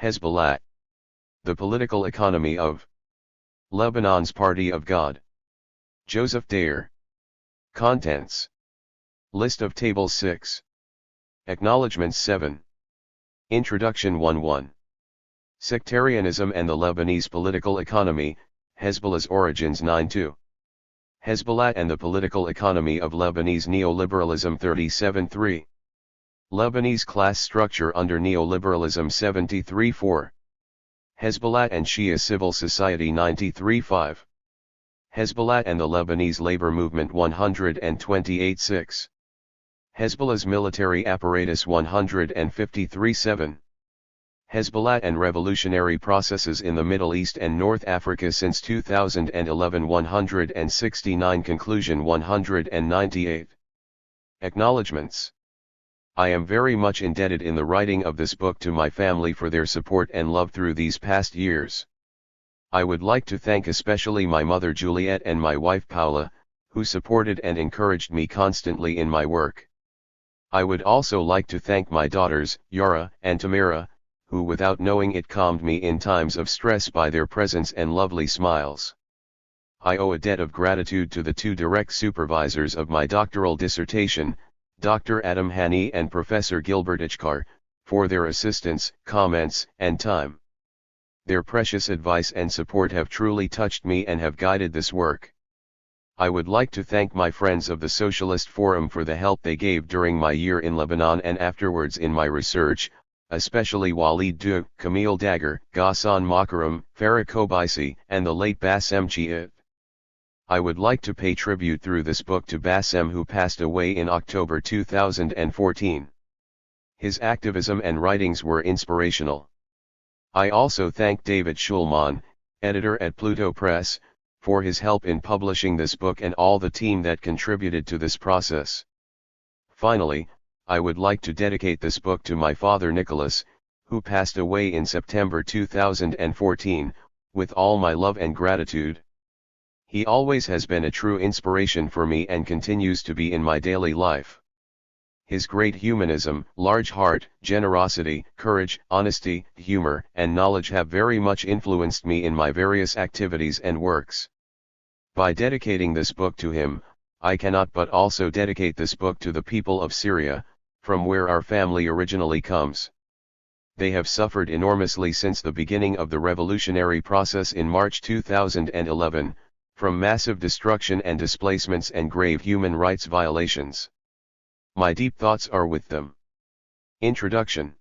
Hezbollah. The political economy of Lebanon's Party of God. Joseph Dayer. Contents. List of tables 6. Acknowledgements 7. Introduction 1:1. Sectarianism and the Lebanese political economy, Hezbollah's origins 9:2. Hezbollah and the political economy of Lebanese neoliberalism 37:3. Lebanese class structure under neoliberalism 73:4. Hezbollah and Shia civil society 93:5. Hezbollah and the Lebanese labor movement 128:6. Hezbollah's military apparatus 153:7. Hezbollah and revolutionary processes in the Middle East and North Africa since 2011 169. Conclusion 198. Acknowledgements. I am very much indebted in the writing of this book to my family for their support and love through these past years. I would like to thank especially my mother Juliet and my wife Paula, who supported and encouraged me constantly in my work. I would also like to thank my daughters, Yara and Tamara, who without knowing it calmed me in times of stress by their presence and lovely smiles. I owe a debt of gratitude to the two direct supervisors of my doctoral dissertation, Dr. Adam Hani and Professor Gilbert Ichkar, for their assistance, comments, and time. Their precious advice and support have truly touched me and have guided this work. I would like to thank my friends of the Socialist Forum for the help they gave during my year in Lebanon and afterwards in my research, especially Walid Dou, Camille Dagger, Ghassan Makaram, Farah Kobaisi, and the late Bassem Chiat. I would like to pay tribute through this book to Bassem, who passed away in October 2014. His activism and writings were inspirational. I also thank David Schulman, editor at Pluto Press, for his help in publishing this book and all the team that contributed to this process. Finally, I would like to dedicate this book to my father Nicholas, who passed away in September 2014, with all my love and gratitude. He always has been a true inspiration for me and continues to be in my daily life. His great humanism, large heart, generosity, courage, honesty, humor, and knowledge have very much influenced me in my various activities and works. By dedicating this book to him, I cannot but also dedicate this book to the people of Syria, from where our family originally comes. They have suffered enormously since the beginning of the revolutionary process in March 2011, from massive destruction and displacements and grave human rights violations. My deep thoughts are with them. Introduction.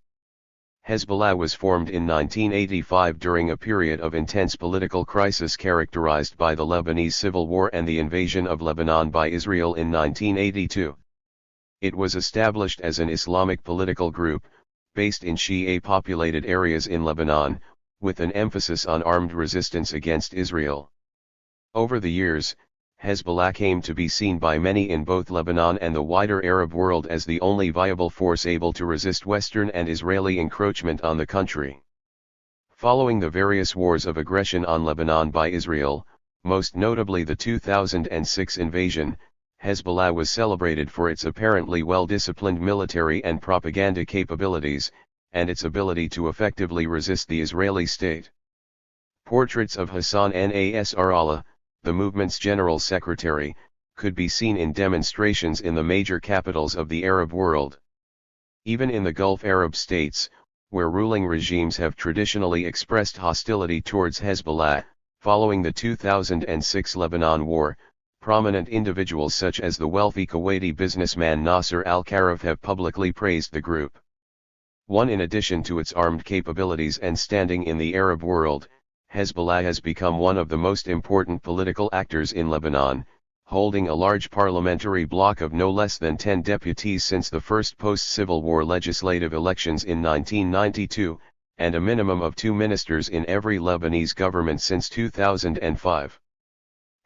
Hezbollah was formed in 1985 during a period of intense political crisis characterized by the Lebanese Civil War and the invasion of Lebanon by Israel in 1982. It was established as an Islamic political group, based in Shia-populated areas in Lebanon, with an emphasis on armed resistance against Israel. Over the years, Hezbollah came to be seen by many in both Lebanon and the wider Arab world as the only viable force able to resist Western and Israeli encroachment on the country. Following the various wars of aggression on Lebanon by Israel, most notably the 2006 invasion, Hezbollah was celebrated for its apparently well-disciplined military and propaganda capabilities, and its ability to effectively resist the Israeli state. Portraits of Hassan Nasrallah, the movement's general secretary, could be seen in demonstrations in the major capitals of the Arab world. Even in the Gulf Arab states, where ruling regimes have traditionally expressed hostility towards Hezbollah, following the 2006 Lebanon war, prominent individuals such as the wealthy Kuwaiti businessman Nasser al-Kharaf have publicly praised the group. In addition to its armed capabilities and standing in the Arab world, Hezbollah has become one of the most important political actors in Lebanon, holding a large parliamentary bloc of no less than 10 deputies since the first post-Civil War legislative elections in 1992, and a minimum of 2 ministers in every Lebanese government since 2005.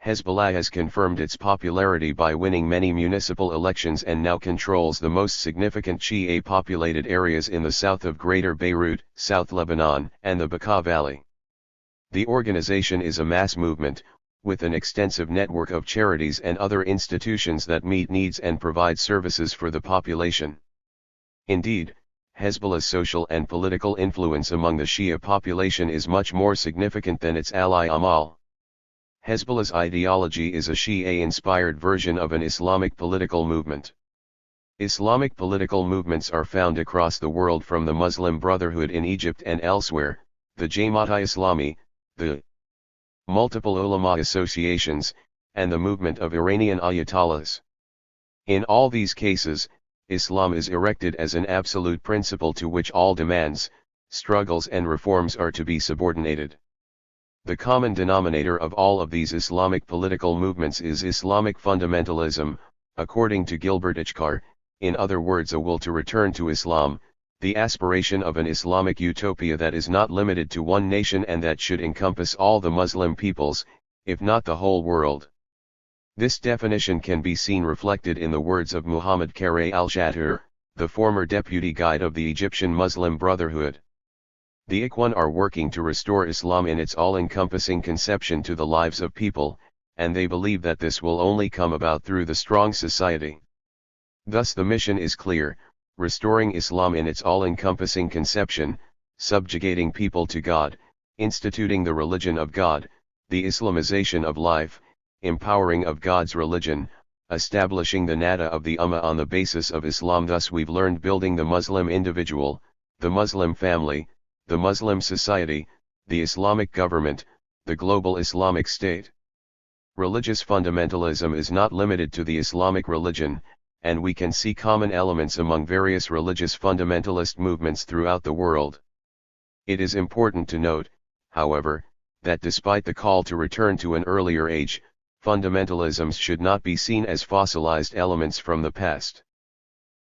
Hezbollah has confirmed its popularity by winning many municipal elections and now controls the most significant Shia-populated areas in the south of Greater Beirut, South Lebanon, and the Bekaa Valley. The organization is a mass movement, with an extensive network of charities and other institutions that meet needs and provide services for the population. Indeed, Hezbollah's social and political influence among the Shia population is much more significant than its ally Amal. Hezbollah's ideology is a Shia-inspired version of an Islamic political movement. Islamic political movements are found across the world, from the Muslim Brotherhood in Egypt and elsewhere, the Jamaat-e-Islami, the multiple ulama associations, and the movement of Iranian Ayatollahs. In all these cases, Islam is erected as an absolute principle to which all demands, struggles and reforms are to be subordinated. The common denominator of all of these Islamic political movements is Islamic fundamentalism, according to Gilbert Ichkar, in other words, a will to return to Islam, the aspiration of an Islamic utopia that is not limited to one nation and that should encompass all the Muslim peoples, if not the whole world. This definition can be seen reflected in the words of Muhammad Karay al-Shatir, the former deputy guide of the Egyptian Muslim Brotherhood. The Ikhwan are working to restore Islam in its all-encompassing conception to the lives of people, and they believe that this will only come about through the strong society. Thus the mission is clear: restoring Islam in its all-encompassing conception, subjugating people to God, instituting the religion of God, the Islamization of life, empowering of God's religion, establishing the nada of the Ummah on the basis of Islam. Thus we've learned building the Muslim individual, the Muslim family, the Muslim society, the Islamic government, the global Islamic state. Religious fundamentalism is not limited to the Islamic religion, and we can see common elements among various religious fundamentalist movements throughout the world. It is important to note, however, that despite the call to return to an earlier age, fundamentalisms should not be seen as fossilized elements from the past.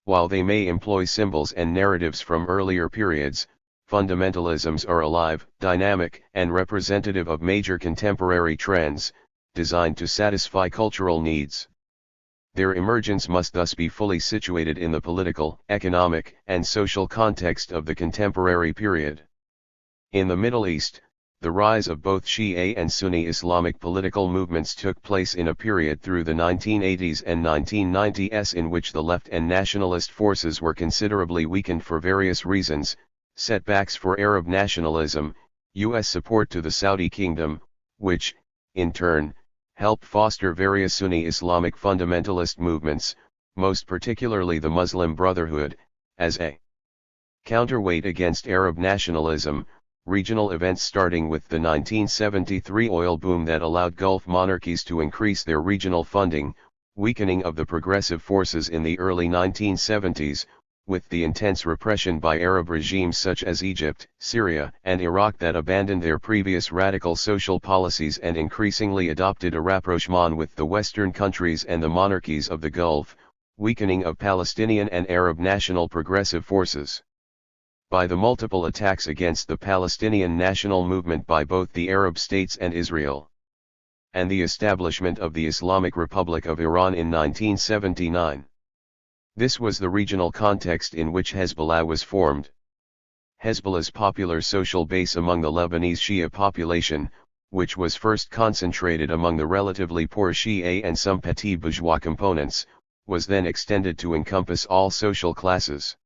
While they may employ symbols and narratives from earlier periods, fundamentalisms are alive, dynamic, and representative of major contemporary trends, designed to satisfy cultural needs. Their emergence must thus be fully situated in the political, economic, and social context of the contemporary period. In the Middle East, the rise of both Shia and Sunni Islamic political movements took place in a period through the 1980s and 1990s in which the left and nationalist forces were considerably weakened for various reasons: setbacks for Arab nationalism, U.S. support to the Saudi kingdom, which, in turn, helped foster various Sunni Islamic fundamentalist movements, most particularly the Muslim Brotherhood, as a counterweight against Arab nationalism. Regional events starting with the 1973 oil boom that allowed Gulf monarchies to increase their regional funding, weakening of the progressive forces in the early 1970s, with the intense repression by Arab regimes such as Egypt, Syria, and Iraq that abandoned their previous radical social policies and increasingly adopted a rapprochement with the Western countries and the monarchies of the Gulf, weakening of Palestinian and Arab national progressive forces. By the multiple attacks against the Palestinian national movement by both the Arab states and Israel, and the establishment of the Islamic Republic of Iran in 1979. This was the regional context in which Hezbollah was formed. Hezbollah's popular social base among the Lebanese Shia population, which was first concentrated among the relatively poor Shia and some petit bourgeois components, was then extended to encompass all social classes.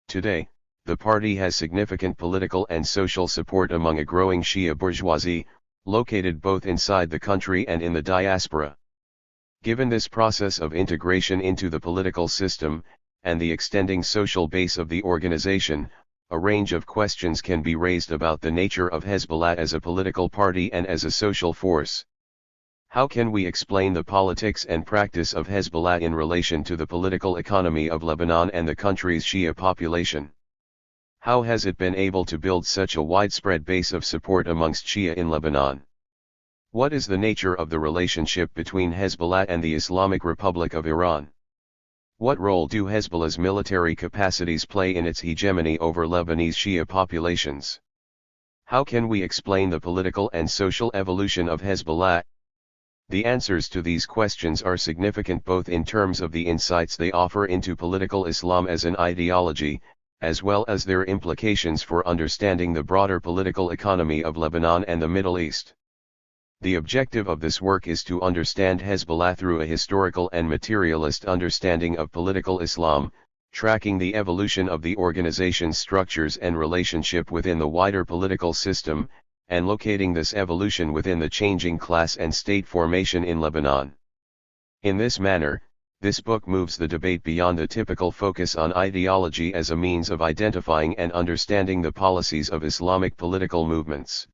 Today, the party has significant political and social support among a growing Shia bourgeoisie, located both inside the country and in the diaspora. Given this process of integration into the political system, and the extending social base of the organization, a range of questions can be raised about the nature of Hezbollah as a political party and as a social force. How can we explain the politics and practice of Hezbollah in relation to the political economy of Lebanon and the country's Shia population? How has it been able to build such a widespread base of support amongst Shia in Lebanon? What is the nature of the relationship between Hezbollah and the Islamic Republic of Iran? What role do Hezbollah's military capacities play in its hegemony over Lebanese Shia populations? How can we explain the political and social evolution of Hezbollah? The answers to these questions are significant both in terms of the insights they offer into political Islam as an ideology, as well as their implications for understanding the broader political economy of Lebanon and the Middle East. The objective of this work is to understand Hezbollah through a historical and materialist understanding of political Islam, tracking the evolution of the organization's structures and relationship within the wider political system, and locating this evolution within the changing class and state formation in Lebanon. In this manner, this book moves the debate beyond the typical focus on ideology as a means of identifying and understanding the policies of Islamic political movements.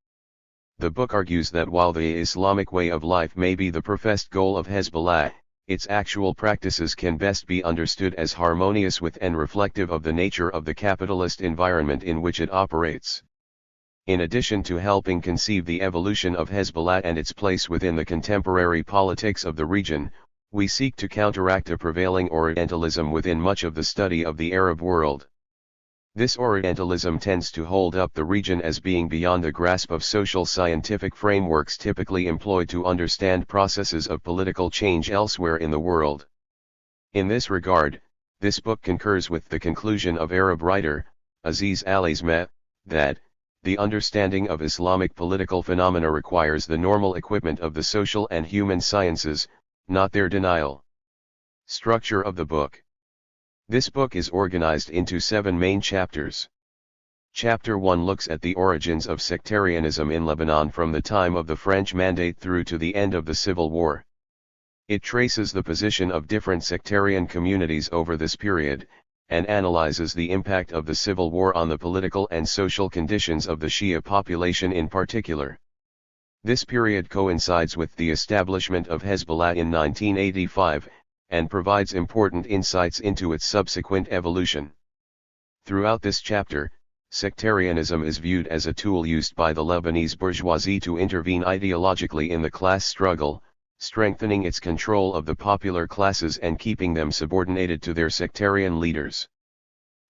The book argues that while the Islamic way of life may be the professed goal of Hezbollah, its actual practices can best be understood as harmonious with and reflective of the nature of the capitalist environment in which it operates. In addition to helping conceive the evolution of Hezbollah and its place within the contemporary politics of the region, we seek to counteract a prevailing Orientalism within much of the study of the Arab world. This Orientalism tends to hold up the region as being beyond the grasp of social scientific frameworks typically employed to understand processes of political change elsewhere in the world. In this regard, this book concurs with the conclusion of Arab writer, Aziz al-Isma, that, the understanding of Islamic political phenomena requires the normal equipment of the social and human sciences, not their denial. Structure of the book. This book is organized into 7 main chapters. Chapter 1 looks at the origins of sectarianism in Lebanon from the time of the French Mandate through to the end of the Civil War. It traces the position of different sectarian communities over this period, and analyzes the impact of the Civil War on the political and social conditions of the Shia population in particular. This period coincides with the establishment of Hezbollah in 1985, and provides important insights into its subsequent evolution. Throughout this chapter, sectarianism is viewed as a tool used by the Lebanese bourgeoisie to intervene ideologically in the class struggle, strengthening its control of the popular classes and keeping them subordinated to their sectarian leaders.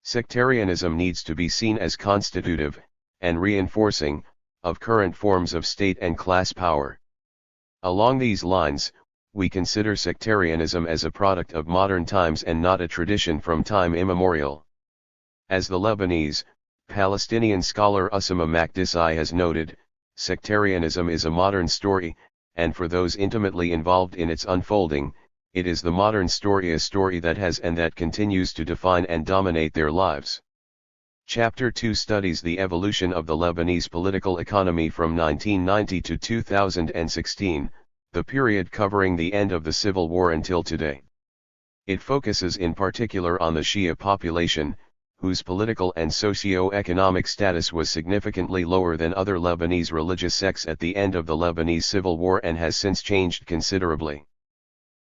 Sectarianism needs to be seen as constitutive, and reinforcing, of current forms of state and class power. Along these lines, we consider sectarianism as a product of modern times and not a tradition from time immemorial. As the Lebanese, Palestinian scholar Usama Makdisi has noted, sectarianism is a modern story, and for those intimately involved in its unfolding, it is the modern story, a story that has and that continues to define and dominate their lives. Chapter 2 studies the evolution of the Lebanese political economy from 1990 to 2016, the period covering the end of the Civil War until today. It focuses in particular on the Shia population, whose political and socio-economic status was significantly lower than other Lebanese religious sects at the end of the Lebanese Civil War and has since changed considerably.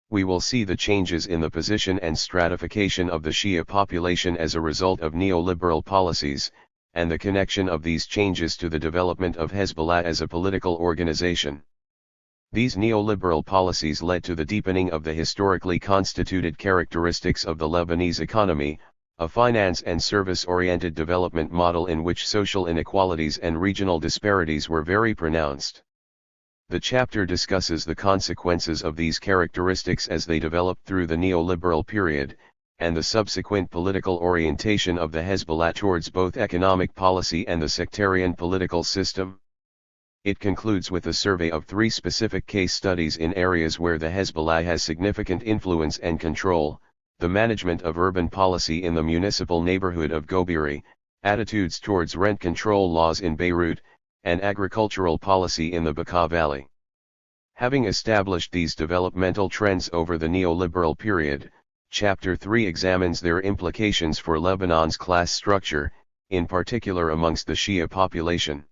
We will see the changes in the position and stratification of the Shia population as a result of neoliberal policies, and the connection of these changes to the development of Hezbollah as a political organization. These neoliberal policies led to the deepening of the historically constituted characteristics of the Lebanese economy, a finance and service-oriented development model in which social inequalities and regional disparities were very pronounced. The chapter discusses the consequences of these characteristics as they developed through the neoliberal period, and the subsequent political orientation of the Hezbollah towards both economic policy and the sectarian political system. It concludes with a survey of 3 specific case studies in areas where the Hezbollah has significant influence and control: the management of urban policy in the municipal neighborhood of Gobiri, attitudes towards rent control laws in Beirut, and agricultural policy in the Bekaa Valley. Having established these developmental trends over the neoliberal period, Chapter 3 examines their implications for Lebanon's class structure, in particular amongst the Shia population.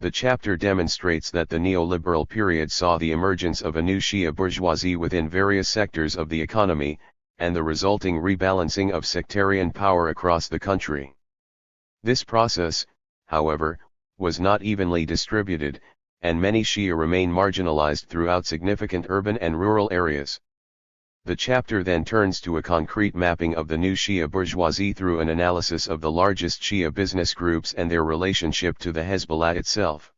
The chapter demonstrates that the neoliberal period saw the emergence of a new Shia bourgeoisie within various sectors of the economy, and the resulting rebalancing of sectarian power across the country. This process, however, was not evenly distributed, and many Shia remain marginalized throughout significant urban and rural areas. The chapter then turns to a concrete mapping of the new Shia bourgeoisie through an analysis of the largest Shia business groups and their relationship to the Hezbollah itself.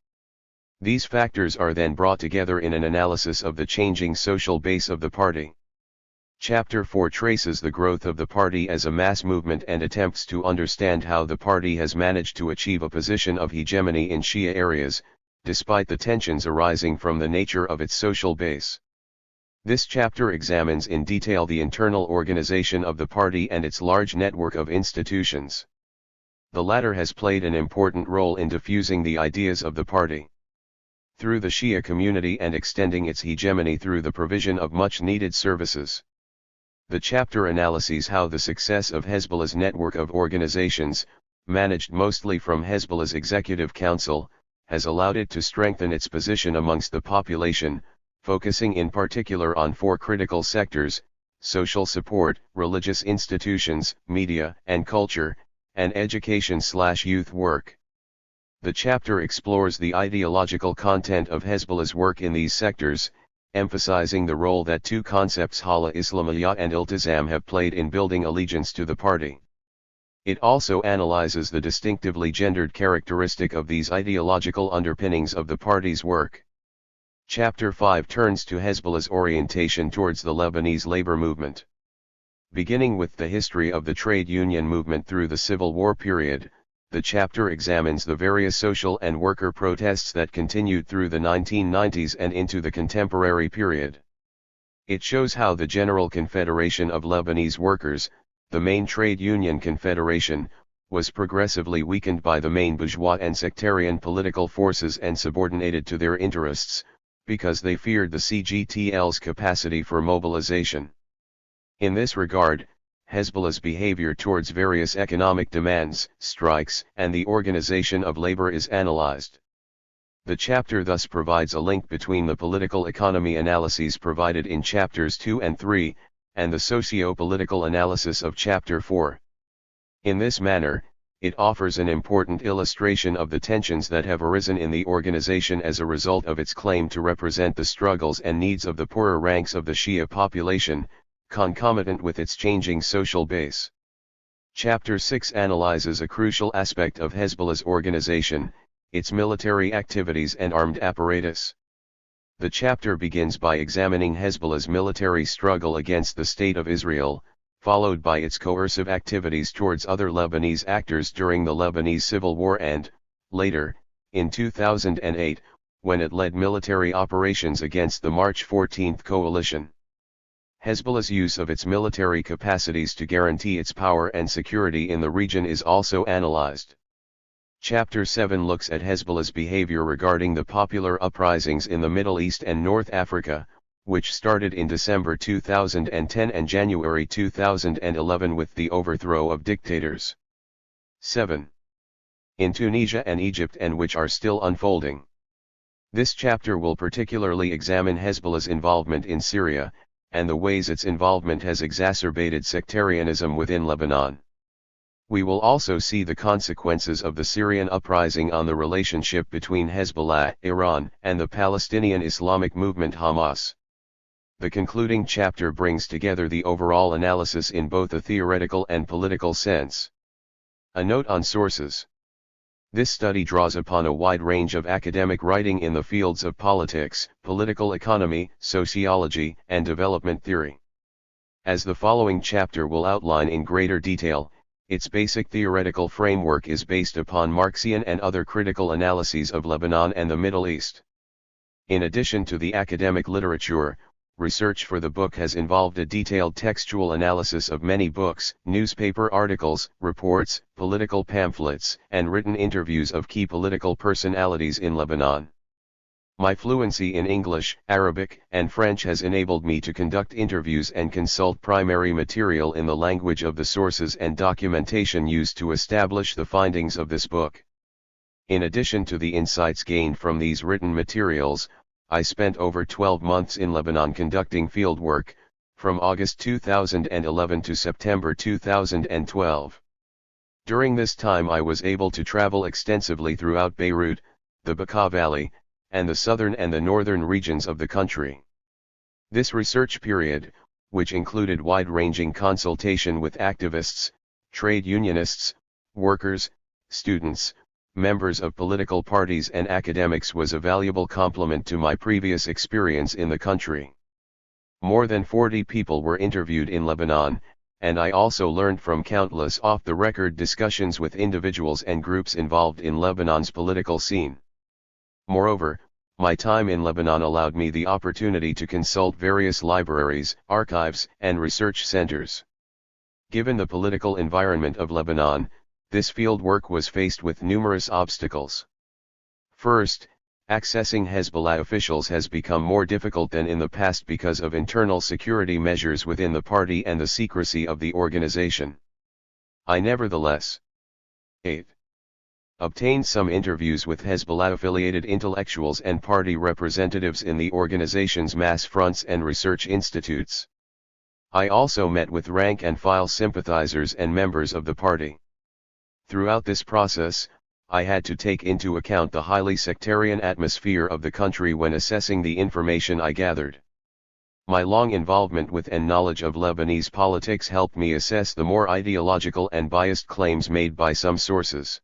These factors are then brought together in an analysis of the changing social base of the party. Chapter 4 traces the growth of the party as a mass movement and attempts to understand how the party has managed to achieve a position of hegemony in Shia areas, despite the tensions arising from the nature of its social base. This chapter examines in detail the internal organization of the party and its large network of institutions. The latter has played an important role in diffusing the ideas of the party through the Shia community and extending its hegemony through the provision of much-needed services. The chapter analyses how the success of Hezbollah's network of organizations, managed mostly from Hezbollah's Executive Council, has allowed it to strengthen its position amongst the population, focusing in particular on four critical sectors: social support, religious institutions, media and culture, and education/youth work. The chapter explores the ideological content of Hezbollah's work in these sectors, emphasizing the role that two concepts Hala Islamiyya and Iltizam have played in building allegiance to the party. It also analyzes the distinctively gendered characteristic of these ideological underpinnings of the party's work. Chapter 5 turns to Hezbollah's orientation towards the Lebanese labor movement. Beginning with the history of the trade union movement through the Civil War period, the chapter examines the various social and worker protests that continued through the 1990s and into the contemporary period. It shows how the General Confederation of Lebanese Workers, the main trade union confederation, was progressively weakened by the main bourgeois and sectarian political forces and subordinated to their interests, because they feared the CGTL's capacity for mobilization. In this regard, Hezbollah's behavior towards various economic demands, strikes, and the organization of labor is analyzed. The chapter thus provides a link between the political economy analyses provided in chapters 2 and 3, and the socio-political analysis of chapter 4. In this manner, it offers an important illustration of the tensions that have arisen in the organization as a result of its claim to represent the struggles and needs of the poorer ranks of the Shia population, concomitant with its changing social base. Chapter 6 analyzes a crucial aspect of Hezbollah's organization, its military activities and armed apparatus. The chapter begins by examining Hezbollah's military struggle against the State of Israel, followed by its coercive activities towards other Lebanese actors during the Lebanese Civil War and, later, in 2008, when it led military operations against the March 14 coalition. Hezbollah's use of its military capacities to guarantee its power and security in the region is also analyzed. Chapter 7 looks at Hezbollah's behavior regarding the popular uprisings in the Middle East and North Africa, which started in December 2010 and January 2011 with the overthrow of dictators. 7. In Tunisia and Egypt, and which are still unfolding. This chapter will particularly examine Hezbollah's involvement in Syria, and the ways its involvement has exacerbated sectarianism within Lebanon. We will also see the consequences of the Syrian uprising on the relationship between Hezbollah, Iran, and the Palestinian Islamic movement Hamas. The concluding chapter brings together the overall analysis in both a theoretical and political sense. A note on sources. This study draws upon a wide range of academic writing in the fields of politics, political economy, sociology, and development theory. As the following chapter will outline in greater detail, its basic theoretical framework is based upon Marxian and other critical analyses of Lebanon and the Middle East. In addition to the academic literature, research for the book has involved a detailed textual analysis of many books, newspaper articles, reports, political pamphlets, and written interviews of key political personalities in Lebanon. My fluency in English, Arabic, and French has enabled me to conduct interviews and consult primary material in the language of the sources and documentation used to establish the findings of this book. In addition to the insights gained from these written materials, I spent over 12 months in Lebanon conducting fieldwork, from August 2011 to September 2012. During this time I was able to travel extensively throughout Beirut, the Bekaa Valley, and the southern and the northern regions of the country. This research period, which included wide-ranging consultation with activists, trade unionists, workers, students, members of political parties and academics, was a valuable complement to my previous experience in the country. More than 40 people were interviewed in Lebanon, and I also learned from countless off-the-record discussions with individuals and groups involved in Lebanon's political scene. Moreover, My time in Lebanon allowed me the opportunity to consult various libraries, archives, and research centers. Given the political environment of Lebanon, this field work was faced with numerous obstacles. First, accessing Hezbollah officials has become more difficult than in the past because of internal security measures within the party and the secrecy of the organization. I nevertheless 8. Obtained some interviews with Hezbollah-affiliated intellectuals and party representatives in the organization's mass fronts and research institutes. I also met with rank-and-file sympathizers and members of the party. Throughout this process, I had to take into account the highly sectarian atmosphere of the country when assessing the information I gathered. My long involvement with and knowledge of Lebanese politics helped me assess the more ideological and biased claims made by some sources.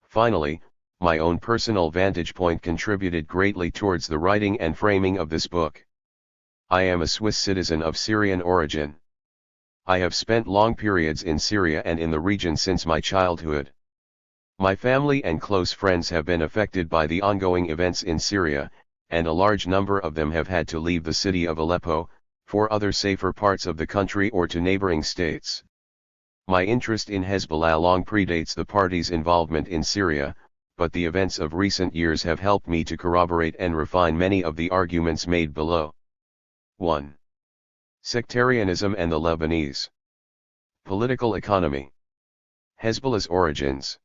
Finally, my own personal vantage point contributed greatly towards the writing and framing of this book. I am a Swiss citizen of Syrian origin. I have spent long periods in Syria and in the region since my childhood. My family and close friends have been affected by the ongoing events in Syria, and a large number of them have had to leave the city of Aleppo, for other safer parts of the country or to neighboring states. My interest in Hezbollah long predates the party's involvement in Syria, but the events of recent years have helped me to corroborate and refine many of the arguments made below. 1. Sectarianism and the Lebanese political economy. Hezbollah's origins.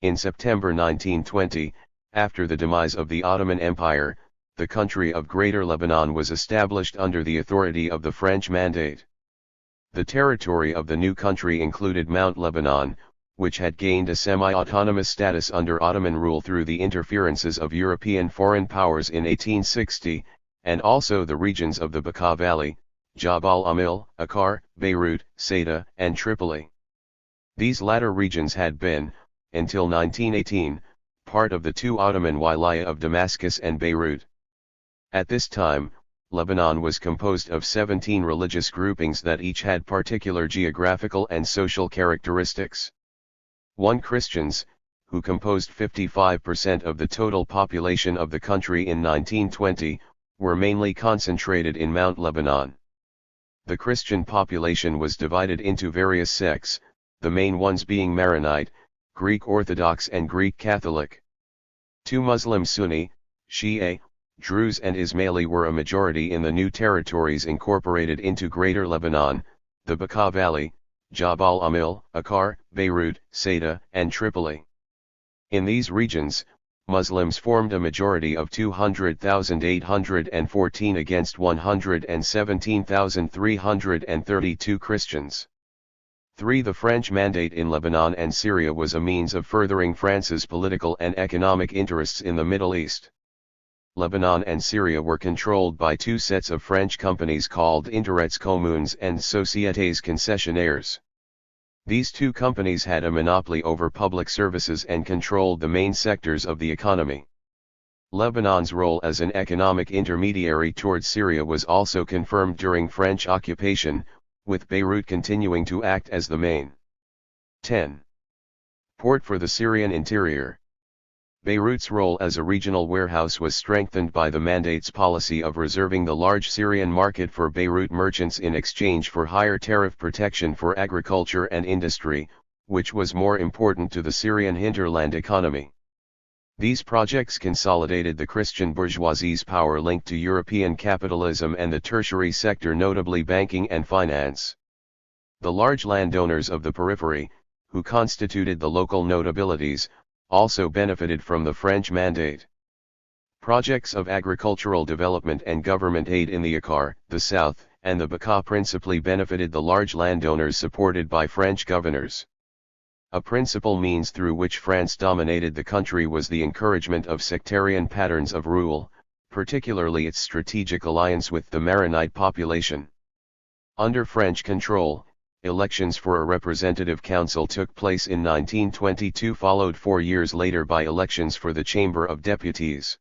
In September 1920, after the demise of the Ottoman Empire, the country of Greater Lebanon was established under the authority of the French Mandate. The territory of the new country included Mount Lebanon, which had gained a semi-autonomous status under Ottoman rule through the interferences of European foreign powers in 1860, and also the regions of the Bekaa Valley, Jabal Amil, Akkar, Beirut, Saida, and Tripoli. These latter regions had been, until 1918, part of the two Ottoman wilayah of Damascus and Beirut. At this time, Lebanon was composed of 17 religious groupings that each had particular geographical and social characteristics. 1. Christians, who composed 55% of the total population of the country in 1920, were mainly concentrated in Mount Lebanon. The Christian population was divided into various sects, the main ones being Maronite, Greek Orthodox and Greek Catholic. 2. Muslim Sunni, Shia, Druze and Ismaili were a majority in the new territories incorporated into Greater Lebanon, the Bekaa Valley, Jabal Amil, Akkar, Beirut, Saida, and Tripoli. In these regions, Muslims formed a majority of 200,814 against 117,332 Christians. 3. The French Mandate in Lebanon and Syria was a means of furthering France's political and economic interests in the Middle East. Lebanon and Syria were controlled by two sets of French companies called Intérêts communs and Sociétés concessionnaires. These two companies had a monopoly over public services and controlled the main sectors of the economy. Lebanon's role as an economic intermediary towards Syria was also confirmed during French occupation, with Beirut continuing to act as the main 10. Port for the Syrian interior. Beirut's role as a regional warehouse was strengthened by the Mandate's policy of reserving the large Syrian market for Beirut merchants in exchange for higher tariff protection for agriculture and industry, which was more important to the Syrian hinterland economy. These projects consolidated the Christian bourgeoisie's power linked to European capitalism and the tertiary sector, notably banking and finance. The large landowners of the periphery, who constituted the local notabilities, also benefited from the French Mandate. Projects of agricultural development and government aid in the Akkar, the south, and the Bekaa principally benefited the large landowners supported by French governors. A principal means through which France dominated the country was the encouragement of sectarian patterns of rule, particularly its strategic alliance with the Maronite population. Under French control, elections for a representative council took place in 1922, followed 4 years later by elections for the Chamber of Deputies.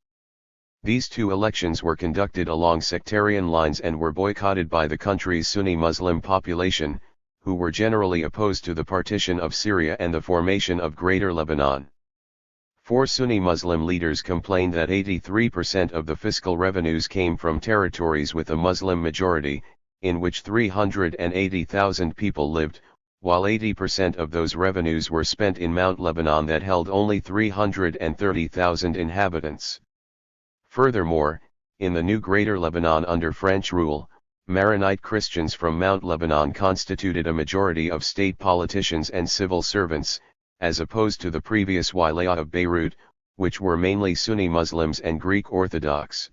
These two elections were conducted along sectarian lines and were boycotted by the country's Sunni Muslim population, who were generally opposed to the partition of Syria and the formation of Greater Lebanon. Four Sunni Muslim leaders complained that 83% of the fiscal revenues came from territories with a Muslim majority, in which 380,000 people lived, while 80% of those revenues were spent in Mount Lebanon that held only 330,000 inhabitants. Furthermore, in the new Greater Lebanon under French rule, Maronite Christians from Mount Lebanon constituted a majority of state politicians and civil servants, as opposed to the previous Wilaya of Beirut, which were mainly Sunni Muslims and Greek Orthodox.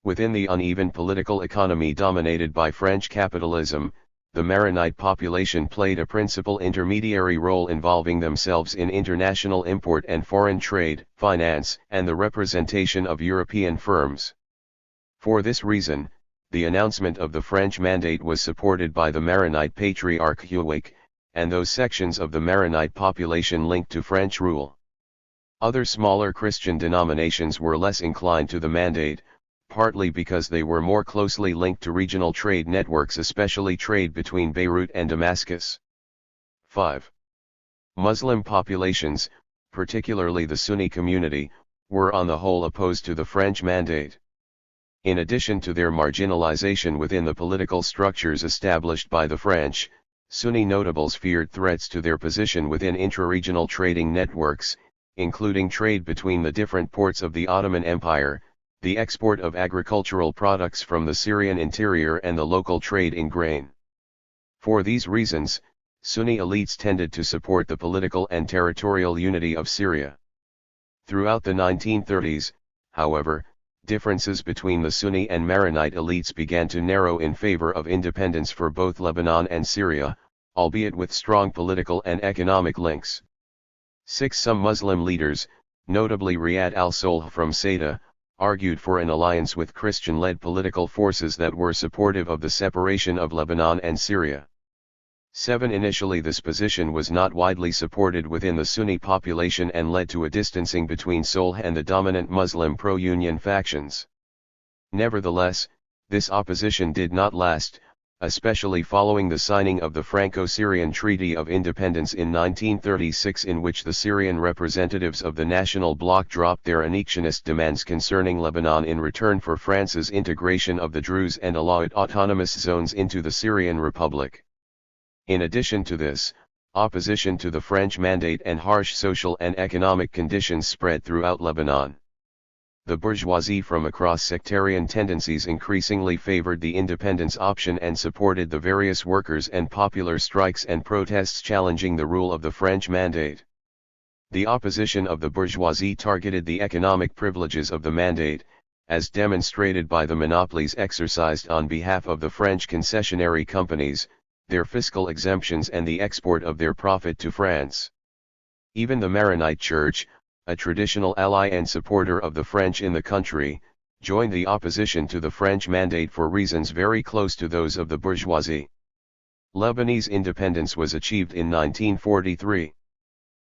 Within the uneven political economy dominated by French capitalism, the Maronite population played a principal intermediary role involving themselves in international import and foreign trade, finance, and the representation of European firms. For this reason, the announcement of the French mandate was supported by the Maronite Patriarch Huwake, and those sections of the Maronite population linked to French rule. Other smaller Christian denominations were less inclined to the mandate, partly because they were more closely linked to regional trade networks, especially trade between Beirut and Damascus. 5. Muslim populations, particularly the Sunni community, were on the whole opposed to the French mandate. In addition to their marginalization within the political structures established by the French, Sunni notables feared threats to their position within intra-regional trading networks, including trade between the different ports of the Ottoman Empire, the export of agricultural products from the Syrian interior, and the local trade in grain. For these reasons, Sunni elites tended to support the political and territorial unity of Syria. Throughout the 1930s, however, differences between the Sunni and Maronite elites began to narrow in favor of independence for both Lebanon and Syria, albeit with strong political and economic links. 6. Some Muslim leaders, notably Riyad al-Solh from Seda, argued for an alliance with Christian-led political forces that were supportive of the separation of Lebanon and Syria. 7. Initially this position was not widely supported within the Sunni population and led to a distancing between Solh and the dominant Muslim pro-Union factions. Nevertheless, this opposition did not last, especially following the signing of the Franco-Syrian Treaty of Independence in 1936, in which the Syrian representatives of the National Bloc dropped their annexionist demands concerning Lebanon in return for France's integration of the Druze and Alawite autonomous zones into the Syrian Republic. In addition to this, opposition to the French mandate and harsh social and economic conditions spread throughout Lebanon. The bourgeoisie from across sectarian tendencies increasingly favored the independence option and supported the various workers' and popular strikes and protests challenging the rule of the French mandate. The opposition of the bourgeoisie targeted the economic privileges of the mandate, as demonstrated by the monopolies exercised on behalf of the French concessionary companies, their fiscal exemptions, and the export of their profit to France. Even the Maronite Church, a traditional ally and supporter of the French in the country, joined the opposition to the French mandate for reasons very close to those of the bourgeoisie. Lebanese independence was achieved in 1943.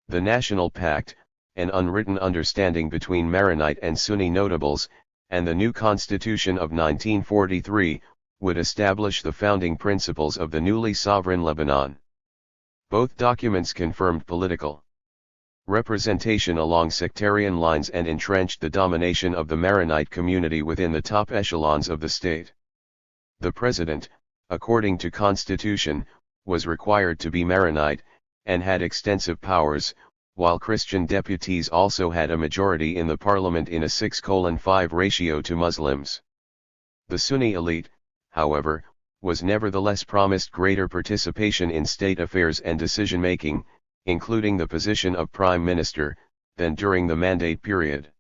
The National Pact, an unwritten understanding between Maronite and Sunni notables, and the new Constitution of 1943, would establish the founding principles of the newly sovereign Lebanon. Both documents confirmed political representation along sectarian lines and entrenched the domination of the Maronite community within the top echelons of the state. The president, according to constitution, was required to be Maronite, and had extensive powers, while Christian deputies also had a majority in the parliament in a 6:5 ratio to Muslims. The Sunni elite, however, was nevertheless promised greater participation in state affairs and decision-making, including the position of prime minister, than during the mandate period.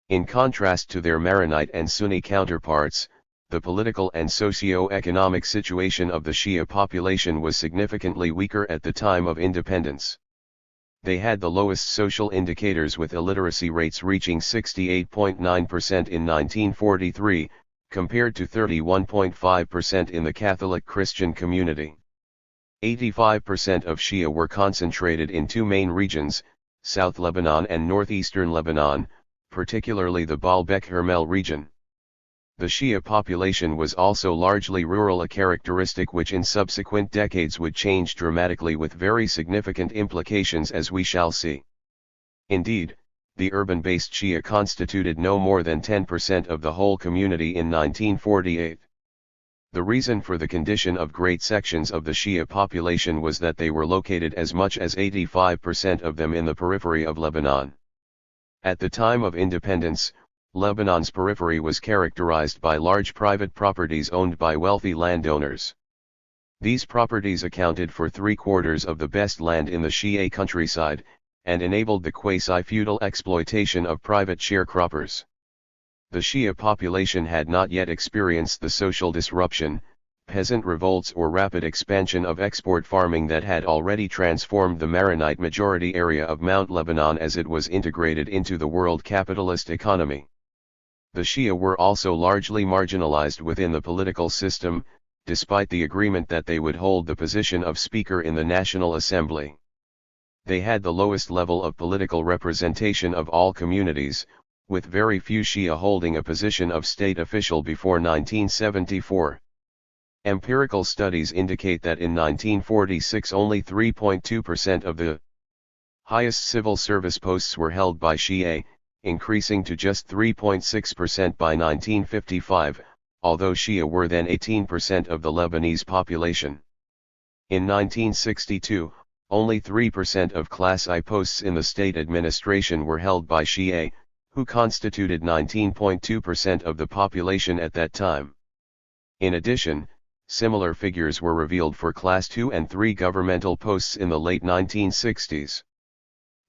In contrast to their Maronite and Sunni counterparts, the political and socio-economic situation of the Shia population was significantly weaker at the time of independence. They had the lowest social indicators, with illiteracy rates reaching 68.9% in 1943, compared to 31.5% in the Catholic Christian community. 85% of Shia were concentrated in two main regions, South Lebanon and Northeastern Lebanon, particularly the Baalbek Hermel region. The Shia population was also largely rural, a characteristic which in subsequent decades would change dramatically with very significant implications, as we shall see. Indeed, the urban-based Shia constituted no more than 10% of the whole community in 1948. The reason for the condition of great sections of the Shia population was that they were located as much as 85% of them in the periphery of Lebanon. At the time of independence, Lebanon's periphery was characterized by large private properties owned by wealthy landowners. These properties accounted for 3/4 of the best land in the Shia countryside, and enabled the quasi-feudal exploitation of private sharecroppers. The Shia population had not yet experienced the social disruption, peasant revolts or rapid expansion of export farming that had already transformed the Maronite majority area of Mount Lebanon as it was integrated into the world capitalist economy. The Shia were also largely marginalized within the political system, despite the agreement that they would hold the position of Speaker in the National Assembly. They had the lowest level of political representation of all communities, with very few Shia holding a position of state official before 1974. Empirical studies indicate that in 1946 only 3.2% of the highest civil service posts were held by Shia, increasing to just 3.6% by 1955, although Shia were then 18% of the Lebanese population. In 1962, only 3% of Class I posts in the state administration were held by Shia, who constituted 19.2% of the population at that time. In addition, similar figures were revealed for Class II and III governmental posts in the late 1960s.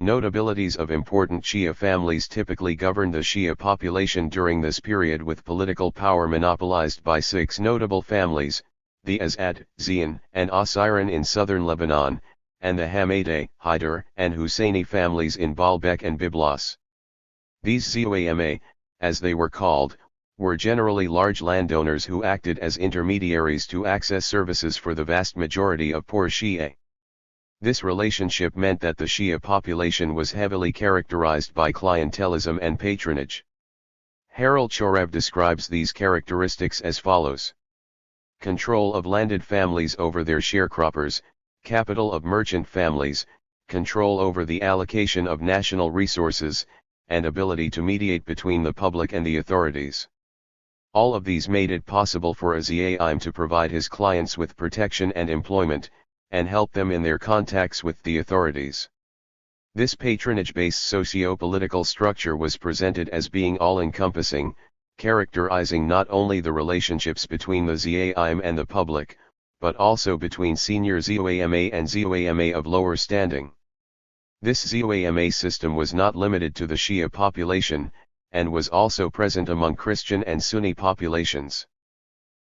Notabilities of important Shia families typically governed the Shia population during this period, with political power monopolized by 6 notable families, the Azad, Zion, and Osiran in southern Lebanon, and the Hamadeh, Haidar, and Husseini families in Baalbek and Byblos. These Zoama, as they were called, were generally large landowners who acted as intermediaries to access services for the vast majority of poor Shia. This relationship meant that the Shia population was heavily characterized by clientelism and patronage. Harold Chorev describes these characteristics as follows: control of landed families over their sharecroppers, capital of merchant families, control over the allocation of national resources, and ability to mediate between the public and the authorities. All of these made it possible for a Zaim to provide his clients with protection and employment, and help them in their contacts with the authorities. This patronage-based socio-political structure was presented as being all-encompassing, characterizing not only the relationships between the Zaim and the public, but also between senior Zoama and Zoama of lower standing. This Zoama system was not limited to the Shia population, and was also present among Christian and Sunni populations.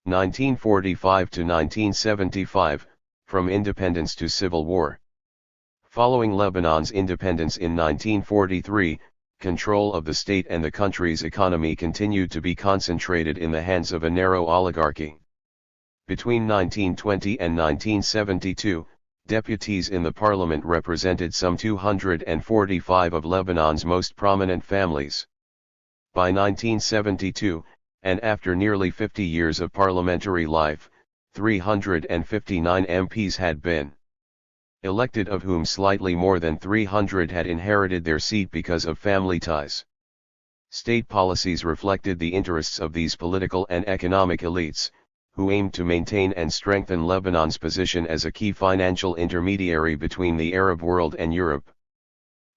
1945 to 1975, from independence to civil war. Following Lebanon's independence in 1943, control of the state and the country's economy continued to be concentrated in the hands of a narrow oligarchy. Between 1920 and 1972, deputies in the parliament represented some 245 of Lebanon's most prominent families. By 1972, and after nearly 50 years of parliamentary life, 359 MPs had been elected, of whom slightly more than 300 had inherited their seat because of family ties. State policies reflected the interests of these political and economic elites, who aimed to maintain and strengthen Lebanon's position as a key financial intermediary between the Arab world and Europe.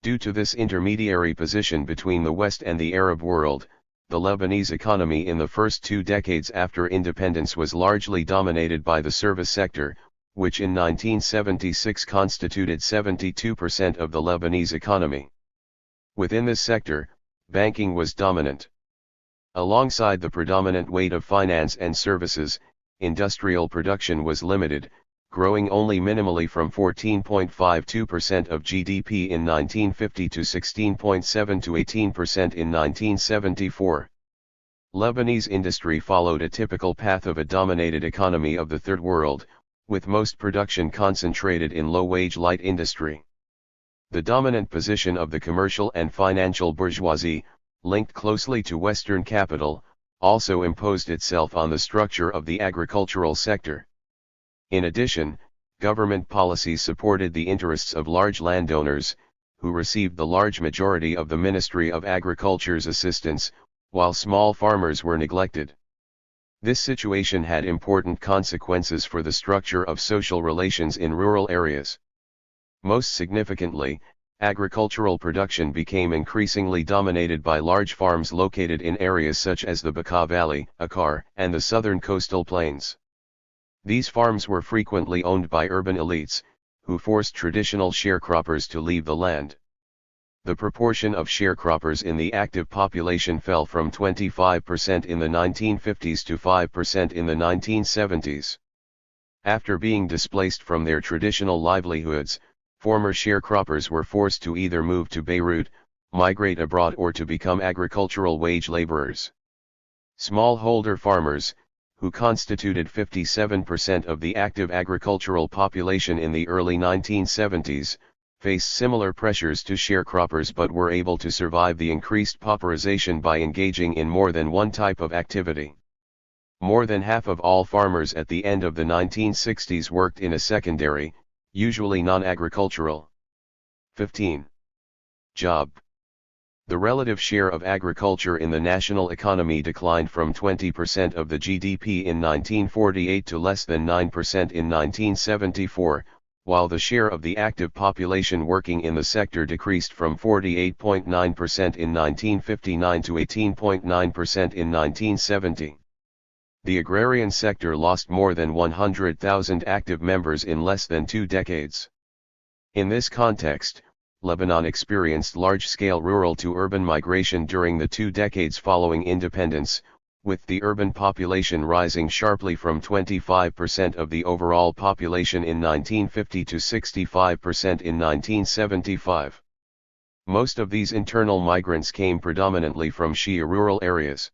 Due to this intermediary position between the West and the Arab world, the Lebanese economy in the first 2 decades after independence was largely dominated by the service sector, which in 1976 constituted 72% of the Lebanese economy. Within this sector, banking was dominant. Alongside the predominant weight of finance and services, industrial production was limited, growing only minimally from 14.52% of GDP in 1950 to 16.7 to 18% in 1974. Lebanese industry followed a typical path of a dominated economy of the Third World, with most production concentrated in low-wage light industry. The dominant position of the commercial and financial bourgeoisie, linked closely to Western capital, also imposed itself on the structure of the agricultural sector. In addition, government policies supported the interests of large landowners, who received the large majority of the Ministry of Agriculture's assistance, while small farmers were neglected. This situation had important consequences for the structure of social relations in rural areas. Most significantly, agricultural production became increasingly dominated by large farms located in areas such as the Bekaa Valley, Akkar, and the southern coastal plains. These farms were frequently owned by urban elites, who forced traditional sharecroppers to leave the land. The proportion of sharecroppers in the active population fell from 25% in the 1950s to 5% in the 1970s. After being displaced from their traditional livelihoods, former sharecroppers were forced to either move to Beirut, migrate abroad, or to become agricultural wage laborers. Smallholder farmers, who constituted 57% of the active agricultural population in the early 1970s, faced similar pressures to sharecroppers but were able to survive the increased pauperization by engaging in more than one type of activity. More than half of all farmers at the end of the 1960s worked in a secondary, usually non-agricultural. 15. Job. The relative share of agriculture in the national economy declined from 20% of the GDP in 1948 to less than 9% in 1974, while the share of the active population working in the sector decreased from 48.9% in 1959 to 18.9% in 1970. The agrarian sector lost more than 100,000 active members in less than 2 decades. In this context, Lebanon experienced large-scale rural-to-urban migration during the 2 decades following independence, with the urban population rising sharply from 25% of the overall population in 1950 to 65% in 1975. Most of these internal migrants came predominantly from Shia rural areas.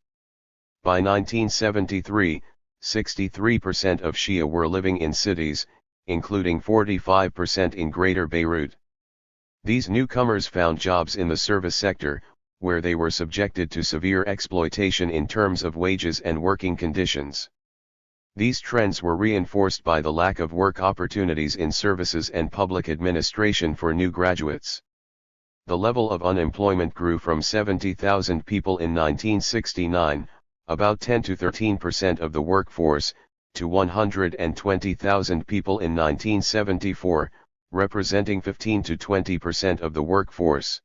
By 1973, 63% of Shia were living in cities, including 45% in Greater Beirut. These newcomers found jobs in the service sector, where they were subjected to severe exploitation in terms of wages and working conditions. These trends were reinforced by the lack of work opportunities in services and public administration for new graduates. The level of unemployment grew from 70,000 people in 1969, about 10 to 13% of the workforce, to 120,000 people in 1974, representing 15 to 20% of the workforce.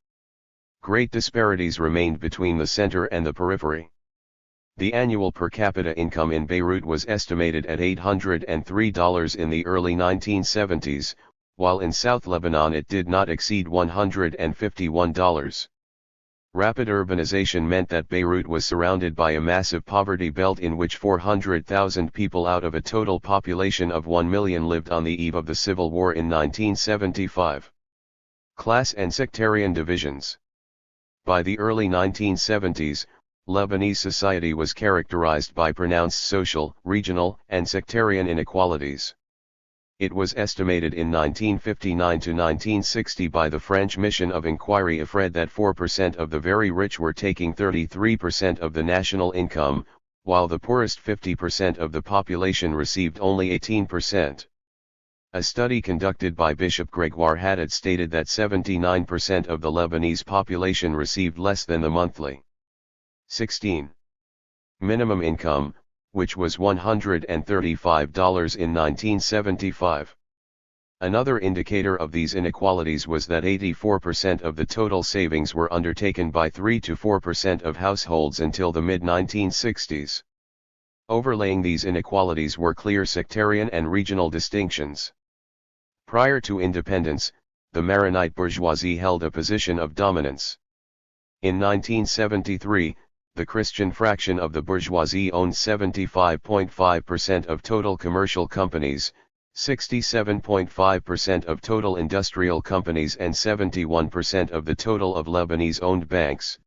Great disparities remained between the center and the periphery. The annual per capita income in Beirut was estimated at $803 in the early 1970s, while in South Lebanon it did not exceed $151. Rapid urbanization meant that Beirut was surrounded by a massive poverty belt in which 400,000 people out of a total population of 1 million lived on the eve of the civil war in 1975. Class and sectarian divisions. By the early 1970s, Lebanese society was characterized by pronounced social, regional, and sectarian inequalities. It was estimated in 1959 to 1960 by the French Mission of Inquiry IFRED that 4% of the very rich were taking 33% of the national income, while the poorest 50% of the population received only 18%. A study conducted by Bishop Gregoire Haddad stated that 79% of the Lebanese population received less than the monthly 16. Minimum income, which was $135 in 1975. Another indicator of these inequalities was that 84% of the total savings were undertaken by 3 to 4% of households until the mid-1960s. Overlaying these inequalities were clear sectarian and regional distinctions. Prior to independence, the Maronite bourgeoisie held a position of dominance. In 1973, the Christian fraction of the bourgeoisie owned 75.5% of total commercial companies, 67.5% of total industrial companies and 71% of the total of Lebanese-owned banks.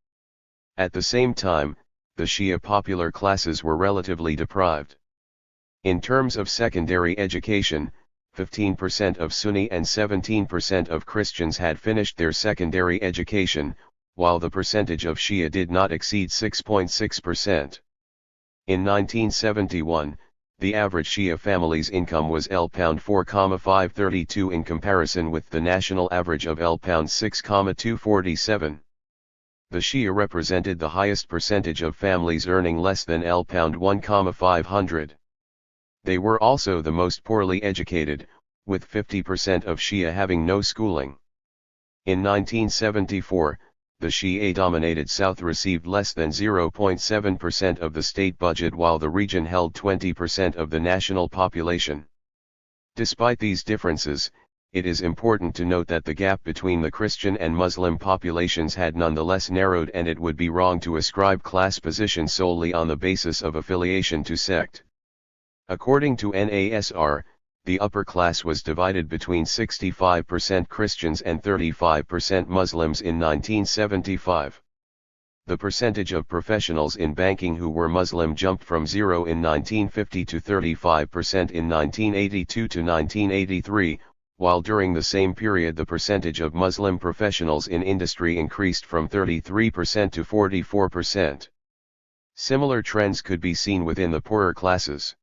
At the same time, the Shia popular classes were relatively deprived. In terms of secondary education, 15% of Sunni and 17% of Christians had finished their secondary education, while the percentage of Shia did not exceed 6.6%. In 1971, The average Shia family's income was £4,532 in comparison with the national average of £6,247. The Shia represented the highest percentage of families earning less than £1,500. They were also the most poorly educated, with 50% of Shia having no schooling. In 1974, the Shia-dominated South received less than 0.7% of the state budget while the region held 20% of the national population. Despite these differences, it is important to note that the gap between the Christian and Muslim populations had nonetheless narrowed, and it would be wrong to ascribe class position solely on the basis of affiliation to sect. According to NASR, the upper class was divided between 65% Christians and 35% Muslims in 1975. The percentage of professionals in banking who were Muslim jumped from 0 in 1950 to 35% in 1982 to 1983, while during the same period the percentage of Muslim professionals in industry increased from 33% to 44%. Similar trends could be seen within the poorer classes.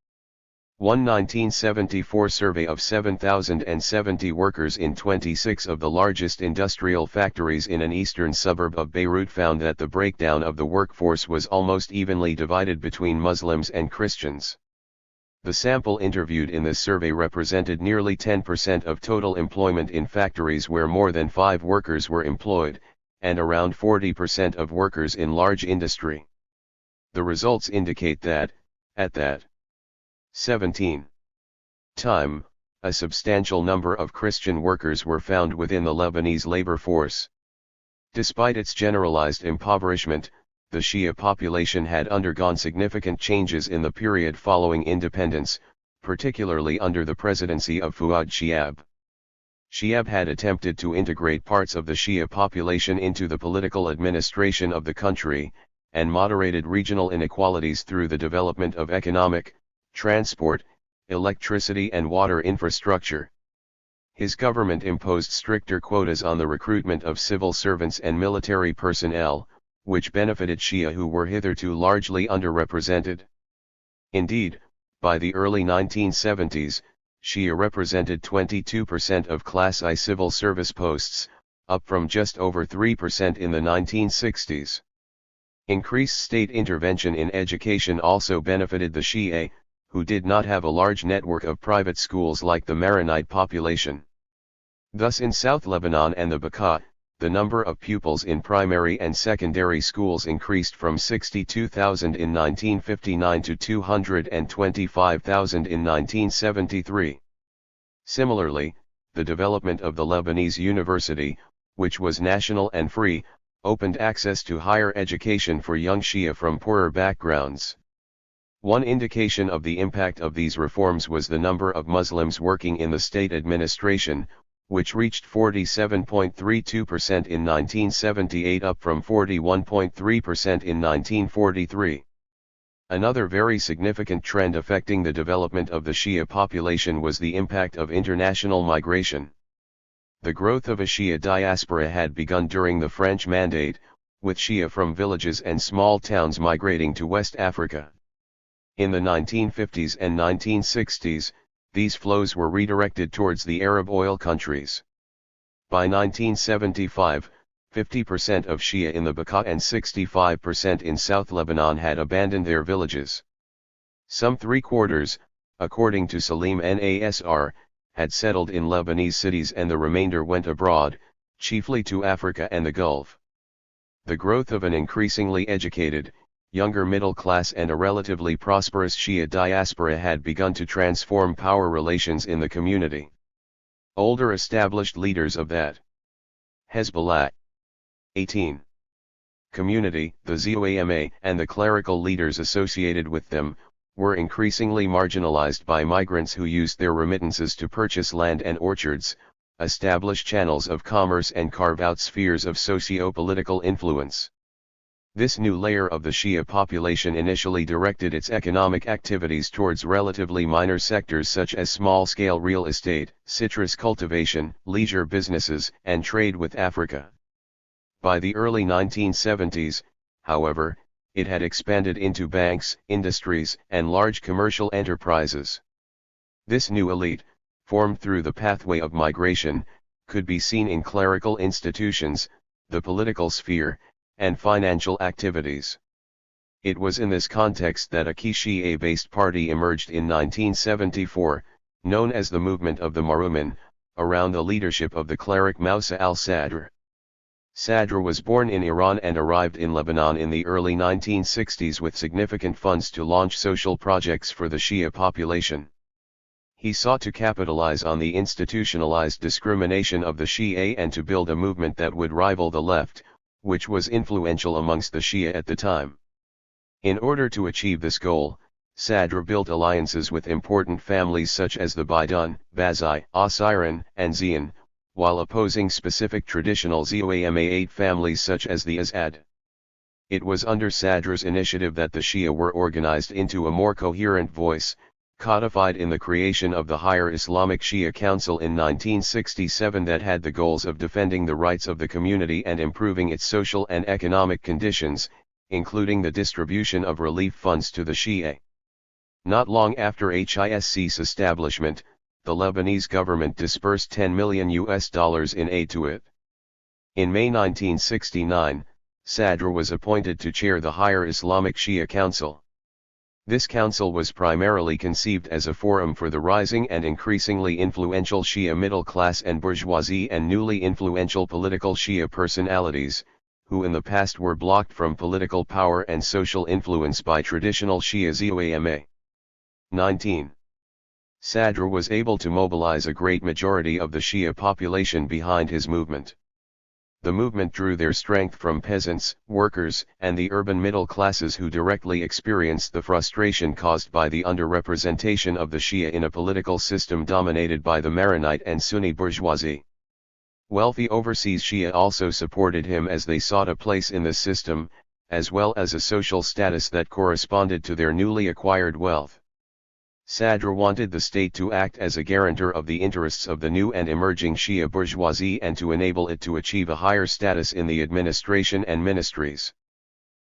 One 1974 survey of 7,070 workers in 26 of the largest industrial factories in an eastern suburb of Beirut found that the breakdown of the workforce was almost evenly divided between Muslims and Christians. The sample interviewed in this survey represented nearly 10% of total employment in factories where more than 5 workers were employed, and around 40% of workers in large industry. The results indicate that, at that 17 time, a substantial number of Christian workers were found within the Lebanese labor force. Despite its generalized impoverishment, the Shia population had undergone significant changes in the period following independence, particularly under the presidency of Fuad Shihab. Shihab had attempted to integrate parts of the Shia population into the political administration of the country, and moderated regional inequalities through the development of economic, transport, electricity and water infrastructure. His government imposed stricter quotas on the recruitment of civil servants and military personnel, which benefited Shia who were hitherto largely underrepresented. Indeed, by the early 1970s, Shia represented 22% of Class I civil service posts, up from just over 3% in the 1960s. Increased state intervention in education also benefited the Shia, who did not have a large network of private schools like the Maronite population. Thus in South Lebanon and the Bekaa, the number of pupils in primary and secondary schools increased from 62,000 in 1959 to 225,000 in 1973. Similarly, the development of the Lebanese University, which was national and free, opened access to higher education for young Shia from poorer backgrounds. One indication of the impact of these reforms was the number of Muslims working in the state administration, which reached 47.32% in 1978 up from 41.3% in 1943. Another very significant trend affecting the development of the Shia population was the impact of international migration. The growth of a Shia diaspora had begun during the French Mandate, with Shia from villages and small towns migrating to West Africa. In the 1950s and 1960s, these flows were redirected towards the Arab oil countries. By 1975, 50% of Shia in the Bekaa and 65% in South Lebanon had abandoned their villages. Some three-quarters, according to Salim Nasr, had settled in Lebanese cities and the remainder went abroad, chiefly to Africa and the Gulf. The growth of an increasingly educated, younger middle class and a relatively prosperous Shia diaspora had begun to transform power relations in the community. Older established leaders of that Hezbollah 18 community, the ZOAMA, and the clerical leaders associated with them, were increasingly marginalized by migrants who used their remittances to purchase land and orchards, establish channels of commerce and carve out spheres of socio-political influence. This new layer of the Shia population initially directed its economic activities towards relatively minor sectors such as small-scale real estate, citrus cultivation, leisure businesses, and trade with Africa. By the early 1970s, however, it had expanded into banks, industries, and large commercial enterprises. This new elite, formed through the pathway of migration, could be seen in clerical institutions, the political sphere, and financial activities. It was in this context that a key Shia-based party emerged in 1974, known as the Movement of the Maruman, around the leadership of the cleric Moussa al-Sadr. Sadr was born in Iran and arrived in Lebanon in the early 1960s with significant funds to launch social projects for the Shia population. He sought to capitalize on the institutionalized discrimination of the Shia and to build a movement that would rival the left, which was influential amongst the Shia at the time. In order to achieve this goal, Sadr built alliances with important families such as the Baidun, Bazai, Osiran, and Zion, while opposing specific traditional Zoama8 families such as the Azad. It was under Sadr's initiative that the Shia were organized into a more coherent voice, codified in the creation of the Higher Islamic Shia Council in 1967 that had the goals of defending the rights of the community and improving its social and economic conditions, including the distribution of relief funds to the Shia. Not long after HISC's establishment, the Lebanese government disbursed $10 million in aid to it. In May 1969, Sadr was appointed to chair the Higher Islamic Shia Council. This council was primarily conceived as a forum for the rising and increasingly influential Shia middle class and bourgeoisie and newly influential political Shia personalities, who in the past were blocked from political power and social influence by traditional Shia Zoama. 19. Sadr was able to mobilize a great majority of the Shia population behind his movement. The movement drew their strength from peasants, workers, and the urban middle classes who directly experienced the frustration caused by the underrepresentation of the Shia in a political system dominated by the Maronite and Sunni bourgeoisie. Wealthy overseas Shia also supported him as they sought a place in the system, as well as a social status that corresponded to their newly acquired wealth. Sadr wanted the state to act as a guarantor of the interests of the new and emerging Shia bourgeoisie and to enable it to achieve a higher status in the administration and ministries.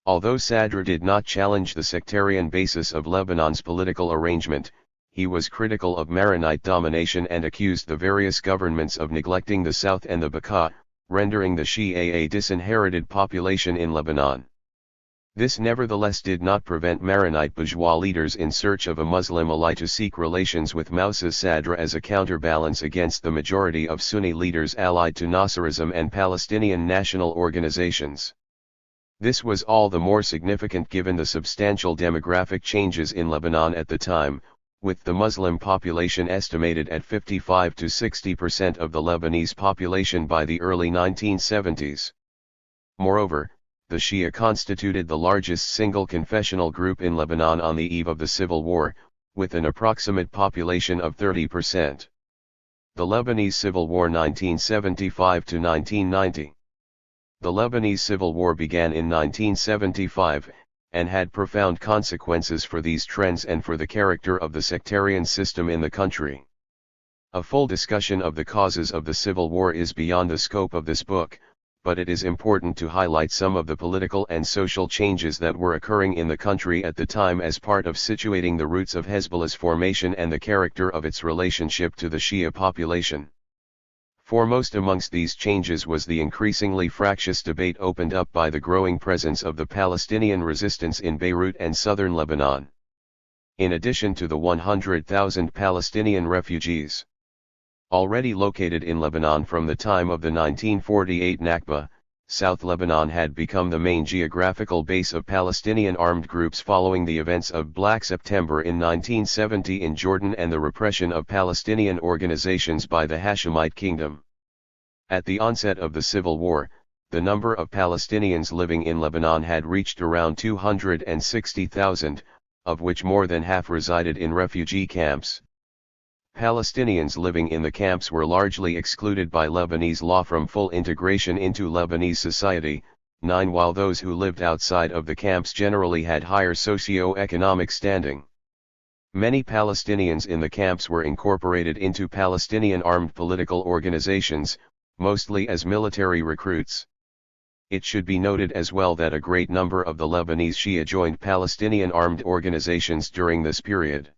Although Sadr did not challenge the sectarian basis of Lebanon's political arrangement, he was critical of Maronite domination and accused the various governments of neglecting the South and the Bekaa, rendering the Shia a disinherited population in Lebanon. This nevertheless did not prevent Maronite bourgeois leaders in search of a Muslim ally to seek relations with Moussa Sadr as a counterbalance against the majority of Sunni leaders allied to Nasserism and Palestinian national organizations. This was all the more significant given the substantial demographic changes in Lebanon at the time, with the Muslim population estimated at 55 to 60% of the Lebanese population by the early 1970s. Moreover, the Shia constituted the largest single confessional group in Lebanon on the eve of the civil war, with an approximate population of 30%. The Lebanese Civil War 1975 to 1990. The Lebanese Civil War began in 1975, and had profound consequences for these trends and for the character of the sectarian system in the country. A full discussion of the causes of the Civil War is beyond the scope of this book, but it is important to highlight some of the political and social changes that were occurring in the country at the time as part of situating the roots of Hezbollah's formation and the character of its relationship to the Shia population. Foremost amongst these changes was the increasingly fractious debate opened up by the growing presence of the Palestinian resistance in Beirut and southern Lebanon. In addition to the 100,000 Palestinian refugees already located in Lebanon from the time of the 1948 Nakba, South Lebanon had become the main geographical base of Palestinian armed groups following the events of Black September in 1970 in Jordan and the repression of Palestinian organizations by the Hashemite Kingdom. At the onset of the Civil War, the number of Palestinians living in Lebanon had reached around 260,000, of which more than half resided in refugee camps. Palestinians living in the camps were largely excluded by Lebanese law from full integration into Lebanese society, while those who lived outside of the camps generally had higher socio-economic standing. Many Palestinians in the camps were incorporated into Palestinian armed political organizations, mostly as military recruits. It should be noted as well that a great number of the Lebanese Shia joined Palestinian armed organizations during this period.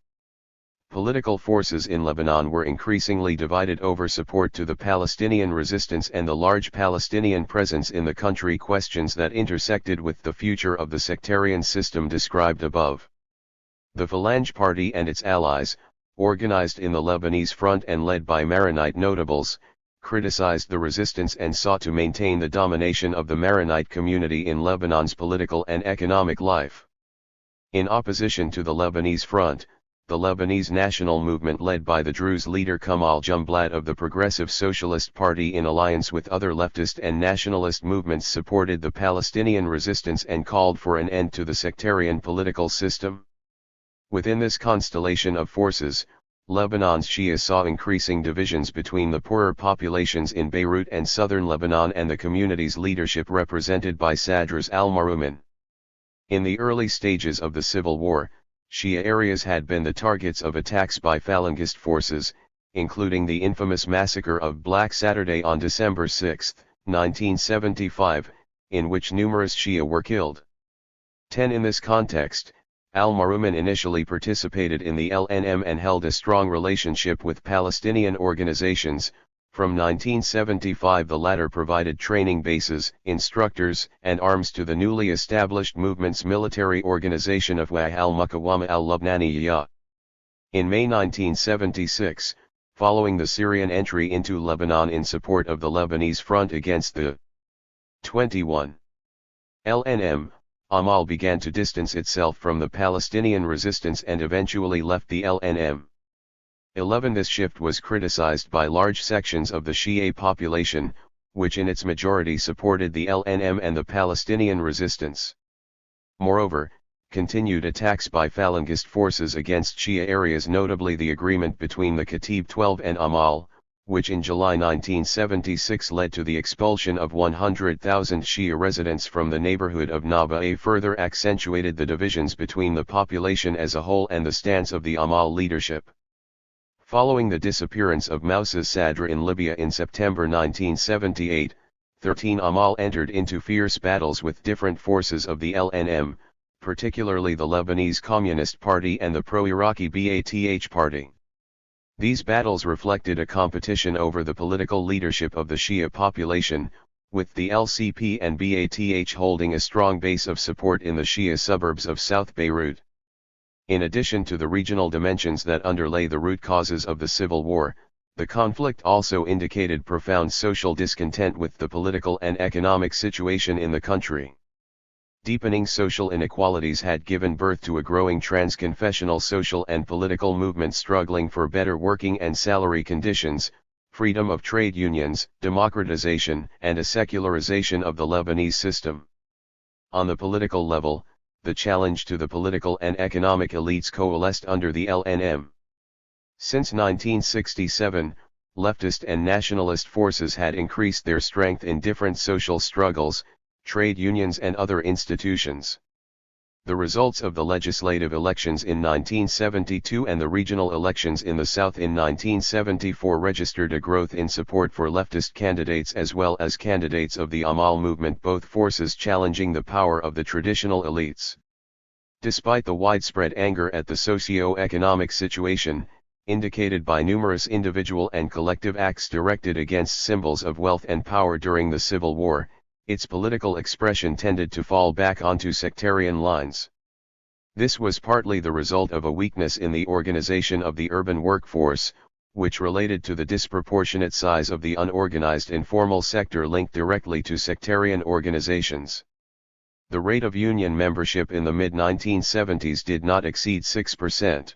Political forces in Lebanon were increasingly divided over support to the Palestinian resistance, and the large Palestinian presence in the country questions that intersected with the future of the sectarian system described above. The Phalange Party and its allies, organized in the Lebanese front and led by Maronite notables, criticized the resistance and sought to maintain the domination of the Maronite community in Lebanon's political and economic life. In opposition to the Lebanese front, the Lebanese national movement led by the Druze leader Kamal Jumblat of the Progressive Socialist Party in alliance with other leftist and nationalist movements supported the Palestinian resistance and called for an end to the sectarian political system. Within this constellation of forces, Lebanon's Shia saw increasing divisions between the poorer populations in Beirut and southern Lebanon and the community's leadership represented by Sadrs al-Marouman. In the early stages of the civil war, Shia areas had been the targets of attacks by Falangist forces, including the infamous massacre of Black Saturday on December 6, 1975, in which numerous Shia were killed. In this context, al-Marouman initially participated in the LNM and held a strong relationship with Palestinian organizations. From 1975 the latter provided training bases, instructors, and arms to the newly established movement's military organization of Wa al-Muqawama al-Lubnaniyya. In May 1976, following the Syrian entry into Lebanon in support of the Lebanese front against the 21 LNM, Amal began to distance itself from the Palestinian resistance and eventually left the LNM. This shift was criticized by large sections of the Shia population, which in its majority supported the LNM and the Palestinian resistance. Moreover, continued attacks by Falangist forces against Shia areas, notably the agreement between the Khatib 12 and Amal, which in July 1976 led to the expulsion of 100,000 Shia residents from the neighborhood of Nabaa, further accentuated the divisions between the population as a whole and the stance of the Amal leadership. Following the disappearance of Moussa Sadr in Libya in September 1978, 13 Amal entered into fierce battles with different forces of the LNM, particularly the Lebanese Communist Party and the pro-Iraqi Ba'ath Party. These battles reflected a competition over the political leadership of the Shia population, with the LCP and Ba'ath holding a strong base of support in the Shia suburbs of South Beirut. In addition to the regional dimensions that underlay the root causes of the civil war, the conflict also indicated profound social discontent with the political and economic situation in the country. Deepening social inequalities had given birth to a growing transconfessional social and political movement struggling for better working and salary conditions, freedom of trade unions, democratization, and a secularization of the Lebanese system. On the political level, the challenge to the political and economic elites coalesced under the LNM. Since 1967, leftist and nationalist forces had increased their strength in different social struggles, trade unions and other institutions. The results of the legislative elections in 1972 and the regional elections in the South in 1974 registered a growth in support for leftist candidates as well as candidates of the Amal movement, both forces challenging the power of the traditional elites. Despite the widespread anger at the socio-economic situation, indicated by numerous individual and collective acts directed against symbols of wealth and power during the Civil War, its political expression tended to fall back onto sectarian lines. This was partly the result of a weakness in the organization of the urban workforce, which related to the disproportionate size of the unorganized informal sector linked directly to sectarian organizations. The rate of union membership in the mid-1970s did not exceed 6%.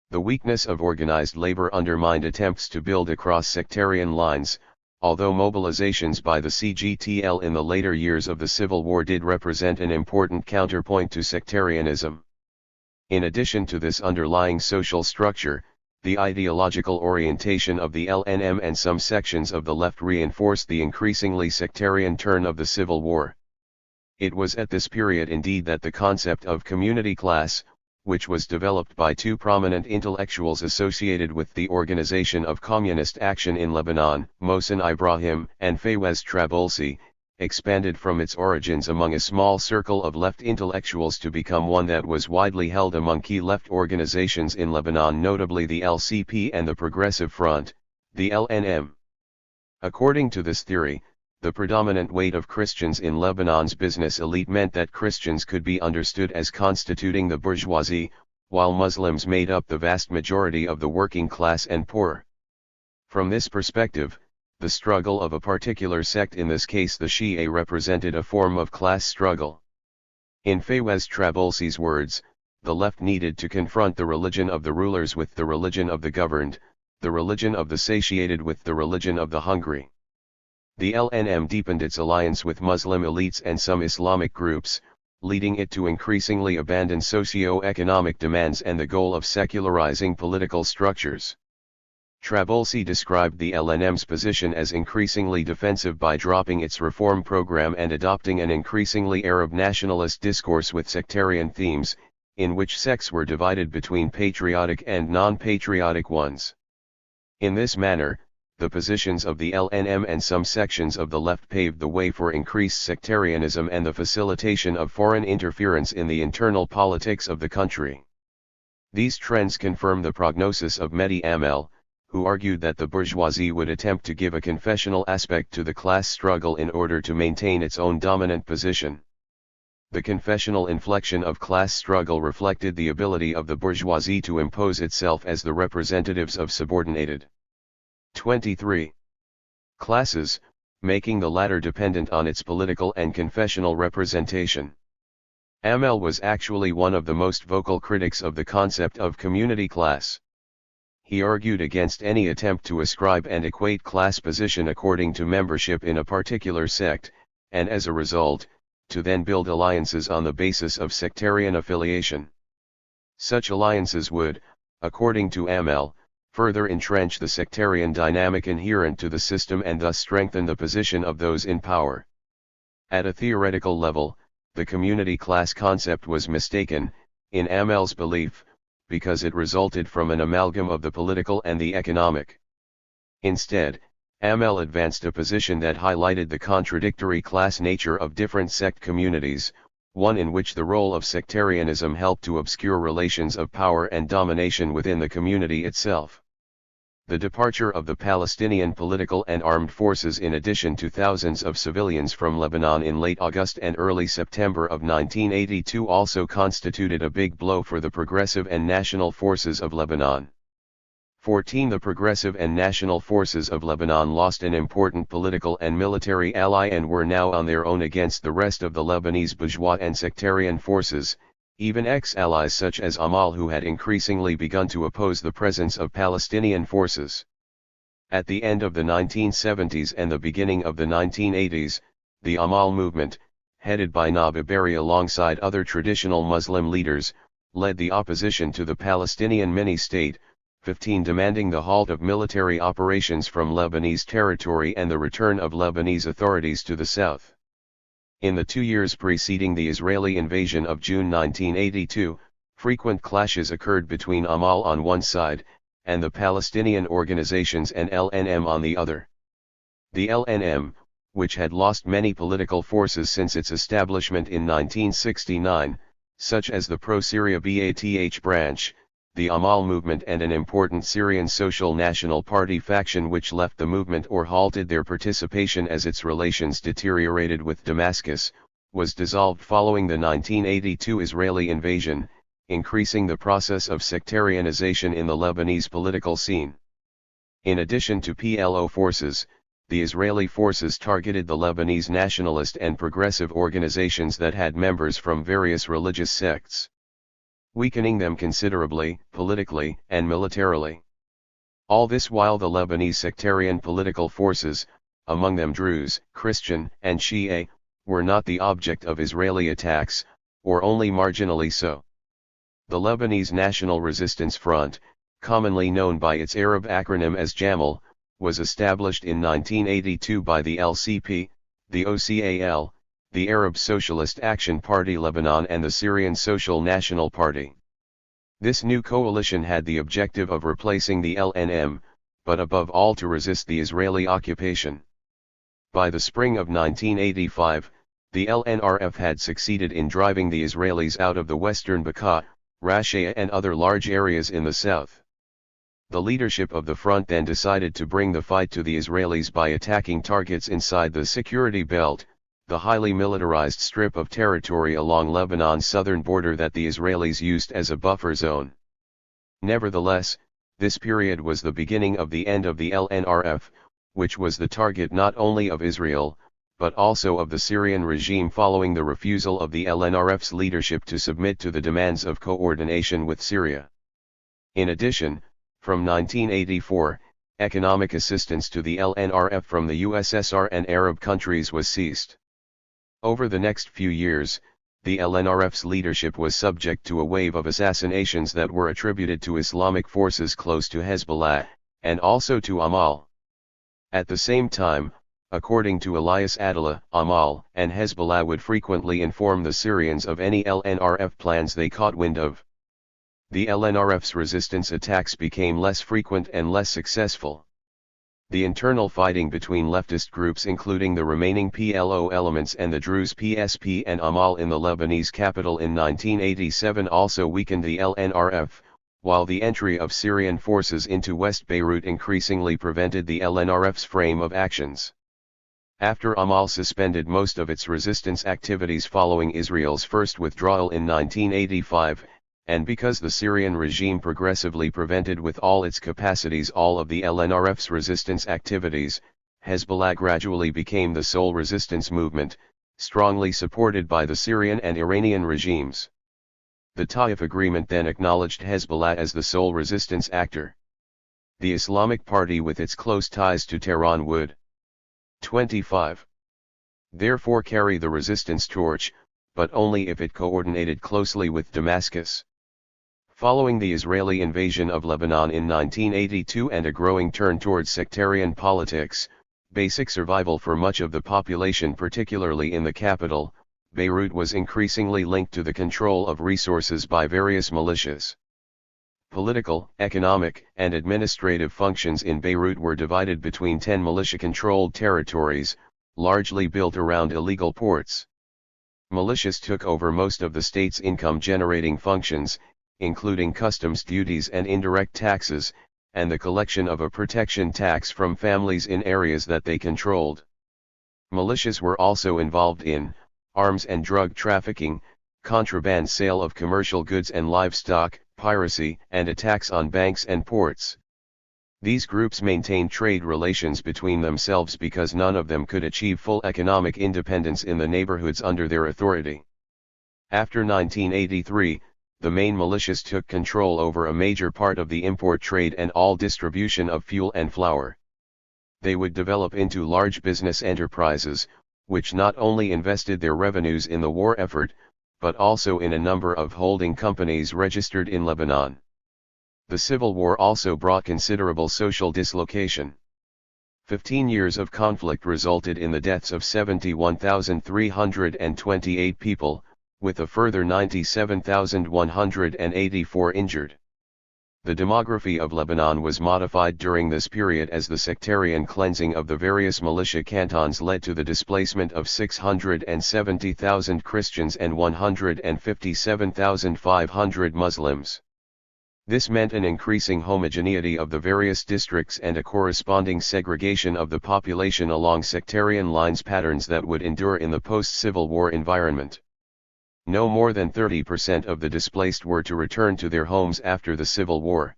The weakness of organized labor undermined attempts to build across sectarian lines, although mobilizations by the CGTL in the later years of the Civil War did represent an important counterpoint to sectarianism. In addition to this underlying social structure, the ideological orientation of the LNM and some sections of the left reinforced the increasingly sectarian turn of the Civil War. It was at this period indeed that the concept of community class, which was developed by two prominent intellectuals associated with the Organization of Communist Action in Lebanon, Mohsen Ibrahim and Fayez Trabulsi, expanded from its origins among a small circle of left intellectuals to become one that was widely held among key left organizations in Lebanon, notably the LCP and the Progressive Front, the LNM. According to this theory, the predominant weight of Christians in Lebanon's business elite meant that Christians could be understood as constituting the bourgeoisie, while Muslims made up the vast majority of the working class and poor. From this perspective, the struggle of a particular sect, in this case the Shia, represented a form of class struggle. In Fawaz Trabolsi's words, the left needed to confront the religion of the rulers with the religion of the governed, the religion of the satiated with the religion of the hungry. The LNM deepened its alliance with Muslim elites and some Islamic groups, leading it to increasingly abandon socio-economic demands and the goal of secularizing political structures. Trabolsi described the LNM's position as increasingly defensive by dropping its reform program and adopting an increasingly Arab nationalist discourse with sectarian themes, in which sects were divided between patriotic and non-patriotic ones. In this manner, the positions of the LNM and some sections of the left paved the way for increased sectarianism and the facilitation of foreign interference in the internal politics of the country. These trends confirm the prognosis of Mehdi Amel, who argued that the bourgeoisie would attempt to give a confessional aspect to the class struggle in order to maintain its own dominant position. The confessional inflection of class struggle reflected the ability of the bourgeoisie to impose itself as the representatives of subordinated 23 classes, making the latter dependent on its political and confessional representation. Amel was actually one of the most vocal critics of the concept of community class. He argued against any attempt to ascribe and equate class position according to membership in a particular sect, and as a result, to then build alliances on the basis of sectarian affiliation. Such alliances would, according to Amel, further entrench the sectarian dynamic inherent to the system and thus strengthen the position of those in power. At a theoretical level, the community class concept was mistaken, in Amel's belief, because it resulted from an amalgam of the political and the economic. Instead, Amel advanced a position that highlighted the contradictory class nature of different sect communities, one in which the role of sectarianism helped to obscure relations of power and domination within the community itself. The departure of the Palestinian political and armed forces, in addition to thousands of civilians from Lebanon in late August and early September of 1982, also constituted a big blow for the progressive and national forces of Lebanon. 14 The progressive and national forces of Lebanon lost an important political and military ally and were now on their own against the rest of the Lebanese bourgeois and sectarian forces, even ex-allies such as Amal, who had increasingly begun to oppose the presence of Palestinian forces. At the end of the 1970s and the beginning of the 1980s, the Amal movement, headed by Nabih Berri alongside other traditional Muslim leaders, led the opposition to the Palestinian mini-state, 15 demanding the halt of military operations from Lebanese territory and the return of Lebanese authorities to the south. In the 2 years preceding the Israeli invasion of June 1982, frequent clashes occurred between Amal on one side, and the Palestinian organizations and LNM on the other. The LNM, which had lost many political forces since its establishment in 1969, such as the pro-Syria Ba'ath branch, the Amal movement and an important Syrian Social National Party faction which left the movement or halted their participation as its relations deteriorated with Damascus, was dissolved following the 1982 Israeli invasion, increasing the process of sectarianization in the Lebanese political scene. In addition to PLO forces, the Israeli forces targeted the Lebanese nationalist and progressive organizations that had members from various religious sects, weakening them considerably, politically and militarily. All this while the Lebanese sectarian political forces, among them Druze, Christian, and Shia, were not the object of Israeli attacks, or only marginally so. The Lebanese National Resistance Front, commonly known by its Arab acronym as Jamal, was established in 1982 by the LCP, the OCAL, the Arab Socialist Action Party Lebanon and the Syrian Social National Party. This new coalition had the objective of replacing the LNM, but above all to resist the Israeli occupation. By the spring of 1985, the LNRF had succeeded in driving the Israelis out of the western Bekaa, Rashaya and other large areas in the south. The leadership of the front then decided to bring the fight to the Israelis by attacking targets inside the security belt, the highly militarized strip of territory along Lebanon's southern border that the Israelis used as a buffer zone. Nevertheless, this period was the beginning of the end of the LNRF, which was the target not only of Israel, but also of the Syrian regime following the refusal of the LNRF's leadership to submit to the demands of coordination with Syria. In addition, from 1984, economic assistance to the LNRF from the USSR and Arab countries was ceased. Over the next few years, the LNRF's leadership was subject to a wave of assassinations that were attributed to Islamic forces close to Hezbollah, and also to Amal. At the same time, according to Elias Adila, Amal and Hezbollah would frequently inform the Syrians of any LNRF plans they caught wind of. The LNRF's resistance attacks became less frequent and less successful. The internal fighting between leftist groups including the remaining PLO elements and the Druze PSP and Amal in the Lebanese capital in 1987 also weakened the LNRF, while the entry of Syrian forces into West Beirut increasingly prevented the LNRF's frame of actions. After Amal suspended most of its resistance activities following Israel's first withdrawal in 1985, and because the Syrian regime progressively prevented with all its capacities all of the LNRF's resistance activities, Hezbollah gradually became the sole resistance movement, strongly supported by the Syrian and Iranian regimes. The Taif Agreement then acknowledged Hezbollah as the sole resistance actor. The Islamic Party with its close ties to Tehran would 25. Therefore carry the resistance torch, but only if it coordinated closely with Damascus. Following the Israeli invasion of Lebanon in 1982 and a growing turn towards sectarian politics, basic survival for much of the population, particularly in the capital, Beirut, was increasingly linked to the control of resources by various militias. Political, economic, and administrative functions in Beirut were divided between 10 militia-controlled territories, largely built around illegal ports. Militias took over most of the state's income-generating functions, including customs duties and indirect taxes, and the collection of a protection tax from families in areas that they controlled. Militias were also involved in arms and drug trafficking, contraband sale of commercial goods and livestock, piracy, and attacks on banks and ports. These groups maintained trade relations between themselves because none of them could achieve full economic independence in the neighborhoods under their authority. After 1983, the main militias took control over a major part of the import trade and all distribution of fuel and flour. They would develop into large business enterprises, which not only invested their revenues in the war effort, but also in a number of holding companies registered in Lebanon. The civil war also brought considerable social dislocation. 15 years of conflict resulted in the deaths of 71,328 people, with a further 97,184 injured. The demography of Lebanon was modified during this period as the sectarian cleansing of the various militia cantons led to the displacement of 670,000 Christians and 157,500 Muslims. This meant an increasing homogeneity of the various districts and a corresponding segregation of the population along sectarian lines, patterns that would endure in the post-Civil War environment. No more than 30% of the displaced were to return to their homes after the Civil War.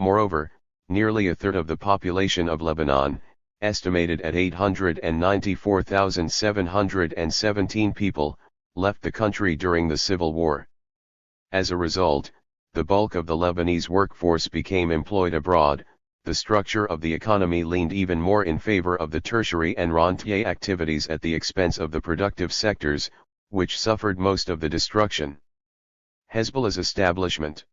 Moreover, nearly a third of the population of Lebanon, estimated at 894,717 people, left the country during the Civil War. As a result, the bulk of the Lebanese workforce became employed abroad. The structure of the economy leaned even more in favor of the tertiary and rentier activities at the expense of the productive sectors, which suffered most of the destruction. Hezbollah's establishment.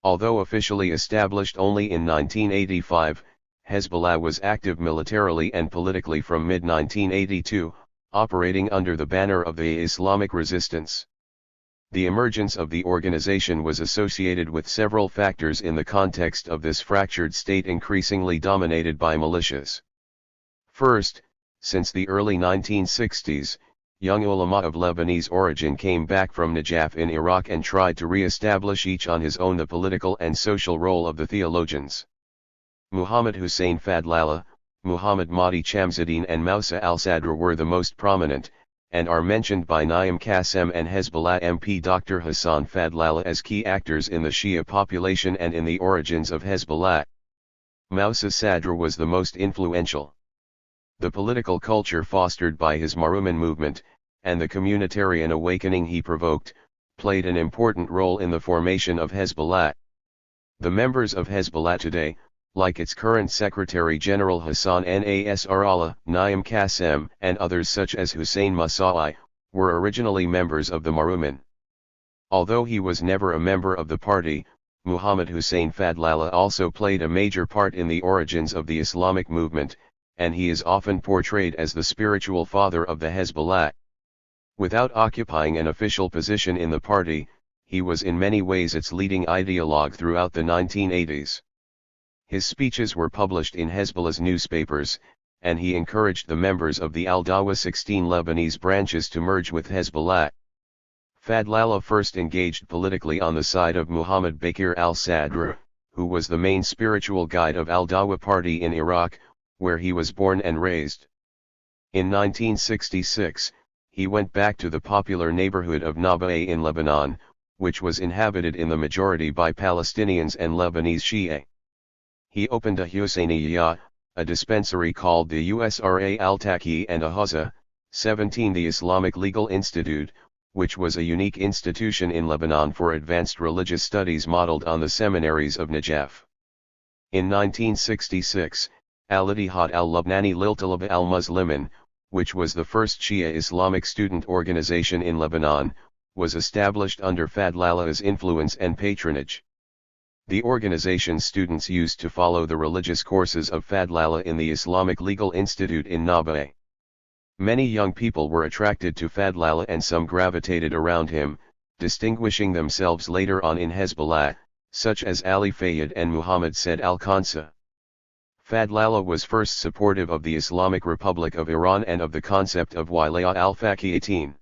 Although officially established only in 1985, Hezbollah was active militarily and politically from mid-1982, operating under the banner of the Islamic Resistance. The emergence of the organization was associated with several factors in the context of this fractured state increasingly dominated by militias. First, Since the early 1960s, young ulama of Lebanese origin came back from Najaf in Iraq and tried to re-establish each on his own the political and social role of the theologians. Muhammad Hussein Fadlallah, Muhammad Mahdi Shamsuddin and Mousa al-Sadr were the most prominent, and are mentioned by Naim Qassem and Hezbollah MP Dr. Hassan Fadlallah as key actors in the Shia population and in the origins of Hezbollah. Mousa Sadr was the most influential. The political culture fostered by his Maruman movement, and the communitarian awakening he provoked, played an important role in the formation of Hezbollah. The members of Hezbollah today, like its current Secretary General Hassan Nasrallah, Naim Qassem, and others such as Hussein Masawi, were originally members of the Maruman. Although he was never a member of the party, Muhammad Hussein Fadlallah also played a major part in the origins of the Islamic movement, and he is often portrayed as the spiritual father of the Hezbollah. Without occupying an official position in the party, he was in many ways its leading ideologue throughout the 1980s. His speeches were published in Hezbollah's newspapers, and he encouraged the members of the Al-Dawa 16 Lebanese branches to merge with Hezbollah. Fadlallah first engaged politically on the side of Muhammad Bakir al-Sadr, who was the main spiritual guide of Al-Dawa party in Iraq, where he was born and raised. In 1966, he went back to the popular neighborhood of Naba'a in Lebanon, which was inhabited in the majority by Palestinians and Lebanese Shia. He opened a Husseiniyyah, a dispensary called the Usra al-Taqi and a Hawza, 17 the Islamic Legal Institute, which was a unique institution in Lebanon for advanced religious studies modeled on the seminaries of Najaf. In 1966, Al-Ittihad al-Lubnani lil-Talaba al-Muslimin, which was the first Shia Islamic student organization in Lebanon, was established under Fadlallah's influence and patronage. The organization's students used to follow the religious courses of Fadlallah in the Islamic Legal Institute in Naba'a. Many young people were attracted to Fadlallah and some gravitated around him, distinguishing themselves later on in Hezbollah, such as Ali Fayyad and Muhammad Said al-Khansa. Fadlallah was first supportive of the Islamic Republic of Iran and of the concept of Wilaya al-Faqiyatin.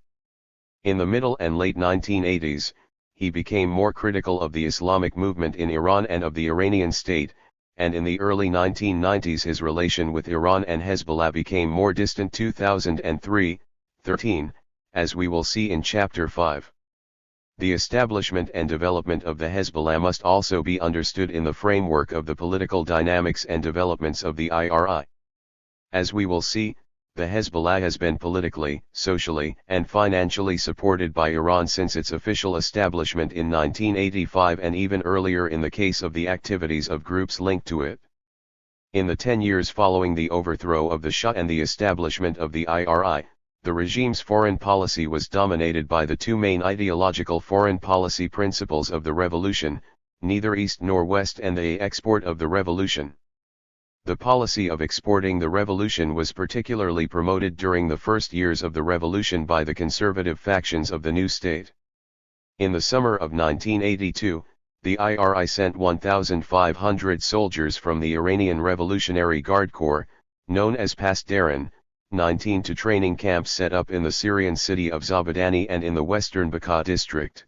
In the middle and late 1980s, he became more critical of the Islamic movement in Iran and of the Iranian state, and in the early 1990s his relation with Iran and Hezbollah became more distant. 2003-13, as we will see in Chapter 5. The establishment and development of the Hezbollah must also be understood in the framework of the political dynamics and developments of the IRI. As we will see, the Hezbollah has been politically, socially, and financially supported by Iran since its official establishment in 1985 and even earlier in the case of the activities of groups linked to it. In the 10 years following the overthrow of the Shah and the establishment of the IRI, the regime's foreign policy was dominated by the two main ideological foreign policy principles of the revolution, neither East nor West and the export of the revolution. The policy of exporting the revolution was particularly promoted during the first years of the revolution by the conservative factions of the new state. In the summer of 1982, the IRI sent 1,500 soldiers from the Iranian Revolutionary Guard Corps, known as Pasdaran, 19 to training camps set up in the Syrian city of Zabadani and in the western Bekaa district.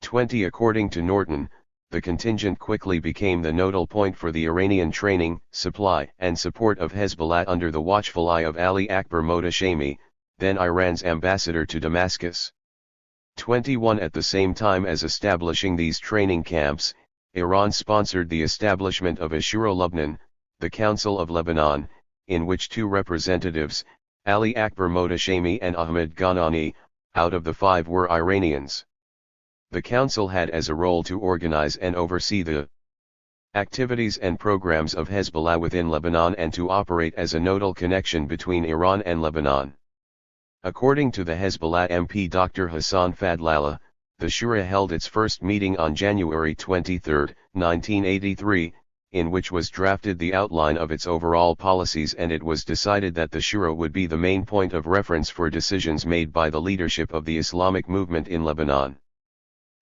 20 According to Norton, the contingent quickly became the nodal point for the Iranian training, supply and support of Hezbollah under the watchful eye of Ali Akbar Mohtashemi, then Iran's ambassador to Damascus. 21 At the same time as establishing these training camps, Iran sponsored the establishment of Ashura Lubnan, the Council of Lebanon, in which two representatives, Ali Akbar Mohtashemi and Ahmed Ghanani, out of the 5 were Iranians. The council had as a role to organize and oversee the activities and programs of Hezbollah within Lebanon and to operate as a nodal connection between Iran and Lebanon. According to the Hezbollah MP Dr. Hassan Fadlallah, the Shura held its first meeting on January 23, 1983, in which was drafted the outline of its overall policies, and it was decided that the Shura would be the main point of reference for decisions made by the leadership of the Islamic movement in Lebanon.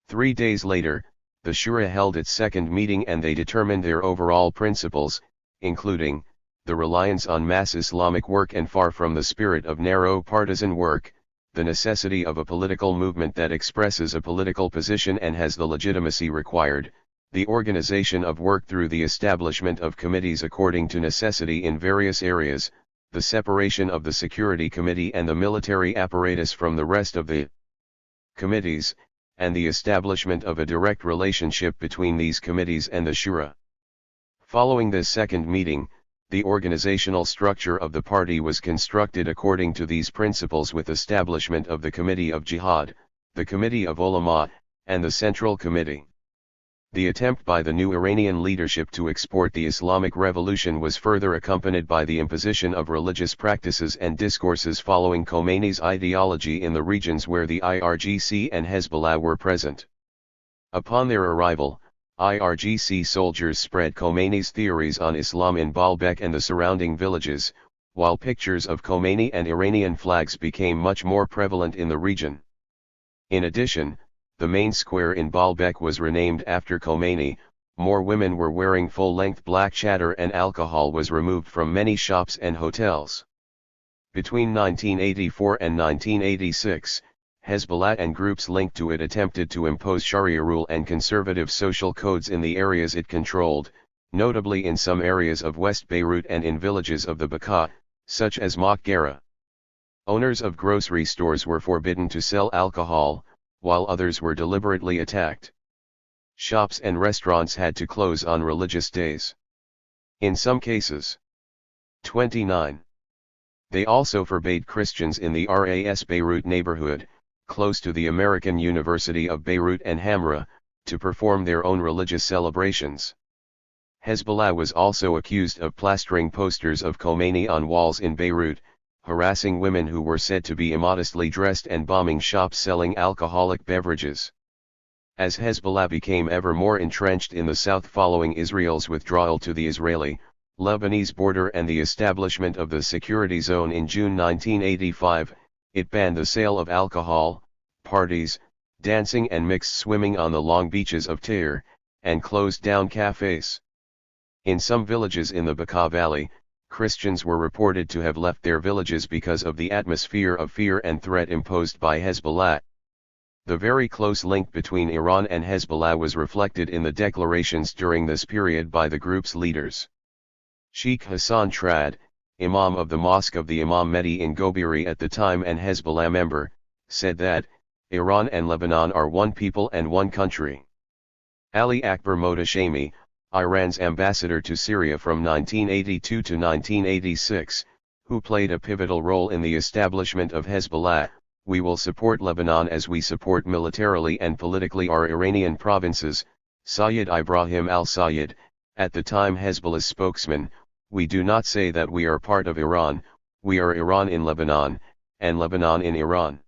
3 days later, the Shura held its second meeting and they determined their overall principles, including the reliance on mass Islamic work and far from the spirit of narrow partisan work, the necessity of a political movement that expresses a political position and has the legitimacy required, the organization of work through the establishment of committees according to necessity in various areas, the separation of the Security Committee and the military apparatus from the rest of the committees, and the establishment of a direct relationship between these committees and the Shura. Following this second meeting, the organizational structure of the party was constructed according to these principles with establishment of the Committee of Jihad, the Committee of Ulama, and the Central Committee. The attempt by the new Iranian leadership to export the Islamic Revolution was further accompanied by the imposition of religious practices and discourses following Khomeini's ideology in the regions where the IRGC and Hezbollah were present. Upon their arrival, IRGC soldiers spread Khomeini's theories on Islam in Baalbek and the surrounding villages, while pictures of Khomeini and Iranian flags became much more prevalent in the region. In addition, the main square in Baalbek was renamed after Khomeini, more women were wearing full-length black chador and alcohol was removed from many shops and hotels. Between 1984 and 1986, Hezbollah and groups linked to it attempted to impose Sharia rule and conservative social codes in the areas it controlled, notably in some areas of West Beirut and in villages of the Bekaa, such as Maqgara. Owners of grocery stores were forbidden to sell alcohol, while others were deliberately attacked. Shops and restaurants had to close on religious days. In some cases. 29. They also forbade Christians in the RAS Beirut neighborhood, close to the American University of Beirut and Hamra, to perform their own religious celebrations. Hezbollah was also accused of plastering posters of Khomeini on walls in Beirut, harassing women who were said to be immodestly dressed and bombing shops selling alcoholic beverages. As Hezbollah became ever more entrenched in the south following Israel's withdrawal to the Israeli-Lebanese border and the establishment of the security zone in June 1985, it banned the sale of alcohol, parties, dancing and mixed swimming on the long beaches of Tyre, and closed down cafes. In some villages in the Bekaa Valley, Christians were reported to have left their villages because of the atmosphere of fear and threat imposed by Hezbollah. The very close link between Iran and Hezbollah was reflected in the declarations during this period by the group's leaders. Sheikh Hassan Trad, Imam of the Mosque of the Imam Mehdi in Gobiri at the time and Hezbollah member, said that, Iran and Lebanon are one people and one country. Ali Akbar Mohtashemi, Iran's ambassador to Syria from 1982 to 1986, who played a pivotal role in the establishment of Hezbollah, we will support Lebanon as we support militarily and politically our Iranian provinces, Sayyid Ibrahim al-Sayyid, at the time Hezbollah's spokesman, we do not say that we are part of Iran, we are Iran in Lebanon, and Lebanon in Iran.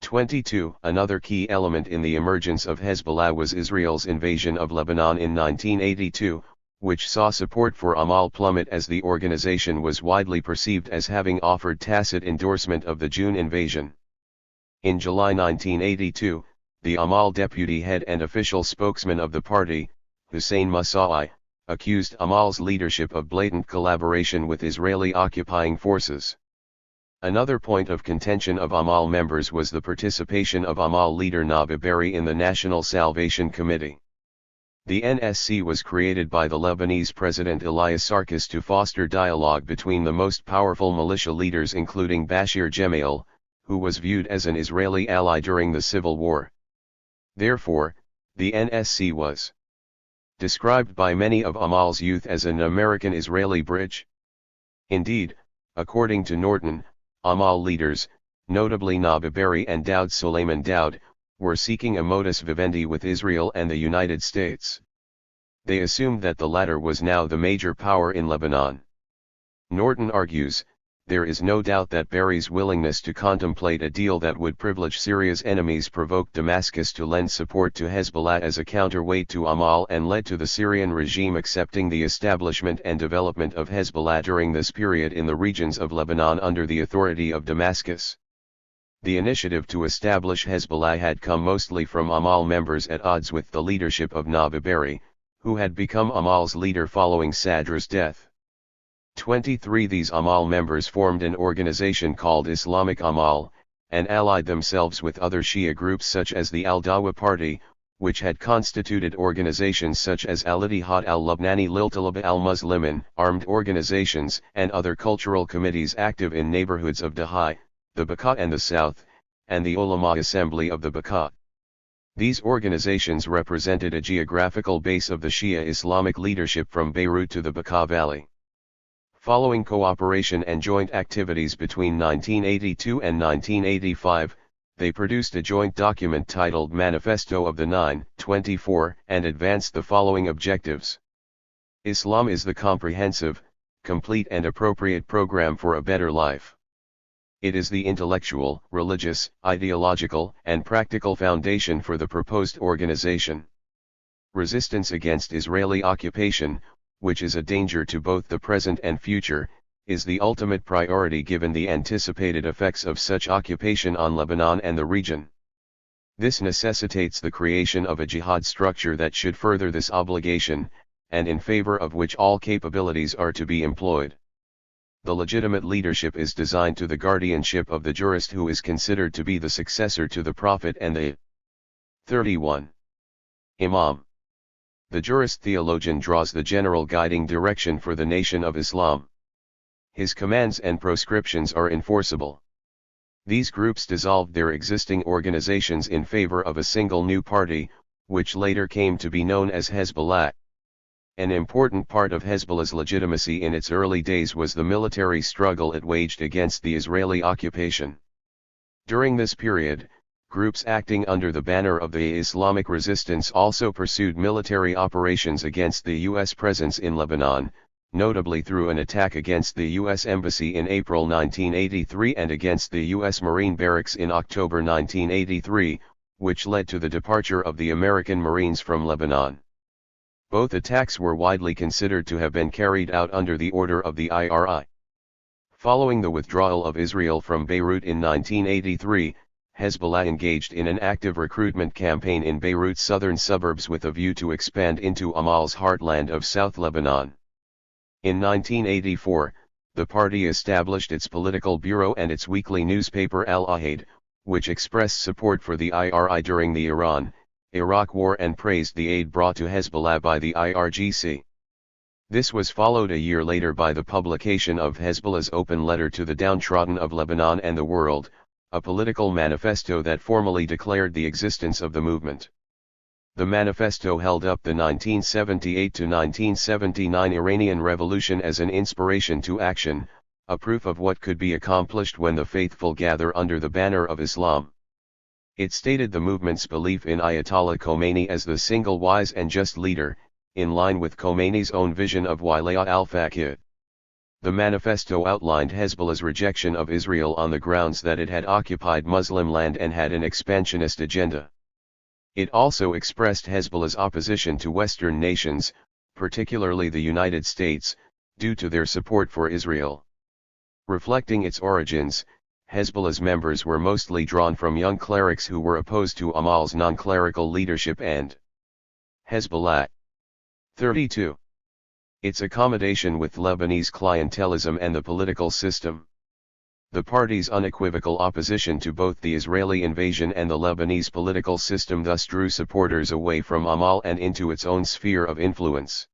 22. Another key element in the emergence of Hezbollah was Israel's invasion of Lebanon in 1982, which saw support for Amal plummet as the organization was widely perceived as having offered tacit endorsement of the June invasion. In July 1982, the Amal deputy head and official spokesman of the party, Hussein Masawi, accused Amal's leadership of blatant collaboration with Israeli occupying forces. Another point of contention of Amal members was the participation of Amal leader Nabi Berri in the National Salvation Committee. The NSC was created by the Lebanese President Elias Sarkis to foster dialogue between the most powerful militia leaders including Bashir Gemayel, who was viewed as an Israeli ally during the civil war. Therefore, the NSC was described by many of Amal's youth as an American-Israeli bridge. Indeed, according to Norton, Amal leaders, notably Nabi Berri and Daoud Suleiman Daoud, were seeking a modus vivendi with Israel and the United States. They assumed that the latter was now the major power in Lebanon. Norton argues, there is no doubt that Berri's willingness to contemplate a deal that would privilege Syria's enemies provoked Damascus to lend support to Hezbollah as a counterweight to Amal and led to the Syrian regime accepting the establishment and development of Hezbollah during this period in the regions of Lebanon under the authority of Damascus. The initiative to establish Hezbollah had come mostly from Amal members at odds with the leadership of Nabi Berri, who had become Amal's leader following Sadra's death. 23 These Amal members formed an organization called Islamic Amal, and allied themselves with other Shia groups such as the Al-Dawa Party, which had constituted organizations such as Al-Ittihad al-Lubnani lil-Talaba al-Muslimin, armed organizations and other cultural committees active in neighborhoods of Dahi, the Bekaa and the South, and the Ulama Assembly of the Bekaa. These organizations represented a geographical base of the Shia Islamic leadership from Beirut to the Bekaa Valley. Following cooperation and joint activities between 1982 and 1985, they produced a joint document titled Manifesto of the 9-24 and advanced the following objectives. Islam is the comprehensive, complete and appropriate program for a better life. It is the intellectual, religious, ideological, and practical foundation for the proposed organization. Resistance against Israeli occupation, which is a danger to both the present and future, is the ultimate priority given the anticipated effects of such occupation on Lebanon and the region. This necessitates the creation of a jihad structure that should further this obligation, and in favor of which all capabilities are to be employed. The legitimate leadership is designed to the guardianship of the jurist who is considered to be the successor to the Prophet and the 31. Imam. The jurist theologian draws the general guiding direction for the nation of Islam. His commands and proscriptions are enforceable. These groups dissolved their existing organizations in favor of a single new party, which later came to be known as Hezbollah. An important part of Hezbollah's legitimacy in its early days was the military struggle it waged against the Israeli occupation. During this period, groups acting under the banner of the Islamic resistance also pursued military operations against the U.S. presence in Lebanon, notably through an attack against the U.S. Embassy in April 1983 and against the U.S. Marine Barracks in October 1983, which led to the departure of the American Marines from Lebanon. Both attacks were widely considered to have been carried out under the order of the IRI. Following the withdrawal of Israel from Beirut in 1983, Hezbollah engaged in an active recruitment campaign in Beirut's southern suburbs with a view to expand into Amal's heartland of South Lebanon. In 1984, the party established its political bureau and its weekly newspaper Al-Ahad, which expressed support for the IRI during the Iran-Iraq War and praised the aid brought to Hezbollah by the IRGC. This was followed a year later by the publication of Hezbollah's open letter to the downtrodden of Lebanon and the world, a political manifesto that formally declared the existence of the movement. The manifesto held up the 1978 to 1979 Iranian Revolution as an inspiration to action, a proof of what could be accomplished when the faithful gather under the banner of Islam. It stated the movement's belief in Ayatollah Khomeini as the single wise and just leader, in line with Khomeini's own vision of Wilayah al-Faqih. The manifesto outlined Hezbollah's rejection of Israel on the grounds that it had occupied Muslim land and had an expansionist agenda. It also expressed Hezbollah's opposition to Western nations, particularly the United States, due to their support for Israel. Reflecting its origins, Hezbollah's members were mostly drawn from young clerics who were opposed to Amal's non-clerical leadership and Hezbollah. 32. Its accommodation with Lebanese clientelism and the political system. The party's unequivocal opposition to both the Israeli invasion and the Lebanese political system thus drew supporters away from Amal and into its own sphere of influence.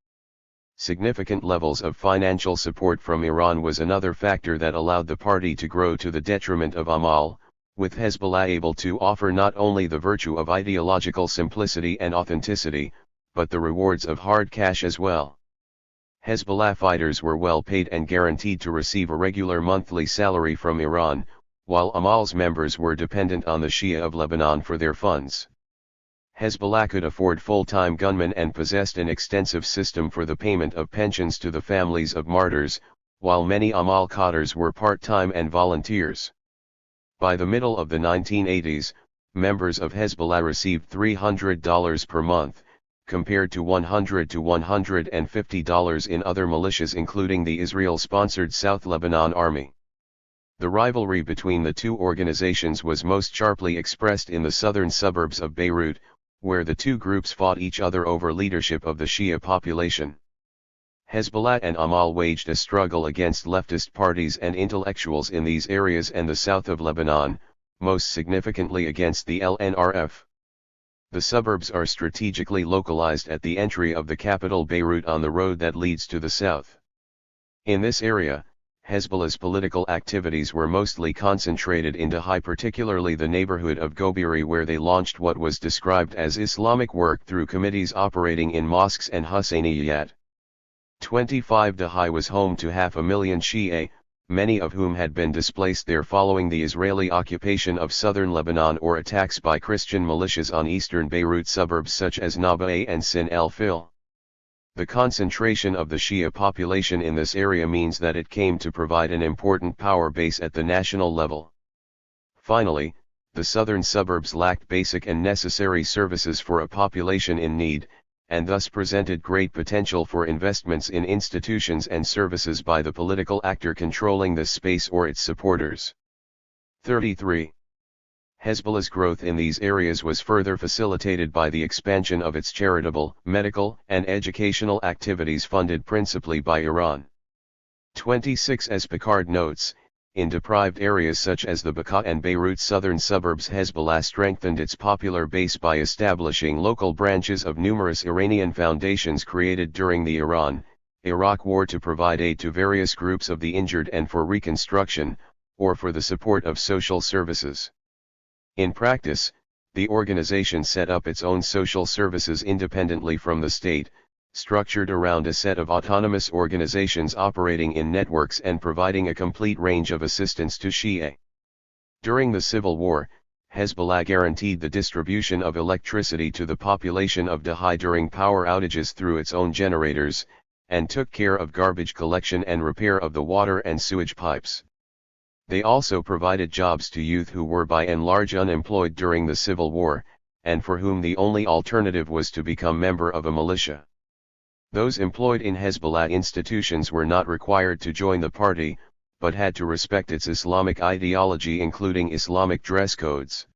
Significant levels of financial support from Iran was another factor that allowed the party to grow to the detriment of Amal, with Hezbollah able to offer not only the virtue of ideological simplicity and authenticity, but the rewards of hard cash as well. Hezbollah fighters were well paid and guaranteed to receive a regular monthly salary from Iran, while Amal's members were dependent on the Shia of Lebanon for their funds. Hezbollah could afford full-time gunmen and possessed an extensive system for the payment of pensions to the families of martyrs, while many Amal cadres were part-time and volunteers. By the middle of the 1980s, members of Hezbollah received $300 per month, compared to $100 to $150 in other militias including the Israel-sponsored South Lebanon Army. The rivalry between the two organizations was most sharply expressed in the southern suburbs of Beirut, where the two groups fought each other over leadership of the Shia population. Hezbollah and Amal waged a struggle against leftist parties and intellectuals in these areas and the south of Lebanon, most significantly against the LNRF. The suburbs are strategically localized at the entry of the capital Beirut on the road that leads to the south. In this area, Hezbollah's political activities were mostly concentrated in Dahi, particularly the neighborhood of Gobiri, where they launched what was described as Islamic work through committees operating in mosques and Husseiniyyat. 25 Dahi was home to 500,000 Shia, many of whom had been displaced there following the Israeli occupation of southern Lebanon or attacks by Christian militias on eastern Beirut suburbs such as Nabaa and Sin el-Fil. The concentration of the Shia population in this area means that it came to provide an important power base at the national level. Finally, the southern suburbs lacked basic and necessary services for a population in need, and thus presented great potential for investments in institutions and services by the political actor controlling this space or its supporters. 33. Hezbollah's growth in these areas was further facilitated by the expansion of its charitable, medical, and educational activities funded principally by Iran. 26. As Picard notes, in deprived areas such as the Bekaa and Beirut southern suburbs, Hezbollah strengthened its popular base by establishing local branches of numerous Iranian foundations created during the Iran-Iraq War to provide aid to various groups of the injured and for reconstruction, or for the support of social services. In practice, the organization set up its own social services independently from the state, structured around a set of autonomous organizations operating in networks and providing a complete range of assistance to Shia. During the civil war, Hezbollah guaranteed the distribution of electricity to the population of Dahi during power outages through its own generators, and took care of garbage collection and repair of the water and sewage pipes. They also provided jobs to youth who were by and large unemployed during the civil war, and for whom the only alternative was to become member of a militia. Those employed in Hezbollah institutions were not required to join the party, but had to respect its Islamic ideology, including Islamic dress codes.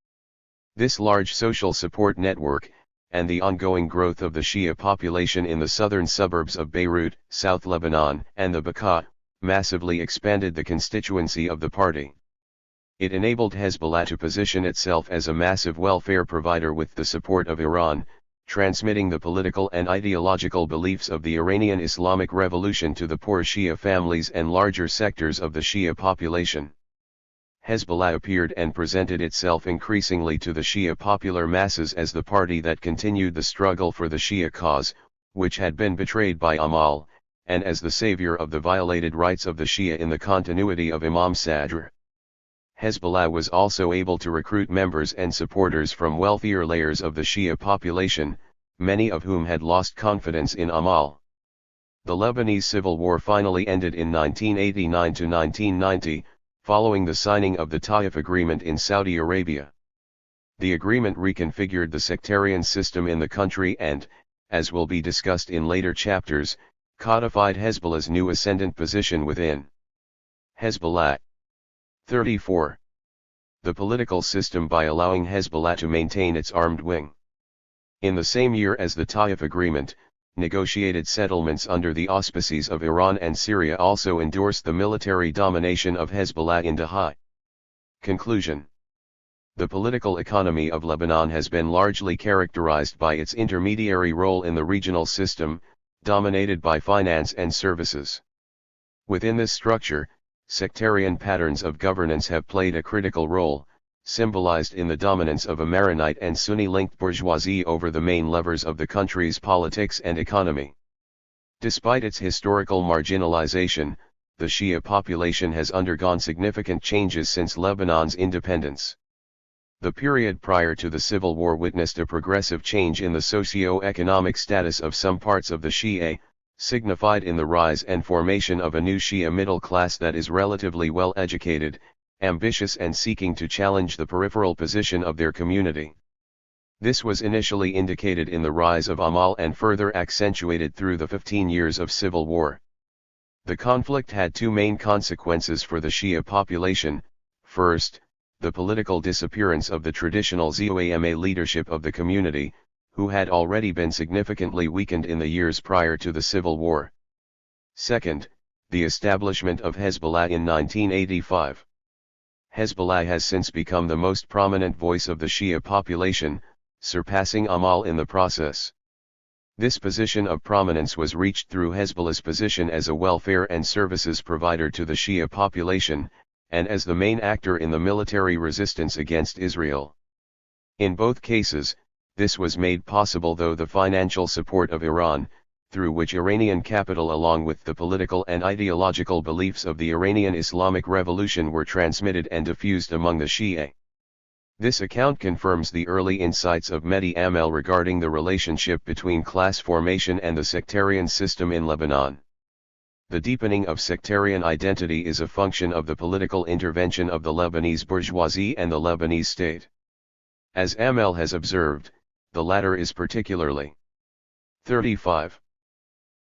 This large social support network, and the ongoing growth of the Shia population in the southern suburbs of Beirut, South Lebanon, and the Bekaa, massively expanded the constituency of the party. It enabled Hezbollah to position itself as a massive welfare provider with the support of Iran, transmitting the political and ideological beliefs of the Iranian Islamic Revolution to the poor Shia families and larger sectors of the Shia population. Hezbollah appeared and presented itself increasingly to the Shia popular masses as the party that continued the struggle for the Shia cause, which had been betrayed by Amal, and as the savior of the violated rights of the Shia in the continuity of Imam Sadr. Hezbollah was also able to recruit members and supporters from wealthier layers of the Shia population, many of whom had lost confidence in Amal. The Lebanese civil war finally ended in 1989 to 1990, following the signing of the Taif Agreement in Saudi Arabia. The agreement reconfigured the sectarian system in the country and, as will be discussed in later chapters, codified Hezbollah's new ascendant position within. Hezbollah. 34. The political system by allowing Hezbollah to maintain its armed wing. In the same year as the Taif Agreement, negotiated settlements under the auspices of Iran and Syria also endorsed the military domination of Hezbollah in Dahi. Conclusion. The political economy of Lebanon has been largely characterized by its intermediary role in the regional system, dominated by finance and services. Within this structure, sectarian patterns of governance have played a critical role, symbolized in the dominance of a Maronite and Sunni-linked bourgeoisie over the main levers of the country's politics and economy. Despite its historical marginalization, the Shia population has undergone significant changes since Lebanon's independence. The period prior to the civil war witnessed a progressive change in the socio-economic status of some parts of the Shia, signified in the rise and formation of a new Shia middle class that is relatively well educated, ambitious and seeking to challenge the peripheral position of their community. This was initially indicated in the rise of Amal and further accentuated through the 15 years of civil war. The conflict had two main consequences for the Shia population. First, the political disappearance of the traditional Zoama leadership of the community, who had already been significantly weakened in the years prior to the civil war. Second, the establishment of Hezbollah in 1985. Hezbollah has since become the most prominent voice of the Shia population, surpassing Amal in the process. This position of prominence was reached through Hezbollah's position as a welfare and services provider to the Shia population, and as the main actor in the military resistance against Israel. In both cases, this was made possible through the financial support of Iran, through which Iranian capital along with the political and ideological beliefs of the Iranian Islamic Revolution were transmitted and diffused among the Shia. This account confirms the early insights of Mehdi Amel regarding the relationship between class formation and the sectarian system in Lebanon. The deepening of sectarian identity is a function of the political intervention of the Lebanese bourgeoisie and the Lebanese state. As Amel has observed, the latter is particularly 35.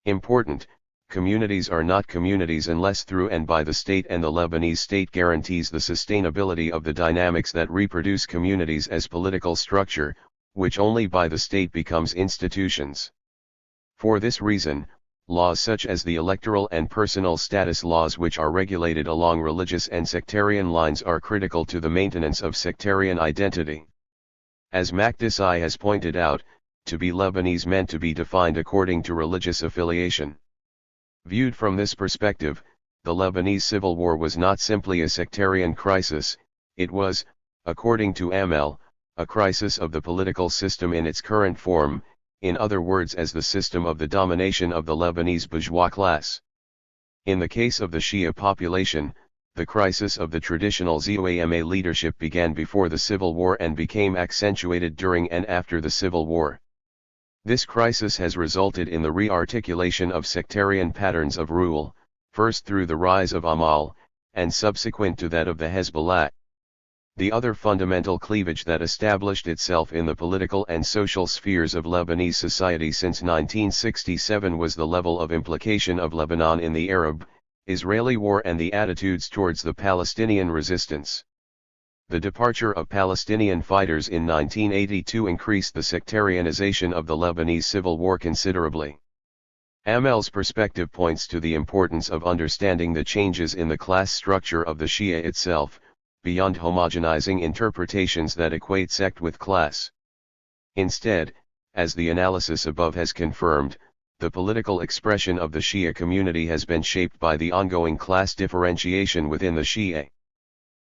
Important. Communities are not communities unless through and by the state, and the Lebanese state guarantees the sustainability of the dynamics that reproduce communities as political structure, which only by the state becomes institutions. For this reason, laws such as the electoral and personal status laws, which are regulated along religious and sectarian lines, are critical to the maintenance of sectarian identity. As Makdisi has pointed out, to be Lebanese meant to be defined according to religious affiliation. Viewed from this perspective, the Lebanese civil war was not simply a sectarian crisis, it was, according to Amel, a crisis of the political system in its current form, in other words as the system of the domination of the Lebanese bourgeois class. In the case of the Shia population, the crisis of the traditional ZOAMA leadership began before the civil war and became accentuated during and after the civil war. This crisis has resulted in the re-articulation of sectarian patterns of rule, first through the rise of Amal, and subsequent to that of the Hezbollah. The other fundamental cleavage that established itself in the political and social spheres of Lebanese society since 1967 was the level of implication of Lebanon in the Arab-Israeli war and the attitudes towards the Palestinian resistance. The departure of Palestinian fighters in 1982 increased the sectarianization of the Lebanese civil war considerably. Amel's perspective points to the importance of understanding the changes in the class structure of the Shia itself, beyond homogenizing interpretations that equate sect with class. Instead, as the analysis above has confirmed, the political expression of the Shia community has been shaped by the ongoing class differentiation within the Shia.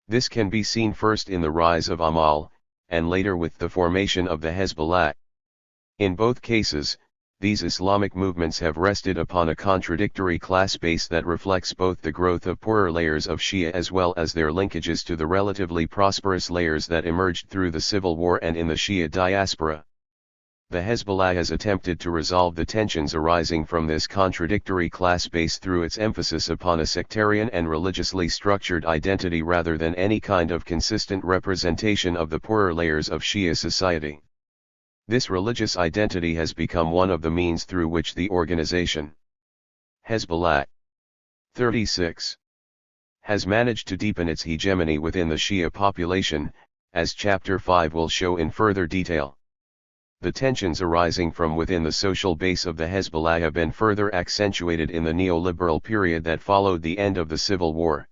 This can be seen first in the rise of Amal, and later with the formation of the Hezbollah. In both cases, these Islamic movements have rested upon a contradictory class base that reflects both the growth of poorer layers of Shia as well as their linkages to the relatively prosperous layers that emerged through the civil war and in the Shia diaspora. The Hezbollah has attempted to resolve the tensions arising from this contradictory class base through its emphasis upon a sectarian and religiously structured identity rather than any kind of consistent representation of the poorer layers of Shia society. This religious identity has become one of the means through which the organization Hezbollah 36 has managed to deepen its hegemony within the Shia population, as Chapter 5 will show in further detail. The tensions arising from within the social base of the Hezbollah have been further accentuated in the neoliberal period that followed the end of the civil war.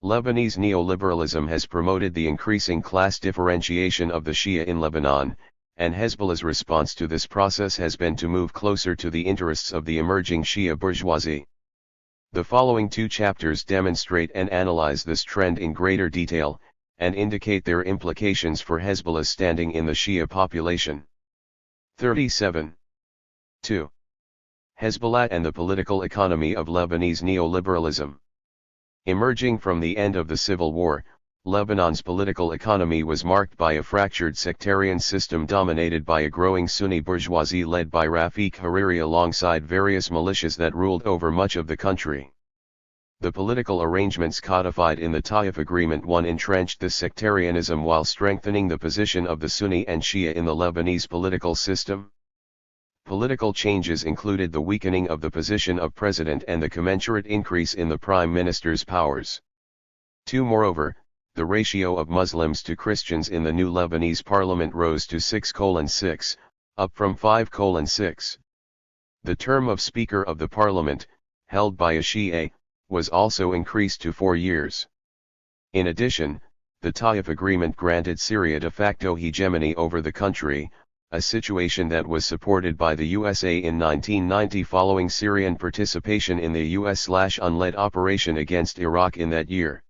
Lebanese neoliberalism has promoted the increasing class differentiation of the Shia in Lebanon, and Hezbollah's response to this process has been to move closer to the interests of the emerging Shia bourgeoisie. The following two chapters demonstrate and analyze this trend in greater detail, and indicate their implications for Hezbollah's standing in the Shia population. 37. 2. Hezbollah and the political economy of Lebanese neoliberalism. Emerging from the end of the civil war, Lebanon's political economy was marked by a fractured sectarian system dominated by a growing Sunni bourgeoisie led by Rafiq Hariri alongside various militias that ruled over much of the country. The political arrangements codified in the Taif Agreement entrenched this sectarianism while strengthening the position of the Sunni and Shia in the Lebanese political system. Political changes included the weakening of the position of president and the commensurate increase in the prime minister's powers. 2. Moreover, the ratio of Muslims to Christians in the new Lebanese parliament rose to 6:6, up from 5:6. The term of Speaker of the Parliament, held by a Shia, was also increased to 4 years. In addition, the Taif Agreement granted Syria de facto hegemony over the country, a situation that was supported by the USA in 1990 following Syrian participation in the US-unled operation against Iraq in that year.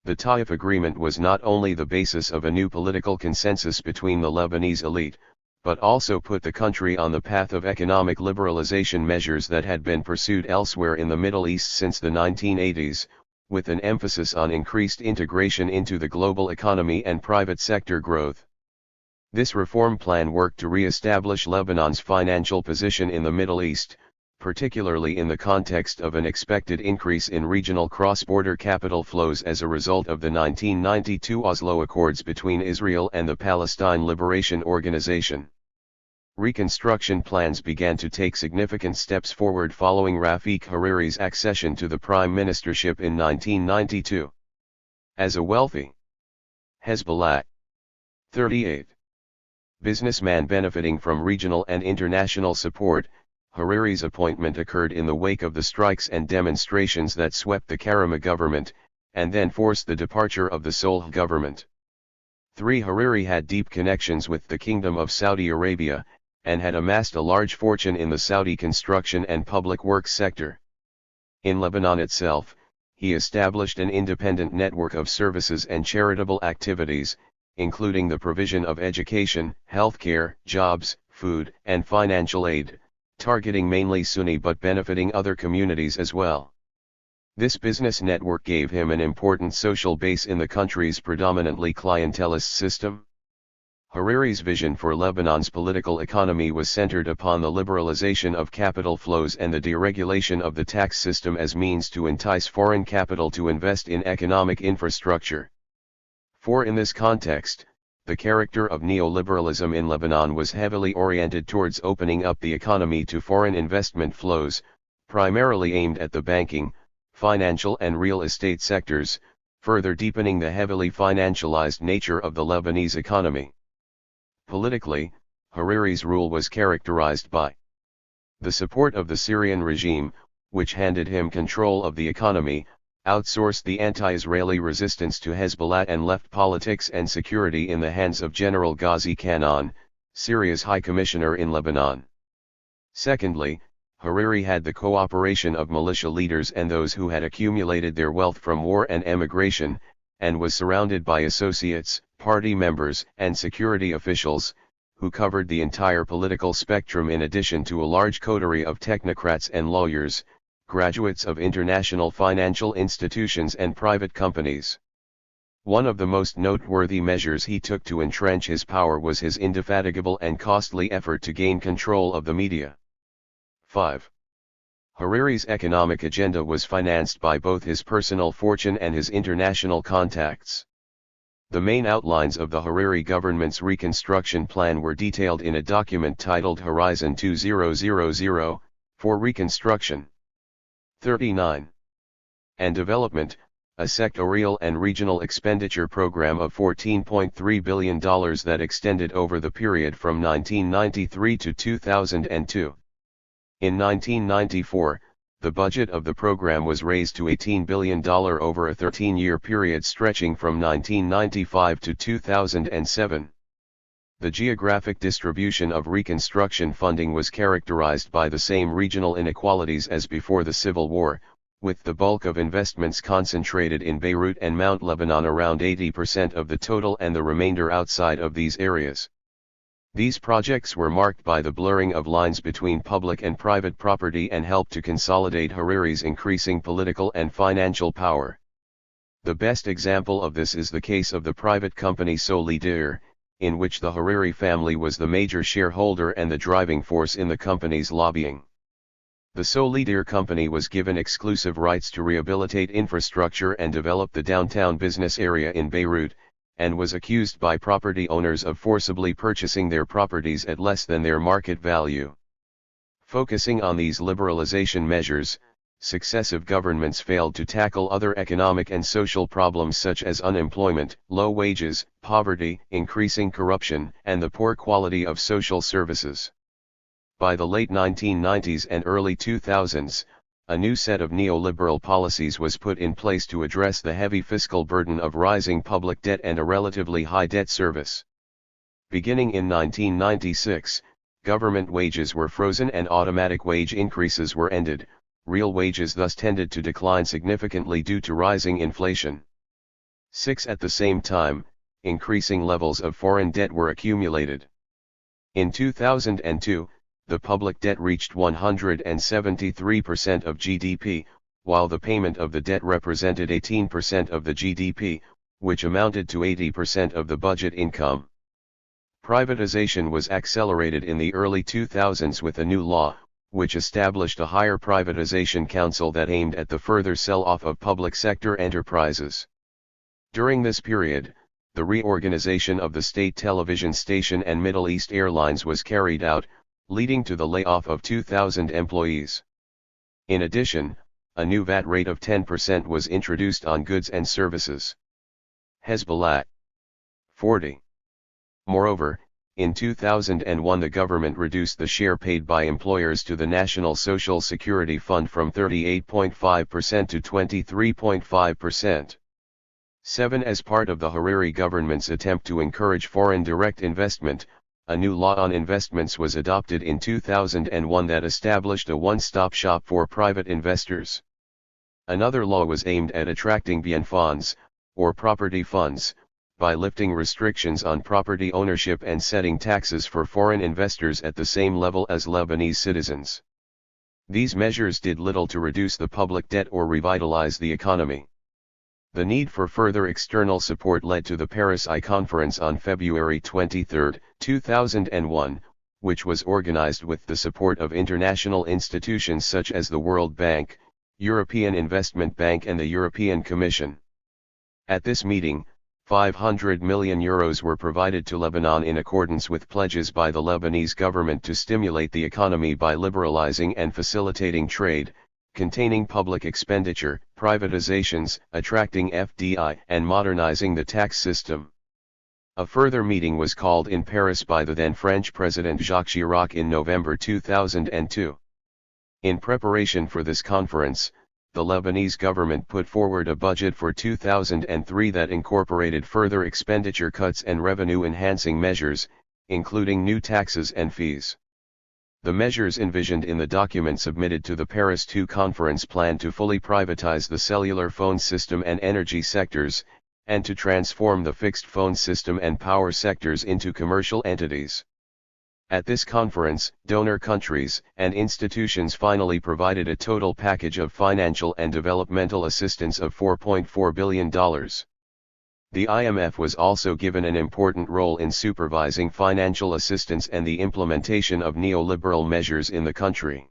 The Taif Agreement was not only the basis of a new political consensus between the Lebanese elite, but also put the country on the path of economic liberalization measures that had been pursued elsewhere in the Middle East since the 1980s, with an emphasis on increased integration into the global economy and private sector growth. This reform plan worked to re-establish Lebanon's financial position in the Middle East, particularly in the context of an expected increase in regional cross-border capital flows as a result of the 1992 Oslo Accords between Israel and the Palestine Liberation Organization. Reconstruction plans began to take significant steps forward following Rafiq Hariri's accession to the prime ministership in 1992. As a wealthy Hezbollah 38 businessman benefiting from regional and international support, Hariri's appointment occurred in the wake of the strikes and demonstrations that swept the Karama government, and then forced the departure of the Solh government. Hariri had deep connections with the Kingdom of Saudi Arabia, and had amassed a large fortune in the Saudi construction and public works sector. In Lebanon itself, he established an independent network of services and charitable activities, including the provision of education, healthcare, jobs, food, and financial aid, targeting mainly Sunni but benefiting other communities as well. This business network gave him an important social base in the country's predominantly clientelist system. Hariri's vision for Lebanon's political economy was centered upon the liberalization of capital flows and the deregulation of the tax system as means to entice foreign capital to invest in economic infrastructure. In this context, the character of neoliberalism in Lebanon was heavily oriented towards opening up the economy to foreign investment flows, primarily aimed at the banking, financial and real estate sectors, further deepening the heavily financialized nature of the Lebanese economy. Politically, Hariri's rule was characterized by the support of the Syrian regime, which handed him control of the economy, outsourced the anti-Israeli resistance to Hezbollah and left politics and security in the hands of General Ghazi Kanaan, Syria's High Commissioner in Lebanon. Secondly, Hariri had the cooperation of militia leaders and those who had accumulated their wealth from war and emigration, and was surrounded by associates, party members, and security officials, who covered the entire political spectrum in addition to a large coterie of technocrats and lawyers, graduates of international financial institutions and private companies. One of the most noteworthy measures he took to entrench his power was his indefatigable and costly effort to gain control of the media. 5. Hariri's economic agenda was financed by both his personal fortune and his international contacts. The main outlines of the Hariri government's reconstruction plan were detailed in a document titled Horizon 2000, for Reconstruction. 39. And Development, a sectorial and regional expenditure program of $14.3 billion that extended over the period from 1993 to 2002. In 1994, the budget of the program was raised to $18 billion over a 13-year period stretching from 1995 to 2007. The geographic distribution of reconstruction funding was characterized by the same regional inequalities as before the Civil War, with the bulk of investments concentrated in Beirut and Mount Lebanon, around 80% of the total, and the remainder outside of these areas. These projects were marked by the blurring of lines between public and private property and helped to consolidate Hariri's increasing political and financial power. The best example of this is the case of the private company Solidaire, in which the Hariri family was the major shareholder and the driving force in the company's lobbying. The Solidaire company was given exclusive rights to rehabilitate infrastructure and develop the downtown business area in Beirut, and was accused by property owners of forcibly purchasing their properties at less than their market value. Focusing on these liberalization measures, successive governments failed to tackle other economic and social problems such as unemployment, low wages, poverty, increasing corruption, and the poor quality of social services. By the late 1990s and early 2000s, a new set of neoliberal policies was put in place to address the heavy fiscal burden of rising public debt and a relatively high debt service. Beginning in 1996, government wages were frozen and automatic wage increases were ended, real wages thus tended to decline significantly due to rising inflation. 6. At the same time, increasing levels of foreign debt were accumulated. In 2002, the public debt reached 173% of GDP, while the payment of the debt represented 18% of the GDP, which amounted to 80% of the budget income. Privatization was accelerated in the early 2000s with a new law, which established a higher privatization council that aimed at the further sell-off of public sector enterprises. During this period, the reorganization of the state television station and Middle East Airlines was carried out, leading to the layoff of 2,000 employees. In addition, a new VAT rate of 10% was introduced on goods and services. Hezbollah. 40. Moreover, in 2001 the government reduced the share paid by employers to the National Social Security Fund from 38.5% to 23.5%. 7. As part of the Hariri government's attempt to encourage foreign direct investment, a new law on investments was adopted in 2001 that established a one-stop shop for private investors. Another law was aimed at attracting bien fonds, or property funds, by lifting restrictions on property ownership and setting taxes for foreign investors at the same level as Lebanese citizens. These measures did little to reduce the public debt or revitalize the economy. The need for further external support led to the Paris I Conference on February 23, 2001, which was organized with the support of international institutions such as the World Bank, European Investment Bank and the European Commission. At this meeting, €500 million were provided to Lebanon in accordance with pledges by the Lebanese government to stimulate the economy by liberalizing and facilitating trade, containing public expenditure, privatizations, attracting FDI, and modernizing the tax system. A further meeting was called in Paris by the then French President Jacques Chirac in November 2002. In preparation for this conference, the Lebanese government put forward a budget for 2003 that incorporated further expenditure cuts and revenue-enhancing measures, including new taxes and fees. The measures envisioned in the document submitted to the Paris II conference plan to fully privatize the cellular phone system and energy sectors, and to transform the fixed phone system and power sectors into commercial entities. At this conference, donor countries and institutions finally provided a total package of financial and developmental assistance of $4.4 billion. The IMF was also given an important role in supervising financial assistance and the implementation of neoliberal measures in the country.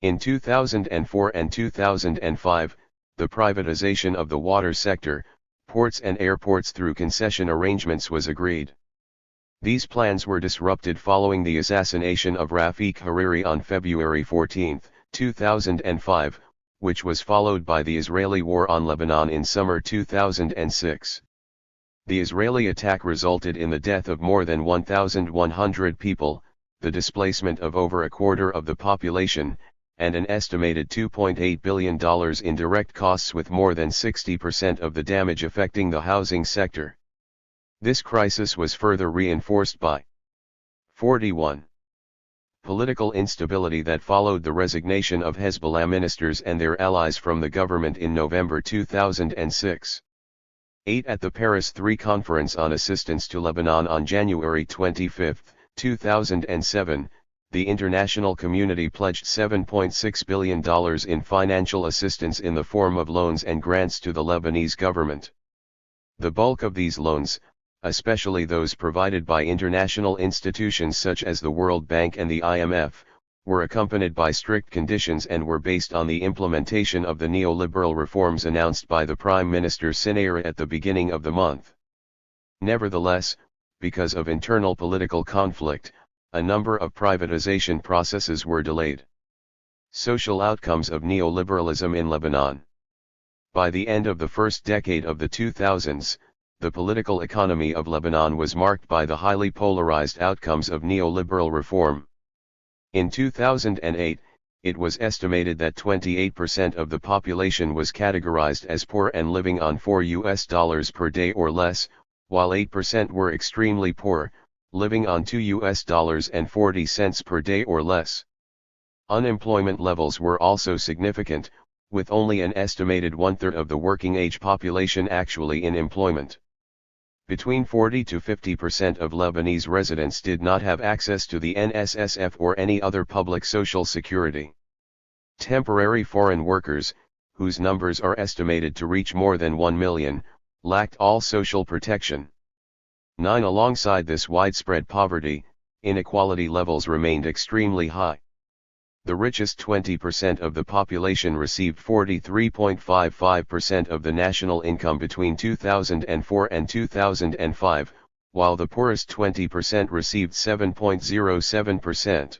In 2004 and 2005, the privatization of the water sector, ports and airports through concession arrangements was agreed. These plans were disrupted following the assassination of Rafik Hariri on February 14, 2005, which was followed by the Israeli war on Lebanon in summer 2006. The Israeli attack resulted in the death of more than 1,100 people, the displacement of over a quarter of the population, and an estimated $2.8 billion in direct costs, with more than 60% of the damage affecting the housing sector. This crisis was further reinforced by 41. Political instability that followed the resignation of Hezbollah ministers and their allies from the government in November 2006. 8. At the Paris III Conference on Assistance to Lebanon on January 25, 2007, the international community pledged $7.6 billion in financial assistance in the form of loans and grants to the Lebanese government. The bulk of these loans, especially those provided by international institutions such as the World Bank and the IMF, were accompanied by strict conditions and were based on the implementation of the neoliberal reforms announced by the Prime Minister Sinaira at the beginning of the month. Nevertheless, because of internal political conflict, a number of privatization processes were delayed. Social outcomes of neoliberalism in Lebanon. By the end of the first decade of the 2000s, the political economy of Lebanon was marked by the highly polarized outcomes of neoliberal reform. In 2008, it was estimated that 28% of the population was categorized as poor and living on $4 per day or less, while 8% were extremely poor, living on $2.40 per day or less. Unemployment levels were also significant, with only an estimated one-third of the working-age population actually in employment. Between 40 to 50% of Lebanese residents did not have access to the NSSF or any other public social security. Temporary foreign workers, whose numbers are estimated to reach more than 1 million, lacked all social protection. 9. Alongside this widespread poverty, inequality levels remained extremely high. The richest 20% of the population received 43.55% of the national income between 2004 and 2005, while the poorest 20% received 7.07%.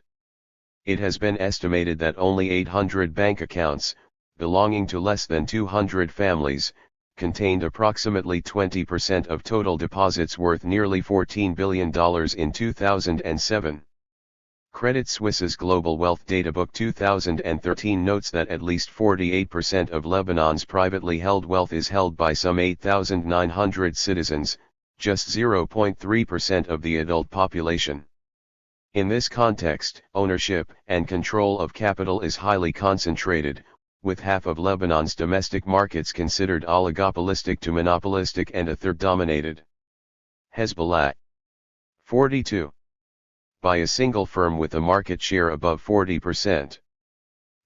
It has been estimated that only 800 bank accounts, belonging to less than 200 families, contained approximately 20% of total deposits worth nearly $14 billion in 2007. Credit Suisse's Global Wealth Databook 2013 notes that at least 48% of Lebanon's privately held wealth is held by some 8,900 citizens, just 0.3% of the adult population. In this context, ownership and control of capital is highly concentrated, with half of Lebanon's domestic markets considered oligopolistic to monopolistic and a third dominated. Hezbollah. 42. By a single firm with a market share above 40%.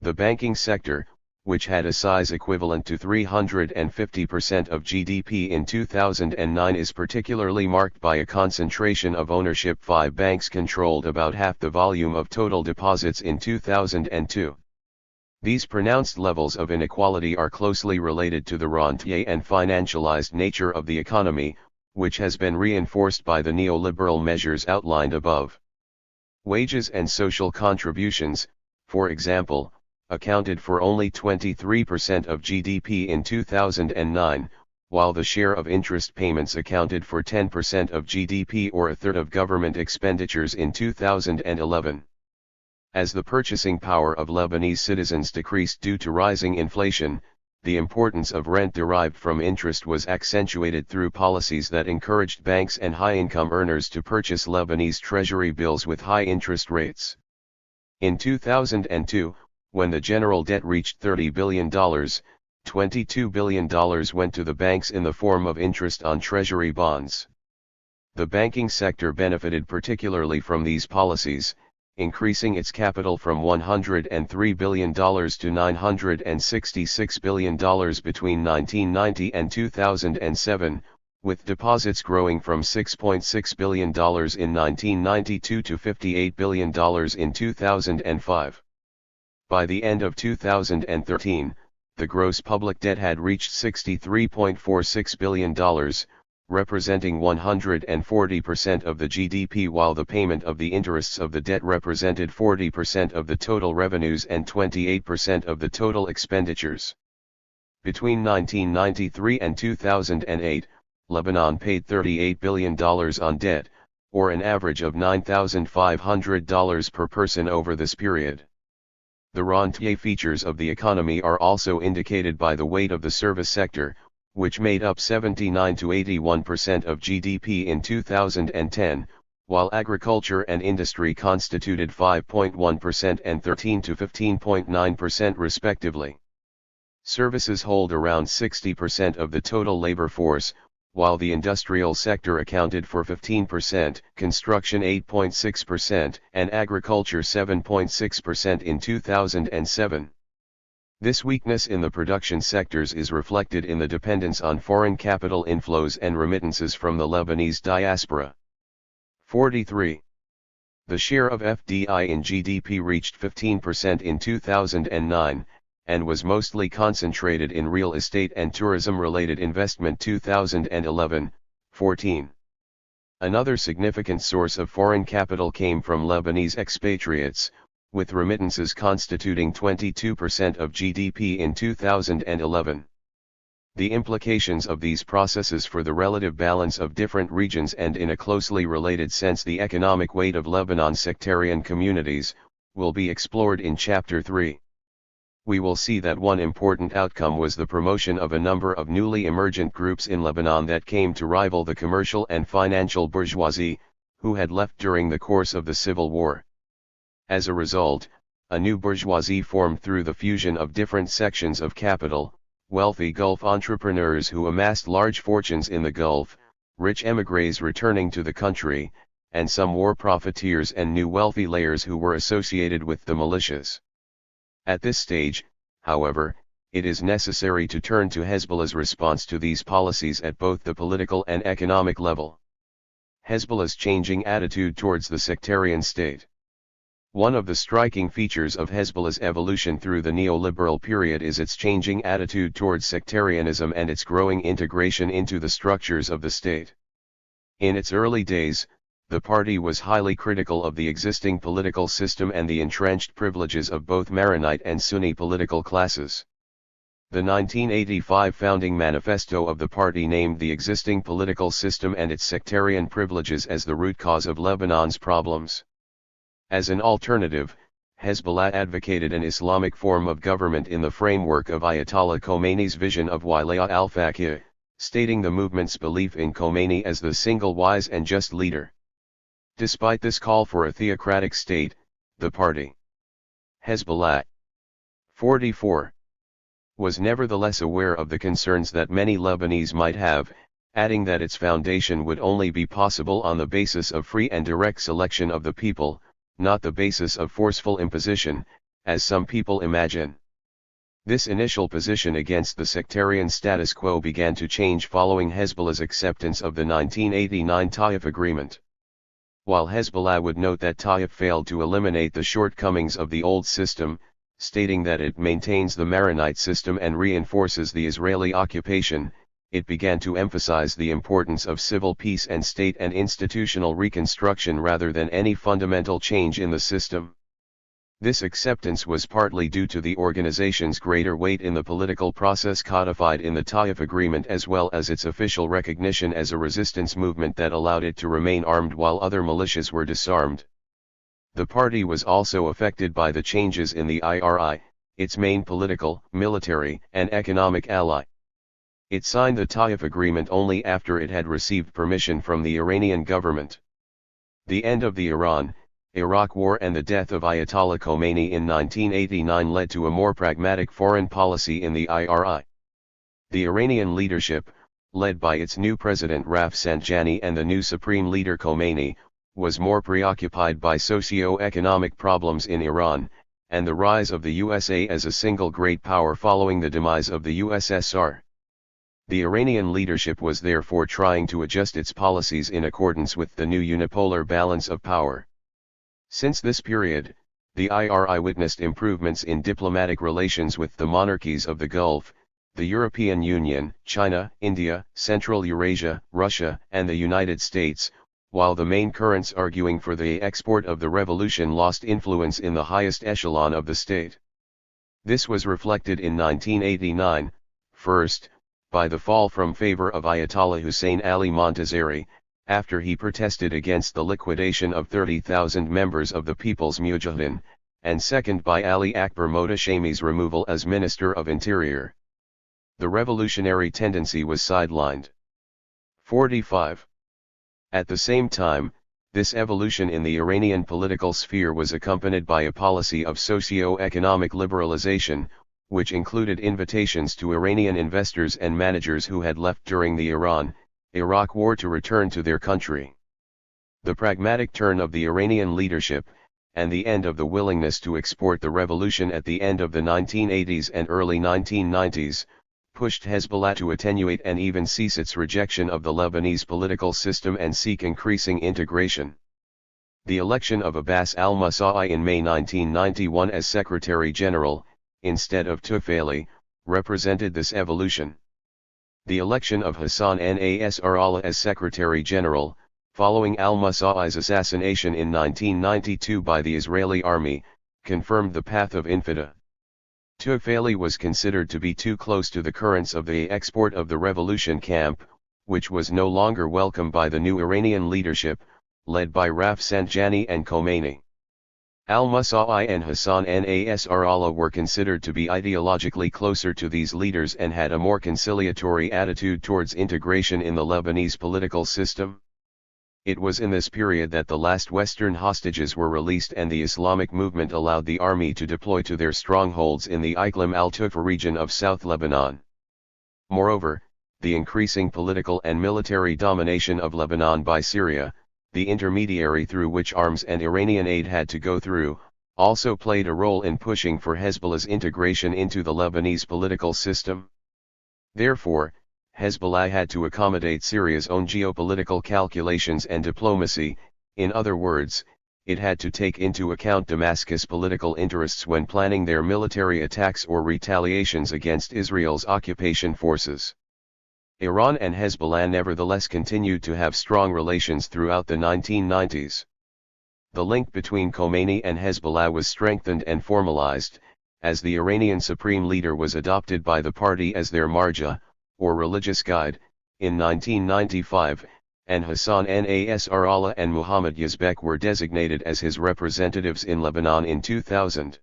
The banking sector, which had a size equivalent to 350% of GDP in 2009, is particularly marked by a concentration of ownership. 5 banks controlled about half the volume of total deposits in 2002. These pronounced levels of inequality are closely related to the rentier and financialized nature of the economy, which has been reinforced by the neoliberal measures outlined above. Wages and social contributions, for example, accounted for only 23% of GDP in 2009, while the share of interest payments accounted for 10% of GDP or a third of government expenditures in 2011. As the purchasing power of Lebanese citizens decreased due to rising inflation, the importance of rent derived from interest was accentuated through policies that encouraged banks and high-income earners to purchase Lebanese treasury bills with high interest rates. In 2002, when the general debt reached $30 billion, $22 billion went to the banks in the form of interest on treasury bonds. The banking sector benefited particularly from these policies, increasing its capital from $103 billion to $966 billion between 1990 and 2007, with deposits growing from $6.6 billion in 1992 to $58 billion in 2005. By the end of 2013, the gross public debt had reached $63.46 billion, representing 140% of the GDP, while the payment of the interests of the debt represented 40% of the total revenues and 28% of the total expenditures. Between 1993 and 2008, Lebanon paid $38 billion on debt, or an average of $9,500 per person over this period. The rentier features of the economy are also indicated by the weight of the service sector, which made up 79 to 81% of GDP in 2010, while agriculture and industry constituted 5.1% and 13 to 15.9% respectively. Services hold around 60% of the total labor force, while the industrial sector accounted for 15%, construction 8.6%, and agriculture 7.6% in 2007. This weakness in the production sectors is reflected in the dependence on foreign capital inflows and remittances from the Lebanese diaspora. 43. The share of FDI in GDP reached 15% in 2009, and was mostly concentrated in real estate and tourism-related investment. 2011, 14. Another significant source of foreign capital came from Lebanese expatriates, with remittances constituting 22% of GDP in 2011. The implications of these processes for the relative balance of different regions and in a closely related sense the economic weight of Lebanon's sectarian communities, will be explored in Chapter 3. We will see that one important outcome was the promotion of a number of newly emergent groups in Lebanon that came to rival the commercial and financial bourgeoisie, who had left during the course of the civil war. As a result, a new bourgeoisie formed through the fusion of different sections of capital, wealthy Gulf entrepreneurs who amassed large fortunes in the Gulf, rich émigrés returning to the country, and some war profiteers and new wealthy layers who were associated with the militias. At this stage, however, it is necessary to turn to Hezbollah's response to these policies at both the political and economic level. Hezbollah's changing attitude towards the sectarian state. One of the striking features of Hezbollah's evolution through the neoliberal period is its changing attitude towards sectarianism and its growing integration into the structures of the state. In its early days, the party was highly critical of the existing political system and the entrenched privileges of both Maronite and Sunni political classes. The 1985 founding manifesto of the party named the existing political system and its sectarian privileges as the root cause of Lebanon's problems. As an alternative, Hezbollah advocated an Islamic form of government in the framework of Ayatollah Khomeini's vision of Wilayah al-Faqih, stating the movement's belief in Khomeini as the single wise and just leader. Despite this call for a theocratic state, the party, Hezbollah, 44, was nevertheless aware of the concerns that many Lebanese might have, adding that its foundation would only be possible on the basis of free and direct selection of the people, not the basis of forceful imposition, as some people imagine. This initial position against the sectarian status quo began to change following Hezbollah's acceptance of the 1989 Taif agreement. While Hezbollah would note that Taif failed to eliminate the shortcomings of the old system, stating that it maintains the Maronite system and reinforces the Israeli occupation, it began to emphasize the importance of civil peace and state and institutional reconstruction rather than any fundamental change in the system. This acceptance was partly due to the organization's greater weight in the political process codified in the Taif Agreement as well as its official recognition as a resistance movement that allowed it to remain armed while other militias were disarmed. The party was also affected by the changes in the IRI, its main political, military, and economic ally. It signed the Taif Agreement only after it had received permission from the Iranian government. The end of the Iran-Iraq War and the death of Ayatollah Khomeini in 1989 led to a more pragmatic foreign policy in the IRI. The Iranian leadership, led by its new president Rafsanjani and the new supreme leader Khomeini, was more preoccupied by socio-economic problems in Iran, and the rise of the USA as a single great power following the demise of the USSR. The Iranian leadership was therefore trying to adjust its policies in accordance with the new unipolar balance of power. Since this period, the IRI witnessed improvements in diplomatic relations with the monarchies of the Gulf, the European Union, China, India, Central Eurasia, Russia, and the United States, while the main currents arguing for the export of the revolution lost influence in the highest echelon of the state. This was reflected in 1989, first, by the fall from favor of Ayatollah Hussein Ali Montazeri, after he protested against the liquidation of 30,000 members of the People's Mujahideen, and second by Ali Akbar Mohtashami's removal as Minister of Interior. The revolutionary tendency was sidelined. 45. At the same time, this evolution in the Iranian political sphere was accompanied by a policy of socio-economic liberalization, which included invitations to Iranian investors and managers who had left during the Iran-Iraq War to return to their country. The pragmatic turn of the Iranian leadership, and the end of the willingness to export the revolution at the end of the 1980s and early 1990s, pushed Hezbollah to attenuate and even cease its rejection of the Lebanese political system and seek increasing integration. The election of Abbas al-Musa'i in May 1991 as Secretary General, instead of Tufayli, represented this evolution. The election of Hassan Nasrallah as Secretary General, following al-Musa'i's assassination in 1992 by the Israeli army, confirmed the path of Infida. Tufayli was considered to be too close to the currents of the export of the revolution camp, which was no longer welcome by the new Iranian leadership, led by Rafsanjani and Khomeini. Al-Musa'i and Hassan Nasrallah were considered to be ideologically closer to these leaders and had a more conciliatory attitude towards integration in the Lebanese political system. It was in this period that the last Western hostages were released and the Islamic movement allowed the army to deploy to their strongholds in the Iqlim al-Tufa region of South Lebanon. Moreover, the increasing political and military domination of Lebanon by Syria, the intermediary through which arms and Iranian aid had to go through, also played a role in pushing for Hezbollah's integration into the Lebanese political system. Therefore, Hezbollah had to accommodate Syria's own geopolitical calculations and diplomacy. In other words, it had to take into account Damascus' political interests when planning their military attacks or retaliations against Israel's occupation forces. Iran and Hezbollah nevertheless continued to have strong relations throughout the 1990s. The link between Khomeini and Hezbollah was strengthened and formalized, as the Iranian supreme leader was adopted by the party as their marja, or religious guide, in 1995, and Hassan Nasrallah and Mohammad Yazbek were designated as his representatives in Lebanon in 2000.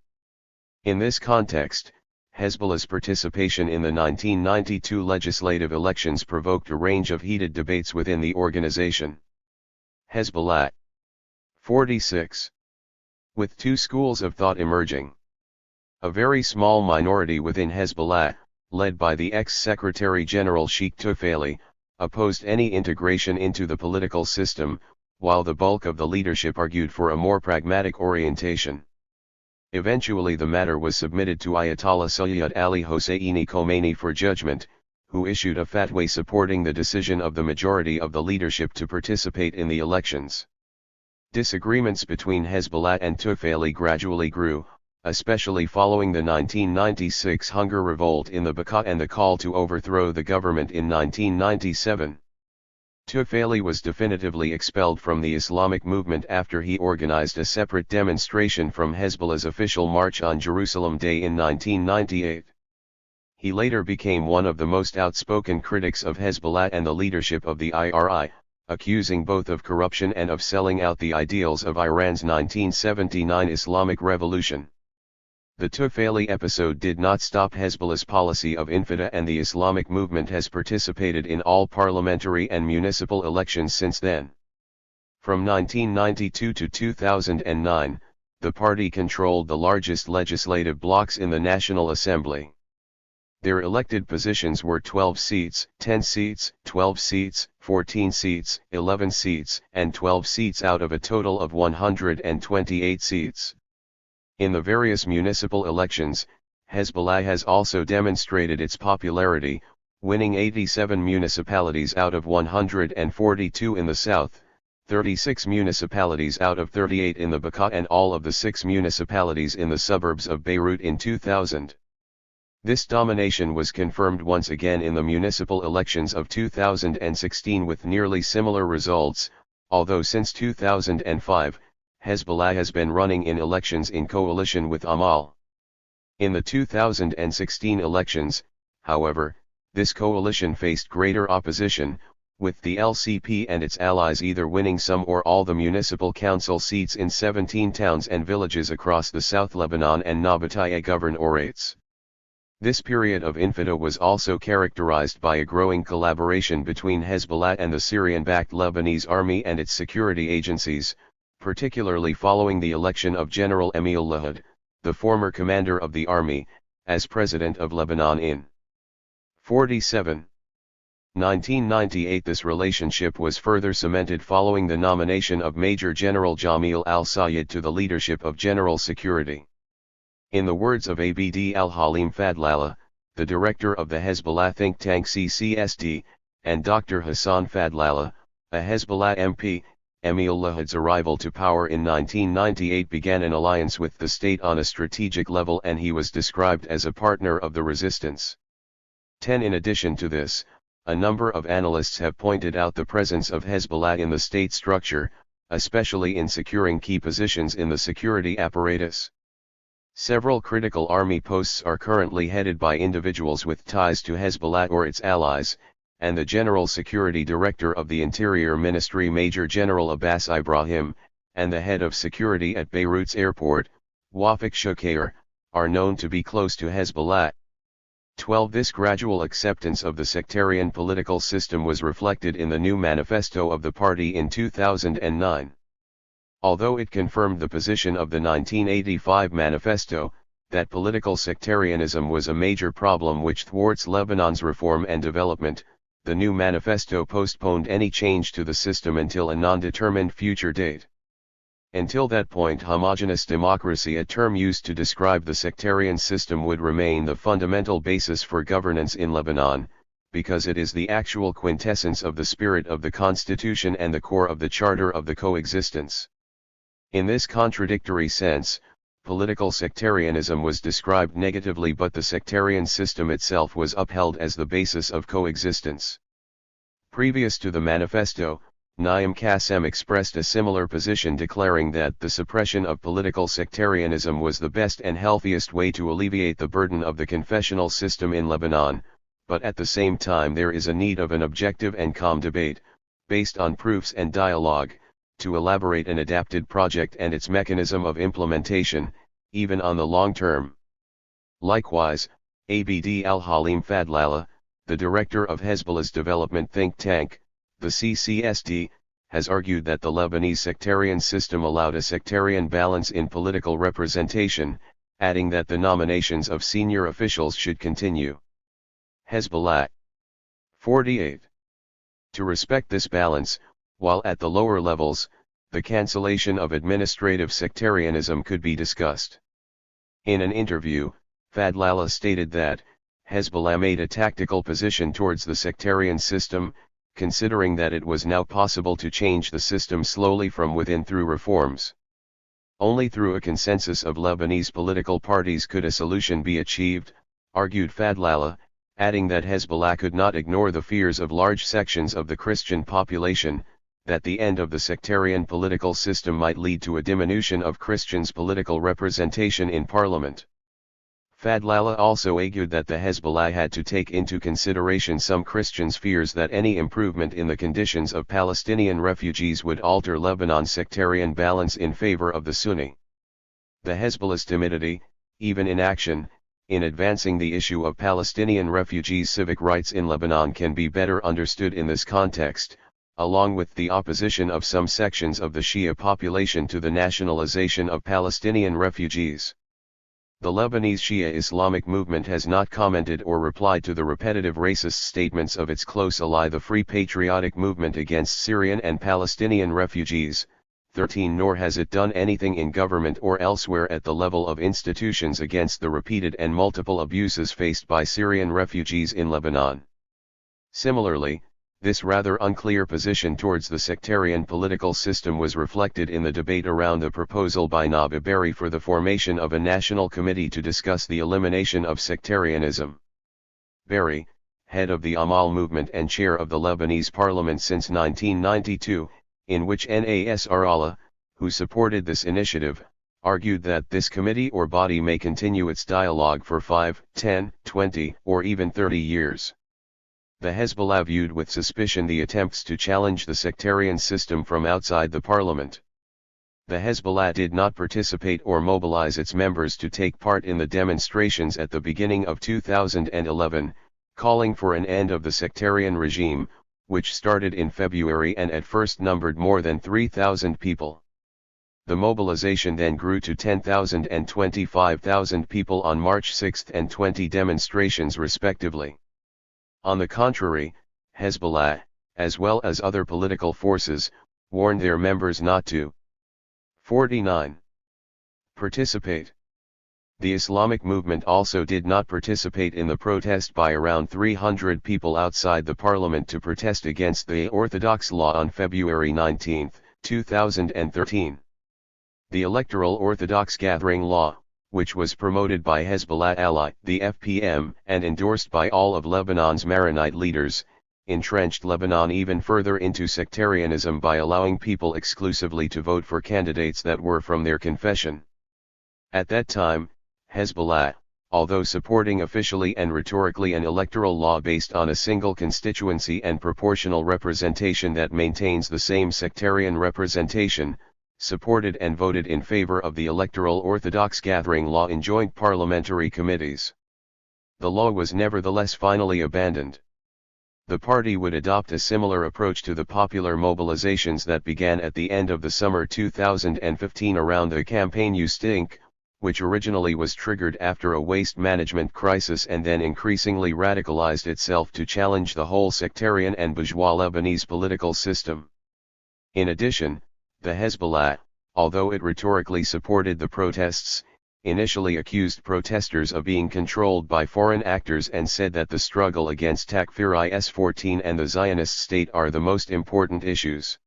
In this context, Hezbollah's participation in the 1992 legislative elections provoked a range of heated debates within the organization. Hezbollah 46. With two schools of thought emerging. A very small minority within Hezbollah, led by the ex-Secretary General Sheikh Tufaili, opposed any integration into the political system, while the bulk of the leadership argued for a more pragmatic orientation. Eventually the matter was submitted to Ayatollah Sayyid Ali Hosseini Khomeini for judgment, who issued a fatwa supporting the decision of the majority of the leadership to participate in the elections. Disagreements between Hezbollah and Tufaili gradually grew, especially following the 1996 hunger revolt in the Bekaa and the call to overthrow the government in 1997. Tufaili was definitively expelled from the Islamic movement after he organized a separate demonstration from Hezbollah's official March on Jerusalem Day in 1998. He later became one of the most outspoken critics of Hezbollah and the leadership of the IRI, accusing both of corruption and of selling out the ideals of Iran's 1979 Islamic Revolution. The Tufaili episode did not stop Hezbollah's policy of infida, and the Islamic movement has participated in all parliamentary and municipal elections since then. From 1992 to 2009, the party controlled the largest legislative blocks in the National Assembly. Their elected positions were 12 seats, 10 seats, 12 seats, 14 seats, 11 seats, and 12 seats out of a total of 128 seats. In the various municipal elections, Hezbollah has also demonstrated its popularity, winning 87 municipalities out of 142 in the south, 36 municipalities out of 38 in the Bekaa, and all of the 6 municipalities in the suburbs of Beirut in 2000. This domination was confirmed once again in the municipal elections of 2016 with nearly similar results, although since 2005, Hezbollah has been running in elections in coalition with Amal. In the 2016 elections, however, this coalition faced greater opposition, with the LCP and its allies either winning some or all the municipal council seats in 17 towns and villages across the South Lebanon and Nabatea governorates. This period of infida was also characterized by a growing collaboration between Hezbollah and the Syrian-backed Lebanese army and its security agencies, particularly following the election of General Emil Lahad, the former commander of the army, as president of Lebanon in 47. 1998. This relationship was further cemented following the nomination of Major General Jamil al-Sayed to the leadership of General Security. In the words of Abd al-Halim Fadlallah, the director of the Hezbollah think tank CCSD, and Dr. Hassan Fadlallah, a Hezbollah MP, Emil Lahad's arrival to power in 1998 began an alliance with the state on a strategic level, and he was described as a partner of the resistance. 10. In addition to this, a number of analysts have pointed out the presence of Hezbollah in the state structure, especially in securing key positions in the security apparatus. Several critical army posts are currently headed by individuals with ties to Hezbollah or its allies, and the General Security Director of the Interior Ministry Major General Abbas Ibrahim, and the head of security at Beirut's airport, Wafik Shukayr, are known to be close to Hezbollah. 12. This gradual acceptance of the sectarian political system was reflected in the new manifesto of the party in 2009. Although it confirmed the position of the 1985 manifesto, that political sectarianism was a major problem which thwarts Lebanon's reform and development, the new manifesto postponed any change to the system until a non-determined future date. Until that point, homogeneous democracy, a term used to describe the sectarian system, would remain the fundamental basis for governance in Lebanon, because it is the actual quintessence of the spirit of the constitution and the core of the charter of the coexistence. In this contradictory sense, political sectarianism was described negatively, but the sectarian system itself was upheld as the basis of coexistence. Previous to the manifesto, Naim Qassem expressed a similar position, declaring that the suppression of political sectarianism was the best and healthiest way to alleviate the burden of the confessional system in Lebanon, but at the same time there is a need of an objective and calm debate, based on proofs and dialogue, to elaborate an adapted project and its mechanism of implementation, even on the long term. Likewise, Abd al-Halim Fadlallah, the director of Hezbollah's development think tank, the CCSD, has argued that the Lebanese sectarian system allowed a sectarian balance in political representation, adding that the nominations of senior officials should continue. Hezbollah. 48. To respect this balance, while at the lower levels, the cancellation of administrative sectarianism could be discussed. In an interview, Fadlallah stated that Hezbollah made a tactical position towards the sectarian system, considering that it was now possible to change the system slowly from within through reforms. Only through a consensus of Lebanese political parties could a solution be achieved, argued Fadlallah, adding that Hezbollah could not ignore the fears of large sections of the Christian population, that the end of the sectarian political system might lead to a diminution of Christians' political representation in parliament. Fadlallah also argued that the Hezbollah had to take into consideration some Christians' fears that any improvement in the conditions of Palestinian refugees would alter Lebanon's sectarian balance in favor of the Sunni. The Hezbollah's timidity, even in action, in advancing the issue of Palestinian refugees' civic rights in Lebanon can be better understood in this context, along with the opposition of some sections of the Shia population to the nationalization of Palestinian refugees. The Lebanese Shia Islamic movement has not commented or replied to the repetitive racist statements of its close ally, the Free Patriotic Movement against Syrian and Palestinian refugees. 13. Nor has it done anything in government or elsewhere at the level of institutions against the repeated and multiple abuses faced by Syrian refugees in Lebanon. Similarly, this rather unclear position towards the sectarian political system was reflected in the debate around the proposal by Nabi Berri for the formation of a national committee to discuss the elimination of sectarianism. Berri, head of the Amal movement and chair of the Lebanese parliament since 1992, in which Nasrallah, who supported this initiative, argued that this committee or body may continue its dialogue for 5, 10, 20, or even 30 years. The Hezbollah viewed with suspicion the attempts to challenge the sectarian system from outside the parliament. The Hezbollah did not participate or mobilize its members to take part in the demonstrations at the beginning of 2011, calling for an end of the sectarian regime, which started in February and at first numbered more than 3,000 people. The mobilization then grew to 10,000 and 25,000 people on March 6 and 20 demonstrations respectively. On the contrary, Hezbollah, as well as other political forces, warned their members not to 49. Participate. The Islamic movement also did not participate in the protest by around 300 people outside the parliament to protest against the Orthodox law on February 19, 2013. The Electoral Orthodox Gathering Law, which was promoted by Hezbollah ally, the FPM, and endorsed by all of Lebanon's Maronite leaders, entrenched Lebanon even further into sectarianism by allowing people exclusively to vote for candidates that were from their confession. At that time, Hezbollah, although supporting officially and rhetorically an electoral law based on a single constituency and proportional representation that maintains the same sectarian representation, supported and voted in favor of the electoral orthodox gathering law in joint parliamentary committees. The law was nevertheless finally abandoned. The party would adopt a similar approach to the popular mobilizations that began at the end of the summer 2015 around the campaign You Stink, which originally was triggered after a waste management crisis and then increasingly radicalized itself to challenge the whole sectarian and bourgeois Lebanese political system. In addition, the Hezbollah, although it rhetorically supported the protests, initially accused protesters of being controlled by foreign actors and said that the struggle against THIRD-WORLDISM and the Zionist state are the most important issues.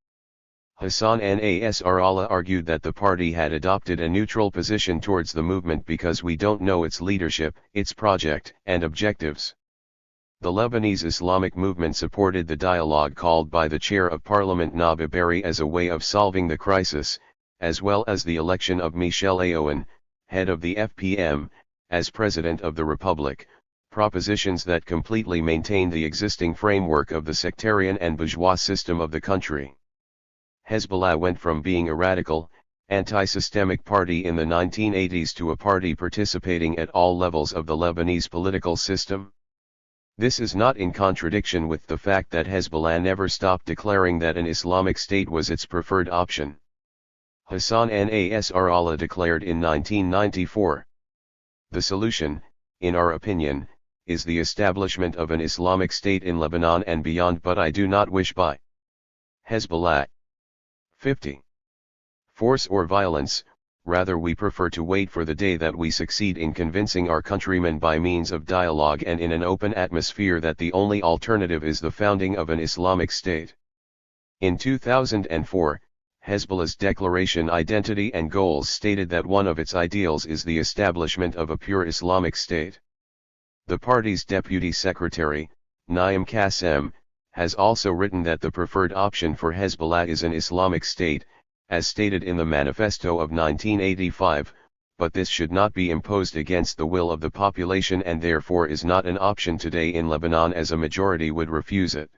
Hassan Nasrallah argued that the party had adopted a neutral position towards the movement because we don't know its leadership, its project, and objectives. The Lebanese Islamic movement supported the dialogue called by the chair of parliament Nabi Berri as a way of solving the crisis, as well as the election of Michel Aoun, head of the FPM, as President of the Republic, propositions that completely maintain the existing framework of the sectarian and bourgeois system of the country. Hezbollah went from being a radical, anti-systemic party in the 1980s to a party participating at all levels of the Lebanese political system. This is not in contradiction with the fact that Hezbollah never stopped declaring that an Islamic state was its preferred option. Hassan Nasrallah declared in 1994. The solution, in our opinion, is the establishment of an Islamic state in Lebanon and beyond, but I do not wish by Hezbollah 50. Force or violence, rather we prefer to wait for the day that we succeed in convincing our countrymen by means of dialogue and in an open atmosphere that the only alternative is the founding of an Islamic state. In 2004, Hezbollah's declaration identity and goals stated that one of its ideals is the establishment of a pure Islamic state. The party's deputy secretary, Naim Qassem, has also written that the preferred option for Hezbollah is an Islamic state, as stated in the manifesto of 1985, but this should not be imposed against the will of the population and therefore is not an option today in Lebanon as a majority would refuse it.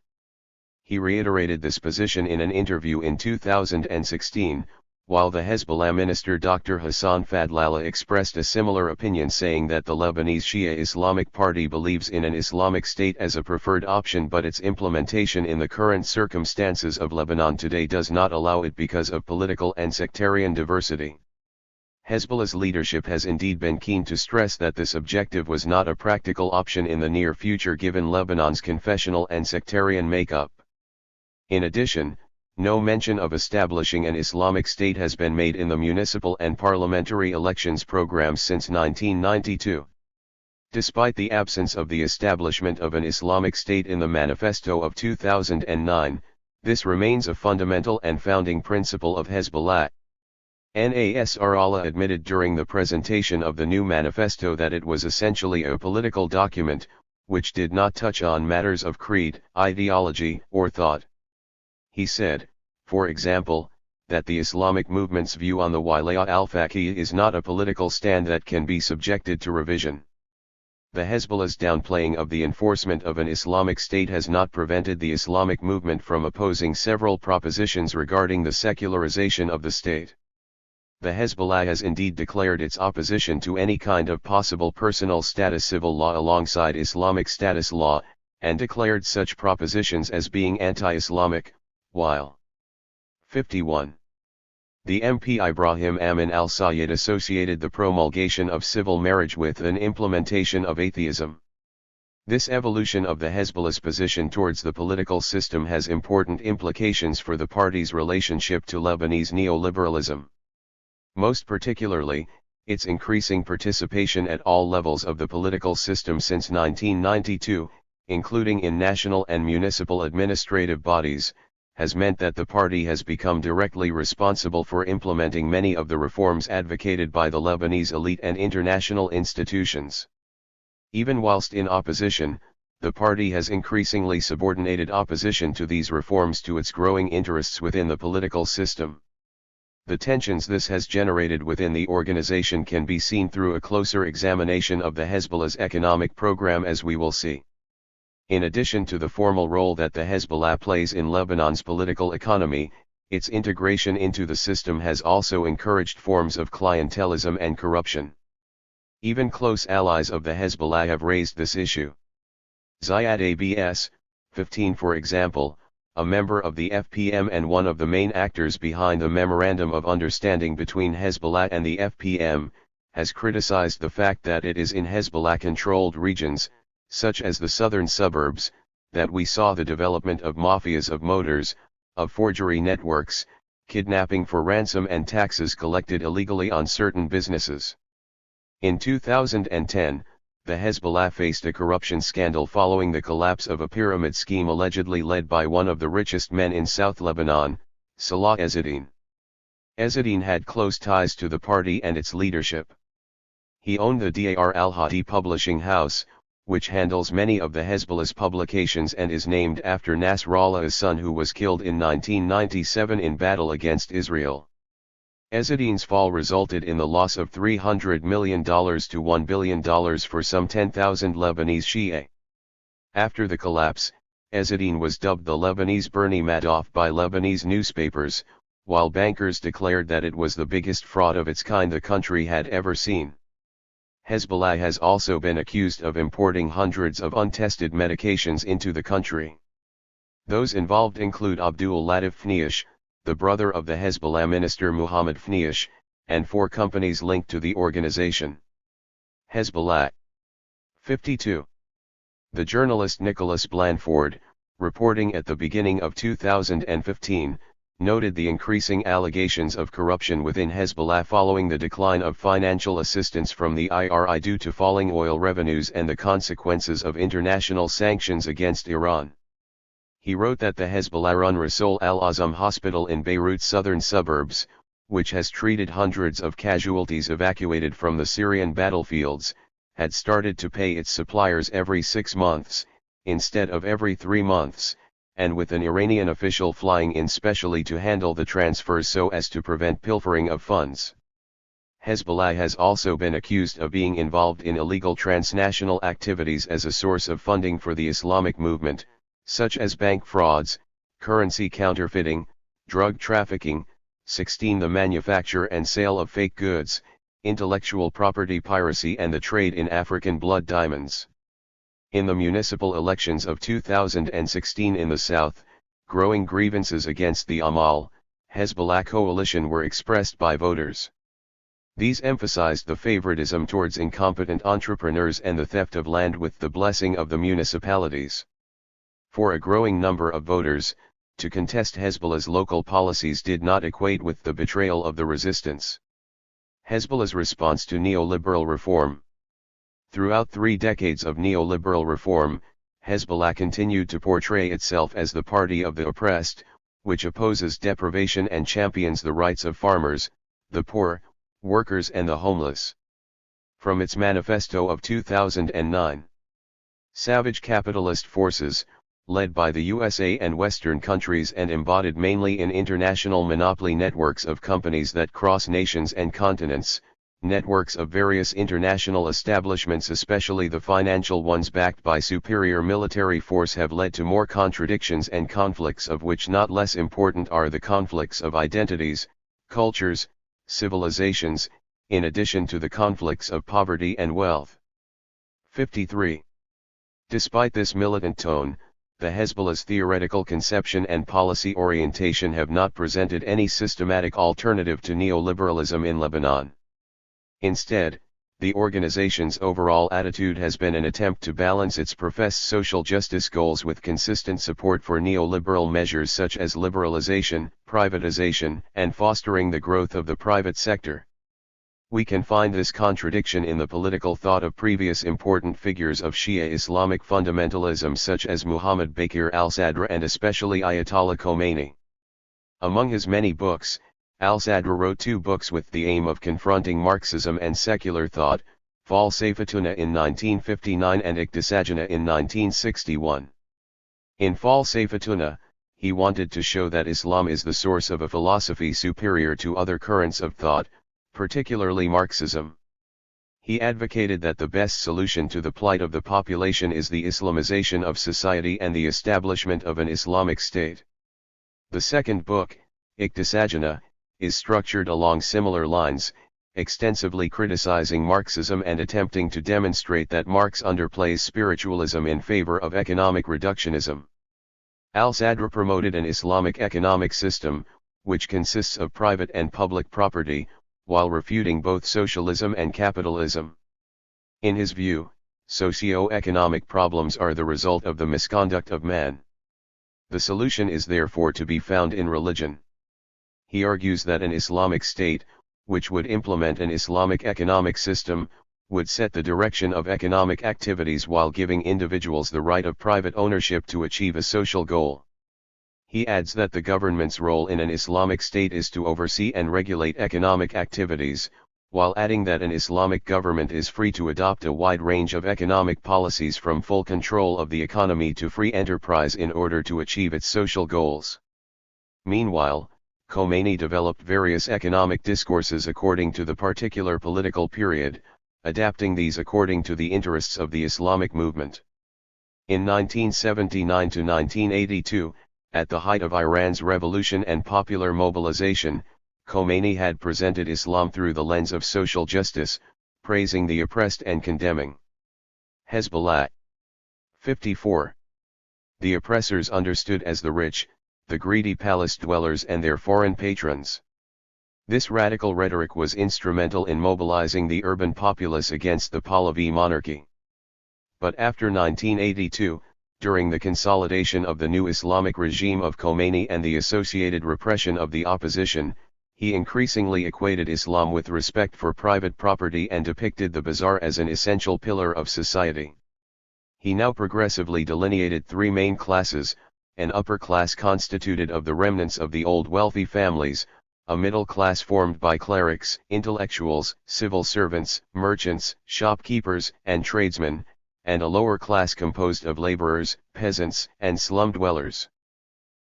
He reiterated this position in an interview in 2016, while the Hezbollah minister Dr. Hassan Fadlallah expressed a similar opinion, saying that the Lebanese Shia Islamic Party believes in an Islamic state as a preferred option, but its implementation in the current circumstances of Lebanon today does not allow it because of political and sectarian diversity. Hezbollah's leadership has indeed been keen to stress that this objective was not a practical option in the near future given Lebanon's confessional and sectarian makeup. In addition, no mention of establishing an Islamic state has been made in the municipal and parliamentary elections programs since 1992. Despite the absence of the establishment of an Islamic state in the manifesto of 2009, this remains a fundamental and founding principle of Hezbollah. Nasrallah admitted during the presentation of the new manifesto that it was essentially a political document, which did not touch on matters of creed, ideology, or thought. He said, for example, that the Islamic movement's view on the Wilayah al-Faqih is not a political stand that can be subjected to revision. The Hezbollah's downplaying of the enforcement of an Islamic state has not prevented the Islamic movement from opposing several propositions regarding the secularization of the state. The Hezbollah has indeed declared its opposition to any kind of possible personal status civil law alongside Islamic status law, and declared such propositions as being anti-Islamic, while 51. The MP Ibrahim Amin al-Sayyid associated the promulgation of civil marriage with an implementation of atheism. This evolution of the Hezbollah's position towards the political system has important implications for the party's relationship to Lebanese neoliberalism. Most particularly, its increasing participation at all levels of the political system since 1992, including in national and municipal administrative bodies, has meant that the party has become directly responsible for implementing many of the reforms advocated by the Lebanese elite and international institutions. Even whilst in opposition, the party has increasingly subordinated opposition to these reforms to its growing interests within the political system. The tensions this has generated within the organization can be seen through a closer examination of the Hezbollah's economic program, as we will see. In addition to the formal role that the Hezbollah plays in Lebanon's political economy, its integration into the system has also encouraged forms of clientelism and corruption. Even close allies of the Hezbollah have raised this issue. Ziad Abbas, 15 for example, a member of the FPM and one of the main actors behind the Memorandum of Understanding between Hezbollah and the FPM, has criticized the fact that it is in Hezbollah-controlled regions, such as the southern suburbs, that we saw the development of mafias of motors, of forgery networks, kidnapping for ransom and taxes collected illegally on certain businesses. In 2010, the Hezbollah faced a corruption scandal following the collapse of a pyramid scheme allegedly led by one of the richest men in South Lebanon, Salah Ezzedine. Ezzedine had close ties to the party and its leadership. He owned the Dar al-Hadi publishing house, which handles many of the Hezbollah's publications and is named after Nasrallah's son who was killed in 1997 in battle against Israel. Ezzedine's fall resulted in the loss of $300 million to $1 billion for some 10,000 Lebanese Shia. After the collapse, Ezzedine was dubbed the Lebanese Bernie Madoff by Lebanese newspapers, while bankers declared that it was the biggest fraud of its kind the country had ever seen. Hezbollah has also been accused of importing hundreds of untested medications into the country. Those involved include Abdul Latif Fniash, the brother of the Hezbollah minister Muhammad Fniash, and 4 companies linked to the organization. Hezbollah. 52. The journalist Nicholas Blanford, reporting at the beginning of 2015, noted the increasing allegations of corruption within Hezbollah following the decline of financial assistance from the IRI due to falling oil revenues and the consequences of international sanctions against Iran. He wrote that the Hezbollah-run Rasoul al-Azam hospital in Beirut's southern suburbs, which has treated hundreds of casualties evacuated from the Syrian battlefields, had started to pay its suppliers every 6 months, instead of every 3 months, and with an Iranian official flying in specially to handle the transfers so as to prevent pilfering of funds. Hezbollah has also been accused of being involved in illegal transnational activities as a source of funding for the Islamic movement, such as bank frauds, currency counterfeiting, drug trafficking, 16 the manufacture and sale of fake goods, intellectual property piracy and the trade in African blood diamonds. In the municipal elections of 2016 in the south, growing grievances against the Amal, Hezbollah coalition were expressed by voters. These emphasized the favoritism towards incompetent entrepreneurs and the theft of land with the blessing of the municipalities. For a growing number of voters, to contest Hezbollah's local policies did not equate with the betrayal of the resistance. Hezbollah's response to neoliberal reform. Throughout 3 decades of neoliberal reform, Hezbollah continued to portray itself as the party of the oppressed, which opposes deprivation and champions the rights of farmers, the poor, workers and the homeless. From its manifesto of 2009. Savage capitalist forces, led by the USA and Western countries and embodied mainly in international monopoly networks of companies that cross nations and continents, networks of various international establishments especially the financial ones backed by superior military force have led to more contradictions and conflicts of which not less important are the conflicts of identities, cultures, civilizations, in addition to the conflicts of poverty and wealth. 53. Despite this militant tone, the Hezbollah's theoretical conception and policy orientation have not presented any systematic alternative to neoliberalism in Lebanon. Instead, the organization's overall attitude has been an attempt to balance its professed social justice goals with consistent support for neoliberal measures such as liberalization, privatization, and fostering the growth of the private sector. We can find this contradiction in the political thought of previous important figures of Shia Islamic fundamentalism such as Muhammad Baqir al-Sadr and especially Ayatollah Khomeini. Among his many books, al-Sadr wrote 2 books with the aim of confronting Marxism and secular thought, Falsafatuna in 1959 and Iktisajana in 1961. In Falsafatuna, he wanted to show that Islam is the source of a philosophy superior to other currents of thought, particularly Marxism. He advocated that the best solution to the plight of the population is the Islamization of society and the establishment of an Islamic state. The second book, Iktisajana, is structured along similar lines, extensively criticizing Marxism and attempting to demonstrate that Marx underplays spiritualism in favor of economic reductionism. Al-Sadr promoted an Islamic economic system, which consists of private and public property, while refuting both socialism and capitalism. In his view, socio-economic problems are the result of the misconduct of man. The solution is therefore to be found in religion. He argues that an Islamic state, which would implement an Islamic economic system, would set the direction of economic activities while giving individuals the right of private ownership to achieve a social goal. He adds that the government's role in an Islamic state is to oversee and regulate economic activities, while adding that an Islamic government is free to adopt a wide range of economic policies from full control of the economy to free enterprise in order to achieve its social goals. Meanwhile, Khomeini developed various economic discourses according to the particular political period, adapting these according to the interests of the Islamic movement. In 1979 to 1982, at the height of Iran's revolution and popular mobilization, Khomeini had presented Islam through the lens of social justice, praising the oppressed and condemning Hezbollah. 54. The oppressors understood as the rich, the greedy palace dwellers and their foreign patrons. This radical rhetoric was instrumental in mobilizing the urban populace against the Pahlavi monarchy. But after 1982, during the consolidation of the new Islamic regime of Khomeini and the associated repression of the opposition, he increasingly equated Islam with respect for private property and depicted the bazaar as an essential pillar of society. He now progressively delineated three main classes: an upper class constituted of the remnants of the old wealthy families, a middle class formed by clerics, intellectuals, civil servants, merchants, shopkeepers, and tradesmen, and a lower class composed of laborers, peasants, and slum dwellers.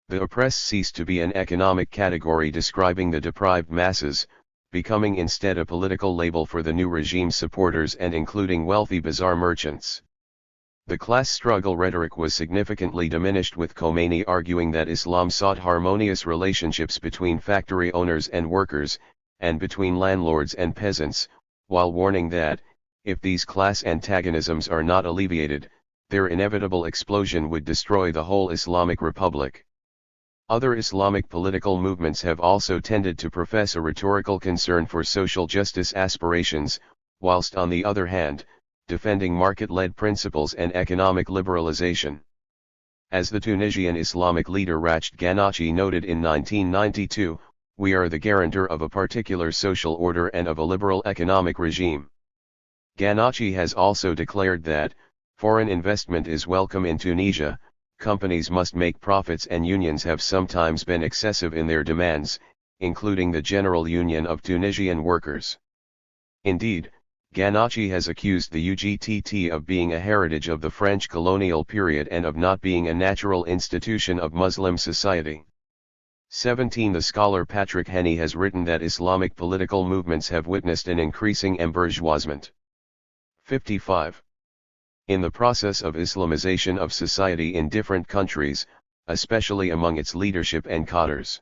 The oppressed ceased to be an economic category describing the deprived masses, becoming instead a political label for the new regime's supporters and including wealthy bazaar merchants. The class struggle rhetoric was significantly diminished, with Khomeini arguing that Islam sought harmonious relationships between factory owners and workers, and between landlords and peasants, while warning that, if these class antagonisms are not alleviated, their inevitable explosion would destroy the whole Islamic Republic. Other Islamic political movements have also tended to profess a rhetorical concern for social justice aspirations, whilst on the other hand, defending market-led principles and economic liberalization. As the Tunisian Islamic leader Rachid Ghannouchi noted in 1992, "We are the guarantor of a particular social order and of a liberal economic regime." Ghannouchi has also declared that, foreign investment is welcome in Tunisia, companies must make profits, and unions have sometimes been excessive in their demands, including the General Union of Tunisian Workers. Indeed, Ghannouchi has accused the UGTT of being a heritage of the French colonial period and of not being a natural institution of Muslim society. 17. The scholar Patrick Henny has written that Islamic political movements have witnessed an increasing embourgeoisement. 55. In the process of Islamization of society in different countries, especially among its leadership and cadres.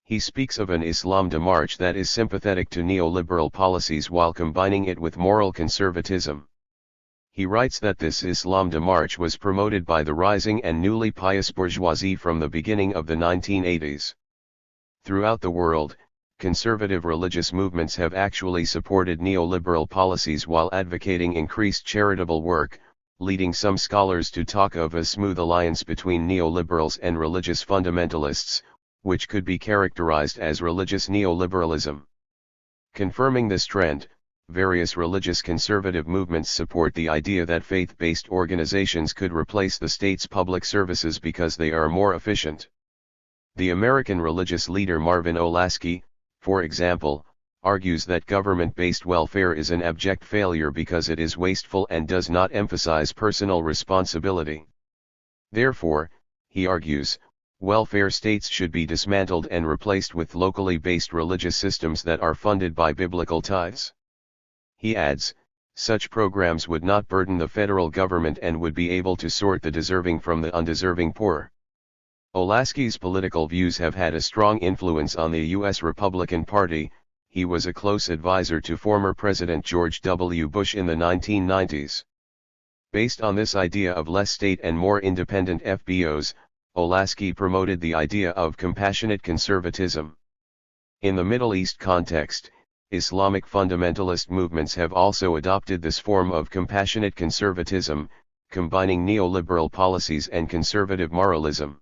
He speaks of an Islam démarche that is sympathetic to neoliberal policies while combining it with moral conservatism. He writes that this Islam démarche was promoted by the rising and newly pious bourgeoisie from the beginning of the 1980s. Throughout the world, conservative religious movements have actually supported neoliberal policies while advocating increased charitable work, leading some scholars to talk of a smooth alliance between neoliberals and religious fundamentalists, which could be characterized as religious neoliberalism. Confirming this trend, various religious conservative movements support the idea that faith-based organizations could replace the state's public services because they are more efficient. The American religious leader Marvin Olasky, for example, argues that government-based welfare is an abject failure because it is wasteful and does not emphasize personal responsibility. Therefore, he argues, welfare states should be dismantled and replaced with locally based religious systems that are funded by biblical tithes. He adds, such programs would not burden the federal government and would be able to sort the deserving from the undeserving poor. Olasky's political views have had a strong influence on the U.S. Republican Party. He was a close advisor to former President George W. Bush in the 1990s. Based on this idea of less state and more independent FBOs, Olasky promoted the idea of compassionate conservatism. In the Middle East context, Islamic fundamentalist movements have also adopted this form of compassionate conservatism, combining neoliberal policies and conservative moralism.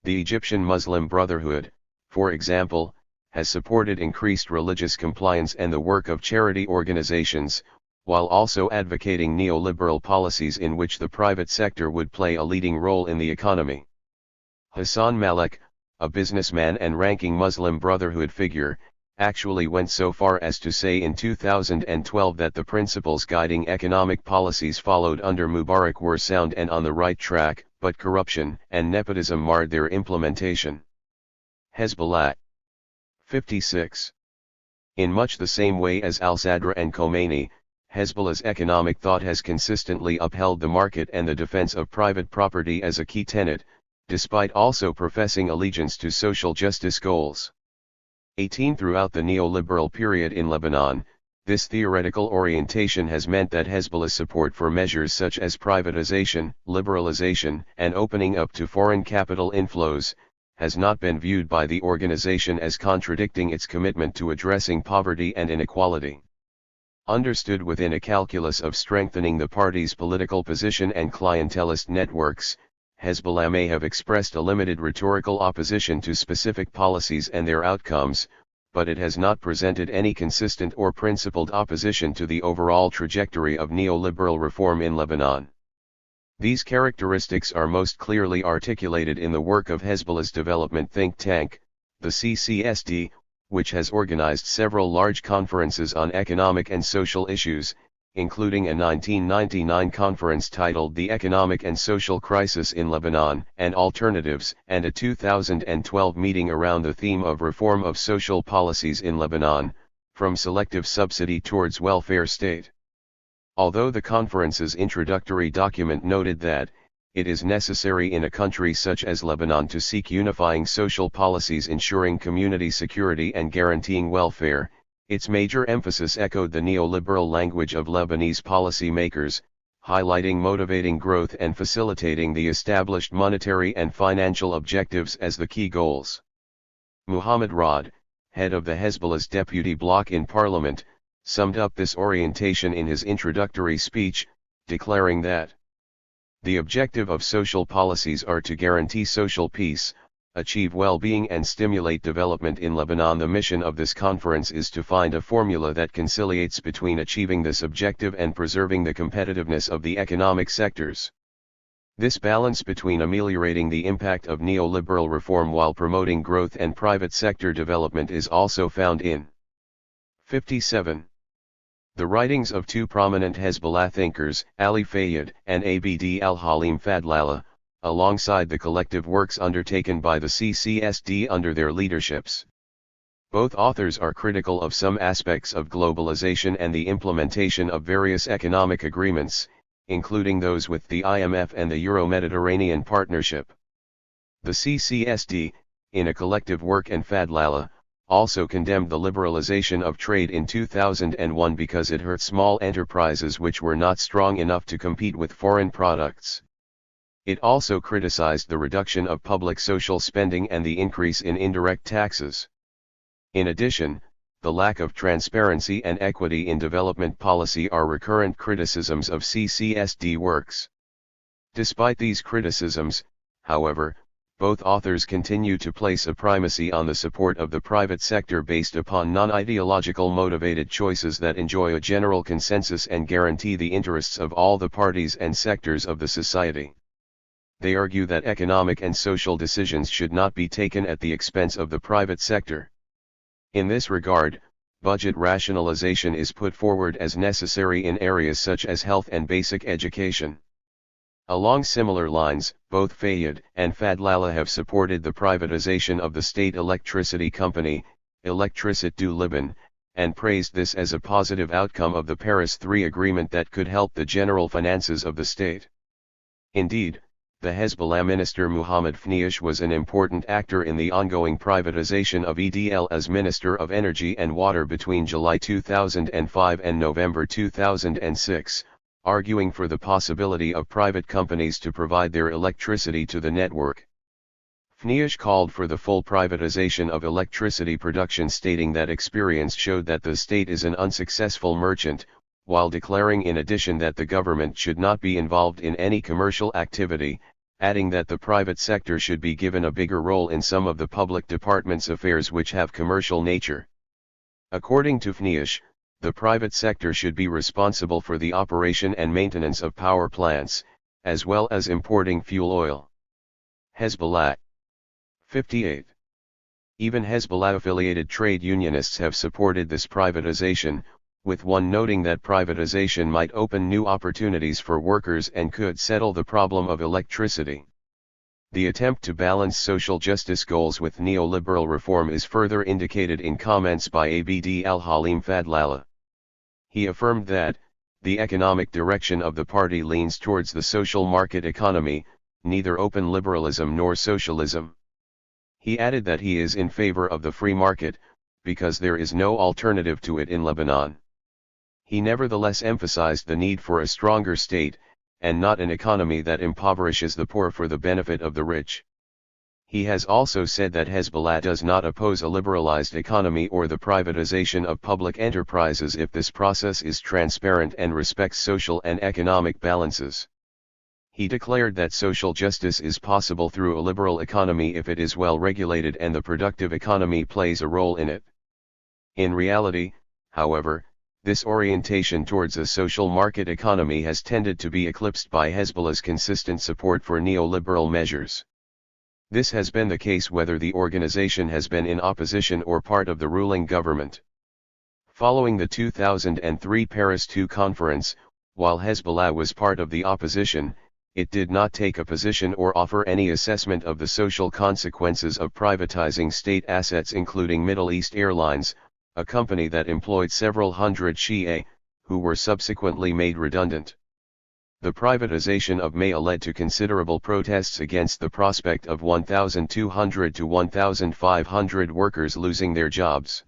The Egyptian Muslim Brotherhood, for example, has supported increased religious compliance and the work of charity organizations, while also advocating neoliberal policies in which the private sector would play a leading role in the economy. Hassan Malek, a businessman and ranking Muslim Brotherhood figure, actually went so far as to say in 2012 that the principles guiding economic policies followed under Mubarak were sound and on the right track, but corruption and nepotism marred their implementation. Hezbollah. 56. In much the same way as al-Sadr and Khomeini, Hezbollah's economic thought has consistently upheld the market and the defense of private property as a key tenet, despite also professing allegiance to social justice goals. 18 Throughout the neoliberal period in Lebanon, this theoretical orientation has meant that Hezbollah's support for measures such as privatization, liberalization, and opening up to foreign capital inflows, has not been viewed by the organization as contradicting its commitment to addressing poverty and inequality. Understood within a calculus of strengthening the party's political position and clientelist networks, Hezbollah may have expressed a limited rhetorical opposition to specific policies and their outcomes, but it has not presented any consistent or principled opposition to the overall trajectory of neoliberal reform in Lebanon. These characteristics are most clearly articulated in the work of Hezbollah's development think tank, the CCSD, which has organized several large conferences on economic and social issues, including a 1999 conference titled The Economic and Social Crisis in Lebanon and Alternatives, and a 2012 meeting around the theme of reform of social policies in Lebanon, from selective subsidy towards welfare state. Although the conference's introductory document noted that, it is necessary in a country such as Lebanon to seek unifying social policies ensuring community security and guaranteeing welfare, its major emphasis echoed the neoliberal language of Lebanese policy makers, highlighting motivating growth and facilitating the established monetary and financial objectives as the key goals. Muhammad Rad, head of the Hezbollah's deputy bloc in parliament, summed up this orientation in his introductory speech, declaring that the objective of social policies are to guarantee social peace, achieve well-being and stimulate development in Lebanon. The mission of this conference is to find a formula that conciliates between achieving this objective and preserving the competitiveness of the economic sectors. This balance between ameliorating the impact of neoliberal reform while promoting growth and private sector development is also found in 57. The writings of two prominent Hezbollah thinkers, Ali Fayyad and Abd al-Halim Fadlallah, alongside the collective works undertaken by the CCSD under their leaderships. Both authors are critical of some aspects of globalization and the implementation of various economic agreements, including those with the IMF and the Euro-Mediterranean Partnership. The CCSD, in a collective work, and Fadlallah, also condemned the liberalization of trade in 2001 because it hurt small enterprises which were not strong enough to compete with foreign products. It also criticized the reduction of public social spending and the increase in indirect taxes. In addition, the lack of transparency and equity in development policy are recurrent criticisms of CCSD works. Despite these criticisms, however, both authors continue to place a primacy on the support of the private sector based upon non-ideological motivated choices that enjoy a general consensus and guarantee the interests of all the parties and sectors of the society. They argue that economic and social decisions should not be taken at the expense of the private sector. In this regard, budget rationalization is put forward as necessary in areas such as health and basic education. Along similar lines, both Fayyad and Fadlallah have supported the privatization of the state electricity company, Electricité du Liban, and praised this as a positive outcome of the Paris III agreement that could help the general finances of the state. Indeed, the Hezbollah minister Muhammad Fniash was an important actor in the ongoing privatization of EDL as Minister of Energy and Water between July 2005 and November 2006, arguing for the possibility of private companies to provide their electricity to the network. Fniash called for the full privatization of electricity production, stating that experience showed that the state is an unsuccessful merchant, while declaring in addition that the government should not be involved in any commercial activity, adding that the private sector should be given a bigger role in some of the public departments' affairs which have commercial nature. According to Fniash, the private sector should be responsible for the operation and maintenance of power plants, as well as importing fuel oil. Hezbollah. 58. Even Hezbollah-affiliated trade unionists have supported this privatization, with one noting that privatization might open new opportunities for workers and could settle the problem of electricity. The attempt to balance social justice goals with neoliberal reform is further indicated in comments by Abd al-Halim Fadlallah. He affirmed that, the economic direction of the party leans towards the social market economy, neither open liberalism nor socialism. He added that he is in favor of the free market, because there is no alternative to it in Lebanon. He nevertheless emphasized the need for a stronger state, and not an economy that impoverishes the poor for the benefit of the rich. He has also said that Hezbollah does not oppose a liberalized economy or the privatization of public enterprises if this process is transparent and respects social and economic balances. He declared that social justice is possible through a liberal economy if it is well regulated and the productive economy plays a role in it. In reality, however, this orientation towards a social market economy has tended to be eclipsed by Hezbollah's consistent support for neoliberal measures. This has been the case whether the organization has been in opposition or part of the ruling government. Following the 2003 Paris II conference, while Hezbollah was part of the opposition, it did not take a position or offer any assessment of the social consequences of privatizing state assets, including Middle East Airlines, a company that employed several hundred Shia, who were subsequently made redundant. The privatization of MEA led to considerable protests against the prospect of 1,200 to 1,500 workers losing their jobs.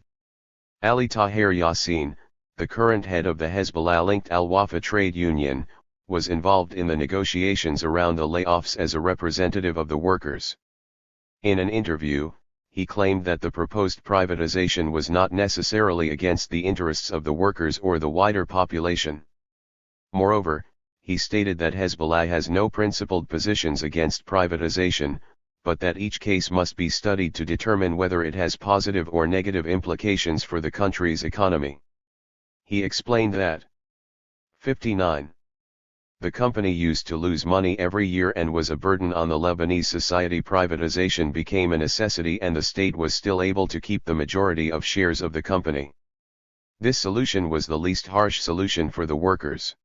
Ali Tahir Yassin, the current head of the Hezbollah-linked Al-Wafa trade union, was involved in the negotiations around the layoffs as a representative of the workers. In an interview, he claimed that the proposed privatization was not necessarily against the interests of the workers or the wider population. Moreover, he stated that Hezbollah has no principled positions against privatization, but that each case must be studied to determine whether it has positive or negative implications for the country's economy. He explained that 59. The company used to lose money every year and was a burden on the Lebanese society. Privatization became a necessity and the state was still able to keep the majority of shares of the company. This solution was the least harsh solution for the workers.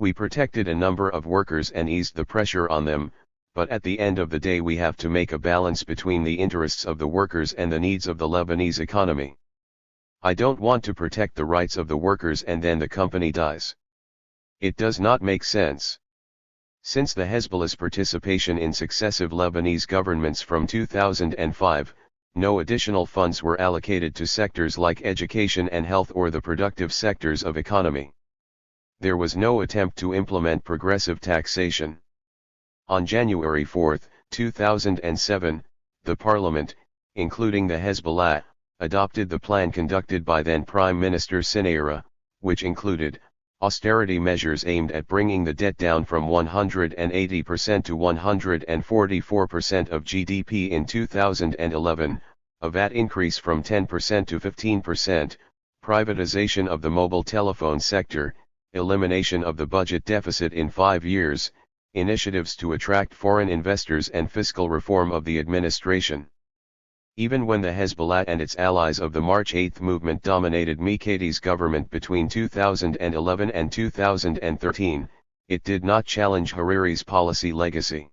We protected a number of workers and eased the pressure on them, but at the end of the day we have to make a balance between the interests of the workers and the needs of the Lebanese economy. I don't want to protect the rights of the workers and then the company dies. It does not make sense. Since the Hezbollah's participation in successive Lebanese governments from 2005, no additional funds were allocated to sectors like education and health or the productive sectors of economy. There was no attempt to implement progressive taxation. On January 4, 2007, the parliament, including the Hezbollah, adopted the plan conducted by then Prime Minister Sinaira, which included austerity measures aimed at bringing the debt down from 180% to 144% of GDP in 2011, a VAT increase from 10% to 15%, privatization of the mobile telephone sector, elimination of the budget deficit in 5 years, initiatives to attract foreign investors and fiscal reform of the administration. Even when the Hezbollah and its allies of the March 8 movement dominated Mikadi's government between 2011 and 2013, it did not challenge Hariri's policy legacy.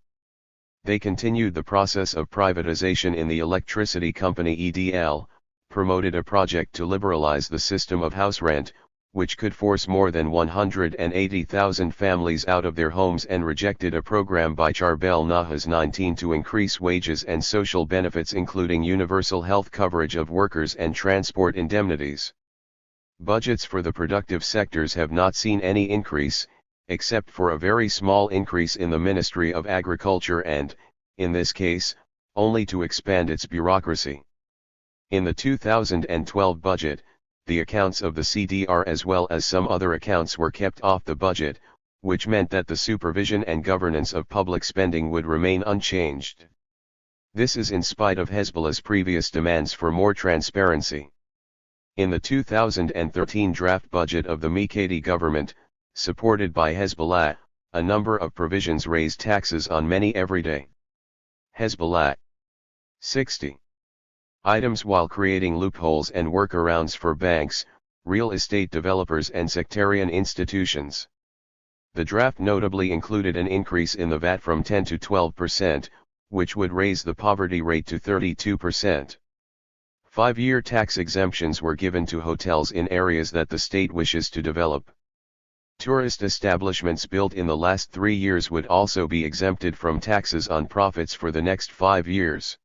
They continued the process of privatization in the electricity company EDL, promoted a project to liberalize the system of house rent, which could force more than 180,000 families out of their homes, and rejected a program by Charbel Nahas 19 to increase wages and social benefits, including universal health coverage of workers and transport indemnities. Budgets for the productive sectors have not seen any increase, except for a very small increase in the Ministry of Agriculture and, in this case, only to expand its bureaucracy. In the 2012 budget, the accounts of the CDR as well as some other accounts were kept off the budget, which meant that the supervision and governance of public spending would remain unchanged. This is in spite of Hezbollah's previous demands for more transparency. In the 2013 draft budget of the Mikati government, supported by Hezbollah, a number of provisions raised taxes on many everyday Hezbollah 60 items while creating loopholes and workarounds for banks, real estate developers and sectarian institutions. The draft notably included an increase in the VAT from 10 to 12%, which would raise the poverty rate to 32%. 5-year tax exemptions were given to hotels in areas that the state wishes to develop. Tourist establishments built in the last 3 years would also be exempted from taxes on profits for the next 5 years.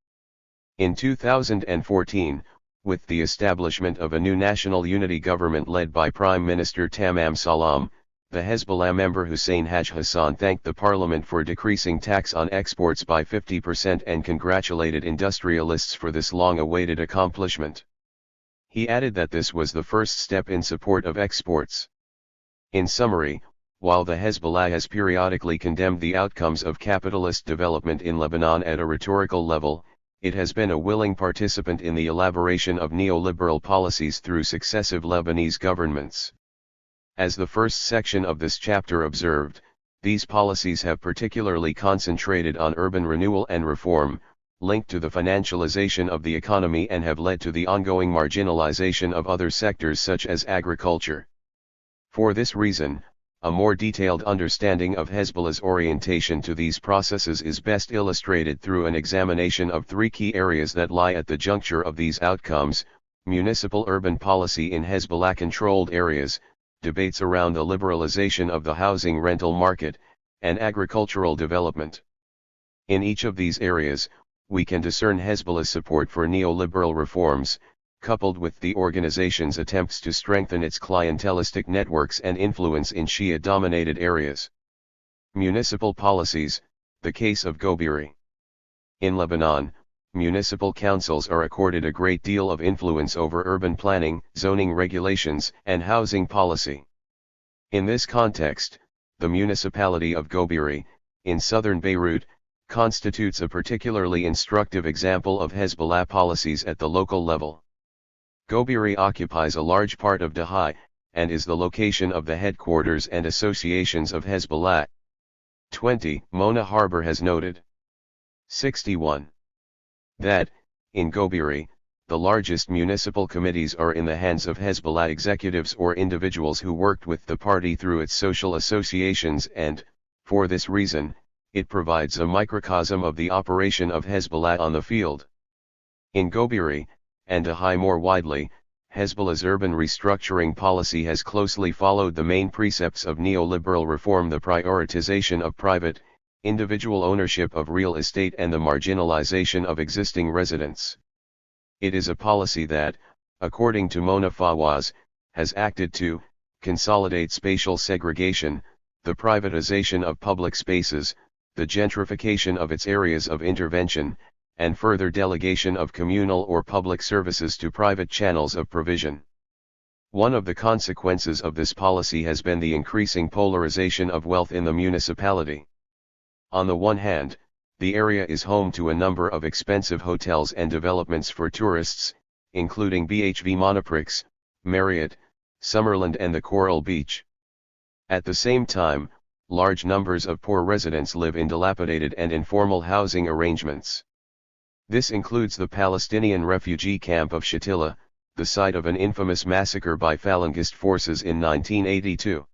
In 2014, with the establishment of a new national unity government led by Prime Minister Tamam Salam, the Hezbollah member Hussein Haj Hassan thanked the parliament for decreasing tax on exports by 50% and congratulated industrialists for this long-awaited accomplishment. He added that this was the first step in support of exports. In summary, while the Hezbollah has periodically condemned the outcomes of capitalist development in Lebanon at a rhetorical level, it has been a willing participant in the elaboration of neoliberal policies through successive Lebanese governments. As the first section of this chapter observed, these policies have particularly concentrated on urban renewal and reform, linked to the financialization of the economy, and have led to the ongoing marginalization of other sectors such as agriculture. For this reason, a more detailed understanding of Hezbollah's orientation to these processes is best illustrated through an examination of 3 key areas that lie at the juncture of these outcomes: municipal urban policy in Hezbollah-controlled areas, debates around the liberalization of the housing rental market, and agricultural development. In each of these areas, we can discern Hezbollah's support for neoliberal reforms, coupled with the organization's attempts to strengthen its clientelistic networks and influence in Shia-dominated areas. Municipal policies, the case of Gobiri. In Lebanon, municipal councils are accorded a great deal of influence over urban planning, zoning regulations, and housing policy. In this context, the municipality of Gobiri, in southern Beirut, constitutes a particularly instructive example of Hezbollah policies at the local level. Gobiri occupies a large part of Dahai, and is the location of the headquarters and associations of Hezbollah. 20. Mona Harbour has noted. 61. That, in Gobiri, the largest municipal committees are in the hands of Hezbollah executives or individuals who worked with the party through its social associations, and, for this reason, it provides a microcosm of the operation of Hezbollah on the field. In Gobiri, and Dahai more widely, Hezbollah's urban restructuring policy has closely followed the main precepts of neoliberal reform: the prioritization of private, individual ownership of real estate and the marginalization of existing residents. It is a policy that, according to Mona Fawaz, has acted to consolidate spatial segregation, the privatization of public spaces, the gentrification of its areas of intervention, and further delegation of communal or public services to private channels of provision. One of the consequences of this policy has been the increasing polarization of wealth in the municipality. On the one hand, the area is home to a number of expensive hotels and developments for tourists, including BHV Monoprix, Marriott, Summerland and the Coral Beach. At the same time, large numbers of poor residents live in dilapidated and informal housing arrangements. This includes the Palestinian refugee camp of Shatila, the site of an infamous massacre by Falangist forces in 1982.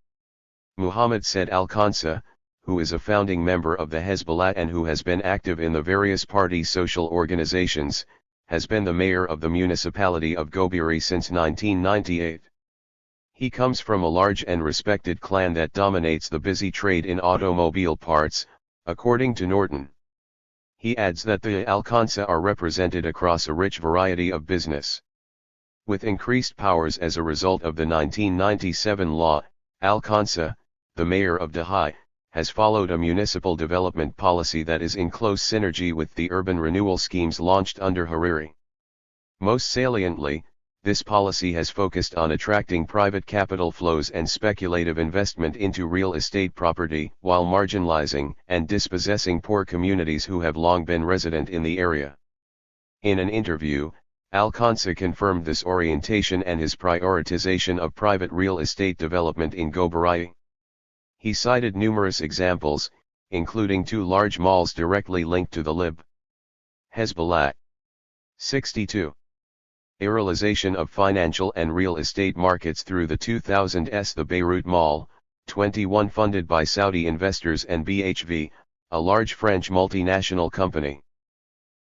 Muhammad Said Al-Khansa, who is a founding member of the Hezbollah and who has been active in the various party social organizations, has been the mayor of the municipality of Gobiri since 1998. He comes from a large and respected clan that dominates the busy trade in automobile parts, according to Norton. He adds that the Al-Khansa are represented across a rich variety of business. With increased powers as a result of the 1997 law, Al-Khansa, the mayor of Dahai, has followed a municipal development policy that is in close synergy with the urban renewal schemes launched under Hariri. Most saliently, this policy has focused on attracting private capital flows and speculative investment into real estate property, while marginalizing and dispossessing poor communities who have long been resident in the area. In an interview, Al-Khansa confirmed this orientation and his prioritization of private real estate development in Gobirai. He cited numerous examples, including 2 large malls directly linked to the Lib. Hezbollah. 62. Aerialization of financial and real estate markets through the 2000s. The Beirut Mall, 21, funded by Saudi investors and BHV, a large French multinational company.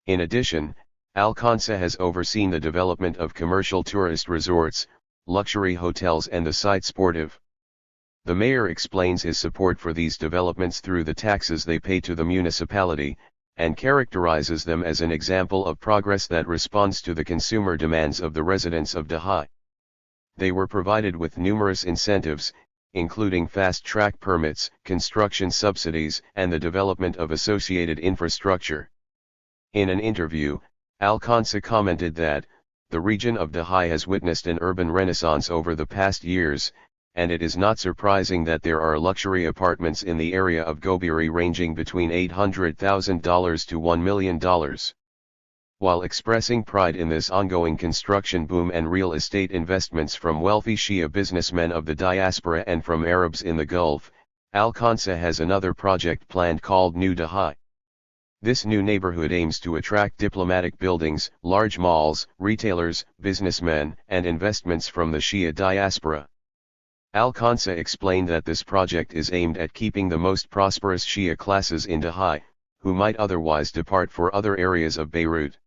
In addition, Al-Khansa has overseen the development of commercial tourist resorts, luxury hotels and the site sportive. The mayor explains his support for these developments through the taxes they pay to the municipality, and characterizes them as an example of progress that responds to the consumer demands of the residents of Dahai. They were provided with numerous incentives, including fast-track permits, construction subsidies, and the development of associated infrastructure. In an interview, Al-Khansa commented that, the region of Dahai has witnessed an urban renaissance over the past years, and it is not surprising that there are luxury apartments in the area of Gobirai ranging between $800,000 to $1 million. While expressing pride in this ongoing construction boom and real estate investments from wealthy Shia businessmen of the diaspora and from Arabs in the Gulf, Al-Khansa has another project planned called New Dahai. This new neighborhood aims to attract diplomatic buildings, large malls, retailers, businessmen, and investments from the Shia diaspora. Al-Khansa explained that this project is aimed at keeping the most prosperous Shia classes in Dahai, who might otherwise depart for other areas of Beirut.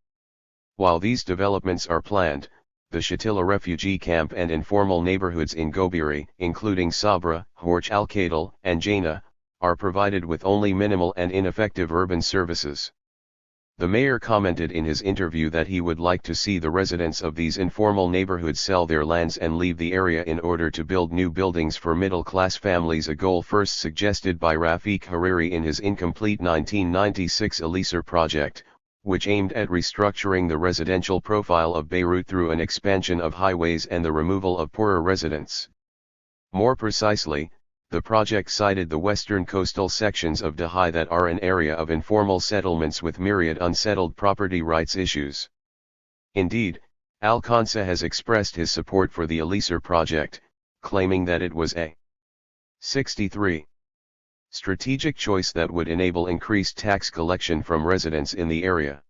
While these developments are planned, the Shatila refugee camp and informal neighborhoods in Gobirai, including Sabra, Horch al-Qadil, and Jaina, are provided with only minimal and ineffective urban services. The mayor commented in his interview that he would like to see the residents of these informal neighborhoods sell their lands and leave the area in order to build new buildings for middle-class families, a goal first suggested by Rafiq Hariri in his incomplete 1996 Elisir project, which aimed at restructuring the residential profile of Beirut through an expansion of highways and the removal of poorer residents. More precisely, the project cited the western coastal sections of Dahai that are an area of informal settlements with myriad unsettled property rights issues. Indeed, Al-Khansa has expressed his support for the Elisir project, claiming that it was a 63. Strategic choice that would enable increased tax collection from residents in the area.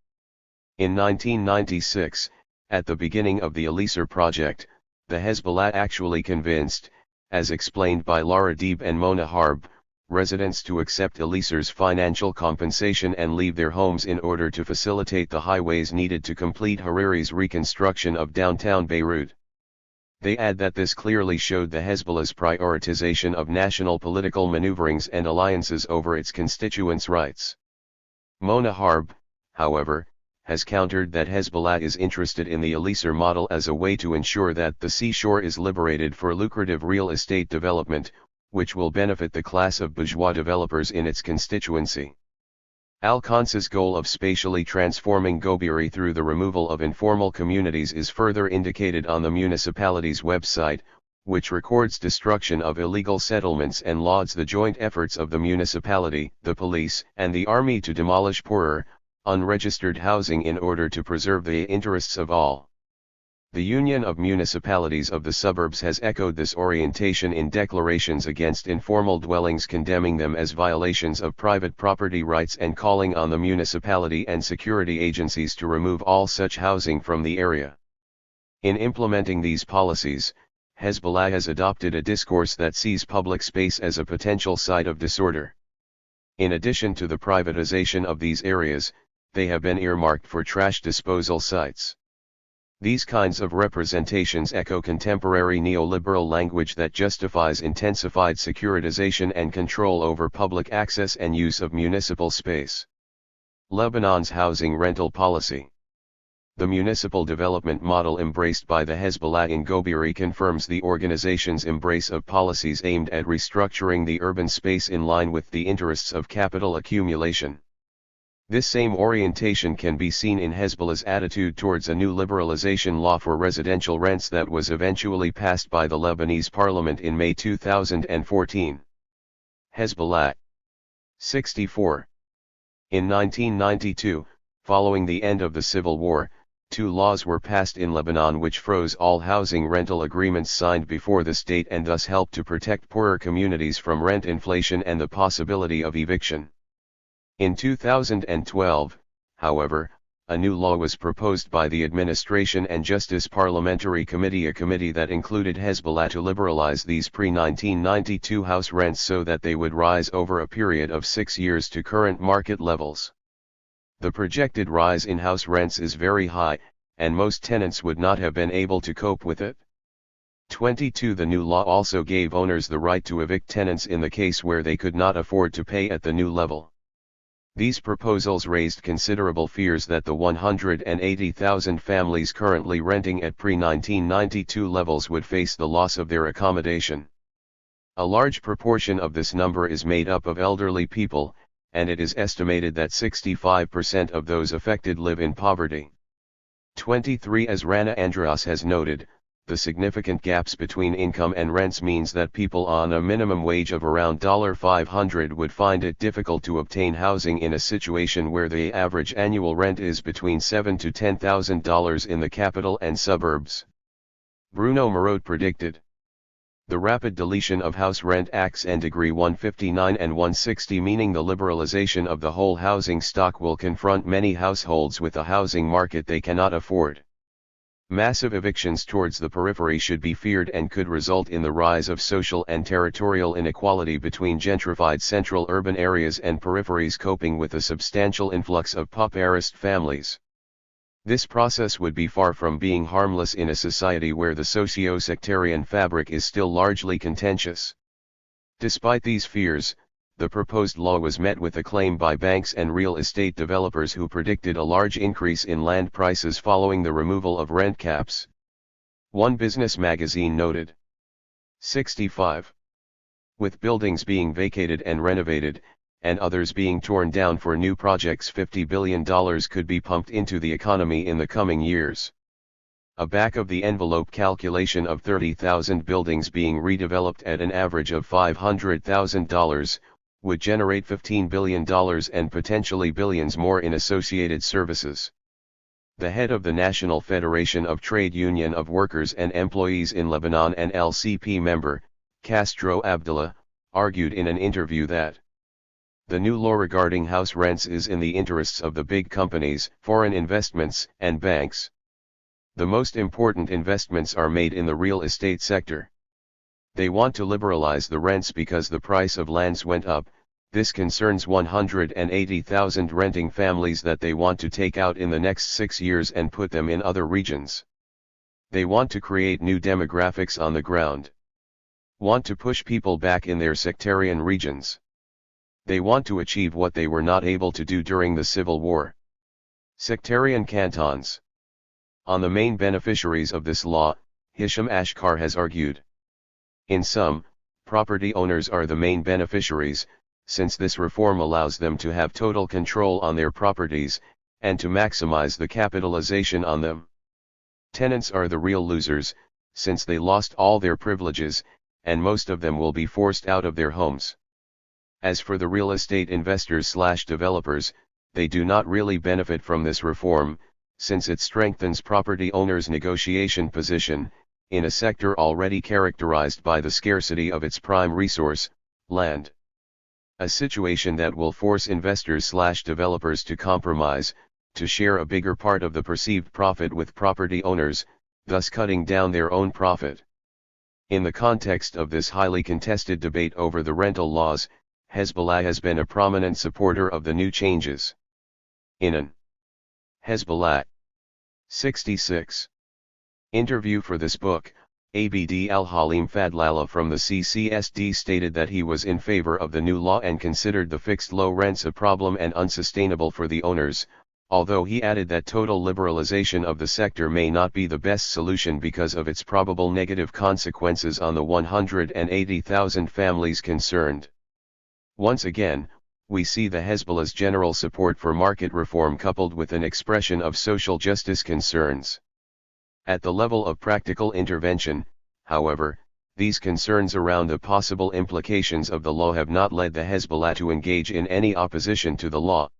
In 1996, at the beginning of the Elisir project, the Hezbollah actually convinced, as explained by Lara Deeb and Mona Harb, residents to accept Elisir's financial compensation and leave their homes in order to facilitate the highways needed to complete Hariri's reconstruction of downtown Beirut. They add that this clearly showed the Hezbollah's prioritization of national political maneuverings and alliances over its constituents' rights. Mona Harb, however, has countered that Hezbollah is interested in the Elisir model as a way to ensure that the seashore is liberated for lucrative real estate development, which will benefit the class of bourgeois developers in its constituency. Al-Khansa's goal of spatially transforming Gobirai through the removal of informal communities is further indicated on the municipality's website, which records destruction of illegal settlements and lauds the joint efforts of the municipality, the police, and the army to demolish poorer, unregistered housing in order to preserve the interests of all. The Union of Municipalities of the Suburbs has echoed this orientation in declarations against informal dwellings, condemning them as violations of private property rights and calling on the municipality and security agencies to remove all such housing from the area. In implementing these policies, Hezbollah has adopted a discourse that sees public space as a potential site of disorder. In addition to the privatization of these areas, they have been earmarked for trash disposal sites. These kinds of representations echo contemporary neoliberal language that justifies intensified securitization and control over public access and use of municipal space. Lebanon's housing rental policy. The municipal development model embraced by the Hezbollah in Gobiri confirms the organization's embrace of policies aimed at restructuring the urban space in line with the interests of capital accumulation. This same orientation can be seen in Hezbollah's attitude towards a new liberalization law for residential rents that was eventually passed by the Lebanese parliament in May 2014. Hezbollah. 64. In 1992, following the end of the civil war, 2 laws were passed in Lebanon which froze all housing rental agreements signed before the state and thus helped to protect poorer communities from rent inflation and the possibility of eviction. In 2012, however, a new law was proposed by the Administration and Justice Parliamentary Committee, a committee that included Hezbollah, to liberalize these pre-1992 house rents so that they would rise over a period of 6 years to current market levels. The projected rise in house rents is very high, and most tenants would not have been able to cope with it. 22. The new law also gave owners the right to evict tenants in the case where they could not afford to pay at the new level. These proposals raised considerable fears that the 180,000 families currently renting at pre-1992 levels would face the loss of their accommodation. A large proportion of this number is made up of elderly people, and it is estimated that 65% of those affected live in poverty. 23. As Rana Andreas has noted, the significant gaps between income and rents means that people on a minimum wage of around $500 would find it difficult to obtain housing in a situation where the average annual rent is between $7,000 to $10,000 in the capital and suburbs. Bruno Marot predicted. The rapid deletion of House Rent Acts and Decree 159 and 160, meaning the liberalization of the whole housing stock, will confront many households with a housing market they cannot afford. Massive evictions towards the periphery should be feared and could result in the rise of social and territorial inequality between gentrified central urban areas and peripheries coping with a substantial influx of pauperist families. This process would be far from being harmless in a society where the socio-sectarian fabric is still largely contentious. Despite these fears, the proposed law was met with acclaim by banks and real estate developers who predicted a large increase in land prices following the removal of rent caps. One business magazine noted. 65. With buildings being vacated and renovated, and others being torn down for new projects, $50 billion could be pumped into the economy in the coming years. A back-of-the-envelope calculation of 30,000 buildings being redeveloped at an average of $500,000, would generate $15 billion and potentially billions more in associated services. The head of the National Federation of Trade Union of Workers and Employees in Lebanon and LCP member, Castro Abdullah, argued in an interview that the new law regarding house rents is in the interests of the big companies, foreign investments, and banks. The most important investments are made in the real estate sector. They want to liberalize the rents because the price of lands went up. This concerns 180,000 renting families that they want to take out in the next 6 years and put them in other regions. They want to create new demographics on the ground. Want to push people back in their sectarian regions. They want to achieve what they were not able to do during the Civil War. Sectarian cantons. On the main beneficiaries of this law, Hisham Ashkar has argued. In sum, property owners are the main beneficiaries, since this reform allows them to have total control on their properties, and to maximize the capitalization on them. Tenants are the real losers, since they lost all their privileges, and most of them will be forced out of their homes. As for the real estate investors/developers, they do not really benefit from this reform, since it strengthens property owners' negotiation position, in a sector already characterized by the scarcity of its prime resource, land. A situation that will force investors/developers to compromise, to share a bigger part of the perceived profit with property owners, thus cutting down their own profit. In the context of this highly contested debate over the rental laws, Hezbollah has been a prominent supporter of the new changes. In an Hezbollah. 66. Interview for this book, Abd al-Halim Fadlallah from the CCSD stated that he was in favor of the new law and considered the fixed low rents a problem and unsustainable for the owners, although he added that total liberalization of the sector may not be the best solution because of its probable negative consequences on the 180,000 families concerned. Once again, we see the Hezbollah's general support for market reform coupled with an expression of social justice concerns. At the level of practical intervention, however, these concerns around the possible implications of the law have not led the Hezbollah to engage in any opposition to the law.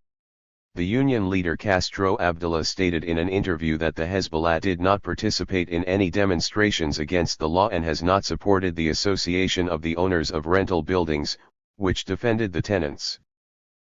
The union leader Castro Abdullah stated in an interview that the Hezbollah did not participate in any demonstrations against the law and has not supported the Association of the Owners of Rental Buildings, which defended the tenants.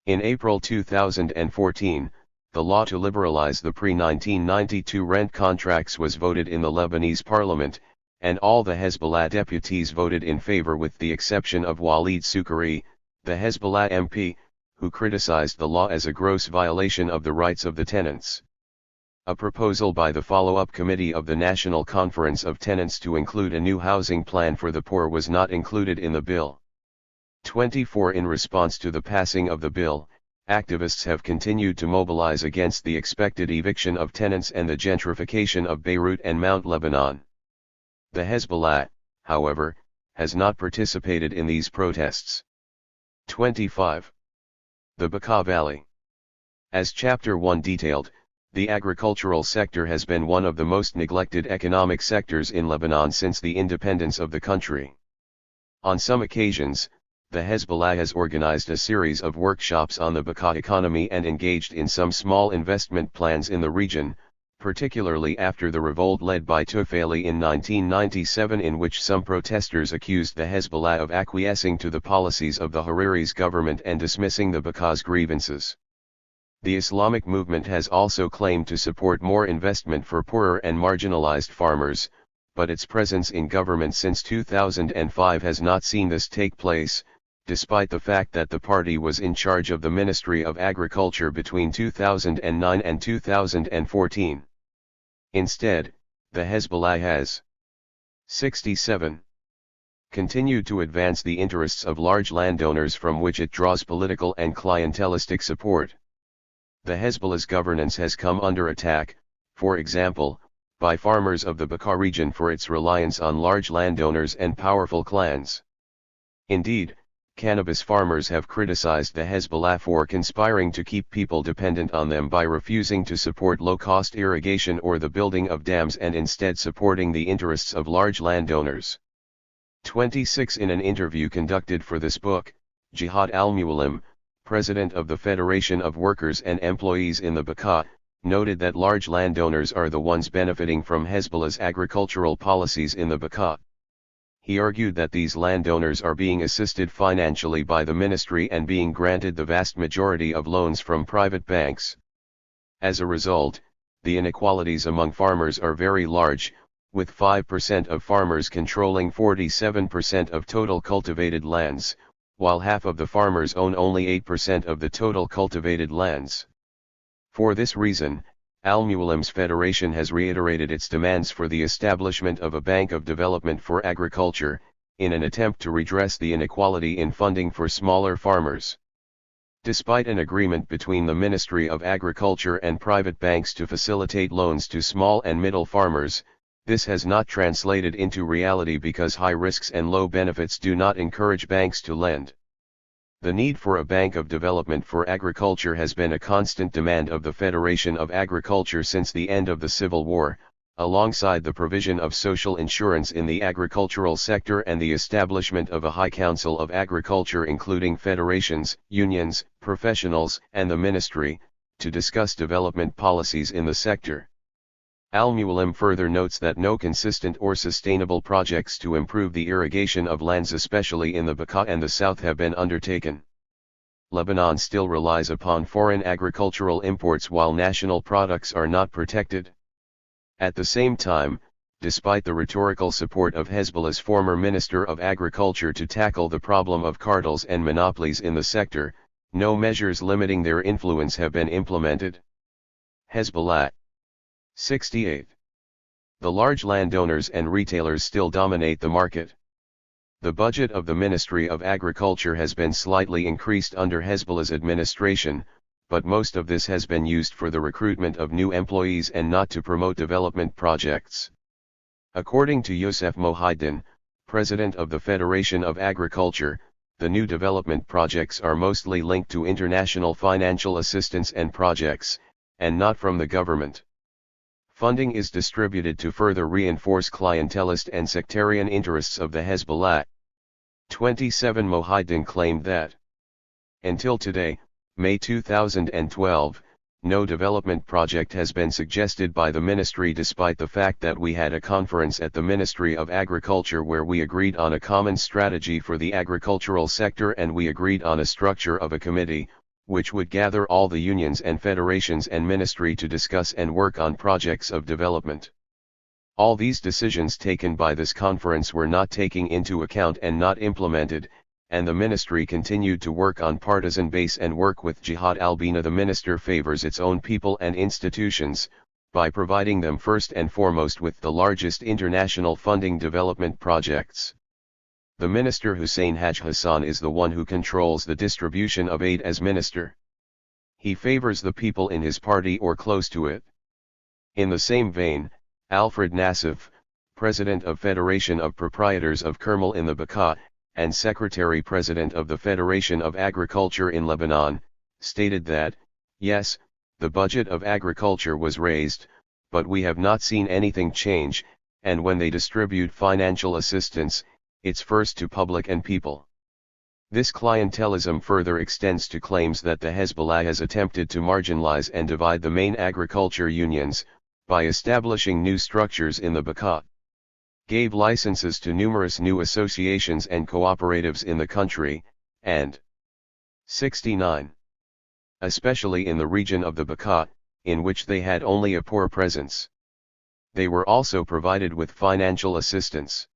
In April 2014, the law to liberalize the pre-1992 rent contracts was voted in the Lebanese parliament, and all the Hezbollah deputies voted in favor with the exception of Walid Sukkari, the Hezbollah MP, who criticized the law as a gross violation of the rights of the tenants. A proposal by the follow-up committee of the National Conference of Tenants to include a new housing plan for the poor was not included in the bill. 24 In response to the passing of the bill, activists have continued to mobilize against the expected eviction of tenants and the gentrification of Beirut and Mount Lebanon. The Hezbollah, however, has not participated in these protests. 25. The Bekaa Valley. As Chapter 1 detailed, the agricultural sector has been one of the most neglected economic sectors in Lebanon since the independence of the country. On some occasions, the Hezbollah has organized a series of workshops on the Bekaa economy and engaged in some small investment plans in the region, particularly after the revolt led by Tufaili in 1997, in which some protesters accused the Hezbollah of acquiescing to the policies of the Hariri's government and dismissing the Bekaa's grievances. The Islamic movement has also claimed to support more investment for poorer and marginalized farmers, but its presence in government since 2005 has not seen this take place, despite the fact that the party was in charge of the Ministry of Agriculture between 2009 and 2014. Instead, the Hezbollah has 67. Continued to advance the interests of large landowners from which it draws political and clientelistic support. The Hezbollah's governance has come under attack, for example, by farmers of the Bekaa region for its reliance on large landowners and powerful clans. Indeed, cannabis farmers have criticized the Hezbollah for conspiring to keep people dependent on them by refusing to support low-cost irrigation or the building of dams and instead supporting the interests of large landowners. 26 In an interview conducted for this book, Jihad al-Muallim, president of the Federation of Workers and Employees in the Bekaa, noted that large landowners are the ones benefiting from Hezbollah's agricultural policies in the Bekaa. He argued that these landowners are being assisted financially by the ministry and being granted the vast majority of loans from private banks. As a result, the inequalities among farmers are very large, with 5% of farmers controlling 47% of total cultivated lands, while half of the farmers own only 8% of the total cultivated lands. For this reason, Al-Muallim's Federation has reiterated its demands for the establishment of a Bank of Development for Agriculture, in an attempt to redress the inequality in funding for smaller farmers. Despite an agreement between the Ministry of Agriculture and private banks to facilitate loans to small and middle farmers, this has not translated into reality because high risks and low benefits do not encourage banks to lend. The need for a Bank of Development for Agriculture has been a constant demand of the Federation of Agriculture since the end of the Civil War, alongside the provision of social insurance in the agricultural sector and the establishment of a High Council of Agriculture including federations, unions, professionals, and the ministry, to discuss development policies in the sector. Al-Muallim further notes that no consistent or sustainable projects to improve the irrigation of lands especially in the Bekaa and the south have been undertaken. Lebanon still relies upon foreign agricultural imports while national products are not protected. At the same time, despite the rhetorical support of Hezbollah's former Minister of Agriculture to tackle the problem of cartels and monopolies in the sector, no measures limiting their influence have been implemented. Hezbollah 68. The large landowners and retailers still dominate the market. The budget of the Ministry of Agriculture has been slightly increased under Hezbollah's administration, but most of this has been used for the recruitment of new employees and not to promote development projects. According to Youssef Mohiddin, president of the Federation of Agriculture, the new development projects are mostly linked to international financial assistance and projects, and not from the government. Funding is distributed to further reinforce clientelist and sectarian interests of the Hezbollah. 27 Mohiddin claimed that until today, May 2012, no development project has been suggested by the ministry, despite the fact that we had a conference at the Ministry of Agriculture where we agreed on a common strategy for the agricultural sector, and we agreed on a structure of a committee, which would gather all the unions and federations and ministry to discuss and work on projects of development. All these decisions taken by this conference were not taken into account and not implemented, and the ministry continued to work on partisan base and work with Jihad al-Bina. The minister favors its own people and institutions, by providing them first and foremost with the largest international funding development projects. The minister Hussein Haj Hassan is the one who controls the distribution of aid as minister. He favors the people in his party or close to it. In the same vein, Alfred Nassif, president of Federation of Proprietors of Kermel in the Bekaa, and secretary-president of the Federation of Agriculture in Lebanon, stated that, yes, the budget of agriculture was raised, but we have not seen anything change, and when they distribute financial assistance, it's first to public and people. This clientelism further extends to claims that the Hezbollah has attempted to marginalize and divide the main agriculture unions, by establishing new structures in the Bekaa, gave licenses to numerous new associations and cooperatives in the country, and 69. Especially in the region of the Bekaa, in which they had only a poor presence. They were also provided with financial assistance.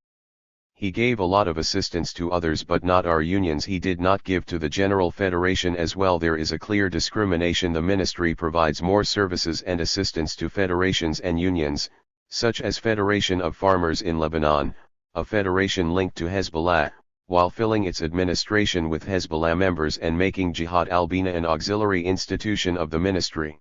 He gave a lot of assistance to others but not our unions. He did not give to the General Federation as well. There is a clear discrimination. The ministry provides more services and assistance to federations and unions, such as Federation of Farmers in Lebanon, a federation linked to Hezbollah, while filling its administration with Hezbollah members and making Jihad al-Bina an auxiliary institution of the ministry.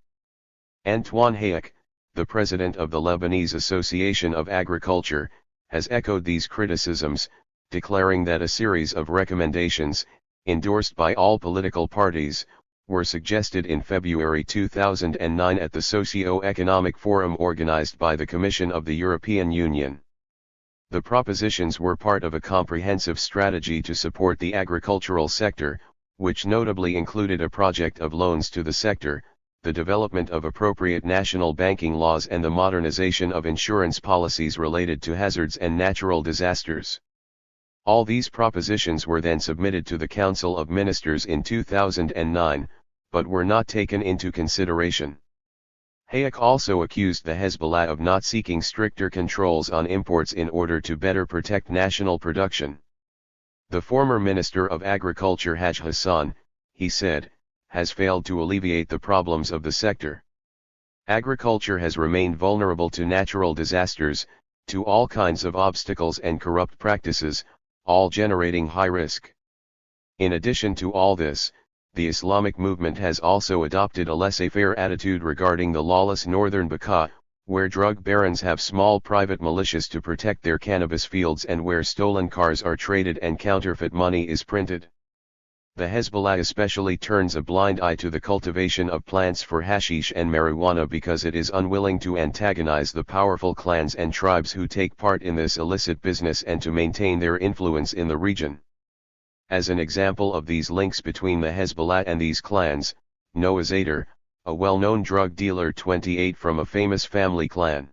Antoine Hayek, the president of the Lebanese Association of Agriculture, has echoed these criticisms, declaring that a series of recommendations, endorsed by all political parties, were suggested in February 2009 at the Socio-Economic Forum organized by the Commission of the European Union. The propositions were part of a comprehensive strategy to support the agricultural sector, which notably included a project of loans to the sector, the development of appropriate national banking laws, and the modernization of insurance policies related to hazards and natural disasters. All these propositions were then submitted to the Council of Ministers in 2009, but were not taken into consideration. Hayek also accused the Hezbollah of not seeking stricter controls on imports in order to better protect national production. The former Minister of Agriculture Haj Hassan, he said, has failed to alleviate the problems of the sector. Agriculture has remained vulnerable to natural disasters, to all kinds of obstacles and corrupt practices, all generating high risk. In addition to all this, the Islamic movement has also adopted a laissez-faire attitude regarding the lawless northern Bekaa, where drug barons have small private militias to protect their cannabis fields and where stolen cars are traded and counterfeit money is printed. The Hezbollah especially turns a blind eye to the cultivation of plants for hashish and marijuana because it is unwilling to antagonize the powerful clans and tribes who take part in this illicit business and to maintain their influence in the region. As an example of these links between the Hezbollah and these clans, Noah Zader, a well-known drug dealer 28 from a famous family clan.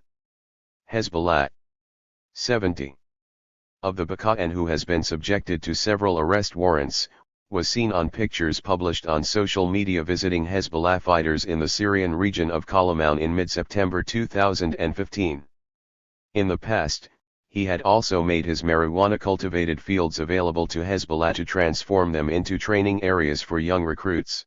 Hezbollah 70. Of the Bekaa and who has been subjected to several arrest warrants, was seen on pictures published on social media visiting Hezbollah fighters in the Syrian region of Kalamoun in mid-September 2015. In the past, he had also made his marijuana-cultivated fields available to Hezbollah to transform them into training areas for young recruits.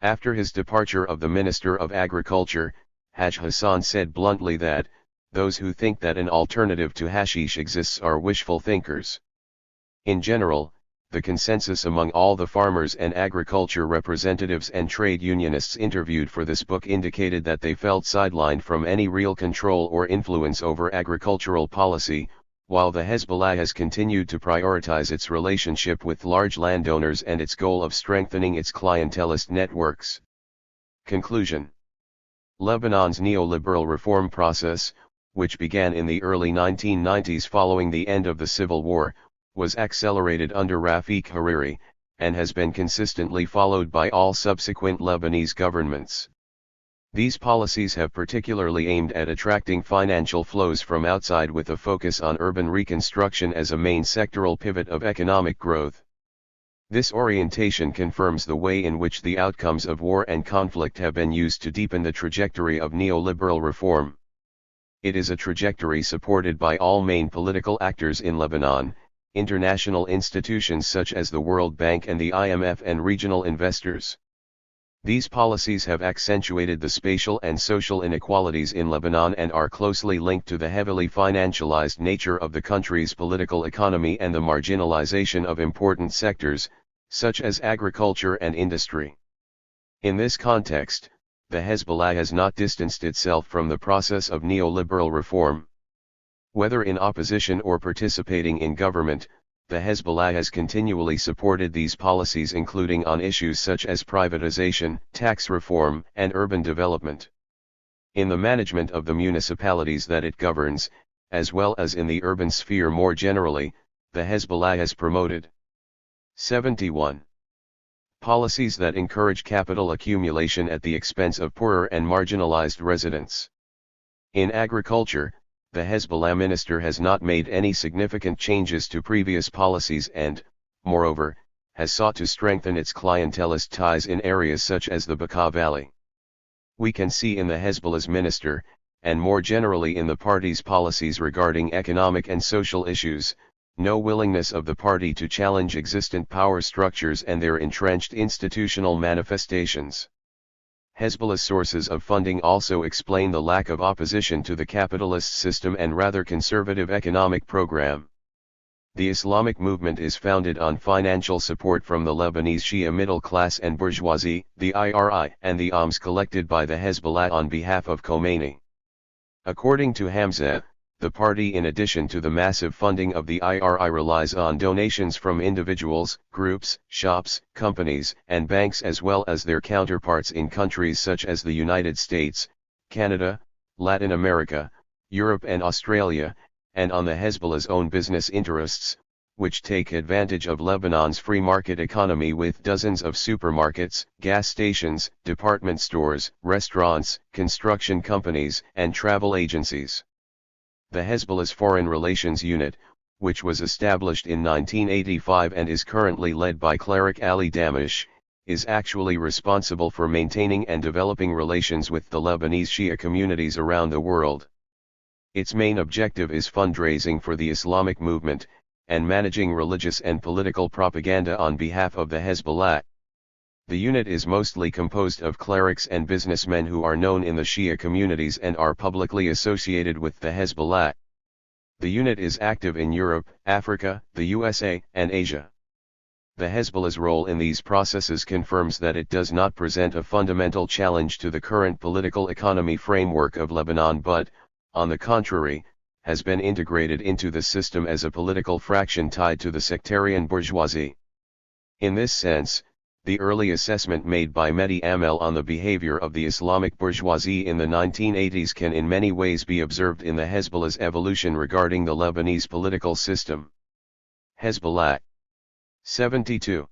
After his departure of the Minister of Agriculture, Haj Hassan said bluntly that, those who think that an alternative to hashish exists are wishful thinkers. In general, the consensus among all the farmers and agriculture representatives and trade unionists interviewed for this book indicated that they felt sidelined from any real control or influence over agricultural policy, while the Hezbollah has continued to prioritize its relationship with large landowners and its goal of strengthening its clientelist networks. Conclusion: Lebanon's neoliberal reform process, which began in the early 1990s following the end of the civil war, was accelerated under Rafiq Hariri, and has been consistently followed by all subsequent Lebanese governments. These policies have particularly aimed at attracting financial flows from outside with a focus on urban reconstruction as a main sectoral pivot of economic growth. This orientation confirms the way in which the outcomes of war and conflict have been used to deepen the trajectory of neoliberal reform. It is a trajectory supported by all main political actors in Lebanon, international institutions such as the World Bank and the IMF, and regional investors. These policies have accentuated the spatial and social inequalities in Lebanon and are closely linked to the heavily financialized nature of the country's political economy and the marginalization of important sectors, such as agriculture and industry. In this context, the Hezbollah has not distanced itself from the process of neoliberal reform. Whether in opposition or participating in government, the Hezbollah has continually supported these policies, including on issues such as privatization, tax reform, and urban development. In the management of the municipalities that it governs, as well as in the urban sphere more generally, the Hezbollah has promoted 71. Policies that encourage capital accumulation at the expense of poorer and marginalized residents. In agriculture, the Hezbollah minister has not made any significant changes to previous policies and, moreover, has sought to strengthen its clientelist ties in areas such as the Bekaa Valley. We can see in the Hezbollah's minister, and more generally in the party's policies regarding economic and social issues, no willingness of the party to challenge existent power structures and their entrenched institutional manifestations. Hezbollah's sources of funding also explain the lack of opposition to the capitalist system and rather conservative economic program. The Islamic movement is founded on financial support from the Lebanese Shia middle class and bourgeoisie, the IRI, and the alms collected by the Hezbollah on behalf of Khomeini. According to Hamza, the party, in addition to the massive funding of the IRI, relies on donations from individuals, groups, shops, companies, and banks, as well as their counterparts in countries such as the United States, Canada, Latin America, Europe and Australia, and on the Hezbollah's own business interests, which take advantage of Lebanon's free market economy with dozens of supermarkets, gas stations, department stores, restaurants, construction companies, and travel agencies. The Hezbollah's Foreign Relations Unit, which was established in 1985 and is currently led by cleric Ali Damish, is actually responsible for maintaining and developing relations with the Lebanese Shia communities around the world. Its main objective is fundraising for the Islamic movement, and managing religious and political propaganda on behalf of the Hezbollah. The unit is mostly composed of clerics and businessmen who are known in the Shia communities and are publicly associated with the Hezbollah. The unit is active in Europe, Africa, the USA, and Asia. The Hezbollah's role in these processes confirms that it does not present a fundamental challenge to the current political economy framework of Lebanon but, on the contrary, has been integrated into the system as a political fraction tied to the sectarian bourgeoisie. In this sense, the early assessment made by Mehdi Amel on the behavior of the Islamic bourgeoisie in the 1980s can in many ways be observed in the Hezbollah's evolution regarding the Lebanese political system. Hezbollah 72.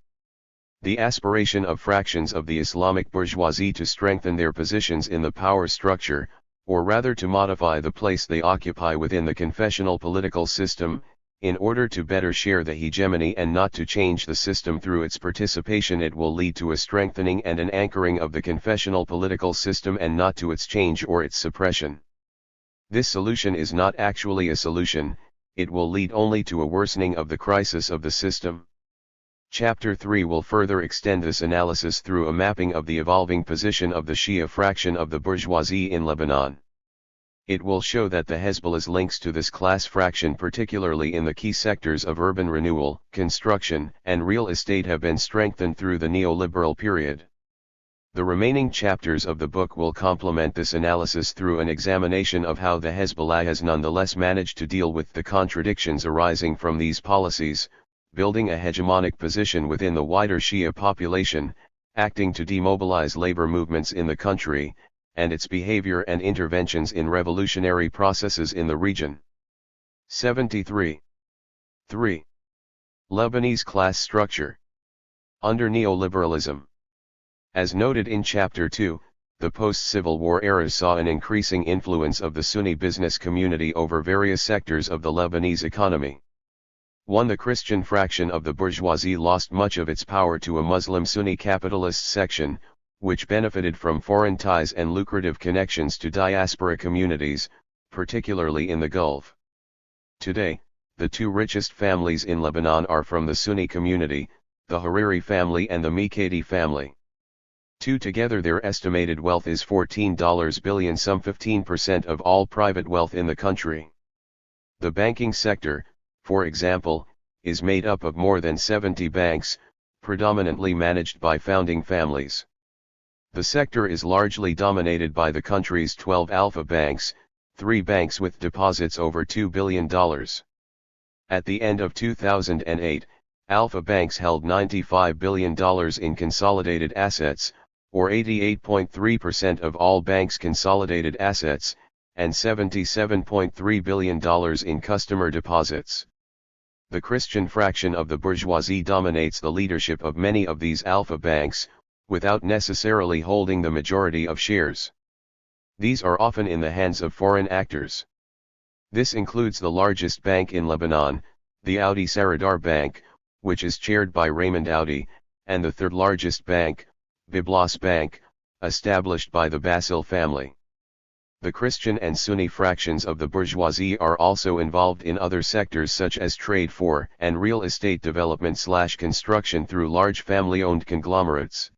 The aspiration of fractions of the Islamic bourgeoisie to strengthen their positions in the power structure, or rather to modify the place they occupy within the confessional political system, in order to better share the hegemony and not to change the system through its participation, it will lead to a strengthening and an anchoring of the confessional political system and not to its change or its suppression. This solution is not actually a solution, it will lead only to a worsening of the crisis of the system. Chapter 3 will further extend this analysis through a mapping of the evolving position of the Shia fraction of the bourgeoisie in Lebanon. It will show that the Hezbollah's links to this class fraction, particularly in the key sectors of urban renewal, construction, and real estate, have been strengthened through the neoliberal period. The remaining chapters of the book will complement this analysis through an examination of how the Hezbollah has nonetheless managed to deal with the contradictions arising from these policies, building a hegemonic position within the wider Shia population, acting to demobilize labor movements in the country, and its behavior and interventions in revolutionary processes in the region. 73. 3. Lebanese class structure. Under neoliberalism. As noted in Chapter 2, the post-Civil War era saw an increasing influence of the Sunni business community over various sectors of the Lebanese economy. 1. The Christian fraction of the bourgeoisie lost much of its power to a Muslim Sunni capitalist section, which benefited from foreign ties and lucrative connections to diaspora communities, particularly in the Gulf. Today, the two richest families in Lebanon are from the Sunni community, the Hariri family and the Mikadi family. 2. Together their estimated wealth is $14 billion, some 15% of all private wealth in the country. The banking sector, for example, is made up of more than 70 banks, predominantly managed by founding families. The sector is largely dominated by the country's 12 alpha banks, 3 banks with deposits over $2 billion. At the end of 2008, alpha banks held $95 billion in consolidated assets, or 88.3% of all banks' consolidated assets, and $77.3 billion in customer deposits. The Christian fraction of the bourgeoisie dominates the leadership of many of these alpha banks, without necessarily holding the majority of shares. These are often in the hands of foreign actors. This includes the largest bank in Lebanon, the Audi Saradar Bank, which is chaired by Raymond Audi, and the third largest bank, Byblos Bank, established by the Basil family. The Christian and Sunni fractions of the bourgeoisie are also involved in other sectors such as trade for and real estate development/construction through large family-owned conglomerates.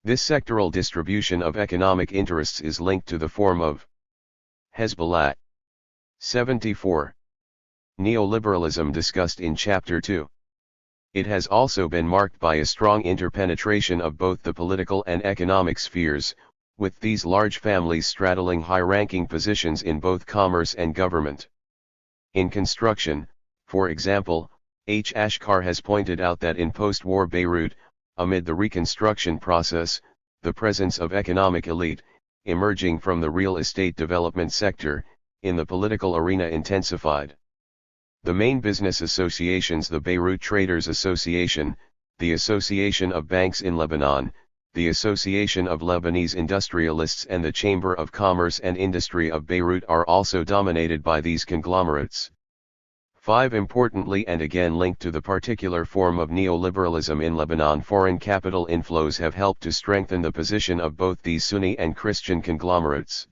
This sectoral distribution of economic interests is linked to the form of Hezbollah. 74. Neoliberalism discussed in Chapter 2. It has also been marked by a strong interpenetration of both the political and economic spheres, with these large families straddling high-ranking positions in both commerce and government. In construction, for example, H. Ashkar has pointed out that in post-war Beirut, amid the reconstruction process, the presence of economic elite, emerging from the real estate development sector, in the political arena intensified. The main business associations, the Beirut Traders Association, the Association of Banks in Lebanon, the Association of Lebanese Industrialists and the Chamber of Commerce and Industry of Beirut are also dominated by these conglomerates. 5. Importantly, and again linked to the particular form of neoliberalism in Lebanon, foreign capital inflows have helped to strengthen the position of both these Sunni and Christian conglomerates.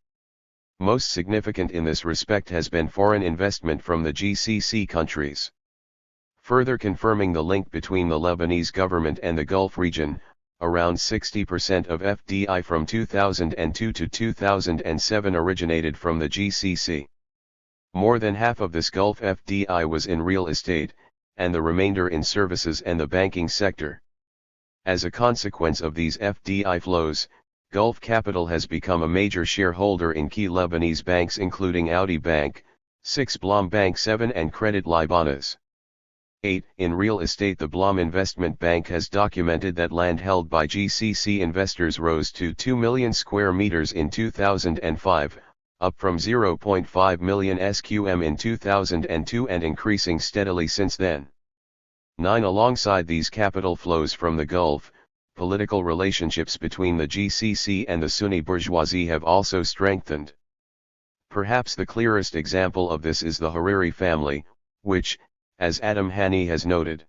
Most significant in this respect has been foreign investment from the GCC countries. Further confirming the link between the Lebanese government and the Gulf region, around 60% of FDI from 2002 to 2007 originated from the GCC. More than half of this Gulf FDI was in real estate, and the remainder in services and the banking sector. As a consequence of these FDI flows, Gulf Capital has become a major shareholder in key Lebanese banks including Audi Bank, 6 Blom Bank 7 and Credit Libanese. 8. In real estate, the Blom Investment Bank has documented that land held by GCC investors rose to 2 million square meters in 2005, up from 0.5 million SQM in 2002 and increasing steadily since then. 9. Alongside these capital flows from the Gulf, political relationships between the GCC and the Sunni bourgeoisie have also strengthened. Perhaps the clearest example of this is the Hariri family, which, as Adam Hani has noted,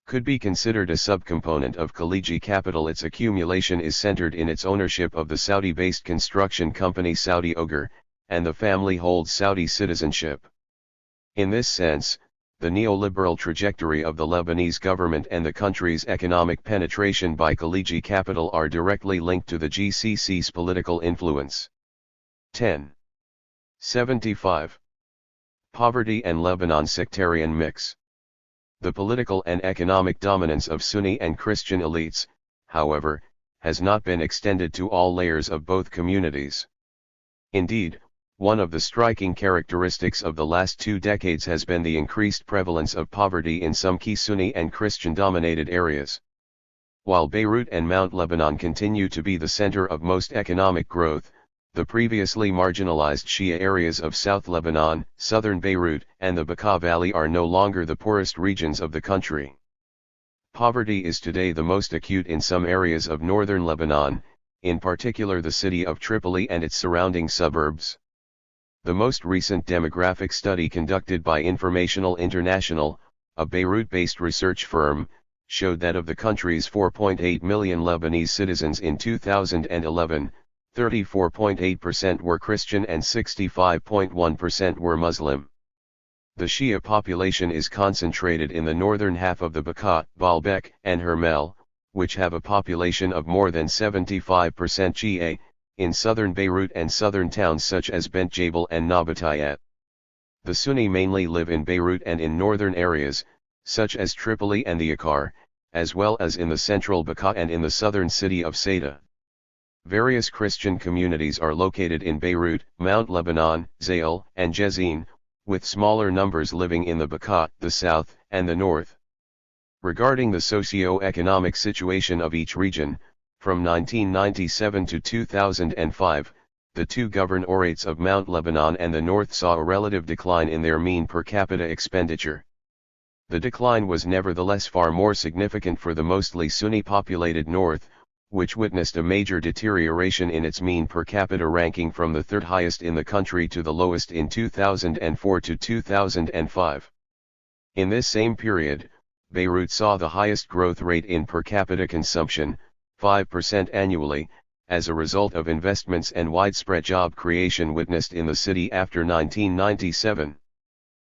could be considered a subcomponent of Khaliji capital. Its accumulation is centered in its ownership of the Saudi-based construction company Saudi Ogre, and the family holds Saudi citizenship. In this sense, the neoliberal trajectory of the Lebanese government and the country's economic penetration by Khaliji capital are directly linked to the GCC's political influence. 10. 75. Poverty and Lebanon sectarian mix. The political and economic dominance of Sunni and Christian elites, however, has not been extended to all layers of both communities. Indeed, one of the striking characteristics of the last 2 decades has been the increased prevalence of poverty in some key Sunni and Christian-dominated areas. While Beirut and Mount Lebanon continue to be the center of most economic growth, the previously marginalized Shia areas of South Lebanon, southern Beirut, and the Bekaa Valley are no longer the poorest regions of the country. Poverty is today the most acute in some areas of northern Lebanon, in particular the city of Tripoli and its surrounding suburbs. The most recent demographic study conducted by Informational International, a Beirut-based research firm, showed that of the country's 4.8 million Lebanese citizens in 2011, 34.8% were Christian and 65.1% were Muslim. The Shia population is concentrated in the northern half of the Bekaa, Baalbek, and Hermel, which have a population of more than 75% Shia, in southern Beirut and southern towns such as Bent Jabal and Nabatayat. The Sunni mainly live in Beirut and in northern areas, such as Tripoli and the Akkar, as well as in the central Bekaa and in the southern city of Saida. Various Christian communities are located in Beirut, Mount Lebanon, Zail, and Jezin, with smaller numbers living in the Bekaa, the south, and the north. Regarding the socio-economic situation of each region, from 1997 to 2005, the two governorates of Mount Lebanon and the north saw a relative decline in their mean per capita expenditure. The decline was nevertheless far more significant for the mostly Sunni-populated north, which witnessed a major deterioration in its mean per capita ranking from the third highest in the country to the lowest in 2004 to 2005. In this same period, Beirut saw the highest growth rate in per capita consumption, 5% annually, as a result of investments and widespread job creation witnessed in the city after 1997.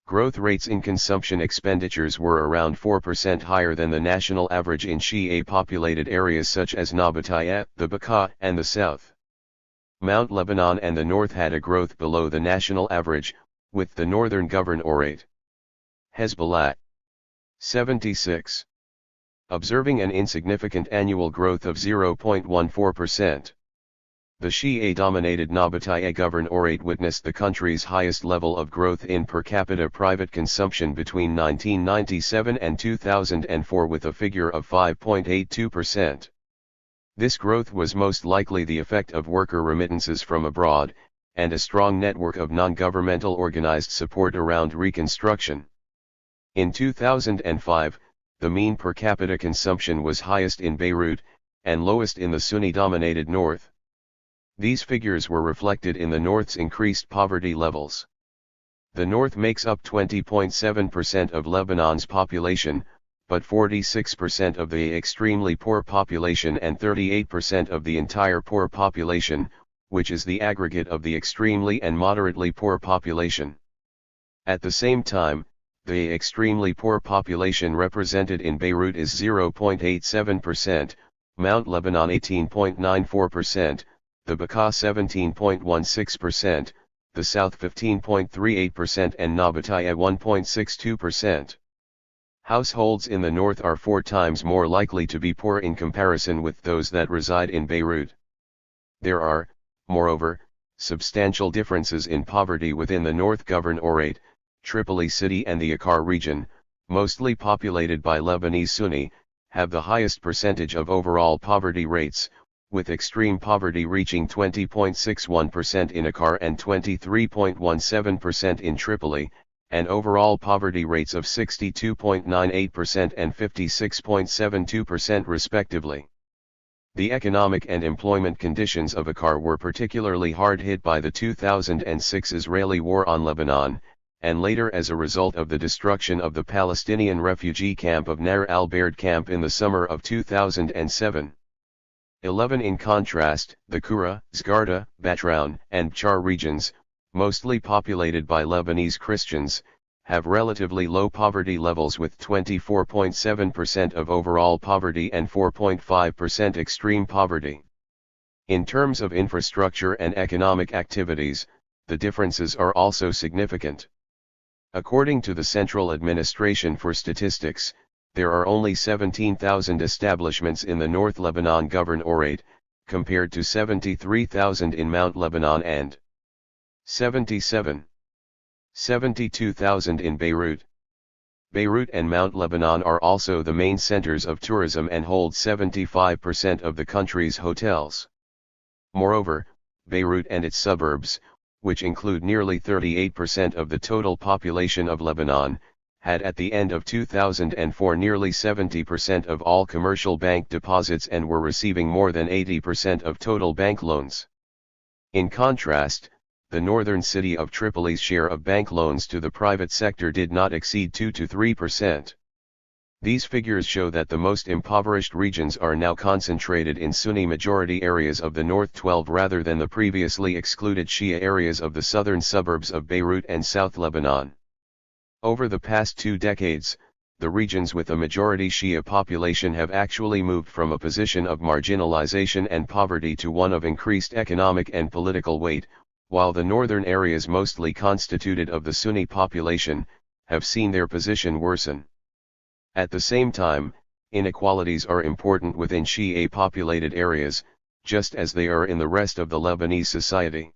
Growth rates in consumption expenditures were around 4% higher than the national average in Shia-populated areas such as Nabatayat, the Bekaa, and the south. Mount Lebanon and the north had a growth below the national average, with the northern governorate. Hezbollah. 76. Observing an insignificant annual growth of 0.14%. The Shia-dominated Nabatayat governorate witnessed the country's highest level of growth in per capita private consumption between 1997 and 2004 with a figure of 5.82%. This growth was most likely the effect of worker remittances from abroad, and a strong network of non-governmental organized support around reconstruction. In 2005, the mean per capita consumption was highest in Beirut, and lowest in the Sunni-dominated north. These figures were reflected in the North's increased poverty levels. The North makes up 20.7% of Lebanon's population, but 46% of the extremely poor population and 38% of the entire poor population, which is the aggregate of the extremely and moderately poor population. At the same time, the extremely poor population represented in Beirut is 0.87%, Mount Lebanon 18.94%, the Bekaa 17.16%, the South 15.38% and Nabatayat 1.62%. Households in the north are 4 times more likely to be poor in comparison with those that reside in Beirut. There are, moreover, substantial differences in poverty within the North Governorate. Tripoli city and the Akkar region, mostly populated by Lebanese Sunni, have the highest percentage of overall poverty rates, with extreme poverty reaching 20.61% in Akkar and 23.17% in Tripoli, and overall poverty rates of 62.98% and 56.72% respectively. The economic and employment conditions of Akkar were particularly hard hit by the 2006 Israeli war on Lebanon, and later as a result of the destruction of the Palestinian refugee camp of Nahr al-Bared camp in the summer of 2007. 11. In contrast, the Kura, Zgarda, Batroun, and Bchar regions, mostly populated by Lebanese Christians, have relatively low poverty levels with 24.7% of overall poverty and 4.5% extreme poverty. In terms of infrastructure and economic activities, the differences are also significant. According to the Central Administration for Statistics, there are only 17,000 establishments in the North Lebanon Governorate, compared to 73,000 in Mount Lebanon and 72,000 in Beirut. Beirut and Mount Lebanon are also the main centers of tourism and hold 75% of the country's hotels. Moreover, Beirut and its suburbs, which include nearly 38% of the total population of Lebanon, had at the end of 2004 nearly 70% of all commercial bank deposits and were receiving more than 80% of total bank loans. In contrast, the northern city of Tripoli's share of bank loans to the private sector did not exceed 2 to 3%. These figures show that the most impoverished regions are now concentrated in Sunni-majority areas of the North 12 rather than the previously excluded Shia areas of the southern suburbs of Beirut and South Lebanon. Over the past 2 decades, the regions with a majority Shia population have actually moved from a position of marginalization and poverty to one of increased economic and political weight, while the northern areas mostly constituted of the Sunni population, have seen their position worsen. At the same time, inequalities are important within Shia-populated areas, just as they are in the rest of the Lebanese society.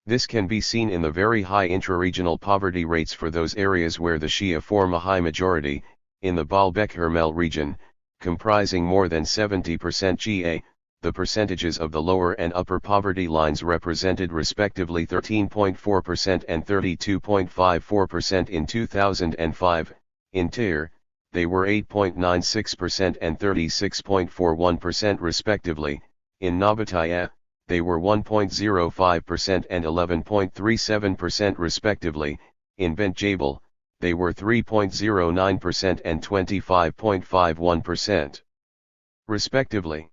This can be seen in the very high intra-regional poverty rates for those areas where the Shia form a high majority. In the Baalbek Hermel region, comprising more than 70% Shia, the percentages of the lower and upper poverty lines represented respectively 13.4% and 32.54% in 2005. In Tyr, they were 8.96% and 36.41% respectively. In Nabataya, they were 1.05% and 11.37% respectively. In Bent Jabal, they were 3.09% and 25.51%, respectively.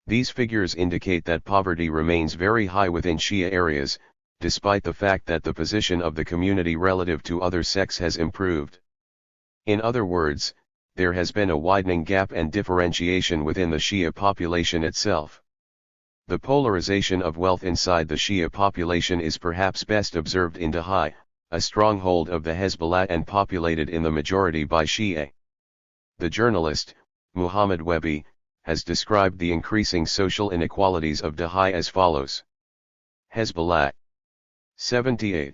These figures indicate that poverty remains very high within Shia areas, despite the fact that the position of the community relative to other sects has improved. In other words, there has been a widening gap and differentiation within the Shia population itself. The polarization of wealth inside the Shia population is perhaps best observed in Dahai, a stronghold of the Hezbollah and populated in the majority by Shia. The journalist, Muhammad Wehbi, has described the increasing social inequalities of Dahai as follows. Hezbollah. 78.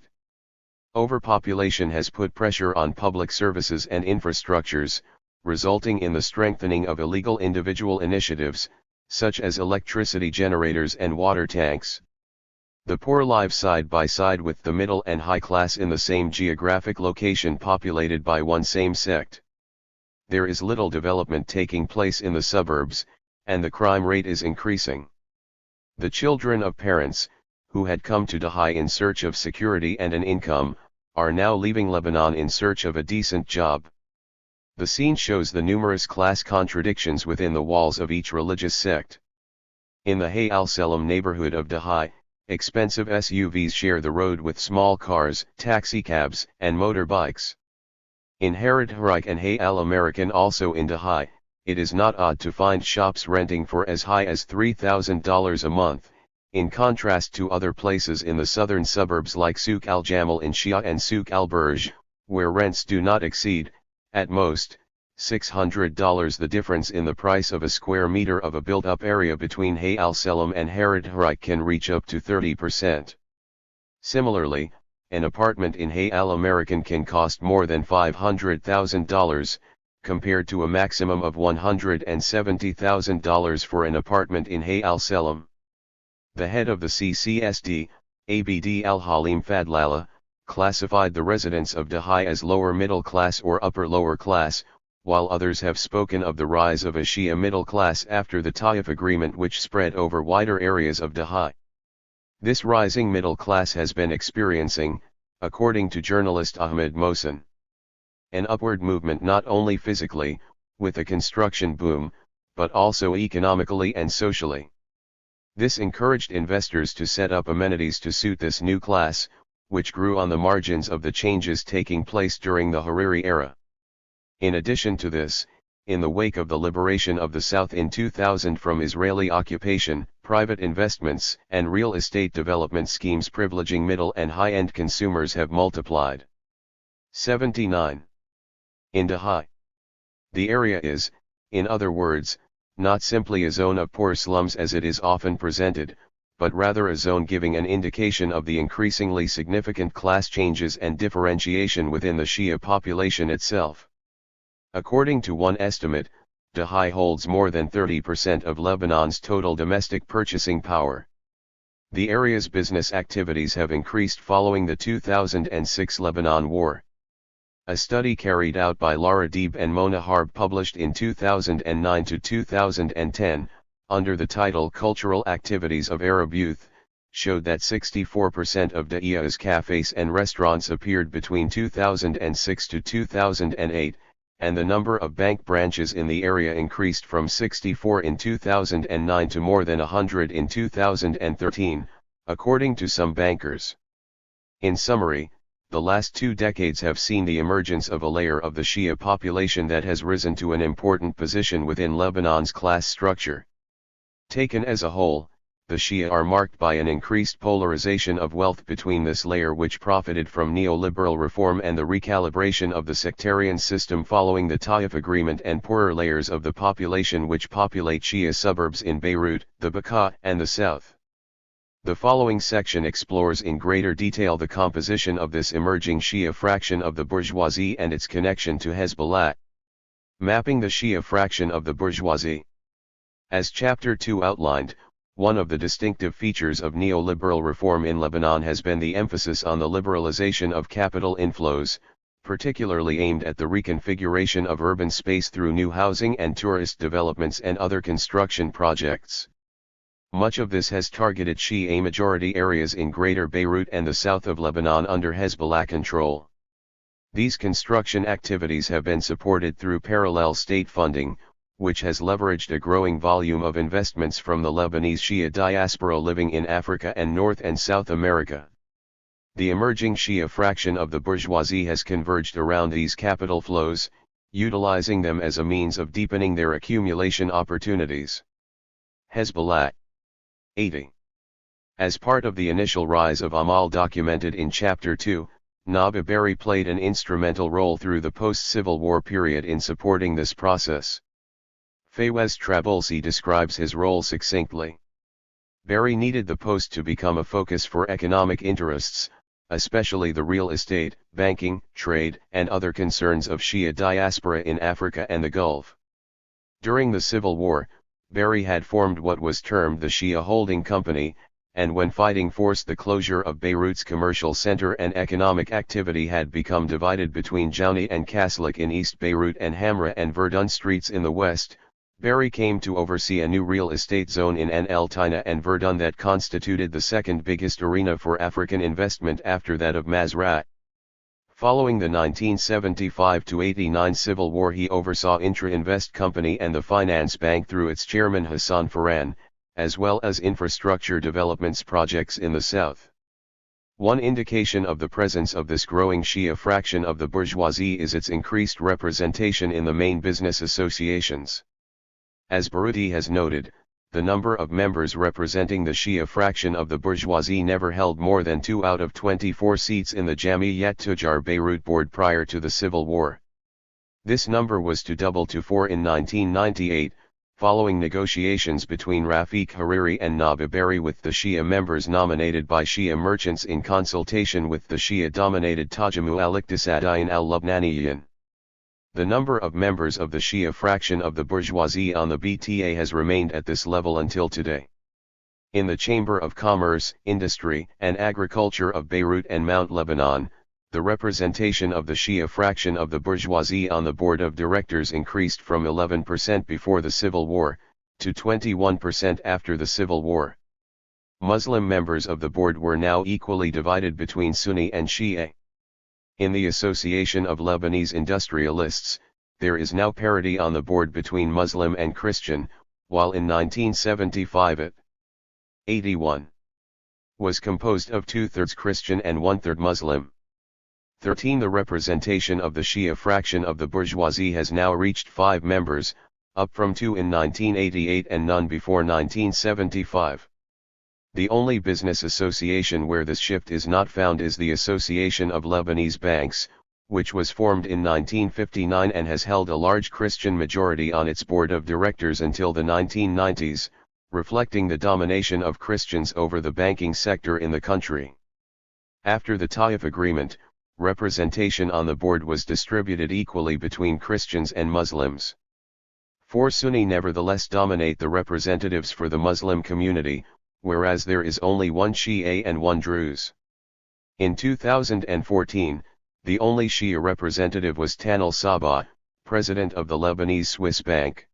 Overpopulation has put pressure on public services and infrastructures, resulting in the strengthening of illegal individual initiatives, such as electricity generators and water tanks. The poor live side by side with the middle and high class in the same geographic location populated by one same sect. There is little development taking place in the suburbs, and the crime rate is increasing. The children of parents, who had come to Dahai in search of security and an income, are now leaving Lebanon in search of a decent job. The scene shows the numerous class contradictions within the walls of each religious sect. In the Hay al-Selam neighborhood of Dahai, expensive SUVs share the road with small cars, taxicabs, and motorbikes. In Harad-Harik and Hay al-American also in Dahai, it is not odd to find shops renting for as high as $3,000 a month, in contrast to other places in the southern suburbs like Souk al-Jamal in Shia and Souk al-Burj, where rents do not exceed, at most, $600. The difference in the price of a square meter of a built-up area between Hay al-Selam and Harad-Harik can reach up to 30%. Similarly, an apartment in Hay al-American can cost more than $500,000, compared to a maximum of $170,000 for an apartment in Hay al-Selam. The head of the CCSD, Abd al-Halim Fadlallah, classified the residents of Dahai as lower middle class or upper lower class, while others have spoken of the rise of a Shia middle class after the Taif agreement which spread over wider areas of Dahai. This rising middle class has been experiencing, according to journalist Ahmed Mohsen, an upward movement not only physically, with a construction boom, but also economically and socially. This encouraged investors to set up amenities to suit this new class, which grew on the margins of the changes taking place during the Hariri era. In addition to this, in the wake of the liberation of the South in 2000 from Israeli occupation, private investments and real estate development schemes privileging middle and high-end consumers have multiplied. 79. In Dahai. The area is, in other words, not simply a zone of poor slums as it is often presented, but rather a zone giving an indication of the increasingly significant class changes and differentiation within the Shia population itself. According to one estimate, Dahai holds more than 30% of Lebanon's total domestic purchasing power. The area's business activities have increased following the 2006 Lebanon War. A study carried out by Lara Deeb and Mona Harb published in 2009 to 2010, under the title Cultural Activities of Arab Youth, showed that 64% of Da'iya's cafes and restaurants appeared between 2006 to 2008, and the number of bank branches in the area increased from 64 in 2009 to more than 100 in 2013, according to some bankers. In summary, the last 2 decades have seen the emergence of a layer of the Shia population that has risen to an important position within Lebanon's class structure. Taken as a whole, the Shia are marked by an increased polarization of wealth between this layer which profited from neoliberal reform and the recalibration of the sectarian system following the Taif Agreement, and poorer layers of the population which populate Shia suburbs in Beirut, the Bekaa, and the south. The following section explores in greater detail the composition of this emerging Shia fraction of the bourgeoisie and its connection to Hezbollah. Mapping the Shia fraction of the bourgeoisie. As Chapter 2 outlined, one of the distinctive features of neoliberal reform in Lebanon has been the emphasis on the liberalization of capital inflows, particularly aimed at the reconfiguration of urban space through new housing and tourist developments and other construction projects. Much of this has targeted Shia majority areas in Greater Beirut and the south of Lebanon under Hezbollah control. These construction activities have been supported through parallel state funding, which has leveraged a growing volume of investments from the Lebanese Shia diaspora living in Africa and North and South America. The emerging Shia fraction of the bourgeoisie has converged around these capital flows, utilizing them as a means of deepening their accumulation opportunities. Hezbollah. 80. As part of the initial rise of Amal documented in Chapter 2, Nabi Berri played an instrumental role through the post-Civil War period in supporting this process. Fawaz Trabulsi describes his role succinctly. Berri needed the post to become a focus for economic interests, especially the real estate, banking, trade, and other concerns of Shia diaspora in Africa and the Gulf. During the Civil War, Berri had formed what was termed the Shia Holding Company, and when fighting forced the closure of Beirut's commercial center and economic activity had become divided between Jauni and Kaslik in East Beirut and Hamra and Verdun streets in the west, Berri came to oversee a new real estate zone in El Tina and Verdun that constituted the second biggest arena for African investment after that of Mazra'at. Following the 1975-89 Civil War, he oversaw Intra-Invest Company and the Finance Bank through its chairman Hassan Farhan, as well as infrastructure developments projects in the south. One indication of the presence of this growing Shia fraction of the bourgeoisie is its increased representation in the main business associations. As Baruti has noted, the number of members representing the Shia fraction of the bourgeoisie never held more than 2 out of 24 seats in the Jamiyyat Tujar Beirut board prior to the Civil War. This number was to double to 4 in 1998, following negotiations between Rafiq Hariri and Nabi Berri with the Shia members nominated by Shia merchants in consultation with the Shia-dominated Tajamu al-Iqtisadiyin al-Lubnaniyin. The number of members of the Shia fraction of the bourgeoisie on the BTA has remained at this level until today. In the Chamber of Commerce, Industry, and Agriculture of Beirut and Mount Lebanon, the representation of the Shia fraction of the bourgeoisie on the board of directors increased from 11% before the Civil War, to 21% after the Civil War. Muslim members of the board were now equally divided between Sunni and Shia. In the Association of Lebanese Industrialists, there is now parity on the board between Muslim and Christian, while in 1975 it 81 was composed of 2/3 Christian and 1/3 Muslim. 13. The representation of the Shia fraction of the bourgeoisie has now reached 5 members, up from 2 in 1988 and none before 1975. The only business association where this shift is not found is the Association of Lebanese Banks, which was formed in 1959 and has held a large Christian majority on its board of directors until the 1990s, reflecting the domination of Christians over the banking sector in the country. After the Taif Agreement, representation on the board was distributed equally between Christians and Muslims. 4 Sunni nevertheless dominate the representatives for the Muslim community, whereas there is only 1 Shia and 1 Druze. In 2014, the only Shia representative was Tanal Sabah, president of the Lebanese Swiss Bank.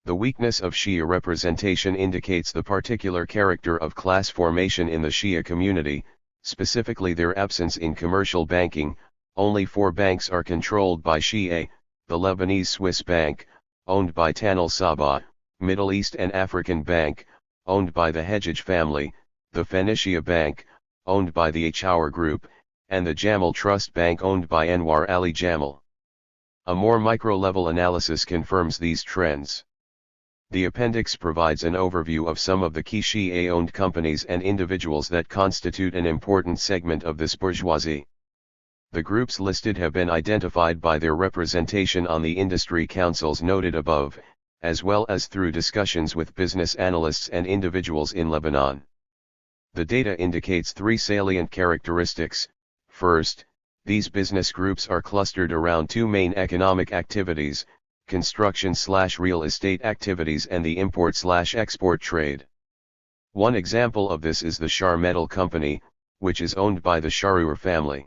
The weakness of Shia representation indicates the particular character of class formation in the Shia community, specifically their absence in commercial banking. Only 4 banks are controlled by Shia: the Lebanese Swiss Bank, owned by Tanal Sabah; Middle East and African Bank, owned by the Hejj family; the Phoenicia Bank, owned by the Achour Group; and the Jamal Trust Bank owned by Anwar Ali Jamal. A more micro-level analysis confirms these trends. The appendix provides an overview of some of the key Shia-owned companies and individuals that constitute an important segment of this bourgeoisie. The groups listed have been identified by their representation on the industry councils noted above, as well as through discussions with business analysts and individuals in Lebanon. The data indicates 3 salient characteristics. First, these business groups are clustered around 2 main economic activities: construction/real estate activities and the import/export trade. One example of this is the Shar Metal Company, which is owned by the Sharour family.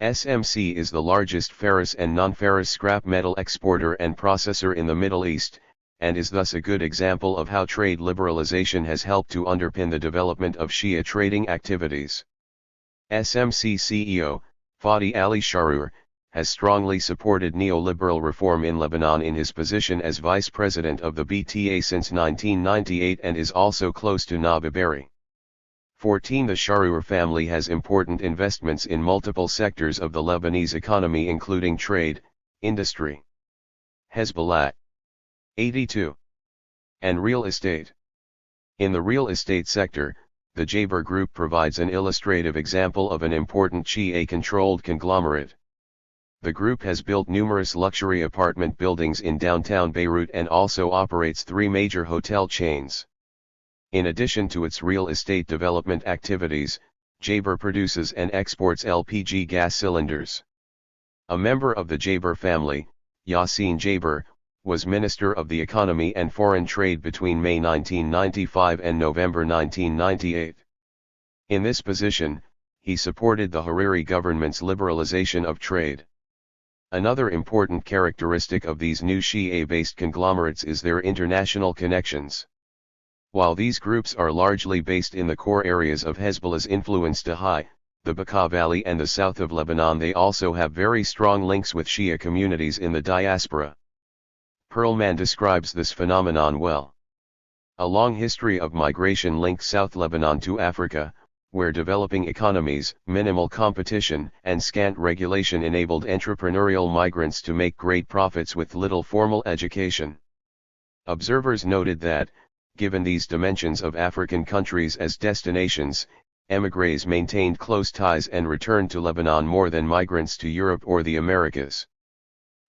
SMC is the largest ferrous and non-ferrous scrap metal exporter and processor in the Middle East, and is thus a good example of how trade liberalization has helped to underpin the development of Shia trading activities. SMC CEO, Fadi Ali Sharour, has strongly supported neoliberal reform in Lebanon in his position as vice president of the BTA since 1998 and is also close to Nabih Berri. 14. The Sharour family has important investments in multiple sectors of the Lebanese economy including trade, industry, Hezbollah, 82, and real estate. In the real estate sector, the Jaber Group provides an illustrative example of an important Shia-controlled conglomerate. The group has built numerous luxury apartment buildings in downtown Beirut and also operates 3 major hotel chains. In addition to its real estate development activities, Jaber produces and exports LPG gas cylinders. A member of the Jaber family, Yassine Jaber, was Minister of the Economy and Foreign Trade between May 1995 and November 1998. In this position, he supported the Hariri government's liberalization of trade. Another important characteristic of these new Shia-based conglomerates is their international connections. While these groups are largely based in the core areas of Hezbollah's influence to High, the Bekaa Valley and the south of Lebanon, they also have very strong links with Shia communities in the diaspora. Perlman describes this phenomenon well. A long history of migration links South Lebanon to Africa, where developing economies, minimal competition, and scant regulation enabled entrepreneurial migrants to make great profits with little formal education. Observers noted that, given these dimensions of African countries as destinations, émigrés maintained close ties and returned to Lebanon more than migrants to Europe or the Americas.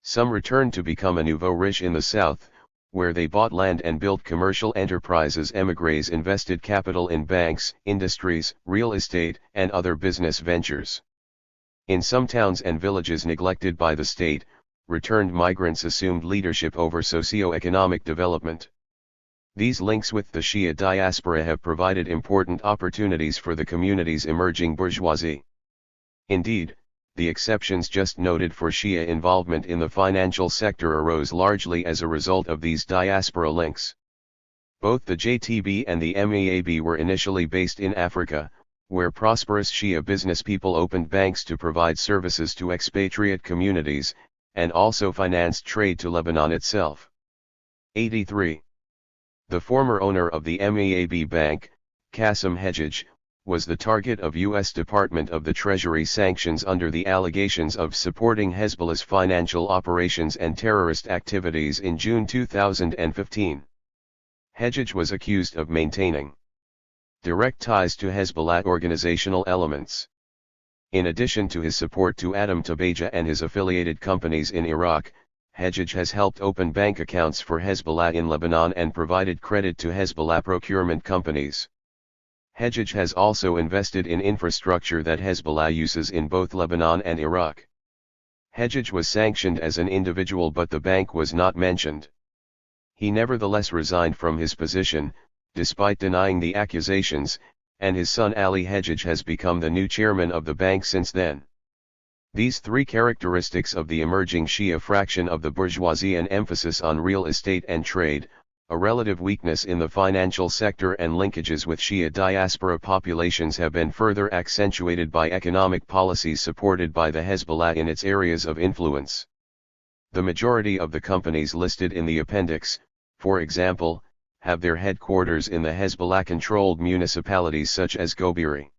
Some returned to become a nouveau riche in the south, where they bought land and built commercial enterprises. Émigrés invested capital in banks, industries, real estate, and other business ventures. In some towns and villages neglected by the state, returned migrants assumed leadership over socio-economic development. These links with the Shia diaspora have provided important opportunities for the community's emerging bourgeoisie. Indeed, the exceptions just noted for Shia involvement in the financial sector arose largely as a result of these diaspora links. Both the JTB and the MEAB were initially based in Africa, where prosperous Shia business people opened banks to provide services to expatriate communities, and also financed trade to Lebanon itself. 83. The former owner of the MEAB Bank, Qasim Hejj, was the target of U.S. Department of the Treasury sanctions under the allegations of supporting Hezbollah's financial operations and terrorist activities in June 2015. Hejj was accused of maintaining direct ties to Hezbollah organizational elements. In addition to his support to Adam Tabaja and his affiliated companies in Iraq, Hejj has helped open bank accounts for Hezbollah in Lebanon and provided credit to Hezbollah procurement companies. Hejj has also invested in infrastructure that Hezbollah uses in both Lebanon and Iraq. Hejj was sanctioned as an individual, but the bank was not mentioned. He nevertheless resigned from his position, despite denying the accusations, and his son Ali Hejj has become the new chairman of the bank since then. These three characteristics of the emerging Shia fraction of the bourgeoisie: an emphasis on real estate and trade, a relative weakness in the financial sector, and linkages with Shia diaspora populations have been further accentuated by economic policies supported by the Hezbollah in its areas of influence. The majority of the companies listed in the appendix, for example, have their headquarters in the Hezbollah-controlled municipalities such as Gobiri.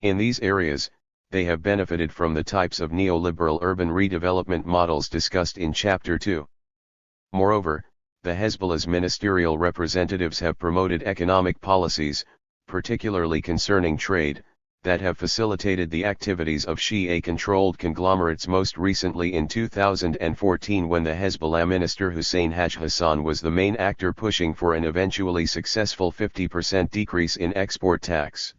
In these areas, they have benefited from the types of neoliberal urban redevelopment models discussed in Chapter 2. Moreover, the Hezbollah's ministerial representatives have promoted economic policies, particularly concerning trade, that have facilitated the activities of Shia-controlled conglomerates, most recently in 2014 when the Hezbollah minister Hussein Haj Hassan was the main actor pushing for an eventually successful 50% decrease in export tax.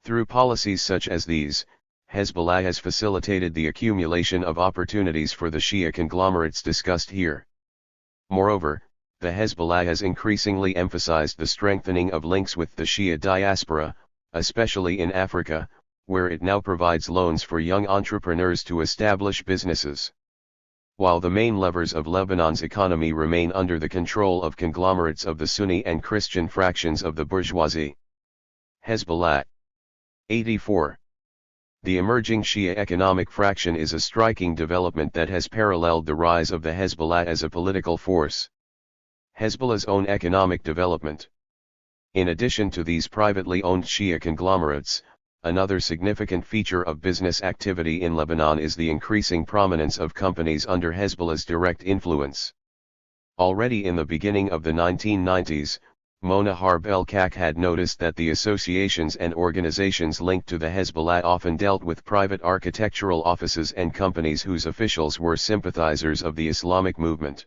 Through policies such as these, Hezbollah has facilitated the accumulation of opportunities for the Shia conglomerates discussed here. Moreover, the Hezbollah has increasingly emphasized the strengthening of links with the Shia diaspora, especially in Africa, where it now provides loans for young entrepreneurs to establish businesses. While the main levers of Lebanon's economy remain under the control of conglomerates of the Sunni and Christian fractions of the bourgeoisie. Hezbollah. 84. The emerging Shia economic fraction is a striking development that has paralleled the rise of the Hezbollah as a political force. Hezbollah's own economic development. In addition to these privately owned Shia conglomerates, another significant feature of business activity in Lebanon is the increasing prominence of companies under Hezbollah's direct influence. Already in the beginning of the 1990s, Mona Harb el-Kak had noticed that the associations and organizations linked to the Hezbollah often dealt with private architectural offices and companies whose officials were sympathizers of the Islamic movement.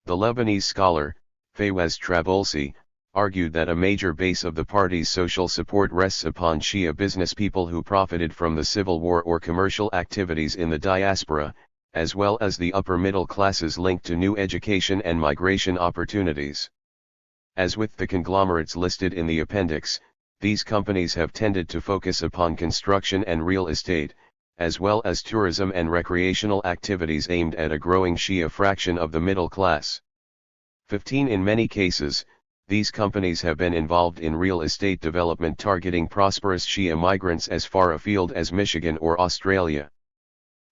The Lebanese scholar, Fawaz Trabolsi, argued that a major base of the party's social support rests upon Shia businesspeople who profited from the civil war or commercial activities in the diaspora, as well as the upper middle classes linked to new education and migration opportunities. As with the conglomerates listed in the appendix, these companies have tended to focus upon construction and real estate, as well as tourism and recreational activities aimed at a growing Shia fraction of the middle class. 15. In many cases, these companies have been involved in real estate development targeting prosperous Shia migrants as far afield as Michigan or Australia.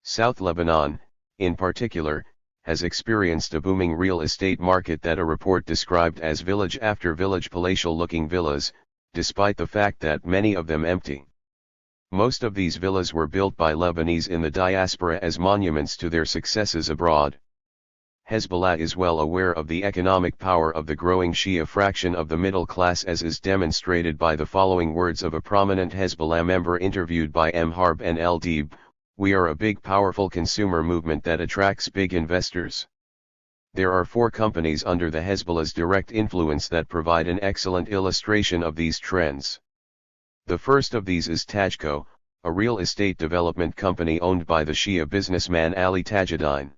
South Lebanon, in particular, has experienced a booming real estate market that a report described as village after village palatial-looking villas, despite the fact that many of them empty. Most of these villas were built by Lebanese in the diaspora as monuments to their successes abroad. Hezbollah is well aware of the economic power of the growing Shia fraction of the middle class, as is demonstrated by the following words of a prominent Hezbollah member interviewed by M. Harb and El Deeb: "We are a big powerful consumer movement that attracts big investors." There are 4 companies under the Hezbollah's direct influence that provide an excellent illustration of these trends. The first of these is Tajco, a real estate development company owned by the Shia businessman Ali Tajuddin.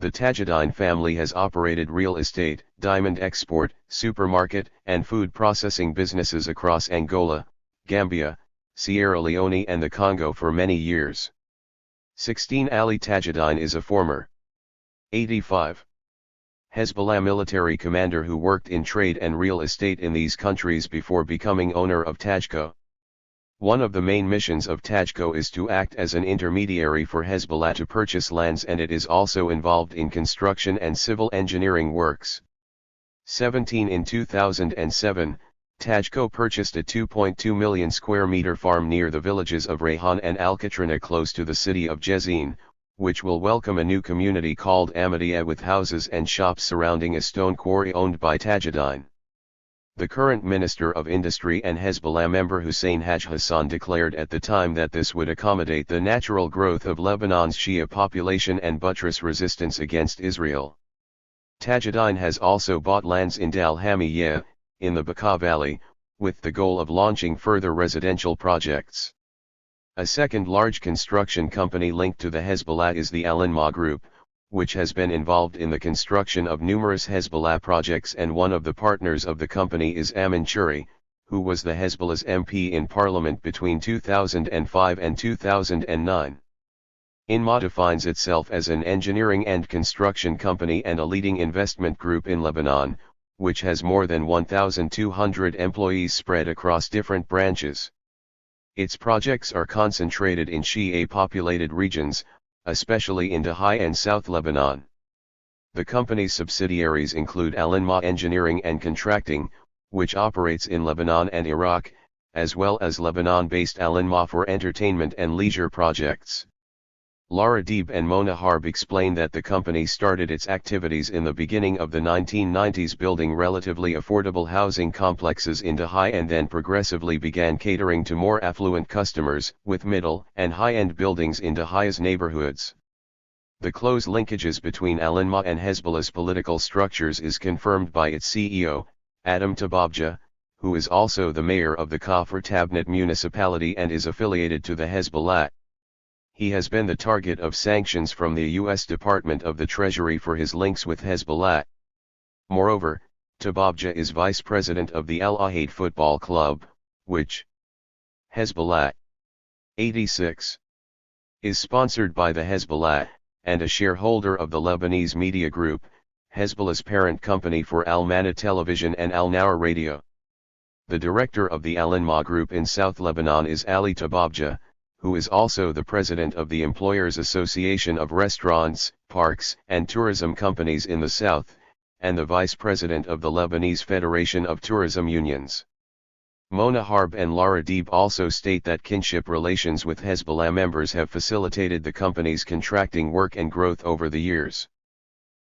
The Tajuddin family has operated real estate, diamond export, supermarket, and food processing businesses across Angola, Gambia, Sierra Leone and the Congo for many years. 16. Ali Tajuddin is a former 85. Hezbollah military commander who worked in trade and real estate in these countries before becoming owner of Tajco. One of the main missions of Tajco is to act as an intermediary for Hezbollah to purchase lands, and it is also involved in construction and civil engineering works. 17. In 2007, Tajco purchased a 2.2 million square meter farm near the villages of Rayhan and Al-Katrina close to the city of Jezin, which will welcome a new community called Ahmadiyya with houses and shops surrounding a stone quarry owned by Tajuddin. The current Minister of Industry and Hezbollah member Hussein Haj Hassan declared at the time that this would accommodate the natural growth of Lebanon's Shia population and buttress resistance against Israel. Tajuddin has also bought lands in Dal Hamiyeh, in the Bekaa Valley, with the goal of launching further residential projects. A second large construction company linked to the Hezbollah is the Al-Inma Group, which has been involved in the construction of numerous Hezbollah projects, and one of the partners of the company is Amin Churi, who was the Hezbollah's MP in parliament between 2005 and 2009. Inma defines itself as an engineering and construction company and a leading investment group in Lebanon, which has more than 1,200 employees spread across different branches. Its projects are concentrated in Shia-populated regions, especially in Dahieh and South Lebanon. The company's subsidiaries include Al-Inma Engineering and Contracting, which operates in Lebanon and Iraq, as well as Lebanon-based Al-Inma for entertainment and leisure projects. Lara Deeb and Mona Harb explain that the company started its activities in the beginning of the 1990s building relatively affordable housing complexes in Dahieh and then progressively began catering to more affluent customers, with middle and high-end buildings in Dahieh's neighborhoods. The close linkages between Al-Inma and Hezbollah's political structures is confirmed by its CEO, Adam Tababja, who is also the mayor of the Kafr Tabnit municipality and is affiliated to the Hezbollah. He has been the target of sanctions from the U.S. Department of the Treasury for his links with Hezbollah. Moreover, Tababja is vice president of the Al Ahad Football Club, which Hezbollah 86 is sponsored by the Hezbollah, and a shareholder of the Lebanese media group, Hezbollah's parent company for Al-Mana Television and Al-Nawr Radio. The director of the Al-Inma Group in South Lebanon is Ali Tababja, who is also the president of the Employers Association of Restaurants, Parks, and Tourism Companies in the South, and the vice president of the Lebanese Federation of Tourism Unions. Mona Harb and Lara Deeb also state that kinship relations with Hezbollah members have facilitated the company's contracting work and growth over the years.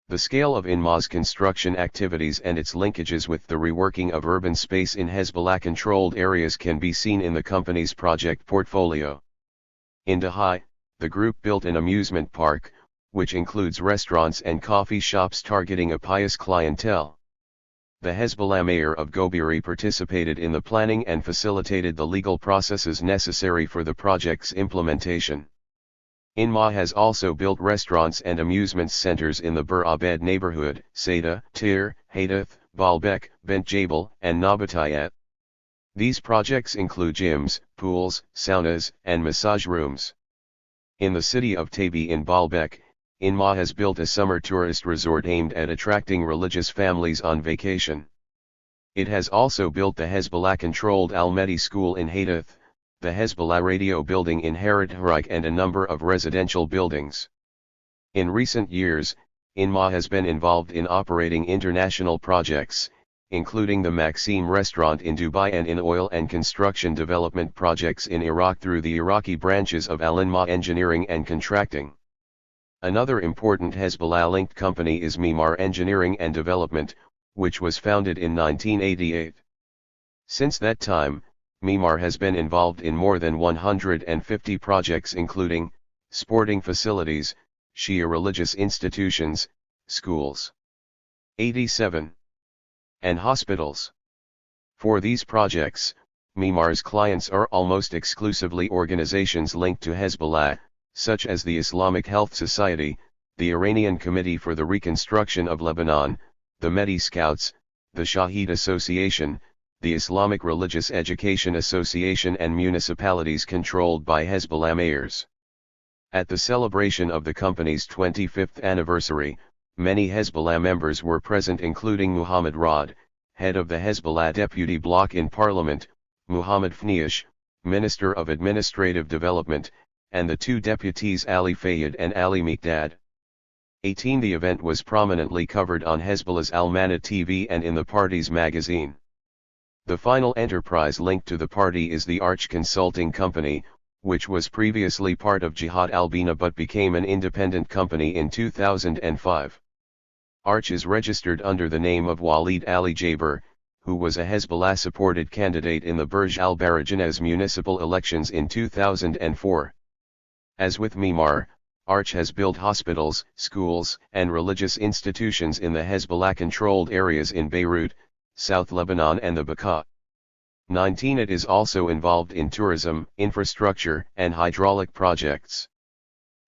The scale of Inma's construction activities and its linkages with the reworking of urban space in Hezbollah-controlled areas can be seen in the company's project portfolio. In Dahieh, the group built an amusement park, which includes restaurants and coffee shops targeting a pious clientele. The Hezbollah mayor of Gobiri participated in the planning and facilitated the legal processes necessary for the project's implementation. Inma has also built restaurants and amusement centers in the Bur Abed neighborhood, Saida, Tir, Hadath, Baalbek, Bent Jabal, and Nabatayat. These projects include gyms, pools, saunas, and massage rooms. In the city of Tabi in Baalbek, Inma has built a summer tourist resort aimed at attracting religious families on vacation. It has also built the Hezbollah-controlled Al-Mehdi School in Hadath, the Hezbollah radio building in Harat Harik, and a number of residential buildings. In recent years, Inma has been involved in operating international projects, including the Maxim restaurant in Dubai and in oil and construction development projects in Iraq through the Iraqi branches of Al-Inma Engineering and Contracting. Another important Hezbollah-linked company is Mimar Engineering and Development, which was founded in 1988. Since that time, Mimar has been involved in more than 150 projects including sporting facilities, Shia religious institutions, schools, 87 and hospitals. For these projects, Mimar's clients are almost exclusively organizations linked to Hezbollah, such as the Islamic Health Society, the Iranian Committee for the Reconstruction of Lebanon, the Mehdi Scouts, the Shahid Association, the Islamic Religious Education Association, and municipalities controlled by Hezbollah mayors. At the celebration of the company's 25th anniversary, many Hezbollah members were present, including Muhammad Rad, head of the Hezbollah Deputy Bloc in Parliament, Muhammad Fniash, Minister of Administrative Development, and the two deputies Ali Fayyad and Ali Miqdad. 18. The event was prominently covered on Hezbollah's Al-Mana TV and in the party's magazine. The final enterprise linked to the party is the Arch Consulting Company, which was previously part of Jihad al-Bina but became an independent company in 2005. Arch is registered under the name of Walid Ali Jaber, who was a Hezbollah-supported candidate in the Burj al-Barajanez municipal elections in 2004. As with Mimar, Arch has built hospitals, schools, and religious institutions in the Hezbollah-controlled areas in Beirut, South Lebanon and the Bekaa. 19. It is also involved in tourism, infrastructure, and hydraulic projects.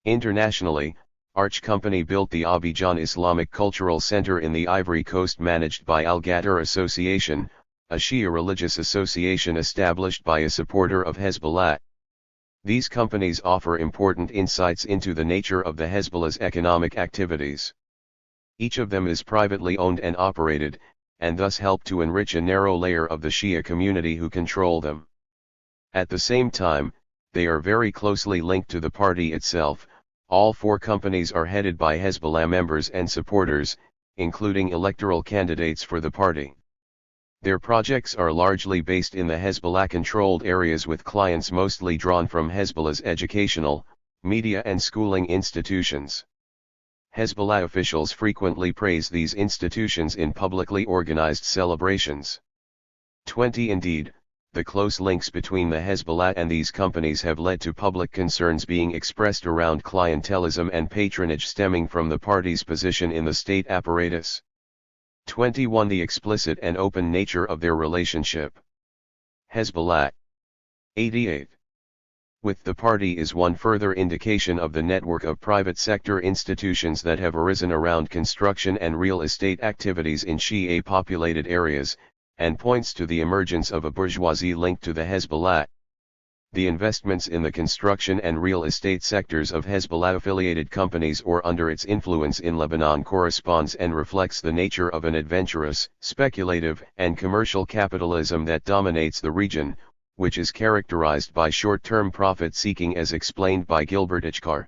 Internationally, Arch Company built the Abidjan Islamic Cultural Center in the Ivory Coast managed by Al Ghadar Association, a Shia religious association established by a supporter of Hezbollah. These companies offer important insights into the nature of the Hezbollah's economic activities. Each of them is privately owned and operated, and thus help to enrich a narrow layer of the Shia community who control them. At the same time, they are very closely linked to the party itself. All four companies are headed by Hezbollah members and supporters, including electoral candidates for the party. Their projects are largely based in the Hezbollah-controlled areas with clients mostly drawn from Hezbollah's educational, media and schooling institutions. Hezbollah officials frequently praise these institutions in publicly organized celebrations. 20. Indeed, the close links between the Hezbollah and these companies have led to public concerns being expressed around clientelism and patronage stemming from the party's position in the state apparatus. 21. The explicit and open nature of their relationship. Hezbollah. 88. With the party is one further indication of the network of private sector institutions that have arisen around construction and real estate activities in Shia-populated areas, and points to the emergence of a bourgeoisie linked to the Hezbollah. The investments in the construction and real estate sectors of Hezbollah-affiliated companies or under its influence in Lebanon corresponds and reflects the nature of an adventurous, speculative, and commercial capitalism that dominates the region, which is characterized by short-term profit-seeking as explained by Gilbert Ichkar.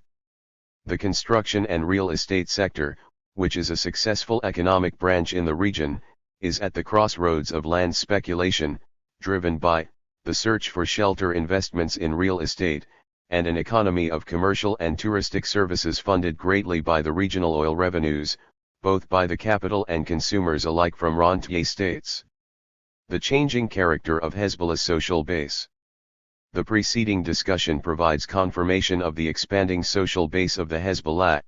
The construction and real estate sector, which is a successful economic branch in the region, is at the crossroads of land speculation, driven by the search for shelter investments in real estate, and an economy of commercial and touristic services funded greatly by the regional oil revenues, both by the capital and consumers alike from rentier states. The changing character of Hezbollah's social base. The preceding discussion provides confirmation of the expanding social base of the Hezbollah.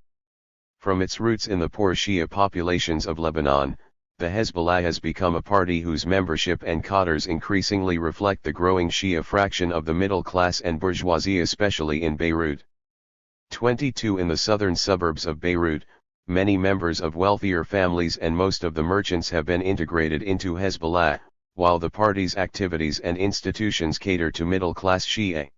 From its roots in the poor Shia populations of Lebanon, the Hezbollah has become a party whose membership and cadres increasingly reflect the growing Shia fraction of the middle class and bourgeoisie, especially in Beirut. 22. In the southern suburbs of Beirut, many members of wealthier families and most of the merchants have been integrated into Hezbollah, while the party's activities and institutions cater to middle-class Shia.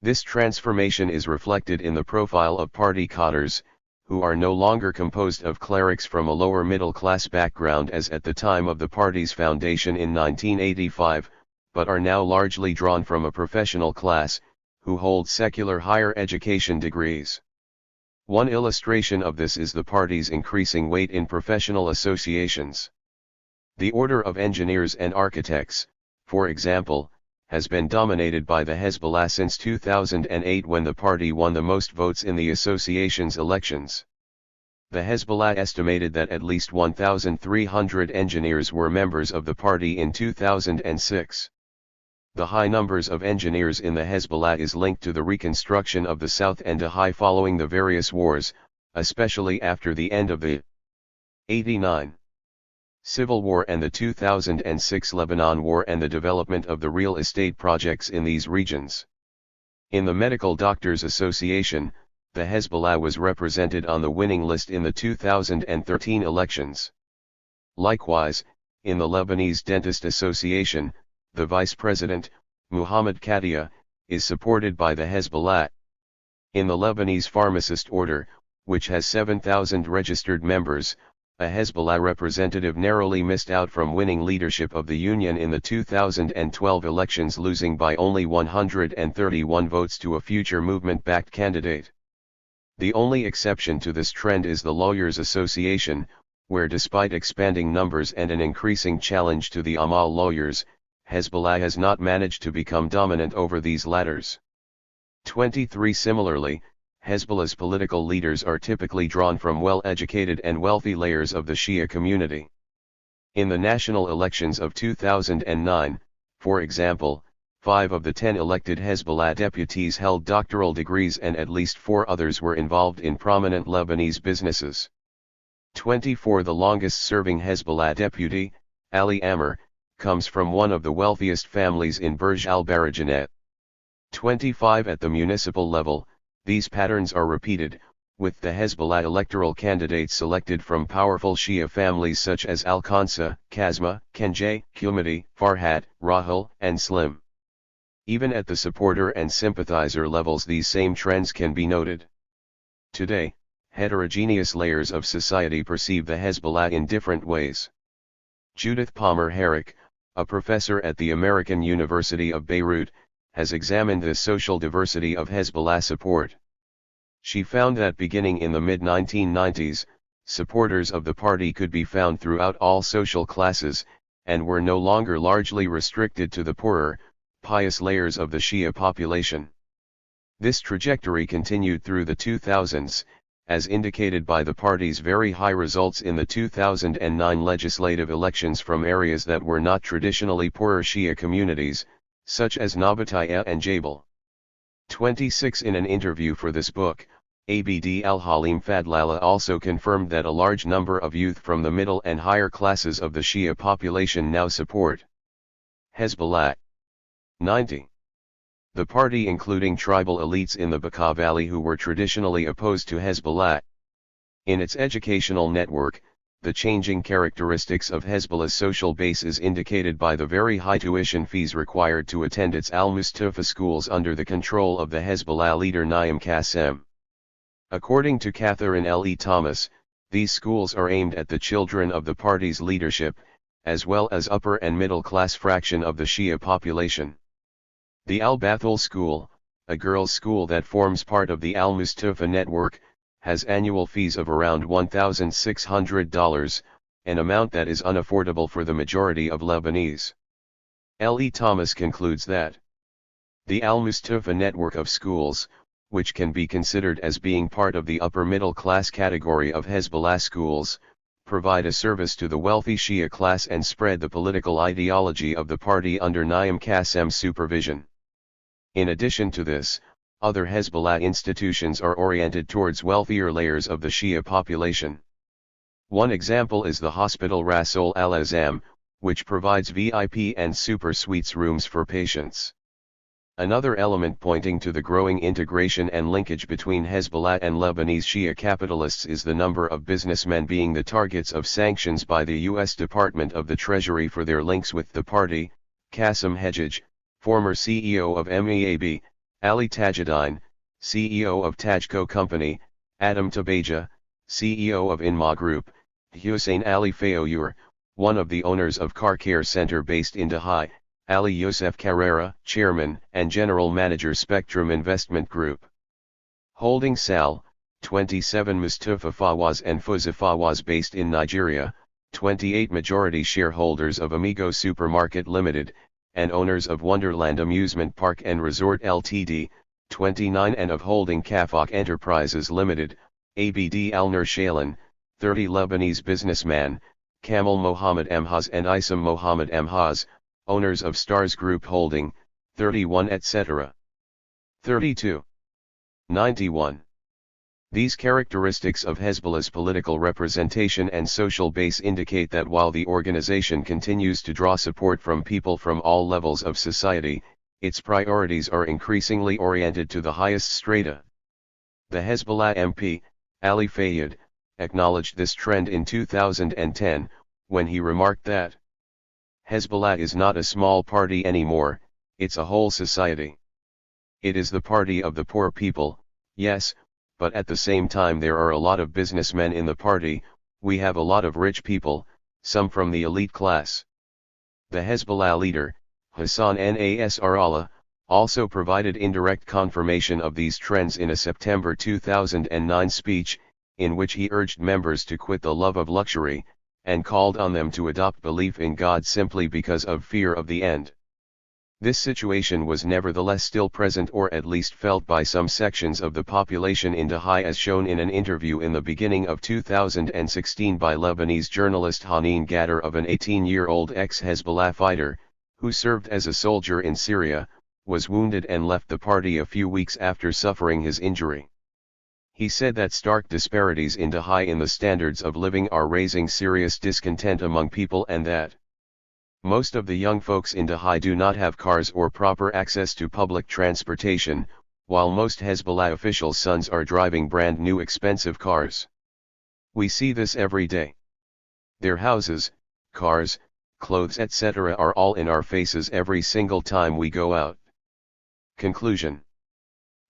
This transformation is reflected in the profile of party cadres, who are no longer composed of clerics from a lower middle-class background as at the time of the party's foundation in 1985, but are now largely drawn from a professional class, who hold secular higher education degrees. One illustration of this is the party's increasing weight in professional associations. The Order of Engineers and Architects, for example, has been dominated by the Hezbollah since 2008 when the party won the most votes in the association's elections. The Hezbollah estimated that at least 1,300 engineers were members of the party in 2006. The high numbers of engineers in the Hezbollah is linked to the reconstruction of the South and High following the various wars, especially after the end of the 89 Civil War and the 2006 Lebanon War and the development of the real estate projects in these regions. In the Medical Doctors Association, the Hezbollah was represented on the winning list in the 2013 elections. Likewise, in the Lebanese Dentist Association, the vice president, Muhammad Kadia, is supported by the Hezbollah. In the Lebanese Pharmacist Order, which has 7,000 registered members, a Hezbollah representative narrowly missed out from winning leadership of the union in the 2012 elections, losing by only 131 votes to a future movement-backed candidate. The only exception to this trend is the Lawyers Association, where despite expanding numbers and an increasing challenge to the Amal lawyers, Hezbollah has not managed to become dominant over these latters. 23. Similarly, Hezbollah's political leaders are typically drawn from well-educated and wealthy layers of the Shia community. In the national elections of 2009, for example, 5 of the 10 elected Hezbollah deputies held doctoral degrees and at least 4 others were involved in prominent Lebanese businesses. 24. The longest-serving Hezbollah deputy, Ali Amr, comes from one of the wealthiest families in Burj al-Barajanet. 25. At the municipal level, these patterns are repeated, with the Hezbollah electoral candidates selected from powerful Shia families such as Al-Qansa, Kazma, Kenjay, Qumati, Farhat, Rahul, and Slim. Even at the supporter and sympathizer levels these same trends can be noted. Today, heterogeneous layers of society perceive the Hezbollah in different ways. Judith Palmer Herrick, a professor at the American University of Beirut, has examined the social diversity of Hezbollah support. She found that beginning in the mid-1990s, supporters of the party could be found throughout all social classes, and were no longer largely restricted to the poorer, pious layers of the Shia population. This trajectory continued through the 2000s, as indicated by the party's very high results in the 2009 legislative elections from areas that were not traditionally poorer Shia communities, such as Nabataya and Jabal. 26. In an interview for this book, Abd al-Halim Fadlallah also confirmed that a large number of youth from the middle and higher classes of the Shia population now support Hezbollah. 90. The party including tribal elites in the Bekaa Valley who were traditionally opposed to Hezbollah. In its educational network, the changing characteristics of Hezbollah's social base is indicated by the very high tuition fees required to attend its Al-Mustafa schools under the control of the Hezbollah leader Naim Qassem. According to Catherine L. E. Thomas, these schools are aimed at the children of the party's leadership, as well as upper and middle class fraction of the Shia population. The Al-Bathul School, a girls' school that forms part of the Al-Mustafa network, has annual fees of around $1,600, an amount that is unaffordable for the majority of Lebanese. L. E. Thomas concludes that the Al-Mustafa network of schools, which can be considered as being part of the upper middle class category of Hezbollah schools, provide a service to the wealthy Shia class and spread the political ideology of the party under Naim Qassem's supervision. In addition to this, other Hezbollah institutions are oriented towards wealthier layers of the Shia population. One example is the Hospital Rasul al-Azam, which provides VIP and super suites rooms for patients. Another element pointing to the growing integration and linkage between Hezbollah and Lebanese Shia capitalists is the number of businessmen being the targets of sanctions by the U.S. Department of the Treasury for their links with the party. Qassem Hejaj, former CEO of MEAB, Ali Tajuddin, CEO of Tajco Company, Adam Tabaja, CEO of Inma Group, Hussein Ali Fayour, one of the owners of Car Care Center based in Duhai, Ali Youssef Carrera, Chairman and General Manager Spectrum Investment Group. Holding Sal, 27 Mustafa Fawaz and Fuzza Fawaz based in Nigeria, 28 majority shareholders of Amigo Supermarket Limited, and owners of Wonderland Amusement Park and Resort Ltd, 29 and of Holding Kafak Enterprises Limited, Abd al-Nur Shailan, 30 Lebanese businessman, Kamal Mohammed Mhaz and Isam Mohammed Mhaz, owners of Stars Group Holding, 31 etc. 32. 91. These characteristics of Hezbollah's political representation and social base indicate that while the organization continues to draw support from people from all levels of society, its priorities are increasingly oriented to the highest strata. The Hezbollah MP, Ali Fayyad, acknowledged this trend in 2010, when he remarked that Hezbollah is not a small party anymore, it's a whole society. It is the party of the poor people, yes, but at the same time there are a lot of businessmen in the party, we have a lot of rich people, some from the elite class. The Hezbollah leader, Hassan Nasrallah, also provided indirect confirmation of these trends in a September 2009 speech, in which he urged members to quit the love of luxury, and called on them to adopt belief in God simply because of fear of the end. This situation was nevertheless still present, or at least felt by some sections of the population in Dahi, as shown in an interview in the beginning of 2016 by Lebanese journalist Haneen Gadar of an 18-year-old ex-Hezbollah fighter, who served as a soldier in Syria, was wounded and left the party a few weeks after suffering his injury. He said that stark disparities in Dahi in the standards of living are raising serious discontent among people, and that most of the young folks in Dahi do not have cars or proper access to public transportation, while most Hezbollah officials' sons are driving brand new expensive cars. We see this every day. Their houses, cars, clothes, etc. are all in our faces every single time we go out. Conclusion.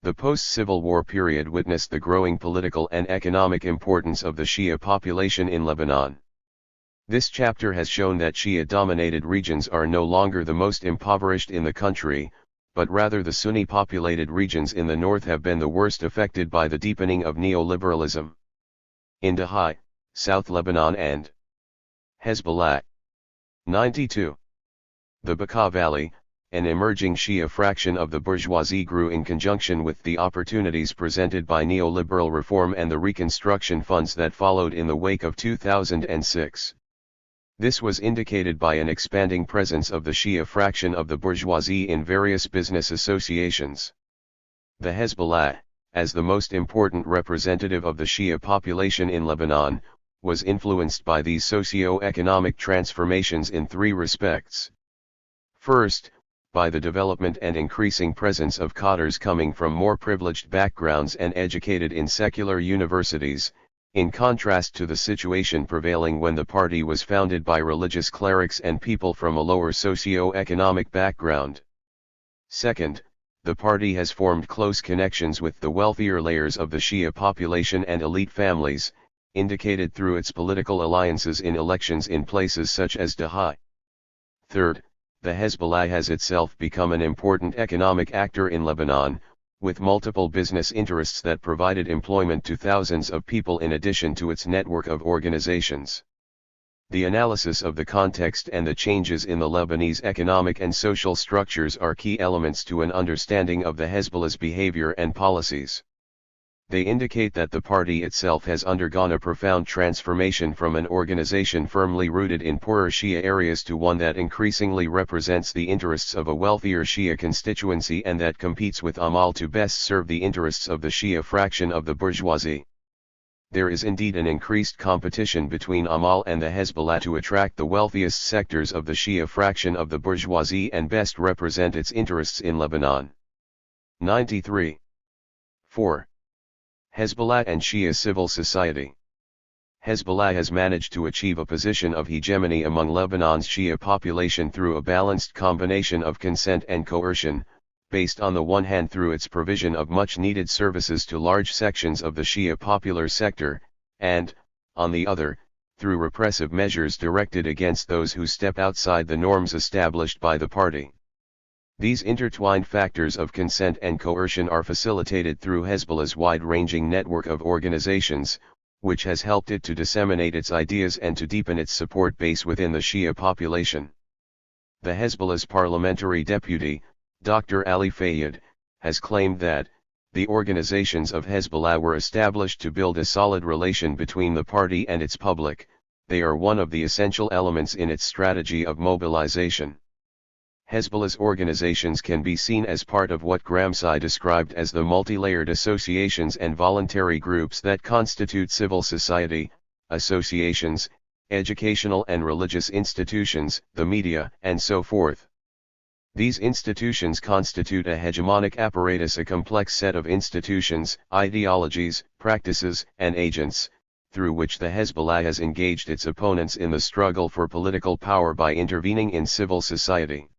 The post-Civil War period witnessed the growing political and economic importance of the Shia population in Lebanon. This chapter has shown that Shia-dominated regions are no longer the most impoverished in the country, but rather the Sunni-populated regions in the north have been the worst affected by the deepening of neoliberalism. In Dahi, South Lebanon and Hezbollah. 92. The Bekaa Valley, an emerging Shia fraction of the bourgeoisie, grew in conjunction with the opportunities presented by neoliberal reform and the reconstruction funds that followed in the wake of 2006. This was indicated by an expanding presence of the Shia fraction of the bourgeoisie in various business associations. The Hezbollah, as the most important representative of the Shia population in Lebanon, was influenced by these socio-economic transformations in three respects. First, by the development and increasing presence of cadres coming from more privileged backgrounds and educated in secular universities, in contrast to the situation prevailing when the party was founded by religious clerics and people from a lower socio-economic background. Second, the party has formed close connections with the wealthier layers of the Shia population and elite families, indicated through its political alliances in elections in places such as Dahi. Third, the Hezbollah has itself become an important economic actor in Lebanon, with multiple business interests that provided employment to thousands of people in addition to its network of organizations. The analysis of the context and the changes in the Lebanese economic and social structures are key elements to an understanding of the Hezbollah's behavior and policies. They indicate that the party itself has undergone a profound transformation from an organization firmly rooted in poorer Shia areas to one that increasingly represents the interests of a wealthier Shia constituency and that competes with Amal to best serve the interests of the Shia fraction of the bourgeoisie. There is indeed an increased competition between Amal and the Hezbollah to attract the wealthiest sectors of the Shia fraction of the bourgeoisie and best represent its interests in Lebanon. 93. 4. Hezbollah and Shia civil society. Hezbollah has managed to achieve a position of hegemony among Lebanon's Shia population through a balanced combination of consent and coercion, based on the one hand through its provision of much-needed services to large sections of the Shia popular sector, and, on the other, through repressive measures directed against those who step outside the norms established by the party. These intertwined factors of consent and coercion are facilitated through Hezbollah's wide-ranging network of organizations, which has helped it to disseminate its ideas and to deepen its support base within the Shia population. The Hezbollah's parliamentary deputy, Dr. Ali Fayyad, has claimed that the organizations of Hezbollah were established to build a solid relation between the party and its public. They are one of the essential elements in its strategy of mobilization. Hezbollah's organizations can be seen as part of what Gramsci described as the multi-layered associations and voluntary groups that constitute civil society, associations, educational and religious institutions, the media, and so forth. These institutions constitute a hegemonic apparatus, a complex set of institutions, ideologies, practices, and agents, through which the Hezbollah has engaged its opponents in the struggle for political power by intervening in civil society.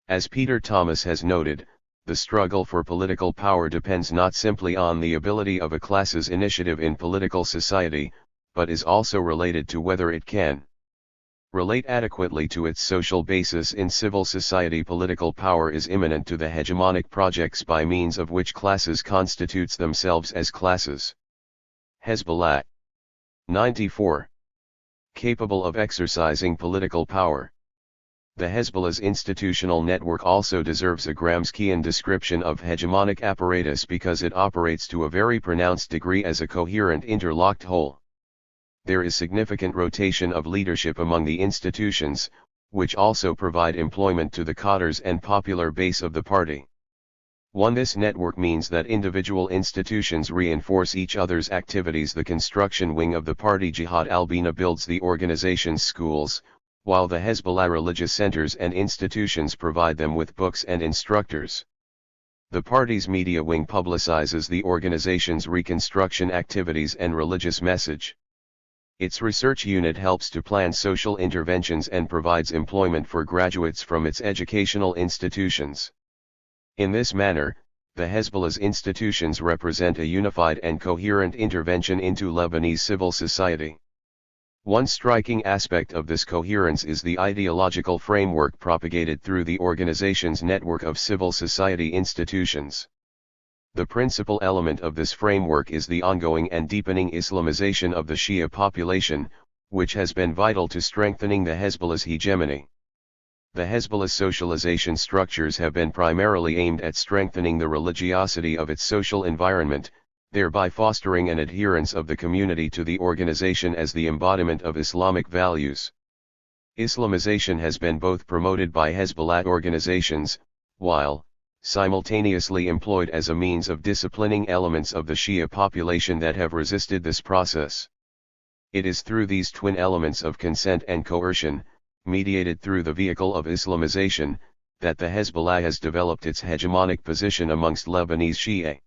As Peter Thomas has noted, the struggle for political power depends not simply on the ability of a class's initiative in political society, but is also related to whether it can relate adequately to its social basis in civil society. Political power is immanent to the hegemonic projects by means of which classes constitutes themselves as classes. Hezbollah. 94. Capable of exercising political power. The Hezbollah's institutional network also deserves a Gramscian description of hegemonic apparatus because it operates to a very pronounced degree as a coherent interlocked whole. There is significant rotation of leadership among the institutions, which also provide employment to the cadres and popular base of the party. This network means that individual institutions reinforce each other's activities. The construction wing of the party Jihad al-Bina builds the organization's schools, while the Hezbollah religious centers and institutions provide them with books and instructors. The party's media wing publicizes the organization's reconstruction activities and religious message. Its research unit helps to plan social interventions and provides employment for graduates from its educational institutions. In this manner, the Hezbollah's institutions represent a unified and coherent intervention into Lebanese civil society. One striking aspect of this coherence is the ideological framework propagated through the organization's network of civil society institutions. The principal element of this framework is the ongoing and deepening Islamization of the Shia population, which has been vital to strengthening the Hezbollah's hegemony. The Hezbollah's socialization structures have been primarily aimed at strengthening the religiosity of its social environment, thereby fostering an adherence of the community to the organization as the embodiment of Islamic values. Islamization has been both promoted by Hezbollah organizations, while simultaneously employed as a means of disciplining elements of the Shia population that have resisted this process. It is through these twin elements of consent and coercion, mediated through the vehicle of Islamization, that the Hezbollah has developed its hegemonic position amongst Lebanese Shia.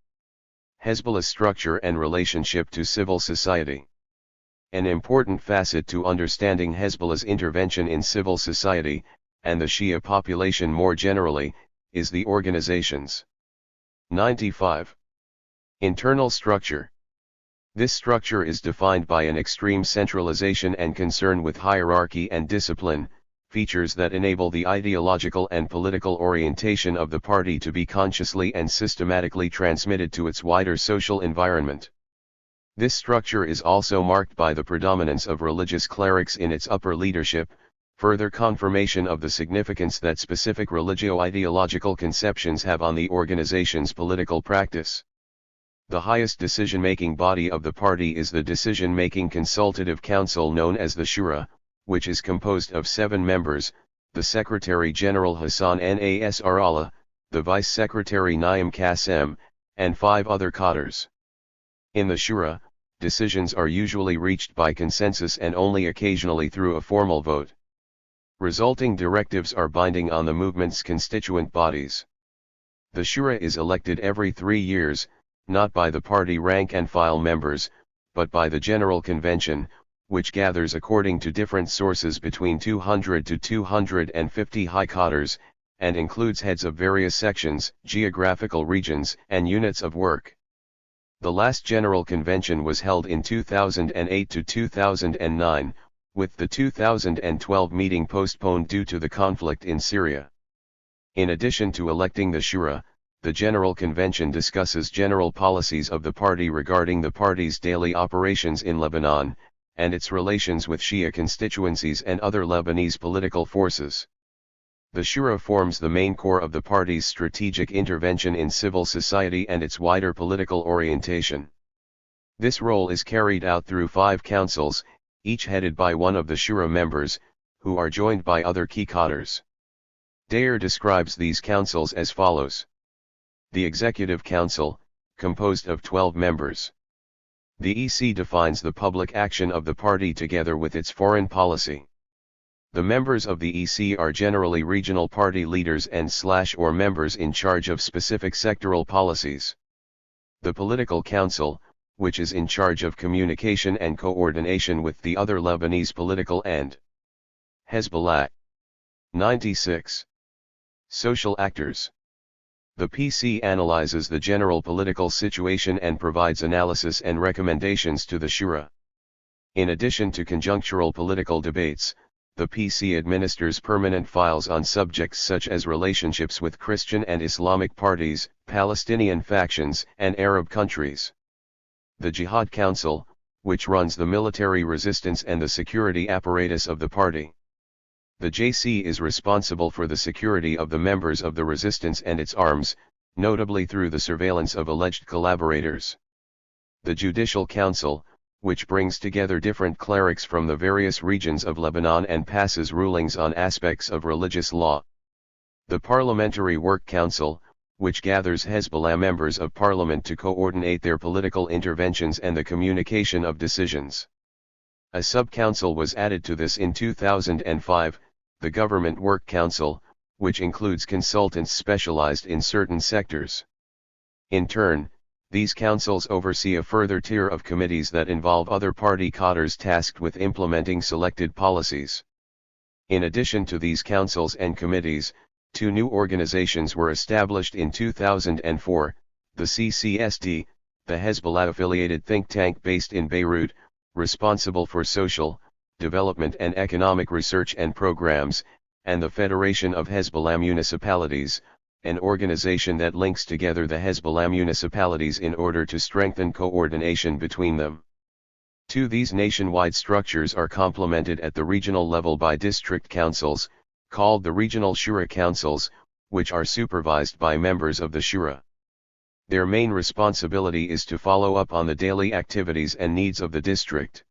Hezbollah's structure and relationship to civil society. An important facet to understanding Hezbollah's intervention in civil society, and the Shia population more generally, is the organization's 95. Internal structure. This structure is defined by an extreme centralization and concern with hierarchy and discipline, features that enable the ideological and political orientation of the party to be consciously and systematically transmitted to its wider social environment. This structure is also marked by the predominance of religious clerics in its upper leadership, further confirmation of the significance that specific religio-ideological conceptions have on the organization's political practice. The highest decision-making body of the party is the Decision-Making Consultative Council known as the Shura, which is composed of 7 members, the Secretary General Hassan Nasrallah, the Vice Secretary Naim Qassem, and 5 other cadres. In the Shura, decisions are usually reached by consensus and only occasionally through a formal vote. Resulting directives are binding on the movement's constituent bodies. The Shura is elected every 3 years, not by the party rank-and-file members, but by the General Convention, which gathers according to different sources between 200 to 250 high cadres, and includes heads of various sections, geographical regions, and units of work. The last General Convention was held in 2008 to 2009, with the 2012 meeting postponed due to the conflict in Syria. In addition to electing the Shura, the General Convention discusses general policies of the party regarding the party's daily operations in Lebanon, and its relations with Shia constituencies and other Lebanese political forces. The Shura forms the main core of the party's strategic intervention in civil society and its wider political orientation. This role is carried out through 5 councils, each headed by one of the Shura members, who are joined by other key cadres. Dayer describes these councils as follows. The Executive Council, composed of 12 members. The EC defines the public action of the party together with its foreign policy. The members of the EC are generally regional party leaders and/or members in charge of specific sectoral policies. The Political Council, which is in charge of communication and coordination with the other Lebanese political and Hezbollah. 96. Social actors. The PC analyzes the general political situation and provides analysis and recommendations to the Shura. In addition to conjunctural political debates, the PC administers permanent files on subjects such as relationships with Christian and Islamic parties, Palestinian factions, and Arab countries. The Jihad Council, which runs the military resistance and the security apparatus of the party. The JC is responsible for the security of the members of the resistance and its arms, notably through the surveillance of alleged collaborators. The Judicial Council, which brings together different clerics from the various regions of Lebanon and passes rulings on aspects of religious law. The Parliamentary Work Council, which gathers Hezbollah members of parliament to coordinate their political interventions and the communication of decisions. A sub-council was added to this in 2005, the Government Work Council, which includes consultants specialized in certain sectors. In turn, these councils oversee a further tier of committees that involve other party cadres tasked with implementing selected policies. In addition to these councils and committees, two new organizations were established in 2004, the CCSD, the Hezbollah-affiliated think tank based in Beirut, responsible for social, development and economic research and programs, and the Federation of Hezbollah Municipalities, an organization that links together the Hezbollah municipalities in order to strengthen coordination between them. These nationwide structures are complemented at the regional level by district councils, called the Regional Shura Councils, which are supervised by members of the Shura. Their main responsibility is to follow up on the daily activities and needs of the district.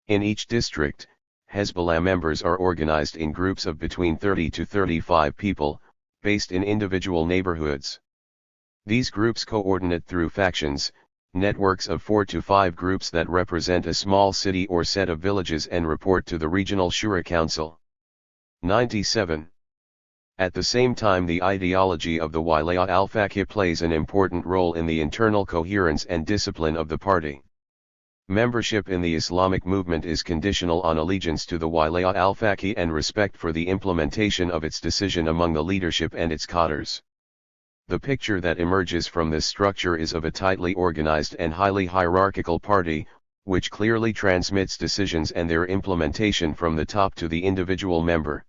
In each district, Hezbollah members are organized in groups of between 30 to 35 people, based in individual neighborhoods. These groups coordinate through factions, networks of 4 to 5 groups that represent a small city or set of villages and report to the Regional Shura Council. 97. At the same time, the ideology of the Wilayah al-Faqih plays an important role in the internal coherence and discipline of the party. Membership in the Islamic movement is conditional on allegiance to the Wilayah al-Faqih and respect for the implementation of its decision among the leadership and its cadres. The picture that emerges from this structure is of a tightly organized and highly hierarchical party, which clearly transmits decisions and their implementation from the top to the individual member.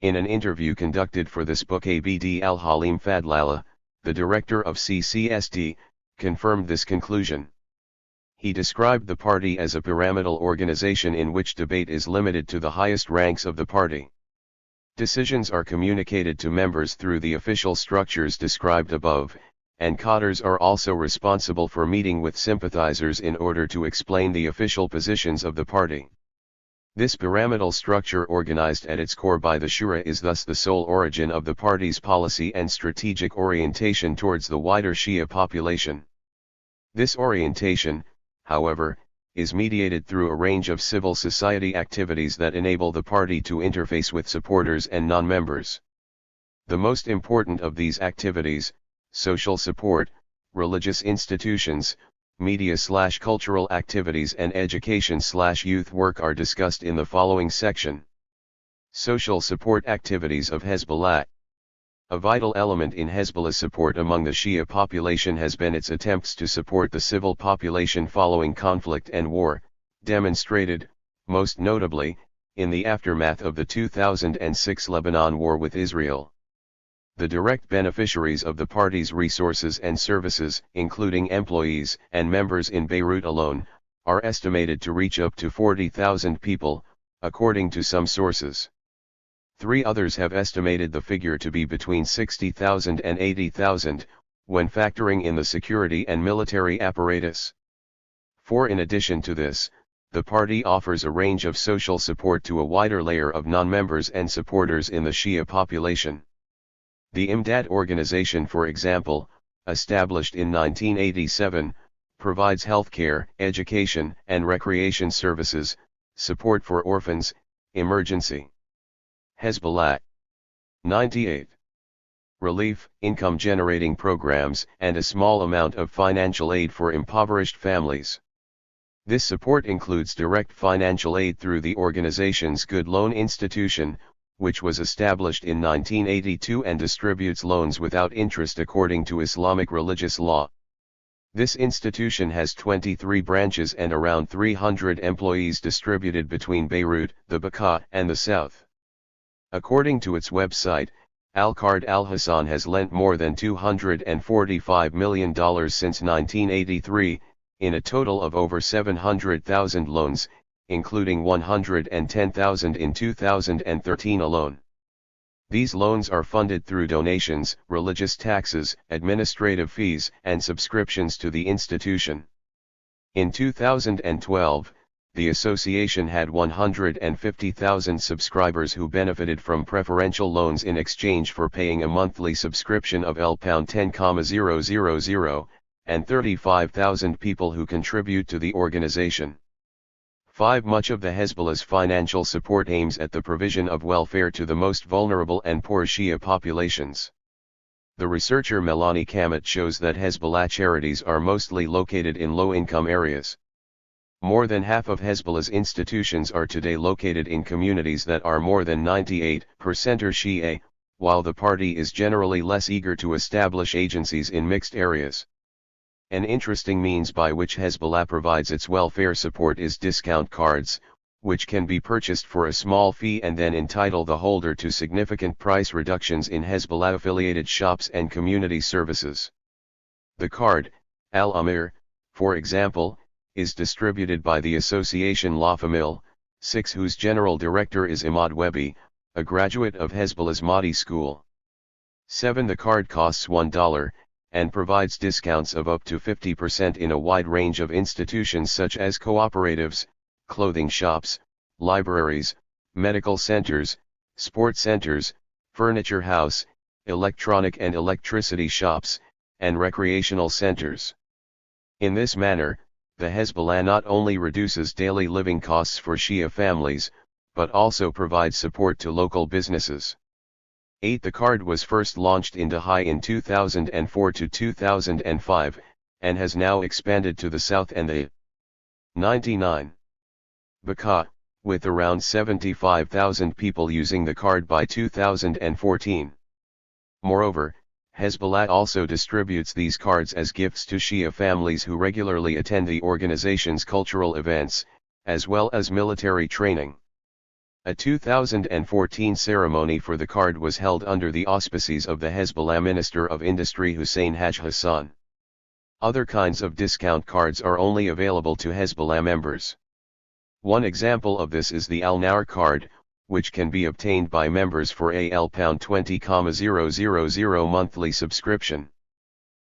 In an interview conducted for this book, Abd al-Halim Fadlallah, the director of CCSD, confirmed this conclusion. He described the party as a pyramidal organization in which debate is limited to the highest ranks of the party. Decisions are communicated to members through the official structures described above, and cadres are also responsible for meeting with sympathizers in order to explain the official positions of the party. This pyramidal structure, organized at its core by the Shura, is thus the sole origin of the party's policy and strategic orientation towards the wider Shia population. This orientation, however, is mediated through a range of civil society activities that enable the party to interface with supporters and non-members. The most important of these activities, social support, religious institutions, media/cultural activities and education/youth work, are discussed in the following section. Social support activities of Hezbollah. A vital element in Hezbollah's support among the Shia population has been its attempts to support the civil population following conflict and war, demonstrated, most notably, in the aftermath of the 2006 Lebanon war with Israel. The direct beneficiaries of the party's resources and services, including employees and members in Beirut alone, are estimated to reach up to 40,000 people, according to some sources. 3 others have estimated the figure to be between 60,000 and 80,000, when factoring in the security and military apparatus. 4. In addition to this, the party offers a range of social support to a wider layer of non-members and supporters in the Shia population. The Imdad organization, for example, established in 1987, provides healthcare, education, and recreation services, support for orphans, emergency. Hezbollah. 98. Relief, income-generating programs, and a small amount of financial aid for impoverished families. This support includes direct financial aid through the organization's Good Loan Institution, which was established in 1982 and distributes loans without interest according to Islamic religious law. This institution has 23 branches and around 300 employees distributed between Beirut, the Bekaa, and the south. According to its website, Al-Qard Al-Hassan has lent more than $245 million since 1983, in a total of over 700,000 loans, including 110,000 in 2013 alone. These loans are funded through donations, religious taxes, administrative fees, and subscriptions to the institution. In 2012, the association had 150,000 subscribers who benefited from preferential loans in exchange for paying a monthly subscription of £10,000, and 35,000 people who contribute to the organization. 5. Much of the Hezbollah's financial support aims at the provision of welfare to the most vulnerable and poor Shia populations. The researcher Melanie Kamat shows that Hezbollah charities are mostly located in low-income areas. More than half of Hezbollah's institutions are today located in communities that are more than 98% are Shia, while the party is generally less eager to establish agencies in mixed areas. An interesting means by which Hezbollah provides its welfare support is discount cards, which can be purchased for a small fee and then entitle the holder to significant price reductions in Hezbollah-affiliated shops and community services. The card, Al-Amir, for example, is distributed by the association La Famille, 6, whose general director is Imad Wehbi, a graduate of Hezbollah's Mahdi School. 7. The card costs $1, and provides discounts of up to 50% in a wide range of institutions such as cooperatives, clothing shops, libraries, medical centers, sports centers, furniture house, electronic and electricity shops, and recreational centers. In this manner, the Hezbollah not only reduces daily living costs for Shia families, but also provides support to local businesses. 8. The card was first launched in Duhai in 2004 to 2005, and has now expanded to the south and the 99. Bekaa, with around 75,000 people using the card by 2014. Moreover, Hezbollah also distributes these cards as gifts to Shia families who regularly attend the organization's cultural events, as well as military training. A 2014 ceremony for the card was held under the auspices of the Hezbollah Minister of Industry Hussein Haj Hassan. Other kinds of discount cards are only available to Hezbollah members. One example of this is the Al-Nawr card, which can be obtained by members for a £20,000 monthly subscription.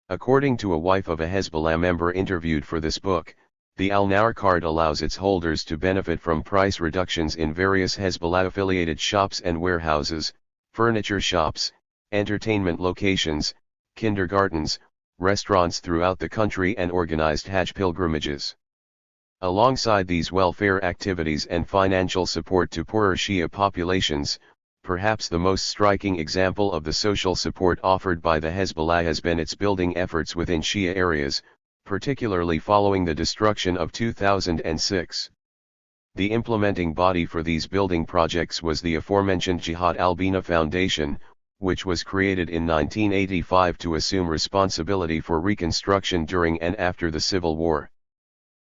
According to a wife of a Hezbollah member interviewed for this book, the Al-Nawr card allows its holders to benefit from price reductions in various Hezbollah-affiliated shops and warehouses, furniture shops, entertainment locations, kindergartens, restaurants throughout the country and organized Hajj pilgrimages. Alongside these welfare activities and financial support to poorer Shia populations, perhaps the most striking example of the social support offered by the Hezbollah has been its building efforts within Shia areas, particularly following the destruction of 2006. The implementing body for these building projects was the aforementioned Jihad al-Bina Foundation, which was created in 1985 to assume responsibility for reconstruction during and after the Civil War.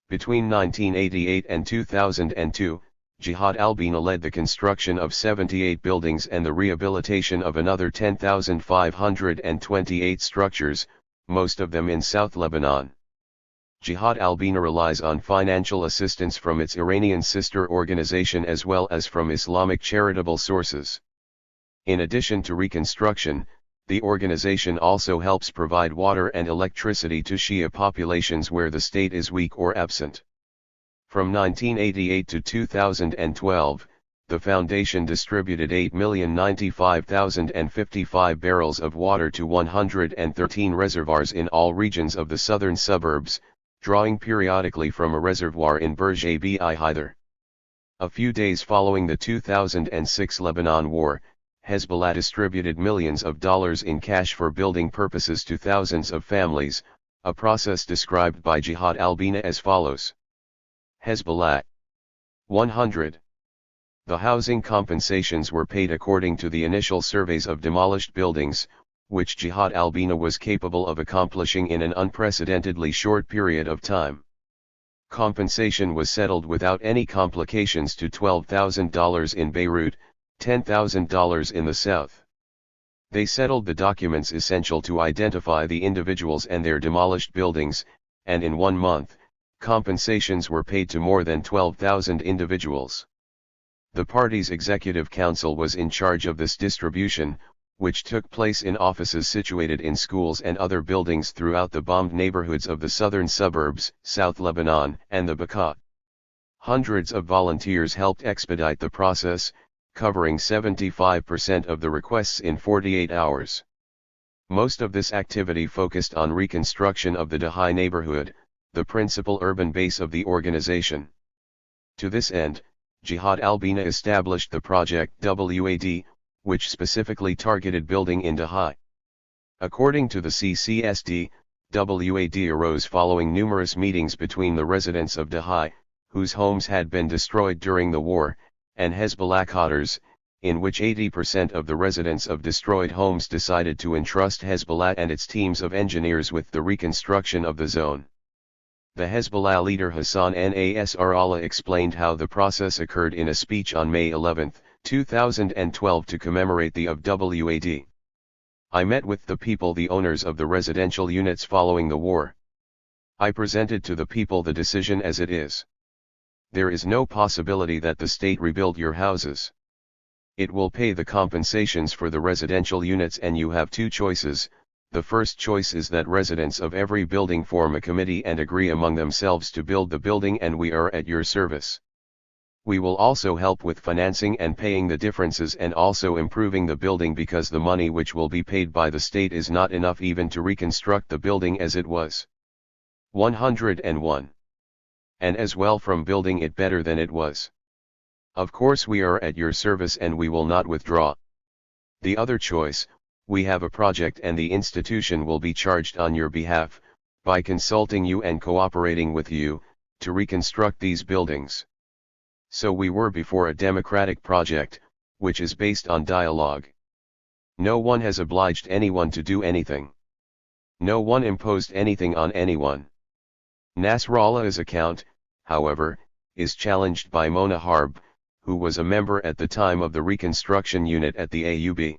Between 1988 and 2002, Jihad al-Bina led the construction of 78 buildings and the rehabilitation of another 10,528 structures, most of them in South Lebanon. Jihad al-Bina relies on financial assistance from its Iranian sister organization as well as from Islamic charitable sources. In addition to reconstruction, the organization also helps provide water and electricity to Shia populations where the state is weak or absent. From 1988 to 2012, the foundation distributed 8,095,055 barrels of water to 113 reservoirs in all regions of the southern suburbs, drawing periodically from a reservoir in Burj Abi Haidar. A few days following the 2006 Lebanon War, Hezbollah distributed millions of dollars in cash for building purposes to thousands of families, a process described by Jihad al-Bina as follows. Hezbollah 100. The housing compensations were paid according to the initial surveys of demolished buildings, which Jihad al-Bina was capable of accomplishing in an unprecedentedly short period of time. Compensation was settled without any complications to $12,000 in Beirut, $10,000 in the south. They settled the documents essential to identify the individuals and their demolished buildings, and in 1 month, Compensations were paid to more than 12,000 individuals. The party's executive council was in charge of this distribution, which took place in offices situated in schools and other buildings throughout the bombed neighborhoods of the southern suburbs, South Lebanon, and the Bekaa. Hundreds of volunteers helped expedite the process, covering 75% of the requests in 48 hours. Most of this activity focused on reconstruction of the Dahai neighborhood, the principal urban base of the organization. To this end, Jihad al-Bina established the project WAD, which specifically targeted building in Dahai. According to the CCSD, WAD arose following numerous meetings between the residents of Dahai, whose homes had been destroyed during the war, and Hezbollah Qatars, in which 80% of the residents of destroyed homes decided to entrust Hezbollah and its teams of engineers with the reconstruction of the zone. The Hezbollah leader Hassan Nasrallah explained how the process occurred in a speech on May 11, 2012 to commemorate the of WAD. I met with the people, the owners of the residential units following the war. I presented to the people the decision as it is. There is no possibility that the state rebuild your houses. It will pay the compensations for the residential units and you have two choices. The first choice is that residents of every building form a committee and agree among themselves to build the building and we are at your service. We will also help with financing and paying the differences and also improving the building because the money which will be paid by the state is not enough even to reconstruct the building as it was. 101. And as well from building it better than it was. Of course we are at your service and we will not withdraw. The other choice, we have a project and the institution will be charged on your behalf, by consulting you and cooperating with you, to reconstruct these buildings. So we were before a democratic project, which is based on dialogue. No one has obliged anyone to do anything. No one imposed anything on anyone. Nasrallah's account, however, is challenged by Mona Harb, who was a member at the time of the reconstruction unit at the AUB.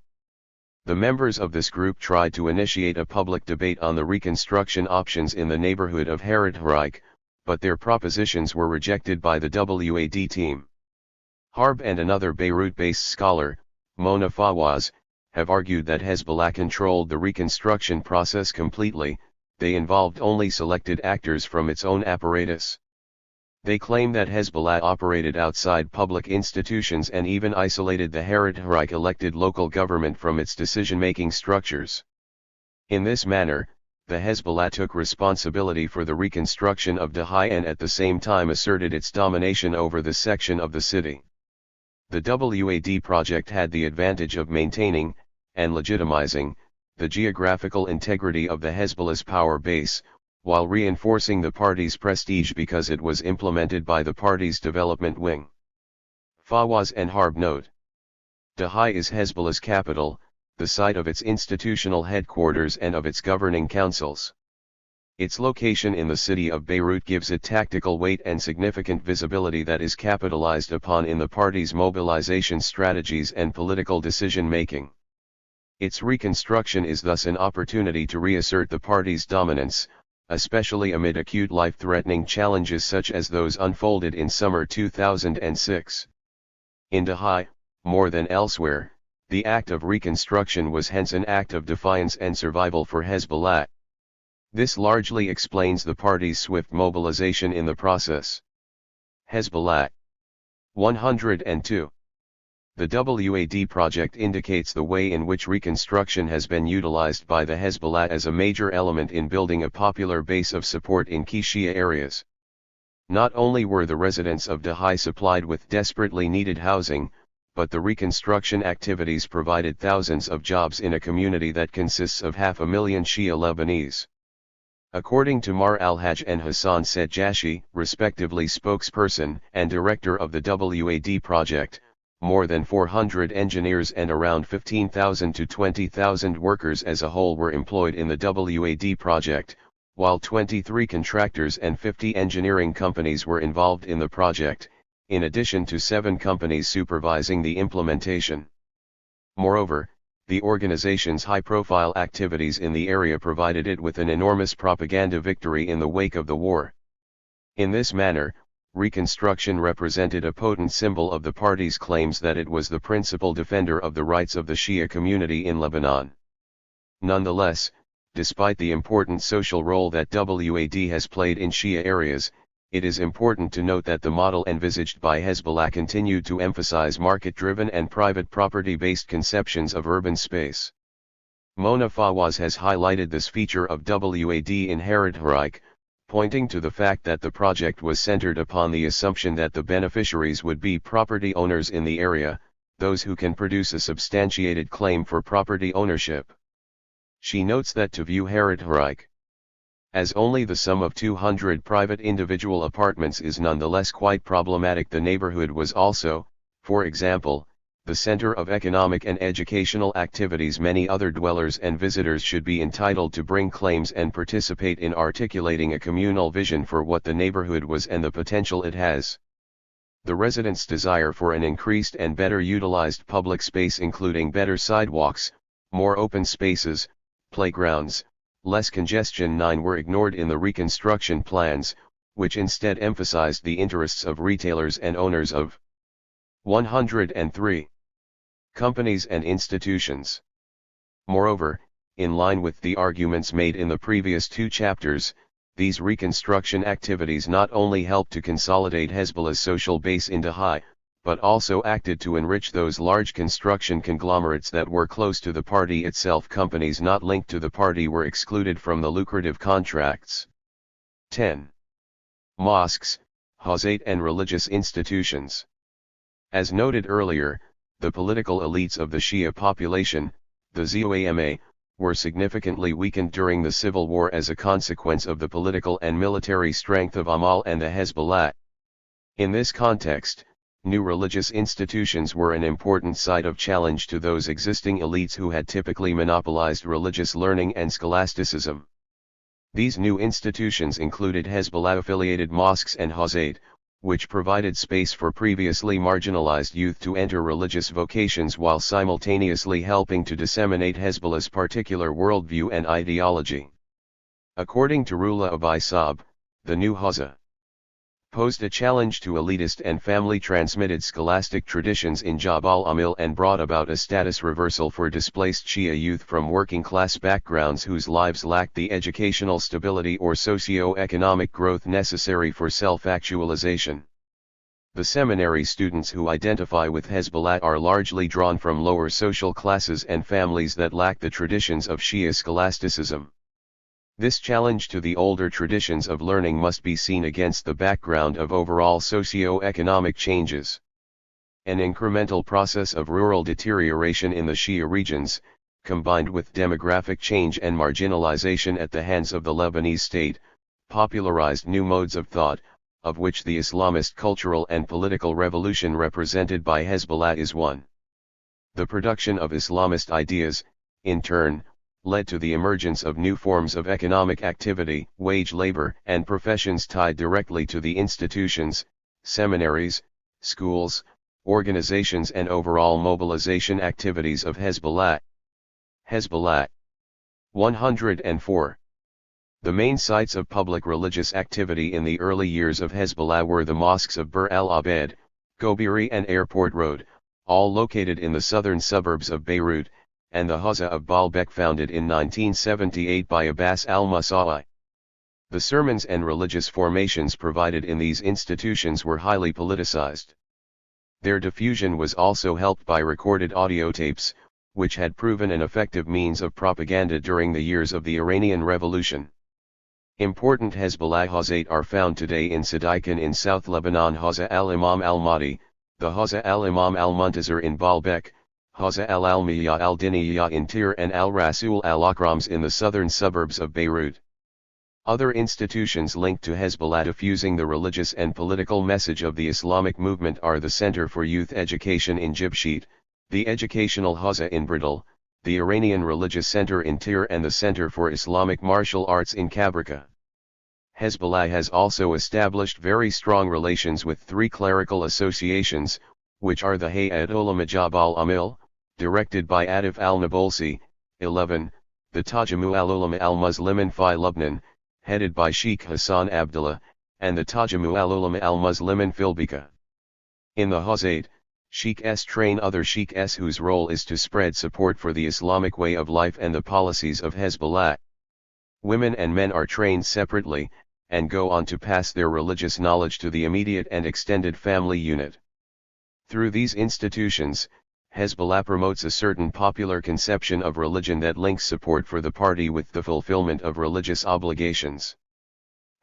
The members of this group tried to initiate a public debate on the reconstruction options in the neighborhood of THIRD-WORLDISM, but their propositions were rejected by the WAD team. Harb and another Beirut-based scholar, Mona Fawaz, have argued that Hezbollah controlled the reconstruction process completely. They involved only selected actors from its own apparatus. They claim that Hezbollah operated outside public institutions and even isolated the THIRD-WORLDISM elected local government from its decision-making structures. In this manner, the Hezbollah took responsibility for the reconstruction of Dahai and at the same time asserted its domination over this section of the city. The WAD project had the advantage of maintaining, and legitimizing, the geographical integrity of the Hezbollah's power base, while reinforcing the party's prestige because it was implemented by the party's development wing. Fawaz and Harb note. Dahai is Hezbollah's capital, the site of its institutional headquarters and of its governing councils. Its location in the city of Beirut gives it tactical weight and significant visibility that is capitalized upon in the party's mobilization strategies and political decision-making. Its reconstruction is thus an opportunity to reassert the party's dominance, especially amid acute life-threatening challenges such as those unfolded in summer 2006. In Dahai, more than elsewhere, the act of reconstruction was hence an act of defiance and survival for Hezbollah. This largely explains the party's swift mobilization in the process. Hezbollah. 102. The WAD project indicates the way in which reconstruction has been utilized by the Hezbollah as a major element in building a popular base of support in key Shia areas. Not only were the residents of Dahai supplied with desperately needed housing, but the reconstruction activities provided thousands of jobs in a community that consists of 500,000 Shia Lebanese. According to Mar Al-Hajj and Hassan Said Jashi, respectively spokesperson and director of the WAD project, more than 400 engineers and around 15,000 to 20,000 workers as a whole were employed in the WAD project, while 23 contractors and 50 engineering companies were involved in the project, in addition to 7 companies supervising the implementation. Moreover, the organization's high-profile activities in the area provided it with an enormous propaganda victory in the wake of the war. In this manner, Reconstruction represented a potent symbol of the party's claims that it was the principal defender of the rights of the Shia community in Lebanon. Nonetheless, despite the important social role that WAD has played in Shia areas, it is important to note that the model envisaged by Hezbollah continued to emphasize market-driven and private property-based conceptions of urban space. Mona Fawaz has highlighted this feature of WAD in THIRD-WORLDISM, pointing to the fact that the project was centered upon the assumption that the beneficiaries would be property owners in the area, those who can produce a substantiated claim for property ownership. She notes that to view THIRD-WORLDISM as only the sum of 200 private individual apartments is nonetheless quite problematic. The neighborhood was also, for example, the center of economic and educational activities. Many other dwellers and visitors should be entitled to bring claims and participate in articulating a communal vision for what the neighborhood was and the potential it has. The residents' desire for an increased and better utilized public space, including better sidewalks, more open spaces, playgrounds, less congestion, were ignored in the reconstruction plans, which instead emphasized the interests of retailers and owners of 103 companies and institutions. Moreover, in line with the arguments made in the previous two chapters, these reconstruction activities not only helped to consolidate Hezbollah's social base into high, but also acted to enrich those large construction conglomerates that were close to the party itself. Companies not linked to the party were excluded from the lucrative contracts. 10. Mosques, Hawzat and religious institutions. As noted earlier, the political elites of the Shia population, the ZOAMA, were significantly weakened during the civil war as a consequence of the political and military strength of Amal and the Hezbollah. In this context, new religious institutions were an important site of challenge to those existing elites who had typically monopolized religious learning and scholasticism. These new institutions included Hezbollah-affiliated mosques and Hawzat, which provided space for previously marginalized youth to enter religious vocations while simultaneously helping to disseminate Hezbollah's particular worldview and ideology. According to Rula Abaisab, the new Hawza posed a challenge to elitist and family-transmitted scholastic traditions in Jabal Amil and brought about a status reversal for displaced Shia youth from working-class backgrounds whose lives lacked the educational stability or socio-economic growth necessary for self-actualization. The seminary students who identify with Hezbollah are largely drawn from lower social classes and families that lack the traditions of Shia scholasticism. This challenge to the older traditions of learning must be seen against the background of overall socio-economic changes. An incremental process of rural deterioration in the Shia regions, combined with demographic change and marginalization at the hands of the Lebanese state, popularized new modes of thought, of which the Islamist cultural and political revolution represented by Hezbollah is one. The production of Islamist ideas, in turn, led to the emergence of new forms of economic activity, wage labor, and professions tied directly to the institutions, seminaries, schools, organizations and overall mobilization activities of Hezbollah. Hezbollah 104. The main sites of public religious activity in the early years of Hezbollah were the mosques of Bir El Abed, Gobiri and Airport Road, all located in the southern suburbs of Beirut, and the Hawza of Baalbek, founded in 1978 by Abbas al-Musawi. The sermons and religious formations provided in these institutions were highly politicized. Their diffusion was also helped by recorded audio tapes, which had proven an effective means of propaganda during the years of the Iranian Revolution. Important Hezbollah Hawzat are found today in Sadaikan in South Lebanon, Hawza al-Imam al-Mahdi, the Hawza al-Imam al-Muntazir in Baalbek, Hawza al-Almiya al-Diniyya in Tir, and al-Rasul al-Akrams in the southern suburbs of Beirut. Other institutions linked to Hezbollah diffusing the religious and political message of the Islamic movement are the Center for Youth Education in Jibshit, the Educational Hawza in Bridal, the Iranian Religious Center in Tir, and the Center for Islamic Martial Arts in Kabrika. Hezbollah has also established very strong relations with three clerical associations, which are the Hayat Ulama Jabal Amil, directed by Atif al-Nabolsi, 11, the Tajamu al-Ulama al-Muslimin fi Lebanon, headed by Sheikh Hassan Abdullah, and the Tajamu al-Ulama al-Muslimin fil-Bika. In the Huzayt, Sheikhs train other Sheikhs whose role is to spread support for the Islamic way of life and the policies of Hezbollah. Women and men are trained separately, and go on to pass their religious knowledge to the immediate and extended family unit. Through these institutions, Hezbollah promotes a certain popular conception of religion that links support for the party with the fulfillment of religious obligations.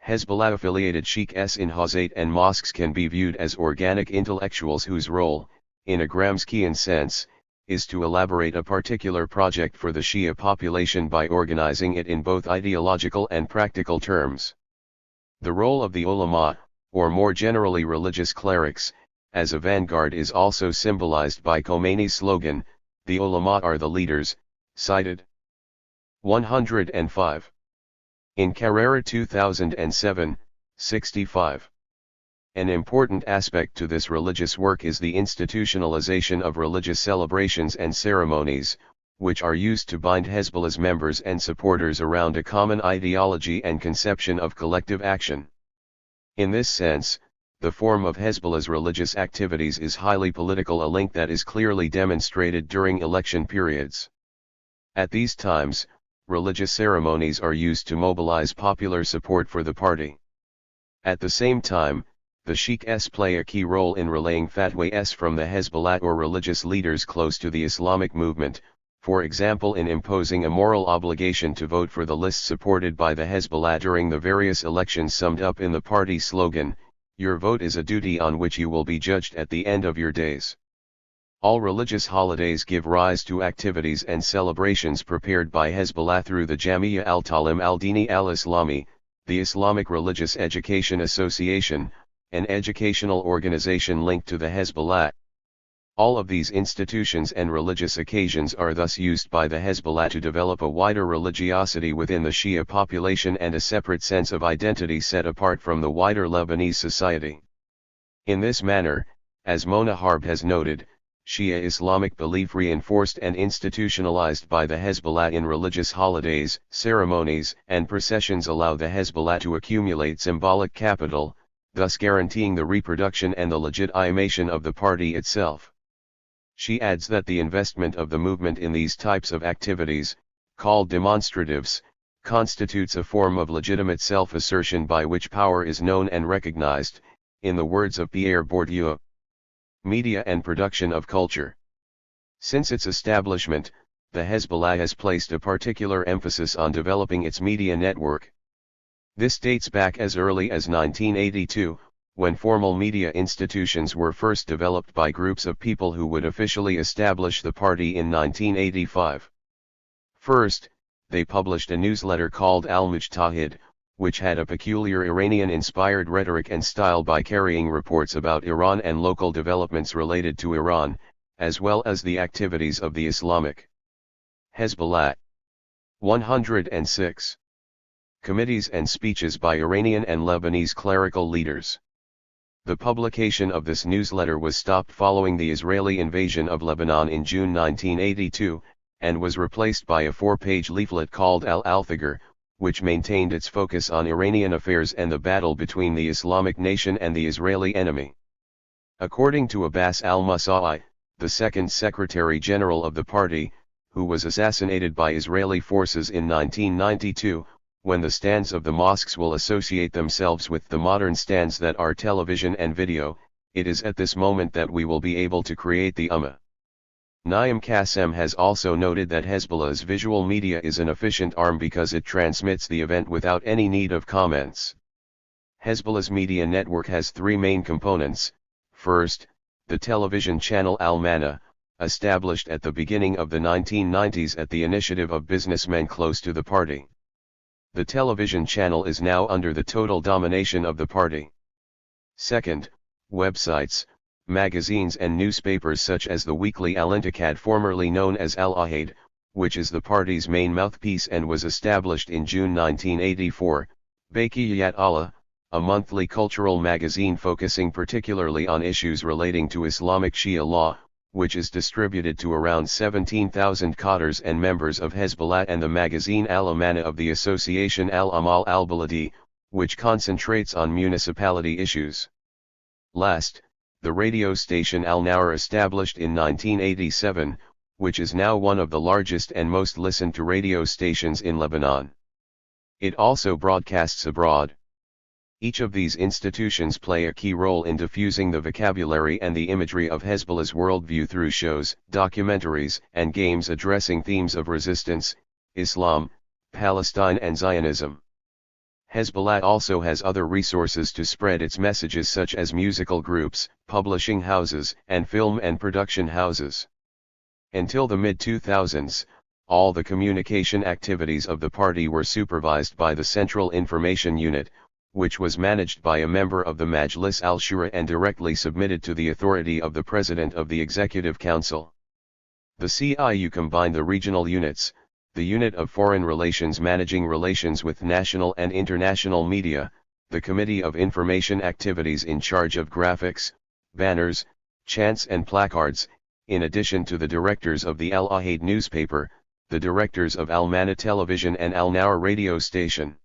Hezbollah-affiliated Sheikhs in Huzayt and mosques can be viewed as organic intellectuals whose role, in a Gramscian sense, is to elaborate a particular project for the Shia population by organizing it in both ideological and practical terms. The role of the ulama, or more generally religious clerics, as a vanguard is also symbolized by Khomeini's slogan, "The ulama are the leaders," cited 105. In Carrera 2007, 65. An important aspect to this religious work is the institutionalization of religious celebrations and ceremonies, which are used to bind Hezbollah's members and supporters around a common ideology and conception of collective action. In this sense, the form of Hezbollah's religious activities is highly political, a link that is clearly demonstrated during election periods. At these times, religious ceremonies are used to mobilize popular support for the party. At the same time, the Sheikhs play a key role in relaying fatwas from the Hezbollah or religious leaders close to the Islamic movement, for example in imposing a moral obligation to vote for the list supported by the Hezbollah during the various elections summed up in the party slogan, "Your vote is a duty on which you will be judged at the end of your days." All religious holidays give rise to activities and celebrations prepared by Hezbollah through the Jamia al-Talim al-Dini al-Islami, the Islamic Religious Education Association, an educational organization linked to the Hezbollah. All of these institutions and religious occasions are thus used by the Hezbollah to develop a wider religiosity within the Shia population and a separate sense of identity set apart from the wider Lebanese society. In this manner, as Mona Harb has noted, Shia Islamic belief reinforced and institutionalized by the Hezbollah in religious holidays, ceremonies, and processions allow the Hezbollah to accumulate symbolic capital, thus guaranteeing the reproduction and the legitimation of the party itself. She adds that the investment of the movement in these types of activities, called demonstratives, constitutes a form of legitimate self-assertion by which power is known and recognized, in the words of Pierre Bourdieu. Media and production of culture. Since its establishment, the Hezbollah has placed a particular emphasis on developing its media network. This dates back as early as 1982, when formal media institutions were first developed by groups of people who would officially establish the party in 1985. First, they published a newsletter called Al-Mujtahid, which had a peculiar Iranian-inspired rhetoric and style by carrying reports about Iran and local developments related to Iran, as well as the activities of the Islamic Hezbollah. 106. Committees and speeches by Iranian and Lebanese clerical leaders. The publication of this newsletter was stopped following the Israeli invasion of Lebanon in June 1982, and was replaced by a 4-page leaflet called Al-Althagar, which maintained its focus on Iranian affairs and the battle between the Islamic nation and the Israeli enemy. According to Abbas al-Musa'i, the second Secretary General of the party, who was assassinated by Israeli forces in 1992, when the stands of the mosques will associate themselves with the modern stands that are television and video, it is at this moment that we will be able to create the Ummah. Naim Qassem has also noted that Hezbollah's visual media is an efficient arm because it transmits the event without any need of comments. Hezbollah's media network has three main components. First, the television channel Al-Mana, established at the beginning of the 1990s at the initiative of businessmen close to the party. The television channel is now under the total domination of the party. Second, websites, magazines and newspapers such as the weekly Al-Intiqad, formerly known as Al-Ahad, which is the party's main mouthpiece and was established in June 1984, Baqiyat Allah, a monthly cultural magazine focusing particularly on issues relating to Islamic Shia law, which is distributed to around 17,000 cadres and members of Hezbollah, and the magazine Al-Amana of the Association Al-Amal al-Baladi, which concentrates on municipality issues. Last, the radio station Al Nour, established in 1987, which is now one of the largest and most listened to radio stations in Lebanon. It also broadcasts abroad. Each of these institutions play a key role in diffusing the vocabulary and the imagery of Hezbollah's worldview through shows, documentaries, and games addressing themes of resistance, Islam, Palestine and Zionism. Hezbollah also has other resources to spread its messages, such as musical groups, publishing houses, and film and production houses. Until the mid-2000s, all the communication activities of the party were supervised by the Central Information Unit, which was managed by a member of the Majlis al-Shura and directly submitted to the authority of the President of the Executive Council. The CIU combined the regional units, the Unit of Foreign Relations managing relations with national and international media, the Committee of Information Activities in charge of graphics, banners, chants and placards, in addition to the directors of the Al Ahad newspaper, the directors of Al Mana television and Al Nour radio station.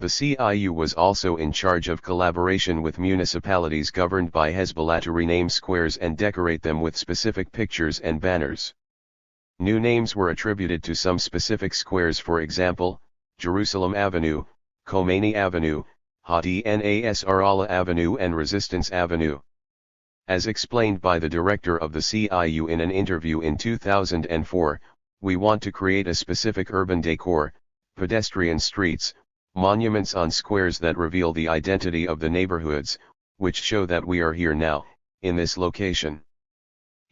The CIU was also in charge of collaboration with municipalities governed by Hezbollah to rename squares and decorate them with specific pictures and banners. New names were attributed to some specific squares, for example, Jerusalem Avenue, Khomeini Avenue, Hadi Nasrallah Avenue and Resistance Avenue. As explained by the director of the CIU in an interview in 2004, we want to create a specific urban decor, pedestrian streets, monuments on squares that reveal the identity of the neighborhoods, which show that we are here now, in this location.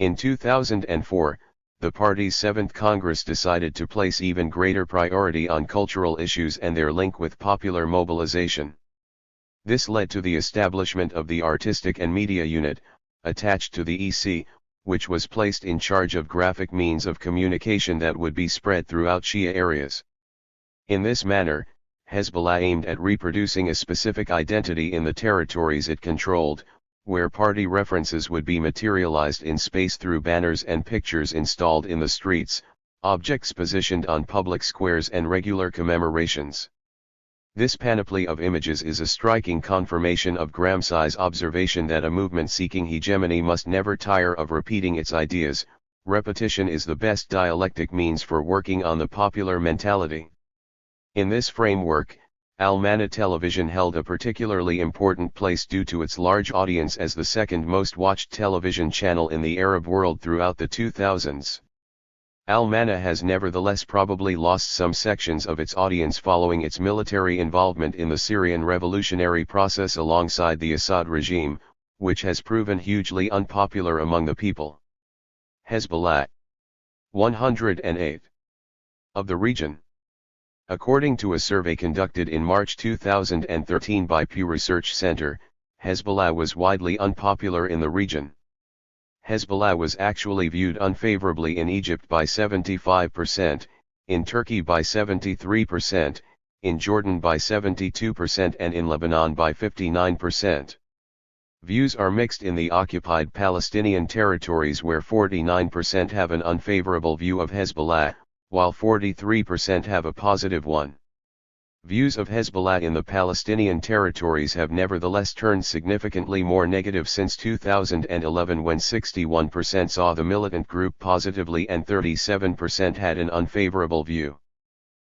In 2004, the party's 7th Congress decided to place even greater priority on cultural issues and their link with popular mobilization. This led to the establishment of the Artistic and Media Unit, attached to the EC, which was placed in charge of graphic means of communication that would be spread throughout Shia areas. In this manner, Hezbollah aimed at reproducing a specific identity in the territories it controlled, where party references would be materialized in space through banners and pictures installed in the streets, objects positioned on public squares and regular commemorations. This panoply of images is a striking confirmation of Gramsci's observation that a movement seeking hegemony must never tire of repeating its ideas. Repetition is the best dialectic means for working on the popular mentality. In this framework, Al Mana television held a particularly important place due to its large audience as the second most watched television channel in the Arab world throughout the 2000s. Al Mana has nevertheless probably lost some sections of its audience following its military involvement in the Syrian revolutionary process alongside the Assad regime, which has proven hugely unpopular among the people. Hezbollah. 108. Of the region. According to a survey conducted in March 2013 by Pew Research Center, Hezbollah was widely unpopular in the region. Hezbollah was actually viewed unfavorably in Egypt by 75%, in Turkey by 73%, in Jordan by 72% and in Lebanon by 59%. Views are mixed in the occupied Palestinian territories, where 49% have an unfavorable view of Hezbollah, while 43% have a positive one. Views of Hezbollah in the Palestinian territories have nevertheless turned significantly more negative since 2011, when 61% saw the militant group positively and 37% had an unfavorable view.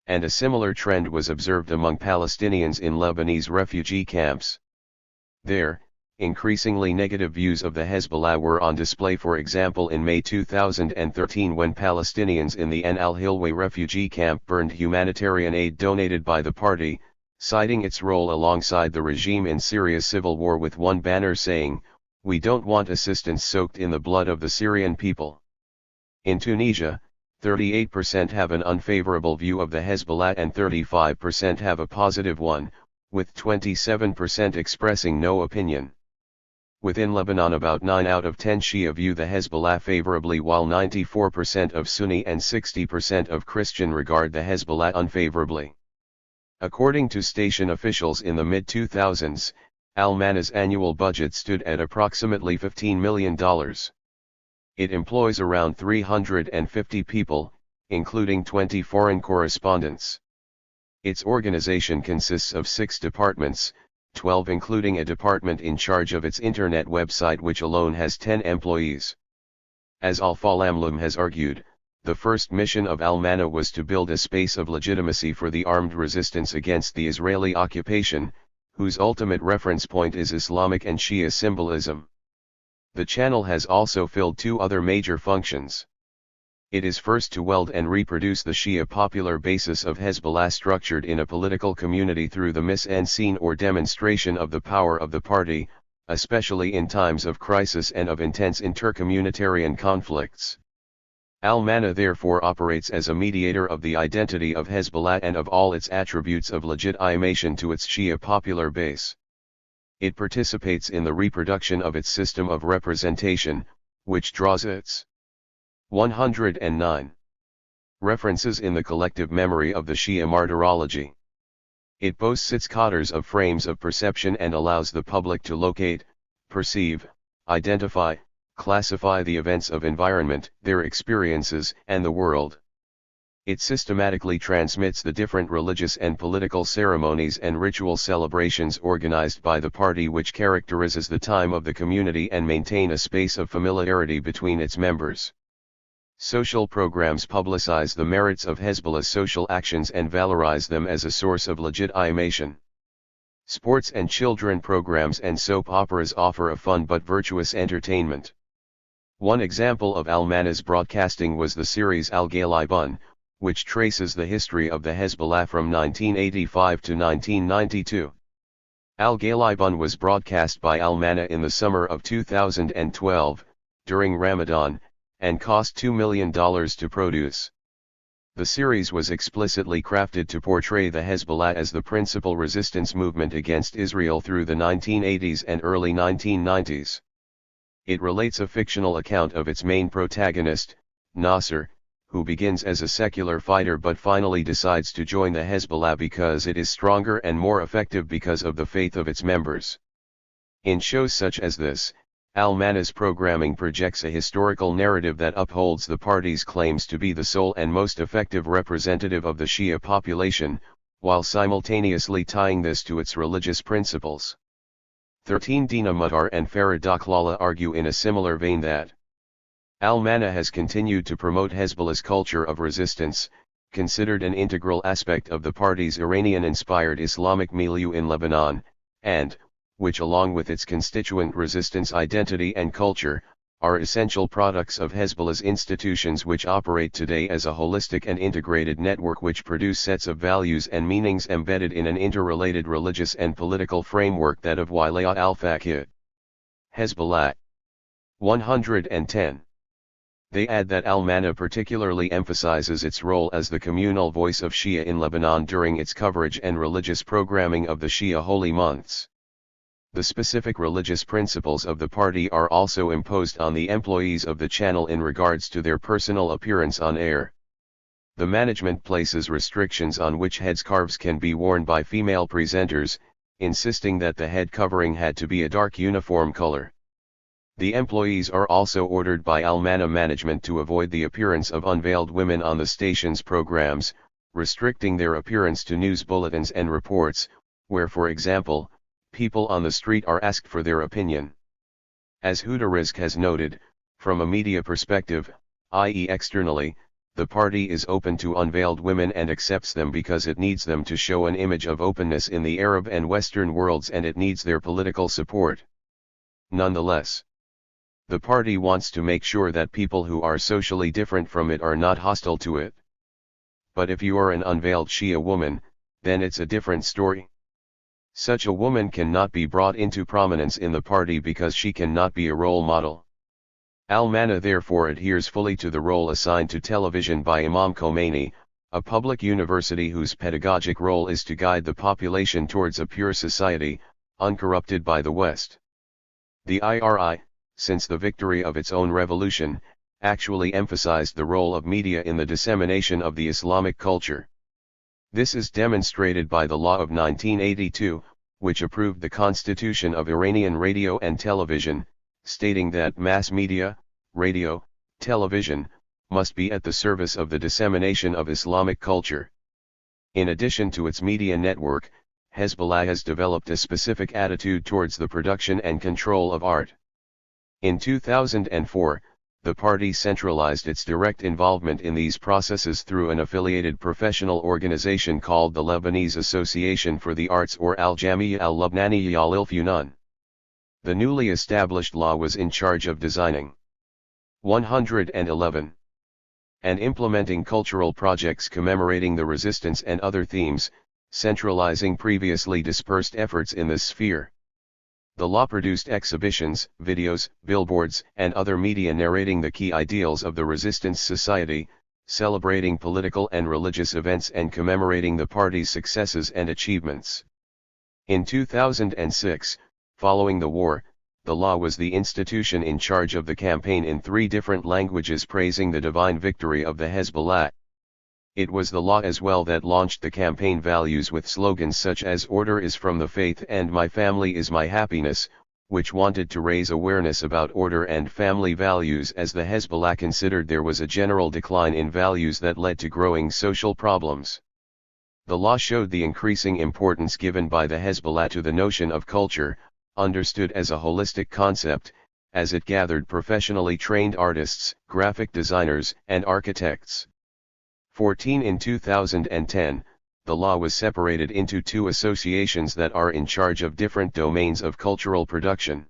And a similar trend was observed among Palestinians in Lebanese refugee camps. There, increasingly negative views of the Hezbollah were on display, for example in May 2013 when Palestinians in the Ain al-Hilwa refugee camp burned humanitarian aid donated by the party, citing its role alongside the regime in Syria's civil war, with one banner saying, "We don't want assistance soaked in the blood of the Syrian people." In Tunisia, 38% have an unfavorable view of the Hezbollah and 35% have a positive one, with 27% expressing no opinion. Within Lebanon, about 9 out of 10 Shia view the Hezbollah favorably, while 94% of Sunni and 60% of Christian regard the Hezbollah unfavorably. According to station officials in the mid-2000s, Al Mana's annual budget stood at approximately $15 million. It employs around 350 people, including 20 foreign correspondents. Its organization consists of 6 departments, 12 including a department in charge of its internet website which alone has 10 employees. As Al-Falamlum has argued, the first mission of Al-Mana was to build a space of legitimacy for the armed resistance against the Israeli occupation, whose ultimate reference point is Islamic and Shia symbolism. The channel has also filled 2 other major functions. It is first to weld and reproduce the Shia popular basis of Hezbollah structured in a political community through the mise-en-scene or demonstration of the power of the party, especially in times of crisis and of intense intercommunitarian conflicts. Al-Mana therefore operates as a mediator of the identity of Hezbollah and of all its attributes of legitimation to its Shia popular base. It participates in the reproduction of its system of representation, which draws its 109 references in the collective memory of the Shia martyrology. It boasts its qadrs of frames of perception and allows the public to locate, perceive, identify, classify the events of environment, their experiences, and the world. It systematically transmits the different religious and political ceremonies and ritual celebrations organized by the party which characterizes the time of the community and maintain a space of familiarity between its members. Social programs publicize the merits of Hezbollah's social actions and valorize them as a source of legitimation. Sports and children programs and soap operas offer a fun but virtuous entertainment. One example of Al-Mana's broadcasting was the series Al-Ghalibun, which traces the history of the Hezbollah from 1985 to 1992. Al-Ghalibun was broadcast by Al-Mana in the summer of 2012, during Ramadan, and cost $2 million to produce. The series was explicitly crafted to portray the Hezbollah as the principal resistance movement against Israel through the 1980s and early 1990s. It relates a fictional account of its main protagonist, Nasser, who begins as a secular fighter but finally decides to join the Hezbollah because it is stronger and more effective because of the faith of its members. In shows such as this, Al-Mana's programming projects a historical narrative that upholds the party's claims to be the sole and most effective representative of the Shia population, while simultaneously tying this to its religious principles. 13 Dina Mutar and Farid Daklala argue in a similar vein that Al-Mana has continued to promote Hezbollah's culture of resistance, considered an integral aspect of the party's Iranian-inspired Islamic milieu in Lebanon, and, which along with its constituent resistance identity and culture, are essential products of Hezbollah's institutions which operate today as a holistic and integrated network which produce sets of values and meanings embedded in an interrelated religious and political framework that of Wilayat al-Faqih. Hezbollah. 110. They add that Al-Mana particularly emphasizes its role as the communal voice of Shia in Lebanon during its coverage and religious programming of the Shia holy months. The specific religious principles of the party are also imposed on the employees of the channel in regards to their personal appearance on air. The management places restrictions on which headscarves can be worn by female presenters, insisting that the head covering had to be a dark uniform color. The employees are also ordered by Al-Mana management to avoid the appearance of unveiled women on the station's programs, restricting their appearance to news bulletins and reports, where for example, people on the street are asked for their opinion. As Huda has noted, from a media perspective, i.e. externally, the party is open to unveiled women and accepts them because it needs them to show an image of openness in the Arab and Western worlds and it needs their political support. Nonetheless, the party wants to make sure that people who are socially different from it are not hostile to it. But if you are an unveiled Shia woman, then it's a different story. Such a woman cannot be brought into prominence in the party because she cannot be a role model. Al-Mana therefore adheres fully to the role assigned to television by Imam Khomeini, a public university whose pedagogic role is to guide the population towards a pure society, uncorrupted by the West. The IRI, since the victory of its own revolution, actually emphasized the role of media in the dissemination of the Islamic culture. This is demonstrated by the law of 1982, which approved the constitution of Iranian radio and television, stating that mass media, radio, television, must be at the service of the dissemination of Islamic culture. In addition to its media network, Hezbollah has developed a specific attitude towards the production and control of art. In 2004, the party centralized its direct involvement in these processes through an affiliated professional organization called the Lebanese Association for the Arts, or Al-Jamia al-Lubnaniya al-Ilfunun. The newly established law was in charge of designing 111 and implementing cultural projects commemorating the resistance and other themes, centralizing previously dispersed efforts in this sphere. The law produced exhibitions, videos, billboards, and other media narrating the key ideals of the resistance society, celebrating political and religious events and commemorating the party's successes and achievements. In 2006, following the war, the law was the institution in charge of the campaign in 3 different languages praising the divine victory of the Hezbollah. It was the law as well that launched the campaign values with slogans such as "Order is from the faith" and "My family is my happiness," which wanted to raise awareness about order and family values, as the Hezbollah considered there was a general decline in values that led to growing social problems. The law showed the increasing importance given by the Hezbollah to the notion of culture, understood as a holistic concept, as it gathered professionally trained artists, graphic designers, and architects. 14 In 2010, the law was separated into 2 associations that are in charge of different domains of cultural production.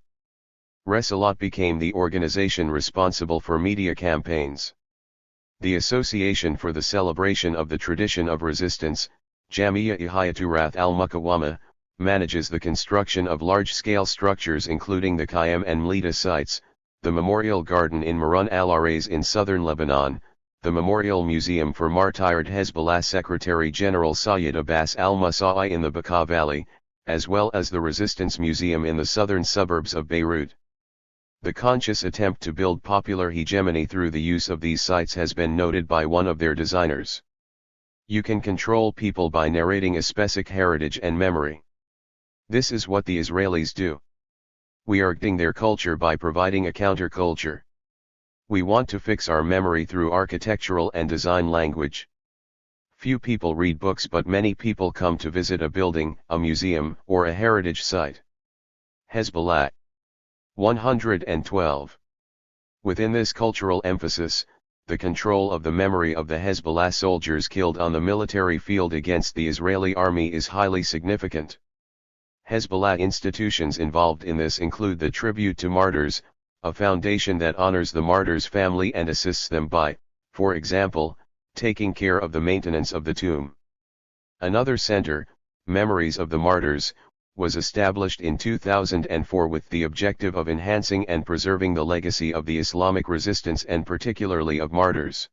Resalat became the organization responsible for media campaigns. The Association for the Celebration of the Tradition of Resistance, Jamia Ihayaturath al-Mukawama, manages the construction of large-scale structures including the Qayyam and Mlida sites, the Memorial Garden in Marun al-Arais in southern Lebanon, the Memorial Museum for martyred Hezbollah Secretary General Sayyid Abbas al-Musa'i in the Bekaa Valley, as well as the Resistance Museum in the southern suburbs of Beirut. The conscious attempt to build popular hegemony through the use of these sites has been noted by one of their designers. You can control people by narrating a specific heritage and memory. This is what the Israelis do. We are getting their culture by providing a counterculture. We want to fix our memory through architectural and design language. Few people read books, but many people come to visit a building, a museum, or a heritage site. Hezbollah 112. Within this cultural emphasis, the control of the memory of the Hezbollah soldiers killed on the military field against the Israeli army is highly significant. Hezbollah institutions involved in this include the Tribute to Martyrs, a foundation that honors the martyrs' family and assists them by, for example, taking care of the maintenance of the tomb. Another center, Memories of the Martyrs, was established in 2004 with the objective of enhancing and preserving the legacy of the Islamic resistance and particularly of martyrs.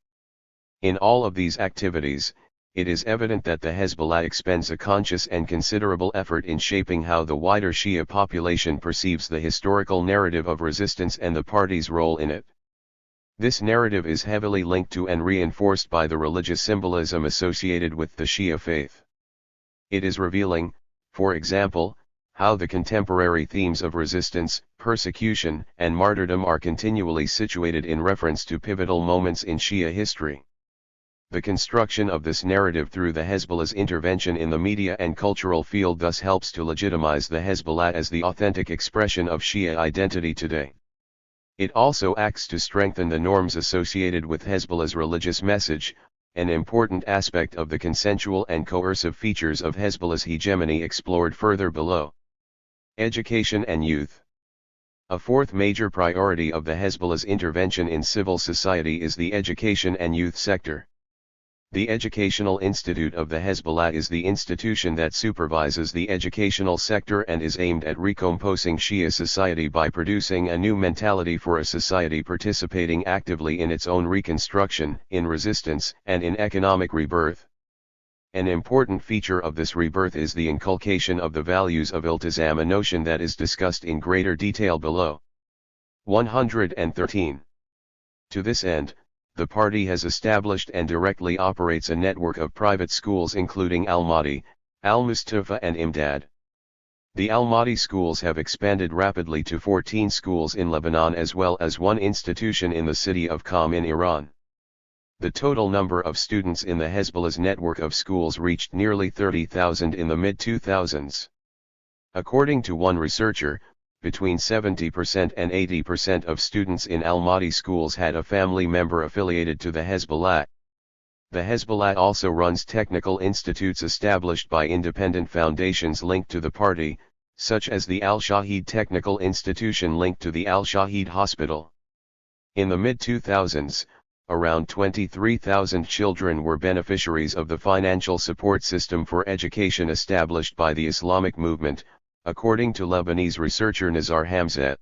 In all of these activities, it is evident that the Hezbollah expends a conscious and considerable effort in shaping how the wider Shia population perceives the historical narrative of resistance and the party's role in it. This narrative is heavily linked to and reinforced by the religious symbolism associated with the Shia faith. It is revealing, for example, how the contemporary themes of resistance, persecution, and martyrdom are continually situated in reference to pivotal moments in Shia history. The construction of this narrative through the Hezbollah's intervention in the media and cultural field thus helps to legitimize the Hezbollah as the authentic expression of Shia identity today. It also acts to strengthen the norms associated with Hezbollah's religious message, an important aspect of the consensual and coercive features of Hezbollah's hegemony explored further below. Education and youth. A fourth major priority of the Hezbollah's intervention in civil society is the education and youth sector. The Educational Institute of the Hezbollah is the institution that supervises the educational sector and is aimed at recomposing Shia society by producing a new mentality for a society participating actively in its own reconstruction, in resistance, and in economic rebirth. An important feature of this rebirth is the inculcation of the values of iltizam, a notion that is discussed in greater detail below. 113. To this end, the party has established and directly operates a network of private schools including Al-Mahdi, Al-Mustafa and Imdad. The Al-Mahdi schools have expanded rapidly to 14 schools in Lebanon as well as one institution in the city of Qom in Iran. The total number of students in the Hezbollah's network of schools reached nearly 30,000 in the mid-2000s. According to one researcher, between 70% and 80% of students in Almaty schools had a family member affiliated to the Hezbollah. The Hezbollah also runs technical institutes established by independent foundations linked to the party, such as the Al-Shahid Technical Institution linked to the Al-Shahid Hospital. In the mid-2000s, around 23,000 children were beneficiaries of the financial support system for education established by the Islamic movement, according to Lebanese researcher Nizar Hamzat.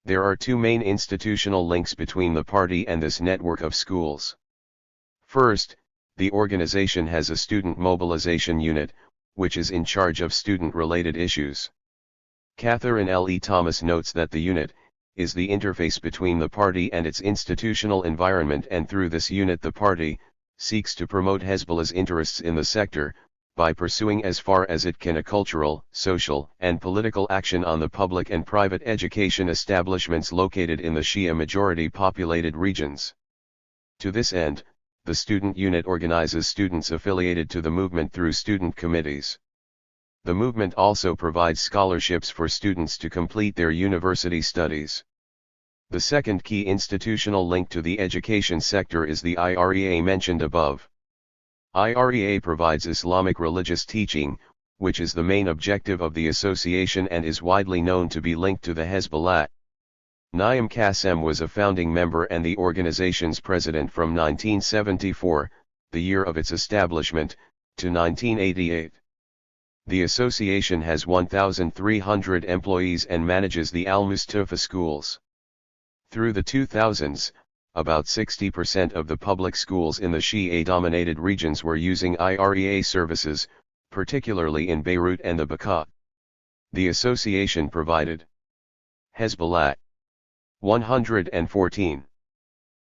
There are two main institutional links between the party and this network of schools. First, the organization has a student mobilization unit, which is in charge of student-related issues. Catherine L. E. Thomas notes that the unit is the interface between the party and its institutional environment, and through this unit the party seeks to promote Hezbollah's interests in the sector, by pursuing as far as it can a cultural, social, and political action on the public and private education establishments located in the Shia-majority populated regions. To this end, the student unit organizes students affiliated to the movement through student committees. The movement also provides scholarships for students to complete their university studies. The second key institutional link to the education sector is the IREA mentioned above. IREA provides Islamic religious teaching, which is the main objective of the association and is widely known to be linked to the Hezbollah. Naim Qassem was a founding member and the organization's president from 1974, the year of its establishment, to 1988. The association has 1,300 employees and manages the Al-Mustafa schools. Through the 2000s, about 60% of the public schools in the Shia-dominated regions were using IREA services, particularly in Beirut and the Bekaa. The association provided Hezbollah 114.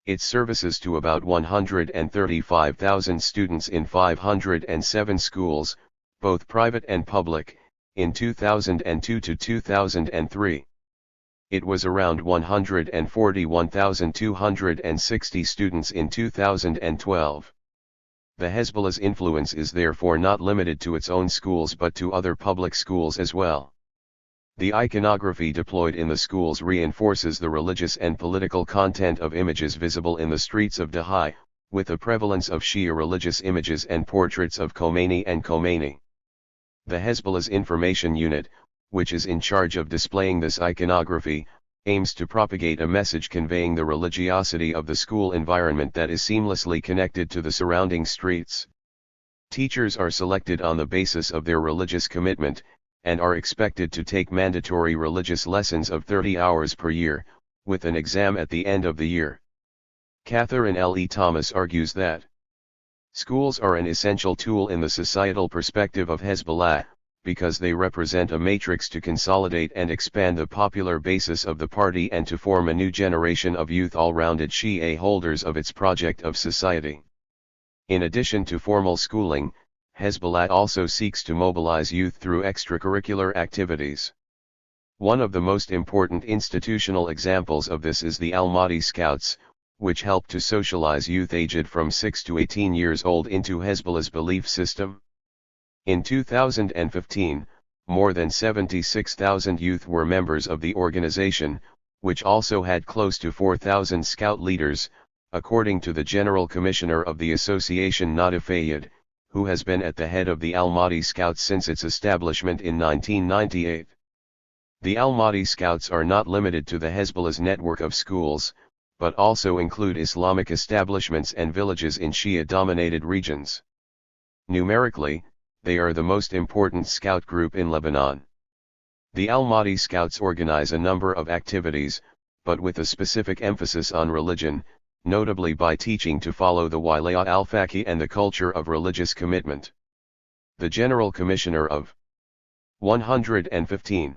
Its services to about 135,000 students in 507 schools, both private and public, in 2002 to 2003. It was around 141,260 students in 2012. The Hezbollah's influence is therefore not limited to its own schools but to other public schools as well. The iconography deployed in the schools reinforces the religious and political content of images visible in the streets of Dahi, with a prevalence of Shia religious images and portraits of Khomeini and Khomeini. The Hezbollah's information unit, which is in charge of displaying this iconography, aims to propagate a message conveying the religiosity of the school environment that is seamlessly connected to the surrounding streets. Teachers are selected on the basis of their religious commitment, and are expected to take mandatory religious lessons of 30 hours per year, with an exam at the end of the year. Catherine L. E. Thomas argues that schools are an essential tool in the societal perspective of Hezbollah, because they represent a matrix to consolidate and expand the popular basis of the party and to form a new generation of youth all-rounded Shia holders of its project of society. In addition to formal schooling, Hezbollah also seeks to mobilize youth through extracurricular activities. One of the most important institutional examples of this is the Almaty Scouts, which help to socialize youth aged from 6 to 18 years old into Hezbollah's belief system. In 2015, more than 76,000 youth were members of the organization, which also had close to 4,000 scout leaders, according to the General Commissioner of the association Nada Fayyad, who has been at the head of the Almaty Scouts since its establishment in 1998. The Almaty Scouts are not limited to the Hezbollah's network of schools, but also include Islamic establishments and villages in Shia-dominated regions. Numerically, they are the most important scout group in Lebanon. The Almaty Scouts organize a number of activities, but with a specific emphasis on religion, notably by teaching to follow the Wilayah al-Faqih and the culture of religious commitment. The General Commissioner of 115.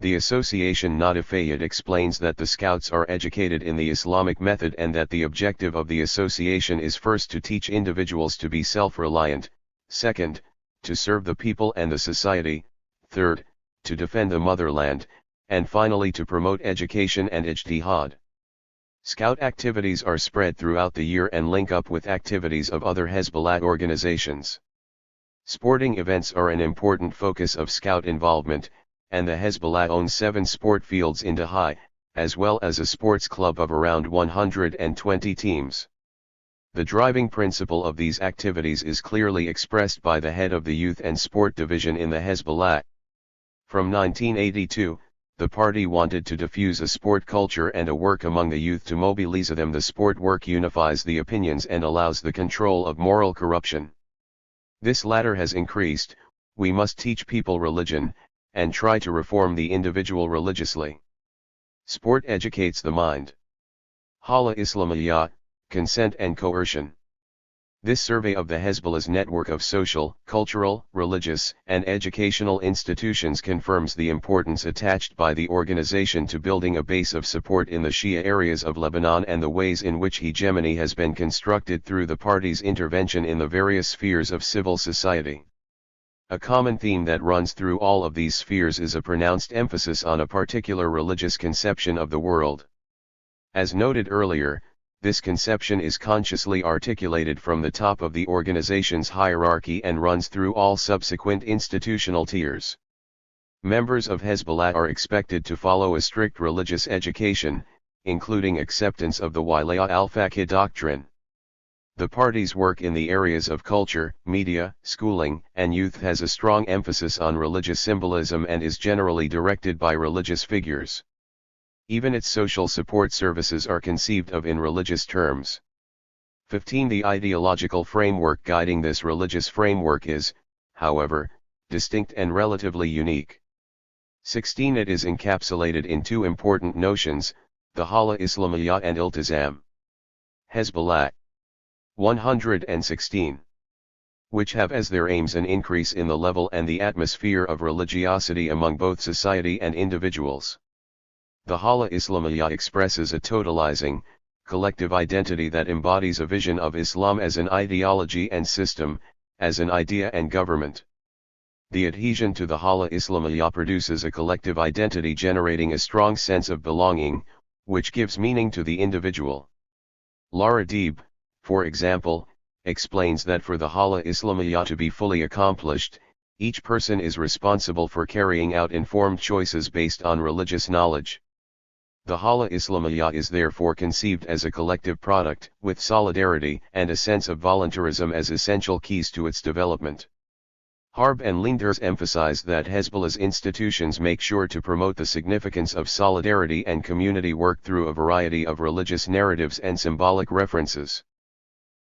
The association Nada Fayyad explains that the Scouts are educated in the Islamic method and that the objective of the association is first to teach individuals to be self-reliant, second, to serve the people and the society, third, to defend the motherland, and finally to promote education and ijtihad. Scout activities are spread throughout the year and link up with activities of other Hezbollah organizations. Sporting events are an important focus of Scout involvement, and the Hezbollah owns 7 sport fields in Dahi, as well as a sports club of around 120 teams. The driving principle of these activities is clearly expressed by the head of the Youth and Sport Division in the Hezbollah. From 1982, the party wanted to diffuse a sport culture and a work among the youth to mobilize them. The sport work unifies the opinions and allows the control of moral corruption. This latter has increased. We must teach people religion, and try to reform the individual religiously. Sport educates the mind. Hala Islamiyya, consent and coercion. This survey of the Hezbollah's network of social, cultural, religious, and educational institutions confirms the importance attached by the organization to building a base of support in the Shia areas of Lebanon and the ways in which hegemony has been constructed through the party's intervention in the various spheres of civil society. A common theme that runs through all of these spheres is a pronounced emphasis on a particular religious conception of the world. As noted earlier, this conception is consciously articulated from the top of the organization's hierarchy and runs through all subsequent institutional tiers. Members of Hezbollah are expected to follow a strict religious education, including acceptance of the Wilaya al-Faqih doctrine. The party's work in the areas of culture, media, schooling, and youth has a strong emphasis on religious symbolism and is generally directed by religious figures. Even its social support services are conceived of in religious terms. 15. The ideological framework guiding this religious framework is, however, distinct and relatively unique. 16. It is encapsulated in 2 important notions, the Hala Islamiyya and Iltizam. Hezbollah 116. Which have as their aims an increase in the level and the atmosphere of religiosity among both society and individuals. The Hala Islamiyya expresses a totalizing, collective identity that embodies a vision of Islam as an ideology and system, as an idea and government. The adhesion to the Hala Islamiyya produces a collective identity generating a strong sense of belonging, which gives meaning to the individual. Lara Deeb, for example, explains that for the Hala Islamiyya to be fully accomplished, each person is responsible for carrying out informed choices based on religious knowledge. The Hala Islamiyya is therefore conceived as a collective product, with solidarity and a sense of voluntarism as essential keys to its development. Harb and Linders emphasize that Hezbollah's institutions make sure to promote the significance of solidarity and community work through a variety of religious narratives and symbolic references.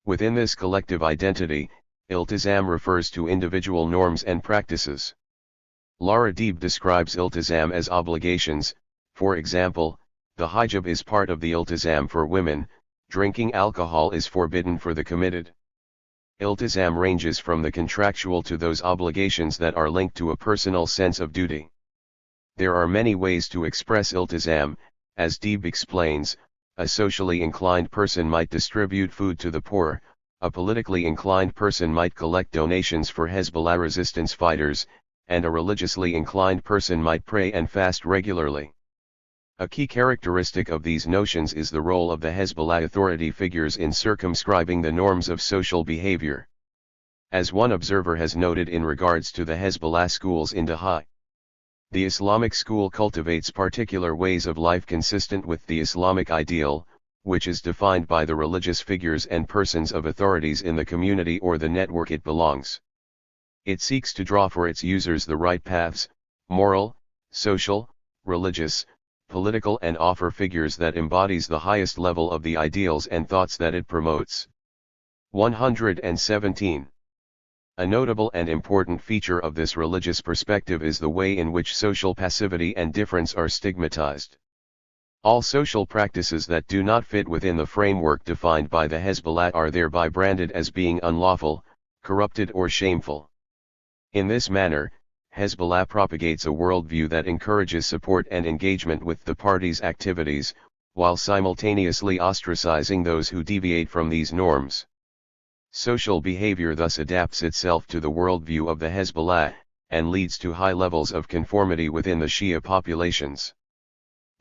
Within this collective identity, Iltizam refers to individual norms and practices. Lara Deeb describes Iltizam as obligations. For example, the hijab is part of the Iltizam for women, drinking alcohol is forbidden for the committed. Iltizam ranges from the contractual to those obligations that are linked to a personal sense of duty. There are many ways to express Iltizam, as Deeb explains. A socially inclined person might distribute food to the poor, a politically inclined person might collect donations for Hezbollah resistance fighters, and a religiously inclined person might pray and fast regularly. A key characteristic of these notions is the role of the Hezbollah authority figures in circumscribing the norms of social behavior. As one observer has noted in regards to the Hezbollah schools in Dahi, the Islamic school cultivates particular ways of life consistent with the Islamic ideal, which is defined by the religious figures and persons of authorities in the community or the network it belongs. It seeks to draw for its users the right paths, moral, social, religious, political, and offer figures that embodies the highest level of the ideals and thoughts that it promotes. 117. A notable and important feature of this religious perspective is the way in which social passivity and difference are stigmatized. All social practices that do not fit within the framework defined by the Hezbollah are thereby branded as being unlawful, corrupted, or shameful. In this manner, Hezbollah propagates a worldview that encourages support and engagement with the party's activities, while simultaneously ostracizing those who deviate from these norms. Social behavior thus adapts itself to the worldview of the Hezbollah, and leads to high levels of conformity within the Shia populations.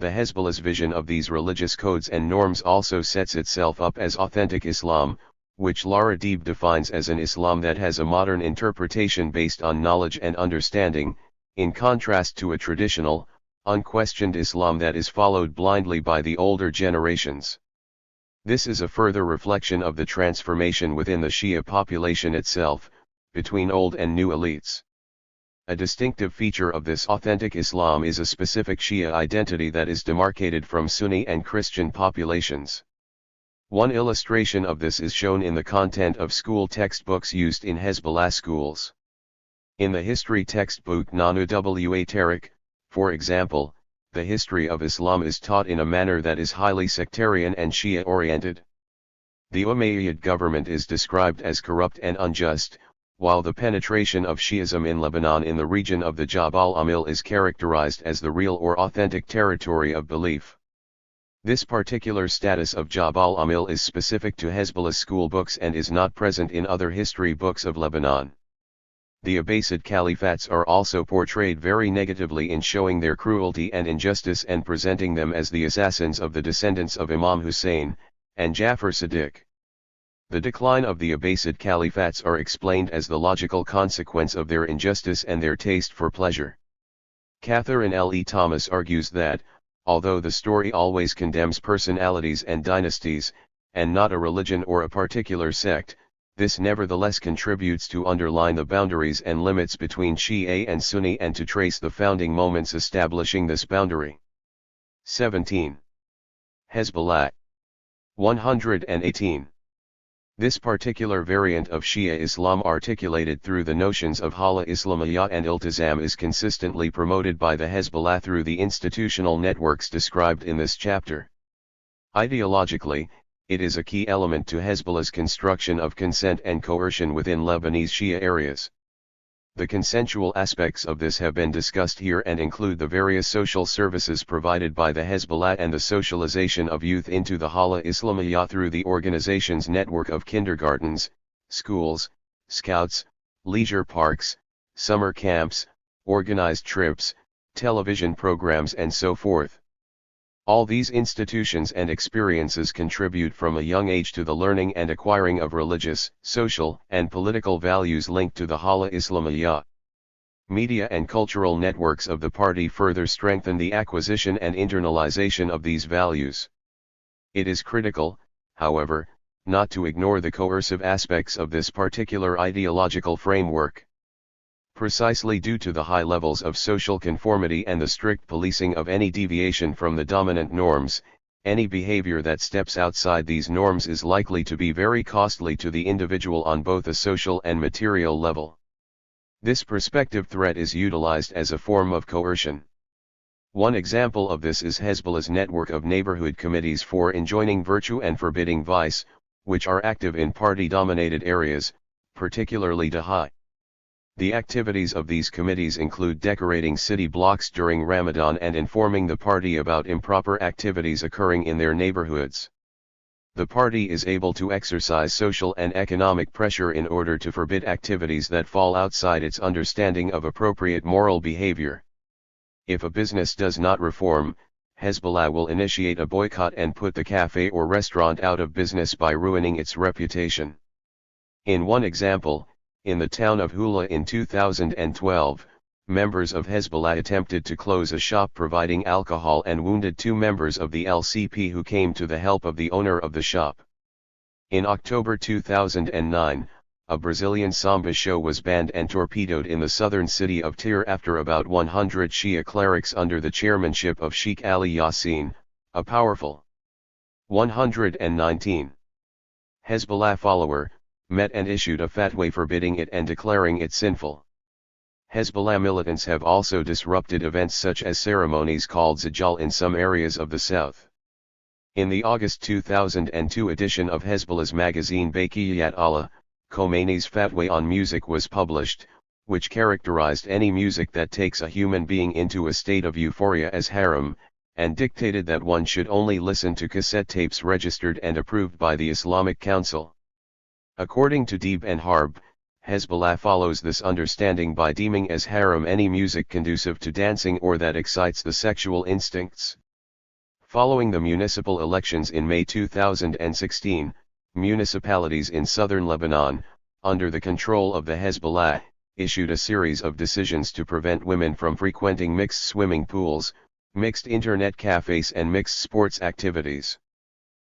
The Hezbollah's vision of these religious codes and norms also sets itself up as authentic Islam, which Lara Deeb defines as an Islam that has a modern interpretation based on knowledge and understanding, in contrast to a traditional, unquestioned Islam that is followed blindly by the older generations. This is a further reflection of the transformation within the Shia population itself, between old and new elites. A distinctive feature of this authentic Islam is a specific Shia identity that is demarcated from Sunni and Christian populations. One illustration of this is shown in the content of school textbooks used in Hezbollah schools. In the history textbook Nanu wa Tariq, for example, the history of Islam is taught in a manner that is highly sectarian and Shia-oriented. The Umayyad government is described as corrupt and unjust, while the penetration of Shi'ism in Lebanon in the region of the Jabal Amil is characterized as the real or authentic territory of belief. This particular status of Jabal Amil is specific to Hezbollah school books and is not present in other history books of Lebanon. The Abbasid caliphates are also portrayed very negatively in showing their cruelty and injustice and presenting them as the assassins of the descendants of Imam Hussein and Jafar Sadiq. The decline of the Abbasid caliphates are explained as the logical consequence of their injustice and their taste for pleasure. Catherine L. E. Thomas argues that, although the story always condemns personalities and dynasties, and not a religion or a particular sect, this nevertheless contributes to underline the boundaries and limits between Shia and Sunni and to trace the founding moments establishing this boundary. 17. Hezbollah. 118. This particular variant of Shia Islam articulated through the notions of Hala Islamiyya and Iltizam is consistently promoted by the Hezbollah through the institutional networks described in this chapter. Ideologically, it is a key element to Hezbollah's construction of consent and coercion within Lebanese Shia areas. The consensual aspects of this have been discussed here and include the various social services provided by the Hezbollah and the socialization of youth into the Hala Islamiyya through the organization's network of kindergartens, schools, scouts, leisure parks, summer camps, organized trips, television programs and so forth. All these institutions and experiences contribute from a young age to the learning and acquiring of religious, social, and political values linked to the Hala Islamiyya. Media and cultural networks of the party further strengthen the acquisition and internalization of these values. It is critical, however, not to ignore the coercive aspects of this particular ideological framework. Precisely due to the high levels of social conformity and the strict policing of any deviation from the dominant norms, any behavior that steps outside these norms is likely to be very costly to the individual on both a social and material level. This prospective threat is utilized as a form of coercion. One example of this is Hezbollah's network of neighborhood committees for enjoining virtue and forbidding vice, which are active in party-dominated areas, particularly Dahi. The activities of these committees include decorating city blocks during Ramadan and informing the party about improper activities occurring in their neighborhoods. The party is able to exercise social and economic pressure in order to forbid activities that fall outside its understanding of appropriate moral behavior. If a business does not reform, Hezbollah will initiate a boycott and put the cafe or restaurant out of business by ruining its reputation. In one example, in the town of Hula in 2012, members of Hezbollah attempted to close a shop providing alcohol and wounded 2 members of the LCP who came to the help of the owner of the shop. In October 2009, a Brazilian samba show was banned and torpedoed in the southern city of Tyre after about 100 Shia clerics under the chairmanship of Sheikh Ali Yassin, a powerful 119 Hezbollah follower, met and issued a fatwa forbidding it and declaring it sinful. Hezbollah militants have also disrupted events such as ceremonies called Zijal in some areas of the south. In the August 2002 edition of Hezbollah's magazine Baqiyat Allah, Khomeini's fatwa on music was published, which characterized any music that takes a human being into a state of euphoria as haram, and dictated that one should only listen to cassette tapes registered and approved by the Islamic Council. According to Deeb and Harb, Hezbollah follows this understanding by deeming as haram any music conducive to dancing or that excites the sexual instincts. Following the municipal elections in May 2016, municipalities in southern Lebanon, under the control of the Hezbollah, issued a series of decisions to prevent women from frequenting mixed swimming pools, mixed internet cafes and mixed sports activities.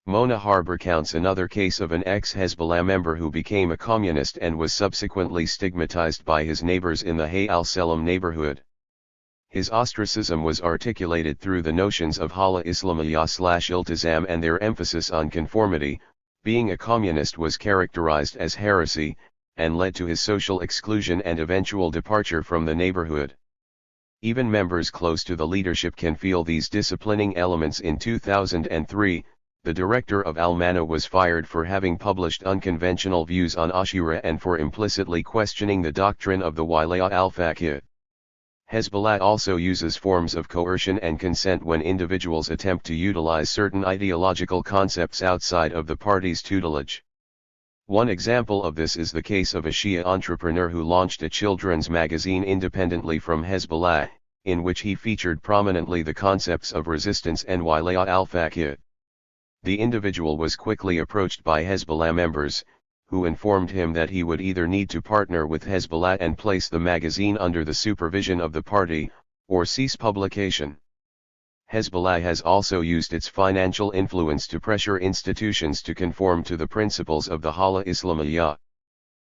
Mona Harb recounts another case of an ex-Hezbollah member who became a communist and was subsequently stigmatized by his neighbors in the Hay al-Selam neighborhood. His ostracism was articulated through the notions of Hala Islamiyya/Iltizam and their emphasis on conformity. Being a communist was characterized as heresy, and led to his social exclusion and eventual departure from the neighborhood. Even members close to the leadership can feel these disciplining elements. In 2003, the director of Al-Mana was fired for having published unconventional views on Ashura and for implicitly questioning the doctrine of the Wilayah al-Faqih. Hezbollah also uses forms of coercion and consent when individuals attempt to utilize certain ideological concepts outside of the party's tutelage. One example of this is the case of a Shia entrepreneur who launched a children's magazine independently from Hezbollah, in which he featured prominently the concepts of resistance and Wilayah al-Faqih. The individual was quickly approached by Hezbollah members, who informed him that he would either need to partner with Hezbollah and place the magazine under the supervision of the party, or cease publication. Hezbollah has also used its financial influence to pressure institutions to conform to the principles of the Hala Islamiyya.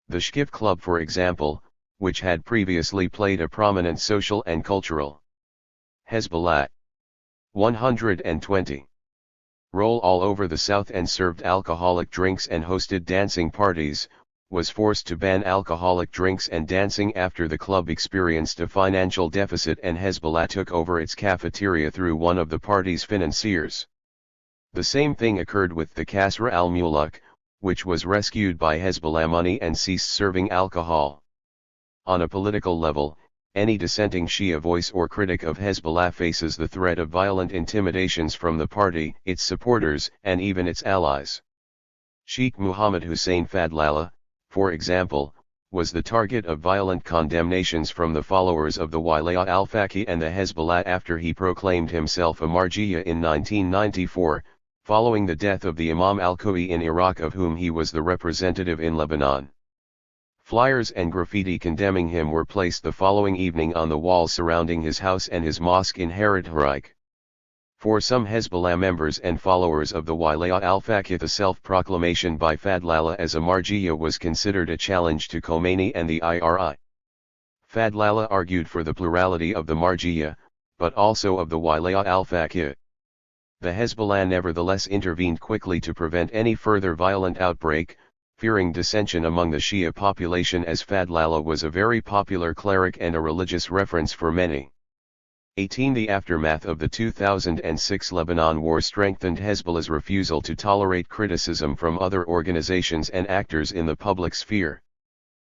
The Shkif Club, for example, which had previously played a prominent social and cultural Hezbollah 120 role all over the South and served alcoholic drinks and hosted dancing parties, was forced to ban alcoholic drinks and dancing after the club experienced a financial deficit and Hezbollah took over its cafeteria through one of the party's financiers. The same thing occurred with the Kasra al-Muluk, which was rescued by Hezbollah money and ceased serving alcohol. On a political level, any dissenting Shia voice or critic of Hezbollah faces the threat of violent intimidations from the party, its supporters, and even its allies. Sheikh Muhammad Hussein Fadlallah, for example, was the target of violent condemnations from the followers of the Wilayah al-Faqih and the Hezbollah after he proclaimed himself a Marjiyya in 1994, following the death of the Imam al-Khawi in Iraq, of whom he was the representative in Lebanon. Flyers and graffiti condemning him were placed the following evening on the walls surrounding his house and his mosque in Harad. For some Hezbollah members and followers of the Wilayah al-Faqih, the self-proclamation by Fadlallah as a Marjiyya was considered a challenge to Khomeini and the IRI. Fadlallah argued for the plurality of the Marjiyya, but also of the Wilayah al-Faqih. The Hezbollah nevertheless intervened quickly to prevent any further violent outbreak, fearing dissension among the Shia population, as Fadlallah was a very popular cleric and a religious reference for many. 18. The aftermath of the 2006 Lebanon war strengthened Hezbollah's refusal to tolerate criticism from other organizations and actors in the public sphere.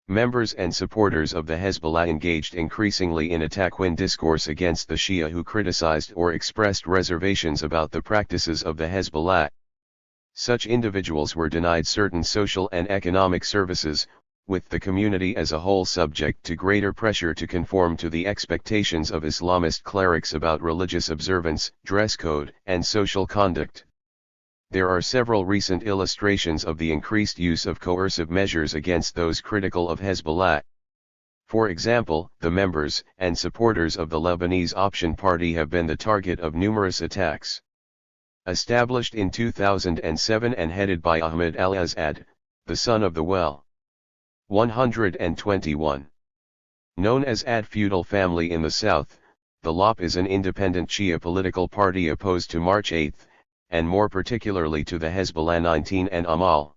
Members and supporters of the Hezbollah engaged increasingly in attack-win discourse against the Shia who criticized or expressed reservations about the practices of the Hezbollah. Such individuals were denied certain social and economic services, with the community as a whole subject to greater pressure to conform to the expectations of Islamist clerics about religious observance, dress code, and social conduct. There are several recent illustrations of the increased use of coercive measures against those critical of Hezbollah. For example, the members and supporters of the Lebanese Option Party have been the target of numerous attacks. Established in 2007 and headed by Ahmed al-Azad, the son of the Well. 121. Known as Ad feudal family in the south, the LOP is an independent Shia political party opposed to March 8, and more particularly to the Hezbollah 19 and Amal.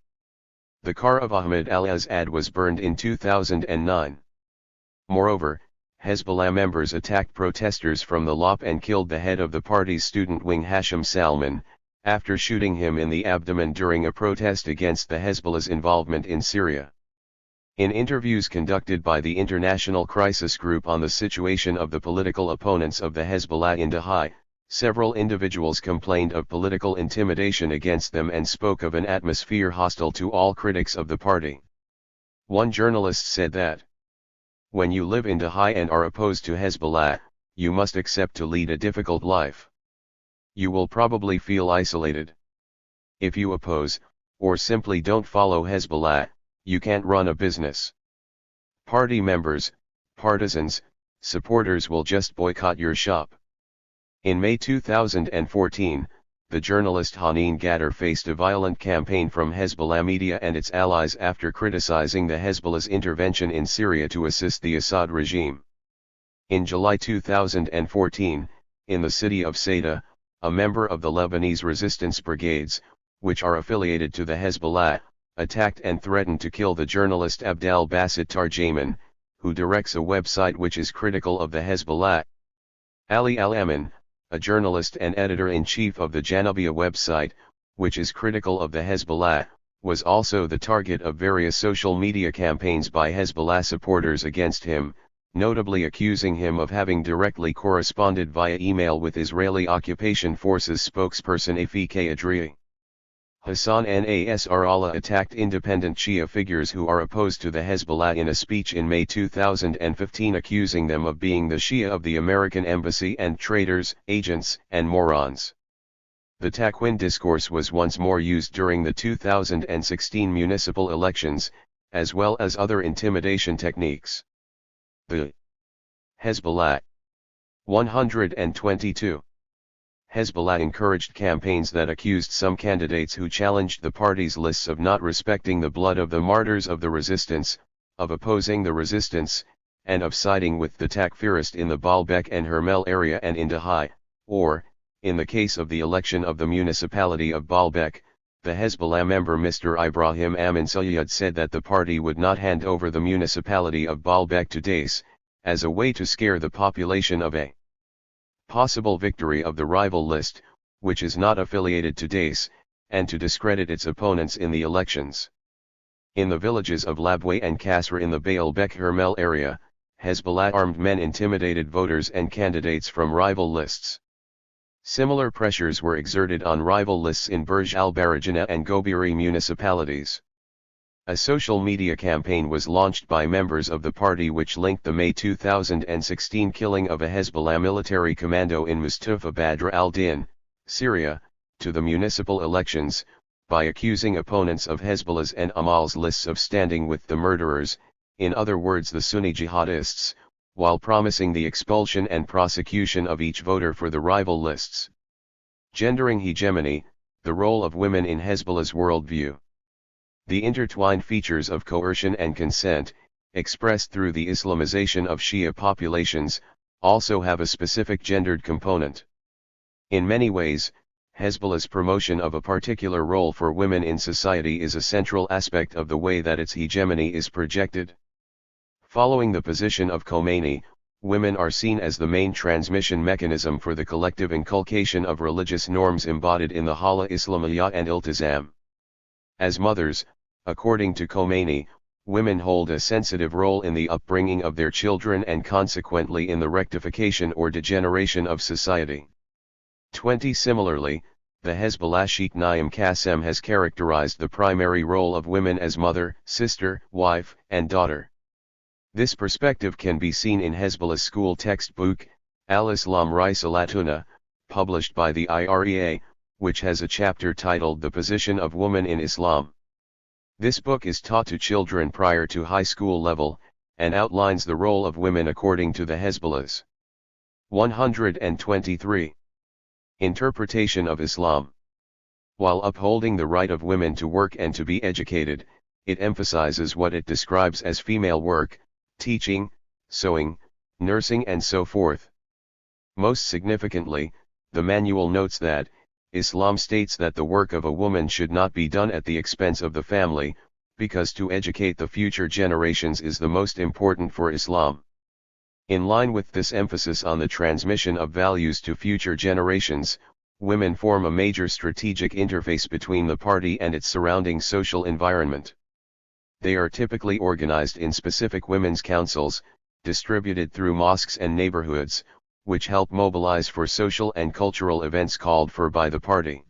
The car of Ahmed al-Azad was burned in 2009. Moreover, Hezbollah members attacked protesters from the LOP and killed the head of the party's student wing Hashim Salman, after shooting him in the abdomen during a protest against the Hezbollah's involvement in Syria. In interviews conducted by the International Crisis Group on the situation of the political opponents of the Hezbollah in Dahi, several individuals complained of political intimidation against them and spoke of an atmosphere hostile to all critics of the party. One journalist said that, "When you live in Dahi and are opposed to Hezbollah, you must accept to lead a difficult life. you will probably feel isolated. If you oppose, or simply don't follow Hezbollah, you can't run a business. Party members, partisans, supporters will just boycott your shop. In May 2014, the journalist Haneen Gatter faced a violent campaign from Hezbollah media and its allies after criticizing the Hezbollah's intervention in Syria to assist the Assad regime. In July 2014, in the city of Sayda, a member of the Lebanese resistance brigades, which are affiliated to the Hezbollah, attacked and threatened to kill the journalist Abdel Basit Tarjaman, who directs a website which is critical of the Hezbollah. Ali Al-Amin, a journalist and editor-in-chief of the Janubia website, which is critical of the Hezbollah, was also the target of various social media campaigns by Hezbollah supporters against him, notably accusing him of having directly corresponded via email with Israeli occupation forces spokesperson Afik Adri. Hassan Nasrallah attacked independent Shia figures who are opposed to the Hezbollah in a speech in May 2015, accusing them of being the Shia of the American embassy and traitors, agents, and morons. The Takwin discourse was once more used during the 2016 municipal elections, as well as other intimidation techniques. The Hezbollah 122. Hezbollah encouraged campaigns that accused some candidates who challenged the party's lists of not respecting the blood of the martyrs of the resistance, of opposing the resistance, and of siding with the Takfirist in the Baalbek and Hermel area and in Dahai, or, in the case of the election of the municipality of Baalbek, the Hezbollah member Mr. Ibrahim Amin Sayyad said that the party would not hand over the municipality of Baalbek to Daesh, as a way to scare the population of a possible victory of the rival list, which is not affiliated to Daesh, and to discredit its opponents in the elections. In the villages of Labway and Kasra in the Baalbek Hermel area, Hezbollah armed men intimidated voters and candidates from rival lists. Similar pressures were exerted on rival lists in Burj al-Barajana and Gobiri municipalities. A social media campaign was launched by members of the party which linked the May 2016 killing of a Hezbollah military commando in Mustafa Badr al-Din, Syria, to the municipal elections, by accusing opponents of Hezbollah's and Amal's lists of standing with the murderers, in other words the Sunni jihadists, while promising the expulsion and prosecution of each voter for the rival lists. Gendering hegemony, the role of women in Hezbollah's worldview. The intertwined features of coercion and consent, expressed through the Islamization of Shia populations, also have a specific gendered component. In many ways, Hezbollah's promotion of a particular role for women in society is a central aspect of the way that its hegemony is projected. Following the position of Khomeini, women are seen as the main transmission mechanism for the collective inculcation of religious norms embodied in the Hala Islamiyya and Iltizam. As mothers, according to Khomeini, women hold a sensitive role in the upbringing of their children and consequently in the rectification or degeneration of society. 20 Similarly, the Hezbollah Sheikh Naim Qassem has characterized the primary role of women as mother, sister, wife, and daughter. This perspective can be seen in Hezbollah's school textbook, Al-Islam Risalatuna, published by the IREA, which has a chapter titled The Position of Woman in Islam. This book is taught to children prior to high school level, and outlines the role of women according to the Hezbollah's 123. Interpretation of Islam. While upholding the right of women to work and to be educated, it emphasizes what it describes as female work, teaching, sewing, nursing and so forth. Most significantly, the manual notes that, Islam states that the work of a woman should not be done at the expense of the family, because to educate the future generations is the most important for Islam. In line with this emphasis on the transmission of values to future generations, women form a major strategic interface between the party and its surrounding social environment. They are typically organized in specific women's councils, distributed through mosques and neighborhoods, which help mobilize for social and cultural events called for by the party.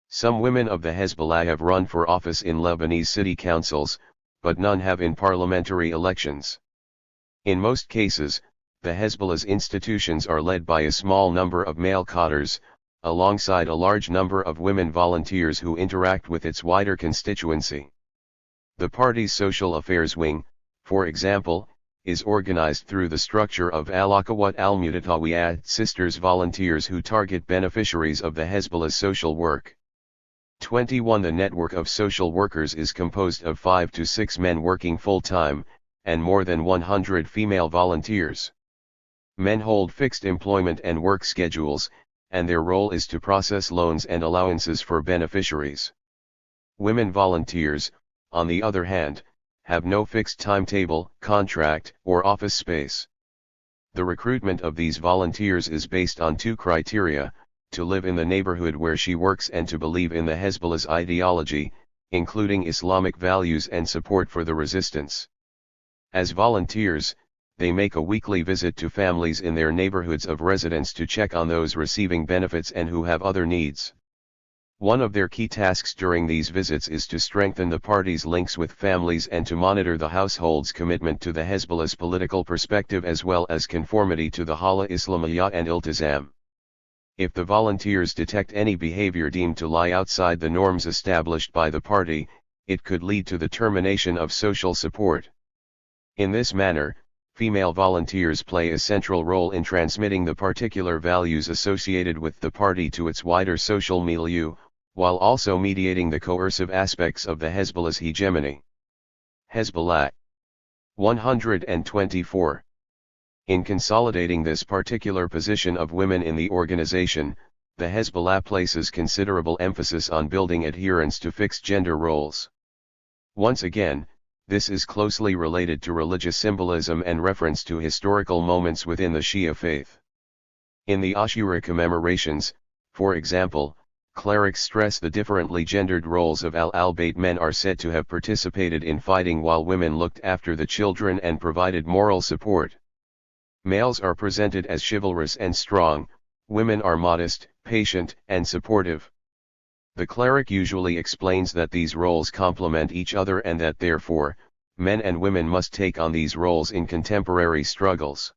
Some women of the Hezbollah have run for office in Lebanese city councils, but none have in parliamentary elections. In most cases, the Hezbollah's institutions are led by a small number of male cadres, alongside a large number of women volunteers who interact with its wider constituency. The party's social affairs wing, for example, is organized through the structure of Al-Akhawat al-Mutatawiyat sisters volunteers who target beneficiaries of the Hezbollah's social work. 21 The network of social workers is composed of 5 to 6 men working full-time, and more than 100 female volunteers. Men hold fixed employment and work schedules, and their role is to process loans and allowances for beneficiaries. Women volunteers, on the other hand, have no fixed timetable, contract, or office space. The recruitment of these volunteers is based on 2 criteria: to live in the neighborhood where she works and to believe in the Hezbollah's ideology, including Islamic values and support for the resistance. As volunteers, they make a weekly visit to families in their neighborhoods of residence to check on those receiving benefits and who have other needs. One of their key tasks during these visits is to strengthen the party's links with families and to monitor the household's commitment to the Hezbollah's political perspective as well as conformity to the Hala Islamiyya and Iltizam. If the volunteers detect any behavior deemed to lie outside the norms established by the party, it could lead to the termination of social support. In this manner, female volunteers play a central role in transmitting the particular values associated with the party to its wider social milieu, while also mediating the coercive aspects of the Hezbollah's hegemony. Hezbollah 124. In consolidating this particular position of women in the organization, the Hezbollah places considerable emphasis on building adherence to fixed gender roles. Once again, this is closely related to religious symbolism and reference to historical moments within the Shia faith. In the Ashura commemorations, for example, clerics stress the differently gendered roles of al-Bayt. Men are said to have participated in fighting while women looked after the children and provided moral support. Males are presented as chivalrous and strong, women are modest, patient, and supportive. The cleric usually explains that these roles complement each other and that therefore, men and women must take on these roles in contemporary struggles.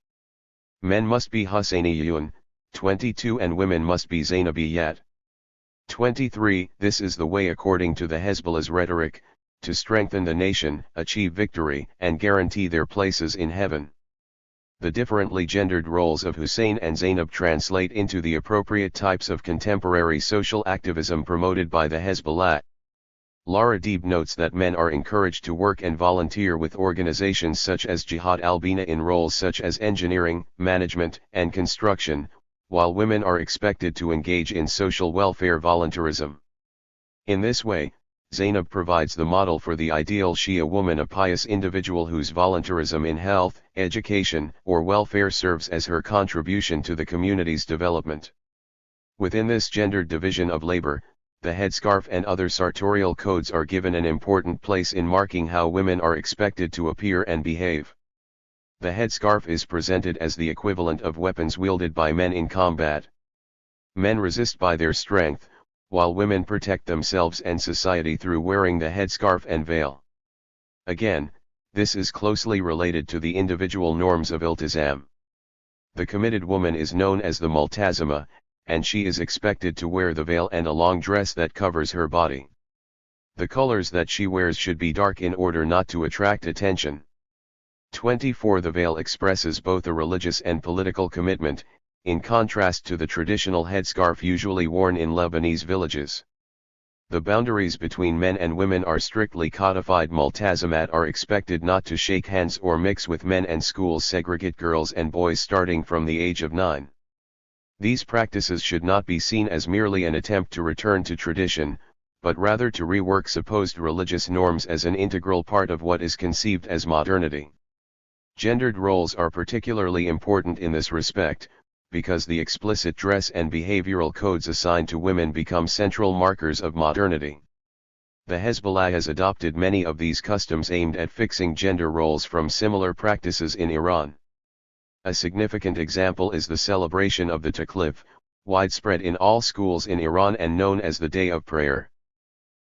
Men must be Husseyniyun, 22, and women must be Zainabiyat. 23. This is the way according to the Hezbollah's rhetoric, to strengthen the nation, achieve victory, and guarantee their places in heaven. The differently gendered roles of Hussein and Zainab translate into the appropriate types of contemporary social activism promoted by the Hezbollah. Lara Deeb notes that men are encouraged to work and volunteer with organizations such as Jihad al-Bina in roles such as engineering, management, and construction, while women are expected to engage in social welfare volunteerism. In this way, Zainab provides the model for the ideal Shia woman, a pious individual whose volunteerism in health, education, or welfare serves as her contribution to the community's development. Within this gendered division of labor, the headscarf and other sartorial codes are given an important place in marking how women are expected to appear and behave. The headscarf is presented as the equivalent of weapons wielded by men in combat. Men resist by their strength, while women protect themselves and society through wearing the headscarf and veil. Again, this is closely related to the individual norms of iltizam. The committed woman is known as the multazima, and she is expected to wear the veil and a long dress that covers her body. The colors that she wears should be dark in order not to attract attention. 24. The veil expresses both a religious and political commitment, in contrast to the traditional headscarf usually worn in Lebanese villages. The boundaries between men and women are strictly codified. Multazimat are expected not to shake hands or mix with men, and schools segregate girls and boys starting from the age of 9. These practices should not be seen as merely an attempt to return to tradition, but rather to rework supposed religious norms as an integral part of what is conceived as modernity. Gendered roles are particularly important in this respect, because the explicit dress and behavioral codes assigned to women become central markers of modernity. The Hezbollah has adopted many of these customs aimed at fixing gender roles from similar practices in Iran. A significant example is the celebration of the Taklif, widespread in all schools in Iran and known as the Day of Prayer.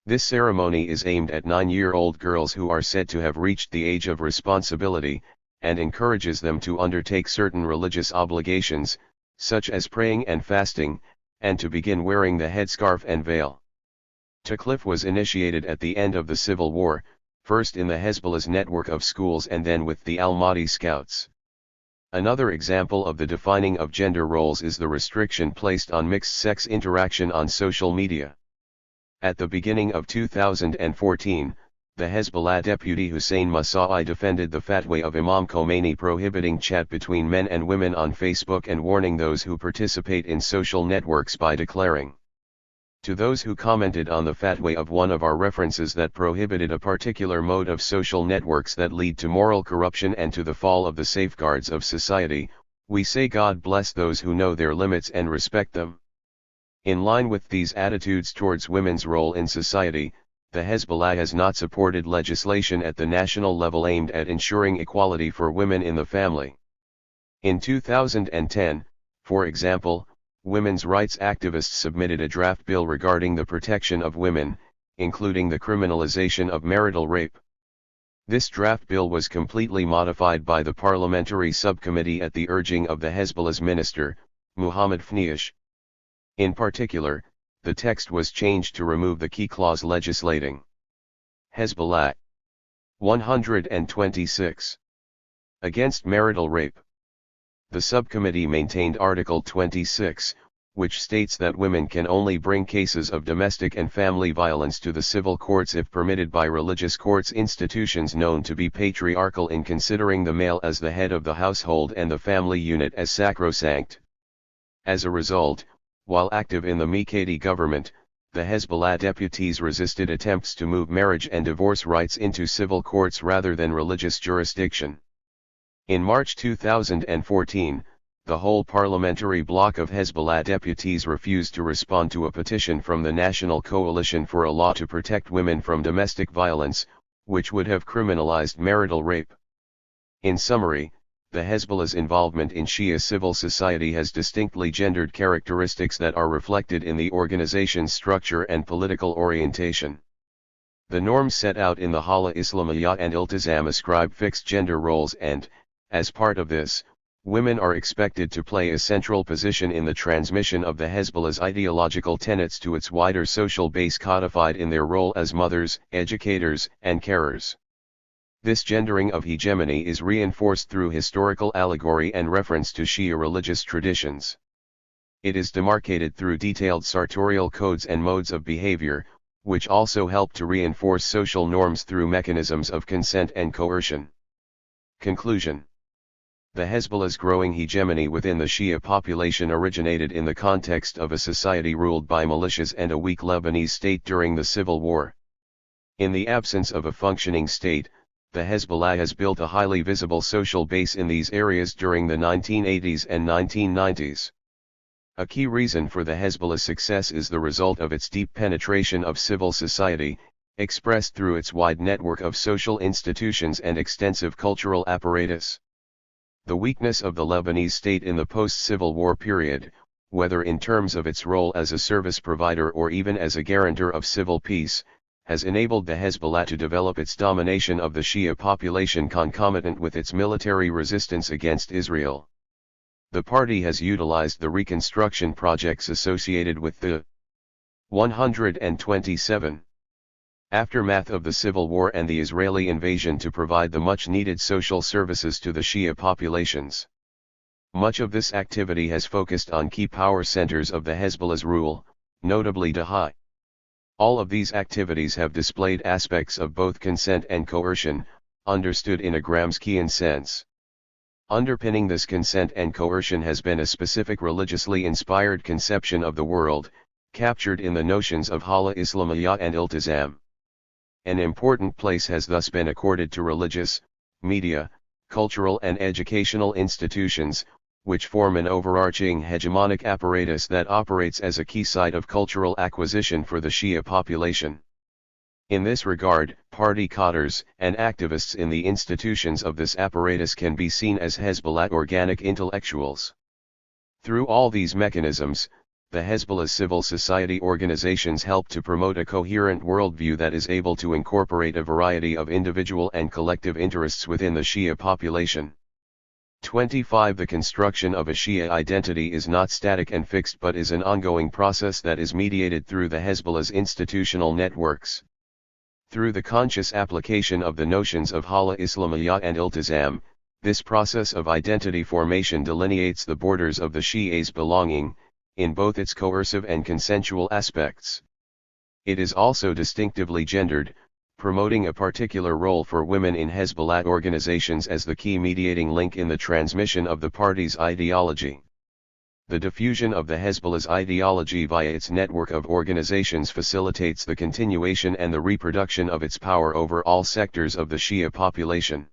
This ceremony is aimed at 9-year-old girls who are said to have reached the age of responsibility, and encourages them to undertake certain religious obligations, such as praying and fasting, and to begin wearing the headscarf and veil. Taklif was initiated at the end of the Civil War, first in the Hezbollah's network of schools and then with the Al-Mahdi Scouts. Another example of the defining of gender roles is the restriction placed on mixed-sex interaction on social media. At the beginning of 2014, the Hezbollah deputy Hussein Masa'i defended the fatwa of Imam Khomeini prohibiting chat between men and women on Facebook and warning those who participate in social networks by declaring, to those who commented on the fatwa of one of our references that prohibited a particular mode of social networks that lead to moral corruption and to the fall of the safeguards of society, we say God bless those who know their limits and respect them. In line with these attitudes towards women's role in society, the Hezbollah has not supported legislation at the national level aimed at ensuring equality for women in the family. In 2010, for example, women's rights activists submitted a draft bill regarding the protection of women, including the criminalization of marital rape. This draft bill was completely modified by the parliamentary subcommittee at the urging of the Hezbollah's minister, Muhammad Fniash. In particular, the text was changed to remove the key clause legislating Hezbollah 126 against marital rape. The subcommittee maintained Article 26, which states that women can only bring cases of domestic and family violence to the civil courts if permitted by religious courts institutions known to be patriarchal in considering the male as the head of the household and the family unit as sacrosanct. As a result, while active in the Mikati government, the Hezbollah deputies resisted attempts to move marriage and divorce rights into civil courts rather than religious jurisdiction. In March 2014, the whole parliamentary bloc of Hezbollah deputies refused to respond to a petition from the National Coalition for a Law to Protect Women from Domestic Violence, which would have criminalized marital rape. In summary, the Hezbollah's involvement in Shia civil society has distinctly gendered characteristics that are reflected in the organization's structure and political orientation. The norms set out in the Hala Islamiyya and Iltizam ascribe fixed gender roles and, as part of this, women are expected to play a central position in the transmission of the Hezbollah's ideological tenets to its wider social base codified in their role as mothers, educators, and carers. This gendering of hegemony is reinforced through historical allegory and reference to Shia religious traditions. It is demarcated through detailed sartorial codes and modes of behavior, which also help to reinforce social norms through mechanisms of consent and coercion. Conclusion. The Hezbollah's growing hegemony within the Shia population originated in the context of a society ruled by militias and a weak Lebanese state during the Civil War. In the absence of a functioning state, the Hezbollah has built a highly visible social base in these areas during the 1980s and 1990s. A key reason for the Hezbollah's success is the result of its deep penetration of civil society, expressed through its wide network of social institutions and extensive cultural apparatus. The weakness of the Lebanese state in the post-Civil War period, whether in terms of its role as a service provider or even as a guarantor of civil peace, has enabled the Hezbollah to develop its domination of the Shia population concomitant with its military resistance against Israel. The party has utilized the reconstruction projects associated with the 127 aftermath of the Civil War and the Israeli invasion to provide the much-needed social services to the Shia populations. Much of this activity has focused on key power centers of the Hezbollah's rule, notably Dahi. All of these activities have displayed aspects of both consent and coercion, understood in a Gramscian sense. Underpinning this consent and coercion has been a specific religiously inspired conception of the world, captured in the notions of Hala Islamiyya and Iltizam. An important place has thus been accorded to religious, media, cultural and educational institutions, which form an overarching hegemonic apparatus that operates as a key site of cultural acquisition for the Shia population. In this regard, party cadres and activists in the institutions of this apparatus can be seen as Hezbollah organic intellectuals. Through all these mechanisms, the Hezbollah's civil society organizations help to promote a coherent worldview that is able to incorporate a variety of individual and collective interests within the Shia population. 25. The construction of a Shia identity is not static and fixed but is an ongoing process that is mediated through the Hezbollah's institutional networks. Through the conscious application of the notions of Hala Islamiyah and Iltizam, this process of identity formation delineates the borders of the Shia's belonging, in both its coercive and consensual aspects. It is also distinctively gendered, promoting a particular role for women in Hezbollah organizations as the key mediating link in the transmission of the party's ideology. The diffusion of the Hezbollah's ideology via its network of organizations facilitates the continuation and the reproduction of its power over all sectors of the Shia population.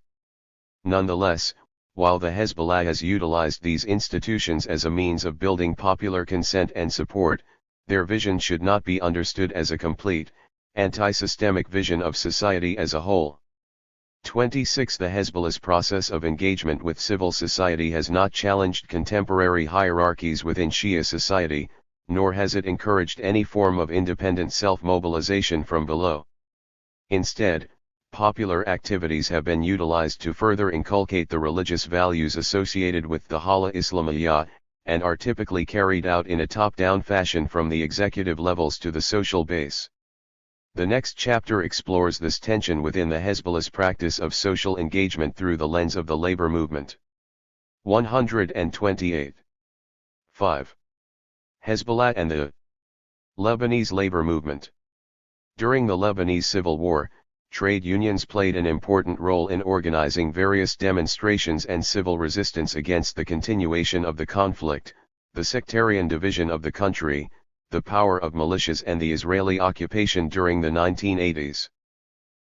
Nonetheless, while the Hezbollah has utilized these institutions as a means of building popular consent and support, their vision should not be understood as a complete, anti-systemic vision of society as a whole. 26. The Hezbollah's process of engagement with civil society has not challenged contemporary hierarchies within Shia society, nor has it encouraged any form of independent self-mobilization from below. Instead, popular activities have been utilized to further inculcate the religious values associated with the Hala Islamiyah, and are typically carried out in a top-down fashion from the executive levels to the social base. The next chapter explores this tension within the Hezbollah's practice of social engagement through the lens of the labor movement. 128. 5. Hezbollah and the Lebanese labor movement. During the Lebanese Civil War, trade unions played an important role in organizing various demonstrations and civil resistance against the continuation of the conflict, the sectarian division of the country, the power of militias and the Israeli occupation during the 1980s.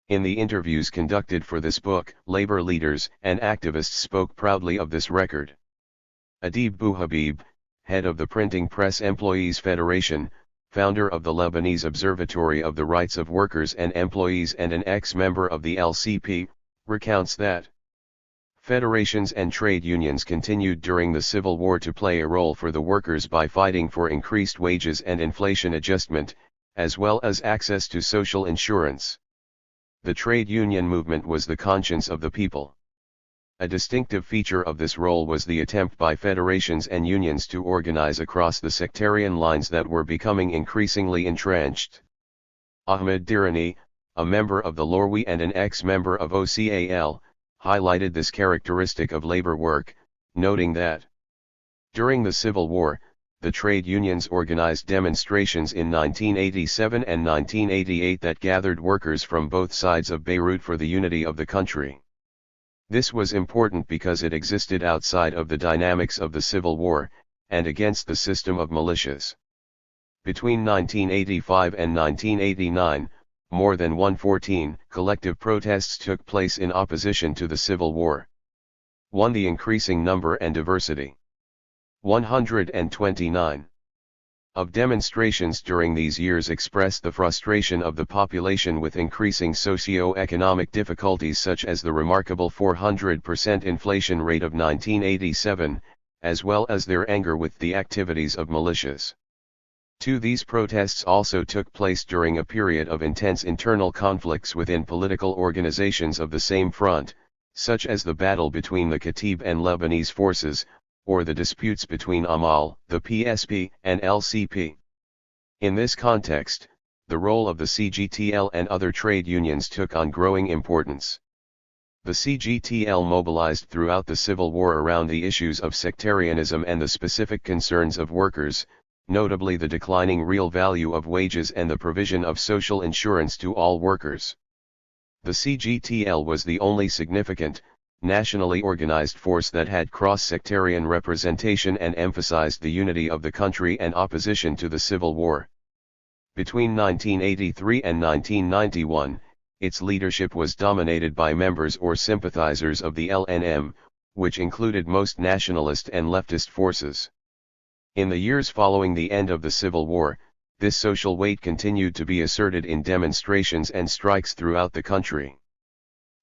In the interviews conducted for this book, labor leaders and activists spoke proudly of this record. Adib Bouhabib, head of the Printing Press Employees Federation, founder of the Lebanese Observatory of the Rights of Workers and Employees and an ex-member of the LCP, recounts that federations and trade unions continued during the Civil War to play a role for the workers by fighting for increased wages and inflation adjustment, as well as access to social insurance. The trade union movement was the conscience of the people. A distinctive feature of this role was the attempt by federations and unions to organize across the sectarian lines that were becoming increasingly entrenched. Ahmed Dirani, a member of the Lorwi and an ex-member of OCAL, highlighted this characteristic of labor work, noting that during the Civil War, the trade unions organized demonstrations in 1987 and 1988 that gathered workers from both sides of Beirut for the unity of the country. This was important because it existed outside of the dynamics of the Civil War, and against the system of militias. Between 1985 and 1989, more than 114 collective protests took place in opposition to the Civil War. 1. The increasing number and diversity. 129. Of demonstrations during these years expressed the frustration of the population with increasing socio-economic difficulties such as the remarkable 400% inflation rate of 1987, as well as their anger with the activities of militias. 2. These protests also took place during a period of intense internal conflicts within political organizations of the same front, such as the battle between the Khatib and Lebanese forces, or the disputes between Amal, the PSP, and LCP. In this context, the role of the CGTL and other trade unions took on growing importance. The CGTL mobilized throughout the Civil War around the issues of sectarianism and the specific concerns of workers, notably the declining real value of wages and the provision of social insurance to all workers. The CGTL was the only significant, nationally organized force that had cross-sectarian representation and emphasized the unity of the country and opposition to the Civil War. Between 1983 and 1991, its leadership was dominated by members or sympathizers of the LNM, which included most nationalist and leftist forces. In the years following the end of the Civil War, this social weight continued to be asserted in demonstrations and strikes throughout the country.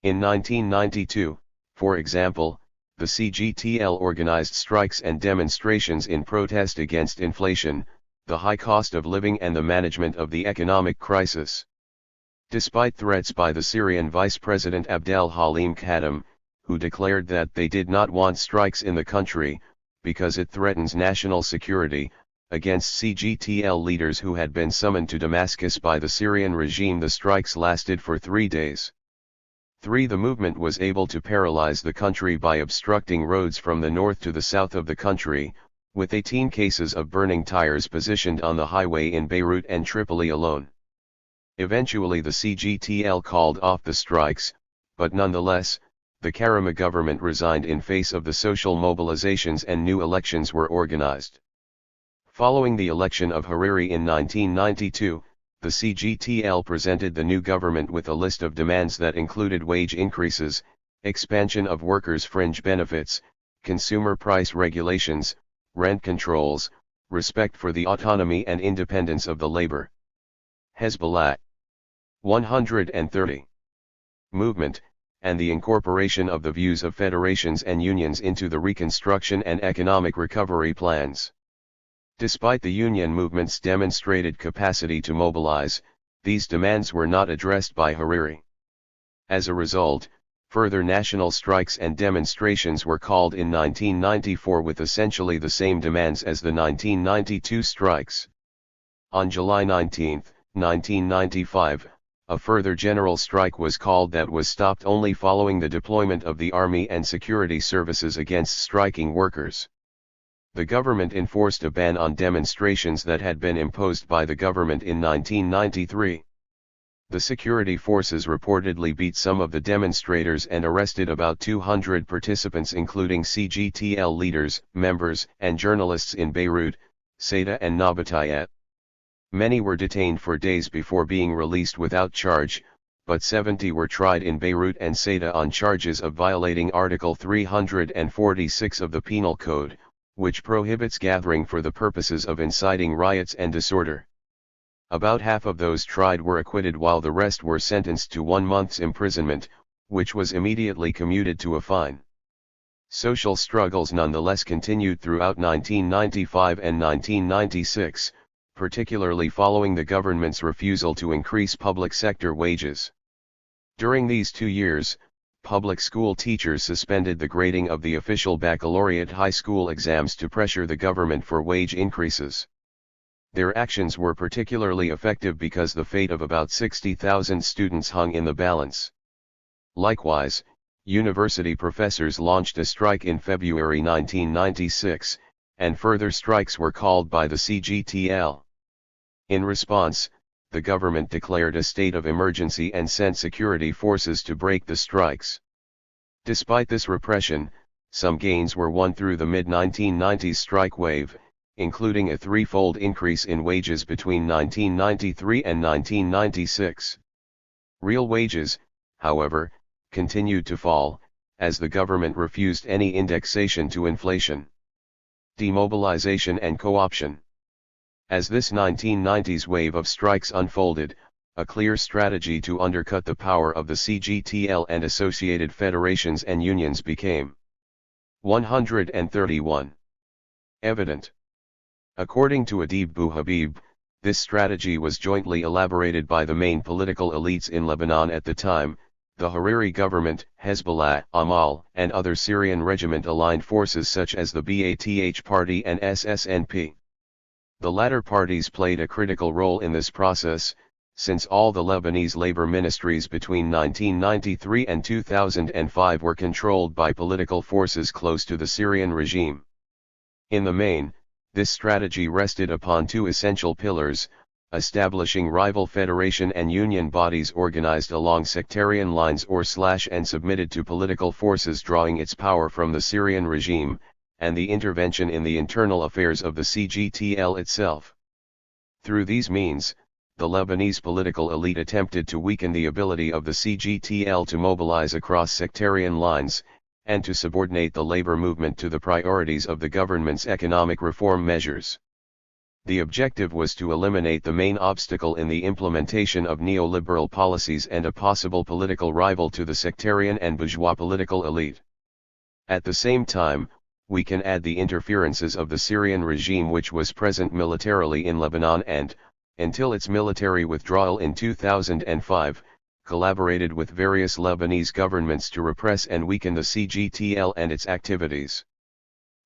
In 1992, for example, the CGTL organized strikes and demonstrations in protest against inflation, the high cost of living and the management of the economic crisis. Despite threats by the Syrian Vice President Abdel Halim Khattam, who declared that they did not want strikes in the country, because it threatens national security, against CGTL leaders who had been summoned to Damascus by the Syrian regime. The strikes lasted for 3 days. 3. The movement was able to paralyze the country by obstructing roads from the north to the south of the country, with 18 cases of burning tires positioned on the highway in Beirut and Tripoli alone. Eventually the CGTL called off the strikes, but nonetheless, the Karama government resigned in face of the social mobilizations and new elections were organized. Following the election of Hariri in 1992, the CGTL presented the new government with a list of demands that included wage increases, expansion of workers' fringe benefits, consumer price regulations, rent controls, respect for the autonomy and independence of the labor. Hezbollah 130 movement, and the incorporation of the views of federations and unions into the reconstruction and economic recovery plans. Despite the union movement's demonstrated capacity to mobilize, these demands were not addressed by Hariri. As a result, further national strikes and demonstrations were called in 1994 with essentially the same demands as the 1992 strikes. On July 19, 1995, a further general strike was called that was stopped only following the deployment of the army and security services against striking workers. The government enforced a ban on demonstrations that had been imposed by the government in 1993. The security forces reportedly beat some of the demonstrators and arrested about 200 participants including CGTL leaders, members, and journalists in Beirut, Saida and Nabatayat. Many were detained for days before being released without charge, but 70 were tried in Beirut and Saida on charges of violating Article 346 of the Penal Code, which prohibits gathering for the purposes of inciting riots and disorder. About half of those tried were acquitted while the rest were sentenced to 1 month's imprisonment, which was immediately commuted to a fine. Social struggles nonetheless continued throughout 1995 and 1996, particularly following the government's refusal to increase public sector wages. During these 2 years, public school teachers suspended the grading of the official baccalaureate high school exams to pressure the government for wage increases. Their actions were particularly effective because the fate of about 60,000 students hung in the balance. Likewise, university professors launched a strike in February 1996, and further strikes were called by the CGTL. In response, the government declared a state of emergency and sent security forces to break the strikes. Despite this repression, some gains were won through the mid-1990s strike wave, including a threefold increase in wages between 1993 and 1996. Real wages, however, continued to fall, as the government refused any indexation to inflation. Demobilization and co-option. As this 1990s wave of strikes unfolded, a clear strategy to undercut the power of the CGTL and associated federations and unions became 131 evident. According to Adib Bouhabib, this strategy was jointly elaborated by the main political elites in Lebanon at the time, the Hariri government, Hezbollah, Amal, and other Syrian regiment-aligned forces such as the Ba'ath Party and SSNP. The latter parties played a critical role in this process, since all the Lebanese labor ministries between 1993 and 2005 were controlled by political forces close to the Syrian regime. In the main, this strategy rested upon 2 essential pillars: establishing rival federation and union bodies organized along sectarian lines and submitted to political forces drawing its power from the Syrian regime, and the intervention in the internal affairs of the CGTL itself. Through these means, the Lebanese political elite attempted to weaken the ability of the CGTL to mobilize across sectarian lines, and to subordinate the labor movement to the priorities of the government's economic reform measures. The objective was to eliminate the main obstacle in the implementation of neoliberal policies and a possible political rival to the sectarian and bourgeois political elite. At the same time, we can add the interferences of the Syrian regime, which was present militarily in Lebanon and, until its military withdrawal in 2005, collaborated with various Lebanese governments to repress and weaken the CGTL and its activities.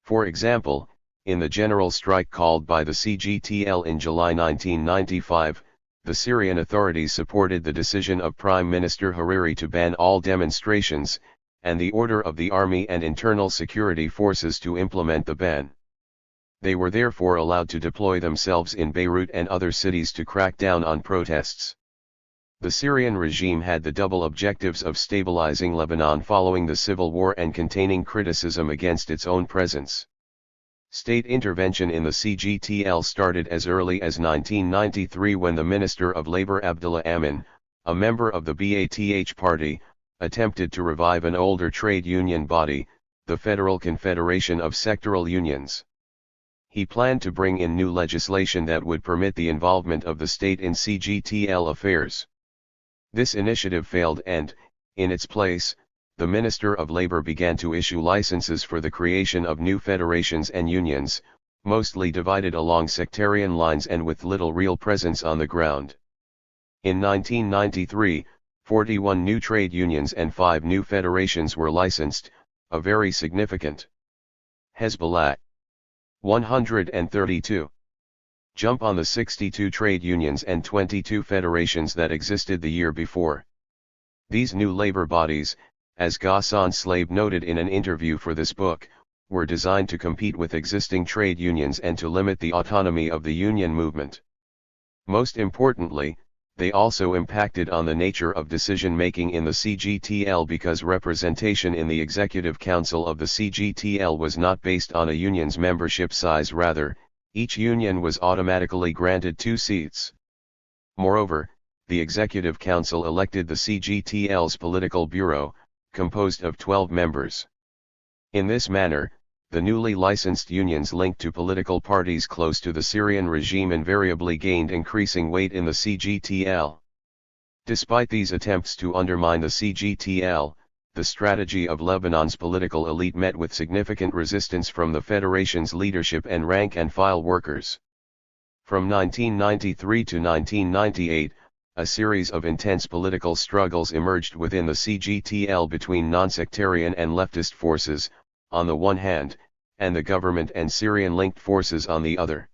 For example, in the general strike called by the CGTL in July 1995, the Syrian authorities supported the decision of Prime Minister Hariri to ban all demonstrations, and the order of the army and internal security forces to implement the ban. They were therefore allowed to deploy themselves in Beirut and other cities to crack down on protests. The Syrian regime had the double objectives of stabilizing Lebanon following the civil war and containing criticism against its own presence. State intervention in the CGTL started as early as 1993 when the Minister of Labor Abdullah Amin, a member of the Ba'ath Party, attempted to revive an older trade union body, the Federal Confederation of Sectoral Unions. He planned to bring in new legislation that would permit the involvement of the state in CGTL affairs. This initiative failed and, in its place, the Minister of Labor began to issue licenses for the creation of new federations and unions, mostly divided along sectarian lines and with little real presence on the ground. In 1993, 41 new trade unions and 5 new federations were licensed, a very significant Hezbollah. 132. Jump on the 62 trade unions and 22 federations that existed the year before. These new labor bodies, as Ghassan Slabe noted in an interview for this book, were designed to compete with existing trade unions and to limit the autonomy of the union movement. Most importantly, they also impacted on the nature of decision-making in the CGTL because representation in the Executive Council of the CGTL was not based on a union's membership size. Rather, each union was automatically granted 2 seats. Moreover, the Executive Council elected the CGTL's political bureau, composed of 12 members. In this manner, the newly licensed unions linked to political parties close to the Syrian regime invariably gained increasing weight in the CGTL. Despite these attempts to undermine the CGTL, the strategy of Lebanon's political elite met with significant resistance from the federation's leadership and rank-and-file workers. From 1993 to 1998, a series of intense political struggles emerged within the CGTL between non-sectarian and leftist forces, on the one hand, and the government and Syrian-linked forces on the other.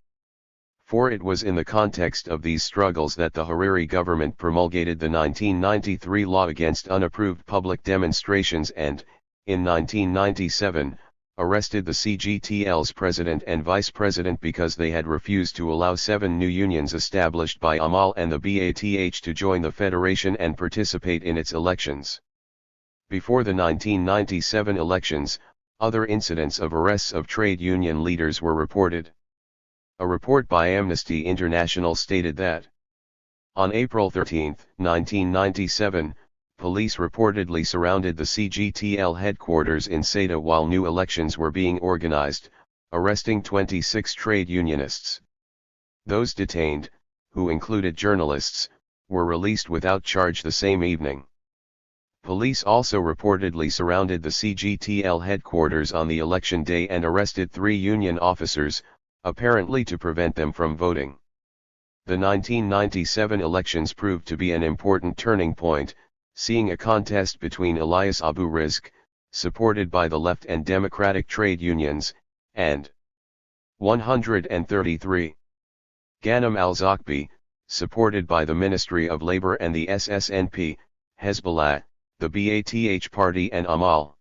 For it was in the context of these struggles that the Hariri government promulgated the 1993 law against unapproved public demonstrations and, in 1997, arrested the CGTL's president and vice president because they had refused to allow 7 new unions established by Amal and the Ba'ath to join the federation and participate in its elections. Before the 1997 elections, other incidents of arrests of trade union leaders were reported. A report by Amnesty International stated that, on April 13, 1997, police reportedly surrounded the CGTL headquarters in Seda while new elections were being organized, arresting 26 trade unionists. Those detained, who included journalists, were released without charge the same evening. Police also reportedly surrounded the CGTL headquarters on the election day and arrested 3 union officers, apparently to prevent them from voting. The 1997 elections proved to be an important turning point, seeing a contest between Elias Abu Rizk, supported by the left and democratic trade unions, and 133. Ghanem al-Zakbi, supported by the Ministry of Labor and the SSNP, Hezbollah, the Ba'ath Party and Amal.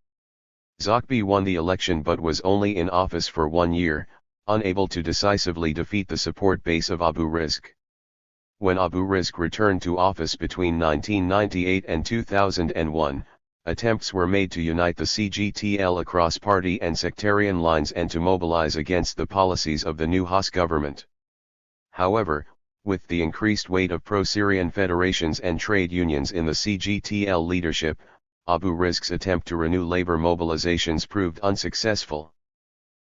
Zakbi won the election but was only in office for 1 year, unable to decisively defeat the support base of Abu Rizk. When Abu Rizk returned to office between 1998 and 2001, attempts were made to unite the CGTL across party and sectarian lines and to mobilize against the policies of the new Haas government. However, with the increased weight of pro-Syrian federations and trade unions in the CGTL leadership, Abu Rizk's attempt to renew labor mobilizations proved unsuccessful.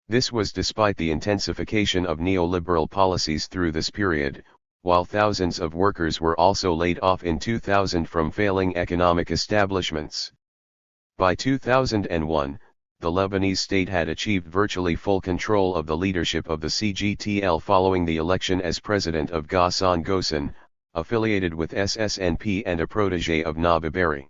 This was despite the intensification of neoliberal policies through this period, while thousands of workers were also laid off in 2000 from failing economic establishments. By 2001, the Lebanese state had achieved virtually full control of the leadership of the CGTL following the election as president of Ghassan Ghosn, affiliated with SSNP and a protege of Nabi Berri.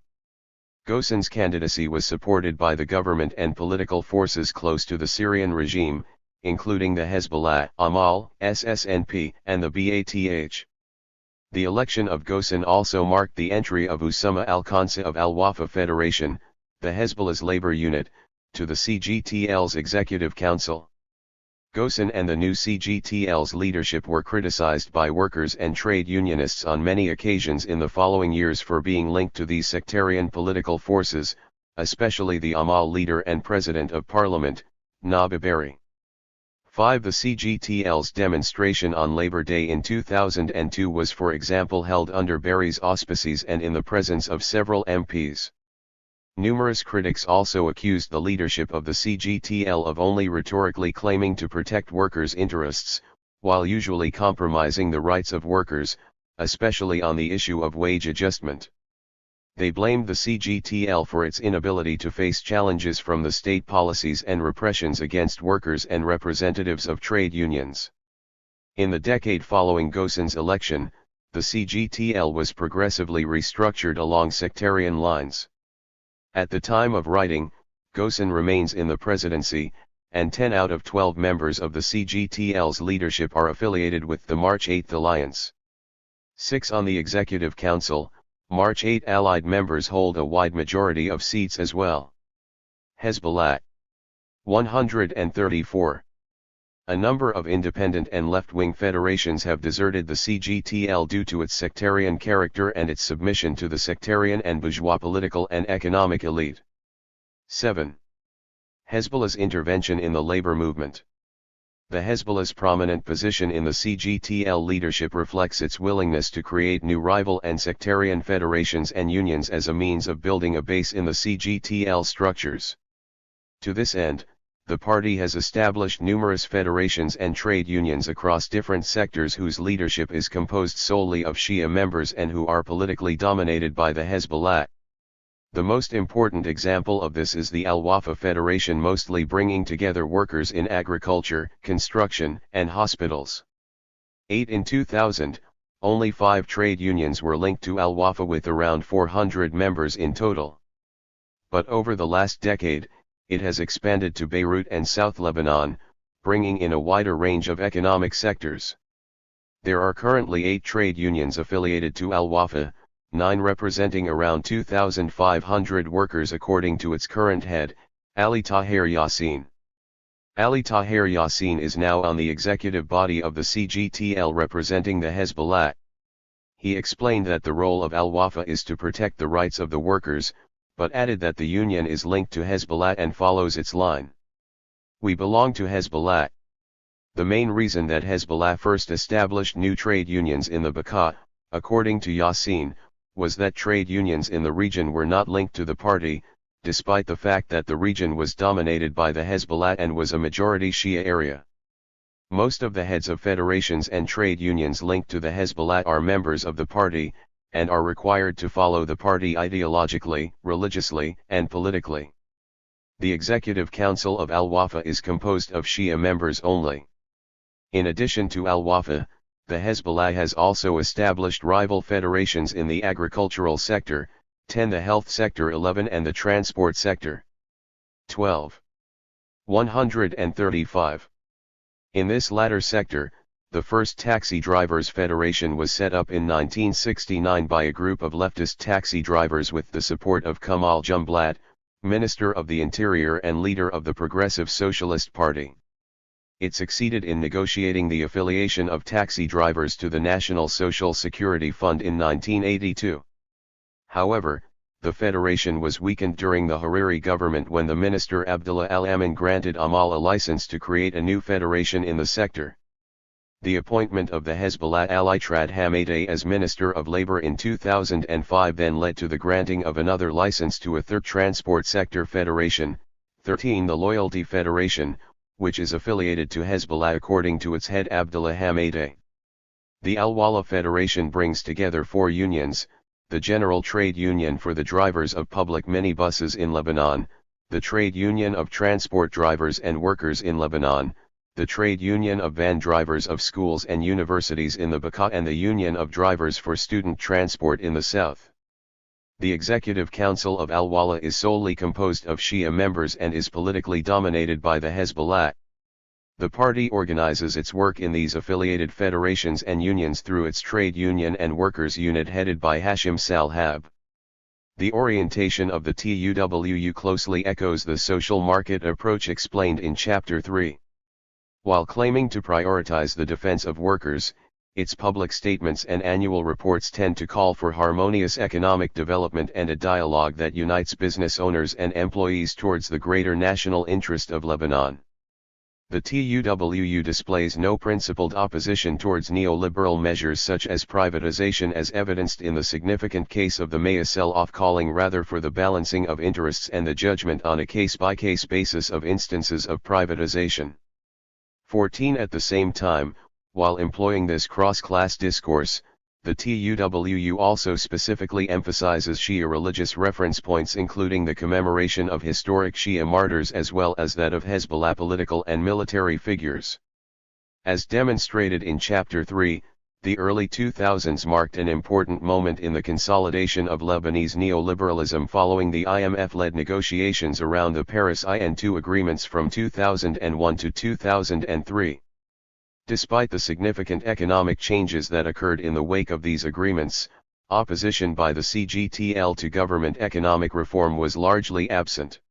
Ghosn's candidacy was supported by the government and political forces close to the Syrian regime, including the Hezbollah, Amal, SSNP, and the Ba'ath. The election of Ghosn also marked the entry of Usama al-Khansa of Al-Wafa Federation, the Hezbollah's labor unit, to the CGTL's Executive Council. Ghosn and the new CGTL's leadership were criticized by workers and trade unionists on many occasions in the following years for being linked to these sectarian political forces, especially the Amal leader and President of Parliament, Nabi Berri. 5. The CGTL's demonstration on Labor Day in 2002 was for example held under Berri's auspices and in the presence of several MPs. Numerous critics also accused the leadership of the CGTL of only rhetorically claiming to protect workers' interests, while usually compromising the rights of workers, especially on the issue of wage adjustment. They blamed the CGTL for its inability to face challenges from the state policies and repressions against workers and representatives of trade unions. In the decade following Ghosn's election, the CGTL was progressively restructured along sectarian lines. At the time of writing, Ghosn remains in the presidency, and 10 out of 12 members of the CGTL's leadership are affiliated with the March 8 Alliance. 6. On the Executive Council, March 8 allied members hold a wide majority of seats as well. Hezbollah 134. A number of independent and left-wing federations have deserted the CGTL due to its sectarian character and its submission to the sectarian and bourgeois political and economic elite. 7. Hezbollah's intervention in the labor movement. The Hezbollah's prominent position in the CGTL leadership reflects its willingness to create new rival and sectarian federations and unions as a means of building a base in the CGTL structures. To this end, the party has established numerous federations and trade unions across different sectors whose leadership is composed solely of Shia members and who are politically dominated by the Hezbollah. The most important example of this is the Al-Wafa Federation, mostly bringing together workers in agriculture, construction, and hospitals. 8. In 2000, only 5 trade unions were linked to Al-Wafa with around 400 members in total. But over the last decade, it has expanded to Beirut and South Lebanon, bringing in a wider range of economic sectors. There are currently 8 trade unions affiliated to Al-Wafa, 9 representing around 2,500 workers according to its current head, Ali Tahir Yassin. Ali Tahir Yassin is now on the executive body of the CGTL representing the Hezbollah. He explained that the role of Al-Wafa is to protect the rights of the workers, but added that the union is linked to Hezbollah and follows its line. We belong to Hezbollah. The main reason that Hezbollah first established new trade unions in the Bekaa, according to Yassin, was that trade unions in the region were not linked to the party, despite the fact that the region was dominated by the Hezbollah and was a majority Shia area. Most of the heads of federations and trade unions linked to the Hezbollah are members of the party, and are required to follow the party ideologically, religiously, and politically. The Executive Council of Al-Wafa is composed of Shia members only. In addition to Al-Wafa, the Hezbollah has also established rival federations in the agricultural sector, 10 the health sector, 11 and the transport sector. 12. 135. In this latter sector, the first Taxi Drivers Federation was set up in 1969 by a group of leftist taxi drivers with the support of Kamal Jumblat, Minister of the Interior and leader of the Progressive Socialist Party. It succeeded in negotiating the affiliation of taxi drivers to the National Social Security Fund in 1982. However, the federation was weakened during the Hariri government when the minister Abdullah Al-Amin granted Amal a license to create a new federation in the sector. The appointment of the Hezbollah ally Trad Hamadeh as Minister of Labor in 2005 then led to the granting of another license to a third transport sector federation, 13 the Loyalty Federation, which is affiliated to Hezbollah according to its head Abdullah Hamadeh. The Al-Wala Federation brings together 4 unions, the General Trade Union for the drivers of public minibuses in Lebanon, the Trade Union of Transport Drivers and Workers in Lebanon, the Trade Union of Van Drivers of Schools and Universities in the Bekaa and the Union of Drivers for Student Transport in the South. The Executive Council of Al-Wala is solely composed of Shia members and is politically dominated by the Hezbollah. The party organizes its work in these affiliated federations and unions through its trade union and workers unit headed by Hashim Salhab. The orientation of the TUWU closely echoes the social market approach explained in Chapter 3. While claiming to prioritize the defense of workers, its public statements and annual reports tend to call for harmonious economic development and a dialogue that unites business owners and employees towards the greater national interest of Lebanon. The TUWU displays no principled opposition towards neoliberal measures such as privatization as evidenced in the significant case of the Maya sell-off, calling rather for the balancing of interests and the judgment on a case-by-case basis of instances of privatization. 14. At the same time, while employing this cross-class discourse, the TUWU also specifically emphasizes Shia religious reference points, including the commemoration of historic Shia martyrs as well as that of Hezbollah political and military figures. As demonstrated in Chapter 3, the early 2000s marked an important moment in the consolidation of Lebanese neoliberalism following the IMF-led negotiations around the Paris I and II agreements from 2001 to 2003. Despite the significant economic changes that occurred in the wake of these agreements, opposition by the CGTL to government economic reform was largely absent.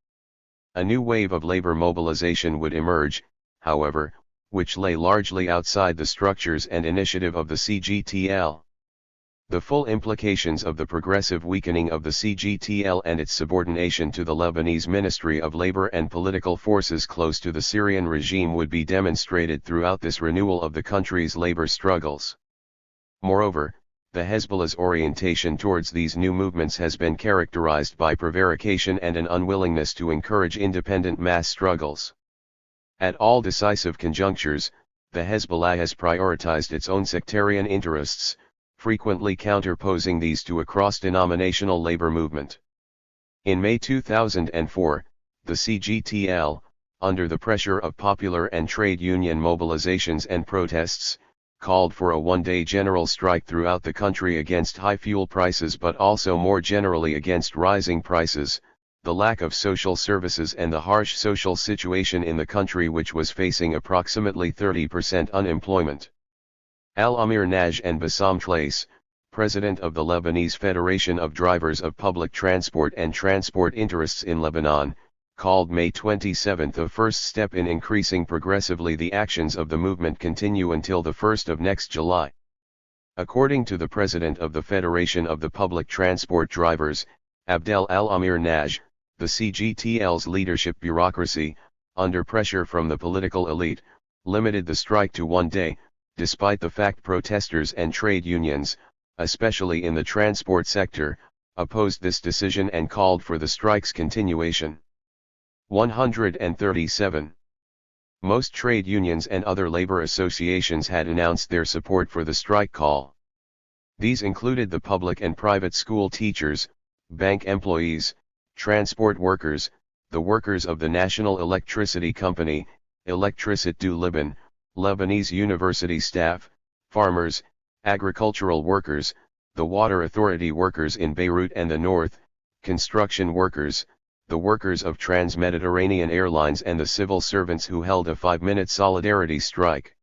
A new wave of labor mobilization would emerge, however, which lay largely outside the structures and initiative of the CGTL. The full implications of the progressive weakening of the CGTL and its subordination to the Lebanese Ministry of Labor and political forces close to the Syrian regime would be demonstrated throughout this renewal of the country's labor struggles. Moreover, the Hezbollah's orientation towards these new movements has been characterized by prevarication and an unwillingness to encourage independent mass struggles. At all decisive conjunctures, the Hezbollah has prioritized its own sectarian interests, frequently counterposing these to a cross-denominational labor movement. In May 2004, the CGTL, under the pressure of popular and trade union mobilizations and protests, called for a one-day general strike throughout the country against high fuel prices but also more generally against rising prices, the lack of social services and the harsh social situation in the country, which was facing approximately 30% unemployment. Al-Amir Nagy and Bassam Tlace, president of the Lebanese Federation of Drivers of Public Transport and Transport Interests in Lebanon, called May 27 a first step in increasing progressively the actions of the movement continue until the 1st of next July. According to the president of the Federation of the Public Transport Drivers, Abdel Al-Amir Nagy, the CGTL's leadership bureaucracy, under pressure from the political elite, limited the strike to one day, despite the fact protesters and trade unions, especially in the transport sector, opposed this decision and called for the strike's continuation. 137. Most trade unions and other labor associations had announced their support for the strike call. These included the public and private school teachers, bank employees, transport workers, the workers of the National Electricity Company, Electricité du Liban, Lebanese university staff, farmers, agricultural workers, the water authority workers in Beirut and the north, construction workers, the workers of Trans-Mediterranean Airlines and the civil servants who held a 5-minute solidarity strike.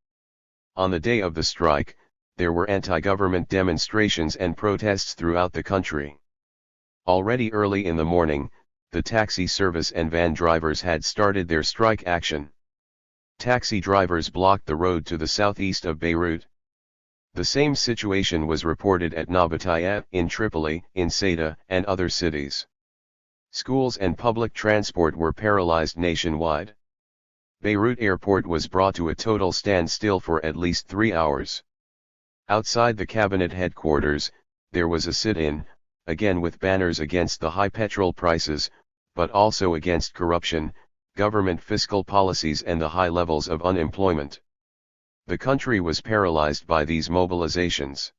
On the day of the strike, there were anti-government demonstrations and protests throughout the country. Already early in the morning, the taxi service and van drivers had started their strike action. Taxi drivers blocked the road to the southeast of Beirut. The same situation was reported at Nabataya, in Tripoli, in Ceuta, and other cities. Schools and public transport were paralyzed nationwide. Beirut airport was brought to a total standstill for at least 3 hours. Outside the cabinet headquarters, there was a sit-in, again with banners against the high petrol prices, but also against corruption, government fiscal policies and the high levels of unemployment. The country was paralyzed by these mobilizations.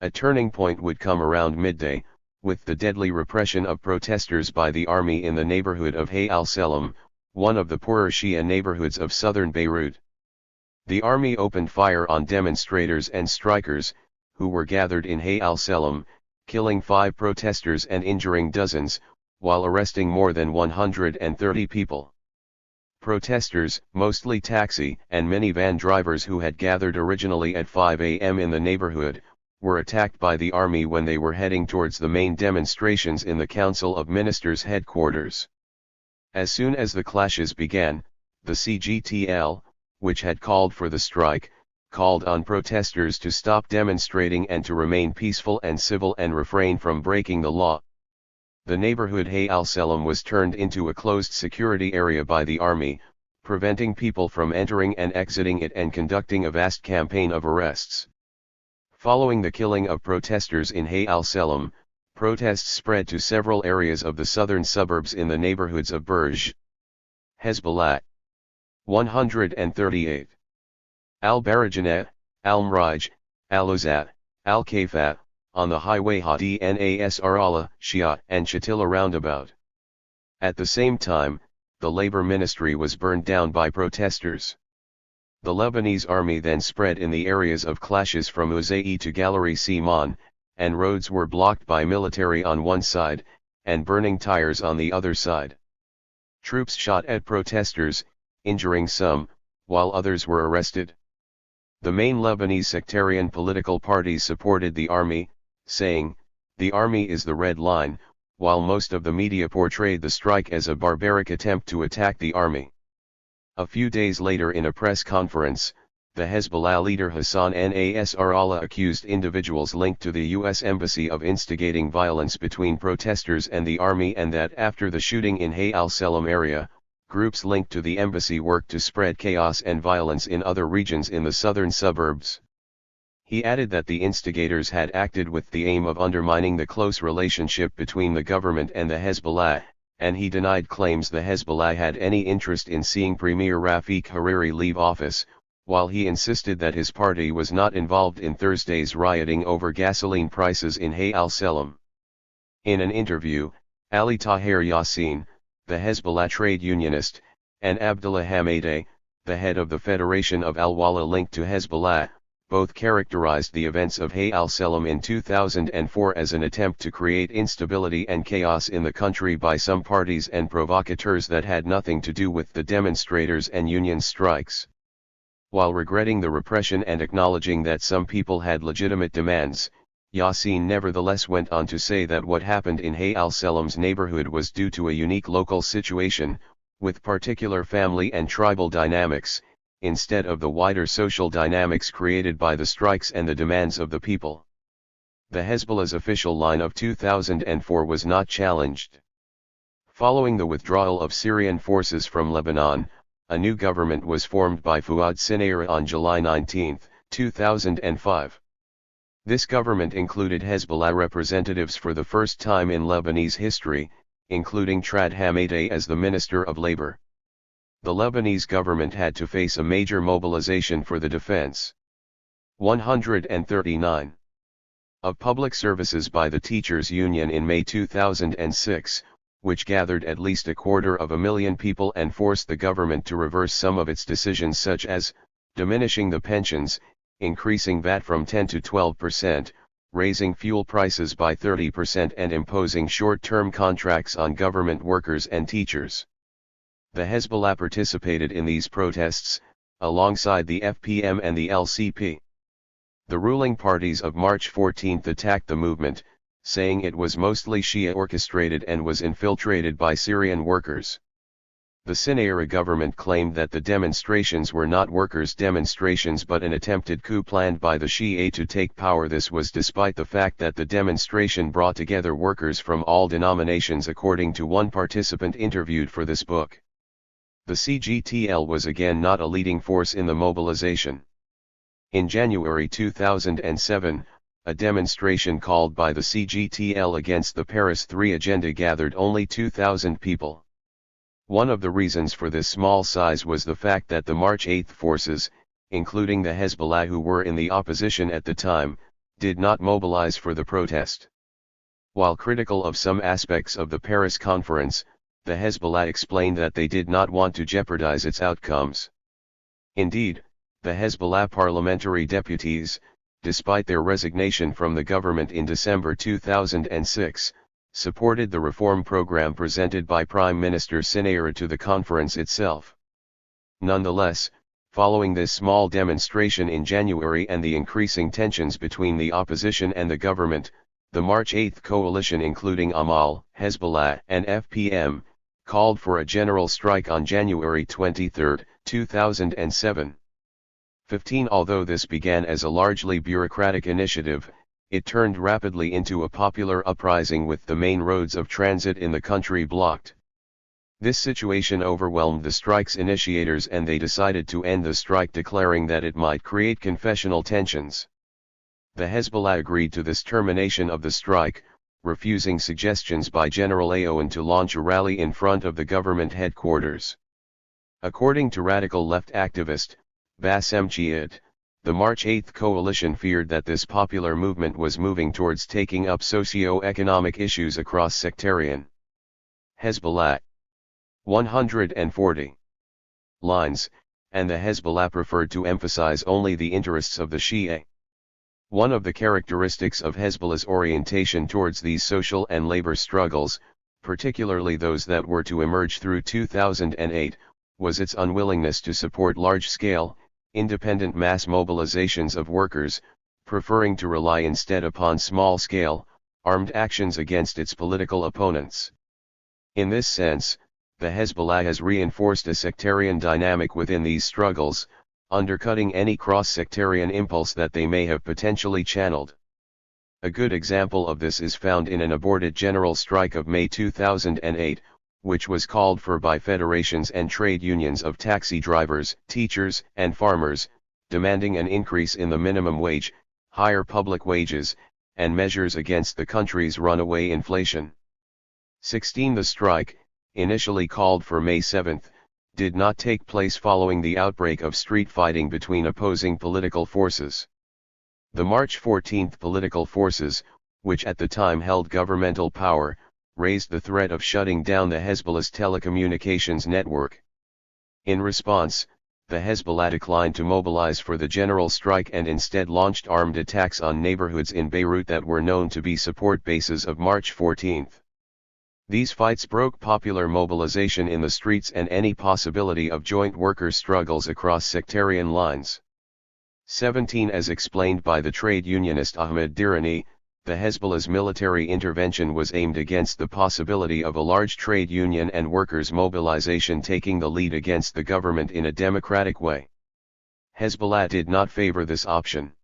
A turning point would come around midday, with the deadly repression of protesters by the army in the neighborhood of Hay al-Selam, one of the poorer Shia neighborhoods of southern Beirut. The army opened fire on demonstrators and strikers, who were gathered in Hay al-Salam, killing 5 protesters and injuring dozens, while arresting more than 130 people. Protesters, mostly taxi and minivan drivers who had gathered originally at 5 a.m. in the neighborhood, were attacked by the army when they were heading towards the main demonstrations in the Council of Ministers headquarters. As soon as the clashes began, the CGTL, which had called for the strike, called on protesters to stop demonstrating and to remain peaceful and civil and refrain from breaking the law. The neighborhood Hay al-Salam was turned into a closed security area by the army, preventing people from entering and exiting it and conducting a vast campaign of arrests. Following the killing of protesters in Hay al-Salam, protests spread to several areas of the southern suburbs in the neighborhoods of Burj Hezbollah 138, Al-Barajaneh, Al-Mrij, Al-Uzat, Al-Kafat, on the highway Hadi Nasrallah, Shia and Shatila roundabout. At the same time, the labor ministry was burned down by protesters. The Lebanese army then spread in the areas of clashes from Uzai to Gallery Simon, and roads were blocked by military on one side, and burning tires on the other side. Troops shot at protesters, injuring some, while others were arrested. The main Lebanese sectarian political parties supported the army, saying, "The army is the red line," while most of the media portrayed the strike as a barbaric attempt to attack the army. A few days later in a press conference, the Hezbollah leader Hassan Nasrallah accused individuals linked to the U.S. Embassy of instigating violence between protesters and the army, and that after the shooting in Hay al-Salam area, groups linked to the embassy worked to spread chaos and violence in other regions in the southern suburbs. He added that the instigators had acted with the aim of undermining the close relationship between the government and the Hezbollah, and he denied claims the Hezbollah had any interest in seeing Premier Rafiq Hariri leave office, while he insisted that his party was not involved in Thursday's rioting over gasoline prices in Hay al-Salam. In an interview, Ali Tahir Yassin, the Hezbollah trade unionist, and Abdullah Hamadeh, the head of the Federation of Al-Wala linked to Hezbollah, both characterized the events of Hay al-Salam in 2004 as an attempt to create instability and chaos in the country by some parties and provocateurs that had nothing to do with the demonstrators and union strikes. While regretting the repression and acknowledging that some people had legitimate demands, Yassin nevertheless went on to say that what happened in Hay al-Salam's neighborhood was due to a unique local situation, with particular family and tribal dynamics, instead of the wider social dynamics created by the strikes and the demands of the people. The Hezbollah's official line of 2004 was not challenged. Following the withdrawal of Syrian forces from Lebanon, a new government was formed by Fuad Sinayra on July 19, 2005. This government included Hezbollah representatives for the first time in Lebanese history, including Trad Hamadeh as the Minister of Labor. The Lebanese government had to face a major mobilization for the defense. 139. Of public services by the Teachers Union in May 2006, which gathered at least 250,000 people and forced the government to reverse some of its decisions, such as diminishing the pensions, increasing VAT from 10 to 12%, raising fuel prices by 30% and imposing short-term contracts on government workers and teachers. The Hezbollah participated in these protests, alongside the FPM and the LCP. The ruling parties of March 14 attacked the movement, saying it was mostly Shia-orchestrated and was infiltrated by Syrian workers. The Sinayra government claimed that the demonstrations were not workers' demonstrations but an attempted coup planned by the Shia to take power. This was despite the fact that the demonstration brought together workers from all denominations, according to one participant interviewed for this book. The CGTL was again not a leading force in the mobilization. In January 2007, a demonstration called by the CGTL against the Paris 3 agenda gathered only 2,000 people. One of the reasons for this small size was the fact that the March 8 forces, including the Hezbollah who were in the opposition at the time, did not mobilize for the protest. While critical of some aspects of the Paris conference, the Hezbollah explained that they did not want to jeopardize its outcomes. Indeed, the Hezbollah parliamentary deputies, despite their resignation from the government in December 2006, supported the reform program presented by Prime Minister Sinayra to the conference itself. Nonetheless, following this small demonstration in January and the increasing tensions between the opposition and the government, the March 8 coalition including Amal, Hezbollah and FPM, called for a general strike on January 23, 2007. Although this began as a largely bureaucratic initiative, it turned rapidly into a popular uprising with the main roads of transit in the country blocked. This situation overwhelmed the strike's initiators and they decided to end the strike, declaring that it might create confessional tensions. The Hezbollah agreed to this termination of the strike, refusing suggestions by General Aoun to launch a rally in front of the government headquarters. According to radical left activist, Bassem Chiad, the March 8 coalition feared that this popular movement was moving towards taking up socio-economic issues across sectarian Hezbollah 140 lines, and the Hezbollah preferred to emphasize only the interests of the Shia. One of the characteristics of Hezbollah's orientation towards these social and labor struggles, particularly those that were to emerge through 2008, was its unwillingness to support large-scale, independent mass mobilizations of workers, preferring to rely instead upon small-scale, armed actions against its political opponents. In this sense, the Hezbollah has reinforced a sectarian dynamic within these struggles, undercutting any cross-sectarian impulse that they may have potentially channeled. A good example of this is found in an aborted general strike of May 2008, which was called for by federations and trade unions of taxi drivers, teachers, and farmers, demanding an increase in the minimum wage, higher public wages, and measures against the country's runaway inflation. The strike, initially called for May 7, did not take place following the outbreak of street fighting between opposing political forces. The March 14 political forces, which at the time held governmental power, raised the threat of shutting down the Hezbollah's telecommunications network. In response, the Hezbollah declined to mobilize for the general strike and instead launched armed attacks on neighborhoods in Beirut that were known to be support bases of March 14. These fights broke popular mobilization in the streets and any possibility of joint worker struggles across sectarian lines. As explained by the trade unionist Ahmed Dirani, the Hezbollah's military intervention was aimed against the possibility of a large trade union and workers' mobilization taking the lead against the government in a democratic way. Hezbollah did not favor this option.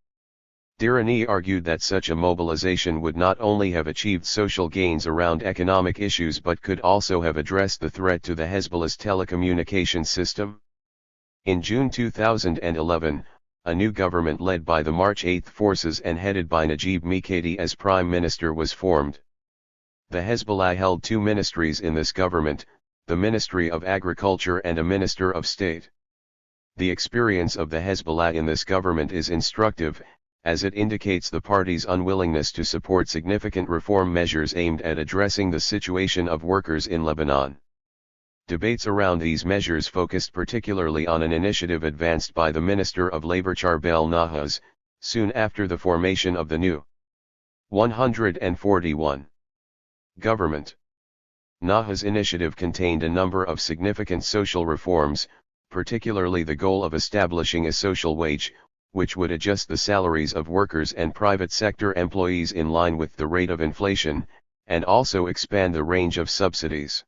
Dirani argued that such a mobilization would not only have achieved social gains around economic issues but could also have addressed the threat to the Hezbollah's telecommunications system. In June 2011, a new government led by the March 8 forces and headed by Najib Mikati as prime minister was formed. The Hezbollah held two ministries in this government, the Ministry of Agriculture and a Minister of State. The experience of the Hezbollah in this government is instructive, as it indicates the party's unwillingness to support significant reform measures aimed at addressing the situation of workers in Lebanon. Debates around these measures focused particularly on an initiative advanced by the Minister of Labor Charbel Nahaz, soon after the formation of the new 141 government. Nahaz's initiative contained a number of significant social reforms, particularly the goal of establishing a social wage, which would adjust the salaries of workers and private sector employees in line with the rate of inflation, and also expand the range of subsidies.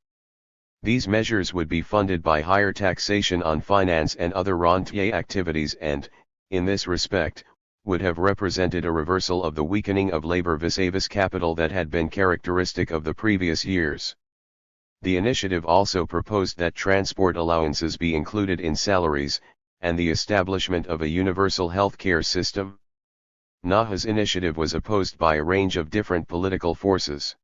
These measures would be funded by higher taxation on finance and other rentier activities and, in this respect, would have represented a reversal of the weakening of labor vis-a-vis capital that had been characteristic of the previous years. The initiative also proposed that transport allowances be included in salaries, and the establishment of a universal health care system. Nahaz's initiative was opposed by a range of different political forces.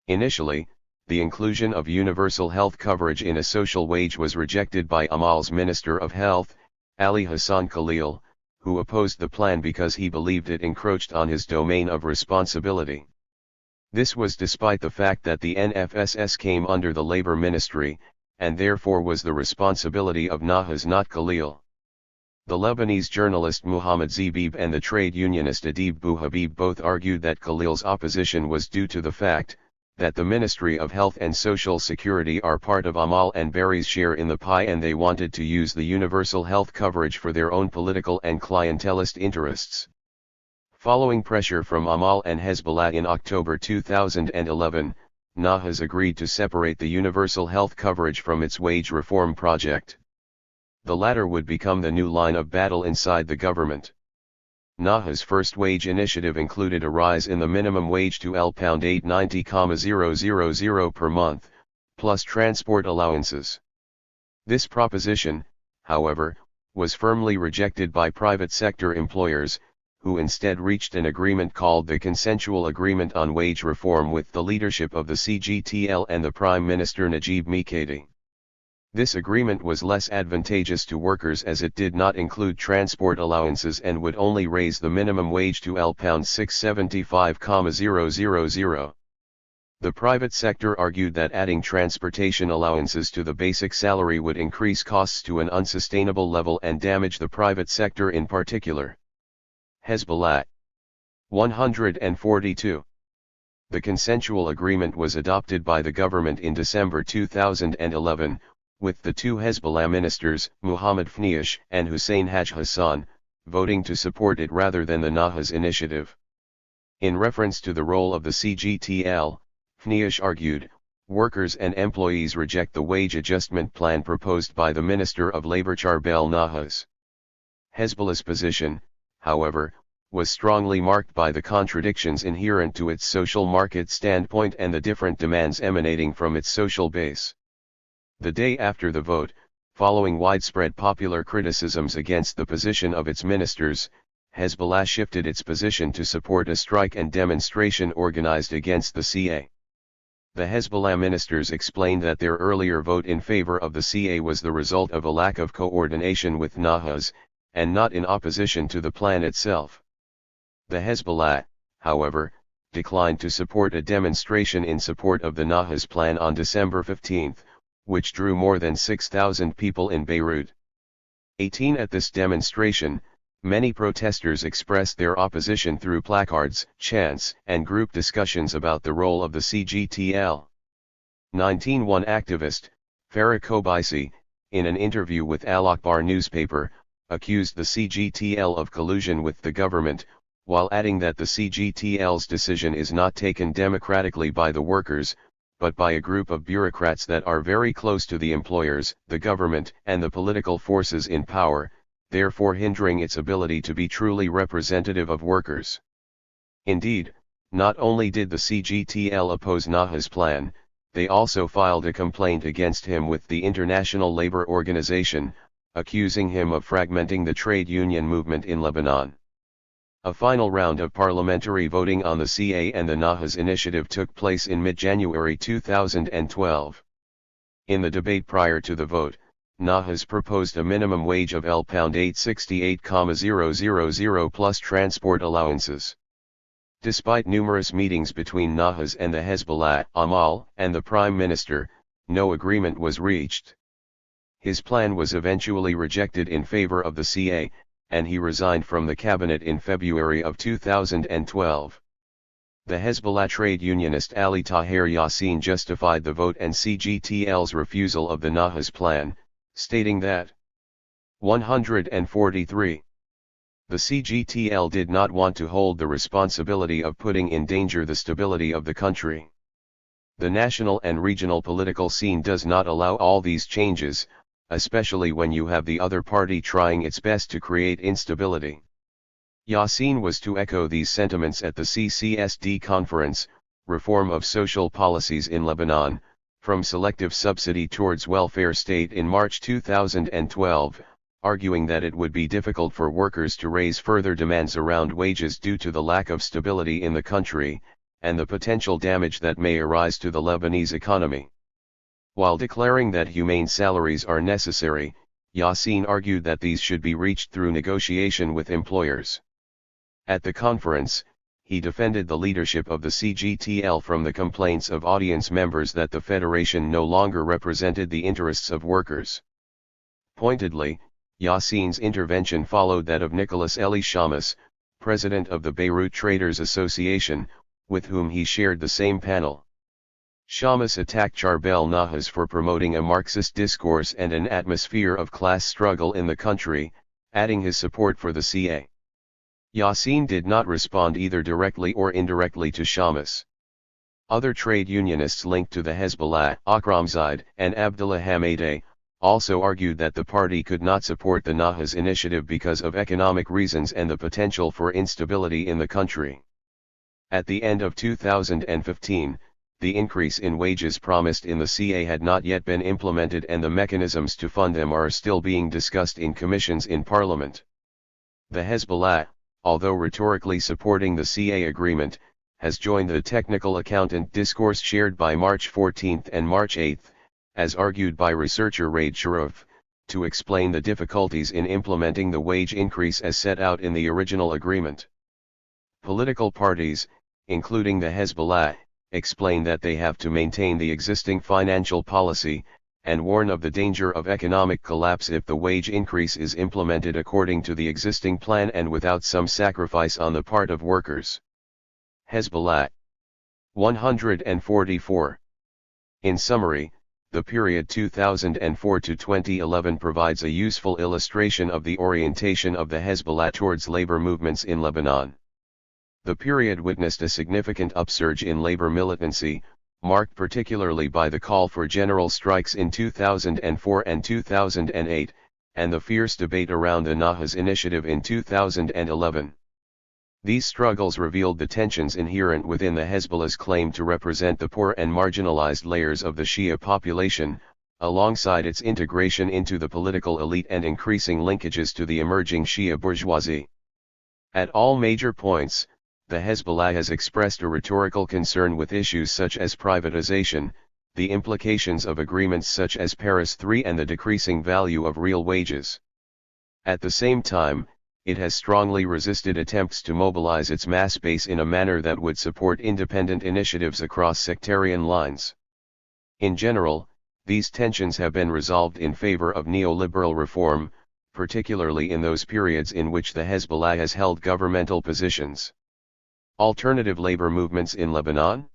Initially, the inclusion of universal health coverage in a social wage was rejected by Amal's Minister of Health, Ali Hassan Khalil, who opposed the plan because he believed it encroached on his domain of responsibility. This was despite the fact that the NFSS came under the Labor Ministry, and therefore was the responsibility of Nahaz not Khalil. The Lebanese journalist Muhammad Zibib and the trade unionist Adib Bouhabib both argued that Khalil's opposition was due to the fact that the Ministry of Health and Social Security are part of Amal and Barry's share in the pie, and they wanted to use the universal health coverage for their own political and clientelist interests. Following pressure from Amal and Hezbollah in October 2011, Nahas agreed to separate the universal health coverage from its wage reform project. The latter would become the new line of battle inside the government. Nahas' first wage initiative included a rise in the minimum wage to £890,000 per month, plus transport allowances. This proposition, however, was firmly rejected by private sector employers, who instead reached an agreement called the Consensual Agreement on Wage Reform with the leadership of the CGTL and the Prime Minister Najib Mikati. This agreement was less advantageous to workers as it did not include transport allowances and would only raise the minimum wage to £675,000. The private sector argued that adding transportation allowances to the basic salary would increase costs to an unsustainable level and damage the private sector in particular. Hezbollah. 142. The consensual agreement was adopted by the government in December 2011, with the two Hezbollah ministers, Muhammad Fniash and Hussein Haj Hassan, voting to support it rather than the Nahas initiative. In reference to the role of the CGTL, Fniash argued, workers and employees reject the wage adjustment plan proposed by the Minister of Labor Charbel Nahas. Hezbollah's position, however, was strongly marked by the contradictions inherent to its social market standpoint and the different demands emanating from its social base. The day after the vote, following widespread popular criticisms against the position of its ministers, Hezbollah shifted its position to support a strike and demonstration organized against the CA. The Hezbollah ministers explained that their earlier vote in favor of the CA was the result of a lack of coordination with Nahas, and not in opposition to the plan itself. The Hezbollah, however, declined to support a demonstration in support of the Nahas plan on December 15, which drew more than 6,000 people in Beirut. 18 At this demonstration, many protesters expressed their opposition through placards, chants, and group discussions about the role of the CGTL. 19 One activist, Farah Kobaisi, in an interview with Al Akhbar newspaper, accused the CGTL of collusion with the government, while adding that the CGTL's decision is not taken democratically by the workers, but by a group of bureaucrats that are very close to the employers, the government, and the political forces in power, therefore hindering its ability to be truly representative of workers. Indeed, not only did the CGTL oppose Nahas' plan, they also filed a complaint against him with the International Labour Organization, accusing him of fragmenting the trade union movement in Lebanon. A final round of parliamentary voting on the CA and the Nahas initiative took place in mid-January 2012. In the debate prior to the vote, Nahas proposed a minimum wage of £868,000 plus transport allowances. Despite numerous meetings between Nahas and the Hezbollah, Amal, and the Prime Minister, no agreement was reached. His plan was eventually rejected in favor of the CA, and he resigned from the cabinet in February of 2012. The Hezbollah trade unionist Ali Tahir Yassin justified the vote and CGTL's refusal of the Nahas plan, stating that 143. The CGTL did not want to hold the responsibility of putting in danger the stability of the country. The national and regional political scene does not allow all these changes, especially when you have the other party trying its best to create instability. Yassin was to echo these sentiments at the CCSD conference, Reform of Social Policies in Lebanon, from Selective Subsidy Towards Welfare State in March 2012, arguing that it would be difficult for workers to raise further demands around wages due to the lack of stability in the country, and the potential damage that may arise to the Lebanese economy. While declaring that humane salaries are necessary, Yassin argued that these should be reached through negotiation with employers. At the conference, he defended the leadership of the CGTL from the complaints of audience members that the federation no longer represented the interests of workers. Pointedly, Yassin's intervention followed that of Nicholas Elie Shamas, president of the Beirut Traders Association, with whom he shared the same panel. Shamas attacked Charbel Nahas for promoting a Marxist discourse and an atmosphere of class struggle in the country, adding his support for the CA. Yassin did not respond either directly or indirectly to Shamas. Other trade unionists linked to the Hezbollah, Akramzad and Abdullah Hamadeh, also argued that the party could not support the Nahas initiative because of economic reasons and the potential for instability in the country. At the end of 2015, the increase in wages promised in the CA had not yet been implemented and the mechanisms to fund them are still being discussed in commissions in parliament. The Hezbollah, although rhetorically supporting the CA agreement, has joined the technical accountant discourse shared by March 14 and March 8, as argued by researcher Raid Sharif, to explain the difficulties in implementing the wage increase as set out in the original agreement. Political parties, including the Hezbollah, explain that they have to maintain the existing financial policy, and warn of the danger of economic collapse if the wage increase is implemented according to the existing plan and without some sacrifice on the part of workers. Hezbollah 144. In summary, the period 2004 to 2011 provides a useful illustration of the orientation of the Hezbollah towards labor movements in Lebanon. The period witnessed a significant upsurge in labor militancy, marked particularly by the call for general strikes in 2004 and 2008, and the fierce debate around the Nahas initiative in 2011. These struggles revealed the tensions inherent within the Hezbollah's claim to represent the poor and marginalized layers of the Shia population, alongside its integration into the political elite and increasing linkages to the emerging Shia bourgeoisie. At all major points, the Hezbollah has expressed a rhetorical concern with issues such as privatization, the implications of agreements such as Paris III and the decreasing value of real wages. At the same time, it has strongly resisted attempts to mobilize its mass base in a manner that would support independent initiatives across sectarian lines. In general, these tensions have been resolved in favor of neoliberal reform, particularly in those periods in which the Hezbollah has held governmental positions. Alternative labor movements in Lebanon?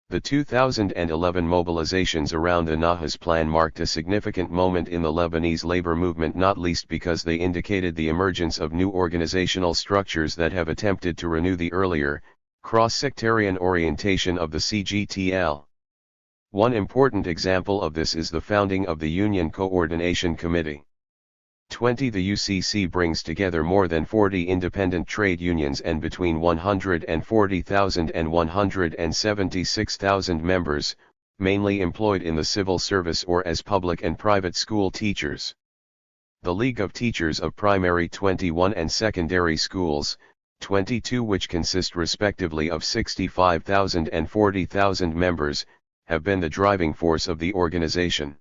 The 2011 mobilizations around the Nahas plan marked a significant moment in the Lebanese labor movement, not least because they indicated the emergence of new organizational structures that have attempted to renew the earlier, cross-sectarian orientation of the CGTL. One important example of this is the founding of the Union Coordination Committee. The UCC brings together more than 40 independent trade unions and between 140,000 and 176,000 members, mainly employed in the civil service or as public and private school teachers. The League of Teachers of Primary 21 and Secondary Schools, 22, which consist respectively of 65,000 and 40,000 members, have been the driving force of the organization.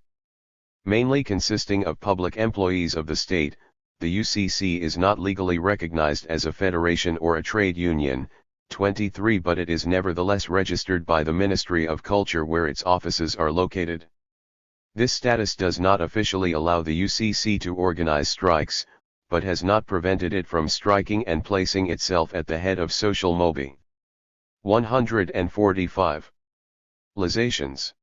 Mainly consisting of public employees of the state, the UCC is not legally recognized as a federation or a trade union, 23, but it is nevertheless registered by the Ministry of Culture where its offices are located. This status does not officially allow the UCC to organize strikes, but has not prevented it from striking and placing itself at the head of social mobilization. 145. Lizations.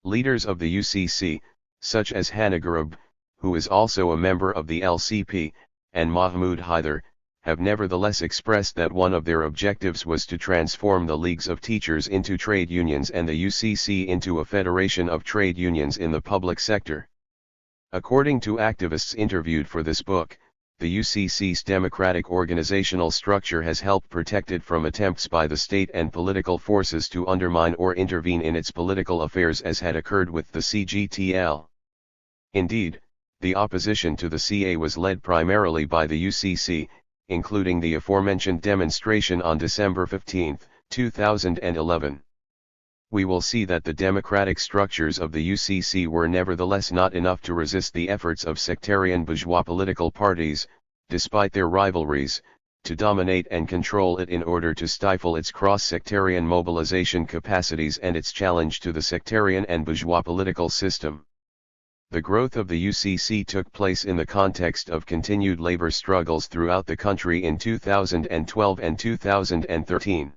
Leaders of the UCC, such as Hannah Garib, who is also a member of the LCP, and Mahmoud Haider, have nevertheless expressed that one of their objectives was to transform the leagues of teachers into trade unions and the UCC into a federation of trade unions in the public sector. According to activists interviewed for this book, the UCC's democratic organizational structure has helped protect it from attempts by the state and political forces to undermine or intervene in its political affairs, as had occurred with the CGTL. Indeed, the opposition to the CA was led primarily by the UCC, including the aforementioned demonstration on December 15, 2011. We will see that the democratic structures of the UCC were nevertheless not enough to resist the efforts of sectarian bourgeois political parties, despite their rivalries, to dominate and control it in order to stifle its cross-sectarian mobilization capacities and its challenge to the sectarian and bourgeois political system. The growth of the UCC took place in the context of continued labor struggles throughout the country in 2012 and 2013.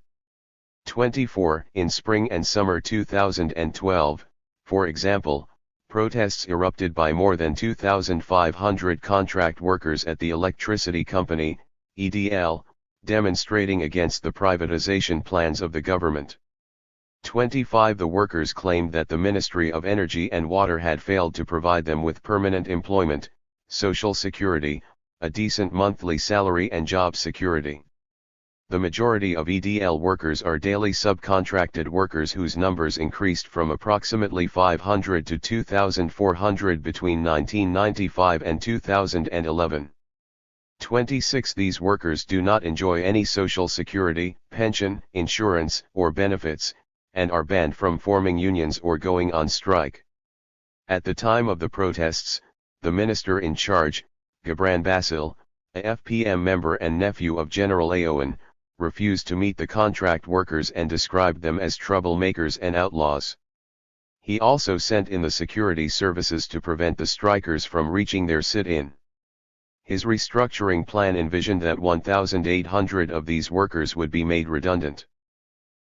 24. In spring and summer 2012, for example, protests erupted by more than 2,500 contract workers at the electricity company, EDL, demonstrating against the privatization plans of the government. 25. The workers claimed that the Ministry of Energy and Water had failed to provide them with permanent employment, social security, a decent monthly salary and job security. The majority of EDL workers are daily subcontracted workers whose numbers increased from approximately 500 to 2,400 between 1995 and 2011. 26. These workers do not enjoy any social security, pension, insurance, or benefits, and are banned from forming unions or going on strike. At the time of the protests, the minister in charge, Gibran Basil, a FPM member and nephew of General Aoun, refused to meet the contract workers and described them as troublemakers and outlaws. He also sent in the security services to prevent the strikers from reaching their sit-in. His restructuring plan envisioned that 1,800 of these workers would be made redundant.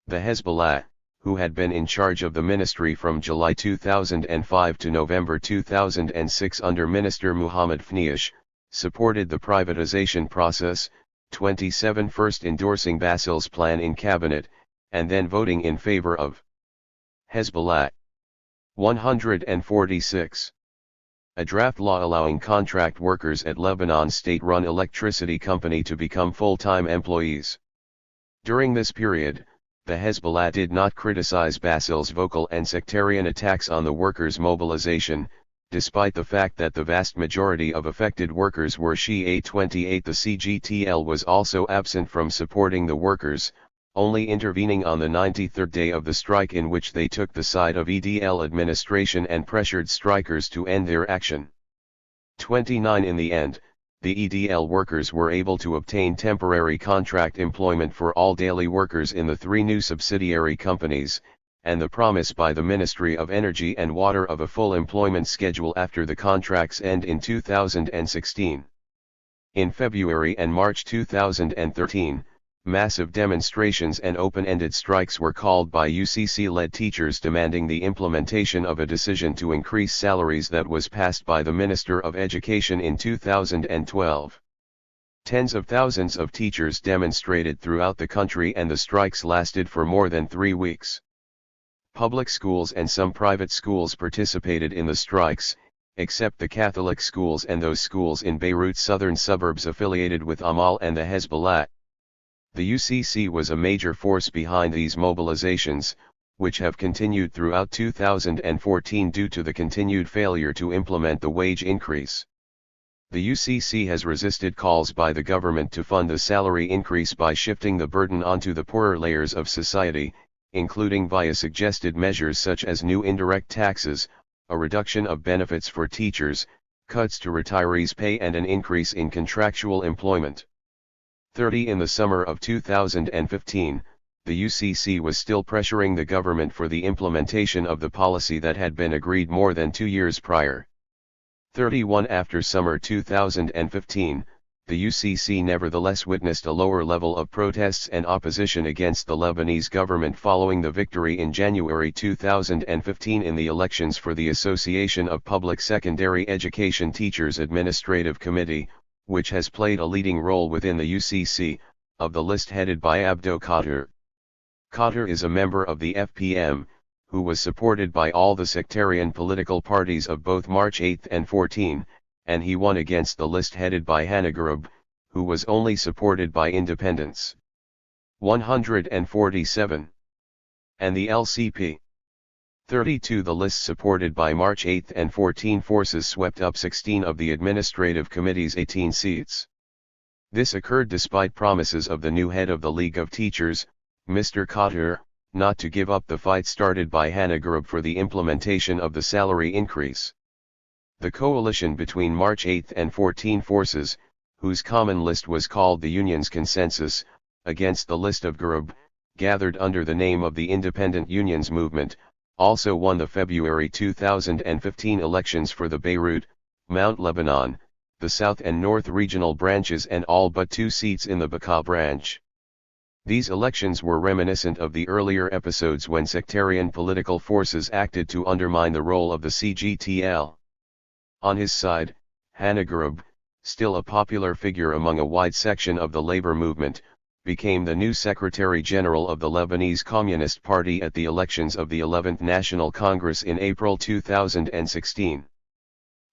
The Hezbollah, who had been in charge of the ministry from July 2005 to November 2006 under Minister Muhammad Fniash, supported the privatization process, 27 first endorsing Basil's plan in cabinet, and then voting in favor of Hezbollah. 146. A draft law allowing contract workers at Lebanon's state-run electricity company to become full-time employees. During this period, the Hezbollah did not criticize Basil's vocal and sectarian attacks on the workers' mobilization, despite the fact that the vast majority of affected workers were Shia. 28. The CGTL was also absent from supporting the workers, only intervening on the 93rd day of the strike, in which they took the side of EDL administration and pressured strikers to end their action. 29. In the end, the EDL workers were able to obtain temporary contract employment for all daily workers in the 3 new subsidiary companies, and the promise by the Ministry of Energy and Water of a full employment schedule after the contracts end in 2016. In February and March 2013, massive demonstrations and open-ended strikes were called by UCC-led teachers demanding the implementation of a decision to increase salaries that was passed by the Minister of Education in 2012. Tens of thousands of teachers demonstrated throughout the country, and the strikes lasted for more than 3 weeks. Public schools and some private schools participated in the strikes, except the Catholic schools and those schools in Beirut's southern suburbs affiliated with Amal and the Hezbollah. The UCC was a major force behind these mobilizations, which have continued throughout 2014 due to the continued failure to implement the wage increase. The UCC has resisted calls by the government to fund the salary increase by shifting the burden onto the poorer layers of society, including via suggested measures such as new indirect taxes, a reduction of benefits for teachers, cuts to retirees' pay, and an increase in contractual employment. 30. In the summer of 2015, the UCC was still pressuring the government for the implementation of the policy that had been agreed more than 2 years prior. 31. After summer 2015, the UCC nevertheless witnessed a lower level of protests and opposition against the Lebanese government following the victory in January 2015 in the elections for the Association of Public Secondary Education Teachers Administrative Committee, which has played a leading role within the UCC, of the list headed by Abdo Qadir. Qadir is a member of the FPM, who was supported by all the sectarian political parties of both March 8 and 14, and he won against the list headed by Hannah Garib, who was only supported by independents. 147. And the LCP. 32. The list supported by March 8 and 14 forces swept up 16 of the Administrative Committee's 18 seats. This occurred despite promises of the new head of the League of Teachers, Mr. Qadir, not to give up the fight started by Hannah Garib for the implementation of the salary increase. The coalition between March 8 and 14 forces, whose common list was called the Union's Consensus, against the list of Garib, gathered under the name of the Independent Unions Movement, also won the February 2015 elections for the Beirut, Mount Lebanon, the South and North regional branches and all but 2 seats in the Bekaa branch. These elections were reminiscent of the earlier episodes when sectarian political forces acted to undermine the role of the CGTL. On his side, Hannah Garib, still a popular figure among a wide section of the labor movement, became the new Secretary General of the Lebanese Communist Party at the elections of the 11th National Congress in April 2016.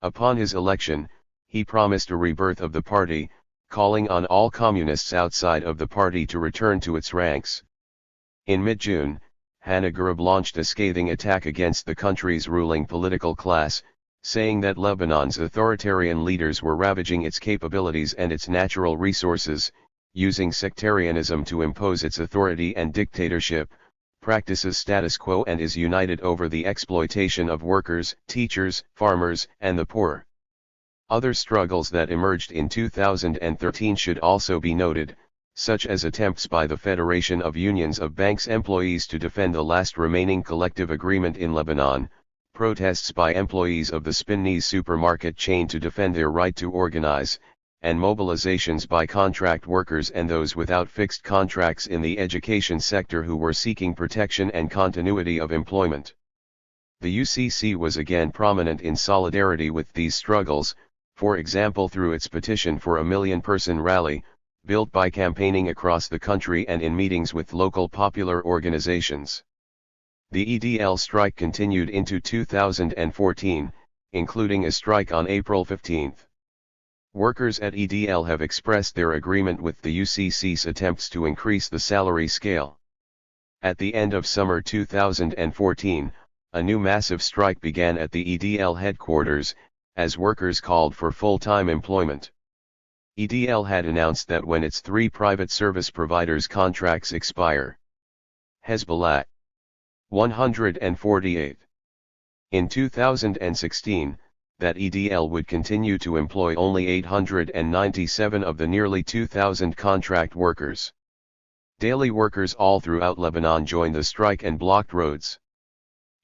Upon his election, he promised a rebirth of the party, calling on all communists outside of the party to return to its ranks. In mid-June, Hannah Garib launched a scathing attack against the country's ruling political class, saying that Lebanon's authoritarian leaders were ravaging its capabilities and its natural resources, using sectarianism to impose its authority and dictatorship, practices status quo and is united over the exploitation of workers, teachers, farmers, and the poor. Other struggles that emerged in 2013 should also be noted, such as attempts by the Federation of Unions of Banks employees to defend the last remaining collective agreement in Lebanon, protests by employees of the Spinneys supermarket chain to defend their right to organize, and mobilizations by contract workers and those without fixed contracts in the education sector who were seeking protection and continuity of employment. The UCC was again prominent in solidarity with these struggles, for example through its petition for a million-person rally, built by campaigning across the country and in meetings with local popular organizations. The EDL strike continued into 2014, including a strike on April 15. Workers at EDL have expressed their agreement with the UCC's attempts to increase the salary scale. At the end of summer 2014, a new massive strike began at the EDL headquarters, as workers called for full-time employment. EDL had announced that when its 3 private service providers' contracts expire, Hezbollah 148. In 2016, that EDL would continue to employ only 897 of the nearly 2,000 contract workers. Daily workers all throughout Lebanon joined the strike and blocked roads.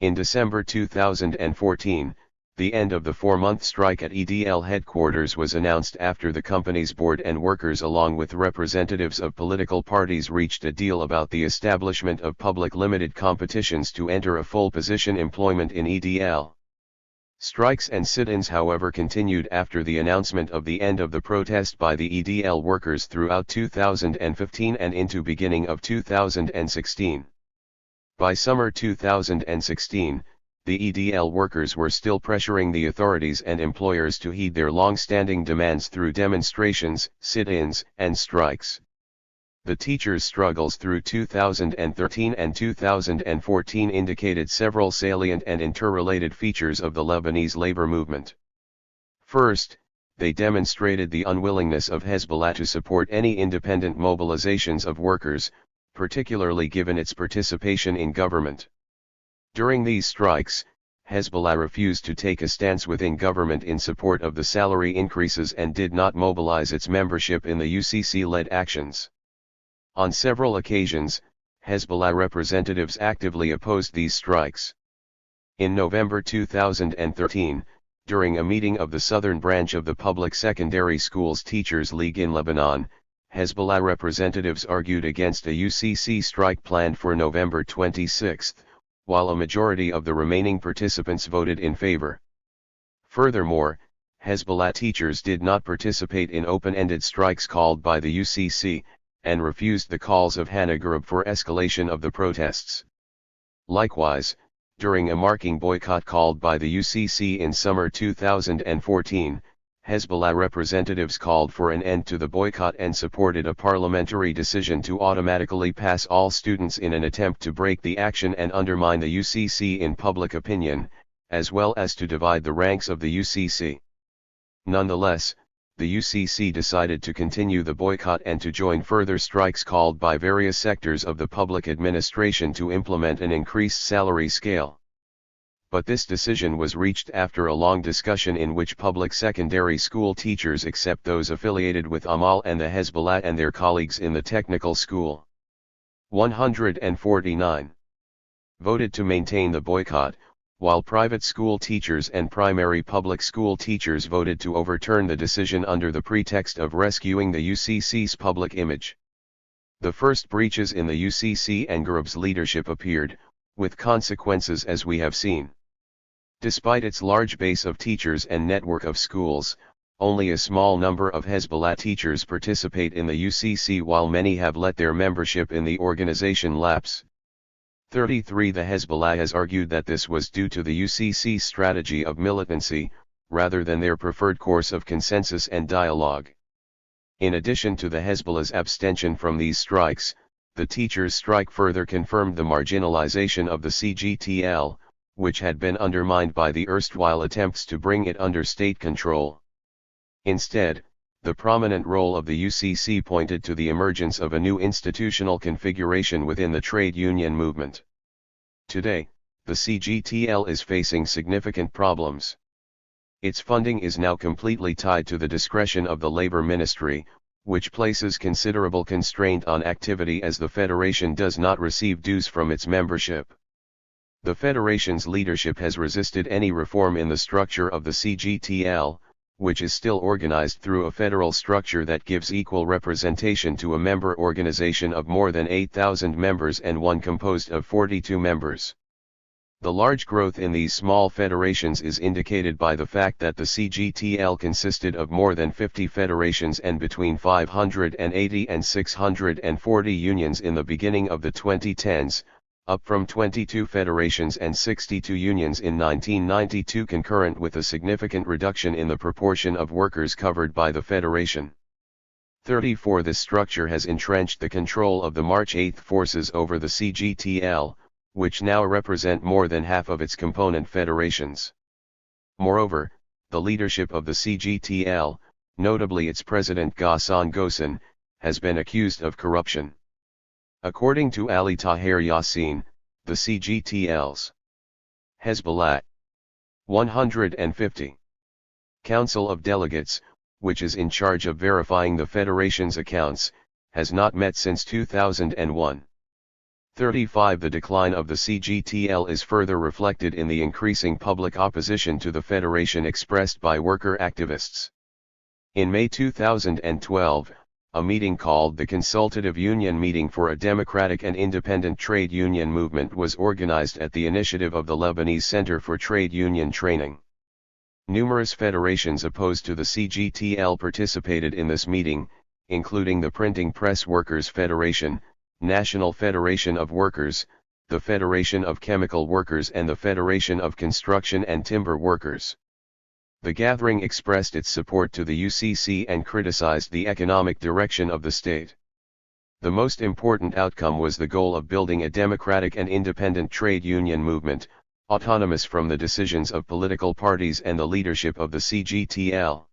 In December 2014, the end of the 4-month strike at EDL headquarters was announced after the company's board and workers along with representatives of political parties reached a deal about the establishment of public limited competitions to enter a full-position employment in EDL. Strikes and sit-ins however continued after the announcement of the end of the protest by the EDL workers throughout 2015 and into beginning of 2016. By summer 2016, the EDL workers were still pressuring the authorities and employers to heed their long-standing demands through demonstrations, sit-ins, and strikes. The teachers' struggles through 2013 and 2014 indicated several salient and interrelated features of the Lebanese labor movement. First, they demonstrated the unwillingness of Hezbollah to support any independent mobilizations of workers, particularly given its participation in government. During these strikes, Hezbollah refused to take a stance within government in support of the salary increases and did not mobilize its membership in the UCC-led actions. On several occasions, Hezbollah representatives actively opposed these strikes. In November 2013, during a meeting of the southern branch of the Public Secondary Schools Teachers League in Lebanon, Hezbollah representatives argued against a UCC strike planned for November 26, while a majority of the remaining participants voted in favor. Furthermore, Hezbollah teachers did not participate in open-ended strikes called by the UCC, and refused the calls of Hannah Garib for escalation of the protests. Likewise, during a marking boycott called by the UCC in summer 2014, Hezbollah representatives called for an end to the boycott and supported a parliamentary decision to automatically pass all students in an attempt to break the action and undermine the UCC in public opinion, as well as to divide the ranks of the UCC. Nonetheless, the UCC decided to continue the boycott and to join further strikes called by various sectors of the public administration to implement an increased salary scale. But this decision was reached after a long discussion in which public secondary school teachers except those affiliated with Amal and the Hezbollah and their colleagues in the technical school. 149. voted to maintain the boycott, while private school teachers and primary public school teachers voted to overturn the decision under the pretext of rescuing the UCC's public image. The first breaches in the UCC and GRUB's leadership appeared, with consequences as we have seen. Despite its large base of teachers and network of schools, only a small number of Hezbollah teachers participate in the UCC, while many have let their membership in the organization lapse. 33 The Hezbollah has argued that this was due to the UCC's strategy of militancy, rather than their preferred course of consensus and dialogue. In addition to the Hezbollah's abstention from these strikes, the teachers' strike further confirmed the marginalization of the CGTL, which had been undermined by the erstwhile attempts to bring it under state control. Instead, the prominent role of the UCC pointed to the emergence of a new institutional configuration within the trade union movement. Today, the CGTL is facing significant problems. Its funding is now completely tied to the discretion of the Labor Ministry, which places considerable constraint on activity as the Federation does not receive dues from its membership. The Federation's leadership has resisted any reform in the structure of the CGTL, which is still organized through a federal structure that gives equal representation to a member organization of more than 8,000 members and one composed of 42 members. The large growth in these small federations is indicated by the fact that the CGTL consisted of more than 50 federations and between 580 and 640 unions in the beginning of the 2010s, up from 22 federations and 62 unions in 1992, concurrent with a significant reduction in the proportion of workers covered by the federation. 34 This structure has entrenched the control of the March 8 forces over the CGTL, which now represent more than half of its component federations. Moreover, the leadership of the CGTL, notably its president Ghassan Ghosn, has been accused of corruption. According to Ali Tahir Yassin, the CGTL's Hezbollah 150 Council of Delegates, which is in charge of verifying the Federation's accounts, has not met since 2001. 35 The decline of the CGTL is further reflected in the increasing public opposition to the Federation expressed by worker activists. In May 2012, a meeting called the Consultative Union Meeting for a Democratic and Independent Trade Union Movement was organized at the initiative of the Lebanese Center for Trade Union Training. Numerous federations opposed to the CGTL participated in this meeting, including the Printing Press Workers Federation, National Federation of Workers, the Federation of Chemical Workers and the Federation of Construction and Timber Workers. The gathering expressed its support to the UCC and criticized the economic direction of the state. The most important outcome was the goal of building a democratic and independent trade union movement, autonomous from the decisions of political parties and the leadership of the CGTL.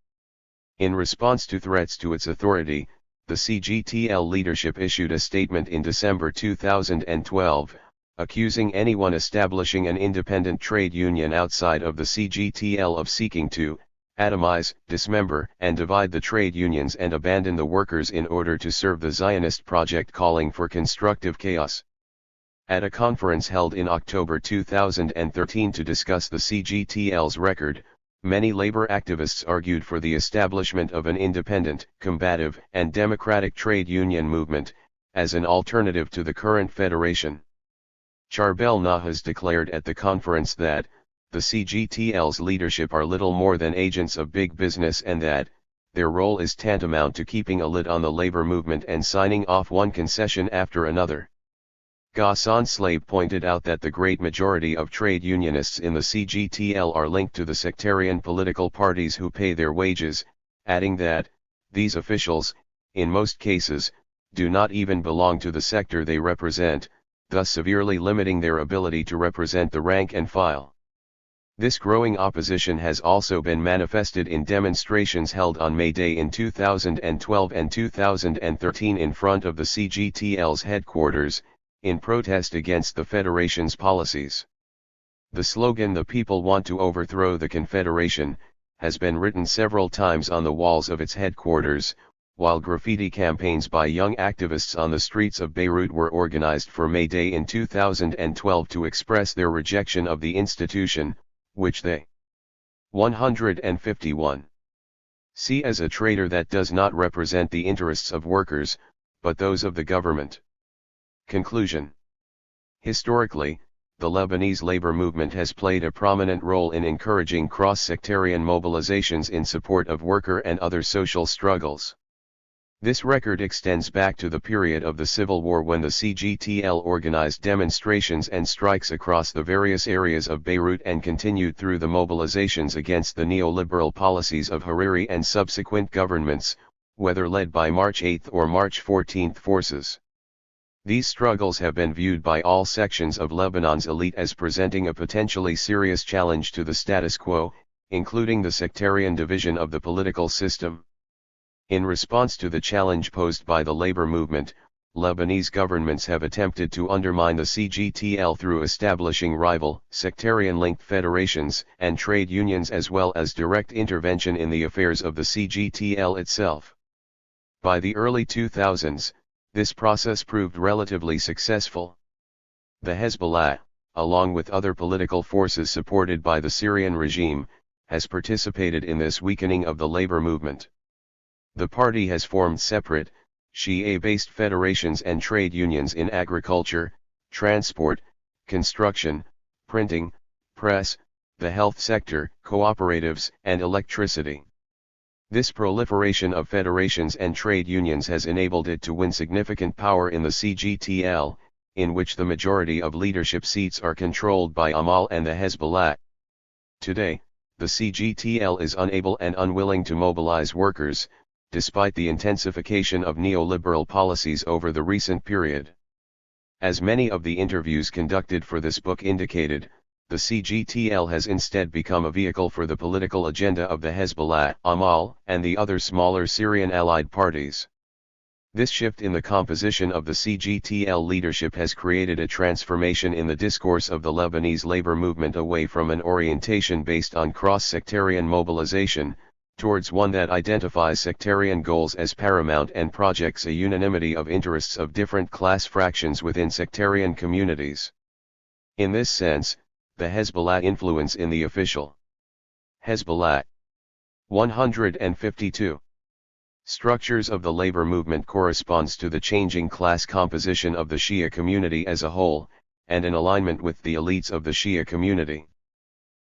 In response to threats to its authority, the CGTL leadership issued a statement in December 2012, accusing anyone establishing an independent trade union outside of the CGTL of seeking to atomize, dismember, and divide the trade unions and abandon the workers in order to serve the Zionist project, calling for constructive chaos. At a conference held in October 2013 to discuss the CGTL's record, many labor activists argued for the establishment of an independent, combative, and democratic trade union movement, as an alternative to the current federation. Charbel Nahas declared at the conference that the CGTL's leadership are little more than agents of big business and that their role is tantamount to keeping a lid on the labor movement and signing off one concession after another. Ghassan Slabe pointed out that the great majority of trade unionists in the CGTL are linked to the sectarian political parties who pay their wages, adding that these officials, in most cases, do not even belong to the sector they represent, thus severely limiting their ability to represent the rank and file. This growing opposition has also been manifested in demonstrations held on May Day in 2012 and 2013 in front of the CGTL's headquarters, in protest against the Federation's policies. The slogan "The people want to overthrow the Confederation" has been written several times on the walls of its headquarters, while graffiti campaigns by young activists on the streets of Beirut were organized for May Day in 2012 to express their rejection of the institution, which they 151 see as a traitor that does not represent the interests of workers, but those of the government. Conclusion. Historically, the Lebanese labor movement has played a prominent role in encouraging cross-sectarian mobilizations in support of worker and other social struggles. This record extends back to the period of the Civil War when the CGTL organized demonstrations and strikes across the various areas of Beirut and continued through the mobilizations against the neoliberal policies of Hariri and subsequent governments, whether led by March 8 or March 14 forces. These struggles have been viewed by all sections of Lebanon's elite as presenting a potentially serious challenge to the status quo, including the sectarian division of the political system. In response to the challenge posed by the labor movement, Lebanese governments have attempted to undermine the CGTL through establishing rival, sectarian-linked federations and trade unions as well as direct intervention in the affairs of the CGTL itself. By the early 2000s, this process proved relatively successful. The Hezbollah, along with other political forces supported by the Syrian regime, has participated in this weakening of the labor movement. The party has formed separate, Shia-based federations and trade unions in agriculture, transport, construction, printing, press, the health sector, cooperatives, and electricity. This proliferation of federations and trade unions has enabled it to win significant power in the CGTL, in which the majority of leadership seats are controlled by Amal and the Hezbollah. Today, the CGTL is unable and unwilling to mobilize workers, despite the intensification of neoliberal policies over the recent period. As many of the interviews conducted for this book indicated, the CGTL has instead become a vehicle for the political agenda of the Hezbollah, Amal, and the other smaller Syrian allied parties. This shift in the composition of the CGTL leadership has created a transformation in the discourse of the Lebanese labor movement away from an orientation based on cross-sectarian mobilization, towards one that identifies sectarian goals as paramount and projects a unanimity of interests of different class fractions within sectarian communities. In this sense, the Hezbollah influence in the official Hezbollah 152 structures of the labor movement corresponds to the changing class composition of the Shia community as a whole, and in alignment with the elites of the Shia community.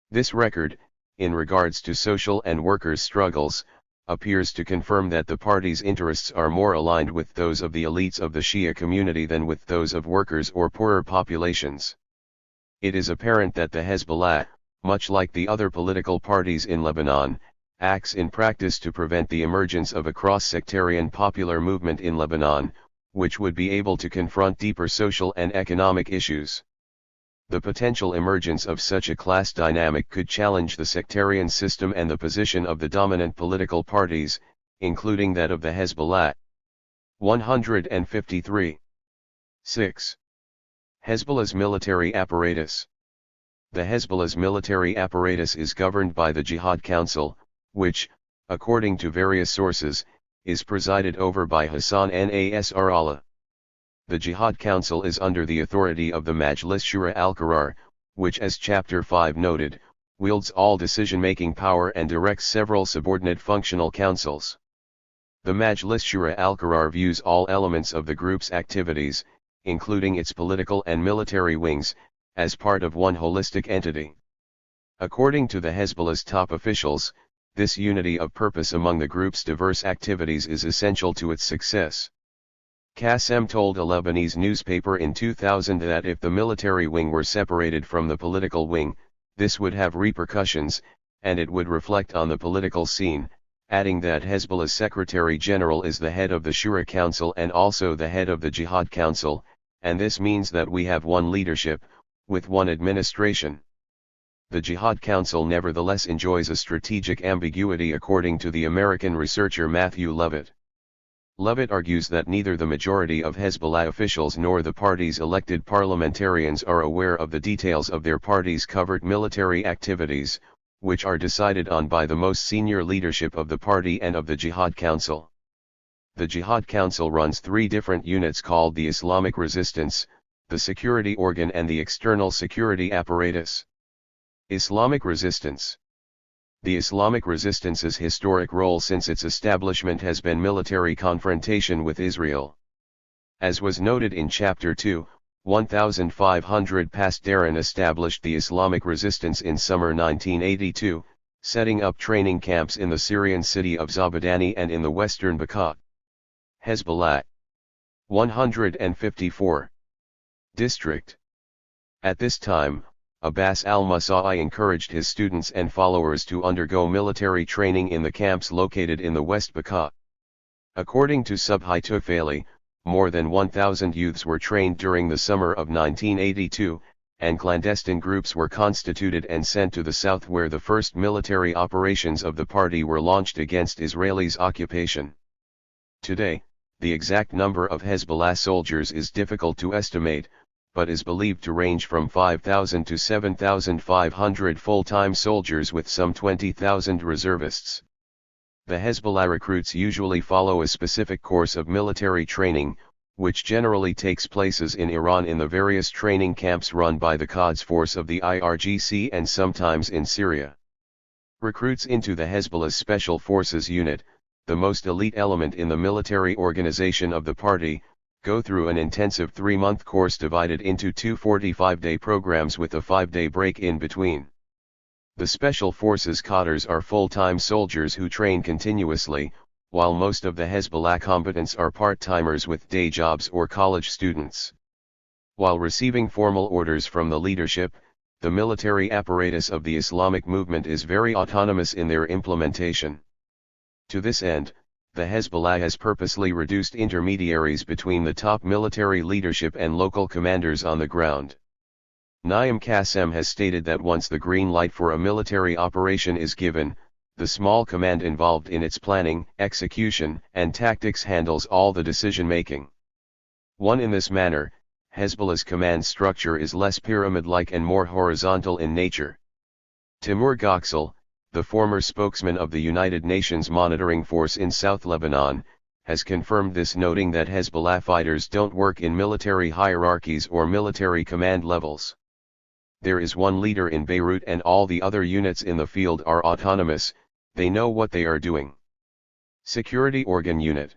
This record, in regards to social and workers' struggles, appears to confirm that the party's interests are more aligned with those of the elites of the Shia community than with those of workers or poorer populations. It is apparent that the Hezbollah, much like the other political parties in Lebanon, acts in practice to prevent the emergence of a cross-sectarian popular movement in Lebanon, which would be able to confront deeper social and economic issues. The potential emergence of such a class dynamic could challenge the sectarian system and the position of the dominant political parties, including that of the Hezbollah. 153. 6. Hezbollah's military apparatus. The Hezbollah's military apparatus is governed by the Jihad Council, which, according to various sources, is presided over by Hassan Nasrallah. The Jihad Council is under the authority of the Majlis Shura al-Qarar, which as Chapter 5 noted, wields all decision-making power and directs several subordinate functional councils. The Majlis Shura al-Qarar views all elements of the group's activities, including its political and military wings, as part of one holistic entity. According to the Hezbollah's top officials, this unity of purpose among the group's diverse activities is essential to its success. Qassem told a Lebanese newspaper in 2000 that if the military wing were separated from the political wing, this would have repercussions, and it would reflect on the political scene, adding that Hezbollah's Secretary General is the head of the Shura Council and also the head of the Jihad Council, and this means that we have one leadership, with one administration. The Jihad Council nevertheless enjoys a strategic ambiguity according to the American researcher Matthew Levitt. Levitt argues that neither the majority of Hezbollah officials nor the party's elected parliamentarians are aware of the details of their party's covert military activities, which are decided on by the most senior leadership of the party and of the Jihad Council. The Jihad Council runs 3 different units called the Islamic Resistance, the Security Organ and the External Security Apparatus. Islamic Resistance. The Islamic Resistance's historic role since its establishment has been military confrontation with Israel. As was noted in Chapter 2, 1500 Pasdaran established the Islamic Resistance in summer 1982, setting up training camps in the Syrian city of Zabadani and in the western Bekaa. Hezbollah. 154. District. At this time, Abbas al-Musa'i encouraged his students and followers to undergo military training in the camps located in the West Bekaa. According to Subhi Tufaili, more than 1,000 youths were trained during the summer of 1982, and clandestine groups were constituted and sent to the south where the first military operations of the party were launched against Israelis' occupation. Today, the exact number of Hezbollah soldiers is difficult to estimate, but is believed to range from 5,000 to 7,500 full-time soldiers with some 20,000 reservists. The Hezbollah recruits usually follow a specific course of military training, which generally takes places in Iran in the various training camps run by the Quds Force of the IRGC and sometimes in Syria. Recruits into the Hezbollah's Special Forces Unit, the most elite element in the military organization of the party, go through an intensive 3-month course divided into 2 45-day programs with a 5-day break in between. The Special Forces cadres are full-time soldiers who train continuously, while most of the Hezbollah combatants are part-timers with day jobs or college students. While receiving formal orders from the leadership, the military apparatus of the Islamic movement is very autonomous in their implementation. To this end, the Hezbollah has purposely reduced intermediaries between the top military leadership and local commanders on the ground. Naim Qassem has stated that once the green light for a military operation is given, the small command involved in its planning, execution, and tactics handles all the decision-making. In this manner, Hezbollah's command structure is less pyramid-like and more horizontal in nature. Timur Göksel, the former spokesman of the United Nations Monitoring Force in South Lebanon, has confirmed this, noting that Hezbollah fighters don't work in military hierarchies or military command levels. There is one leader in Beirut and all the other units in the field are autonomous, they know what they are doing. Security Organ Unit.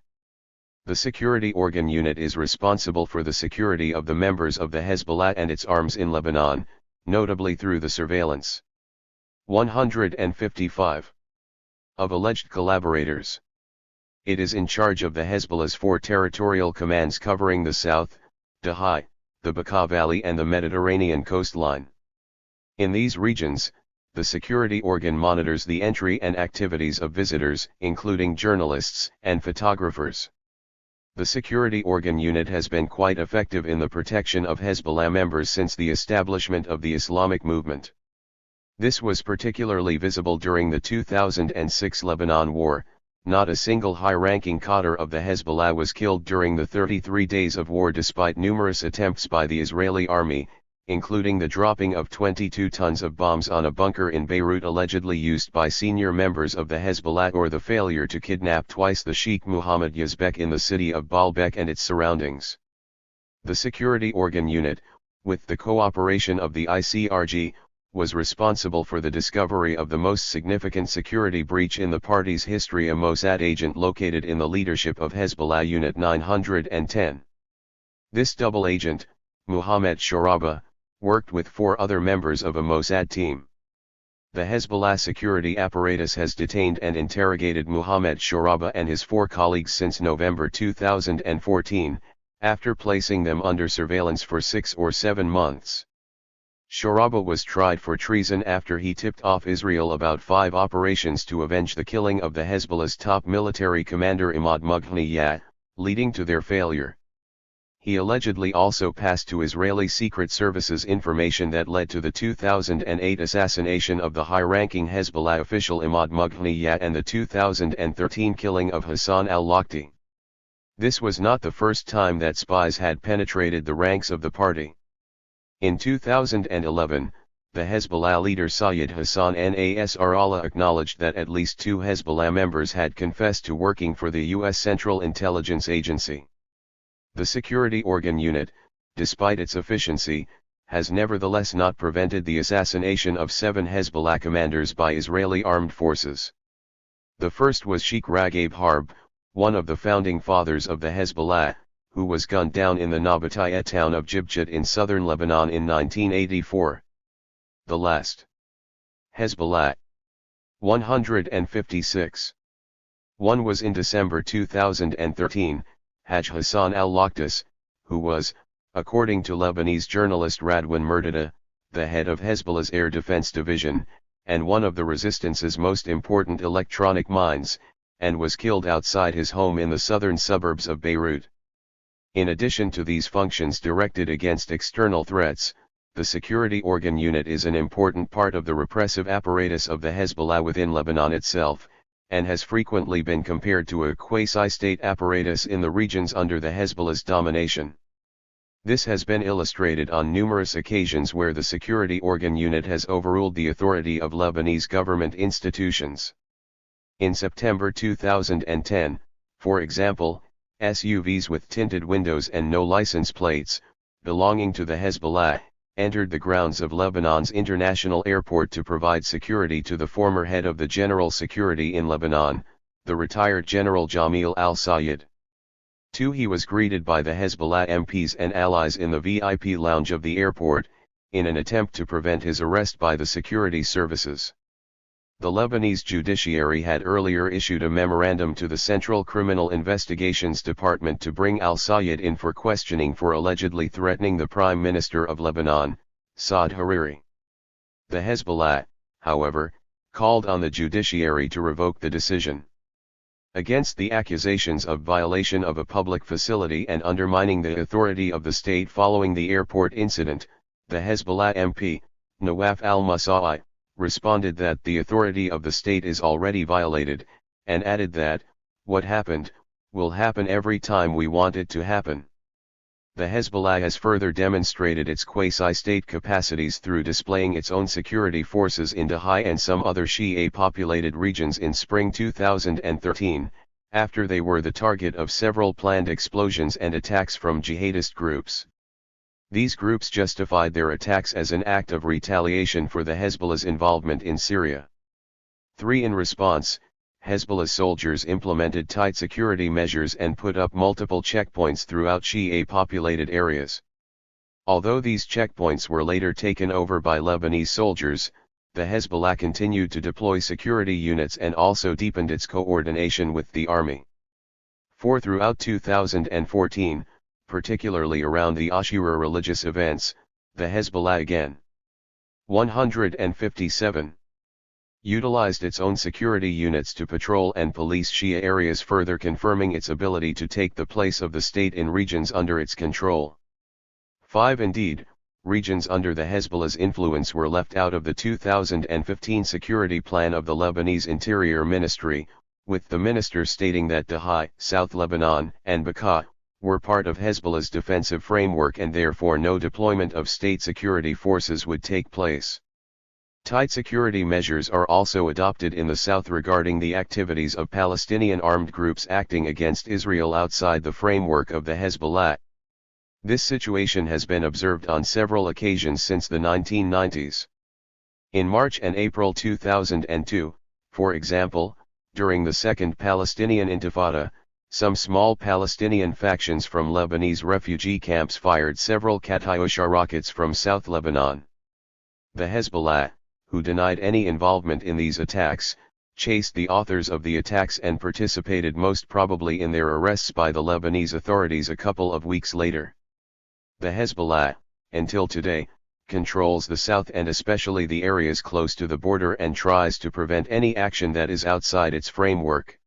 The Security Organ Unit is responsible for the security of the members of the Hezbollah and its arms in Lebanon, notably through the surveillance. 155. Of alleged collaborators. It is in charge of the Hezbollah's 4 territorial commands covering the south, Dahi, the Bekaa Valley and the Mediterranean coastline. In these regions, the security organ monitors the entry and activities of visitors, including journalists and photographers. The security organ unit has been quite effective in the protection of Hezbollah members since the establishment of the Islamic movement. This was particularly visible during the 2006 Lebanon War. Not a single high-ranking cadre of the Hezbollah was killed during the 33 days of war despite numerous attempts by the Israeli army, including the dropping of 22 tons of bombs on a bunker in Beirut allegedly used by senior members of the Hezbollah, or the failure to kidnap twice the Sheikh Mohammed Yazbek in the city of Baalbek and its surroundings. The security organ unit, with the cooperation of the ICRG, was responsible for the discovery of the most significant security breach in the party's history, a Mossad agent located in the leadership of Hezbollah Unit 910. This double agent, Muhammad Shoraba, worked with 4 other members of a Mossad team. The Hezbollah security apparatus has detained and interrogated Muhammad Shoraba and his 4 colleagues since November 2014, after placing them under surveillance for 6 or 7 months. Shoraba was tried for treason after he tipped off Israel about 5 operations to avenge the killing of the Hezbollah's top military commander Imad Mughniyeh, leading to their failure. He allegedly also passed to Israeli secret services information that led to the 2008 assassination of the high-ranking Hezbollah official Imad Mughniyeh and the 2013 killing of Hassan al-Lakhti. This was not the first time that spies had penetrated the ranks of the party. In 2011, the Hezbollah leader Sayyid Hassan Nasrallah acknowledged that at least 2 Hezbollah members had confessed to working for the U.S. Central Intelligence Agency. The security organ unit, despite its efficiency, has nevertheless not prevented the assassination of 7 Hezbollah commanders by Israeli armed forces. The first was Sheikh Ragab Harb, one of the founding fathers of the Hezbollah, who was gunned down in the Nabateah town of Jibjat in southern Lebanon in 1984. The last. Hezbollah. 156. One was in December 2013, Haj Hassan al-Laqtas, who was, according to Lebanese journalist Radwan Murtada, the head of Hezbollah's Air Defense Division, and one of the resistance's most important electronic minds, and was killed outside his home in the southern suburbs of Beirut. In addition to these functions directed against external threats, the security organ unit is an important part of the repressive apparatus of the Hezbollah within Lebanon itself, and has frequently been compared to a quasi-state apparatus in the regions under the Hezbollah's domination. This has been illustrated on numerous occasions where the security organ unit has overruled the authority of Lebanese government institutions. In September 2010, for example, SUVs with tinted windows and no license plates, belonging to the Hezbollah, entered the grounds of Lebanon's international airport to provide security to the former head of the General Security in Lebanon, the retired General Jamil al-Sayed. He was greeted by the Hezbollah MPs and allies in the VIP lounge of the airport, in an attempt to prevent his arrest by the security services. The Lebanese judiciary had earlier issued a memorandum to the Central Criminal Investigations Department to bring al-Sayed in for questioning for allegedly threatening the Prime Minister of Lebanon, Saad Hariri. The Hezbollah, however, called on the judiciary to revoke the decision. Against the accusations of violation of a public facility and undermining the authority of the state following the airport incident, the Hezbollah MP, Nawaf al-Masa'i, responded that the authority of the state is already violated, and added that, what happened, will happen every time we want it to happen. The Hezbollah has further demonstrated its quasi-state capacities through displaying its own security forces in Dahieh and some other Shia-populated regions in spring 2013, after they were the target of several planned explosions and attacks from jihadist groups. These groups justified their attacks as an act of retaliation for the Hezbollah's involvement in Syria. In response, Hezbollah soldiers implemented tight security measures and put up multiple checkpoints throughout Shia-populated areas. Although these checkpoints were later taken over by Lebanese soldiers, the Hezbollah continued to deploy security units and also deepened its coordination with the army. Throughout 2014, particularly around the Ashura religious events, the Hezbollah again. 157. Utilized its own security units to patrol and police Shia areas, further confirming its ability to take the place of the state in regions under its control. Indeed, regions under the Hezbollah's influence were left out of the 2015 security plan of the Lebanese Interior Ministry, with the minister stating that Dahieh, South Lebanon, and Bekaa were part of Hezbollah's defensive framework and therefore no deployment of state security forces would take place. Tight security measures are also adopted in the south regarding the activities of Palestinian armed groups acting against Israel outside the framework of the Hezbollah. This situation has been observed on several occasions since the 1990s. In March and April 2002, for example, during the Second Palestinian Intifada, some small Palestinian factions from Lebanese refugee camps fired several Katyusha rockets from South Lebanon. The Hezbollah, who denied any involvement in these attacks, chased the authors of the attacks and participated most probably in their arrests by the Lebanese authorities a couple of weeks later. The Hezbollah, until today, controls the south and especially the areas close to the border and tries to prevent any action that is outside its framework.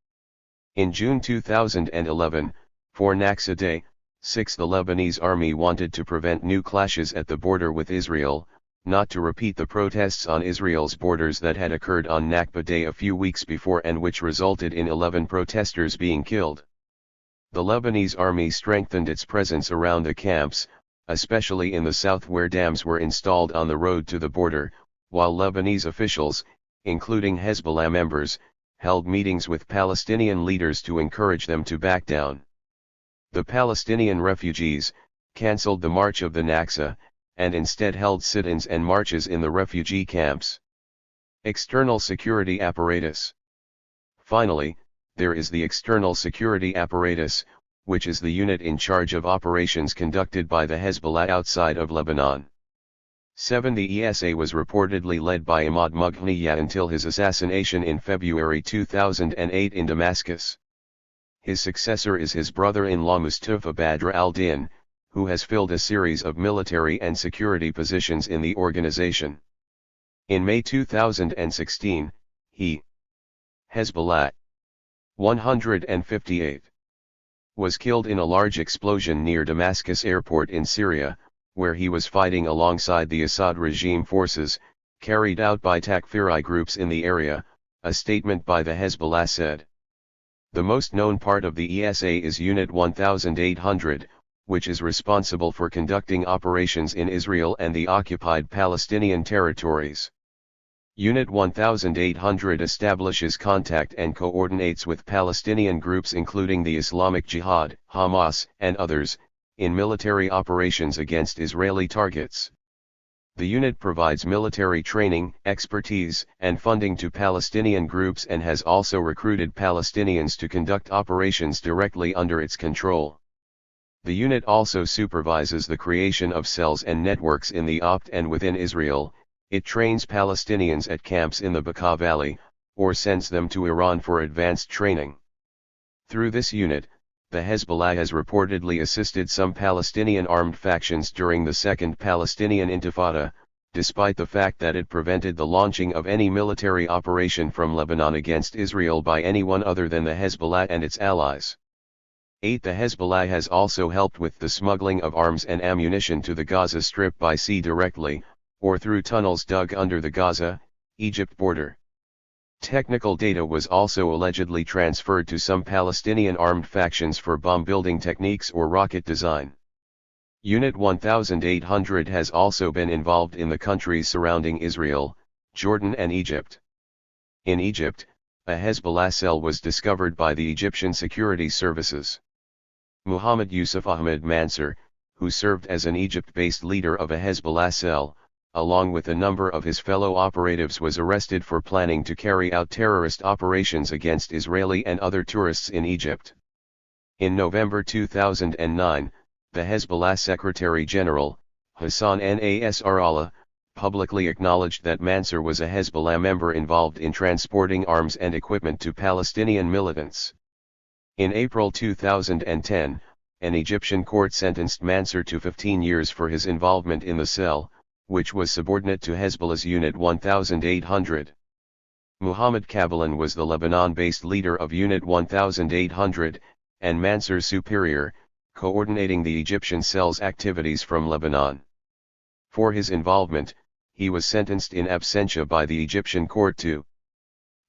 In June 2011, for Naksa Day, the Lebanese army wanted to prevent new clashes at the border with Israel, not to repeat the protests on Israel's borders that had occurred on Nakba Day a few weeks before and which resulted in 11 protesters being killed. The Lebanese army strengthened its presence around the camps, especially in the south where dams were installed on the road to the border, while Lebanese officials, including Hezbollah members, held meetings with Palestinian leaders to encourage them to back down. The Palestinian refugees cancelled the March of the Naksa, and instead held sit-ins and marches in the refugee camps. External security apparatus. Finally, there is the external security apparatus, which is the unit in charge of operations conducted by the Hezbollah outside of Lebanon. 7. The ESA was reportedly led by Ahmad Mughniya until his assassination in February 2008 in Damascus. His successor is his brother-in-law Mustafa Badr al-Din, who has filled a series of military and security positions in the organization. In May 2016, he, Hezbollah 158, was killed in a large explosion near Damascus airport in Syria, where he was fighting alongside the Assad regime forces, carried out by Takfiri groups in the area, a statement by the Hezbollah said. The most known part of the ESA is Unit 1800, which is responsible for conducting operations in Israel and the occupied Palestinian territories. Unit 1800 establishes contact and coordinates with Palestinian groups including the Islamic Jihad, Hamas, and others, in military operations against Israeli targets. The unit provides military training, expertise, and funding to Palestinian groups and has also recruited Palestinians to conduct operations directly under its control. The unit also supervises the creation of cells and networks in the Opt and within Israel. It trains Palestinians at camps in the Bekaa Valley, or sends them to Iran for advanced training. Through this unit, the Hezbollah has reportedly assisted some Palestinian armed factions during the Second Palestinian Intifada, despite the fact that it prevented the launching of any military operation from Lebanon against Israel by anyone other than the Hezbollah and its allies. 8. The Hezbollah has also helped with the smuggling of arms and ammunition to the Gaza Strip by sea directly, or through tunnels dug under the Gaza, Egypt border. Technical data was also allegedly transferred to some Palestinian armed factions for bomb-building techniques or rocket design. Unit 1800 has also been involved in the countries surrounding Israel, Jordan and Egypt. In Egypt, a Hezbollah cell was discovered by the Egyptian security services. Muhammad Yusuf Ahmed Mansour, who served as an Egypt-based leader of a Hezbollah cell, along with a number of his fellow operatives, was arrested for planning to carry out terrorist operations against Israeli and other tourists in Egypt. In November 2009, the Hezbollah Secretary General, Hassan Nasrallah, publicly acknowledged that Mansour was a Hezbollah member involved in transporting arms and equipment to Palestinian militants. In April 2010, an Egyptian court sentenced Mansour to 15 years for his involvement in the cell, which was subordinate to Hezbollah's Unit 1800. Muhammad Kabalan was the Lebanon-based leader of Unit 1800, and Mansour's superior, coordinating the Egyptian cell's activities from Lebanon. For his involvement, he was sentenced in absentia by the Egyptian court to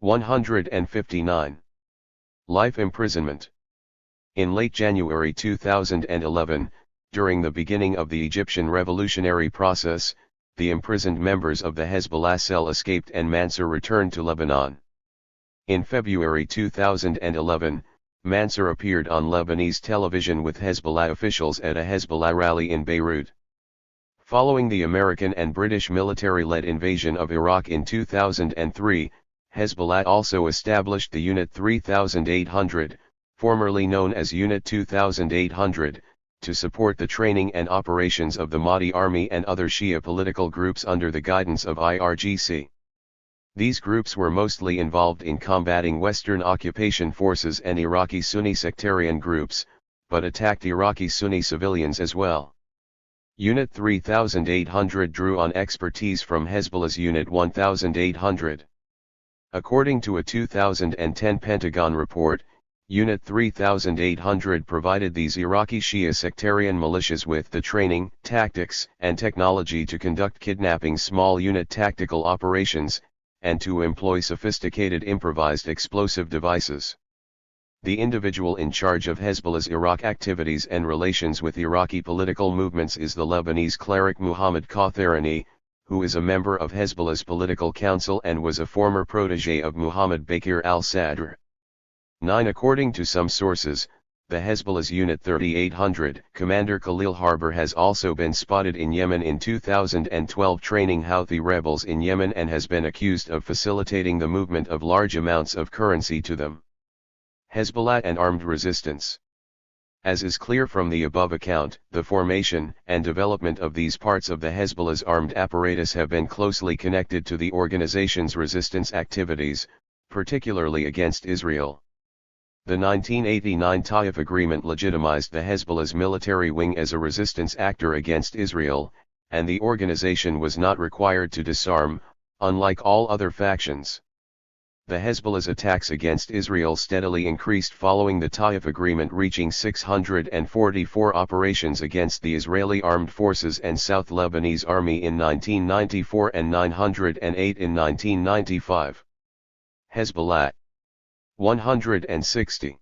159 life imprisonment. In late January 2011, during the beginning of the Egyptian revolutionary process, the imprisoned members of the Hezbollah cell escaped and Mansour returned to Lebanon. In February 2011, Mansour appeared on Lebanese television with Hezbollah officials at a Hezbollah rally in Beirut. Following the American and British military-led invasion of Iraq in 2003, Hezbollah also established the Unit 3800, formerly known as Unit 2800, to support the training and operations of the Mahdi Army and other Shia political groups under the guidance of IRGC. These groups were mostly involved in combating Western occupation forces and Iraqi Sunni sectarian groups, but attacked Iraqi Sunni civilians as well. Unit 3800 drew on expertise from Hezbollah's Unit 1800. According to a 2010 Pentagon report, Unit 3800 provided these Iraqi Shia sectarian militias with the training, tactics, and technology to conduct kidnapping small unit tactical operations, and to employ sophisticated improvised explosive devices. The individual in charge of Hezbollah's Iraq activities and relations with Iraqi political movements is the Lebanese cleric Muhammad Qatharani, who is a member of Hezbollah's political council and was a former protege of Muhammad Baqir al-Sadr. 9. According to some sources, the Hezbollah's Unit 3800 Commander Khalil Harber has also been spotted in Yemen in 2012 training Houthi rebels in Yemen and has been accused of facilitating the movement of large amounts of currency to them. Hezbollah and armed resistance. As is clear from the above account, the formation and development of these parts of the Hezbollah's armed apparatus have been closely connected to the organization's resistance activities, particularly against Israel. The 1989 Taif Agreement legitimized the Hezbollah's military wing as a resistance actor against Israel, and the organization was not required to disarm, unlike all other factions. The Hezbollah's attacks against Israel steadily increased following the Taif Agreement, reaching 644 operations against the Israeli Armed Forces and South Lebanese Army in 1994 and 908 in 1995. Hezbollah. 160.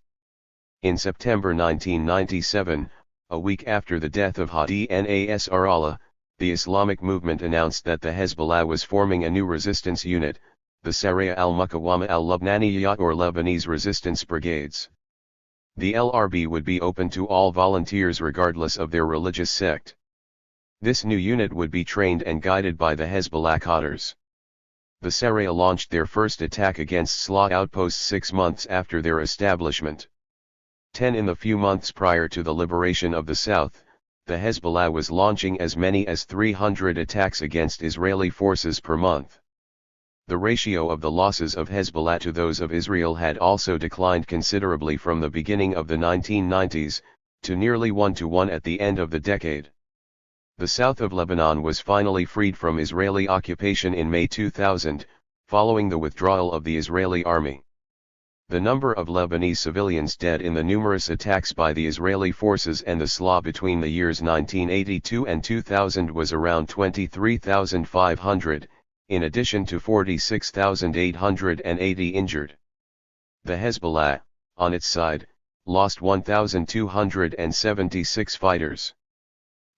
In September 1997, a week after the death of Hadi Nasrallah, the Islamic movement announced that the Hezbollah was forming a new resistance unit, the Saraya al-Muqawama al-Lubnaniyya or Lebanese Resistance Brigades. The LRB would be open to all volunteers regardless of their religious sect. This new unit would be trained and guided by the Hezbollah Qadrs. The Saraya launched their first attack against SLA outposts 6 months after their establishment. 10. In the few months prior to the liberation of the South, the Hezbollah was launching as many as 300 attacks against Israeli forces per month. The ratio of the losses of Hezbollah to those of Israel had also declined considerably from the beginning of the 1990s, to nearly 1-to-1 at the end of the decade. The south of Lebanon was finally freed from Israeli occupation in May 2000, following the withdrawal of the Israeli army. The number of Lebanese civilians dead in the numerous attacks by the Israeli forces and the SLA between the years 1982 and 2000 was around 23,500, in addition to 46,880 injured. The Hezbollah, on its side, lost 1,276 fighters.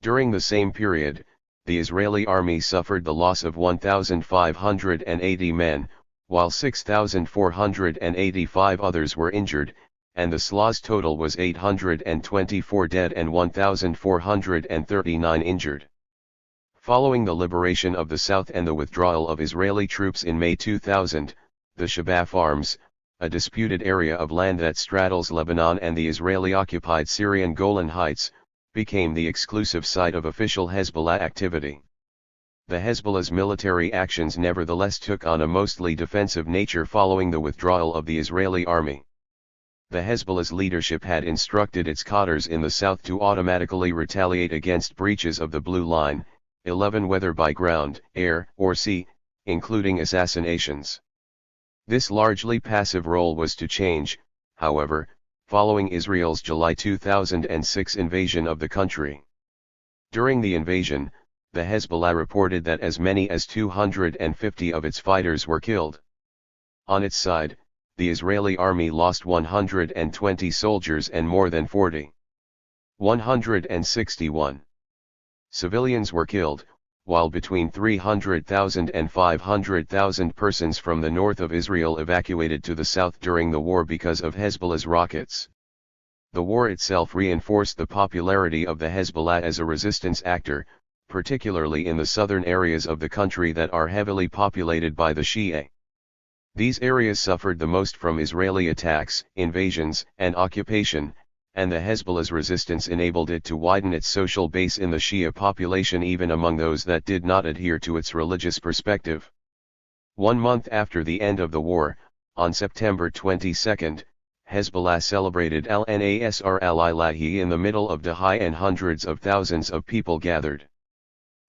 During the same period, the Israeli army suffered the loss of 1,580 men, while 6,485 others were injured, and the SLA's total was 824 dead and 1,439 injured. Following the liberation of the South and the withdrawal of Israeli troops in May 2000, the Shabab Farms, a disputed area of land that straddles Lebanon and the Israeli-occupied Syrian Golan Heights, became the exclusive site of official Hezbollah activity. The Hezbollah's military actions nevertheless took on a mostly defensive nature following the withdrawal of the Israeli army. The Hezbollah's leadership had instructed its Qadrs in the south to automatically retaliate against breaches of the Blue Line, 11 whether by ground, air, or sea, including assassinations. This largely passive role was to change, however, following Israel's July 2006 invasion of the country. During the invasion, the Hezbollah reported that as many as 250 of its fighters were killed. On its side, the Israeli army lost 120 soldiers and more than 161 civilians were killed, while between 300,000 and 500,000 persons from the north of Israel evacuated to the south during the war because of Hezbollah's rockets. The war itself reinforced the popularity of the Hezbollah as a resistance actor, particularly in the southern areas of the country that are heavily populated by the Shia. These areas suffered the most from Israeli attacks, invasions, and occupation, and the Hezbollah's resistance enabled it to widen its social base in the Shia population even among those that did not adhere to its religious perspective. 1 month after the end of the war, on September 22, Hezbollah celebrated Al-Nasr al-Ilahi in the middle of Dahi and hundreds of thousands of people gathered.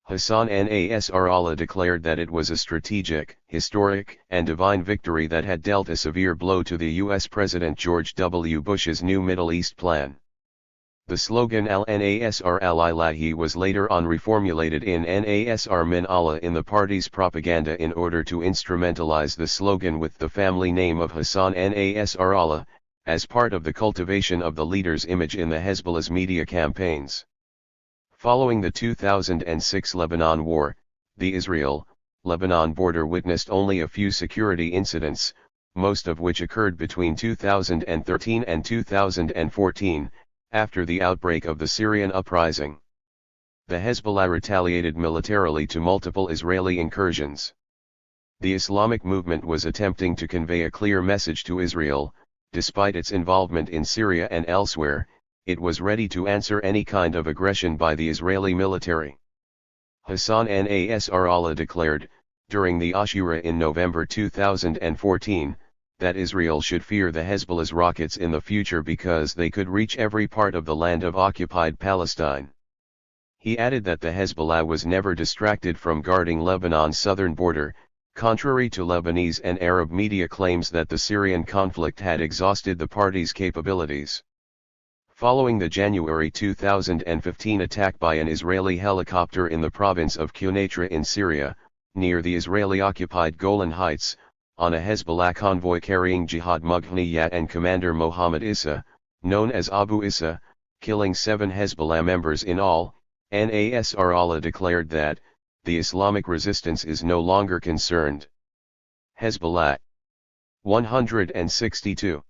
Hassan Nasrallah declared that it was a strategic, historic, and divine victory that had dealt a severe blow to the U.S. President George W. Bush's new Middle East plan. The slogan Al-Nasr al-Ilahi was later on reformulated in Nasr min Allah in the party's propaganda in order to instrumentalize the slogan with the family name of Hassan Nasrallah, as part of the cultivation of the leader's image in the Hezbollah's media campaigns. Following the 2006 Lebanon War, the Israel-Lebanon border witnessed only a few security incidents, most of which occurred between 2013 and 2014, after the outbreak of the Syrian uprising. The Hezbollah retaliated militarily to multiple Israeli incursions. The Islamic movement was attempting to convey a clear message to Israel: despite its involvement in Syria and elsewhere, it was ready to answer any kind of aggression by the Israeli military. Hassan Nasrallah declared, during the Ashura in November 2014, that Israel should fear the Hezbollah's rockets in the future because they could reach every part of the land of occupied Palestine. He added that the Hezbollah was never distracted from guarding Lebanon's southern border, contrary to Lebanese and Arab media claims that the Syrian conflict had exhausted the party's capabilities. Following the January 2015 attack by an Israeli helicopter in the province of Quneitra in Syria, near the Israeli-occupied Golan Heights, on a Hezbollah convoy carrying Jihad Mughniyat and Commander Mohammed Issa, known as Abu Issa, killing 7 Hezbollah members in all, Nasrallah declared that, the Islamic resistance is no longer concerned. Hezbollah 162.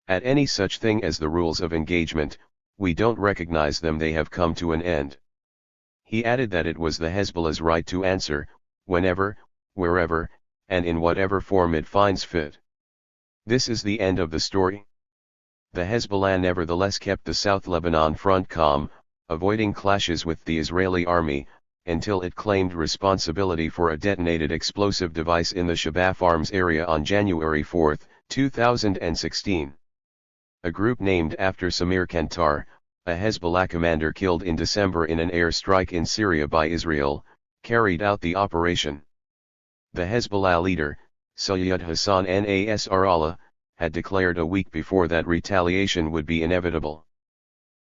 At any such thing as the rules of engagement, we don't recognize them, they have come to an end. He added that it was the Hezbollah's right to answer, whenever, wherever, and in whatever form it finds fit. This is the end of the story. The Hezbollah nevertheless kept the South Lebanon front calm, avoiding clashes with the Israeli army, until it claimed responsibility for a detonated explosive device in the Shabab Farms area on January 4, 2016. A group named after Samir Kantar, a Hezbollah commander killed in December in an airstrike in Syria by Israel, carried out the operation. The Hezbollah leader, Sayyid Hassan Nasrallah, had declared a week before that retaliation would be inevitable.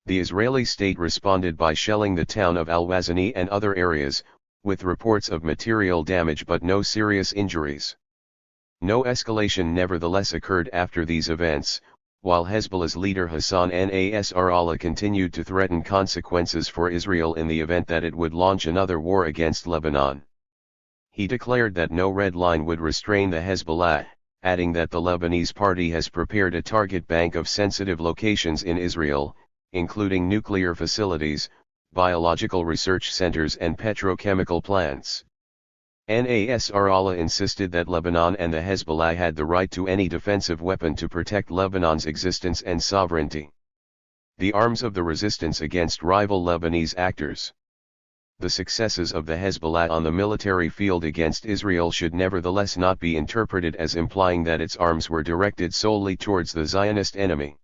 The Israeli state responded by shelling the town of Al-Wazani and other areas, with reports of material damage but no serious injuries. No escalation nevertheless occurred after these events, while Hezbollah's leader Hassan Nasrallah continued to threaten consequences for Israel in the event that it would launch another war against Lebanon. He declared that no red line would restrain the Hezbollah, adding that the Lebanese party has prepared a target bank of sensitive locations in Israel, including nuclear facilities, biological research centers and petrochemical plants. Nasrallah insisted that Lebanon and the Hezbollah had the right to any defensive weapon to protect Lebanon's existence and sovereignty. The arms of the resistance against rival Lebanese actors. The successes of the Hezbollah on the military field against Israel should nevertheless not be interpreted as implying that its arms were directed solely towards the Zionist enemy.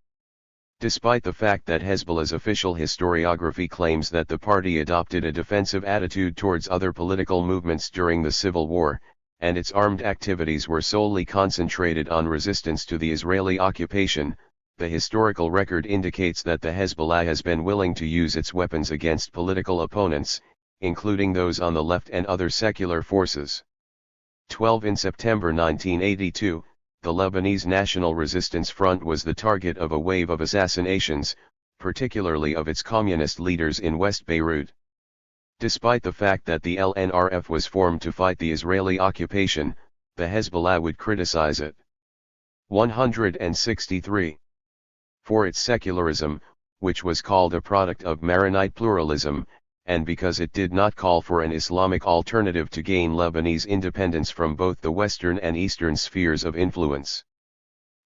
Despite the fact that Hezbollah's official historiography claims that the party adopted a defensive attitude towards other political movements during the Civil War, and its armed activities were solely concentrated on resistance to the Israeli occupation, the historical record indicates that the Hezbollah has been willing to use its weapons against political opponents, including those on the left and other secular forces. 12 In September 1982, the Lebanese National Resistance Front was the target of a wave of assassinations, particularly of its communist leaders in West Beirut. Despite the fact that the LNRF was formed to fight the Israeli occupation, the Hezbollah would criticize it. 163. For its secularism, which was called a product of Maronite pluralism, and because it did not call for an Islamic alternative to gain Lebanese independence from both the Western and Eastern spheres of influence.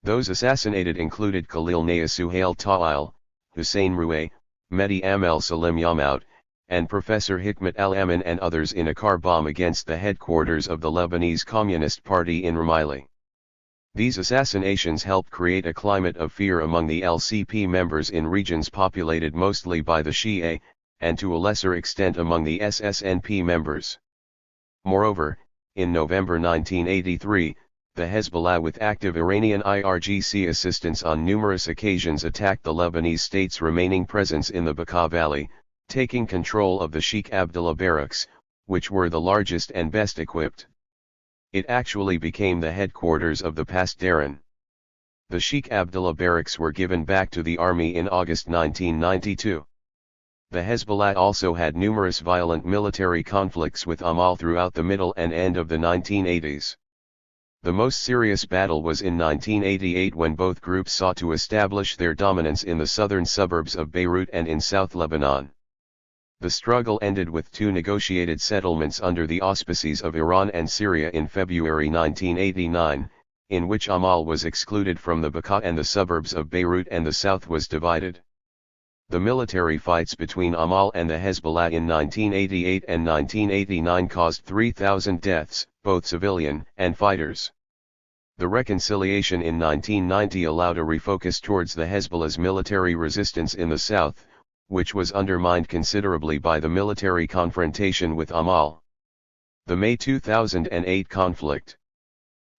Those assassinated included Khalil Naya Suhail Ta'il, Hussein Roueh, Mehdi Amel Salim Yamaut, and Professor Hikmat Al-Amin and others in a car bomb against the headquarters of the Lebanese Communist Party in Rumaili. These assassinations helped create a climate of fear among the LCP members in regions populated mostly by the Shia, and to a lesser extent among the SSNP members. Moreover, in November 1983, the Hezbollah with active Iranian IRGC assistance on numerous occasions attacked the Lebanese state's remaining presence in the Bekaa Valley, taking control of the Sheikh Abdullah barracks, which were the largest and best equipped. It actually became the headquarters of the Pasdaran. The Sheikh Abdullah barracks were given back to the army in August 1992. The Hezbollah also had numerous violent military conflicts with Amal throughout the middle and end of the 1980s. The most serious battle was in 1988 when both groups sought to establish their dominance in the southern suburbs of Beirut and in South Lebanon. The struggle ended with two negotiated settlements under the auspices of Iran and Syria in February 1989, in which Amal was excluded from the Bekaa and the suburbs of Beirut and the south was divided. The military fights between Amal and the Hezbollah in 1988 and 1989 caused 3,000 deaths, both civilian and fighters. The reconciliation in 1990 allowed a refocus towards the Hezbollah's military resistance in the south, which was undermined considerably by the military confrontation with Amal. The May 2008 conflict.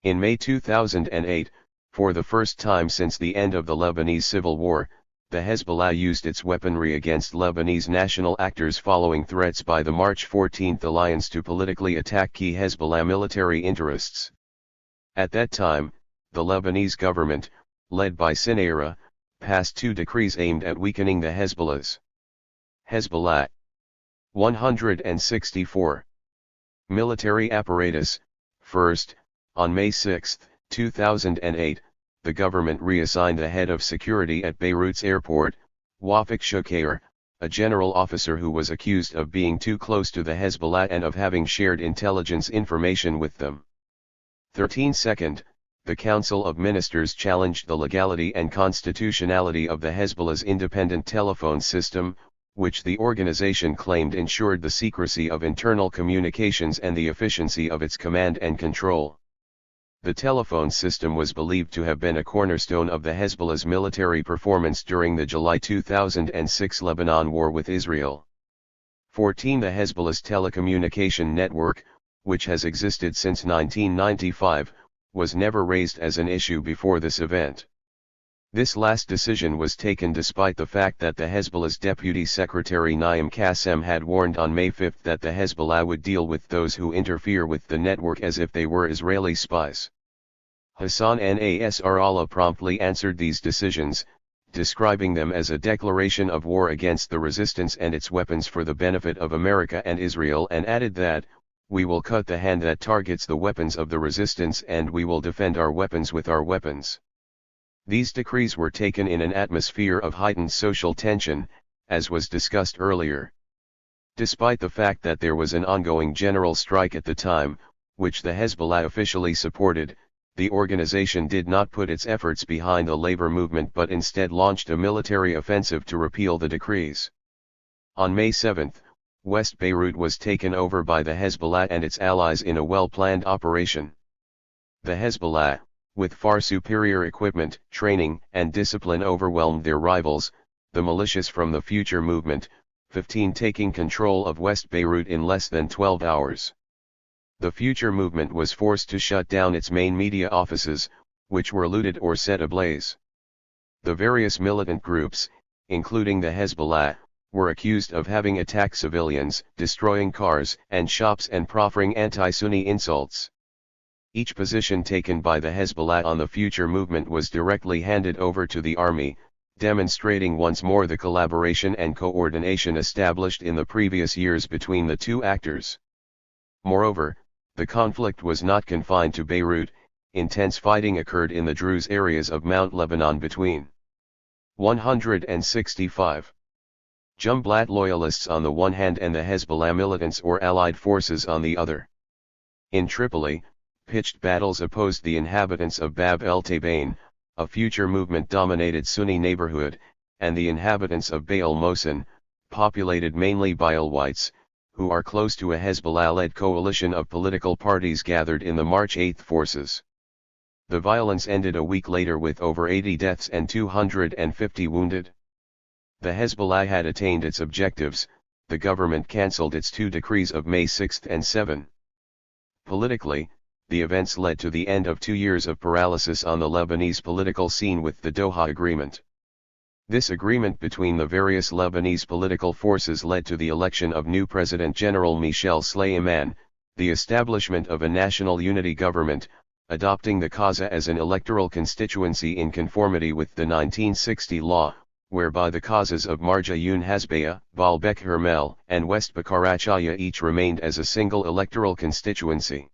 In May 2008, for the first time since the end of the Lebanese civil war, the Hezbollah used its weaponry against Lebanese national actors following threats by the March 14 alliance to politically attack key Hezbollah military interests. At that time, the Lebanese government, led by Sinayra, passed two decrees aimed at weakening the Hezbollah's Hezbollah 164 military apparatus. First, on May 6, 2008, the government reassigned the head of security at Beirut's airport, Wafik Shoukair, a general officer who was accused of being too close to the Hezbollah and of having shared intelligence information with them. 13nd, the Council of Ministers challenged the legality and constitutionality of the Hezbollah's independent telephone system, which the organization claimed ensured the secrecy of internal communications and the efficiency of its command and control. The telephone system was believed to have been a cornerstone of the Hezbollah's military performance during the July 2006 Lebanon war with Israel. 14. The Hezbollah's telecommunication network, which has existed since 1995, was never raised as an issue before this event. This last decision was taken despite the fact that the Hezbollah's Deputy Secretary Naim Qassem had warned on May 5 that the Hezbollah would deal with those who interfere with the network as if they were Israeli spies. Hassan Nasrallah promptly answered these decisions, describing them as a declaration of war against the resistance and its weapons for the benefit of America and Israel, and added that, "We will cut the hand that targets the weapons of the resistance and we will defend our weapons with our weapons." These decrees were taken in an atmosphere of heightened social tension, as was discussed earlier. Despite the fact that there was an ongoing general strike at the time, which the Hezbollah officially supported, the organization did not put its efforts behind the labor movement but instead launched a military offensive to repeal the decrees. On May 7, West Beirut was taken over by the Hezbollah and its allies in a well-planned operation. The Hezbollah, with far superior equipment, training, and discipline, overwhelmed their rivals, the militias from the Future Movement, 15, taking control of West Beirut in less than 12 hours. The Future Movement was forced to shut down its main media offices, which were looted or set ablaze. The various militant groups, including the Hezbollah, were accused of having attacked civilians, destroying cars and shops and proffering anti-Sunni insults. Each position taken by the Hezbollah on the Future Movement was directly handed over to the army, demonstrating once more the collaboration and coordination established in the previous years between the two actors. Moreover, the conflict was not confined to Beirut. Intense fighting occurred in the Druze areas of Mount Lebanon between 165 Jumblat loyalists on the one hand and the Hezbollah militants or allied forces on the other. In Tripoli, pitched battles opposed the inhabitants of Bab el-Tabain, a Future Movement-dominated Sunni neighborhood, and the inhabitants of Baal Mosin, populated mainly by Alawites, who are close to a Hezbollah-led coalition of political parties gathered in the March 8 forces. The violence ended a week later with over 80 deaths and 250 wounded. The Hezbollah had attained its objectives. The government cancelled its two decrees of May 6 and 7. Politically, the events led to the end of 2 years of paralysis on the Lebanese political scene with the Doha Agreement. This agreement between the various Lebanese political forces led to the election of new President General Michel Sleiman, the establishment of a national unity government, adopting the Qaza as an electoral constituency in conformity with the 1960 law, whereby the Qazas of Marja-un Hasbaya, Baalbek Hermel, and West Bakarachaya each remained as a single electoral constituency.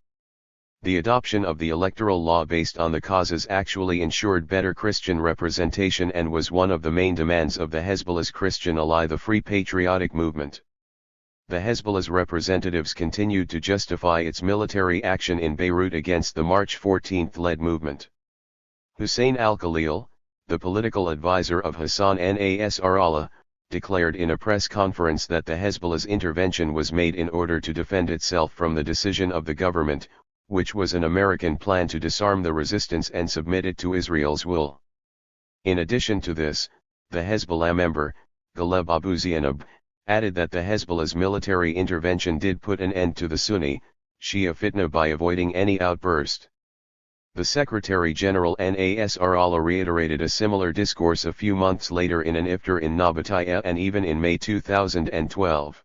The adoption of the electoral law based on the Qazas actually ensured better Christian representation and was one of the main demands of the Hezbollah's Christian ally, the Free Patriotic Movement. The Hezbollah's representatives continued to justify its military action in Beirut against the March 14th-led movement. Hussein al-Khalil, the political advisor of Hassan Nasrallah, declared in a press conference that the Hezbollah's intervention was made in order to defend itself from the decision of the government, which was an American plan to disarm the resistance and submit it to Israel's will. In addition to this, the Hezbollah member, Ghaleb Abu Zainab, added that the Hezbollah's military intervention did put an end to the Sunni, Shia fitna by avoiding any outburst. The Secretary-General Nasrallah reiterated a similar discourse a few months later in an iftar in Nabateeh and even in May 2012.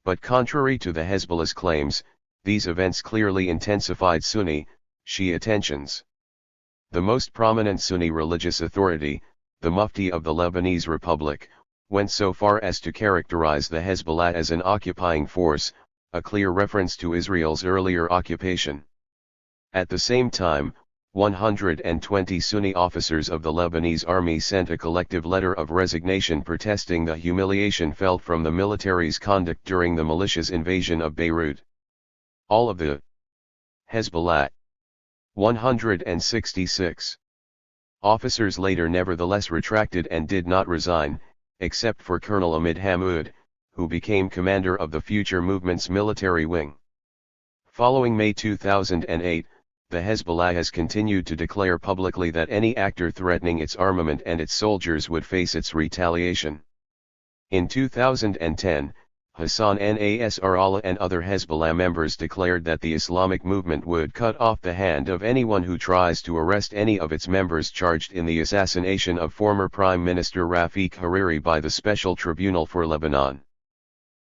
But contrary to the Hezbollah's claims, these events clearly intensified Sunni, Shia tensions. The most prominent Sunni religious authority, the Mufti of the Lebanese Republic, went so far as to characterize the Hezbollah as an occupying force, a clear reference to Israel's earlier occupation. At the same time, 120 Sunni officers of the Lebanese army sent a collective letter of resignation protesting the humiliation felt from the military's conduct during the militia's invasion of Beirut. All of the Hezbollah 166 officers later nevertheless retracted and did not resign, except for Colonel Ahmed Hammoud, who became commander of the future movement's military wing. Following May 2008, the Hezbollah has continued to declare publicly that any actor threatening its armament and its soldiers would face its retaliation. In 2010, Hassan Nasrallah and other Hezbollah members declared that the Islamic movement would cut off the hand of anyone who tries to arrest any of its members charged in the assassination of former Prime Minister Rafiq Hariri by the Special Tribunal for Lebanon.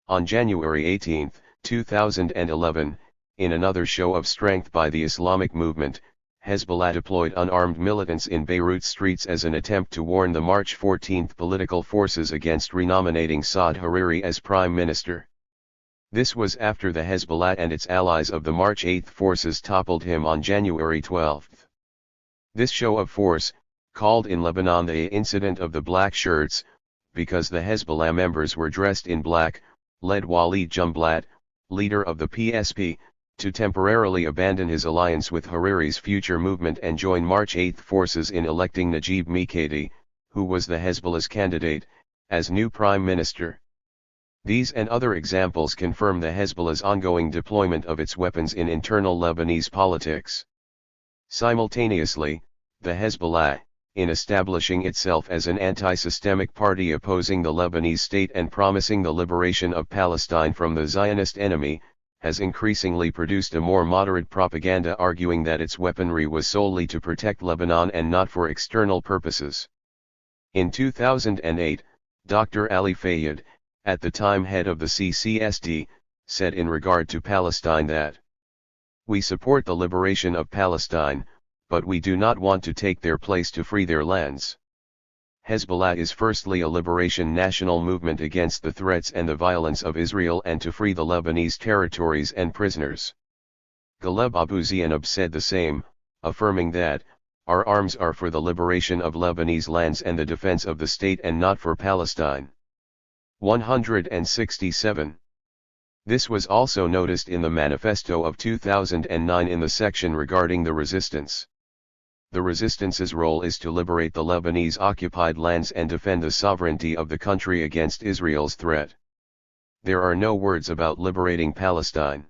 On January 18, 2011, in another show of strength by the Islamic movement, Hezbollah deployed unarmed militants in Beirut streets as an attempt to warn the March 14 political forces against renominating Saad Hariri as prime minister. This was after the Hezbollah and its allies of the March 8 forces toppled him on January 12. This show of force, called in Lebanon the incident of the black shirts, because the Hezbollah members were dressed in black, led Walid Jumblat, leader of the PSP, to temporarily abandon his alliance with Hariri's future movement and join March 8 forces in electing Najib Mikati, who was the Hezbollah's candidate, as new prime minister. These and other examples confirm the Hezbollah's ongoing deployment of its weapons in internal Lebanese politics. Simultaneously, the Hezbollah, in establishing itself as an anti-systemic party opposing the Lebanese state and promising the liberation of Palestine from the Zionist enemy, has increasingly produced a more moderate propaganda arguing that its weaponry was solely to protect Lebanon and not for external purposes. In 2008, Dr. Ali Fayyad, at the time head of the CCSD, said in regard to Palestine that, "We support the liberation of Palestine, but we do not want to take their place to free their lands. Hezbollah is firstly a liberation national movement against the threats and the violence of Israel and to free the Lebanese territories and prisoners." Ghaleb Abu Zainab said the same, affirming that, "Our arms are for the liberation of Lebanese lands and the defense of the state and not for Palestine." 167. This was also noticed in the manifesto of 2009 in the section regarding the resistance. The resistance's role is to liberate the Lebanese occupied lands and defend the sovereignty of the country against Israel's threat. There are no words about liberating Palestine.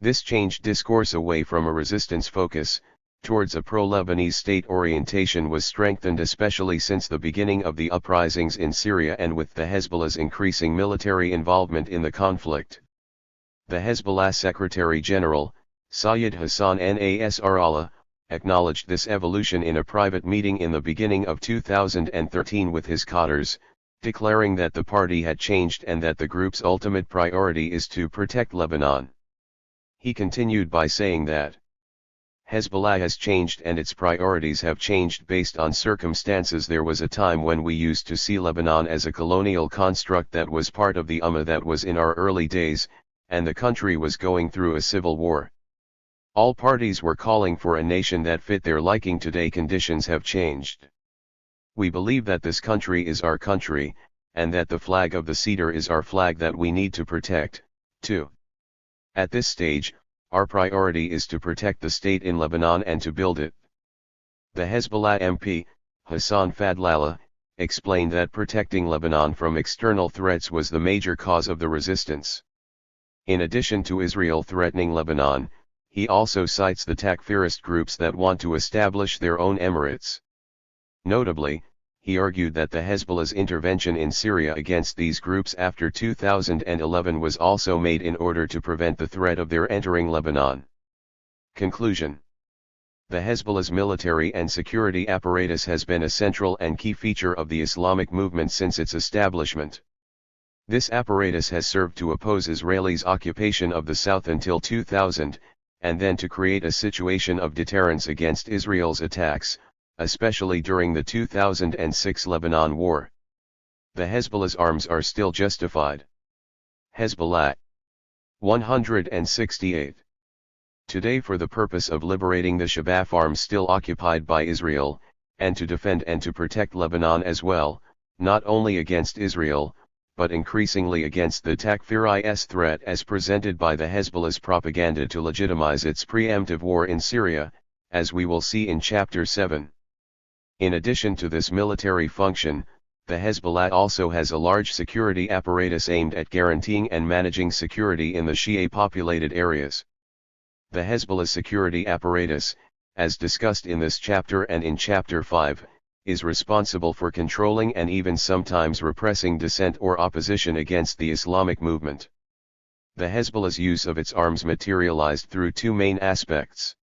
This changed discourse away from a resistance focus, towards a pro-Lebanese state orientation was strengthened especially since the beginning of the uprisings in Syria and with the Hezbollah's increasing military involvement in the conflict. The Hezbollah Secretary-General, Sayyid Hassan Nasrallah, acknowledged this evolution in a private meeting in the beginning of 2013 with his cadres, declaring that the party had changed and that the group's ultimate priority is to protect Lebanon. He continued by saying that Hezbollah has changed and its priorities have changed based on circumstances. There was a time when we used to see Lebanon as a colonial construct that was part of the Ummah. That was in our early days, and the country was going through a civil war. All parties were calling for a nation that fit their liking. Today conditions have changed. We believe that this country is our country, and that the flag of the cedar is our flag that we need to protect, too. At this stage, our priority is to protect the state in Lebanon and to build it. The Hezbollah MP, Hassan Fadlallah, explained that protecting Lebanon from external threats was the major cause of the resistance. In addition to Israel threatening Lebanon, he also cites the Takfirist groups that want to establish their own emirates. Notably, he argued that the Hezbollah's intervention in Syria against these groups after 2011 was also made in order to prevent the threat of their entering Lebanon. Conclusion: the Hezbollah's military and security apparatus has been a central and key feature of the Islamic movement since its establishment. This apparatus has served to oppose Israelis' occupation of the South until 2000, and then to create a situation of deterrence against Israel's attacks, especially during the 2006 Lebanon War. The Hezbollah's arms are still justified. Hezbollah 168. Today, for the purpose of liberating the Shabab arms still occupied by Israel, and to defend and to protect Lebanon as well, not only against Israel, but increasingly against the Takfirist threat as presented by the Hezbollah's propaganda to legitimize its preemptive war in Syria, as we will see in Chapter 7. In addition to this military function, the Hezbollah also has a large security apparatus aimed at guaranteeing and managing security in the Shia-populated areas. The Hezbollah's security apparatus, as discussed in this chapter and in Chapter 5, is responsible for controlling and even sometimes repressing dissent or opposition against the Islamic movement. The Hezbollah's use of its arms materialized through two main aspects.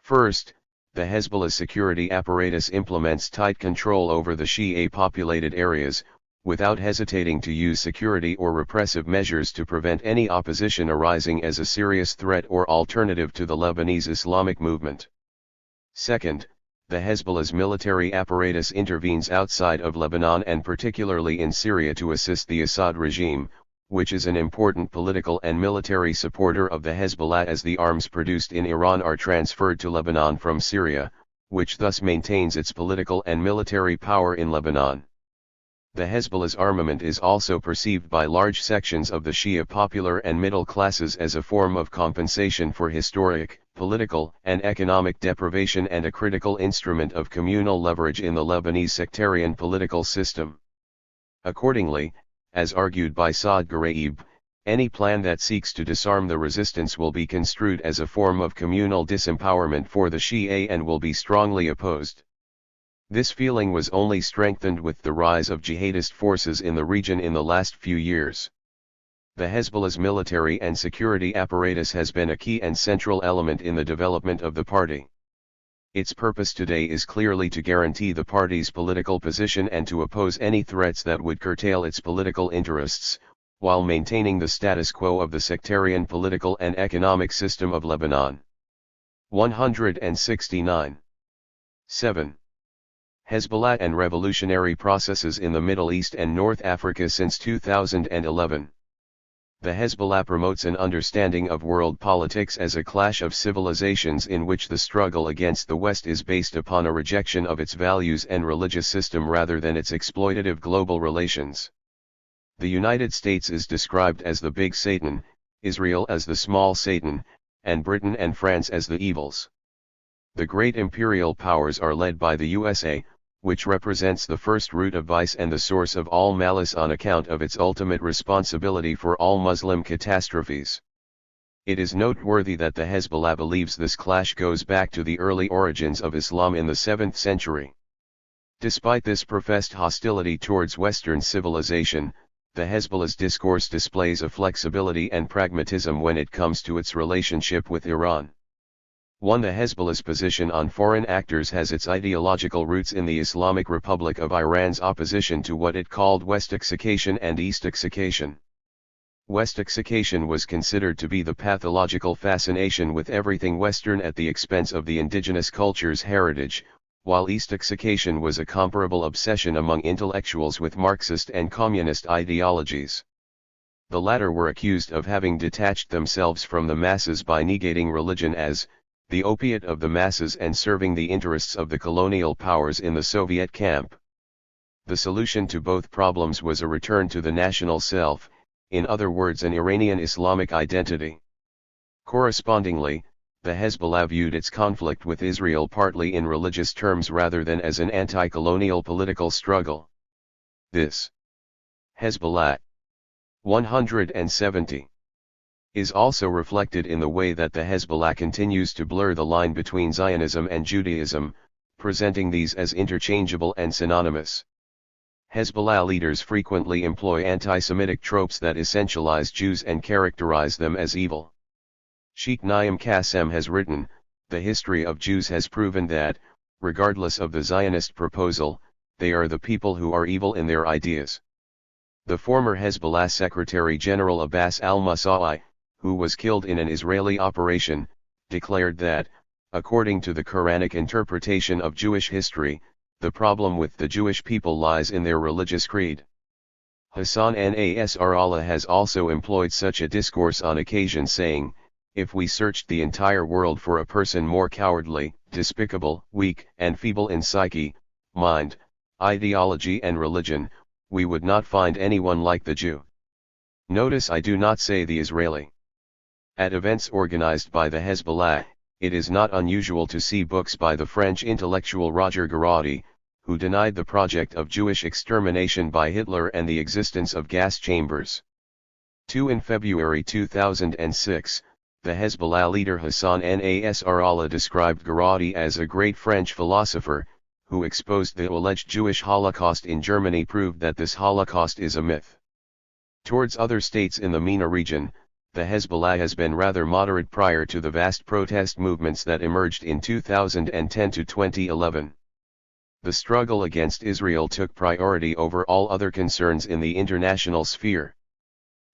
First, the Hezbollah's security apparatus implements tight control over the Shia-populated areas, without hesitating to use security or repressive measures to prevent any opposition arising as a serious threat or alternative to the Lebanese Islamic movement. Second, the Hezbollah's military apparatus intervenes outside of Lebanon and particularly in Syria to assist the Assad regime, which is an important political and military supporter of the Hezbollah, as the arms produced in Iran are transferred to Lebanon from Syria, which thus maintains its political and military power in Lebanon. The Hezbollah's armament is also perceived by large sections of the Shia popular and middle classes as a form of compensation for historic, political, and economic deprivation and a critical instrument of communal leverage in the Lebanese sectarian political system. Accordingly, as argued by Saad Gharaib, any plan that seeks to disarm the resistance will be construed as a form of communal disempowerment for the Shia and will be strongly opposed. This feeling was only strengthened with the rise of jihadist forces in the region in the last few years. The Hezbollah's military and security apparatus has been a key and central element in the development of the party. Its purpose today is clearly to guarantee the party's political position and to oppose any threats that would curtail its political interests, while maintaining the status quo of the sectarian political and economic system of Lebanon. 169. 7. Hezbollah and revolutionary processes in the Middle East and North Africa since 2011. The Hezbollah promotes an understanding of world politics as a clash of civilizations in which the struggle against the West is based upon a rejection of its values and religious system rather than its exploitative global relations. The United States is described as the big Satan, Israel as the small Satan, and Britain and France as the evils. The great imperial powers are led by the USA, which represents the first root of vice and the source of all malice on account of its ultimate responsibility for all Muslim catastrophes. It is noteworthy that the Hezbollah believes this clash goes back to the early origins of Islam in the 7th century. Despite this professed hostility towards Western civilization, the Hezbollah's discourse displays a flexibility and pragmatism when it comes to its relationship with Iran. 1. The Hezbollah's position on foreign actors has its ideological roots in the Islamic Republic of Iran's opposition to what it called Westixication and Eastixication. Westixication was considered to be the pathological fascination with everything Western at the expense of the indigenous culture's heritage, while Eastixication was a comparable obsession among intellectuals with Marxist and communist ideologies. The latter were accused of having detached themselves from the masses by negating religion as the opiate of the masses and serving the interests of the colonial powers in the Soviet camp. The solution to both problems was a return to the national self, in other words an Iranian Islamic identity. Correspondingly, the Hezbollah viewed its conflict with Israel partly in religious terms rather than as an anti-colonial political struggle. This Hezbollah 170 is also reflected in the way that the Hezbollah continues to blur the line between Zionism and Judaism, presenting these as interchangeable and synonymous. Hezbollah leaders frequently employ anti-Semitic tropes that essentialize Jews and characterize them as evil. Sheikh Naim Qassem has written, "The history of Jews has proven that, regardless of the Zionist proposal, they are the people who are evil in their ideas." The former Hezbollah Secretary General Abbas al-Musawi, who was killed in an Israeli operation, declared that, according to the Quranic interpretation of Jewish history, the problem with the Jewish people lies in their religious creed. Hassan Nasrallah has also employed such a discourse on occasion, saying, "If we searched the entire world for a person more cowardly, despicable, weak, and feeble in psyche, mind, ideology and religion, we would not find anyone like the Jew." Notice I do not say the Israeli. At events organized by the Hezbollah, it is not unusual to see books by the French intellectual Roger Garaudy, who denied the project of Jewish extermination by Hitler and the existence of gas chambers. 2. In February 2006, the Hezbollah leader Hassan Nasrallah described Garaudy as a great French philosopher, who exposed the alleged Jewish Holocaust in Germany proved that this Holocaust is a myth. Towards other states in the MENA region, the Hezbollah has been rather moderate prior to the vast protest movements that emerged in 2010 to 2011. The struggle against Israel took priority over all other concerns in the international sphere.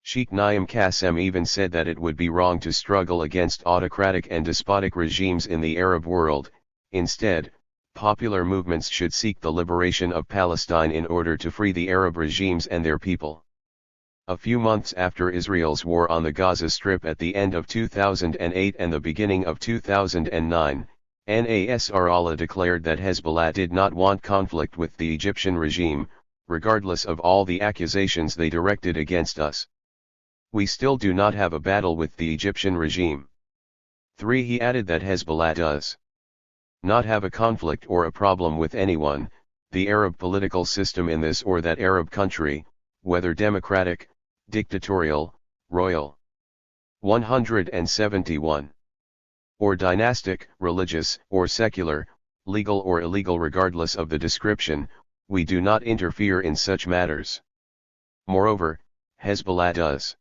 Sheikh Naim Qassem even said that it would be wrong to struggle against autocratic and despotic regimes in the Arab world. Instead, popular movements should seek the liberation of Palestine in order to free the Arab regimes and their people. A few months after Israel's war on the Gaza Strip at the end of 2008 and the beginning of 2009, Nasrallah declared that Hezbollah did not want conflict with the Egyptian regime, regardless of all the accusations they directed against us. "We still do not have a battle with the Egyptian regime." 3. He added that Hezbollah does not have a conflict or a problem with anyone, the Arab political system in this or that Arab country, whether democratic, dictatorial, royal, 171, or dynastic, religious, or secular, legal or illegal. Regardless of the description, we do not interfere in such matters. Moreover, Hezbollah does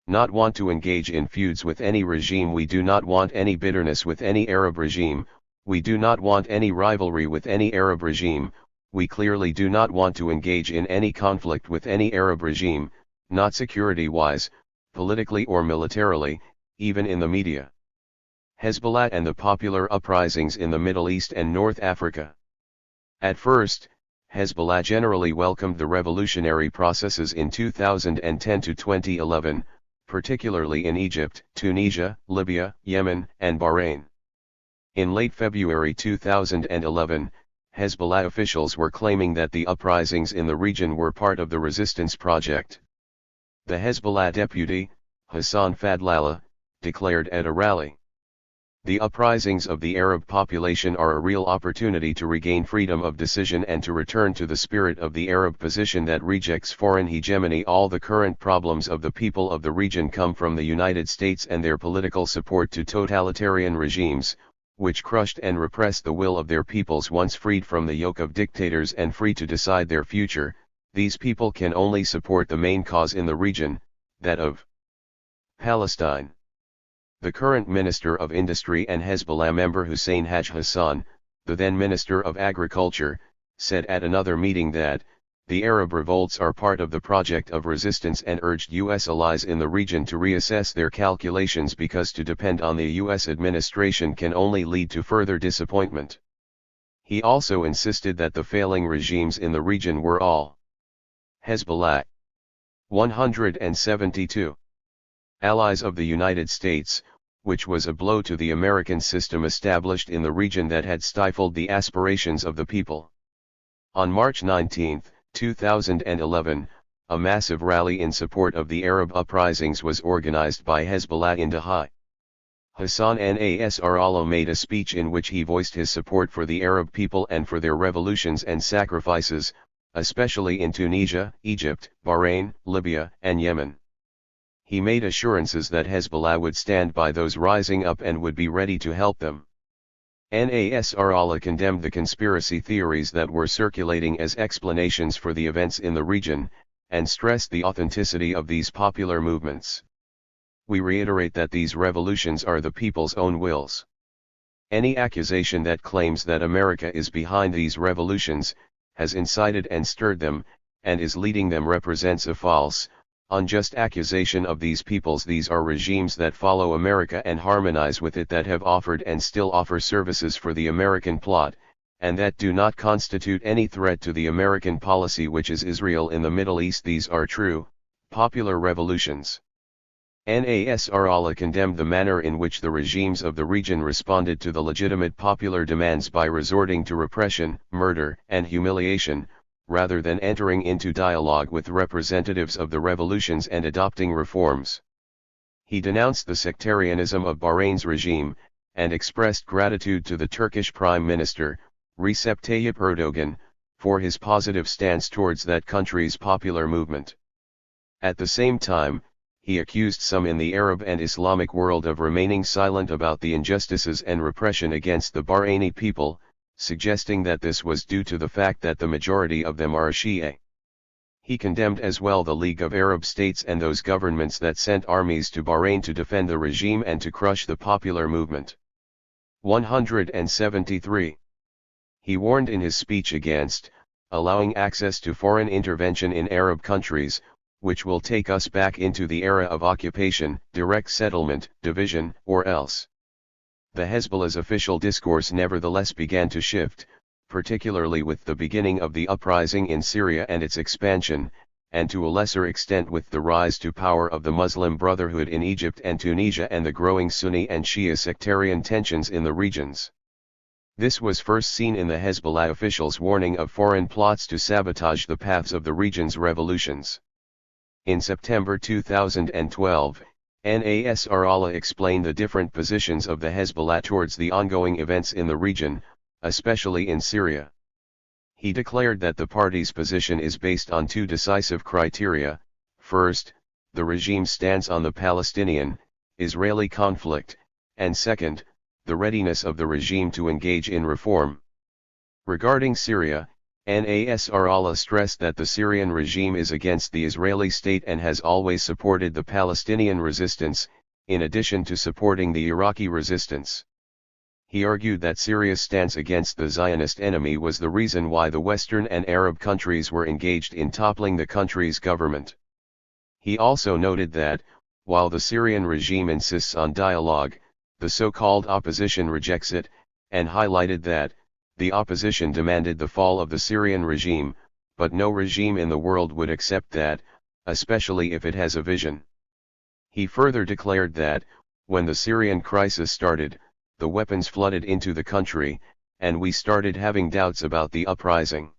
not want to engage in feuds with any regime. We do not want any bitterness with any Arab regime. We do not want any rivalry with any Arab regime. We clearly do not want to engage in any conflict with any Arab regime, not security-wise, politically or militarily, even in the media. Hezbollah and the popular uprisings in the Middle East and North Africa. At first, Hezbollah generally welcomed the revolutionary processes in 2010 to 2011, particularly in Egypt, Tunisia, Libya, Yemen, and Bahrain. In late February 2011, Hezbollah officials were claiming that the uprisings in the region were part of the resistance project. The Hezbollah deputy, Hassan Fadlallah, declared at a rally, "The uprisings of the Arab population are a real opportunity to regain freedom of decision and to return to the spirit of the Arab position that rejects foreign hegemony. All the current problems of the people of the region come from the United States and their political support to totalitarian regimes, which crushed and repressed the will of their peoples once freed from the yoke of dictators and free to decide their future. These people can only support the main cause in the region, that of Palestine." The current Minister of Industry and Hezbollah member Hussein Haj Hassan, the then Minister of Agriculture, said at another meeting that, The Arab revolts are part of the project of resistance and urged U.S. allies in the region to reassess their calculations because to depend on the U.S. administration can only lead to further disappointment. He also insisted that the failing regimes in the region were all Hezbollah. 172. Allies of the United States, which was a blow to the American system established in the region that had stifled the aspirations of the people. On March 19, 2011, a massive rally in support of the Arab uprisings was organized by Hezbollah in Dahi. Hassan Nasrallah made a speech in which he voiced his support for the Arab people and for their revolutions and sacrifices, especially in Tunisia, Egypt, Bahrain, Libya, and Yemen. He made assurances that Hezbollah would stand by those rising up and would be ready to help them. Nasrallah condemned the conspiracy theories that were circulating as explanations for the events in the region, and stressed the authenticity of these popular movements. We reiterate that these revolutions are the people's own wills. Any accusation that claims that America is behind these revolutions, has incited and stirred them, and is leading them represents a false, unjust accusation of these peoples. These are regimes that follow America and harmonize with it, that have offered and still offer services for the American plot, and that do not constitute any threat to the American policy, which is Israel in the Middle East. These are true, popular revolutions. Nasrallah condemned the manner in which the regimes of the region responded to the legitimate popular demands by resorting to repression, murder, and humiliation, rather than entering into dialogue with representatives of the revolutions and adopting reforms. He denounced the sectarianism of Bahrain's regime, and expressed gratitude to the Turkish Prime Minister, Recep Tayyip Erdogan, for his positive stance towards that country's popular movement. At the same time, he accused some in the Arab and Islamic world of remaining silent about the injustices and repression against the Bahraini people, suggesting that this was due to the fact that the majority of them are Shia. He condemned as well the League of Arab States and those governments that sent armies to Bahrain to defend the regime and to crush the popular movement. 173. He warned in his speech against allowing access to foreign intervention in Arab countries, which will take us back into the era of occupation, direct settlement, division, or else. The Hezbollah's official discourse nevertheless began to shift, particularly with the beginning of the uprising in Syria and its expansion, and to a lesser extent with the rise to power of the Muslim Brotherhood in Egypt and Tunisia and the growing Sunni and Shia sectarian tensions in the regions. This was first seen in the Hezbollah officials' warning of foreign plots to sabotage the paths of the region's revolutions. In September 2012, Nasrallah explained the different positions of the Hezbollah towards the ongoing events in the region, especially in Syria. He declared that the party's position is based on two decisive criteria: first, the regime's stance on the Palestinian-Israeli conflict, and second, the readiness of the regime to engage in reform. Regarding Syria, Nasrallah stressed that the Syrian regime is against the Israeli state and has always supported the Palestinian resistance, in addition to supporting the Iraqi resistance. He argued that Syria's stance against the Zionist enemy was the reason why the Western and Arab countries were engaged in toppling the country's government. He also noted that, while the Syrian regime insists on dialogue, the so-called opposition rejects it, and highlighted that, the opposition demanded the fall of the Syrian regime, but no regime in the world would accept that, especially if it has a vision. He further declared that, when the Syrian crisis started, the weapons flooded into the country, and we started having doubts about the uprising.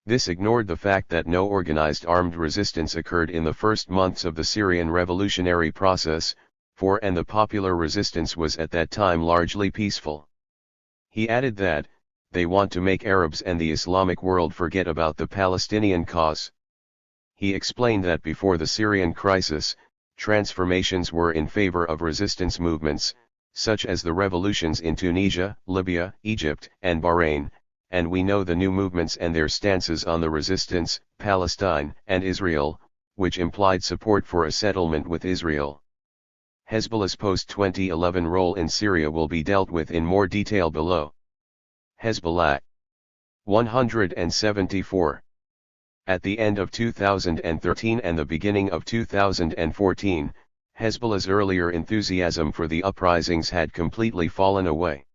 This ignored the fact that no organized armed resistance occurred in the first months of the Syrian revolutionary process, and the popular resistance was at that time largely peaceful. He added that, they want to make Arabs and the Islamic world forget about the Palestinian cause. He explained that before the Syrian crisis, transformations were in favor of resistance movements, such as the revolutions in Tunisia, Libya, Egypt, and Bahrain, and we know the new movements and their stances on the resistance, Palestine, and Israel, which implied support for a settlement with Israel. Hezbollah's post-2011 role in Syria will be dealt with in more detail below. Hezbollah. 174. At the end of 2013 and the beginning of 2014, Hezbollah's earlier enthusiasm for the uprisings had completely fallen away.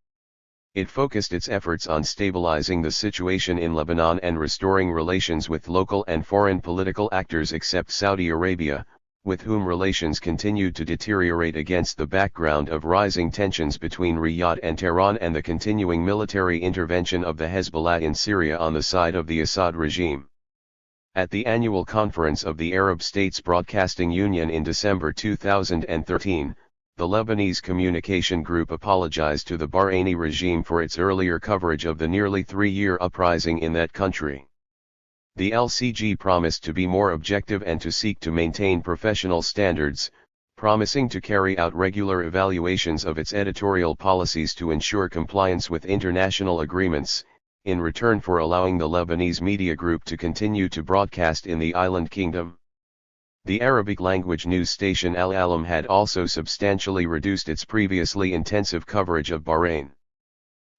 It focused its efforts on stabilizing the situation in Lebanon and restoring relations with local and foreign political actors except Saudi Arabia, with whom relations continued to deteriorate against the background of rising tensions between Riyadh and Tehran and the continuing military intervention of the Hezbollah in Syria on the side of the Assad regime. At the annual conference of the Arab States Broadcasting Union in December 2013, the Lebanese Communication Group apologized to the Bahraini regime for its earlier coverage of the nearly three-year uprising in that country. The LCG promised to be more objective and to seek to maintain professional standards, promising to carry out regular evaluations of its editorial policies to ensure compliance with international agreements, in return for allowing the Lebanese media group to continue to broadcast in the island kingdom. The Arabic-language news station Al Alam had also substantially reduced its previously intensive coverage of Bahrain.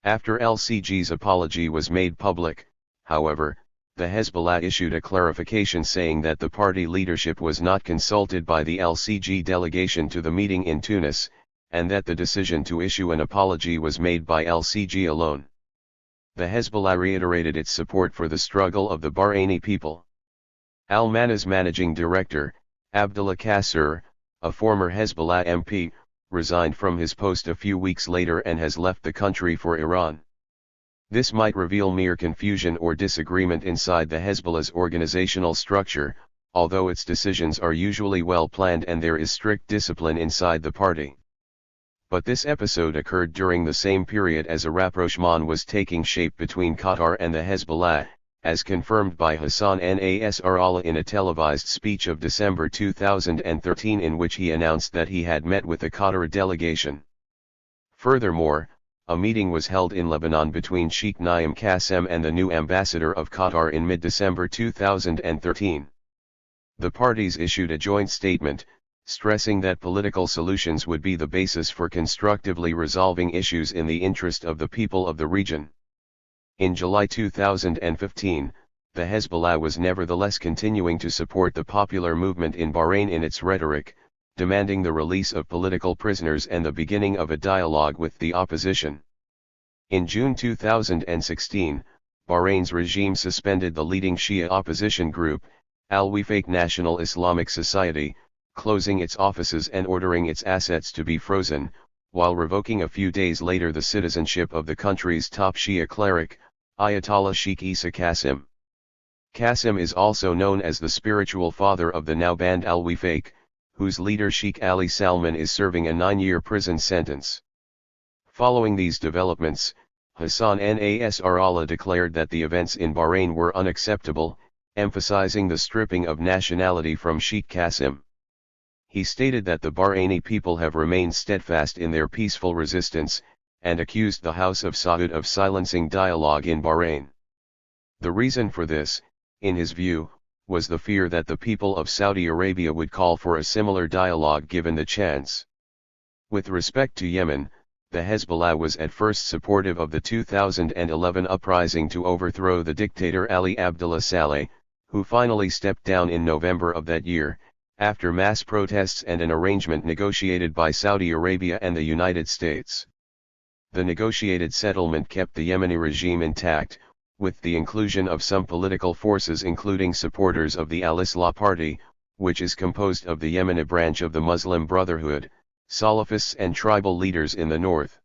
After LCG's apology was made public, however, the Hezbollah issued a clarification saying that the party leadership was not consulted by the LCG delegation to the meeting in Tunis, and that the decision to issue an apology was made by LCG alone. The Hezbollah reiterated its support for the struggle of the Bahraini people. Al-Mana's managing director, Abdullah Qasser, a former Hezbollah MP, resigned from his post a few weeks later and has left the country for Iran. This might reveal mere confusion or disagreement inside the Hezbollah's organizational structure, although its decisions are usually well planned and there is strict discipline inside the party. But this episode occurred during the same period as a rapprochement was taking shape between Qatar and the Hezbollah, as confirmed by Hassan Nasrallah in a televised speech of December 2013 in which he announced that he had met with the Qatar delegation. Furthermore, a meeting was held in Lebanon between Sheikh Naim Qassem and the new ambassador of Qatar in mid-December 2013. The parties issued a joint statement, stressing that political solutions would be the basis for constructively resolving issues in the interest of the people of the region. In July 2015, the Hezbollah was nevertheless continuing to support the popular movement in Bahrain in its rhetoric, demanding the release of political prisoners and the beginning of a dialogue with the opposition. In June 2016, Bahrain's regime suspended the leading Shia opposition group, Al-Wifaq National Islamic Society, closing its offices and ordering its assets to be frozen, while revoking a few days later the citizenship of the country's top Shia cleric, Ayatollah Sheikh Isa Qasim. Qasim is also known as the spiritual father of the now banned Al-Wifaq, whose leader Sheikh Ali Salman is serving a 9-year prison sentence. Following these developments, Hassan Nasrallah declared that the events in Bahrain were unacceptable, emphasizing the stripping of nationality from Sheikh Qasim. He stated that the Bahraini people have remained steadfast in their peaceful resistance, and accused the House of Saud of silencing dialogue in Bahrain. The reason for this, in his view, was the fear that the people of Saudi Arabia would call for a similar dialogue given the chance. With respect to Yemen, the Hezbollah was at first supportive of the 2011 uprising to overthrow the dictator Ali Abdullah Saleh, who finally stepped down in November of that year, after mass protests and an arrangement negotiated by Saudi Arabia and the United States. The negotiated settlement kept the Yemeni regime intact, with the inclusion of some political forces including supporters of the Al-Islah Party, which is composed of the Yemeni branch of the Muslim Brotherhood, Salafists and tribal leaders in the north.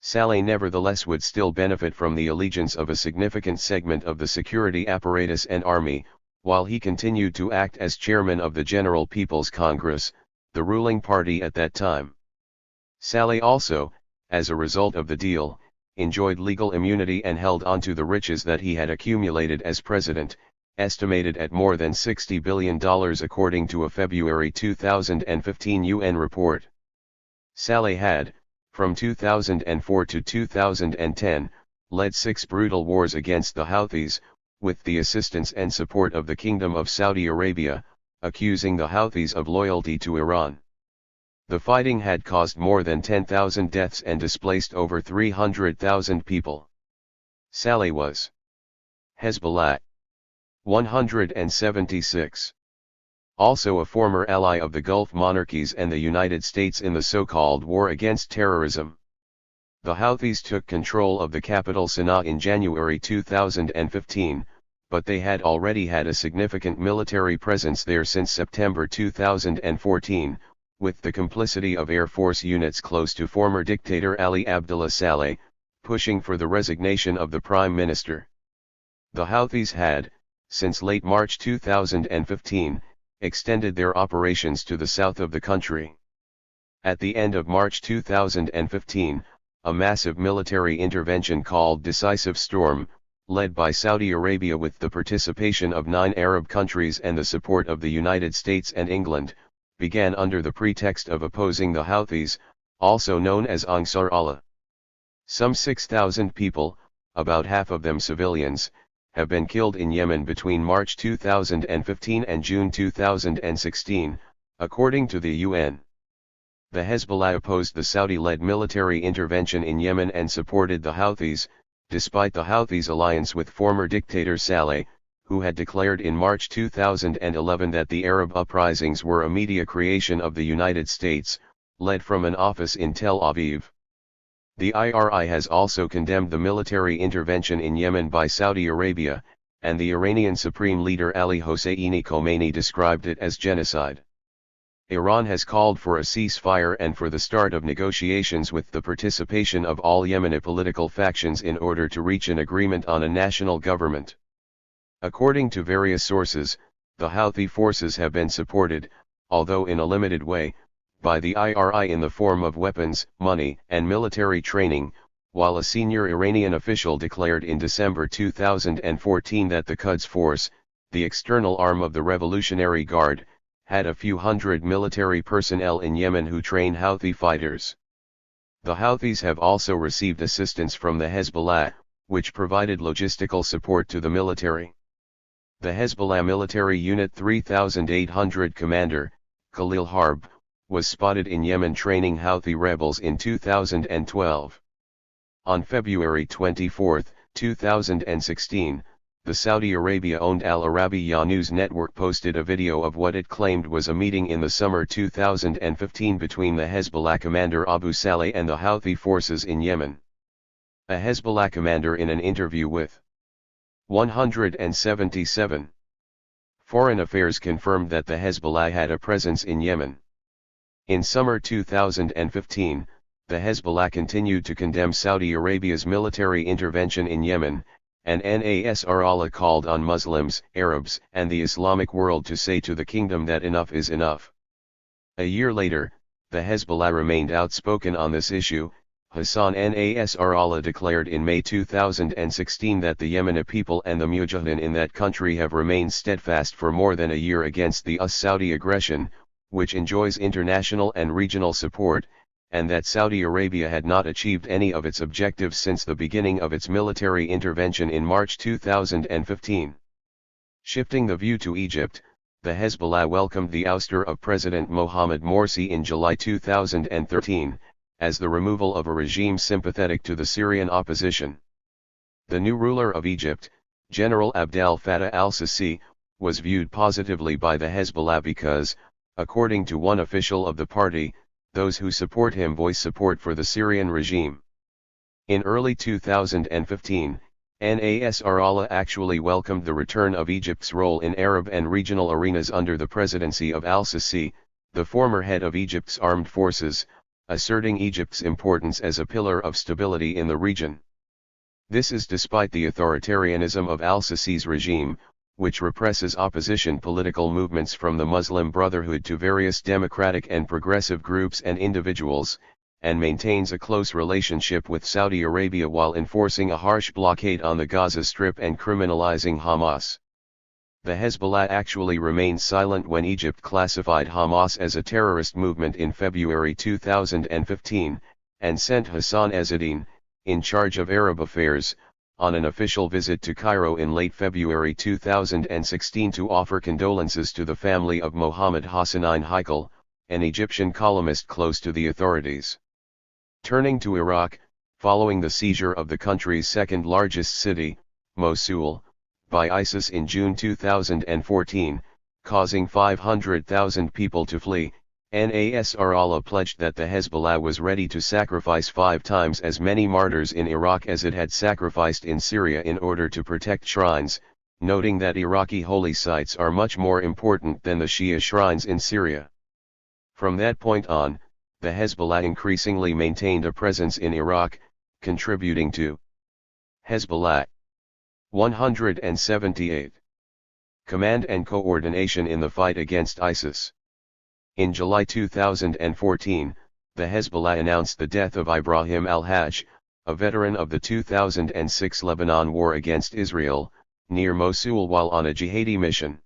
Saleh nevertheless would still benefit from the allegiance of a significant segment of the security apparatus and army, while he continued to act as chairman of the General People's Congress, the ruling party at that time. Saleh also, as a result of the deal, enjoyed legal immunity and held onto the riches that he had accumulated as president, estimated at more than $60 billion according to a February 2015 UN report. Saleh had, from 2004 to 2010, led 6 brutal wars against the Houthis, with the assistance and support of the Kingdom of Saudi Arabia, accusing the Houthis of loyalty to Iran. The fighting had caused more than 10,000 deaths and displaced over 300,000 people. Saleh was Hezbollah. 176. Also a former ally of the Gulf monarchies and the United States in the so-called war against terrorism. The Houthis took control of the capital Sana'a in January 2015, but they had already had a significant military presence there since September 2014, with the complicity of Air Force units close to former dictator Ali Abdullah Saleh, pushing for the resignation of the Prime Minister. The Houthis had, since late March 2015, extended their operations to the south of the country. At the end of March 2015, a massive military intervention called Decisive Storm, led by Saudi Arabia with the participation of 9 Arab countries and the support of the United States and England, began under the pretext of opposing the Houthis, also known as Ansar Allah. Some 6,000 people, about half of them civilians, have been killed in Yemen between March 2015 and June 2016, according to the UN. The Hezbollah opposed the Saudi-led military intervention in Yemen and supported the Houthis, despite the Houthis' alliance with former dictator Saleh, who had declared in March 2011 that the Arab uprisings were a media creation of the United States, led from an office in Tel Aviv. The IRI has also condemned the military intervention in Yemen by Saudi Arabia, and the Iranian Supreme Leader Ali Hosseini Khomeini described it as genocide. Iran has called for a ceasefire and for the start of negotiations with the participation of all Yemeni political factions in order to reach an agreement on a national government. According to various sources, the Houthi forces have been supported, although in a limited way, by the IRI in the form of weapons, money, and military training, while a senior Iranian official declared in December 2014 that the Quds Force, the external arm of the Revolutionary Guard, had a few hundred military personnel in Yemen who train Houthi fighters. The Houthis have also received assistance from the Hezbollah, which provided logistical support to the military. The Hezbollah military unit 3800 commander, Khalil Harb, was spotted in Yemen training Houthi rebels in 2012. On February 24, 2016, the Saudi Arabia-owned Al Arabiya news network posted a video of what it claimed was a meeting in the summer 2015 between the Hezbollah commander Abu Saleh and the Houthi forces in Yemen. A Hezbollah commander in an interview with 177 Foreign Affairs confirmed that the Hezbollah had a presence in Yemen. In summer 2015, the Hezbollah continued to condemn Saudi Arabia's military intervention in Yemen, and Nasrallah called on Muslims, Arabs, and the Islamic world to say to the kingdom that enough is enough. A year later, the Hezbollah remained outspoken on this issue. Hassan Nasrallah declared in May 2016 that the Yemeni people and the Mujahideen in that country have remained steadfast for more than a year against the Saudi aggression, which enjoys international and regional support, and that Saudi Arabia had not achieved any of its objectives since the beginning of its military intervention in March 2015. Shifting the view to Egypt, the Hezbollah welcomed the ouster of President Mohamed Morsi in July 2013, as the removal of a regime sympathetic to the Syrian opposition. The new ruler of Egypt, General Abdel Fattah al-Sisi, was viewed positively by the Hezbollah because, according to one official of the party, those who support him voice support for the Syrian regime. In early 2015, Nasrallah actually welcomed the return of Egypt's role in Arab and regional arenas under the presidency of al-Sisi, the former head of Egypt's armed forces, asserting Egypt's importance as a pillar of stability in the region. This is despite the authoritarianism of al-Sisi's regime, which represses opposition political movements from the Muslim Brotherhood to various democratic and progressive groups and individuals, and maintains a close relationship with Saudi Arabia while enforcing a harsh blockade on the Gaza Strip and criminalizing Hamas. The Hezbollah actually remained silent when Egypt classified Hamas as a terrorist movement in February 2015, and sent Hassan Ezzedine, in charge of Arab affairs, on an official visit to Cairo in late February 2016 to offer condolences to the family of Mohammed Hassanein Haikal, an Egyptian columnist close to the authorities. Turning to Iraq, following the seizure of the country's second-largest city, Mosul, by ISIS in June 2014, causing 500,000 people to flee. Nasrallah pledged that the Hezbollah was ready to sacrifice 5 times as many martyrs in Iraq as it had sacrificed in Syria in order to protect shrines, noting that Iraqi holy sites are much more important than the Shia shrines in Syria. From that point on, the Hezbollah increasingly maintained a presence in Iraq, contributing to Hezbollah 178. Command and coordination in the fight against ISIS. In July 2014, the Hezbollah announced the death of Ibrahim al-Hajj, a veteran of the 2006 Lebanon war against Israel, near Mosul while on a jihadi mission.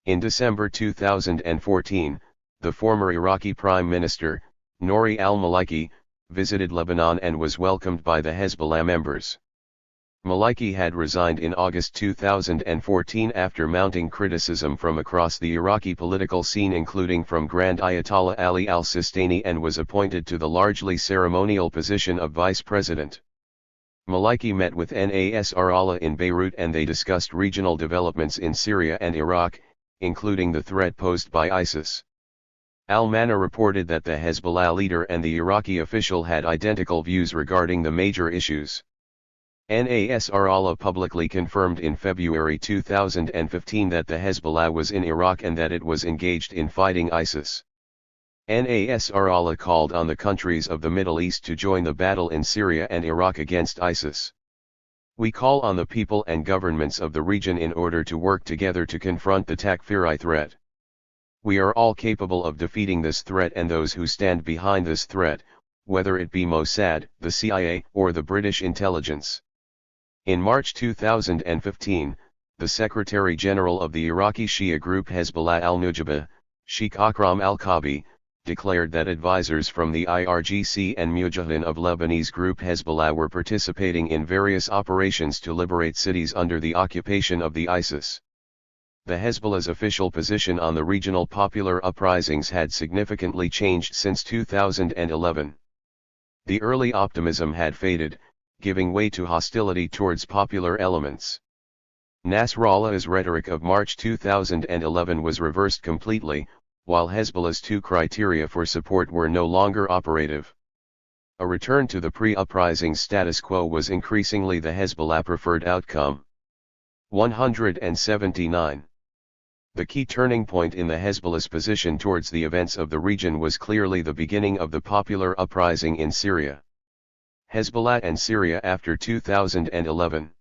In December 2014, the former Iraqi Prime Minister, Nouri al-Maliki, visited Lebanon and was welcomed by the Hezbollah members. Maliki had resigned in August 2014 after mounting criticism from across the Iraqi political scene including from Grand Ayatollah Ali al-Sistani and was appointed to the largely ceremonial position of vice president. Maliki met with Nasrallah in Beirut and they discussed regional developments in Syria and Iraq, including the threat posed by ISIS. Al-Mana reported that the Hezbollah leader and the Iraqi official had identical views regarding the major issues. Nasrallah publicly confirmed in February 2015 that the Hezbollah was in Iraq and that it was engaged in fighting ISIS. Nasrallah called on the countries of the Middle East to join the battle in Syria and Iraq against ISIS. We call on the people and governments of the region in order to work together to confront the Takfiri threat. We are all capable of defeating this threat and those who stand behind this threat, whether it be Mossad, the CIA, or the British intelligence. In March 2015, the Secretary General of the Iraqi Shia group Hezbollah al-Nujaba, Sheikh Akram al-Kabi, declared that advisors from the IRGC and Mujahideen of Lebanese group Hezbollah were participating in various operations to liberate cities under the occupation of the ISIS. The Hezbollah's official position on the regional popular uprisings had significantly changed since 2011. The early optimism had faded, giving way to hostility towards popular elements. Nasrallah's rhetoric of March 2011 was reversed completely, while Hezbollah's 2 criteria for support were no longer operative. A return to the pre-uprising status quo was increasingly the Hezbollah preferred outcome. 179. The key turning point in the Hezbollah's position towards the events of the region was clearly the beginning of the popular uprising in Syria. Hezbollah and Syria after 2011.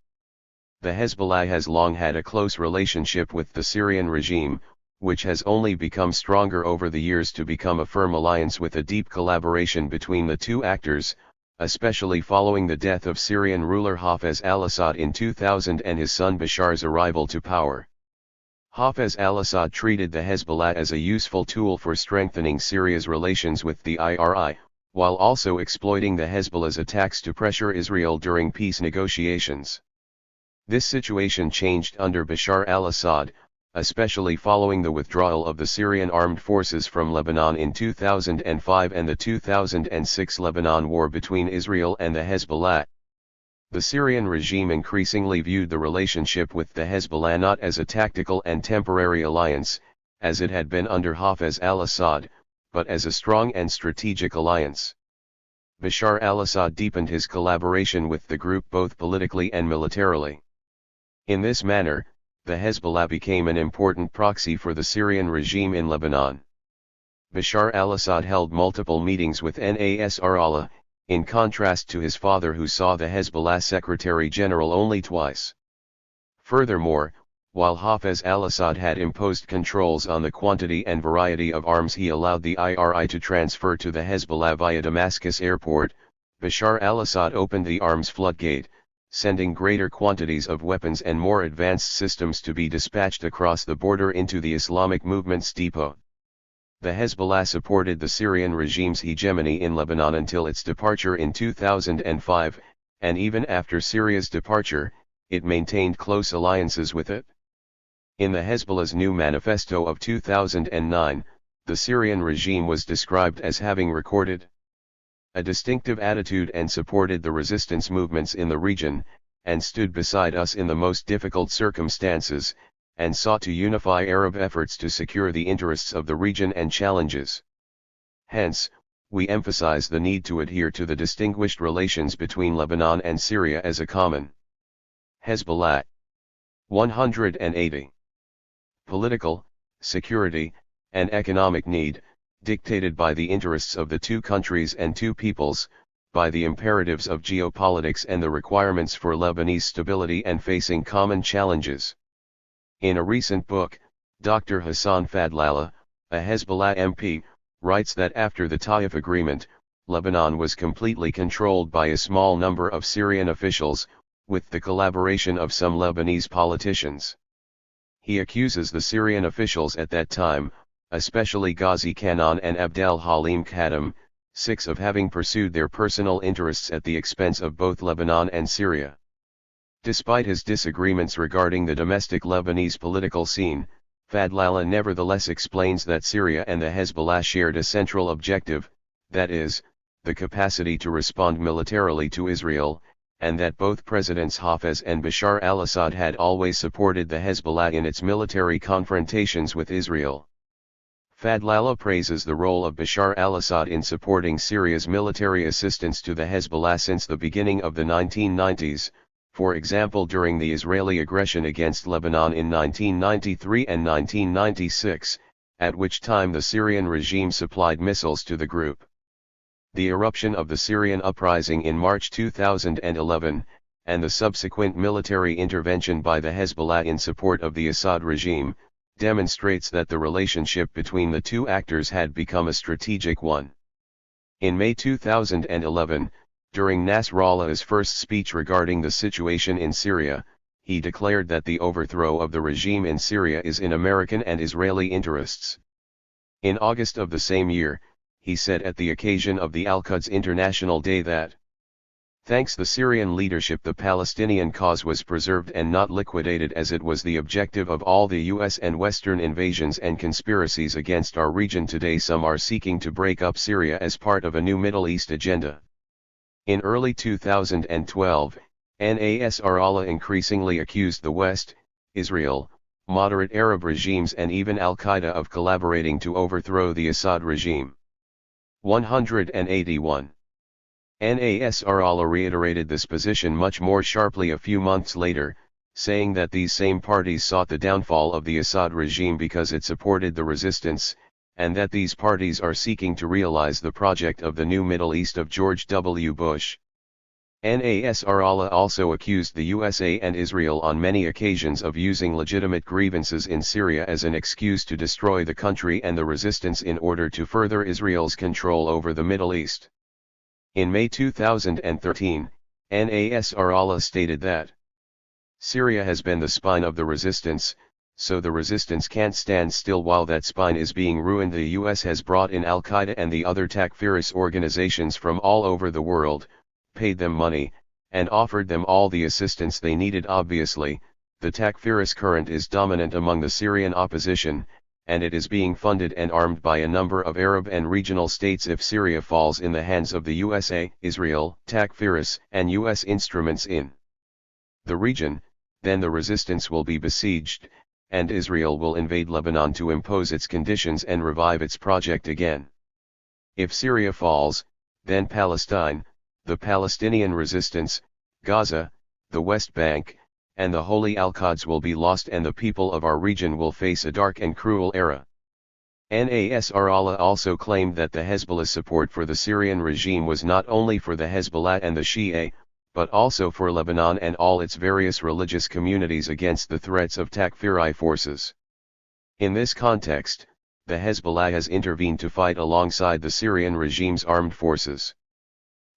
The Hezbollah has long had a close relationship with the Syrian regime, which has only become stronger over the years to become a firm alliance with a deep collaboration between the two actors, especially following the death of Syrian ruler Hafez al-Assad in 2000 and his son Bashar's arrival to power. Hafez al-Assad treated the Hezbollah as a useful tool for strengthening Syria's relations with the IRI, while also exploiting the Hezbollah's attacks to pressure Israel during peace negotiations. This situation changed under Bashar al-Assad, especially following the withdrawal of the Syrian armed forces from Lebanon in 2005 and the 2006 Lebanon war between Israel and the Hezbollah. The Syrian regime increasingly viewed the relationship with the Hezbollah not as a tactical and temporary alliance, as it had been under Hafez al-Assad, but as a strong and strategic alliance. Bashar al-Assad deepened his collaboration with the group both politically and militarily. In this manner, the Hezbollah became an important proxy for the Syrian regime in Lebanon. Bashar al-Assad held multiple meetings with Nasrallah, in contrast to his father who saw the Hezbollah Secretary General only twice. Furthermore, while Hafez al-Assad had imposed controls on the quantity and variety of arms he allowed the IRI to transfer to the Hezbollah via Damascus airport, Bashar al-Assad opened the arms floodgate, sending greater quantities of weapons and more advanced systems to be dispatched across the border into the Islamic movement's depot. The Hezbollah supported the Syrian regime's hegemony in Lebanon until its departure in 2005, and even after Syria's departure, it maintained close alliances with it. In the Hezbollah's new manifesto of 2009, the Syrian regime was described as having recorded a distinctive attitude and supported the resistance movements in the region, and stood beside us in the most difficult circumstances, and sought to unify Arab efforts to secure the interests of the region and challenges. Hence, we emphasize the need to adhere to the distinguished relations between Lebanon and Syria as a common Hezbollah. 180. Political, security, and economic need, dictated by the interests of the two countries and two peoples, by the imperatives of geopolitics and the requirements for Lebanese stability and facing common challenges. In a recent book, Dr. Hassan Fadlallah, a Hezbollah MP, writes that after the Taif agreement, Lebanon was completely controlled by a small number of Syrian officials, with the collaboration of some Lebanese politicians. He accuses the Syrian officials at that time, especially Ghazi Kanaan and Abdel Halim Khaddam, 6 of having pursued their personal interests at the expense of both Lebanon and Syria. Despite his disagreements regarding the domestic Lebanese political scene, Fadlallah nevertheless explains that Syria and the Hezbollah shared a central objective, that is, the capacity to respond militarily to Israel, and that both Presidents Hafez and Bashar al-Assad had always supported the Hezbollah in its military confrontations with Israel. Fadlallah praises the role of Bashar al-Assad in supporting Syria's military assistance to the Hezbollah since the beginning of the 1990s, for example during the Israeli aggression against Lebanon in 1993 and 1996, at which time the Syrian regime supplied missiles to the group. The eruption of the Syrian uprising in March 2011, and the subsequent military intervention by the Hezbollah in support of the Assad regime, demonstrates that the relationship between the two actors had become a strategic one. In May 2011, during Nasrallah's first speech regarding the situation in Syria, he declared that the overthrow of the regime in Syria is in American and Israeli interests. In August of the same year, he said at the occasion of the Al-Quds International Day that, thanks the Syrian leadership the Palestinian cause was preserved and not liquidated as it was the objective of all the US and Western invasions and conspiracies against our region. Today some are seeking to break up Syria as part of a new Middle East agenda. In early 2012, Nasrallah increasingly accused the West, Israel, moderate Arab regimes and even Al-Qaeda of collaborating to overthrow the Assad regime. 181. Nasrallah reiterated this position much more sharply a few months later, saying that these same parties sought the downfall of the Assad regime because it supported the resistance, and that these parties are seeking to realize the project of the new Middle East of George W. Bush. Nasrallah also accused the USA and Israel on many occasions of using legitimate grievances in Syria as an excuse to destroy the country and the resistance in order to further Israel's control over the Middle East. In May 2013, Nasrallah stated that Syria has been the spine of the resistance, so the resistance can't stand still while that spine is being ruined. The US has brought in Al-Qaeda and the other Takfirist organizations from all over the world, paid them money, and offered them all the assistance they needed. Obviously, the Takfirist current is dominant among the Syrian opposition, and it is being funded and armed by a number of Arab and regional states. If Syria falls in the hands of the USA, Israel, Takfirists, and US instruments in the region, then the resistance will be besieged, and Israel will invade Lebanon to impose its conditions and revive its project again. If Syria falls, then Palestine, the Palestinian resistance, Gaza, the West Bank, and the Holy Al-Quds will be lost, and the people of our region will face a dark and cruel era. Nasrallah also claimed that the Hezbollah's support for the Syrian regime was not only for the Hezbollah and the Shia, but also for Lebanon and all its various religious communities against the threats of Takfiri forces. In this context, the Hezbollah has intervened to fight alongside the Syrian regime's armed forces.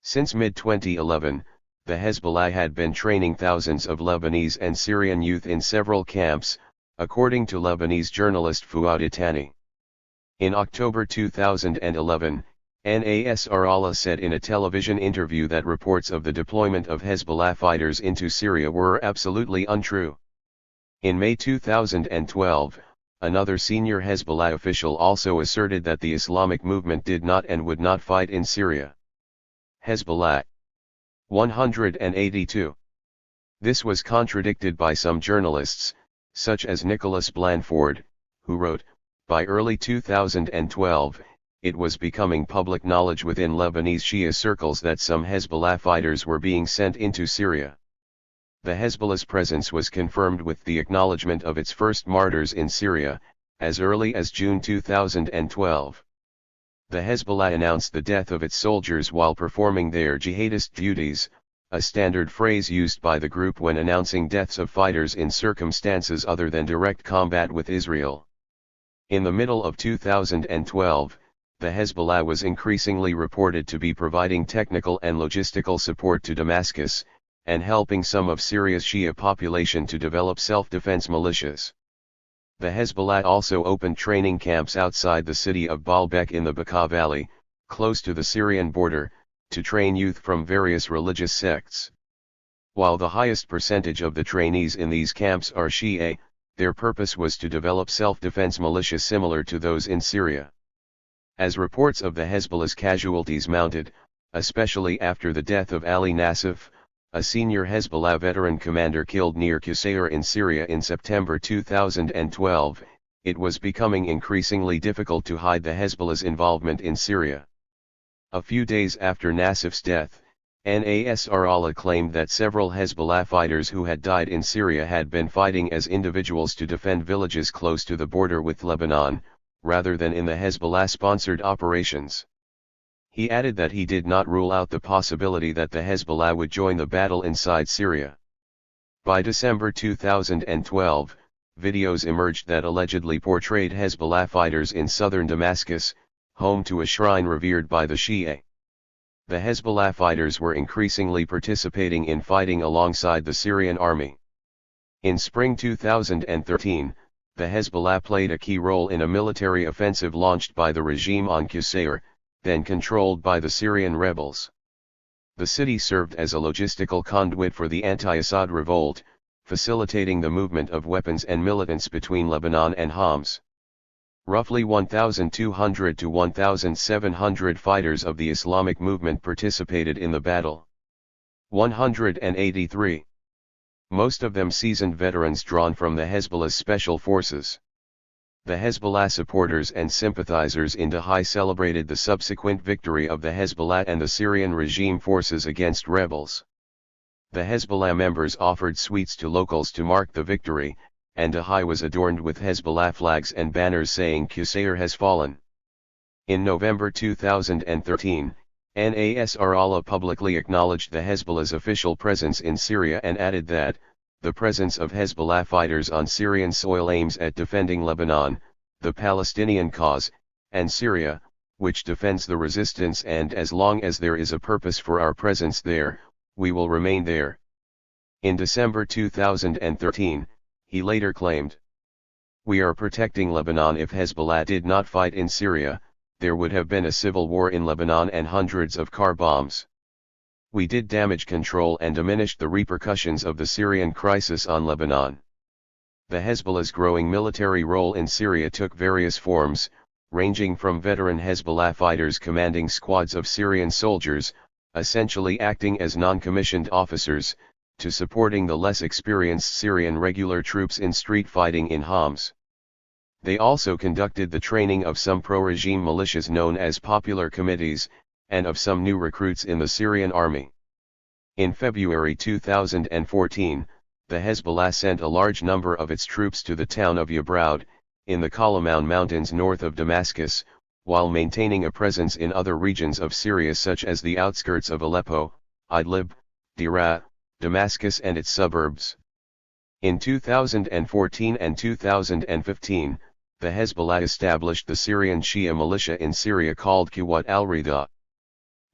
Since mid-2011, the Hezbollah had been training thousands of Lebanese and Syrian youth in several camps, according to Lebanese journalist Fouad Itani. In October 2011, Nasrallah said in a television interview that reports of the deployment of Hezbollah fighters into Syria were absolutely untrue. In May 2012, another senior Hezbollah official also asserted that the Islamic movement did not and would not fight in Syria. Hezbollah. 182. This was contradicted by some journalists, such as Nicholas Blandford, who wrote, by early 2012, it was becoming public knowledge within Lebanese Shia circles that some Hezbollah fighters were being sent into Syria. The Hezbollah's presence was confirmed with the acknowledgement of its first martyrs in Syria, as early as June 2012. The Hezbollah announced the death of its soldiers while performing their jihadist duties, a standard phrase used by the group when announcing deaths of fighters in circumstances other than direct combat with Israel. In the middle of 2012, the Hezbollah was increasingly reported to be providing technical and logistical support to Damascus, and helping some of Syria's Shia population to develop self-defense militias. The Hezbollah also opened training camps outside the city of Baalbek in the Bekaa Valley, close to the Syrian border, to train youth from various religious sects. While the highest percentage of the trainees in these camps are Shia, their purpose was to develop self-defense militias similar to those in Syria. As reports of the Hezbollah's casualties mounted, especially after the death of Ali Nassif, a senior Hezbollah veteran commander killed near Qusair in Syria in September 2012, it was becoming increasingly difficult to hide the Hezbollah's involvement in Syria. A few days after Nassif's death, Nasrallah claimed that several Hezbollah fighters who had died in Syria had been fighting as individuals to defend villages close to the border with Lebanon, rather than in the Hezbollah-sponsored operations. He added that he did not rule out the possibility that the Hezbollah would join the battle inside Syria. By December 2012, videos emerged that allegedly portrayed Hezbollah fighters in southern Damascus, home to a shrine revered by the Shia. The Hezbollah fighters were increasingly participating in fighting alongside the Syrian army. In spring 2013, the Hezbollah played a key role in a military offensive launched by the regime on Qusair, then controlled by the Syrian rebels. The city served as a logistical conduit for the anti-Assad revolt, facilitating the movement of weapons and militants between Lebanon and Homs. Roughly 1,200 to 1,700 fighters of the Islamic movement participated in the battle. 183. Most of them seasoned veterans drawn from the Hezbollah's special forces. The Hezbollah supporters and sympathizers in Dahi celebrated the subsequent victory of the Hezbollah and the Syrian regime forces against rebels. The Hezbollah members offered sweets to locals to mark the victory, and Dahi was adorned with Hezbollah flags and banners saying Qusair has fallen. In November 2013, Nasrallah publicly acknowledged the Hezbollah's official presence in Syria and added that, the presence of Hezbollah fighters on Syrian soil aims at defending Lebanon, the Palestinian cause, and Syria, which defends the resistance, and as long as there is a purpose for our presence there, we will remain there. In December 2013, he later claimed, "We are protecting Lebanon. If Hezbollah did not fight in Syria, there would have been a civil war in Lebanon and hundreds of car bombs. We did damage control and diminished the repercussions of the Syrian crisis on Lebanon." The Hezbollah's growing military role in Syria took various forms, ranging from veteran Hezbollah fighters commanding squads of Syrian soldiers, essentially acting as non-commissioned officers, to supporting the less experienced Syrian regular troops in street fighting in Homs. They also conducted the training of some pro-regime militias known as popular committees, and of some new recruits in the Syrian army. In February 2014, the Hezbollah sent a large number of its troops to the town of Yabraud, in the Kalamoun Mountains north of Damascus, while maintaining a presence in other regions of Syria such as the outskirts of Aleppo, Idlib, Deraa, Damascus and its suburbs. In 2014 and 2015, the Hezbollah established the Syrian Shia militia in Syria called Quwat al-Rida.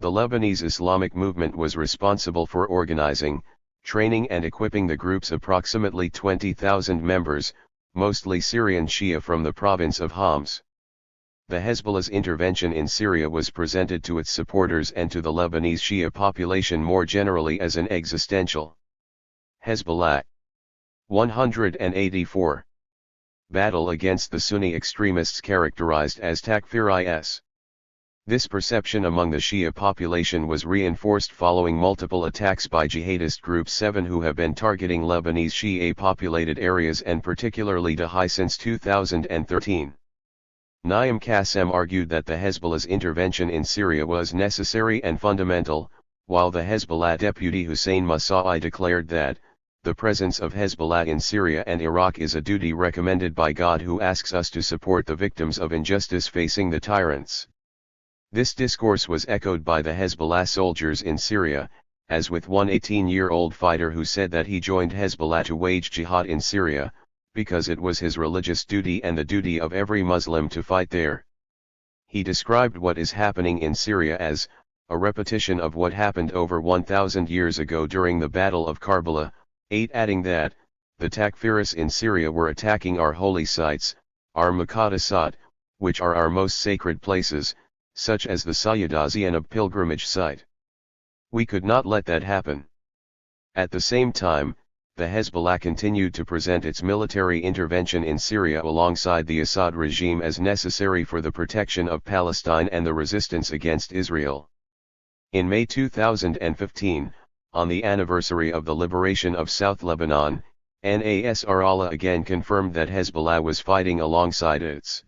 The Lebanese Islamic movement was responsible for organizing, training and equipping the group's approximately 20,000 members, mostly Syrian Shia from the province of Homs. The Hezbollah's intervention in Syria was presented to its supporters and to the Lebanese Shia population more generally as an existential. Hezbollah 184. Battle against the Sunni extremists characterized as Takfir is. This perception among the Shia population was reinforced following multiple attacks by jihadist Group 7 who have been targeting Lebanese Shia-populated areas and particularly Dahi since 2013. Naim Qassem argued that the Hezbollah's intervention in Syria was necessary and fundamental, while the Hezbollah deputy Hussein Masa'i declared that, the presence of Hezbollah in Syria and Iraq is a duty recommended by God who asks us to support the victims of injustice facing the tyrants. This discourse was echoed by the Hezbollah soldiers in Syria, as with one 18-year-old fighter who said that he joined Hezbollah to wage jihad in Syria, because it was his religious duty and the duty of every Muslim to fight there. He described what is happening in Syria as a repetition of what happened over 1,000 years ago during the Battle of Karbala, adding that, the Takfiris in Syria were attacking our holy sites, our Muqaddasat, which are our most sacred places, such as the Sayyida Zainab pilgrimage site. We could not let that happen. At the same time, the Hezbollah continued to present its military intervention in Syria alongside the Assad regime as necessary for the protection of Palestine and the resistance against Israel. In May 2015, on the anniversary of the liberation of South Lebanon, Nasrallah again confirmed that Hezbollah was fighting alongside its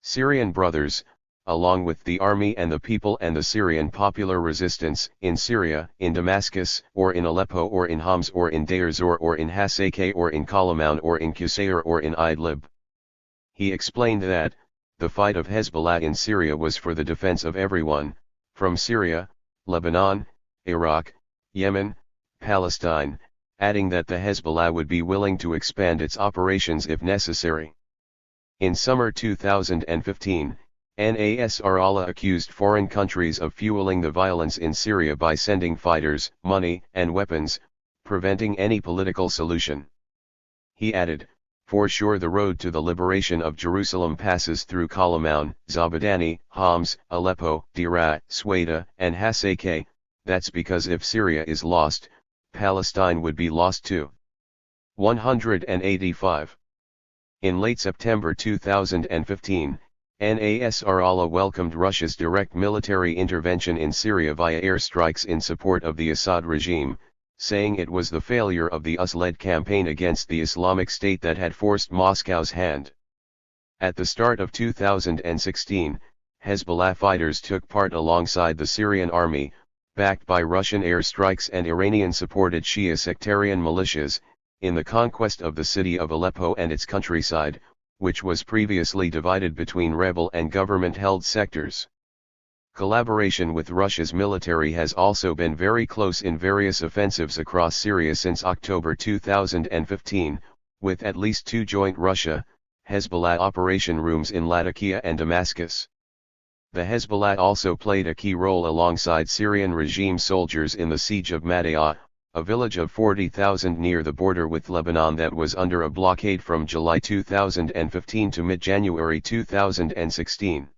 Syrian brothers, along with the army and the people and the Syrian popular resistance, in Syria, in Damascus, or in Aleppo or in Homs or in Deir Zor or in Hasakeh or in Kalamoun or in Qusayr or in Idlib. He explained that, the fight of Hezbollah in Syria was for the defense of everyone, from Syria, Lebanon, Iraq, Yemen, Palestine, adding that the Hezbollah would be willing to expand its operations if necessary. In summer 2015, Nasrallah accused foreign countries of fueling the violence in Syria by sending fighters, money, and weapons, preventing any political solution. He added, for sure the road to the liberation of Jerusalem passes through Kalamoun, Zabadani, Homs, Aleppo, Deraa, Swaida, and Hasakeh, that's because if Syria is lost, Palestine would be lost too. 185. In late September 2015, Nasrallah welcomed Russia's direct military intervention in Syria via airstrikes in support of the Assad regime, saying it was the failure of the US-led campaign against the Islamic State that had forced Moscow's hand. At the start of 2016, Hezbollah fighters took part alongside the Syrian army, backed by Russian airstrikes and Iranian-supported Shia sectarian militias, in the conquest of the city of Aleppo and its countryside, which was previously divided between rebel and government-held sectors. Collaboration with Russia's military has also been very close in various offensives across Syria since October 2015, with at least 2 joint Russia-Hezbollah operation rooms in Latakia and Damascus. The Hezbollah also played a key role alongside Syrian regime soldiers in the siege of Madaya, a village of 40,000 near the border with Lebanon that was under a blockade from July 2015 to mid-January 2016.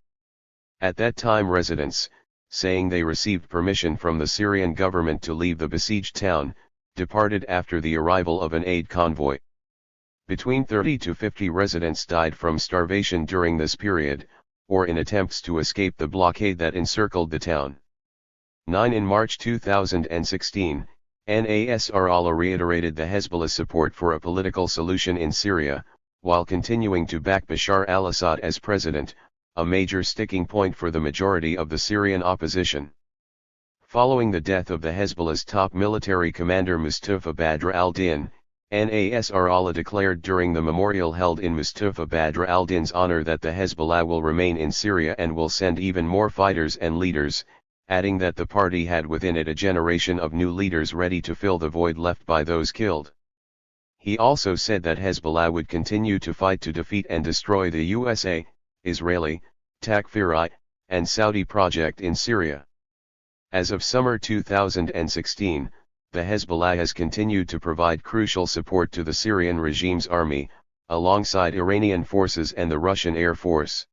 At that time residents, saying they received permission from the Syrian government to leave the besieged town, departed after the arrival of an aid convoy. Between 30 to 50 residents died from starvation during this period, or in attempts to escape the blockade that encircled the town. 9 In March 2016, Nasrallah reiterated the Hezbollah's support for a political solution in Syria, while continuing to back Bashar al-Assad as president, a major sticking point for the majority of the Syrian opposition. Following the death of the Hezbollah's top military commander Mustafa Badr al-Din, Nasrallah declared during the memorial held in Mustafa Badr al-Din's honor that the Hezbollah will remain in Syria and will send even more fighters and leaders, adding that the party had within it a generation of new leaders ready to fill the void left by those killed. He also said that Hezbollah would continue to fight to defeat and destroy the USA, Israeli, Takfiri, and Saudi project in Syria. As of summer 2016, the Hezbollah has continued to provide crucial support to the Syrian regime's army, alongside Iranian forces and the Russian Air Force.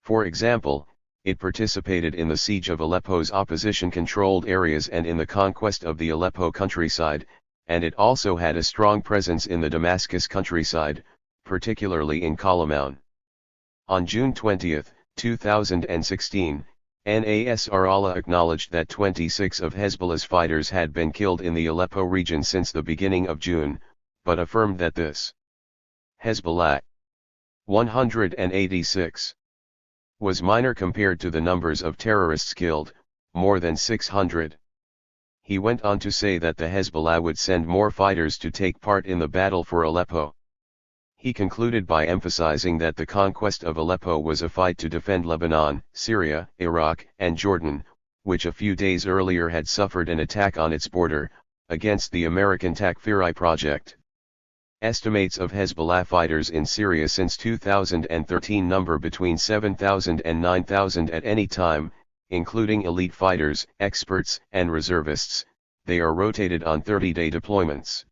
For example, it participated in the siege of Aleppo's opposition-controlled areas and in the conquest of the Aleppo countryside, and it also had a strong presence in the Damascus countryside, particularly in Kalamoun. On June 20, 2016, Nasrallah acknowledged that 26 of Hezbollah's fighters had been killed in the Aleppo region since the beginning of June, but affirmed that this Hezbollah 186 was minor compared to the numbers of terrorists killed, more than 600. He went on to say that the Hezbollah would send more fighters to take part in the battle for Aleppo. He concluded by emphasizing that the conquest of Aleppo was a fight to defend Lebanon, Syria, Iraq, and Jordan, which a few days earlier had suffered an attack on its border, against the American Takfiri project. Estimates of Hezbollah fighters in Syria since 2013 number between 7,000 and 9,000 at any time, including elite fighters, experts, and reservists. They are rotated on 30-day deployments.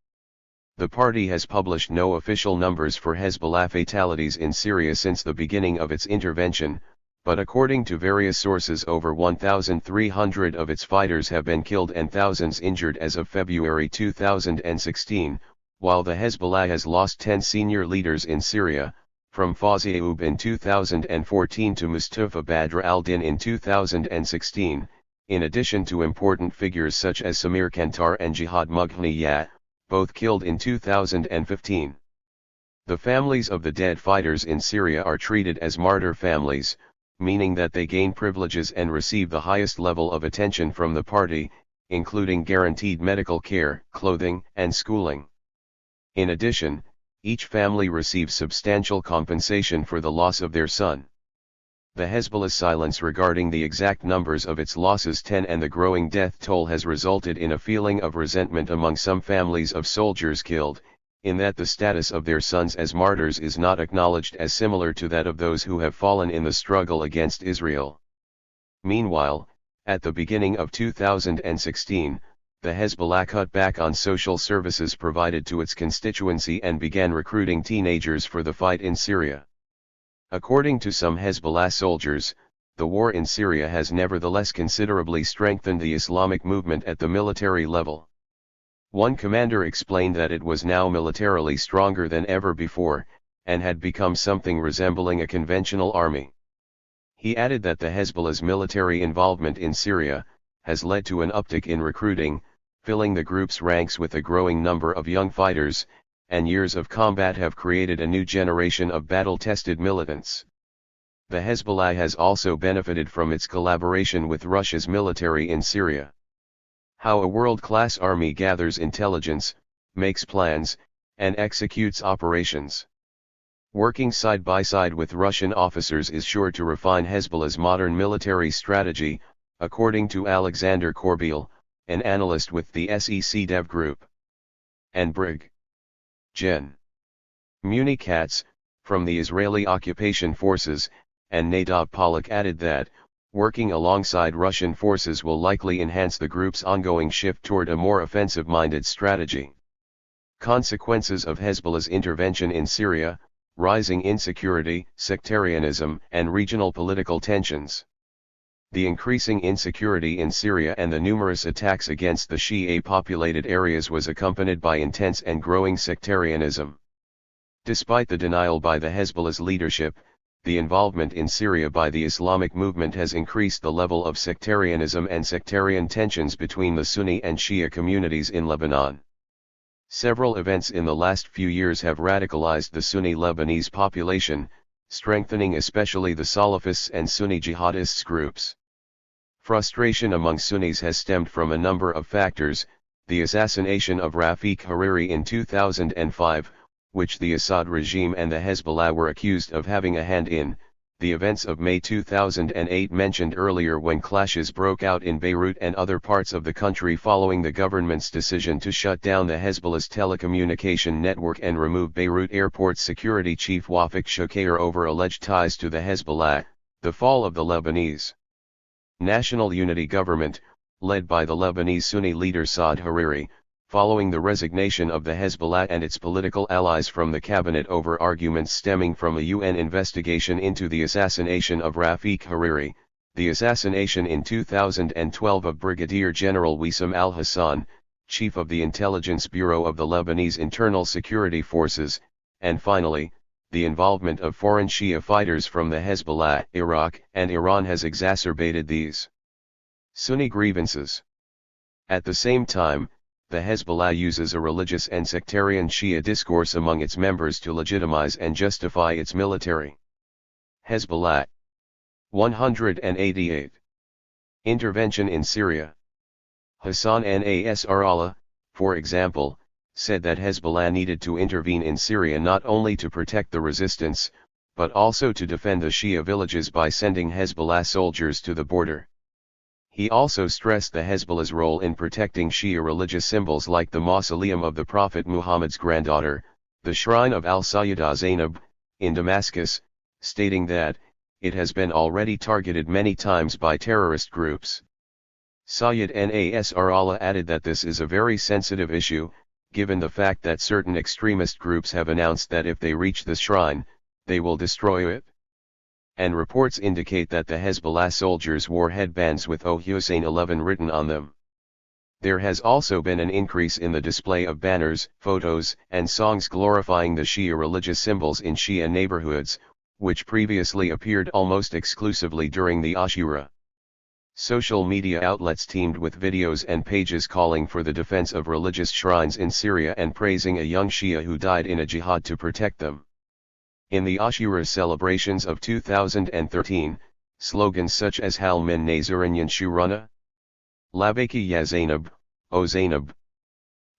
The party has published no official numbers for Hezbollah fatalities in Syria since the beginning of its intervention, but according to various sources over 1,300 of its fighters have been killed and thousands injured as of February 2016, while the Hezbollah has lost 10 senior leaders in Syria, from Fawzi Ayoub in 2014 to Mustafa Badr al-Din in 2016, in addition to important figures such as Samir Kantar and Jihad Mughniyat, both killed in 2015. The families of the dead fighters in Syria are treated as martyr families, meaning that they gain privileges and receive the highest level of attention from the party, including guaranteed medical care, clothing, and schooling. In addition, each family receives substantial compensation for the loss of their son. The Hezbollah's silence regarding the exact numbers of its losses 10 and the growing death toll has resulted in a feeling of resentment among some families of soldiers killed, in that the status of their sons as martyrs is not acknowledged as similar to that of those who have fallen in the struggle against Israel. Meanwhile, at the beginning of 2016, the Hezbollah cut back on social services provided to its constituency and began recruiting teenagers for the fight in Syria. According to some Hezbollah soldiers, the war in Syria has nevertheless considerably strengthened the Islamic movement at the military level. One commander explained that it was now militarily stronger than ever before, and had become something resembling a conventional army. He added that the Hezbollah's military involvement in Syria has led to an uptick in recruiting, filling the group's ranks with a growing number of young fighters, and years of combat have created a new generation of battle-tested militants. The Hezbollah has also benefited from its collaboration with Russia's military in Syria. How a world-class army gathers intelligence, makes plans, and executes operations. Working side by side with Russian officers is sure to refine Hezbollah's modern military strategy, according to Alexander Korbeil, an analyst with the SEC Dev Group. And Brig. Gen. Muni Katz, from the Israeli occupation forces, and Nadav Pollock added that, working alongside Russian forces will likely enhance the group's ongoing shift toward a more offensive-minded strategy. Consequences of Hezbollah's intervention in Syria: rising insecurity, sectarianism, and regional political tensions. The increasing insecurity in Syria and the numerous attacks against the Shia-populated areas was accompanied by intense and growing sectarianism. Despite the denial by the Hezbollah's leadership, the involvement in Syria by the Islamic movement has increased the level of sectarianism and sectarian tensions between the Sunni and Shia communities in Lebanon. Several events in the last few years have radicalized the Sunni Lebanese population, strengthening especially the Salafists and Sunni jihadists groups. Frustration among Sunnis has stemmed from a number of factors: the assassination of Rafiq Hariri in 2005, which the Assad regime and the Hezbollah were accused of having a hand in, the events of May 2008 mentioned earlier when clashes broke out in Beirut and other parts of the country following the government's decision to shut down the Hezbollah's telecommunication network and remove Beirut airport security chief Wafik Shakir over alleged ties to the Hezbollah, the fall of the Lebanese National Unity Government, led by the Lebanese Sunni leader Saad Hariri, following the resignation of the Hezbollah and its political allies from the cabinet over arguments stemming from a UN investigation into the assassination of Rafiq Hariri, the assassination in 2012 of Brigadier General Wissam al-Hassan, chief of the Intelligence Bureau of the Lebanese Internal Security Forces, and finally, the involvement of foreign Shia fighters from the Hezbollah, Iraq, and Iran has exacerbated these Sunni grievances. At the same time, the Hezbollah uses a religious and sectarian Shia discourse among its members to legitimize and justify its military. Hezbollah 188. Intervention in Syria. Hassan Nasrallah, for example, said that Hezbollah needed to intervene in Syria not only to protect the resistance, but also to defend the Shia villages by sending Hezbollah soldiers to the border. He also stressed the Hezbollah's role in protecting Shia religious symbols like the mausoleum of the Prophet Muhammad's granddaughter, the shrine of Al-Sayyidah Zainab, in Damascus, stating that it has been already targeted many times by terrorist groups. Sayyid Nasrallah added that this is a very sensitive issue, given the fact that certain extremist groups have announced that if they reach the shrine, they will destroy it. And reports indicate that the Hezbollah soldiers wore headbands with O Hussein 11 written on them. There has also been an increase in the display of banners, photos, and songs glorifying the Shia religious symbols in Shia neighborhoods, which previously appeared almost exclusively during the Ashura. Social media outlets teemed with videos and pages calling for the defense of religious shrines in Syria and praising a young Shia who died in a jihad to protect them. In the Ashura celebrations of 2013, slogans such as Hal min Nazaranyan Shurana, Labaki ya Zainab, O Zainab,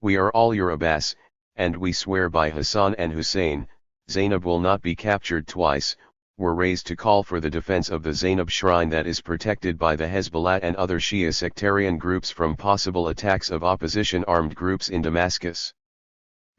we are all your Abbas, and we swear by Hassan and Hussein, Zainab will not be captured twice, were raised to call for the defense of the Zainab shrine that is protected by the Hezbollah and other Shia sectarian groups from possible attacks of opposition armed groups in Damascus.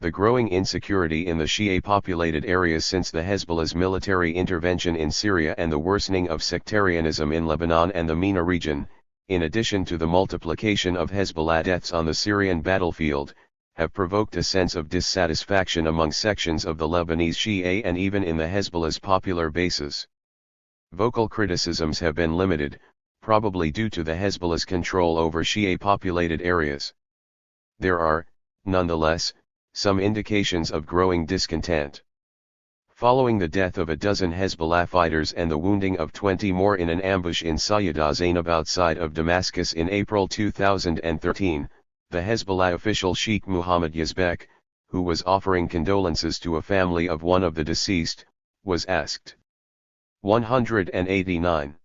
The growing insecurity in the Shia-populated areas since the Hezbollah's military intervention in Syria and the worsening of sectarianism in Lebanon and the MENA region, in addition to the multiplication of Hezbollah deaths on the Syrian battlefield, have provoked a sense of dissatisfaction among sections of the Lebanese Shia and even in the Hezbollah's popular bases. Vocal criticisms have been limited, probably due to the Hezbollah's control over Shia-populated areas. There are, nonetheless, some indications of growing discontent. Following the death of a dozen Hezbollah fighters and the wounding of 20 more in an ambush in Sayyidah Zainab outside of Damascus in April 2013, the Hezbollah official Sheikh Muhammad Yazbek, who was offering condolences to a family of one of the deceased, was asked 189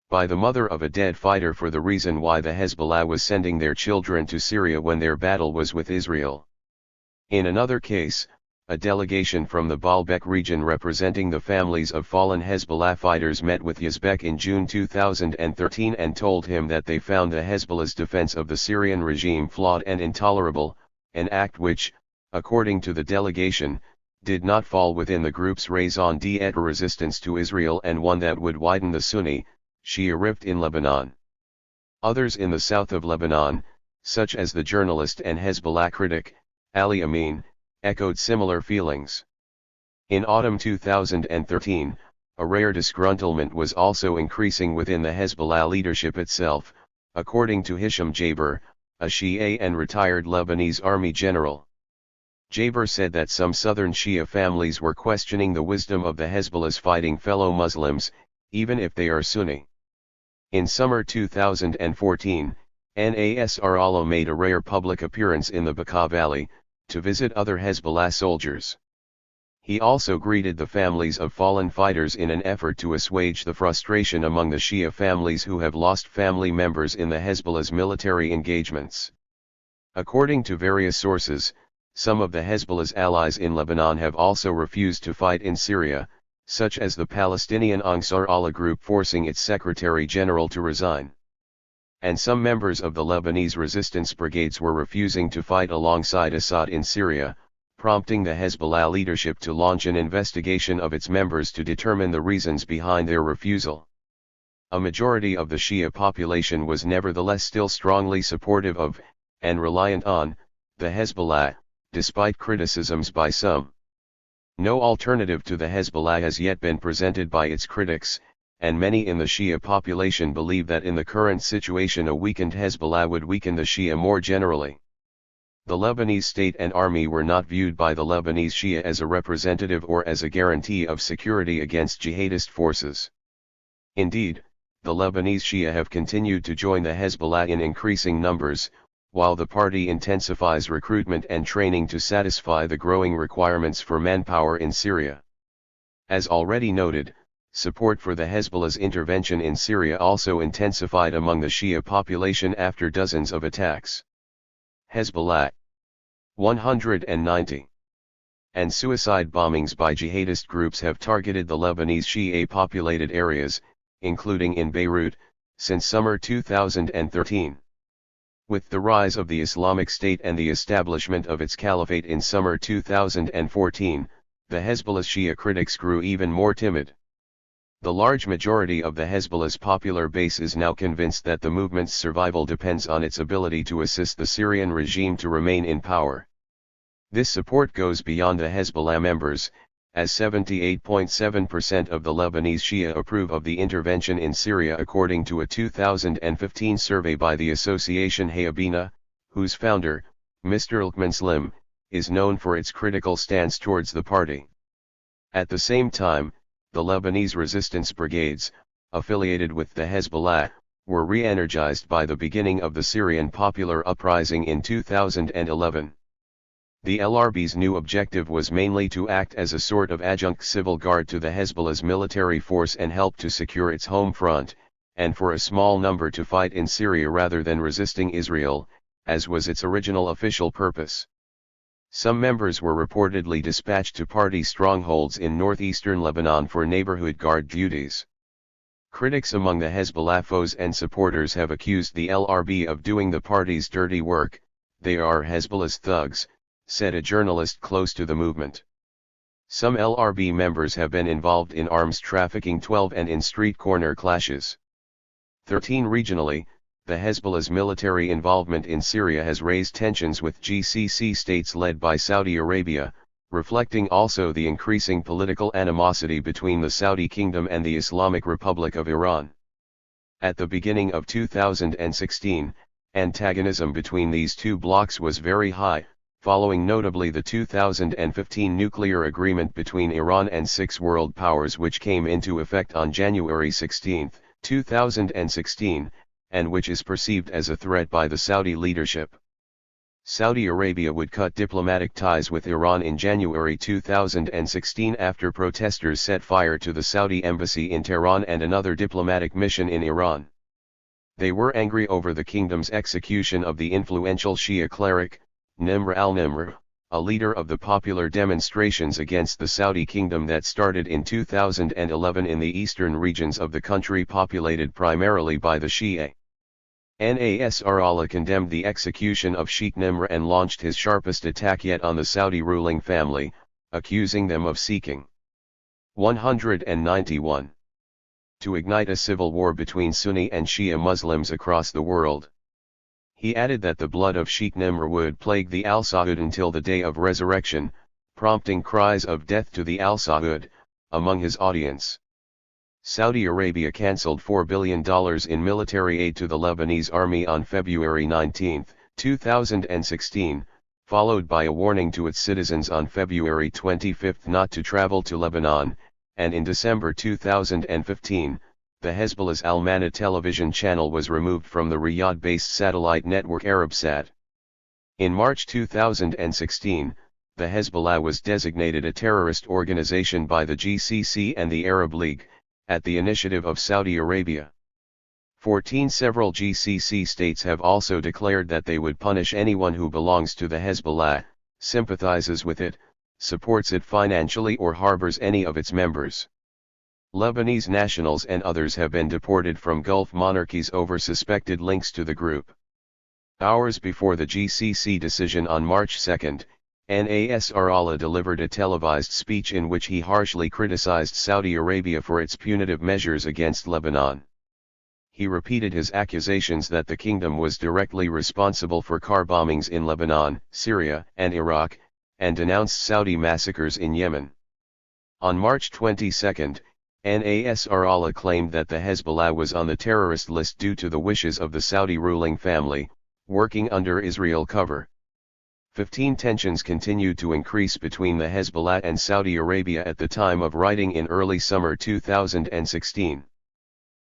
by the mother of a dead fighter for the reason why the Hezbollah was sending their children to Syria when their battle was with Israel. In another case, a delegation from the Baalbek region representing the families of fallen Hezbollah fighters met with Yazbek in June 2013 and told him that they found the Hezbollah's defense of the Syrian regime flawed and intolerable, an act which, according to the delegation, did not fall within the group's raison d'etre resistance to Israel and one that would widen the Sunni, Shia rift in Lebanon. Others in the south of Lebanon, such as the journalist and Hezbollah critic, Ali Amin, echoed similar feelings. In autumn 2013, a rare disgruntlement was also increasing within the Hezbollah leadership itself, according to Hisham Jaber, a Shia and retired Lebanese army general. Jaber said that some southern Shia families were questioning the wisdom of the Hezbollah's fighting fellow Muslims, even if they are Sunni. In summer 2014, Nasrallah made a rare public appearance in the Bekaa Valley, to visit other Hezbollah soldiers. He also greeted the families of fallen fighters in an effort to assuage the frustration among the Shia families who have lost family members in the Hezbollah's military engagements. According to various sources, some of the Hezbollah's allies in Lebanon have also refused to fight in Syria, such as the Palestinian Ansar Allah group forcing its Secretary General to resign. And some members of the Lebanese resistance brigades were refusing to fight alongside Assad in Syria, prompting the Hezbollah leadership to launch an investigation of its members to determine the reasons behind their refusal. A majority of the Shia population was nevertheless still strongly supportive of, and reliant on, the Hezbollah, despite criticisms by some. No alternative to the Hezbollah has yet been presented by its critics, and many in the Shia population believe that in the current situation a weakened Hezbollah would weaken the Shia more generally. The Lebanese state and army were not viewed by the Lebanese Shia as a representative or as a guarantee of security against jihadist forces. Indeed, the Lebanese Shia have continued to join the Hezbollah in increasing numbers, while the party intensifies recruitment and training to satisfy the growing requirements for manpower in Syria. As already noted, support for the Hezbollah's intervention in Syria also intensified among the Shia population after dozens of attacks. Hezbollah 190 and suicide bombings by jihadist groups have targeted the Lebanese Shia-populated areas, including in Beirut, since summer 2013. With the rise of the Islamic State and the establishment of its caliphate in summer 2014, the Hezbollah's Shia critics grew even more timid. The large majority of the Hezbollah's popular base is now convinced that the movement's survival depends on its ability to assist the Syrian regime to remain in power. This support goes beyond the Hezbollah members, as 78.7% of the Lebanese Shia approve of the intervention in Syria according to a 2015 survey by the association Hayabina, whose founder, Mr. Al-Muslim, is known for its critical stance towards the party. At the same time, the Lebanese resistance brigades, affiliated with the Hezbollah, were re-energized by the beginning of the Syrian popular uprising in 2011. The LRB's new objective was mainly to act as a sort of adjunct civil guard to the Hezbollah's military force and help to secure its home front, and for a small number to fight in Syria rather than resisting Israel, as was its original official purpose. Some members were reportedly dispatched to party strongholds in northeastern Lebanon for neighborhood guard duties. Critics among the Hezbollah foes and supporters have accused the LRB of doing the party's dirty work. "They are Hezbollah's thugs," said a journalist close to the movement. Some LRB members have been involved in arms trafficking 12 and in street corner clashes. 13 regionally, the Hezbollah's military involvement in Syria has raised tensions with GCC states led by Saudi Arabia, reflecting also the increasing political animosity between the Saudi Kingdom and the Islamic Republic of Iran. At the beginning of 2016, antagonism between these two blocs was very high, following notably the 2015 nuclear agreement between Iran and 6 world powers which came into effect on January 16, 2016, and which is perceived as a threat by the Saudi leadership. Saudi Arabia would cut diplomatic ties with Iran in January 2016 after protesters set fire to the Saudi embassy in Tehran and another diplomatic mission in Iran. They were angry over the kingdom's execution of the influential Shia cleric, Nimr al-Nimr, a leader of the popular demonstrations against the Saudi kingdom that started in 2011 in the eastern regions of the country populated primarily by the Shia. Nasrallah condemned the execution of Sheikh Nimr and launched his sharpest attack yet on the Saudi ruling family, accusing them of seeking 191 to ignite a civil war between Sunni and Shia Muslims across the world. He added that the blood of Sheikh Nimr would plague the Al-Saud until the day of resurrection, prompting cries of death to the Al-Saud among his audience. Saudi Arabia cancelled $4 billion in military aid to the Lebanese army on February 19, 2016, followed by a warning to its citizens on February 25 not to travel to Lebanon, and in December 2015, the Hezbollah's Al-Mana television channel was removed from the Riyadh-based satellite network Arabsat. In March 2016, the Hezbollah was designated a terrorist organization by the GCC and the Arab League, at the initiative of Saudi Arabia. 14 several GCC states have also declared that they would punish anyone who belongs to the Hezbollah, sympathizes with it, supports it financially or harbors any of its members. Lebanese nationals and others have been deported from Gulf monarchies over suspected links to the group. Hours before the GCC decision on March 2, Nasrallah delivered a televised speech in which he harshly criticized Saudi Arabia for its punitive measures against Lebanon. He repeated his accusations that the kingdom was directly responsible for car bombings in Lebanon, Syria, and Iraq, and denounced Saudi massacres in Yemen. On March 22, Nasrallah claimed that the Hezbollah was on the terrorist list due to the wishes of the Saudi ruling family, working under Israel cover. 15 Tensions continued to increase between the Hezbollah and Saudi Arabia at the time of writing in early summer 2016.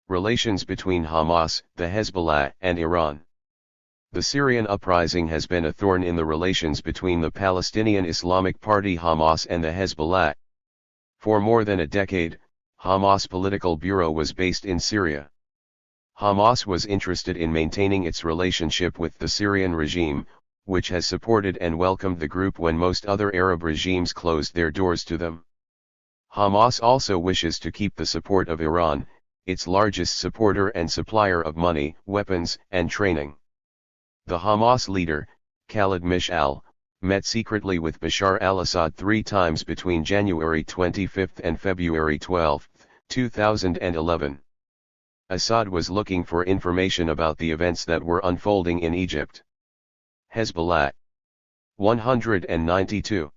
Relations between Hamas, the Hezbollah, and Iran. The Syrian uprising has been a thorn in the relations between the Palestinian Islamic Party Hamas and the Hezbollah. For more than a decade, Hamas Political Bureau was based in Syria. Hamas was interested in maintaining its relationship with the Syrian regime, which has supported and welcomed the group when most other Arab regimes closed their doors to them. Hamas also wishes to keep the support of Iran, its largest supporter and supplier of money, weapons, and training. The Hamas leader, Khalid Mish'al, met secretly with Bashar al-Assad 3 times between January 25 and February 12, 2011. Assad was looking for information about the events that were unfolding in Egypt. Hezbollah. 192.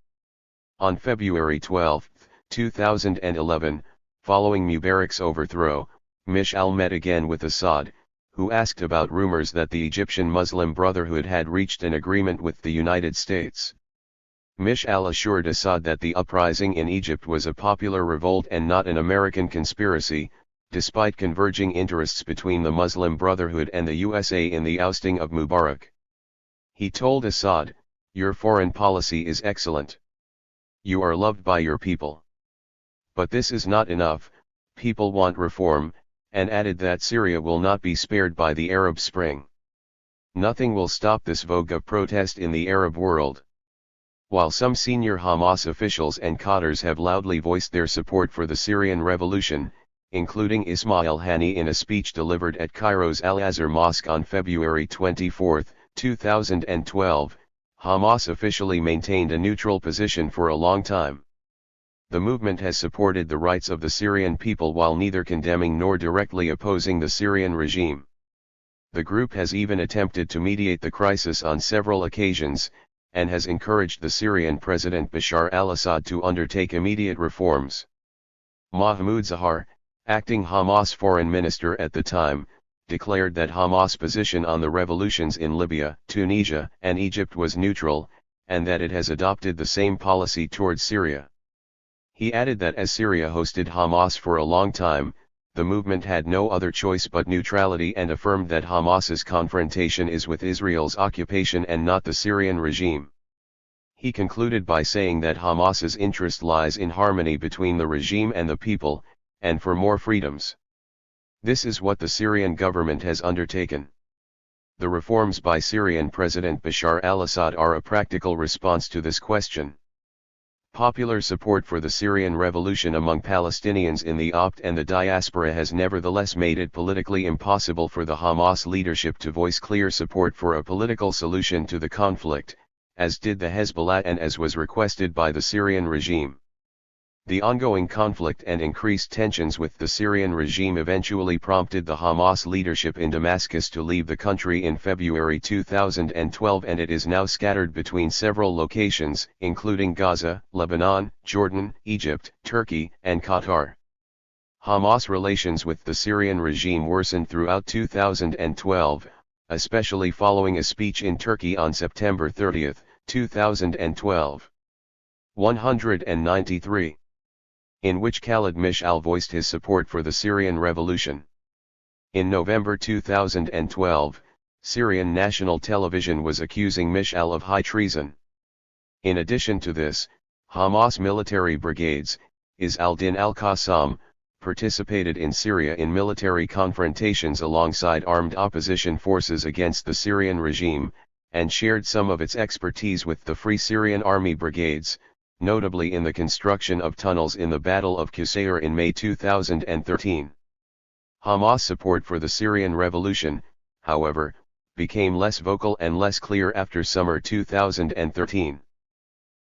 On February 12, 2011, following Mubarak's overthrow, Mish'al met again with Assad, who asked about rumors that the Egyptian Muslim Brotherhood had reached an agreement with the United States. Mish'al assured Assad that the uprising in Egypt was a popular revolt and not an American conspiracy, despite converging interests between the Muslim Brotherhood and the USA in the ousting of Mubarak. He told Assad, "Your foreign policy is excellent. You are loved by your people. But this is not enough, people want reform," and added that Syria will not be spared by the Arab Spring. Nothing will stop this vogue of protest in the Arab world. While some senior Hamas officials and cadres have loudly voiced their support for the Syrian revolution, including Ismail Haniyeh in a speech delivered at Cairo's Al-Azhar Mosque on February 24, 2012, Hamas officially maintained a neutral position for a long time. The movement has supported the rights of the Syrian people while neither condemning nor directly opposing the Syrian regime. The group has even attempted to mediate the crisis on several occasions, and has encouraged the Syrian President Bashar al-Assad to undertake immediate reforms. Mahmoud Zahar, acting Hamas foreign minister at the time, declared that Hamas' position on the revolutions in Libya, Tunisia, and Egypt was neutral, and that it has adopted the same policy towards Syria. He added that as Syria hosted Hamas for a long time, the movement had no other choice but neutrality, and affirmed that Hamas's confrontation is with Israel's occupation and not the Syrian regime. He concluded by saying that Hamas's interest lies in harmony between the regime and the people, and for more freedoms. This is what the Syrian government has undertaken. The reforms by Syrian President Bashar al-Assad are a practical response to this question. Popular support for the Syrian revolution among Palestinians in the Opt and the diaspora has nevertheless made it politically impossible for the Hamas leadership to voice clear support for a political solution to the conflict, as did the Hezbollah and as was requested by the Syrian regime. The ongoing conflict and increased tensions with the Syrian regime eventually prompted the Hamas leadership in Damascus to leave the country in February 2012, and it is now scattered between several locations, including Gaza, Lebanon, Jordan, Egypt, Turkey, and Qatar. Hamas relations with the Syrian regime worsened throughout 2012, especially following a speech in Turkey on September 30, 2012. 193. In which Khalid Mish'al voiced his support for the Syrian revolution. In November 2012, Syrian national television was accusing Mish'al of high treason. In addition to this, Hamas military brigades, Izz al-Din al-Qassam, participated in Syria in military confrontations alongside armed opposition forces against the Syrian regime, and shared some of its expertise with the Free Syrian Army brigades, notably in the construction of tunnels in the Battle of Qusayr in May 2013. Hamas support for the Syrian revolution, however, became less vocal and less clear after summer 2013.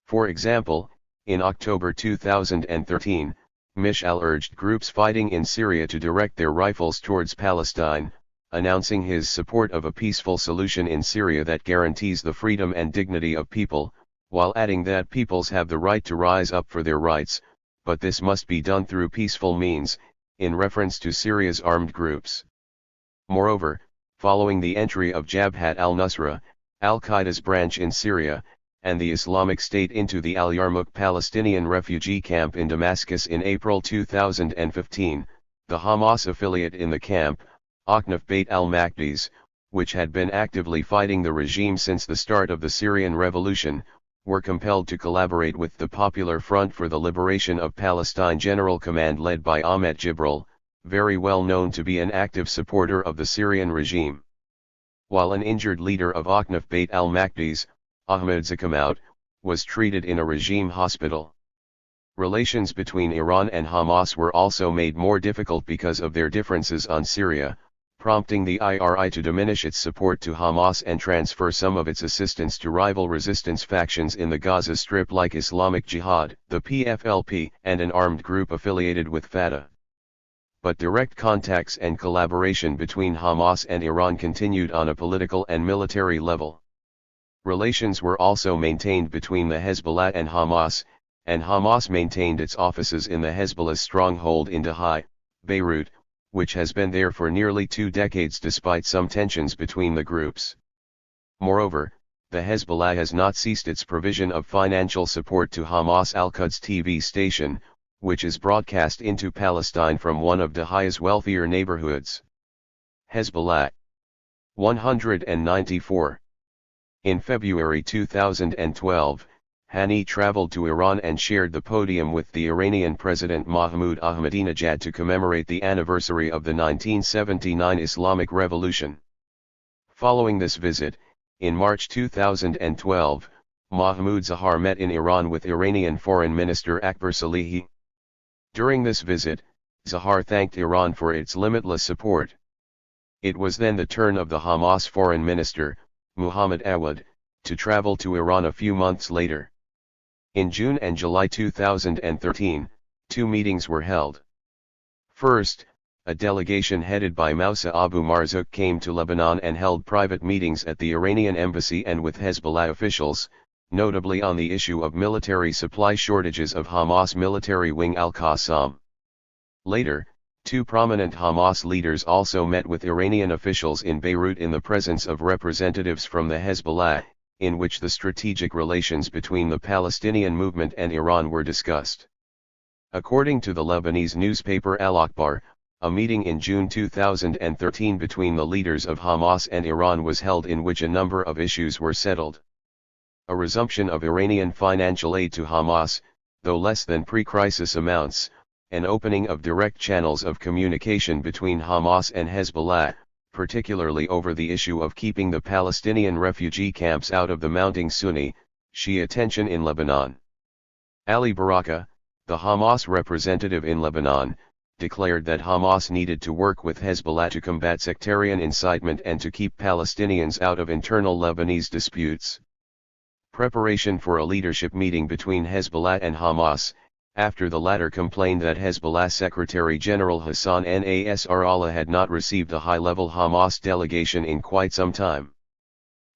For example, in October 2013, Mish'al urged groups fighting in Syria to direct their rifles towards Palestine, announcing his support of a peaceful solution in Syria that guarantees the freedom and dignity of people, while adding that peoples have the right to rise up for their rights, but this must be done through peaceful means, in reference to Syria's armed groups. Moreover, following the entry of Jabhat al-Nusra, al-Qaeda's branch in Syria, and the Islamic State into the Al Yarmouk Palestinian refugee camp in Damascus in April 2015, the Hamas affiliate in the camp, Akhnaf Beit al-Maqdis, which had been actively fighting the regime since the start of the Syrian revolution, were compelled to collaborate with the Popular Front for the Liberation of Palestine General Command led by Ahmet Jibril, very well known to be an active supporter of the Syrian regime. While an injured leader of Akhnaf Beit al-Maqdis, Ahmed Zakamout, was treated in a regime hospital. Relations between Iran and Hamas were also made more difficult because of their differences on Syria, prompting the IRI to diminish its support to Hamas and transfer some of its assistance to rival resistance factions in the Gaza Strip like Islamic Jihad, the PFLP, and an armed group affiliated with Fatah. But direct contacts and collaboration between Hamas and Iran continued on a political and military level. Relations were also maintained between the Hezbollah and Hamas maintained its offices in the Hezbollah stronghold in Dahieh, Beirut, which has been there for nearly 2 decades despite some tensions between the groups. Moreover, the Hezbollah has not ceased its provision of financial support to Hamas Al-Quds TV station, which is broadcast into Palestine from one of Dahieh's wealthier neighborhoods. Hezbollah 194. In February 2012, Hani traveled to Iran and shared the podium with the Iranian President Mahmoud Ahmadinejad to commemorate the anniversary of the 1979 Islamic Revolution. Following this visit, in March 2012, Mahmoud Zahar met in Iran with Iranian Foreign Minister Akbar Salehi. During this visit, Zahar thanked Iran for its limitless support. It was then the turn of the Hamas Foreign Minister, Muhammad Awad, to travel to Iran a few months later. In June and July 2013, 2 meetings were held. First, a delegation headed by Moussa Abu Marzouk came to Lebanon and held private meetings at the Iranian embassy and with Hezbollah officials, notably on the issue of military supply shortages of Hamas military wing Al-Qassam. Later, 2 prominent Hamas leaders also met with Iranian officials in Beirut in the presence of representatives from the Hezbollah, in which the strategic relations between the Palestinian movement and Iran were discussed. According to the Lebanese newspaper Al-Akhbar, a meeting in June 2013 between the leaders of Hamas and Iran was held in which a number of issues were settled. A resumption of Iranian financial aid to Hamas, though less than pre-crisis amounts, an opening of direct channels of communication between Hamas and Hezbollah, particularly over the issue of keeping the Palestinian refugee camps out of the mounting Sunni, Shia tension in Lebanon. Ali Baraka, the Hamas representative in Lebanon, declared that Hamas needed to work with Hezbollah to combat sectarian incitement and to keep Palestinians out of internal Lebanese disputes. Preparation for a leadership meeting between Hezbollah and Hamas, after the latter complained that Hezbollah Secretary General Hassan Nasrallah had not received a high-level Hamas delegation in quite some time.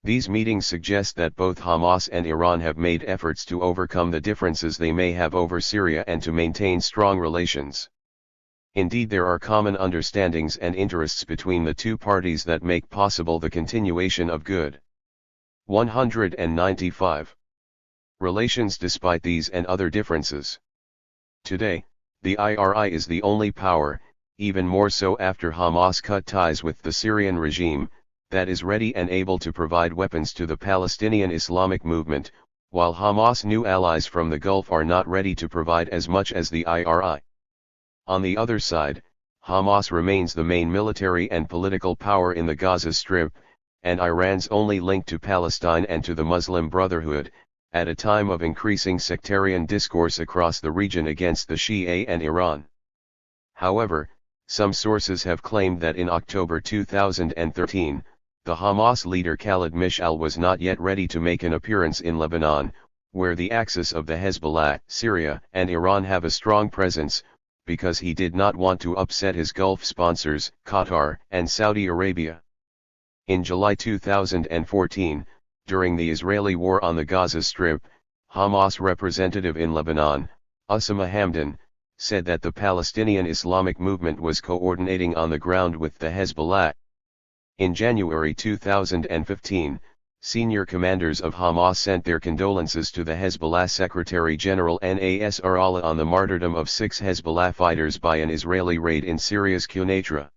These meetings suggest that both Hamas and Iran have made efforts to overcome the differences they may have over Syria and to maintain strong relations. Indeed, there are common understandings and interests between the 2 parties that make possible the continuation of good. 195. Relations despite these and other differences. Today, the IRI is the only power, even more so after Hamas cut ties with the Syrian regime, that is ready and able to provide weapons to the Palestinian Islamic movement, while Hamas' new allies from the Gulf are not ready to provide as much as the IRI. On the other side, Hamas remains the main military and political power in the Gaza Strip, and Iran's only link to Palestine and to the Muslim Brotherhood, at a time of increasing sectarian discourse across the region against the Shia and Iran. However, some sources have claimed that in October 2013, the Hamas leader Khalid Mishal was not yet ready to make an appearance in Lebanon, where the axis of the Hezbollah, Syria, and Iran have a strong presence, because he did not want to upset his Gulf sponsors, Qatar and Saudi Arabia. In July 2014, during the Israeli war on the Gaza Strip, Hamas representative in Lebanon, Usama Hamdan, said that the Palestinian Islamic movement was coordinating on the ground with the Hezbollah. In January 2015, Senior commanders of Hamas sent their condolences to the Hezbollah Secretary General Nasrallah on the martyrdom of 6 Hezbollah fighters by an Israeli raid in Syria's Quneitra.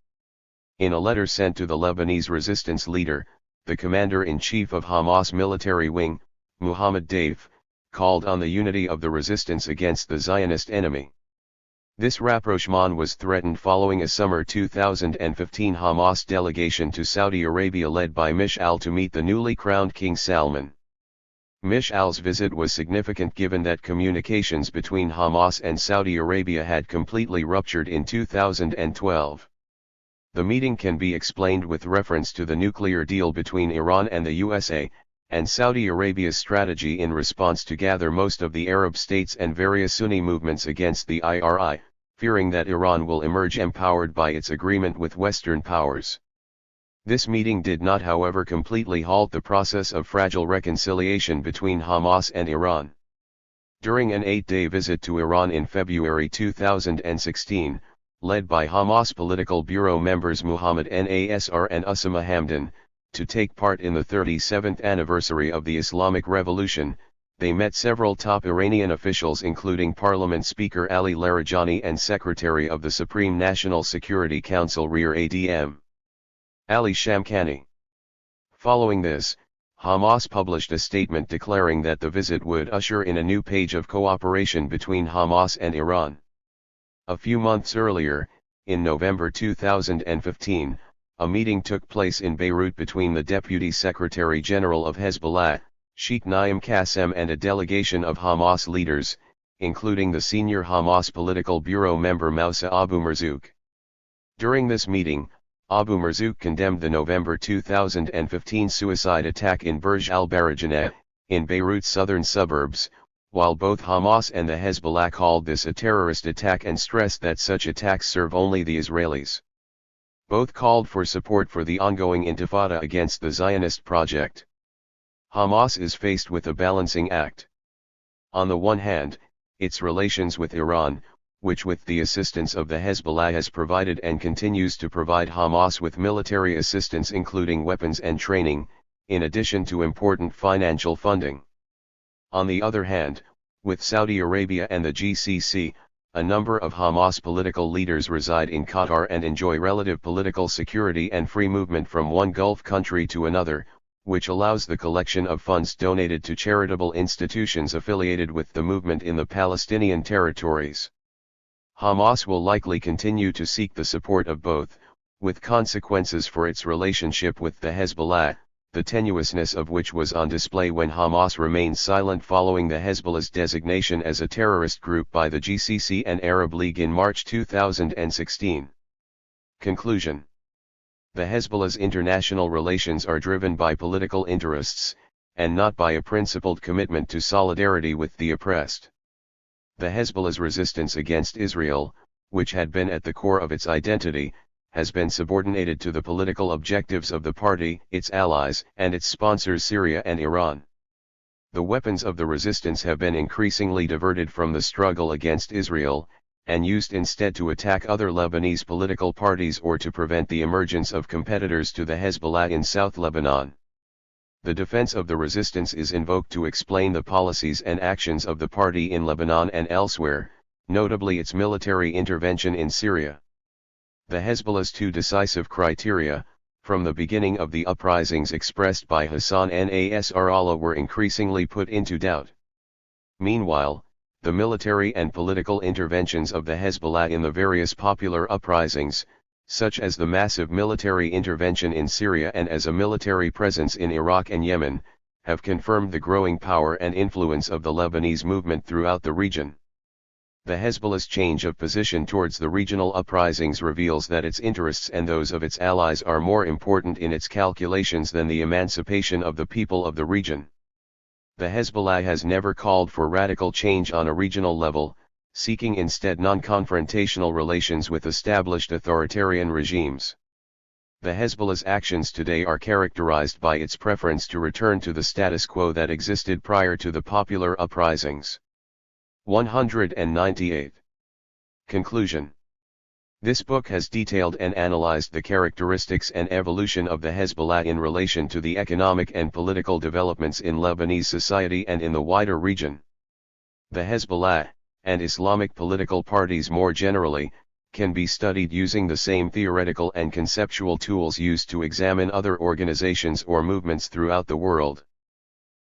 In a letter sent to the Lebanese resistance leader, the commander-in-chief of Hamas military wing, Mohammed Daif, called on the unity of the resistance against the Zionist enemy. This rapprochement was threatened following a summer 2015 Hamas delegation to Saudi Arabia led by Mish'al to meet the newly crowned King Salman. Mish'al's visit was significant given that communications between Hamas and Saudi Arabia had completely ruptured in 2012. The meeting can be explained with reference to the nuclear deal between Iran and the USA, and Saudi Arabia's strategy in response to gather most of the Arab states and various Sunni movements against the IRI, fearing that Iran will emerge empowered by its agreement with Western powers. This meeting did not, however, completely halt the process of fragile reconciliation between Hamas and Iran. During an 8-day visit to Iran in February 2016, led by Hamas Political Bureau members Muhammad Nasr and Usama Hamdan, to take part in the 37th anniversary of the Islamic Revolution, they met several top Iranian officials including Parliament Speaker Ali Larijani and Secretary of the Supreme National Security Council Rear Adm. Ali Shamkhani. Following this, Hamas published a statement declaring that the visit would usher in a new page of cooperation between Hamas and Iran. A few months earlier, in November 2015, a meeting took place in Beirut between the Deputy Secretary General of Hezbollah, Sheikh Naim Qassem, and a delegation of Hamas leaders, including the senior Hamas Political Bureau member Moussa Abu Marzouk. During this meeting, Abu Marzouk condemned the November 2015 suicide attack in Burj al-Barajaneh, in Beirut's southern suburbs, while both Hamas and the Hezbollah called this a terrorist attack and stressed that such attacks serve only the Israelis. Both called for support for the ongoing intifada against the Zionist project. Hamas is faced with a balancing act. On the one hand, its relations with Iran, which with the assistance of the Hezbollah has provided and continues to provide Hamas with military assistance including weapons and training, in addition to important financial funding. On the other hand, with Saudi Arabia and the GCC, a number of Hamas political leaders reside in Qatar and enjoy relative political security and free movement from one Gulf country to another, which allows the collection of funds donated to charitable institutions affiliated with the movement in the Palestinian territories. Hamas will likely continue to seek the support of both, with consequences for its relationship with the Hezbollah, the tenuousness of which was on display when Hamas remained silent following the Hezbollah's designation as a terrorist group by the GCC and Arab League in March 2016. Conclusion. The Hezbollah's international relations are driven by political interests, and not by a principled commitment to solidarity with the oppressed. The Hezbollah's resistance against Israel, which had been at the core of its identity, has been subordinated to the political objectives of the party, its allies, and its sponsors Syria and Iran. The weapons of the resistance have been increasingly diverted from the struggle against Israel, and used instead to attack other Lebanese political parties or to prevent the emergence of competitors to the Hezbollah in South Lebanon. The defense of the resistance is invoked to explain the policies and actions of the party in Lebanon and elsewhere, notably its military intervention in Syria. The Hezbollah's two decisive criteria, from the beginning of the uprisings expressed by Hassan Nasrallah, were increasingly put into doubt. Meanwhile, the military and political interventions of the Hezbollah in the various popular uprisings, such as the massive military intervention in Syria and as a military presence in Iraq and Yemen, have confirmed the growing power and influence of the Lebanese movement throughout the region. The Hezbollah's change of position towards the regional uprisings reveals that its interests and those of its allies are more important in its calculations than the emancipation of the people of the region. The Hezbollah has never called for radical change on a regional level, seeking instead non-confrontational relations with established authoritarian regimes. The Hezbollah's actions today are characterized by its preference to return to the status quo that existed prior to the popular uprisings. 198. Conclusion. This book has detailed and analyzed the characteristics and evolution of the Hezbollah in relation to the economic and political developments in Lebanese society and in the wider region. The Hezbollah, and Islamic political parties more generally, can be studied using the same theoretical and conceptual tools used to examine other organizations or movements throughout the world.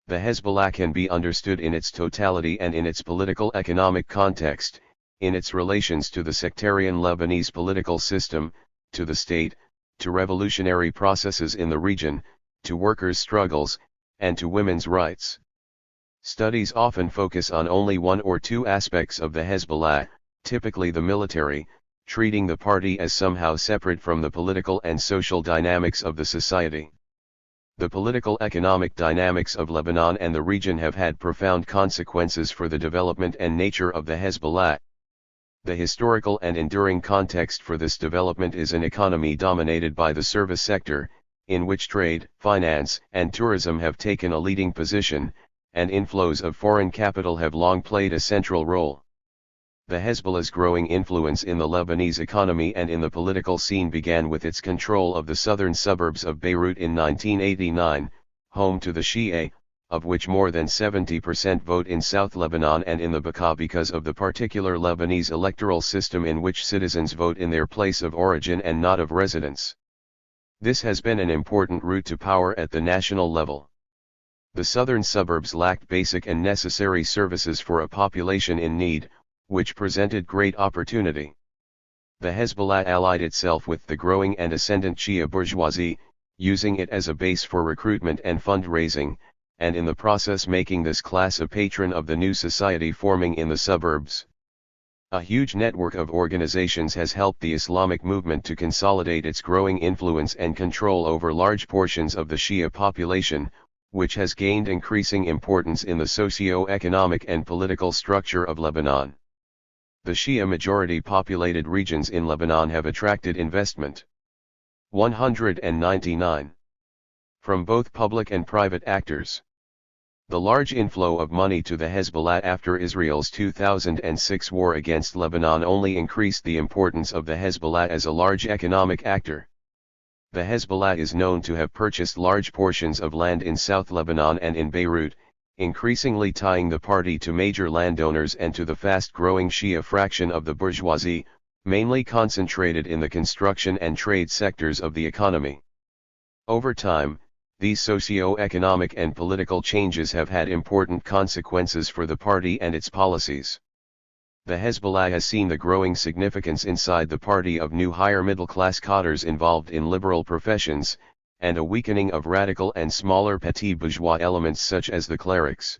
The Hezbollah can be understood in its totality and in its political-economic context, in its relations to the sectarian Lebanese political system, to the state, to revolutionary processes in the region, to workers' struggles, and to women's rights. Studies often focus on only one or two aspects of the Hezbollah, typically the military, treating the party as somehow separate from the political and social dynamics of the society. The political-economic dynamics of Lebanon and the region have had profound consequences for the development and nature of the Hezbollah. The historical and enduring context for this development is an economy dominated by the service sector, in which trade, finance, and tourism have taken a leading position, and inflows of foreign capital have long played a central role. The Hezbollah's growing influence in the Lebanese economy and in the political scene began with its control of the southern suburbs of Beirut in 1989, home to the Shia, of which more than 70% vote in South Lebanon and in the Bekaa because of the particular Lebanese electoral system in which citizens vote in their place of origin and not of residence. This has been an important route to power at the national level. The southern suburbs lacked basic and necessary services for a population in need, which presented great opportunity. The Hezbollah allied itself with the growing and ascendant Shia bourgeoisie, using it as a base for recruitment and fundraising, and in the process making this class a patron of the new society forming in the suburbs. A huge network of organizations has helped the Islamic movement to consolidate its growing influence and control over large portions of the Shia population, which has gained increasing importance in the socio-economic and political structure of Lebanon. The Shia majority populated regions in Lebanon have attracted investment. 199. From both public and private actors. The large inflow of money to the Hezbollah after Israel's 2006 war against Lebanon only increased the importance of the Hezbollah as a large economic actor. The Hezbollah is known to have purchased large portions of land in South Lebanon and in Beirut, increasingly tying the party to major landowners and to the fast-growing Shia fraction of the bourgeoisie, mainly concentrated in the construction and trade sectors of the economy. Over time, these socio-economic and political changes have had important consequences for the party and its policies. The Hezbollah has seen the growing significance inside the party of new higher middle-class cadres involved in liberal professions, and a weakening of radical and smaller petit bourgeois elements such as the clerics.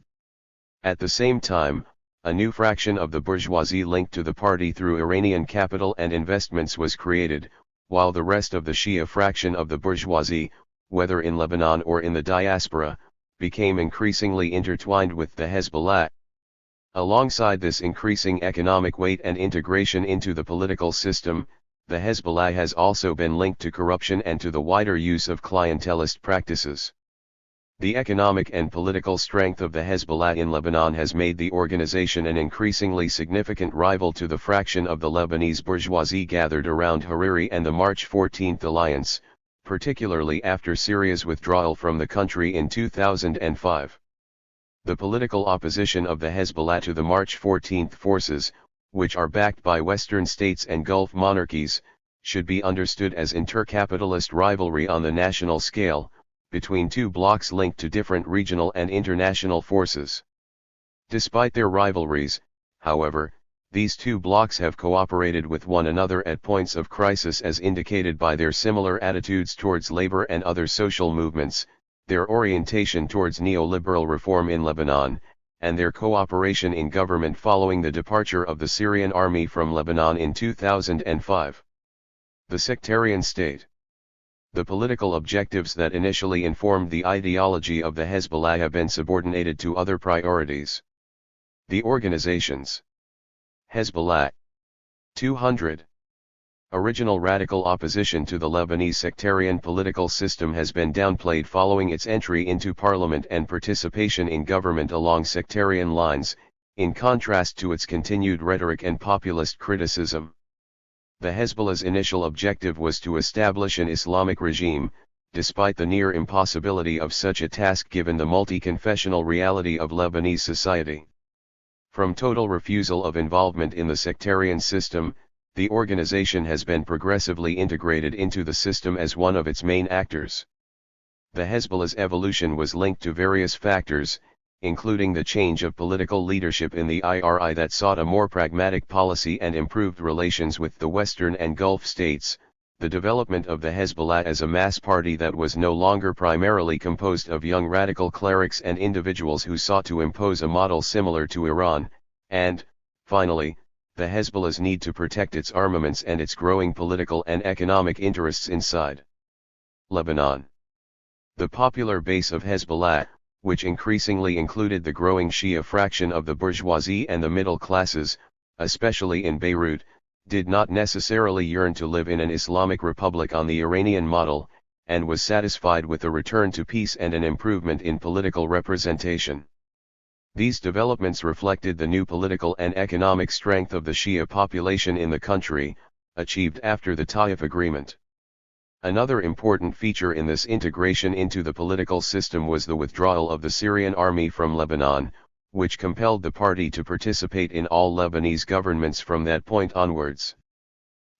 At the same time, a new fraction of the bourgeoisie linked to the party through Iranian capital and investments was created, while the rest of the Shia fraction of the bourgeoisie, whether in Lebanon or in the diaspora, became increasingly intertwined with the Hezbollah. Alongside this increasing economic weight and integration into the political system, the Hezbollah has also been linked to corruption and to the wider use of clientelist practices. The economic and political strength of the Hezbollah in Lebanon has made the organization an increasingly significant rival to the fraction of the Lebanese bourgeoisie gathered around Hariri and the March 14 alliance, particularly after Syria's withdrawal from the country in 2005. The political opposition of the Hezbollah to the March 14 forces, which are backed by Western states and Gulf monarchies, should be understood as intercapitalist rivalry on the national scale, between two blocs linked to different regional and international forces. Despite their rivalries, however, these two blocs have cooperated with one another at points of crisis as indicated by their similar attitudes towards labor and other social movements, their orientation towards neoliberal reform in Lebanon, and their cooperation in government following the departure of the Syrian army from Lebanon in 2005. The sectarian state. The political objectives that initially informed the ideology of the Hezbollah have been subordinated to other priorities. The organizations. Hezbollah. 200. Original radical opposition to the Lebanese sectarian political system has been downplayed following its entry into parliament and participation in government along sectarian lines, in contrast to its continued rhetoric and populist criticism. The Hezbollah's initial objective was to establish an Islamic regime, despite the near impossibility of such a task given the multi-confessional reality of Lebanese society. From total refusal of involvement in the sectarian system, the organization has been progressively integrated into the system as one of its main actors. The Hezbollah's evolution was linked to various factors, including the change of political leadership in the IRI that sought a more pragmatic policy and improved relations with the Western and Gulf states, the development of the Hezbollah as a mass party that was no longer primarily composed of young radical clerics and individuals who sought to impose a model similar to Iran, and, finally, the Hezbollah's need to protect its armaments and its growing political and economic interests inside Lebanon. The popular base of Hezbollah, which increasingly included the growing Shia fraction of the bourgeoisie and the middle classes, especially in Beirut, did not necessarily yearn to live in an Islamic republic on the Iranian model, and was satisfied with a return to peace and an improvement in political representation. These developments reflected the new political and economic strength of the Shia population in the country, achieved after the Taif Agreement. Another important feature in this integration into the political system was the withdrawal of the Syrian army from Lebanon, which compelled the party to participate in all Lebanese governments from that point onwards.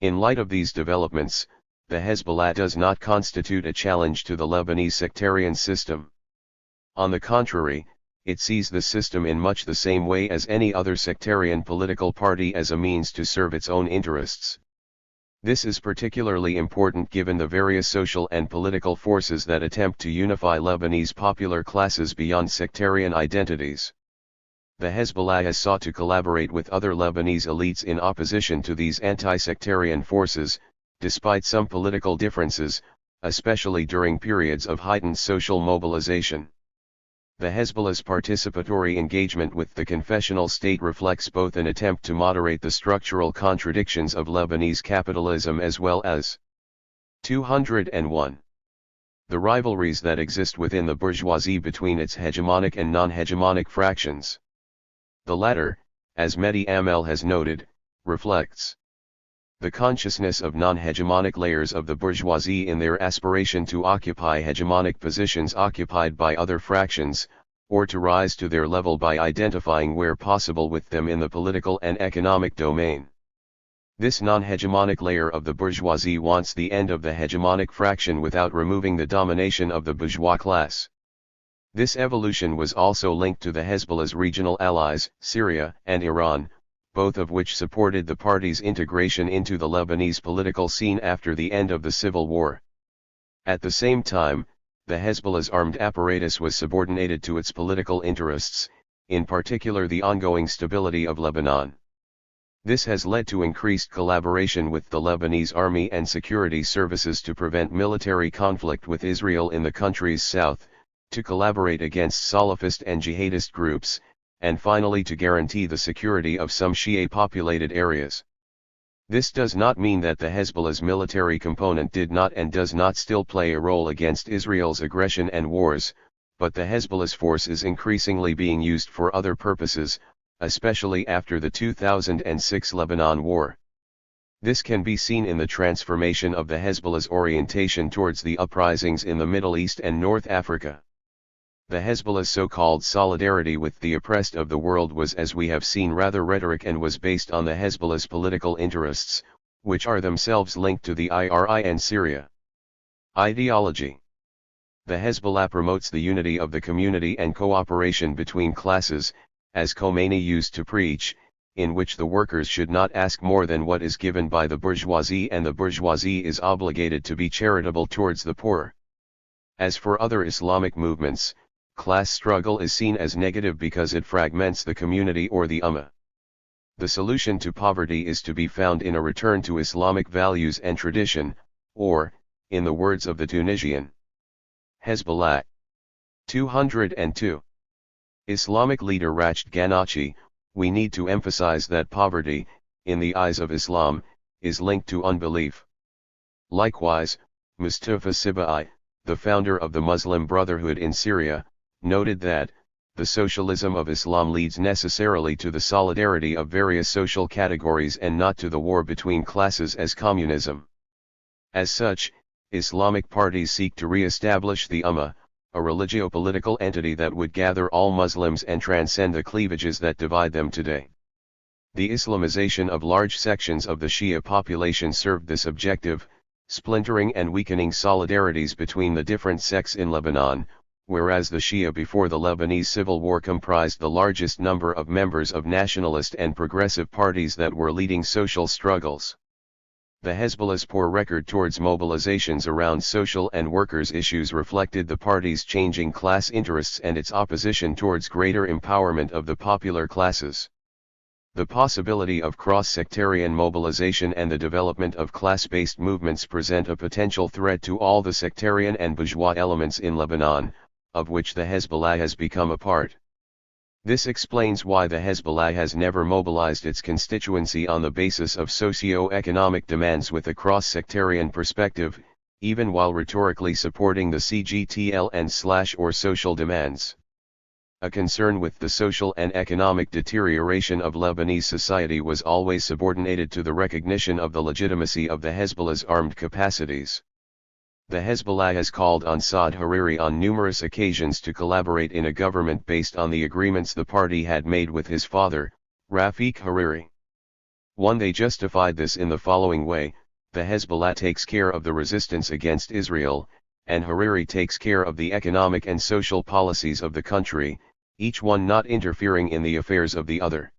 In light of these developments, the Hezbollah does not constitute a challenge to the Lebanese sectarian system. On the contrary, it sees the system in much the same way as any other sectarian political party as a means to serve its own interests. This is particularly important given the various social and political forces that attempt to unify Lebanese popular classes beyond sectarian identities. The Hezbollah has sought to collaborate with other Lebanese elites in opposition to these anti-sectarian forces, despite some political differences, especially during periods of heightened social mobilization. The Hezbollah's participatory engagement with the confessional state reflects both an attempt to moderate the structural contradictions of Lebanese capitalism as well as 201. The rivalries that exist within the bourgeoisie between its hegemonic and non-hegemonic fractions. The latter, as Mehdi Amel has noted, reflects the consciousness of non-hegemonic layers of the bourgeoisie in their aspiration to occupy hegemonic positions occupied by other fractions, or to rise to their level by identifying where possible with them in the political and economic domain. This non-hegemonic layer of the bourgeoisie wants the end of the hegemonic fraction without removing the domination of the bourgeois class. This evolution was also linked to the Hezbollah's regional allies, Syria and Iran, both of which supported the party's integration into the Lebanese political scene after the end of the civil war. At the same time, the Hezbollah's armed apparatus was subordinated to its political interests, in particular the ongoing stability of Lebanon. This has led to increased collaboration with the Lebanese army and security services to prevent military conflict with Israel in the country's south, to collaborate against Salafist and jihadist groups, and finally to guarantee the security of some Shia-populated areas. This does not mean that the Hezbollah's military component did not and does not still play a role against Israel's aggression and wars, but the Hezbollah's force is increasingly being used for other purposes, especially after the 2006 Lebanon War. This can be seen in the transformation of the Hezbollah's orientation towards the uprisings in the Middle East and North Africa. The Hezbollah's so-called solidarity with the oppressed of the world was, as we have seen, rather rhetoric and was based on the Hezbollah's political interests, which are themselves linked to the IRI and Syria. Ideology. The Hezbollah promotes the unity of the community and cooperation between classes, as Khomeini used to preach, in which the workers should not ask more than what is given by the bourgeoisie and the bourgeoisie is obligated to be charitable towards the poor. As for other Islamic movements, class struggle is seen as negative because it fragments the community or the ummah. The solution to poverty is to be found in a return to Islamic values and tradition, or, in the words of the Tunisian Hezbollah. 202. Islamic leader Rachid Ghannouchi, we need to emphasize that poverty, in the eyes of Islam, is linked to unbelief. Likewise, Mustafa Sibai, the founder of the Muslim Brotherhood in Syria, noted that, the socialism of Islam leads necessarily to the solidarity of various social categories and not to the war between classes as communism. As such, Islamic parties seek to re-establish the Ummah, a religio-political entity that would gather all Muslims and transcend the cleavages that divide them today. The Islamization of large sections of the Shia population served this objective, splintering and weakening solidarities between the different sects in Lebanon, whereas the Shia before the Lebanese civil war comprised the largest number of members of nationalist and progressive parties that were leading social struggles. The Hezbollah's poor record towards mobilizations around social and workers' issues reflected the party's changing class interests and its opposition towards greater empowerment of the popular classes. The possibility of cross-sectarian mobilization and the development of class-based movements present a potential threat to all the sectarian and bourgeois elements in Lebanon, of which the Hezbollah has become a part. This explains why the Hezbollah has never mobilized its constituency on the basis of socio-economic demands with a cross-sectarian perspective, even while rhetorically supporting the CGTL and/or social demands. A concern with the social and economic deterioration of Lebanese society was always subordinated to the recognition of the legitimacy of the Hezbollah's armed capacities. The Hezbollah has called on Saad Hariri on numerous occasions to collaborate in a government based on the agreements the party had made with his father, Rafiq Hariri. They justified this in the following way: the Hezbollah takes care of the resistance against Israel, and Hariri takes care of the economic and social policies of the country, each one not interfering in the affairs of the other.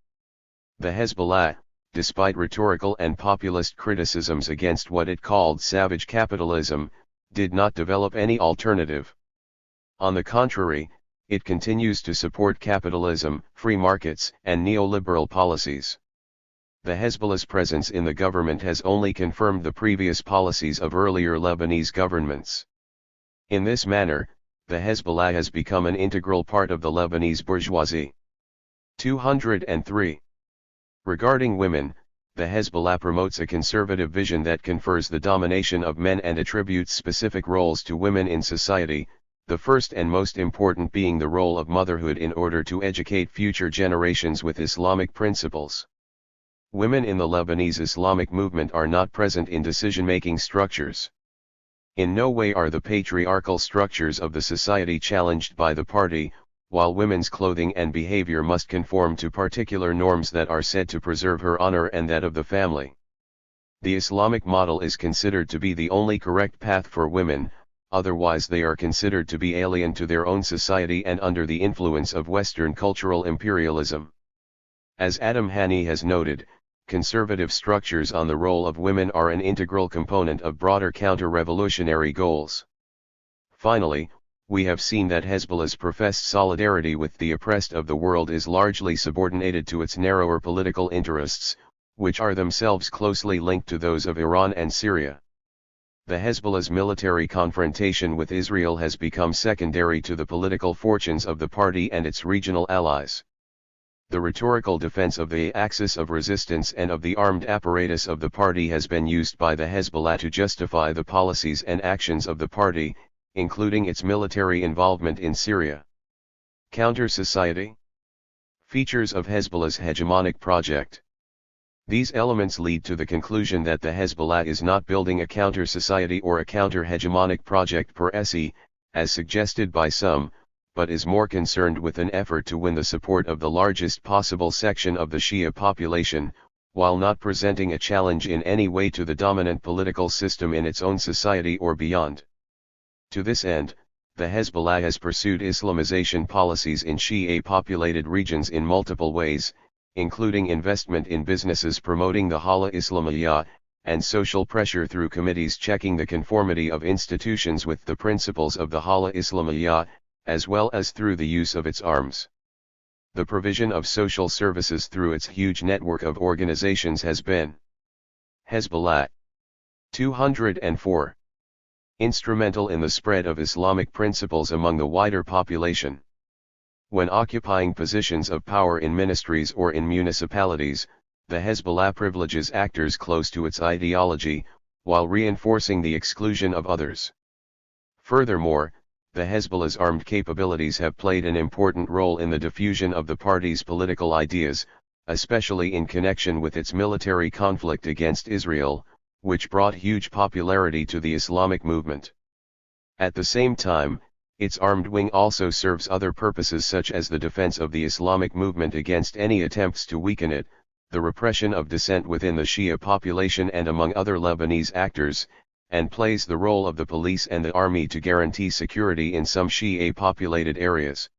The Hezbollah, despite rhetorical and populist criticisms against what it called savage capitalism, did not develop any alternative. On the contrary, it continues to support capitalism, free markets, and neoliberal policies. The Hezbollah's presence in the government has only confirmed the previous policies of earlier Lebanese governments. In this manner, the Hezbollah has become an integral part of the Lebanese bourgeoisie. 203. Regarding women, the Hezbollah promotes a conservative vision that confers the domination of men and attributes specific roles to women in society, the first and most important being the role of motherhood in order to educate future generations with Islamic principles. Women in the Lebanese Islamic movement are not present in decision-making structures. In no way are the patriarchal structures of the society challenged by the party, while women's clothing and behavior must conform to particular norms that are said to preserve her honor and that of the family. The Islamic model is considered to be the only correct path for women, otherwise they are considered to be alien to their own society and under the influence of Western cultural imperialism. As Adam Hani has noted, conservative structures on the role of women are an integral component of broader counter-revolutionary goals. Finally, we have seen that Hezbollah's professed solidarity with the oppressed of the world is largely subordinated to its narrower political interests, which are themselves closely linked to those of Iran and Syria. The Hezbollah's military confrontation with Israel has become secondary to the political fortunes of the party and its regional allies. The rhetorical defense of the axis of resistance and of the armed apparatus of the party has been used by the Hezbollah to justify the policies and actions of the party, including its military involvement in Syria. Counter-society. Features of Hezbollah's hegemonic project. These elements lead to the conclusion that the Hezbollah is not building a counter-society or a counter-hegemonic project per se, as suggested by some, but is more concerned with an effort to win the support of the largest possible section of the Shia population, while not presenting a challenge in any way to the dominant political system in its own society or beyond. To this end, the Hezbollah has pursued Islamization policies in Shia-populated regions in multiple ways, including investment in businesses promoting the Hala Islamiyah, and social pressure through committees checking the conformity of institutions with the principles of the Hala Islamiyah, as well as through the use of its arms. The provision of social services through its huge network of organizations has been Hezbollah. 204. Instrumental in the spread of Islamic principles among the wider population. When occupying positions of power in ministries or in municipalities, the Hezbollah privileges actors close to its ideology, while reinforcing the exclusion of others. Furthermore, the Hezbollah's armed capabilities have played an important role in the diffusion of the party's political ideas, especially in connection with its military conflict against Israel, which brought huge popularity to the Islamic movement. At the same time, its armed wing also serves other purposes such as the defense of the Islamic movement against any attempts to weaken it, the repression of dissent within the Shia population and among other Lebanese actors, and plays the role of the police and the army to guarantee security in some Shia-populated areas.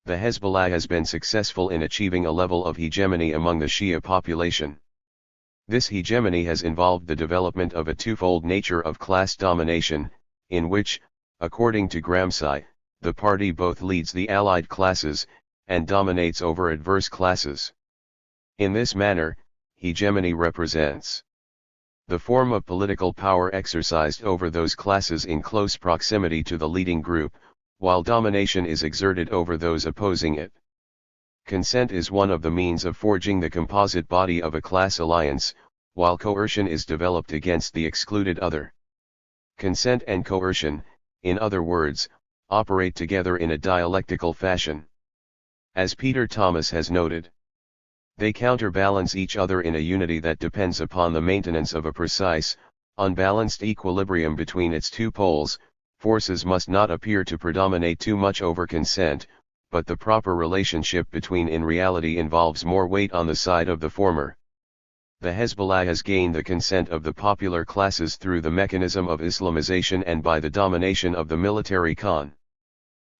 The Hezbollah has been successful in achieving a level of hegemony among the Shia population. This hegemony has involved the development of a twofold nature of class domination, in which, according to Gramsci, the party both leads the allied classes, and dominates over adverse classes. In this manner, hegemony represents the form of political power exercised over those classes in close proximity to the leading group, while domination is exerted over those opposing it. Consent is one of the means of forging the composite body of a class alliance, while coercion is developed against the excluded other. Consent and coercion, in other words, operate together in a dialectical fashion. As Peter Thomas has noted, they counterbalance each other in a unity that depends upon the maintenance of a precise, unbalanced equilibrium between its two poles. Forces must not appear to predominate too much over consent, but the proper relationship between in reality involves more weight on the side of the former. The Hezbollah has gained the consent of the popular classes through the mechanism of Islamization and by the domination of the military con.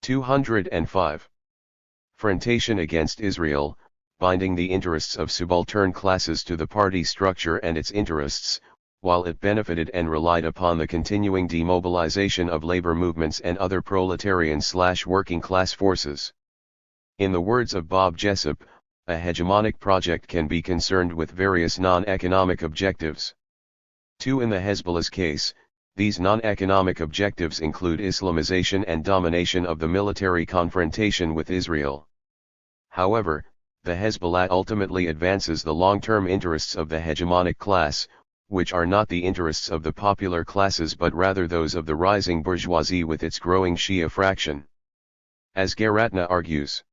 205. Frontation against Israel, binding the interests of subaltern classes to the party structure and its interests, while it benefited and relied upon the continuing demobilization of labor movements and other proletarian/working class forces. In the words of Bob Jessup, a hegemonic project can be concerned with various non-economic objectives. 2. In the Hezbollah's case, these non-economic objectives include Islamization and domination of the military confrontation with Israel. However, the Hezbollah ultimately advances the long-term interests of the hegemonic class, which are not the interests of the popular classes but rather those of the rising bourgeoisie with its growing Shia fraction. As Garatna argues,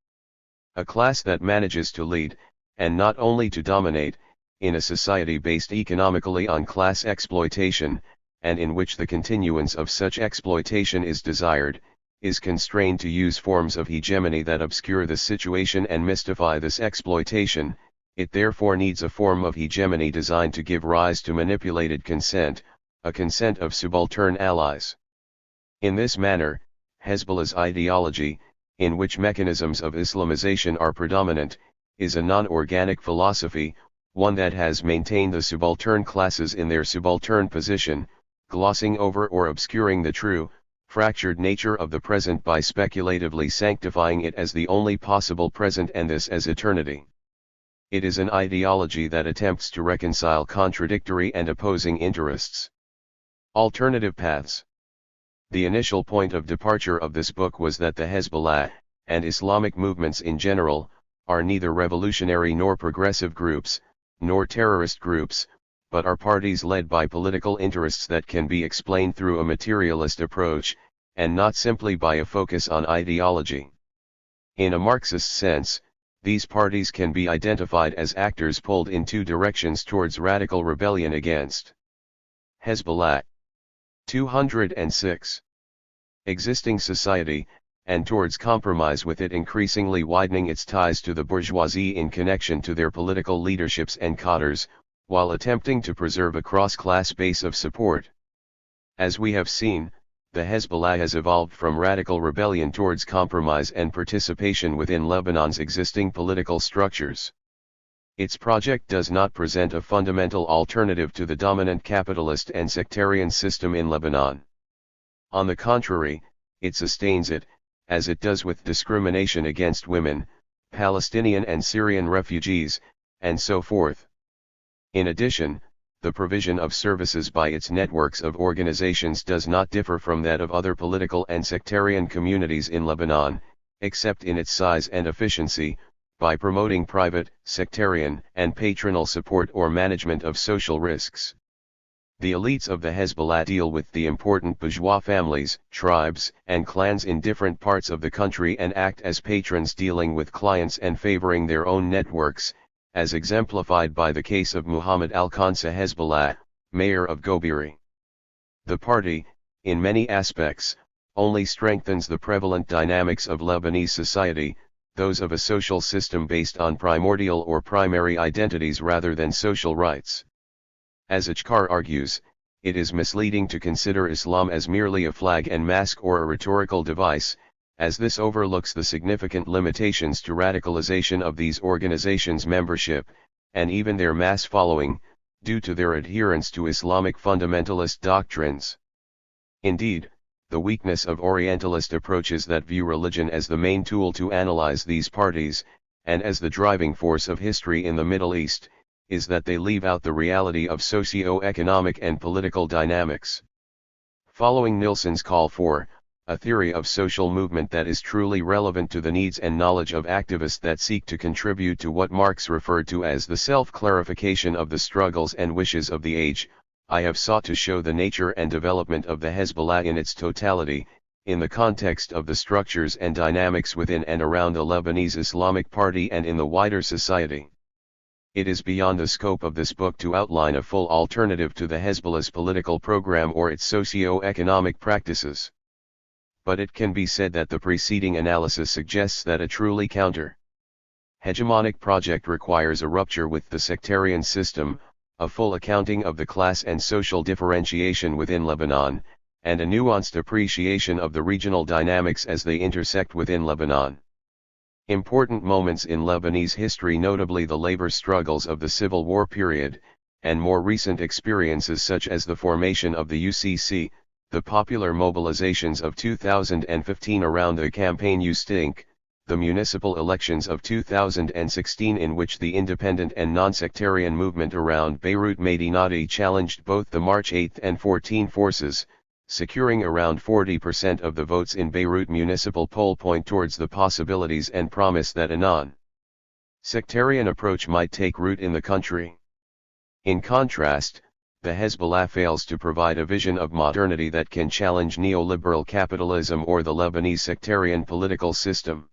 a class that manages to lead, and not only to dominate, in a society based economically on class exploitation, and in which the continuance of such exploitation is desired, is constrained to use forms of hegemony that obscure the situation and mystify this exploitation. It therefore needs a form of hegemony designed to give rise to manipulated consent, a consent of subaltern allies. In this manner, Hezbollah's ideology, in which mechanisms of Islamization are predominant, is a non-organic philosophy, one that has maintained the subaltern classes in their subaltern position, glossing over or obscuring the true, fractured nature of the present by speculatively sanctifying it as the only possible present and this as eternity. It is an ideology that attempts to reconcile contradictory and opposing interests. Alternative paths. The initial point of departure of this book was that the Hezbollah, and Islamic movements in general, are neither revolutionary nor progressive groups, nor terrorist groups, but are parties led by political interests that can be explained through a materialist approach, and not simply by a focus on ideology. In a Marxist sense, these parties can be identified as actors pulled in two directions towards radical rebellion against Hezbollah. 206. Existing society, and towards compromise with it, increasingly widening its ties to the bourgeoisie in connection to their political leaderships and cadres, while attempting to preserve a cross-class base of support. As we have seen, the Hezbollah has evolved from radical rebellion towards compromise and participation within Lebanon's existing political structures. Its project does not present a fundamental alternative to the dominant capitalist and sectarian system in Lebanon. On the contrary, it sustains it, as it does with discrimination against women, Palestinian and Syrian refugees, and so forth. In addition, the provision of services by its networks of organizations does not differ from that of other political and sectarian communities in Lebanon, except in its size and efficiency, by promoting private, sectarian, and patronal support or management of social risks. The elites of the Hezbollah deal with the important bourgeois families, tribes, and clans in different parts of the country and act as patrons dealing with clients and favoring their own networks, as exemplified by the case of Muhammad al-Khansa Hezbollah, mayor of Gobiri. The party, in many aspects, only strengthens the prevalent dynamics of Lebanese society, those of a social system based on primordial or primary identities rather than social rights. As Achkar argues, it is misleading to consider Islam as merely a flag and mask or a rhetorical device, as this overlooks the significant limitations to radicalization of these organizations' membership, and even their mass following, due to their adherence to Islamic fundamentalist doctrines. Indeed, the weakness of Orientalist approaches that view religion as the main tool to analyze these parties, and as the driving force of history in the Middle East, is that they leave out the reality of socio-economic and political dynamics. Following Nilsson's call for a theory of social movement that is truly relevant to the needs and knowledge of activists that seek to contribute to what Marx referred to as the self-clarification of the struggles and wishes of the age, I have sought to show the nature and development of the Hezbollah in its totality, in the context of the structures and dynamics within and around the Lebanese Islamic Party and in the wider society. It is beyond the scope of this book to outline a full alternative to the Hezbollah's political program or its socio-economic practices. But it can be said that the preceding analysis suggests that a truly counter-hegemonic project requires a rupture with the sectarian system, a full accounting of the class and social differentiation within Lebanon, and a nuanced appreciation of the regional dynamics as they intersect within Lebanon. Important moments in Lebanese history, notably the labor struggles of the Civil War period, and more recent experiences such as the formation of the UCC, the popular mobilizations of 2015 around the campaign Ustink, the municipal elections of 2016 in which the independent and non-sectarian movement around Beirut Medinati challenged both the March 8 and 14 forces, securing around 40% of the votes in Beirut municipal poll point towards the possibilities and promise that a non-sectarian approach might take root in the country. In contrast, the Hezbollah fails to provide a vision of modernity that can challenge neoliberal capitalism or the Lebanese sectarian political system.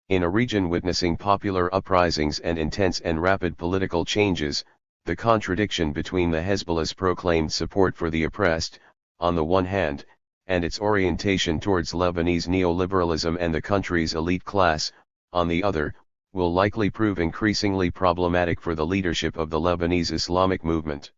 In a region witnessing popular uprisings and intense and rapid political changes, the contradiction between the Hezbollah's proclaimed support for the oppressed, on the one hand, and its orientation towards Lebanese neoliberalism and the country's elite class, on the other, will likely prove increasingly problematic for the leadership of the Lebanese Islamic movement.